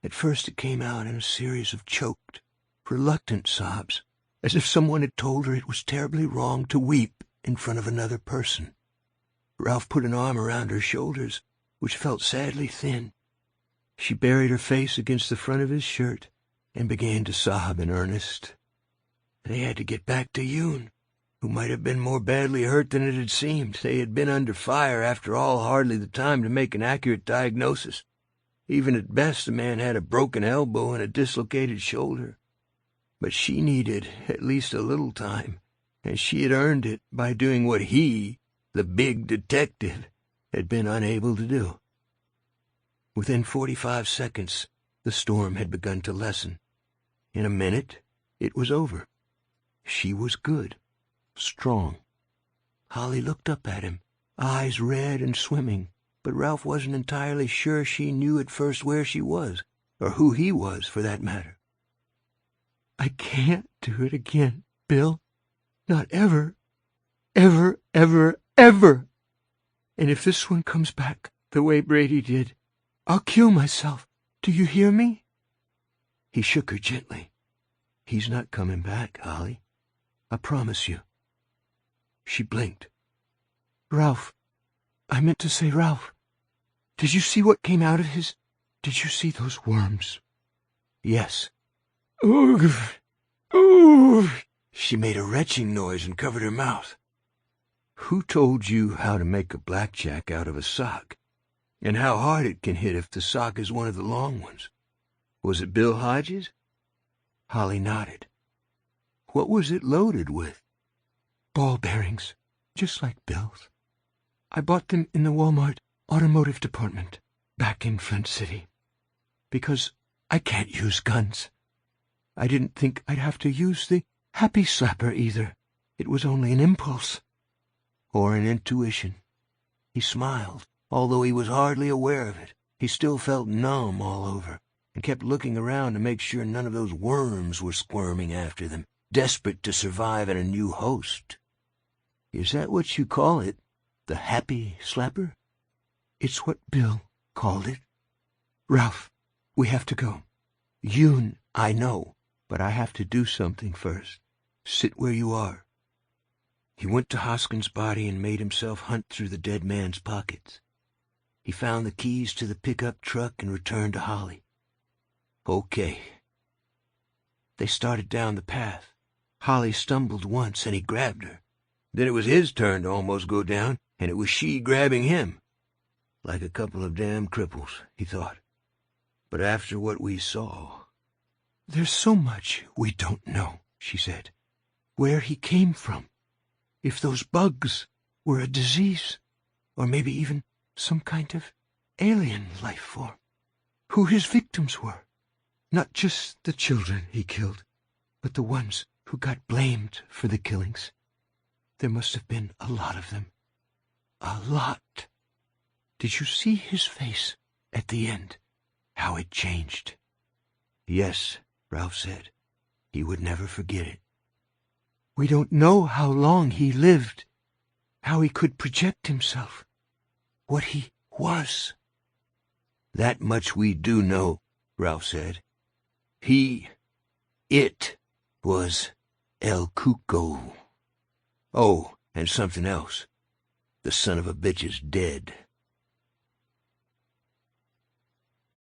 At first it came out in a series of choked, reluctant sobs, as if someone had told her it was terribly wrong to weep in front of another person. Ralph put an arm around her shoulders, which felt sadly thin. She buried her face against the front of his shirt and began to sob in earnest. They had to get back to Yoon, who might have been more badly hurt than it had seemed. They had been under fire, after all, hardly the time to make an accurate diagnosis. Even at best, the man had a broken elbow and a dislocated shoulder. But she needed at least a little time, and she had earned it by doing what he, the big detective, had been unable to do. Within 45 seconds, the storm had begun to lessen. In a minute, it was over. She was good, strong. Holly looked up at him, eyes red and swimming, but Ralph wasn't entirely sure she knew at first where she was, or who he was, for that matter. "I can't do it again, Bill. Not ever. Ever, ever, ever. And if this one comes back the way Brady did, I'll kill myself. Do you hear me?" He shook her gently. "He's not coming back, Holly. I promise you." She blinked. "Ralph, I meant to say Ralph. Did you see what came out of his... Did you see those worms?" "Yes." "Oog! Ooh!" She made a retching noise and covered her mouth. "Who told you how to make a blackjack out of a sock, and how hard it can hit if the sock is one of the long ones? Was it Bill Hodges?" Holly nodded. "What was it loaded with?" "Ball bearings, just like Bill's. I bought them in the Walmart automotive department back in Flint City, because I can't use guns. I didn't think I'd have to use the happy slapper either. It was only an impulse." "Or an intuition." He smiled, although he was hardly aware of it. He still felt numb all over, and kept looking around to make sure none of those worms were squirming after them, desperate to survive in a new host. "Is that what you call it? The happy slapper?" "It's what Bill called it. Ralph, we have to go." "Yoon, I know, but I have to do something first. Sit where you are." He went to Hoskins' body and made himself hunt through the dead man's pockets. He found the keys to the pickup truck and returned to Holly. "Okay." They started down the path. Holly stumbled once, and he grabbed her. Then it was his turn to almost go down, and it was she grabbing him. Like a couple of damn cripples, he thought. But after what we saw... "There's so much we don't know," she said. "Where he came from. If those bugs were a disease, or maybe even some kind of alien life form. Who his victims were. Not just the children he killed, but the ones who got blamed for the killings. There must have been a lot of them. A lot. Did you see his face at the end? How it changed?" "Yes," Ralph said. He would never forget it. "We don't know how long he lived, how he could project himself, what he was." "That much we do know," Ralph said. It was El Cuco. Oh, and something else. The son of a bitch is dead.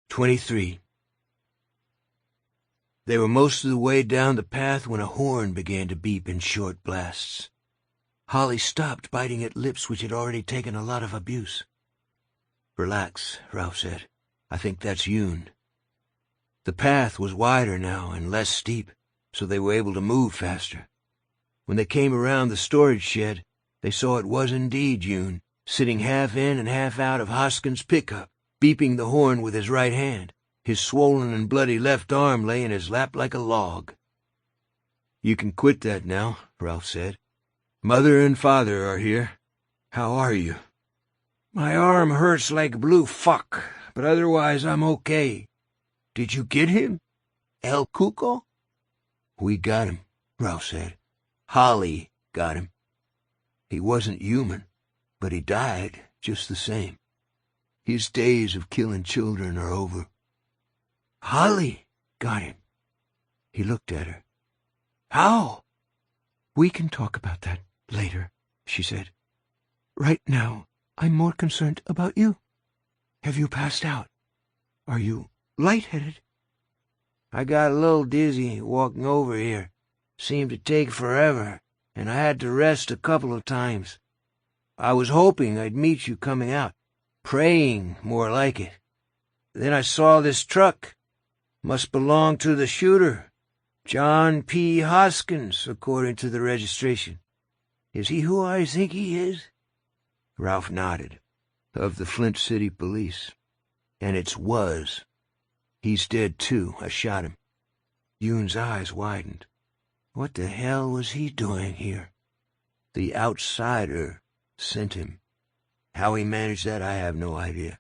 23. They were most of the way down the path when a horn began to beep in short blasts. Holly stopped, biting at lips which had already taken a lot of abuse. "Relax," Ralph said. "I think that's Yoon." The path was wider now and less steep, so they were able to move faster. When they came around the storage shed, they saw it was indeed Yoon, sitting half in and half out of Hoskins' pickup, beeping the horn with his right hand. His swollen and bloody left arm lay in his lap like a log. "You can quit that now," Ralph said. "Mother and Father are here. How are you?" "My arm hurts like blue fuck, but otherwise I'm okay." "Did you get him? El Cuco?" "We got him," Ralph said. "Holly got him. He wasn't human, but he died, just the same. His days of killing children are over. Holly got him. He looked at her. How? We can talk about that later, she said. Right now, I'm more concerned about you. Have you passed out? Are you lightheaded? I got a little dizzy walking over here. Seemed to take forever, and I had to rest a couple of times. I was hoping I'd meet you coming out. Praying, more like it. Then I saw this truck. Must belong to the shooter. John P. Hoskins, according to the registration. Is he who I think he is? Ralph nodded. Of the Flint City Police. And it's was. He's dead, too. I shot him. Yoon's eyes widened. What the hell was he doing here? The outsider sent him. How he managed that, I have no idea.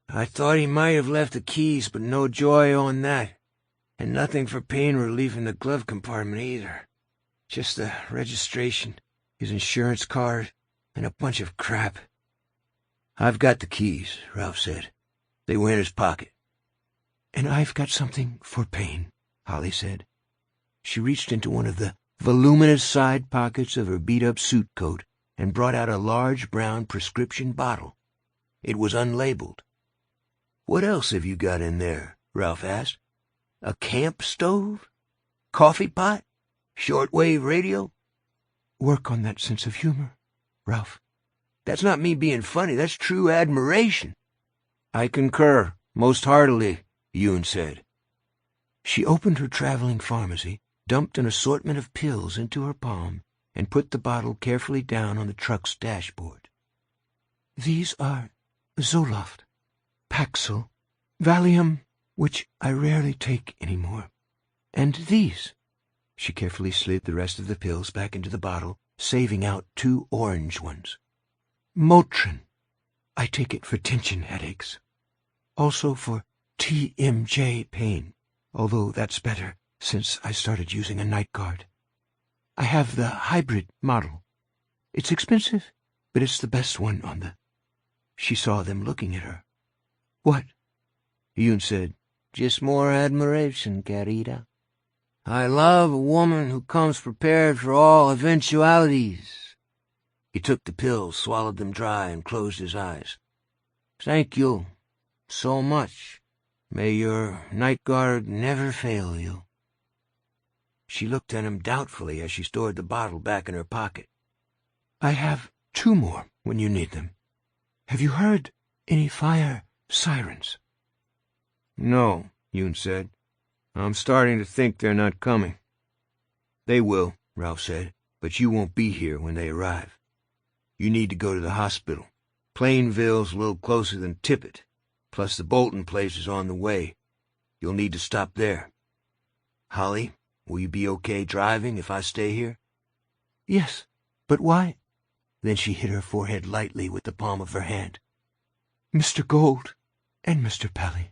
I thought he might have left the keys, but no joy on that. And nothing for pain relief in the glove compartment either. Just the registration, his insurance card, and a bunch of crap. I've got the keys, Ralph said. They were in his pocket. And I've got something for pain, Holly said. She reached into one of the voluminous side pockets of her beat-up suit coat and brought out a large brown prescription bottle. It was unlabeled. What else have you got in there? Ralph asked. A camp stove? Coffee pot? Shortwave radio? Work on that sense of humor, Ralph. That's not me being funny, that's true admiration. I concur, most heartily, Yoon said. She opened her traveling pharmacy, dumped an assortment of pills into her palm, and put the bottle carefully down on the truck's dashboard. These are Zoloft, Paxil, Valium, which I rarely take anymore, and these. She carefully slid the rest of the pills back into the bottle, saving out 2 orange ones. Motrin. I take it for tension headaches. Also for TMJ pain, although that's better since I started using a night guard. I have the hybrid model. It's expensive, but it's the best one on the... She saw them looking at her. What? Yoon said, just more admiration, querida. I love a woman who comes prepared for all eventualities. He took the pills, swallowed them dry, and closed his eyes. Thank you so much. May your night guard never fail you. She looked at him doubtfully as she stored the bottle back in her pocket. I have 2 more when you need them. Have you heard any fire sirens? No, Yoon said. I'm starting to think they're not coming. They will, Ralph said, but you won't be here when they arrive. You need to go to the hospital. Plainville's a little closer than Tippett, plus the Bolton place is on the way. You'll need to stop there. Holly, will you be okay driving if I stay here? Yes, but why? Then she hit her forehead lightly with the palm of her hand. Mr. Gold and Mr. Pelly.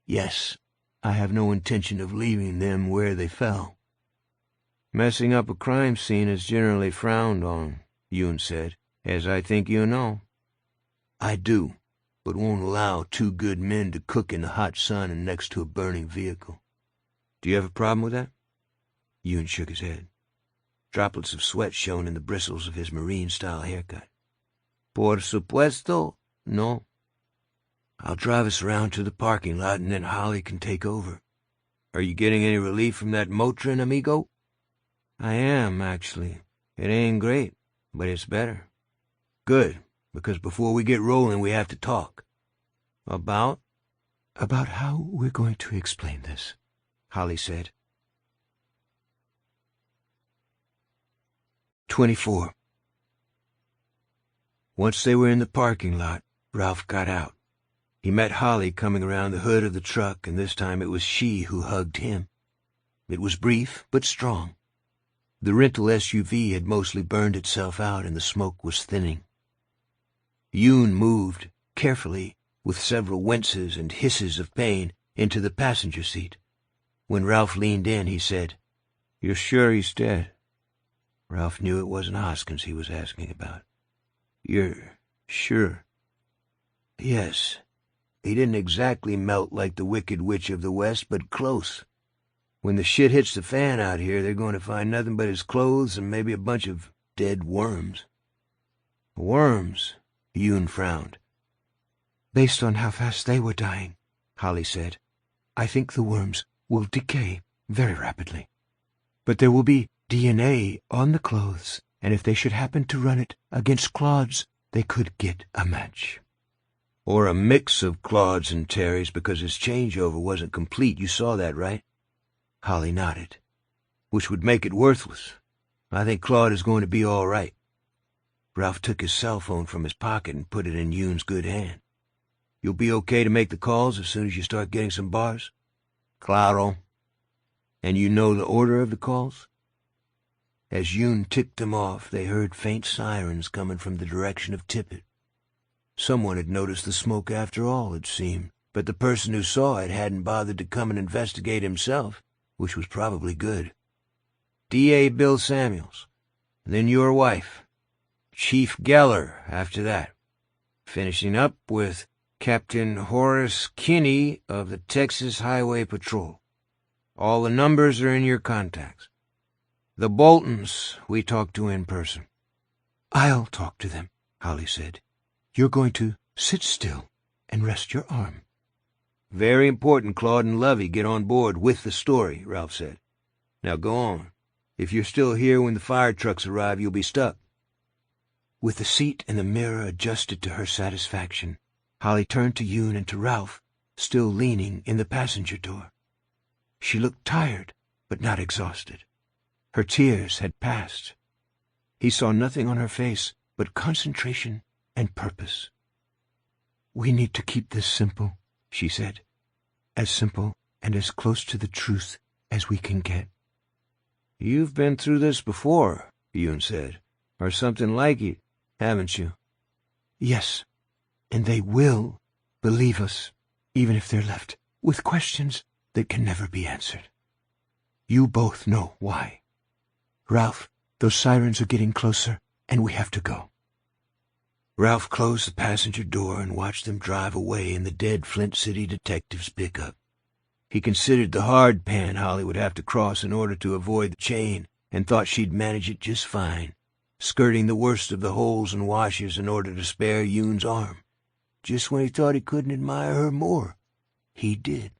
Yes, I have no intention of leaving them where they fell. Messing up a crime scene is generally frowned on, Yoon said, as I think you know. I do, but won't allow 2 good men to cook in the hot sun and next to a burning vehicle. Do you have a problem with that? Yoon shook his head. Droplets of sweat shone in the bristles of his Marine-style haircut. Por supuesto, no. I'll drive us around to the parking lot and then Holly can take over. Are you getting any relief from that Motrin, amigo? I am, actually. It ain't great, but it's better. Good, because before we get rolling we have to talk. About? About how we're going to explain this, Holly said. 24. Once they were in the parking lot, Ralph got out. He met Holly coming around the hood of the truck, and this time it was she who hugged him. It was brief, but strong. The rental SUV had mostly burned itself out, and the smoke was thinning. Yoon moved, carefully, with several winces and hisses of pain, into the passenger seat. When Ralph leaned in, he said, "You're sure he's dead?" Ralph knew it wasn't Hoskins he was asking about. "You're Sure. Yes. He didn't exactly melt like the Wicked Witch of the West, but close. When the shit hits the fan out here, they're going to find nothing but his clothes and maybe a bunch of dead worms. Worms? Yoon frowned. Based on how fast they were dying, Holly said, I think the worms will decay very rapidly. But there will be DNA on the clothes, and if they should happen to run it against Claude's, they could get a match. Or a mix of Claude's and Terry's, because his changeover wasn't complete. You saw that, right? Holly nodded. Which would make it worthless. I think Claude is going to be all right. Ralph took his cell phone from his pocket and put it in Yoon's good hand. You'll be okay to make the calls as soon as you start getting some bars? Claro. And you know the order of the calls? As Yoon ticked them off, they heard faint sirens coming from the direction of Tippett. Someone had noticed the smoke after all, it seemed, but the person who saw it hadn't bothered to come and investigate himself, which was probably good. D.A. Bill Samuels, then your wife, Chief Geller after that, finishing up with Captain Horace Kinney of the Texas Highway Patrol. All the numbers are in your contacts. The Boltons we talked to in person. I'll talk to them, Holly said. You're going to sit still and rest your arm. Very important Claude and Lovey get on board with the story, Ralph said. Now go on. If you're still here when the fire trucks arrive, you'll be stuck. With the seat and the mirror adjusted to her satisfaction, Holly turned to Yoon and to Ralph, still leaning in the passenger door. She looked tired, but not exhausted. Her tears had passed. He saw nothing on her face but concentration and purpose. We need to keep this simple, she said. As simple and as close to the truth as we can get. You've been through this before, Yoon said, or something like it, haven't you? Yes, and they will believe us, even if they're left with questions that can never be answered. You both know why. Ralph, those sirens are getting closer, and we have to go. Ralph closed the passenger door and watched them drive away in the dead Flint City detective's pickup. He considered the hard pan Holly would have to cross in order to avoid the chain, and thought she'd manage it just fine, skirting the worst of the holes and washes in order to spare Yoon's arm. Just when he thought he couldn't admire her more, he did.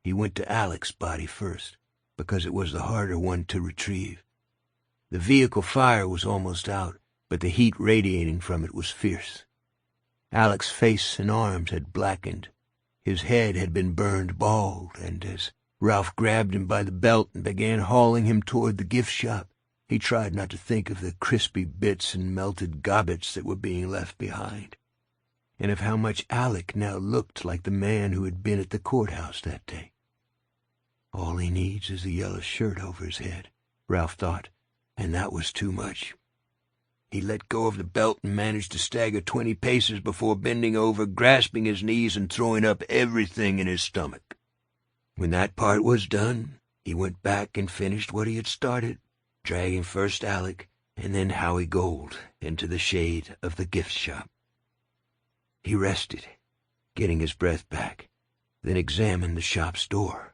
He went to Alec's body first, because it was the harder one to retrieve. The vehicle fire was almost out, but the heat radiating from it was fierce. Alec's face and arms had blackened. His head had been burned bald, and as Ralph grabbed him by the belt and began hauling him toward the gift shop, he tried not to think of the crispy bits and melted gobbets that were being left behind, and of how much Alec now looked like the man who had been at the courthouse that day. All he needs is a yellow shirt over his head, Ralph thought, and that was too much. He let go of the belt and managed to stagger 20 paces before bending over, grasping his knees and throwing up everything in his stomach. When that part was done, he went back and finished what he had started, dragging first Alec and then Howie Gold into the shade of the gift shop. He rested, getting his breath back, then examined the shop's door.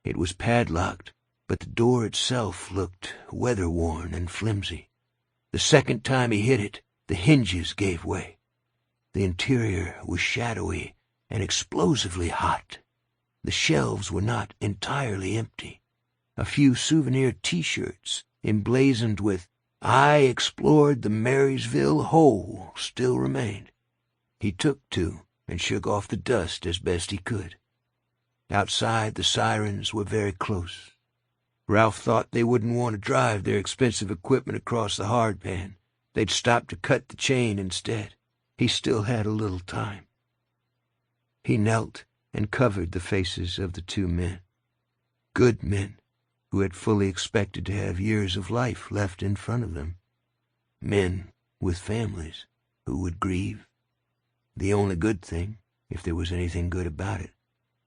It was padlocked, but the door itself looked weather-worn and flimsy. The second time he hit it, the hinges gave way. The interior was shadowy and explosively hot. The shelves were not entirely empty. A few souvenir T-shirts, emblazoned with "I explored the Marysville Hole," still remained. He took two and shook off the dust as best he could. Outside, the sirens were very close. Ralph thought they wouldn't want to drive their expensive equipment across the hardpan. They'd stop to cut the chain instead. He still had a little time. He knelt and covered the faces of the two men. Good men who had fully expected to have years of life left in front of them. Men with families who would grieve. The only good thing, if there was anything good about it,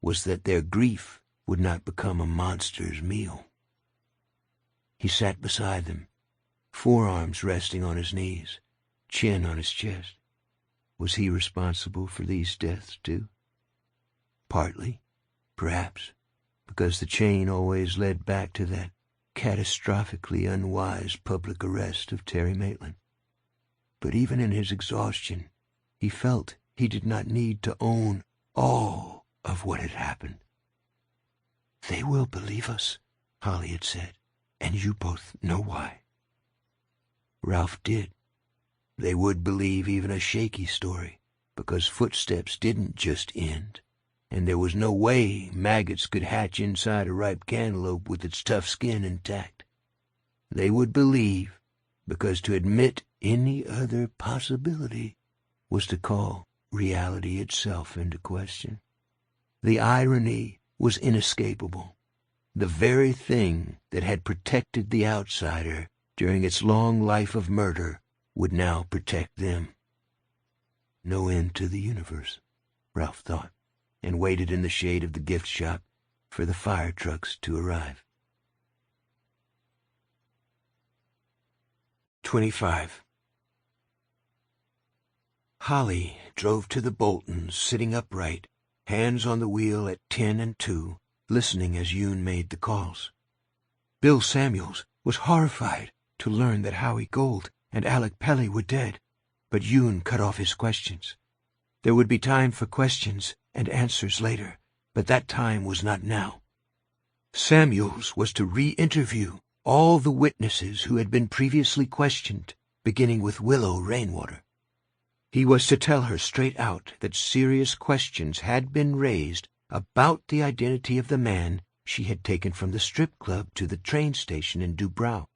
was that their grief would not become a monster's meal. He sat beside them, forearms resting on his knees, chin on his chest. Was he responsible for these deaths, too? Partly, perhaps, because the chain always led back to that catastrophically unwise public arrest of Terry Maitland. But even in his exhaustion, he felt he did not need to own all of what had happened. "They will believe us," Holly had said, "and you both know why." Ralph did. They would believe even a shaky story, because footsteps didn't just end, and there was no way maggots could hatch inside a ripe cantaloupe with its tough skin intact. They would believe, because to admit any other possibility was to call reality itself into question. The irony was inescapable. The very thing that had protected the outsider during its long life of murder would now protect them. No end to the universe, Ralph thought, and waited in the shade of the gift shop for the fire trucks to arrive. 25. Holly drove to the Boltons, sitting upright, hands on the wheel at 10 and 2, listening as Yoon made the calls. Bill Samuels was horrified to learn that Howie Gold and Alec Pelly were dead, but Yoon cut off his questions. There would be time for questions and answers later, but that time was not now. Samuels was to re-interview all the witnesses who had been previously questioned, beginning with Willow Rainwater. He was to tell her straight out that serious questions had been raised about the identity of the man she had taken from the strip club to the train station in Dubrow.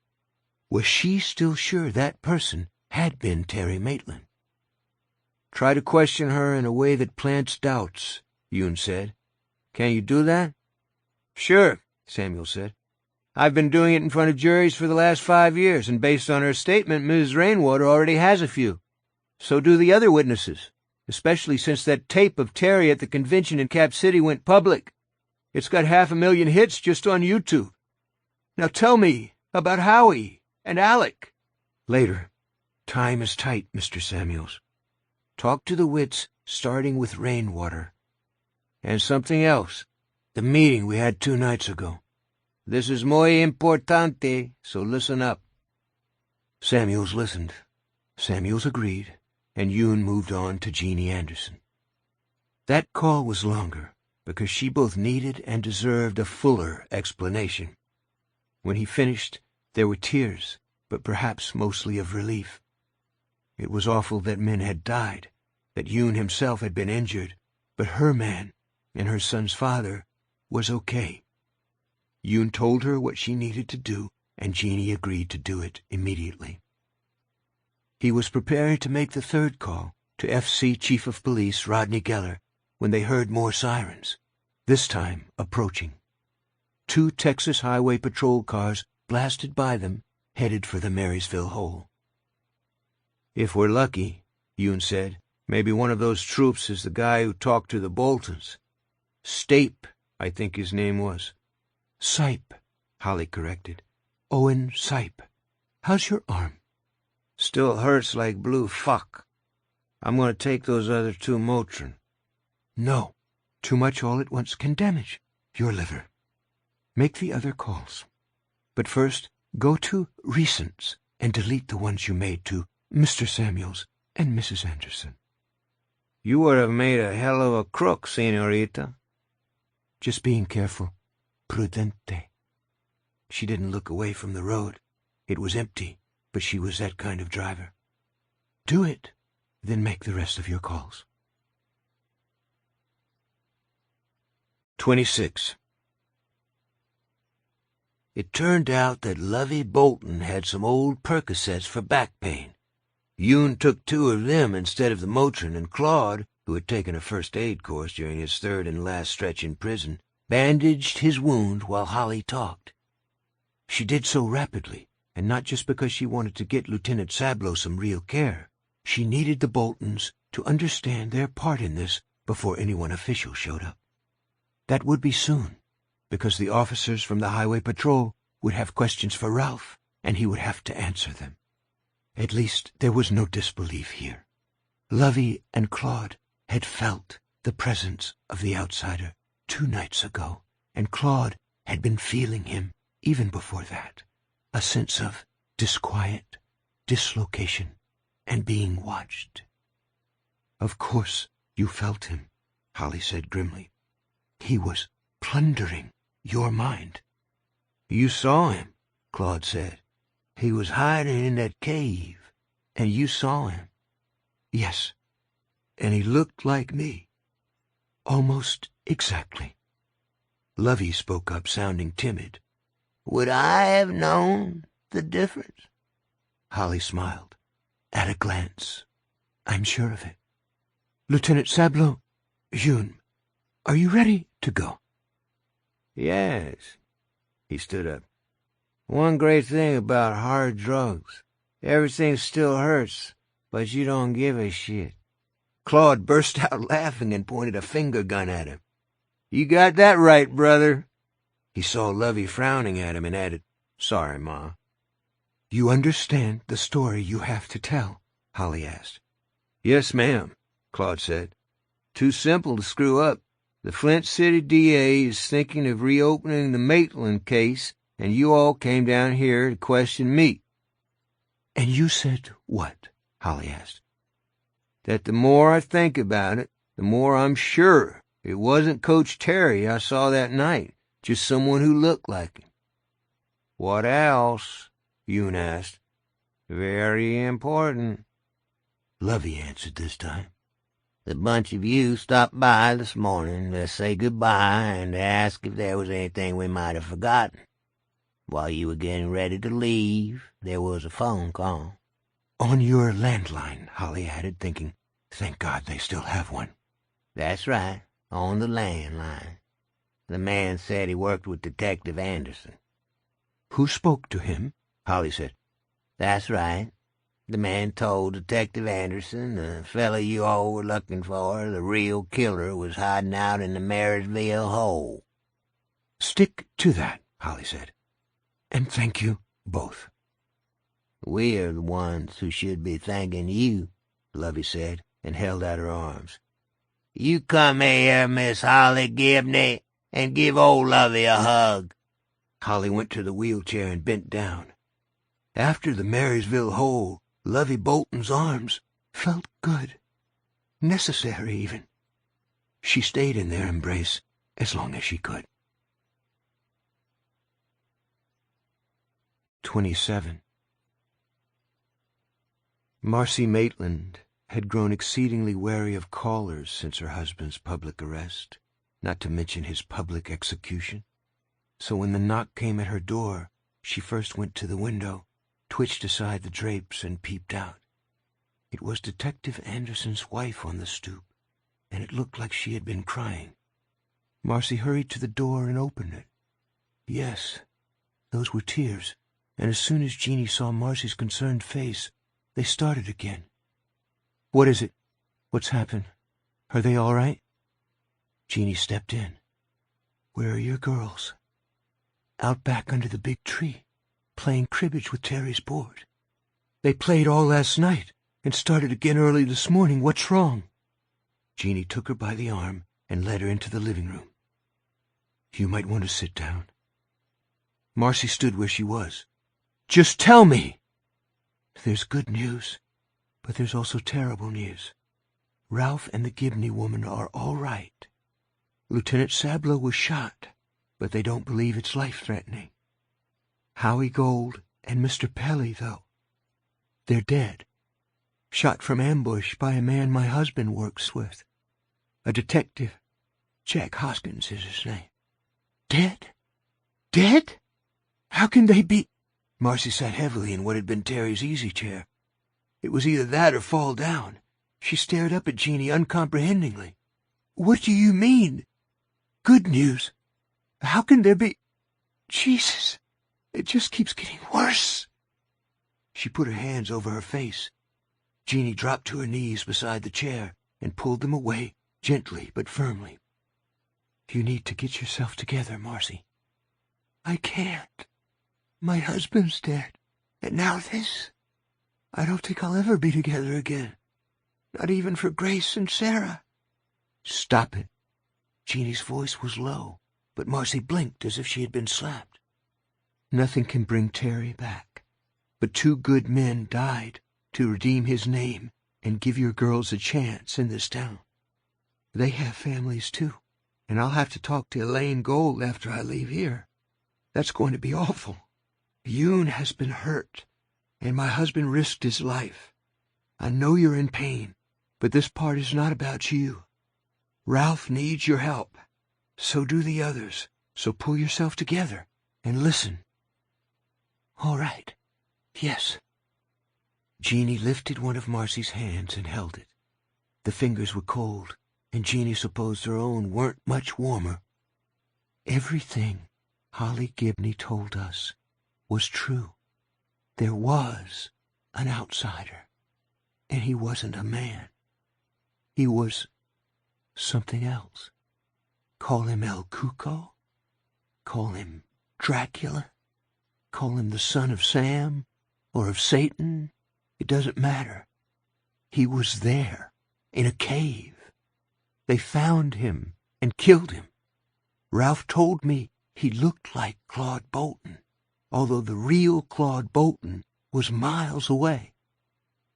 Was she still sure that person had been Terry Maitland? "Try to question her in a way that plants doubts," Yoon said. "Can you do that?" "Sure," Samuel said. "I've been doing it in front of juries for the last 5 years, and based on her statement, Ms. Rainwater already has a few. So do the other witnesses, especially since that tape of Terry at the convention in Cap City went public. It's got 500,000 hits just on YouTube. Now tell me about Howie and Alec." "Later. Time is tight, Mr. Samuels. Talk to the wits, starting with Rainwater. And something else. The meeting we had 2 nights ago. This is muy importante, so listen up." Samuels listened. Samuels agreed, and Yoon moved on to Jeannie Anderson. That call was longer, because she both needed and deserved a fuller explanation. When he finished, there were tears, but perhaps mostly of relief. It was awful that men had died, that Yoon himself had been injured, but her man, and her son's father, was okay. Yoon told her what she needed to do, and Jeannie agreed to do it immediately. He was preparing to make the 3rd call to FC Chief of Police Rodney Geller when they heard more sirens, this time approaching. 2 Texas Highway Patrol cars blasted by them, headed for the Marysville Hole. "If we're lucky," Yoon said, "maybe one of those troops is the guy who talked to the Boltons. Stape, I think his name was." "Sipe," Holly corrected. "Owen Sipe. How's your arm?" "Still hurts like blue fuck. I'm going to take those other 2 Motrin." "No. Too much all at once can damage your liver. Make the other calls. But first, go to Recents and delete the ones you made to Mr. Samuels and Mrs. Anderson." "You would have made a hell of a crook, señorita." "Just being careful. Prudente." She didn't look away from the road. It was empty, but she was that kind of driver. "Do it, then make the rest of your calls." 26. It turned out that Lovey Bolton had some old Percocets for back pain. Yoon took 2 of them instead of the Motrin, and Claude, who had taken a first aid course during his 3rd and last stretch in prison, bandaged his wound while Holly talked. She did so rapidly, and not just because she wanted to get Lieutenant Sablow some real care. She needed the Boltons to understand their part in this before anyone official showed up. That would be soon, because the officers from the Highway Patrol would have questions for Ralph, and he would have to answer them. At least there was no disbelief here. Lovey and Claude had felt the presence of the outsider 2 nights ago, and Claude had been feeling him even before that, a sense of disquiet, dislocation, and being watched. Of course you felt him, Holly said grimly. He was plundering your mind. You saw him, Claude said. He was hiding in that cave, and you saw him. Yes. And he looked like me. Almost exactly. Lovey spoke up, sounding timid. Would I have known the difference? Holly smiled. At a glance. I'm sure of it. Lieutenant Sablon, June, are you ready to go? Yes. He stood up. One great thing about hard drugs. Everything still hurts, but you don't give a shit. Claude burst out laughing and pointed a finger gun at him. You got that right, brother. He saw Lovey frowning at him and added, Sorry, Ma. You understand the story you have to tell? Holly asked. Yes, ma'am, Claude said. Too simple to screw up. The Flint City DA is thinking of reopening the Maitland case, and you all came down here to question me. And you said what? Holly asked. That the more I think about it, the more I'm sure it wasn't Coach Terry I saw that night, just someone who looked like him. What else? Yoon asked. Very important. Lovey answered this time. The bunch of you stopped by this morning to say goodbye and to ask if there was anything we might have forgotten. While you were getting ready to leave, there was a phone call. On your landline, Holly added, thinking, thank God they still have one. That's right, on the landline. The man said he worked with Detective Anderson. Who spoke to him? Holly said. That's right. The man told Detective Anderson the fellow you all were looking for, the real killer, was hiding out in the Marysville hole. Stick to that, Holly said. And thank you both. We're the ones who should be thanking you, Lovey said, and held out her arms. You come here, Miss Holly Gibney, and give old Lovey a hug. Holly went to the wheelchair and bent down. After the Marysville hole, Lovey Bolton's arms felt good. Necessary, even. She stayed in their embrace as long as she could. 27. Marcy Maitland had grown exceedingly wary of callers since her husband's public arrest, not to mention his public execution. So when the knock came at her door, she first went to the window, twitched aside the drapes, and peeped out. It was Detective Anderson's wife on the stoop, and it looked like she had been crying. Marcy hurried to the door and opened it. Yes, those were tears, and as soon as Jeannie saw Marcy's concerned face, they started again. What is it? What's happened? Are they all right? Jeannie stepped in. Where are your girls? Out back under the big tree, playing cribbage with Terry's board. They played all last night and started again early this morning. What's wrong? Jeannie took her by the arm and led her into the living room. You might want to sit down. Marcy stood where she was. Just tell me! There's good news, but there's also terrible news. Ralph and the Gibney woman are all right. Lieutenant Sablon was shot, but they don't believe it's life-threatening. Howie Gold and Mr. Pelly, though, they're dead. Shot from ambush by a man my husband works with. A detective. Jack Hoskins is his name. Dead? Dead? How can they be? Marcy sat heavily in what had been Terry's easy chair. It was either that or fall down. She stared up at Jeannie uncomprehendingly. What do you mean? Good news? How can there be? Jesus, it just keeps getting worse. She put her hands over her face. Jeannie dropped to her knees beside the chair and pulled them away, gently but firmly. You need to get yourself together, Marcy. I can't. My husband's dead, and now this. I don't think I'll ever be together again. Not even for Grace and Sarah. Stop it. Jeannie's voice was low, but Marcy blinked as if she had been slapped. Nothing can bring Terry back, but 2 good men died to redeem his name and give your girls a chance in this town. They have families, too, and I'll have to talk to Elaine Gold after I leave here. That's going to be awful. Yoon has been hurt, and my husband risked his life. I know you're in pain, but this part is not about you. Ralph needs your help. So do the others. So pull yourself together and listen. All right. Yes. Jeannie lifted one of Marcy's hands and held it. The fingers were cold, and Jeannie supposed her own weren't much warmer. Everything Holly Gibney told us was true. There was an outsider, and he wasn't a man. He was something else. Call him El Cuco, call him Dracula, call him the son of Sam or of Satan. It doesn't matter. He was there, in a cave. They found him and killed him. Ralph told me he looked like Claude Bolton, although the real Claude Bolton was miles away.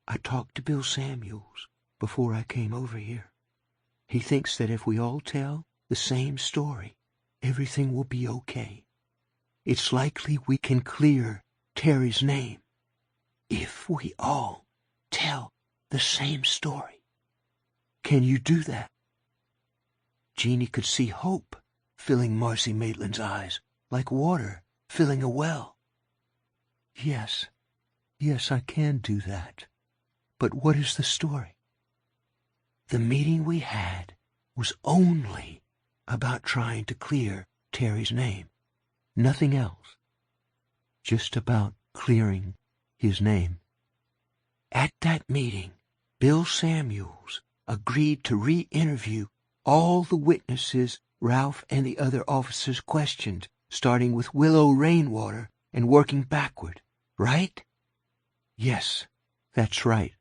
I talked to Bill Samuels before I came over here. He thinks that if we all tell the same story, everything will be okay. It's likely we can clear Terry's name if we all tell the same story. Can you do that? Jeannie could see hope filling Marcy Maitland's eyes, like water filling a well. Yes, I can do that. But what is the story? The meeting we had was only about trying to clear Terry's name. Nothing else. Just about clearing his name. At that meeting, Bill Samuels agreed to re-interview all the witnesses Ralph and the other officers questioned, starting with Willow Rainwater and working backward, right? Yes, that's right.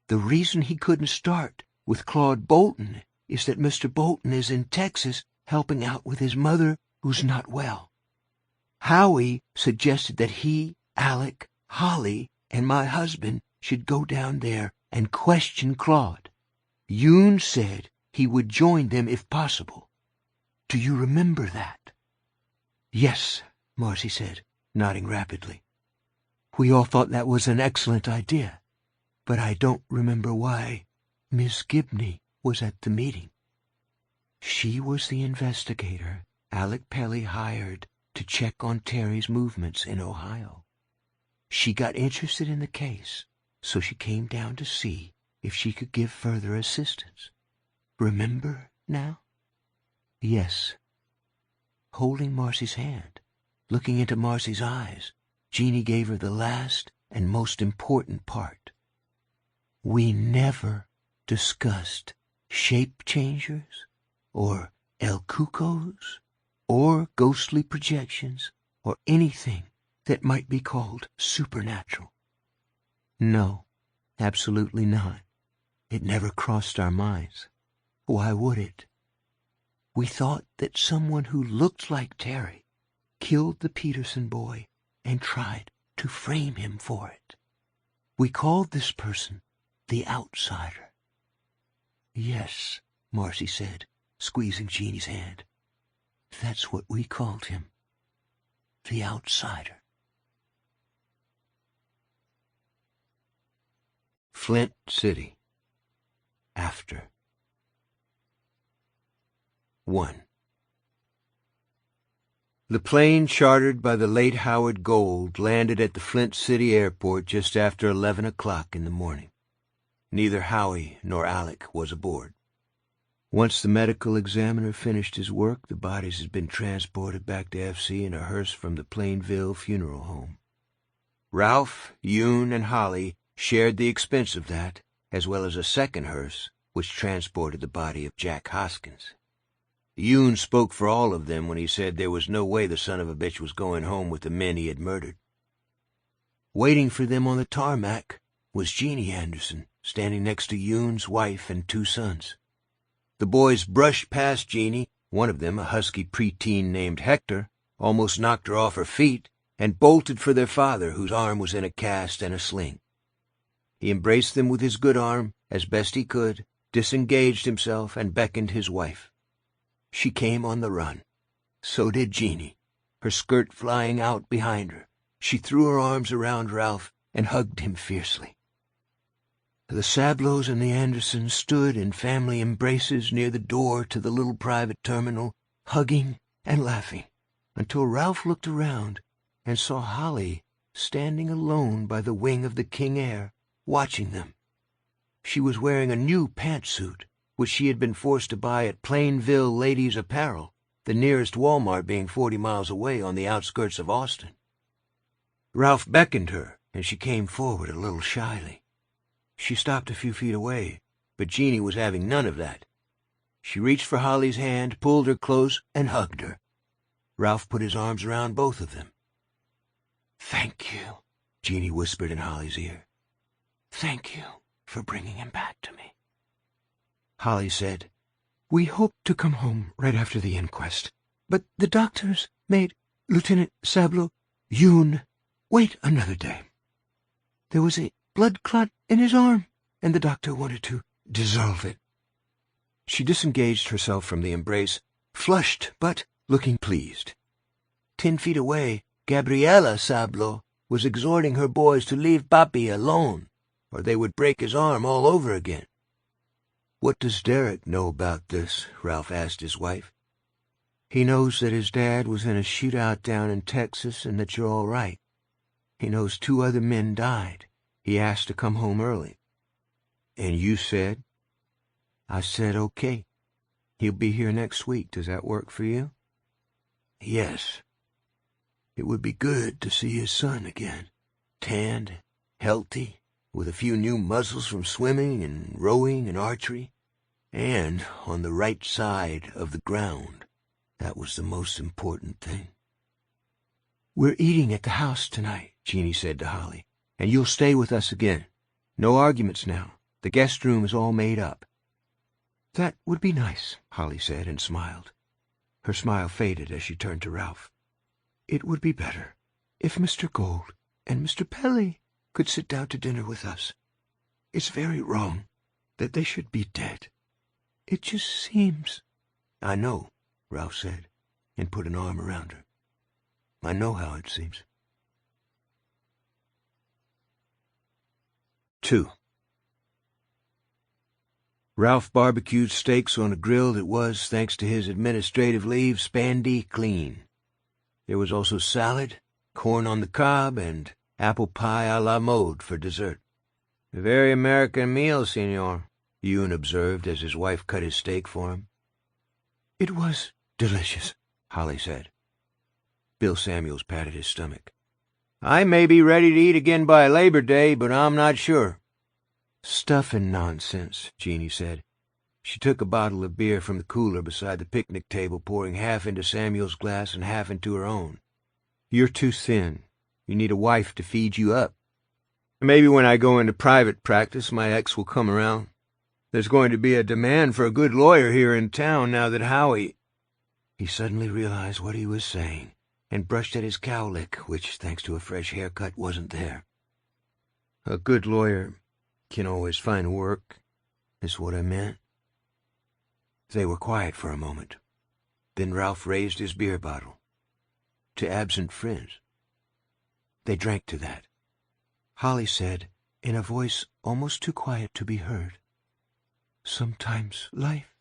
The reason he couldn't start with Claude Bolton is that Mr. Bolton is in Texas helping out with his mother, who's not well. Howie suggested that he, Alec, Holly, and my husband should go down there and question Claude. Yoon said he would join them if possible. Do you remember that? Yes, Marcy said, nodding rapidly. We all thought that was an excellent idea, but I don't remember why Miss Gibney was at the meeting. She was the investigator Alec Pelly hired to check on Terry's movements in Ohio. She got interested in the case, so she came down to see if she could give further assistance. Remember now? Yes. Holding Marcy's hand, looking into Marcy's eyes, Jeannie gave her the last and most important part. We never discussed shape changers, or El Cucos, or ghostly projections, or anything that might be called supernatural. No, absolutely not. It never crossed our minds. Why would it? We thought that someone who looked like Terry killed the Peterson boy and tried to frame him for it. We called this person the outsider. Yes, Marcy said, squeezing Jeannie's hand. That's what we called him. The outsider. Flint City. After. 1. The plane chartered by the late Howard Gold landed at the Flint City airport just after 11 o'clock in the morning. Neither Howie nor Alec was aboard. Once the medical examiner finished his work, the bodies had been transported back to FC in a hearse from the Plainville funeral home. Ralph, Yoon, and Holly shared the expense of that, as well as a second hearse, which transported the body of Jack Hoskins. Yoon spoke for all of them when he said there was no way the son of a bitch was going home with the men he had murdered. Waiting for them on the tarmac was Jeannie Anderson, standing next to Yoon's wife and 2 sons. The boys brushed past Jeannie. One of them, a husky preteen named Hector, almost knocked her off her feet and bolted for their father, whose arm was in a cast and a sling. He embraced them with his good arm as best he could, disengaged himself, and beckoned his wife. She came on the run. So did Jeannie, her skirt flying out behind her. She threw her arms around Ralph and hugged him fiercely. The Sablows and the Andersons stood in family embraces near the door to the little private terminal, hugging and laughing, until Ralph looked around and saw Holly standing alone by the wing of the King Air, watching them. She was wearing a new pantsuit, which she had been forced to buy at Plainville Ladies' Apparel, the nearest Walmart being 40 miles away on the outskirts of Austin. Ralph beckoned her, and she came forward a little shyly. She stopped a few feet away, but Jeannie was having none of that. She reached for Holly's hand, pulled her close, and hugged her. Ralph put his arms around both of them. "Thank you," Jeannie whispered in Holly's ear. "Thank you for bringing him back to me." Holly said, "We hoped to come home right after the inquest, but the doctors made Lieutenant Sablow, Yoon, wait another day. There was a blood clot in his arm, and the doctor wanted to dissolve it." She disengaged herself from the embrace, flushed but looking pleased. 10 feet away, Gabriella Sablow was exhorting her boys to leave Papi alone, or they would break his arm all over again. "What does Derek know about this?" Ralph asked his wife. "He knows that his dad was in a shootout down in Texas and that you're all right. He knows 2 other men died. He asked to come home early." "And you said?" "I said okay. He'll be here next week. Does that work for you?" "Yes. It would be good to see his son again, tanned, healthy, with a few new muscles from swimming and rowing and archery, and on the right side of the ground. That was the most important thing." "We're eating at the house tonight," Jeannie said to Holly, "and you'll stay with us again. No arguments now. The guest room is all made up." "That would be nice," Holly said, and smiled. Her smile faded as she turned to Ralph. "It would be better if Mr. Gold and Mr. Pelly could sit down to dinner with us. It's very wrong that they should be dead. It just seems—" "I know," Ralph said, and put an arm around her. "I know how it seems." 2. Ralph barbecued steaks on a grill that was, thanks to his administrative leave, spandy clean. There was also salad, corn on the cob, and apple pie à la mode for dessert. "A very American meal, senor," Yoon observed as his wife cut his steak for him. "It was delicious," Holly said. Bill Samuels patted his stomach. "I may be ready to eat again by Labor Day, but I'm not sure." "Stuff and nonsense," Jeannie said. She took a bottle of beer from the cooler beside the picnic table, pouring half into Samuel's glass and half into her own. "You're too thin. You need a wife to feed you up. Maybe when I go into private practice, my ex will come around. There's going to be a demand for a good lawyer here in town now that Howie—" He suddenly realized what he was saying and brushed at his cowlick, which, thanks to a fresh haircut, wasn't there. "A good lawyer can always find work, is what I meant." They were quiet for a moment. Then Ralph raised his beer bottle. "To absent friends." They drank to that. Holly said, in a voice almost too quiet to be heard, "Sometimes life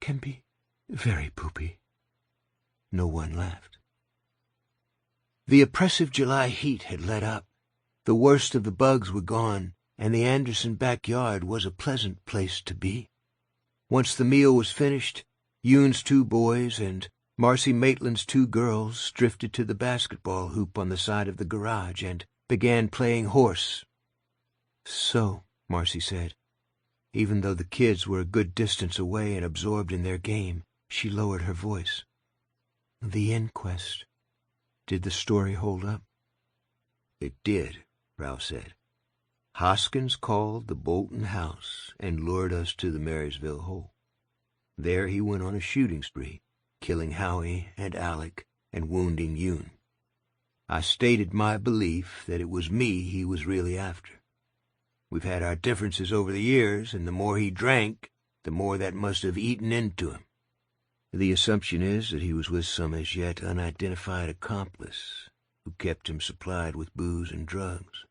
can be very poopy." No one laughed. The oppressive July heat had let up. The worst of the bugs were gone, and the Anderson backyard was a pleasant place to be. Once the meal was finished, Yoon's 2 boys and Marcy Maitland's 2 girls drifted to the basketball hoop on the side of the garage and began playing horse. "So," Marcy said. Even though the kids were a good distance away and absorbed in their game, she lowered her voice. "The inquest. Did the story hold up?" "It did," Ralph said. Hoskins called the Bolton house and lured us to the Marysville hole. There he went on a shooting spree, killing Howie and Alec and wounding Yoon. I stated my belief that it was me he was really after. We've had our differences over the years, and the more he drank, the more that must have eaten into him. The assumption is that he was with some as yet unidentified accomplice who kept him supplied with booze and drugs.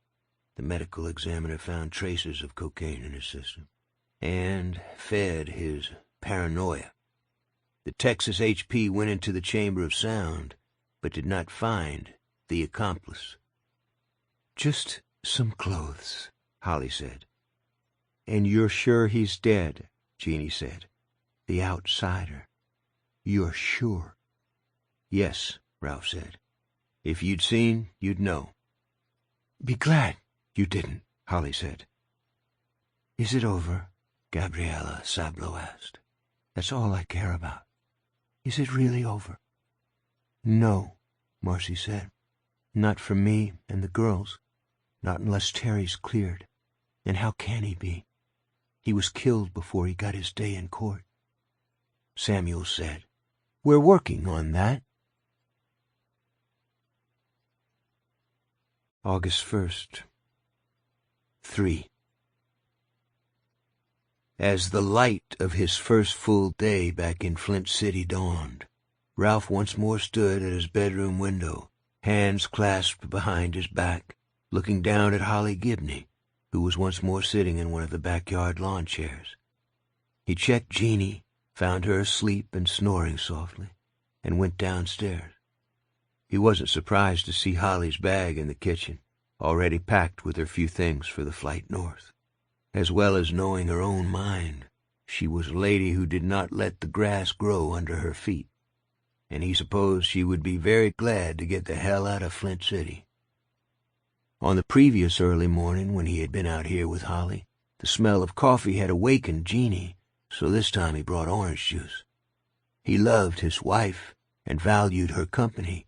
The medical examiner found traces of cocaine in his system and fed his paranoia. The Texas HP went into the chamber of sound, but did not find the accomplice. Just some clothes, Holly said. And you're sure he's dead, Jeannie said. The outsider. You're sure? Yes, Ralph said. If you'd seen, you'd know. Be glad you didn't, Holly said. Is it over? Gabriella Sablo asked. That's all I care about. Is it really over? No, Marcy said. Not for me and the girls. Not unless Terry's cleared. And how can he be? He was killed before he got his day in court. Samuel said, We're working on that. August 1st. 3. As the light of his first full day back in Flint City dawned, Ralph once more stood at his bedroom window, hands clasped behind his back, looking down at Holly Gibney, who was once more sitting in one of the backyard lawn chairs. He checked Jeannie, found her asleep and snoring softly, and went downstairs. He wasn't surprised to see Holly's bag in the kitchen, already packed with her few things for the flight north. As well as knowing her own mind, she was a lady who did not let the grass grow under her feet, and he supposed she would be very glad to get the hell out of Flint City. On the previous early morning when he had been out here with Holly, the smell of coffee had awakened Jeannie, so this time he brought orange juice. He loved his wife and valued her company,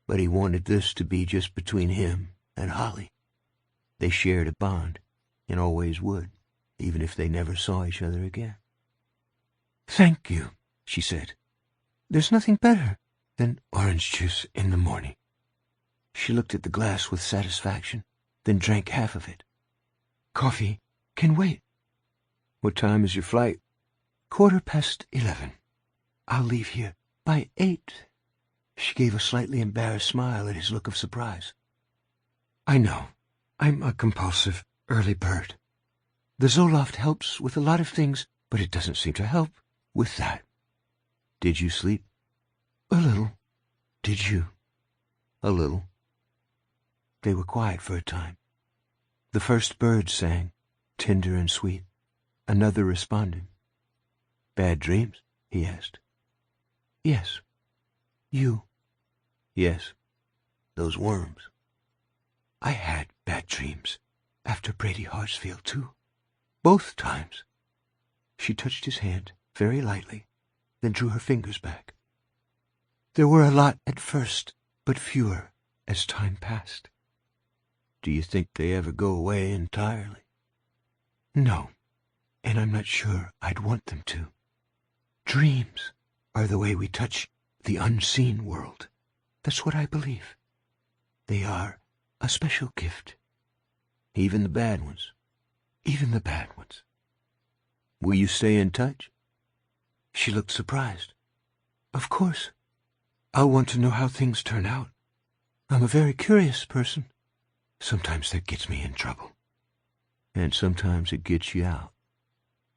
but he wanted this to be just between him and Holly. They shared a bond, and always would, even if they never saw each other again. Thank you, she said. There's nothing better than orange juice in the morning. She looked at the glass with satisfaction, then drank half of it. Coffee can wait. What time is your flight? 11:15. I'll leave here by 8. She gave a slightly embarrassed smile at his look of surprise. I know. I'm a compulsive early bird. The Zoloft helps with a lot of things, but it doesn't seem to help with that. Did you sleep? A little. Did you? A little. They were quiet for a time. The first bird sang, tender and sweet. Another responded. Bad dreams? He asked. Yes. You? Yes. Those worms. I had bad dreams after Brady Hartsfield, too. Both times. She touched his hand very lightly, then drew her fingers back. There were a lot at first, but fewer as time passed. Do you think they ever go away entirely? No, and I'm not sure I'd want them to. Dreams are the way we touch the unseen world. That's what I believe. They are a special gift. Even the bad ones. Even the bad ones. Will you stay in touch? She looked surprised. Of course. I'll want to know how things turn out. I'm a very curious person. Sometimes that gets me in trouble. And sometimes it gets you out.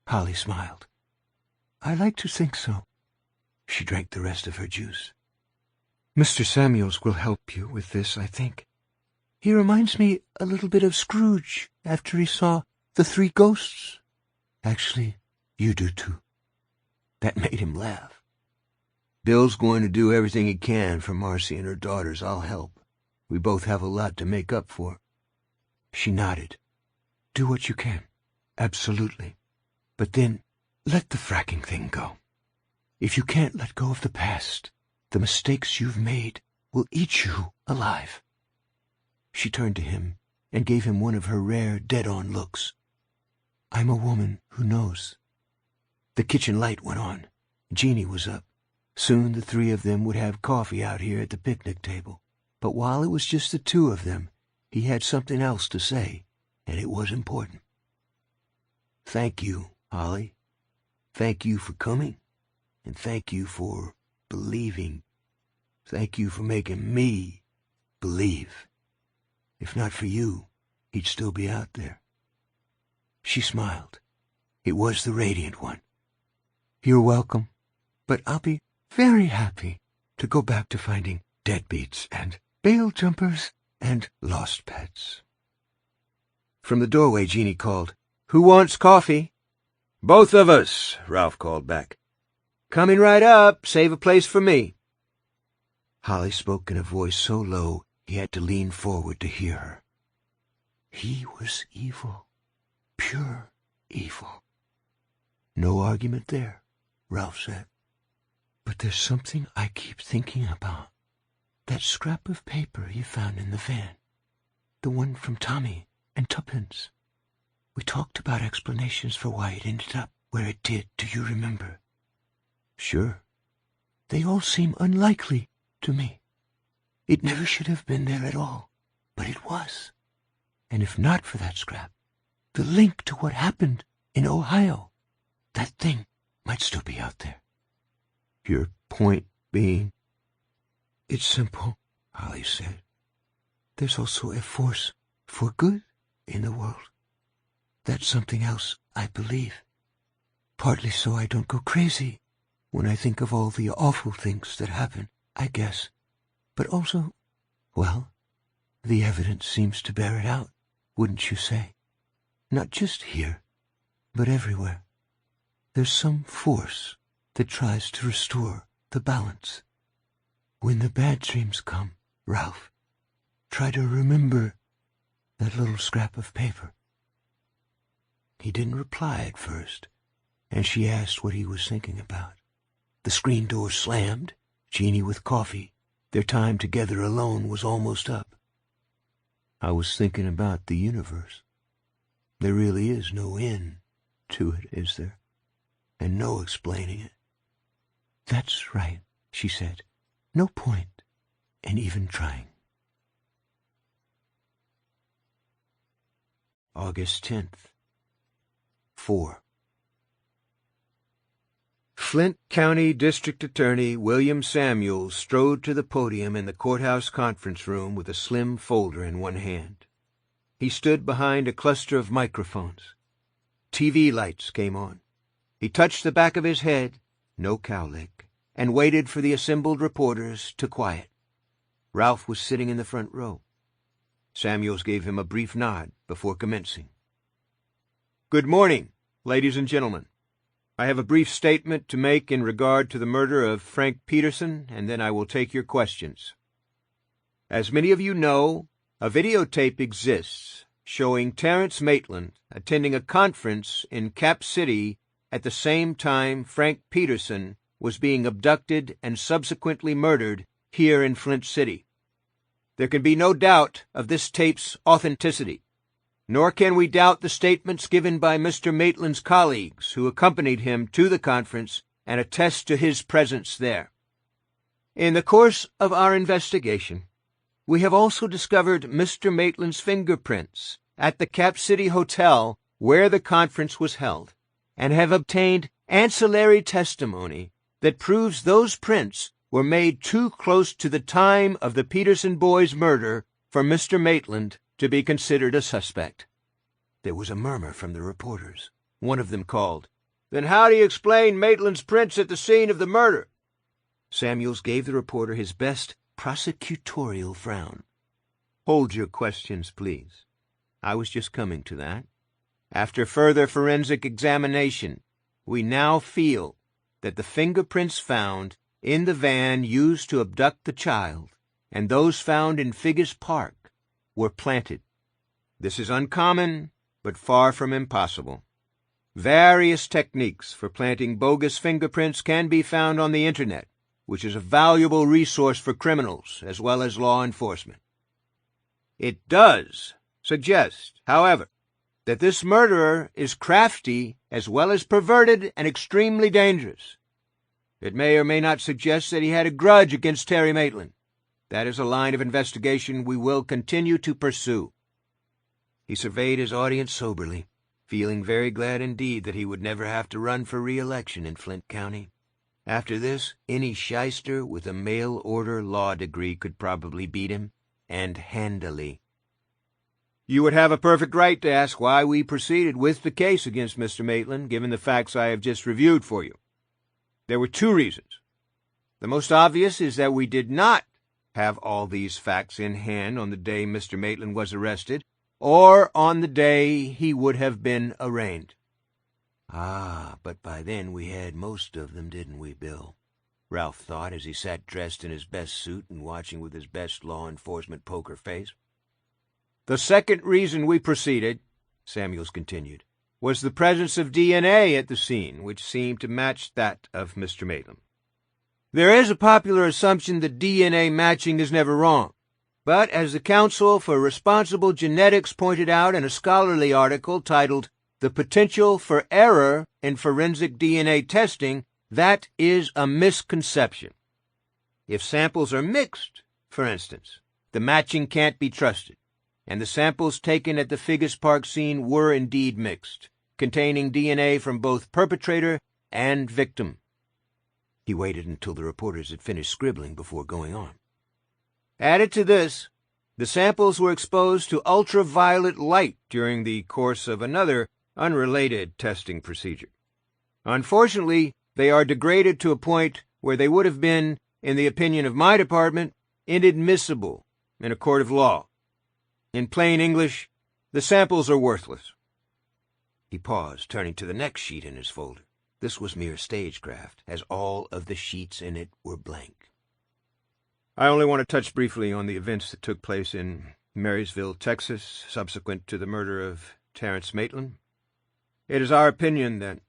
Holly smiled. I like to think so. She drank the rest of her juice. Mr. Samuels will help you with this, I think. He reminds me a little bit of Scrooge after he saw the 3 ghosts. Actually, you do too. That made him laugh. Bill's going to do everything he can for Marcy and her daughters. I'll help. We both have a lot to make up for. She nodded. Do what you can. Absolutely. But then, let the fracking thing go. If you can't let go of the past, the mistakes you've made will eat you alive. She turned to him and gave him one of her rare, dead-on looks. "I'm a woman who knows." The kitchen light went on. Jeannie was up. Soon the three of them would have coffee out here at the picnic table. But while it was just the two of them, he had something else to say, and it was important. "Thank you, Holly. Thank you for coming, and thank you for believing. Thank you for making me believe. If not for you, he'd still be out there." She smiled. It was the radiant one. "You're welcome, but I'll be very happy to go back to finding deadbeats and bail jumpers and lost pets." From the doorway, Jeannie called, "Who wants coffee?" "Both of us," Ralph called back. "Coming right up. Save a place for me." Holly spoke in a voice so low he had to lean forward to hear her. "He was evil, pure evil." "No argument there," Ralph said. "But there's something I keep thinking about. That scrap of paper you found in the van. The one from Tommy and Tuppence. We talked about explanations for why it ended up where it did, do you remember?" "Sure." "They all seem unlikely to me. It never should have been there at all, but it was. And if not for that scrap, the link to what happened in Ohio, that thing might still be out there." "Your point being?" "It's simple," Holly said. "There's also a force for good in the world. That's something else I believe. Partly so I don't go crazy when I think of all the awful things that happen, I guess. But also, well, the evidence seems to bear it out, wouldn't you say? Not just here, but everywhere. There's some force that tries to restore the balance. When the bad dreams come, Ralph, try to remember that little scrap of paper." He didn't reply at first, and she asked what he was thinking about. The screen door slammed, Jeannie with coffee. Their time together alone was almost up. "I was thinking about the universe. There really is no end to it, is there? And no explaining it." "That's right," she said. "No point in even trying." August 10th. 4. Flint County District Attorney William Samuels strode to the podium in the courthouse conference room with a slim folder in one hand. He stood behind a cluster of microphones. TV lights came on. He touched the back of his head, no cowlick, and waited for the assembled reporters to quiet. Ralph was sitting in the front row. Samuels gave him a brief nod before commencing. "Good morning, ladies and gentlemen. I have a brief statement to make in regard to the murder of Frank Peterson, and then I will take your questions. As many of you know, a videotape exists showing Terrence Maitland attending a conference in Cap City at the same time Frank Peterson was being abducted and subsequently murdered here in Flint City. There can be no doubt of this tape's authenticity, nor can we doubt the statements given by Mr. Maitland's colleagues who accompanied him to the conference and attest to his presence there. In the course of our investigation, we have also discovered Mr. Maitland's fingerprints at the Cap City Hotel where the conference was held, and have obtained ancillary testimony that proves those prints were made too close to the time of the Peterson boys' murder for Mr. Maitland to be considered a suspect." There was a murmur from the reporters. One of them called, "Then how do you explain Maitland's prints at the scene of the murder?" Samuels gave the reporter his best prosecutorial frown. "Hold your questions, please. I was just coming to that. After further forensic examination, we now feel that the fingerprints found in the van used to abduct the child and those found in Figgis Park were planted. This is uncommon, but far from impossible. Various techniques for planting bogus fingerprints can be found on the Internet, which is a valuable resource for criminals as well as law enforcement. It does, suggest, however, that this murderer is crafty as well as perverted and extremely dangerous. It may or may not suggest that he had a grudge against Terry Maitland. That is a line of investigation we will continue to pursue." He surveyed his audience soberly, feeling very glad indeed that he would never have to run for re-election in Flint County. After this, any shyster with a mail-order law degree could probably beat him, and handily. "You would have a perfect right to ask why we proceeded with the case against Mr. Maitland, given the facts I have just reviewed for you. There were two reasons. The most obvious is that we did not have all these facts in hand on the day Mr. Maitland was arrested, or on the day he would have been arraigned." "Ah, but by then we had most of them, didn't we, Bill?" Ralph thought as he sat dressed in his best suit and watching with his best law enforcement poker face. "The second reason we proceeded," Samuels continued, "was the presence of DNA at the scene, which seemed to match that of Mr. Maitland. There is a popular assumption that DNA matching is never wrong, but as the Council for Responsible Genetics pointed out in a scholarly article titled "The Potential for Error in Forensic DNA Testing," that is a misconception. If samples are mixed, for instance, the matching can't be trusted, and the samples taken at the Figgis Park scene were indeed mixed, containing DNA from both perpetrator and victim. He waited until the reporters had finished scribbling before going on. Added to this, the samples were exposed to ultraviolet light during the course of another unrelated testing procedure. Unfortunately, they are degraded to a point where they would have been, in the opinion of my department, inadmissible in a court of law. In plain English, the samples are worthless. He paused, turning to the next sheet in his folder. This was mere stagecraft, as all of the sheets in it were blank. "I only want to touch briefly on the events that took place in Marysville, Texas, subsequent to the murder of Terrence Maitland. It is our opinion that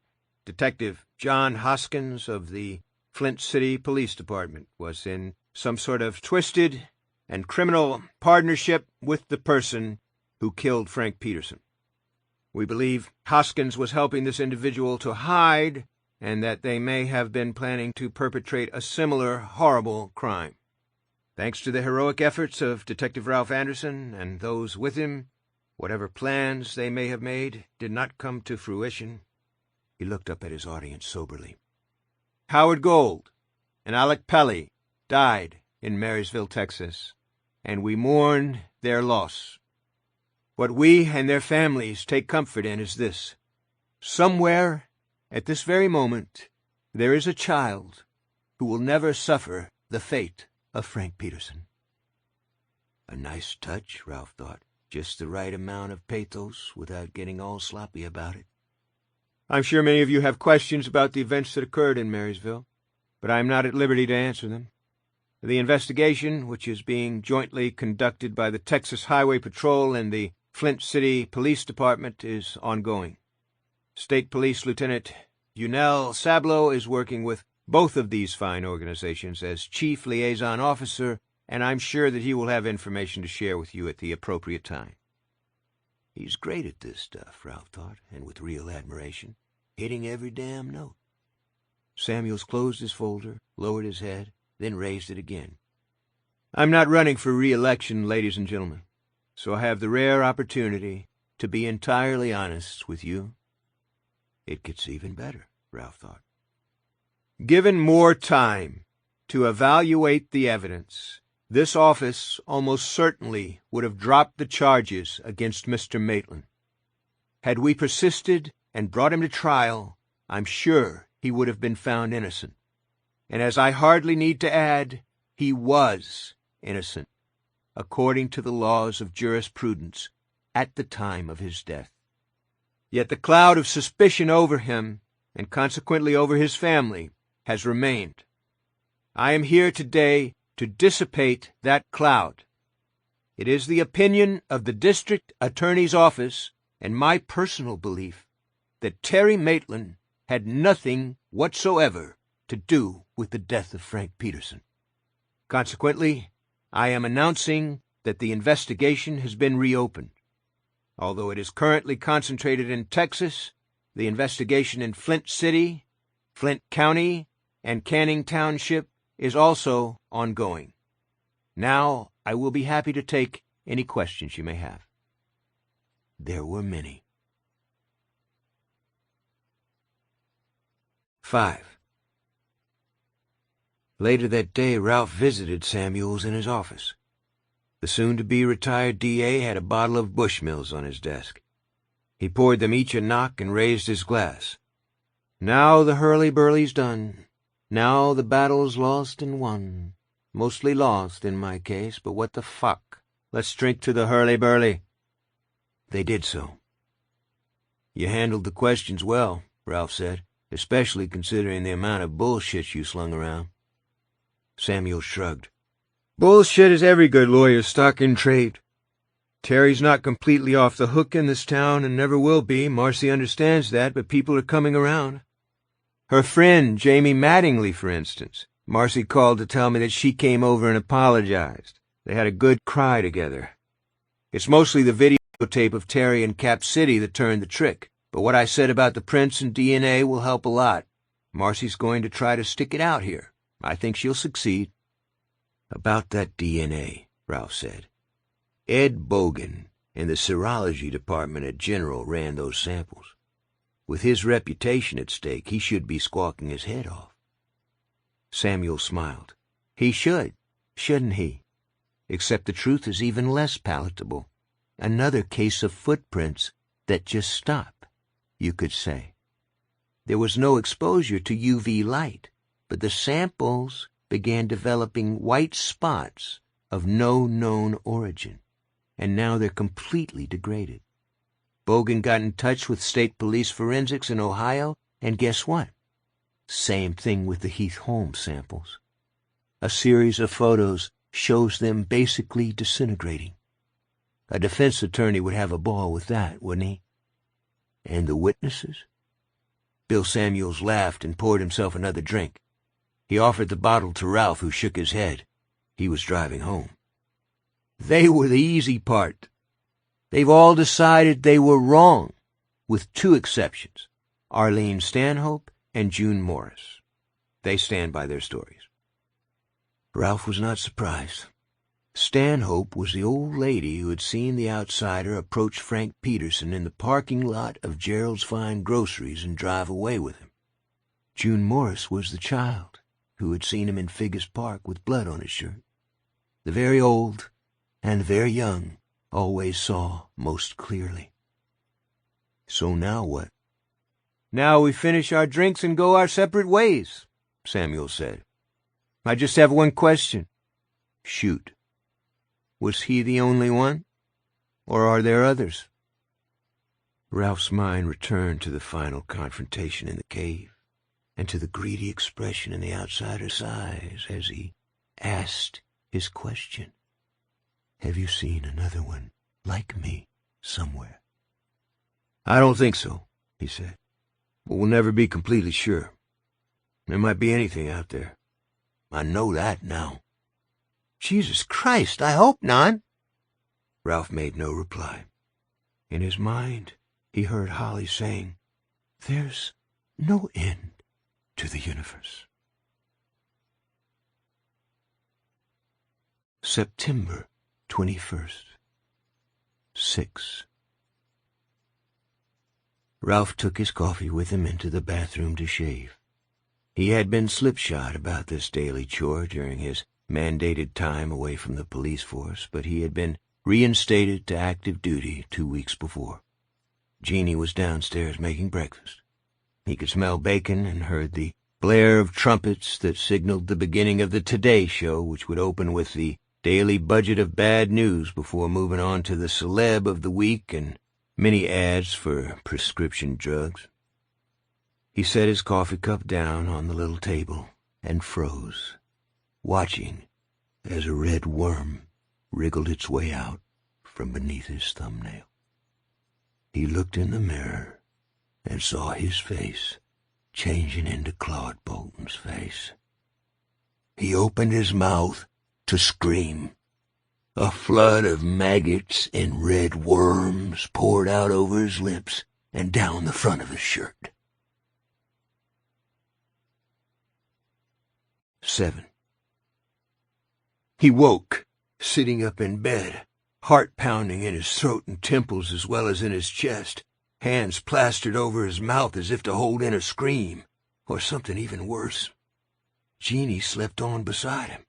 Detective John Hoskins of the Flint City Police Department was in some sort of twisted and criminal partnership with the person who killed Frank Peterson. We believe Hoskins was helping this individual to hide, and that they may have been planning to perpetrate a similar horrible crime. Thanks to the heroic efforts of Detective Ralph Anderson and those with him, whatever plans they may have made did not come to fruition." He looked up at his audience soberly. "Howard Gold and Alec Pelly died in Marysville, Texas, and we mourn their loss. What we and their families take comfort in is this: somewhere, at this very moment, there is a child who will never suffer the fate of Frank Peterson." A nice touch, Ralph thought. Just the right amount of pathos without getting all sloppy about it. "I'm sure many of you have questions about the events that occurred in Marysville, but I am not at liberty to answer them. The investigation, which is being jointly conducted by the Texas Highway Patrol and the Flint City Police Department, is ongoing. State Police Lieutenant Unel Sablo is working with both of these fine organizations as Chief Liaison Officer, and I'm sure that he will have information to share with you at the appropriate time." He's great at this stuff, Ralph thought, and with real admiration, hitting every damn note. Samuels closed his folder, lowered his head, then raised it again. "I'm not running for re-election, ladies and gentlemen, so I have the rare opportunity to be entirely honest with you." It gets even better, Ralph thought. "Given more time to evaluate the evidence, this office almost certainly would have dropped the charges against Mr. Maitland. Had we persisted and brought him to trial, I'm sure he would have been found innocent. And as I hardly need to add, he was innocent, according to the laws of jurisprudence, at the time of his death. Yet the cloud of suspicion over him, and consequently over his family, has remained. I am here today to dissipate that cloud. It is the opinion of the District Attorney's Office, and my personal belief, that Terry Maitland had nothing whatsoever to do with the death of Frank Peterson. Consequently, I am announcing that the investigation has been reopened, Although it is currently concentrated in Texas, the investigation in Flint City, Flint County, and Canning Township is also ongoing. Now, I will be happy to take any questions you may have." There were many. 5. Later that day, Ralph visited Samuels in his office. The soon-to-be retired DA had a bottle of Bushmills on his desk. He poured them each a knock and raised his glass. "Now the hurly-burly's done. Now the battle's lost and won. Mostly lost in my case, but what the fuck? Let's drink to the hurly-burly." They did so. "You handled the questions well," Ralph said, "especially considering the amount of bullshit you slung around." Samuel shrugged. "Bullshit is every good lawyer's stock in trade. Terry's not completely off the hook in this town and never will be. Marcy understands that, but people are coming around. Her friend, Jamie Mattingly, for instance. Marcy called to tell me that she came over and apologized. They had a good cry together. It's mostly the videotape of Terry in Cap City that turned the trick, but what I said about the prints and DNA will help a lot. Marcy's going to try to stick it out here. I think she'll succeed." "About that DNA," Ralph said. "Ed Bogan in the serology department at General ran those samples. With his reputation at stake, he should be squawking his head off." Samuel smiled. "He should, shouldn't he? Except the truth is even less palatable. Another case of footprints that just stop, you could say. There was no exposure to UV light, but the samples began developing white spots of no known origin, and now they're completely degraded. Bogan got in touch with state police forensics in Ohio, and guess what? Same thing with the Heath Holmes samples. A series of photos shows them basically disintegrating. A defense attorney would have a ball with that, wouldn't he? And the witnesses?" Bill Samuels laughed and poured himself another drink. He offered the bottle to Ralph, who shook his head. He was driving home. "They were the easy part. They've all decided they were wrong, with two exceptions, Arlene Stanhope and June Morris. They stand by their stories." Ralph was not surprised. Stanhope was the old lady who had seen the outsider approach Frank Peterson in the parking lot of Gerald's Fine Groceries and drive away with him. June Morris was the child who had seen him in Figgis Park with blood on his shirt. The very old and the very young always saw most clearly. "So now what?" "Now we finish our drinks and go our separate ways," Samuel said. "I just have one question." "Shoot." "Was he the only one? Or are there others?" Ralph's mind returned to the final confrontation in the cave, and to the greedy expression in the outsider's eyes as he asked his question. "Have you seen another one like me somewhere?" "I don't think so," he said. "But we'll never be completely sure. There might be anything out there. I know that now." "Jesus Christ, I hope not." Ralph made no reply. In his mind, he heard Holly saying, "There's no end to the universe." September 21st, 6. Ralph took his coffee with him into the bathroom to shave. He had been slipshod about this daily chore during his mandated time away from the police force, but he had been reinstated to active duty 2 weeks before. Jeannie was downstairs making breakfast. He could smell bacon and heard the blare of trumpets that signaled the beginning of the Today Show, which would open with the daily budget of bad news before moving on to the celeb of the week and many ads for prescription drugs. He set his coffee cup down on the little table and froze, watching as a red worm wriggled its way out from beneath his thumbnail. He looked in the mirror and saw his face changing into Claude Bolton's face. He opened his mouth to scream, A flood of maggots and red worms poured out over his lips and down the front of his shirt. 7. He woke, sitting up in bed, heart pounding in his throat and temples as well as in his chest, hands plastered over his mouth as if to hold in a scream, or something even worse. Jeannie slept on beside him,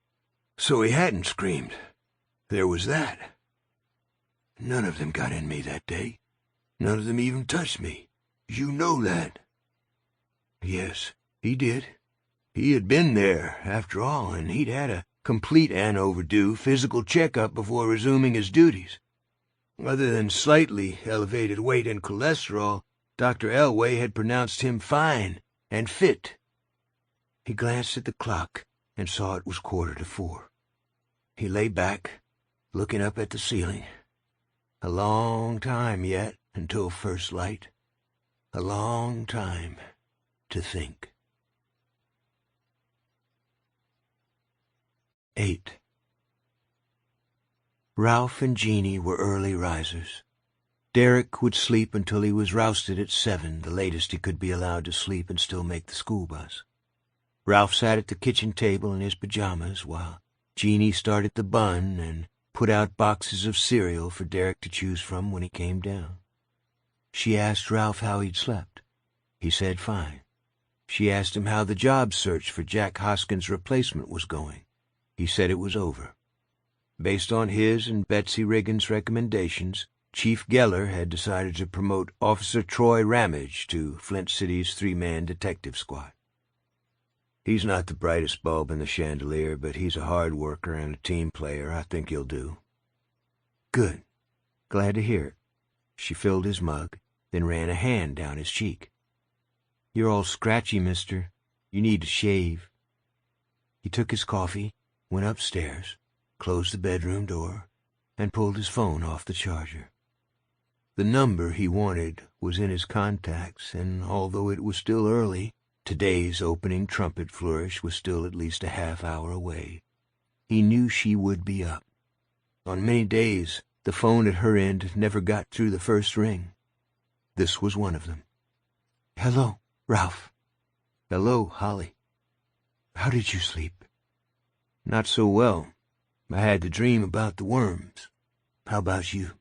so he hadn't screamed. There was that. None of them got in me that day. None of them even touched me. You know that. Yes, he did. He had been there, after all, and he'd had a complete and overdue physical checkup before resuming his duties. Other than slightly elevated weight and cholesterol, Dr. Elway had pronounced him fine and fit. He glanced at the clock and saw it was 4:45. He lay back, looking up at the ceiling. A long time yet until first light. A long time to think. 8. Ralph and Jeannie were early risers. Derek would sleep until he was rousted at 7, the latest he could be allowed to sleep and still make the school bus. Ralph sat at the kitchen table in his pajamas while Jeannie started the bun and put out boxes of cereal for Derek to choose from when he came down. She asked Ralph how he'd slept. He said fine. She asked him how the job search for Jack Hoskins' replacement was going. He said it was over. Based on his and Betsy Riggins' recommendations, Chief Geller had decided to promote Officer Troy Ramage to Flint City's 3-man detective squad. He's not the brightest bulb in the chandelier, but he's a hard worker and a team player. I think he'll do. Good. Glad to hear it. She filled his mug, then ran a hand down his cheek. You're all scratchy, mister. You need to shave. He took his coffee, went upstairs, closed the bedroom door, and pulled his phone off the charger. The number he wanted was in his contacts, and although it was still early, today's opening trumpet flourish was still at least a half-hour away. He knew she would be up. On many days, the phone at her end never got through the first ring. This was one of them. Hello, Ralph. Hello, Holly. How did you sleep? Not so well. I had to dream about the worms. How about you?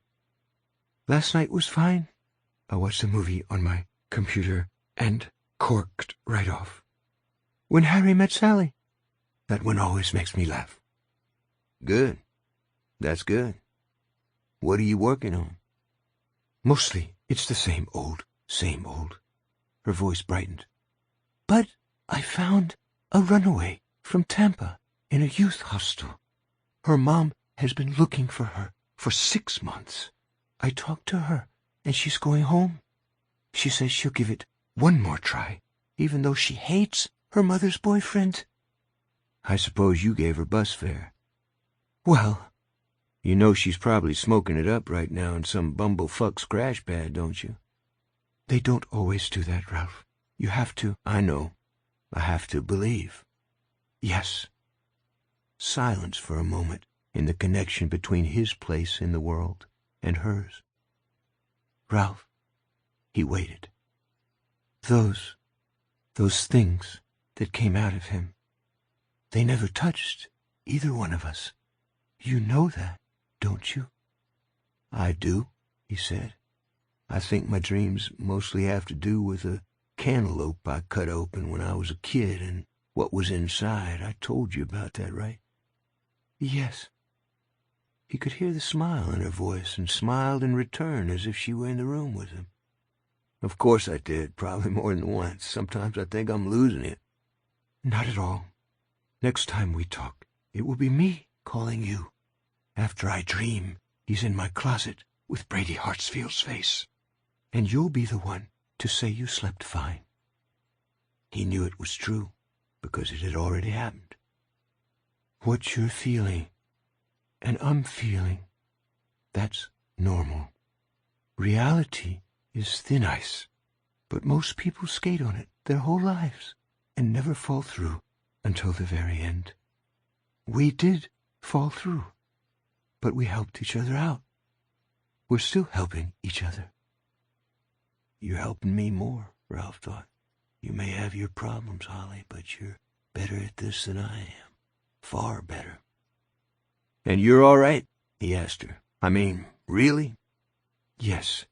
Last night was fine. I watched a movie on my computer and corked right off. When Harry Met Sally. That one always makes me laugh. Good. That's good. What are you working on? Mostly, it's the same old, same old. Her voice brightened. But I found a runaway from Tampa in a youth hostel. Her mom has been looking for her for 6 months. I talked to her, and she's going home. She says she'll give it one more try, even though she hates her mother's boyfriend. I suppose you gave her bus fare. Well, you know she's probably smoking it up right now in some bumblefuck's crash pad, don't you? They don't always do that, Ralph. You have to. I know. I have to believe. Yes. Silence for a moment in the connection between his place in the world and hers. Ralph, he waited. Those things that came out of him, they never touched either one of us. You know that, don't you? I do, he said. I think my dreams mostly have to do with a cantaloupe I cut open when I was a kid and what was inside. I told you about that, right? Yes. He could hear the smile in her voice and smiled in return as if she were in the room with him. Of course I did, probably more than once. Sometimes I think I'm losing it. Not at all. Next time we talk, it will be me calling you. After I dream, he's in my closet with Brady Hartsfield's face. And you'll be the one to say you slept fine. He knew it was true, because it had already happened. What you're feeling, and I'm feeling, that's normal. Reality is thin ice, but most people skate on it their whole lives and never fall through until the very end. We did fall through, but we helped each other out. We're still helping each other. You're helping me more, Ralph thought. You may have your problems, Holly, but you're better at this than I am. Far better. And you're all right? He asked her. I mean, really? Yes,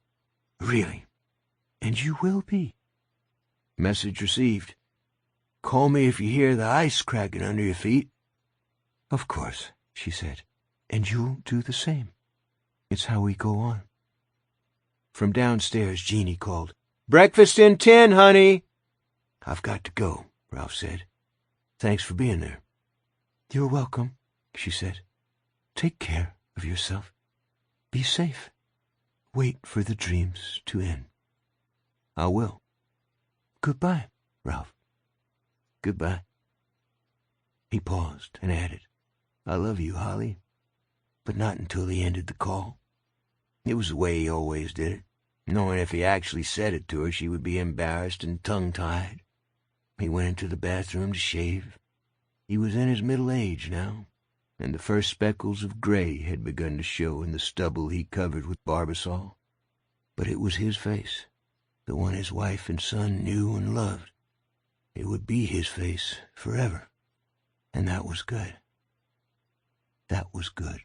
really. And you will be. Message received. Call me if you hear the ice cracking under your feet. Of course, she said. And you'll do the same. It's how we go on. From downstairs, Jeannie called, "Breakfast in 10, honey." "I've got to go," Ralph said. "Thanks for being there." "You're welcome," she said. "Take care of yourself. Be safe. Wait for the dreams to end." "I will." "Goodbye, Ralph." "Goodbye." He paused and added, "I love you, Holly." But not until he ended the call. It was the way he always did it, knowing if he actually said it to her she would be embarrassed and tongue-tied. He went into the bathroom to shave. He was in his middle age now, and the first speckles of gray had begun to show in the stubble he covered with Barbasol. But it was his face, the one his wife and son knew and loved. It would be his face forever, and that was good. That was good.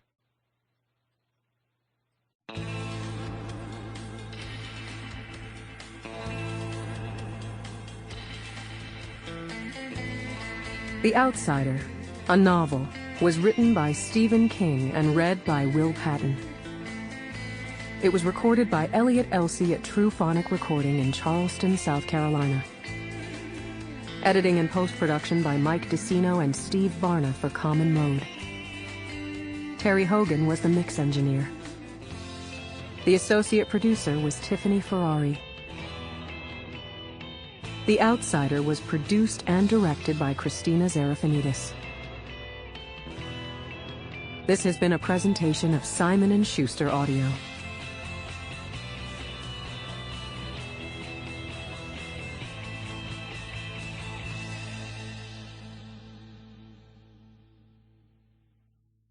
The Outsider, a novel, was written by Stephen King and read by Will Patton. It was recorded by Elliot Elsey at True Phonic Recording in Charleston, South Carolina. Editing and post-production by Mike DeCino and Steve Varna for Common Mode. Terry Hogan was the mix engineer. The associate producer was Tiffany Ferrari. The Outsider was produced and directed by Christina Zarafanidis. This has been a presentation of Simon & Schuster Audio.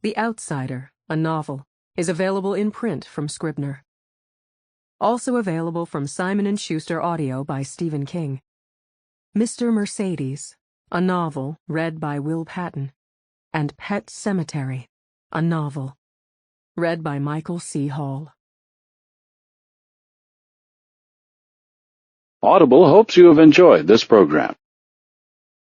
The Outsider, a novel, is available in print from Scribner. Also available from Simon & Schuster Audio by Stephen King. Mr. Mercedes, a novel read by Will Patton, and Pet Cemetery, a novel read by Michael C. Hall. Audible hopes you have enjoyed this program.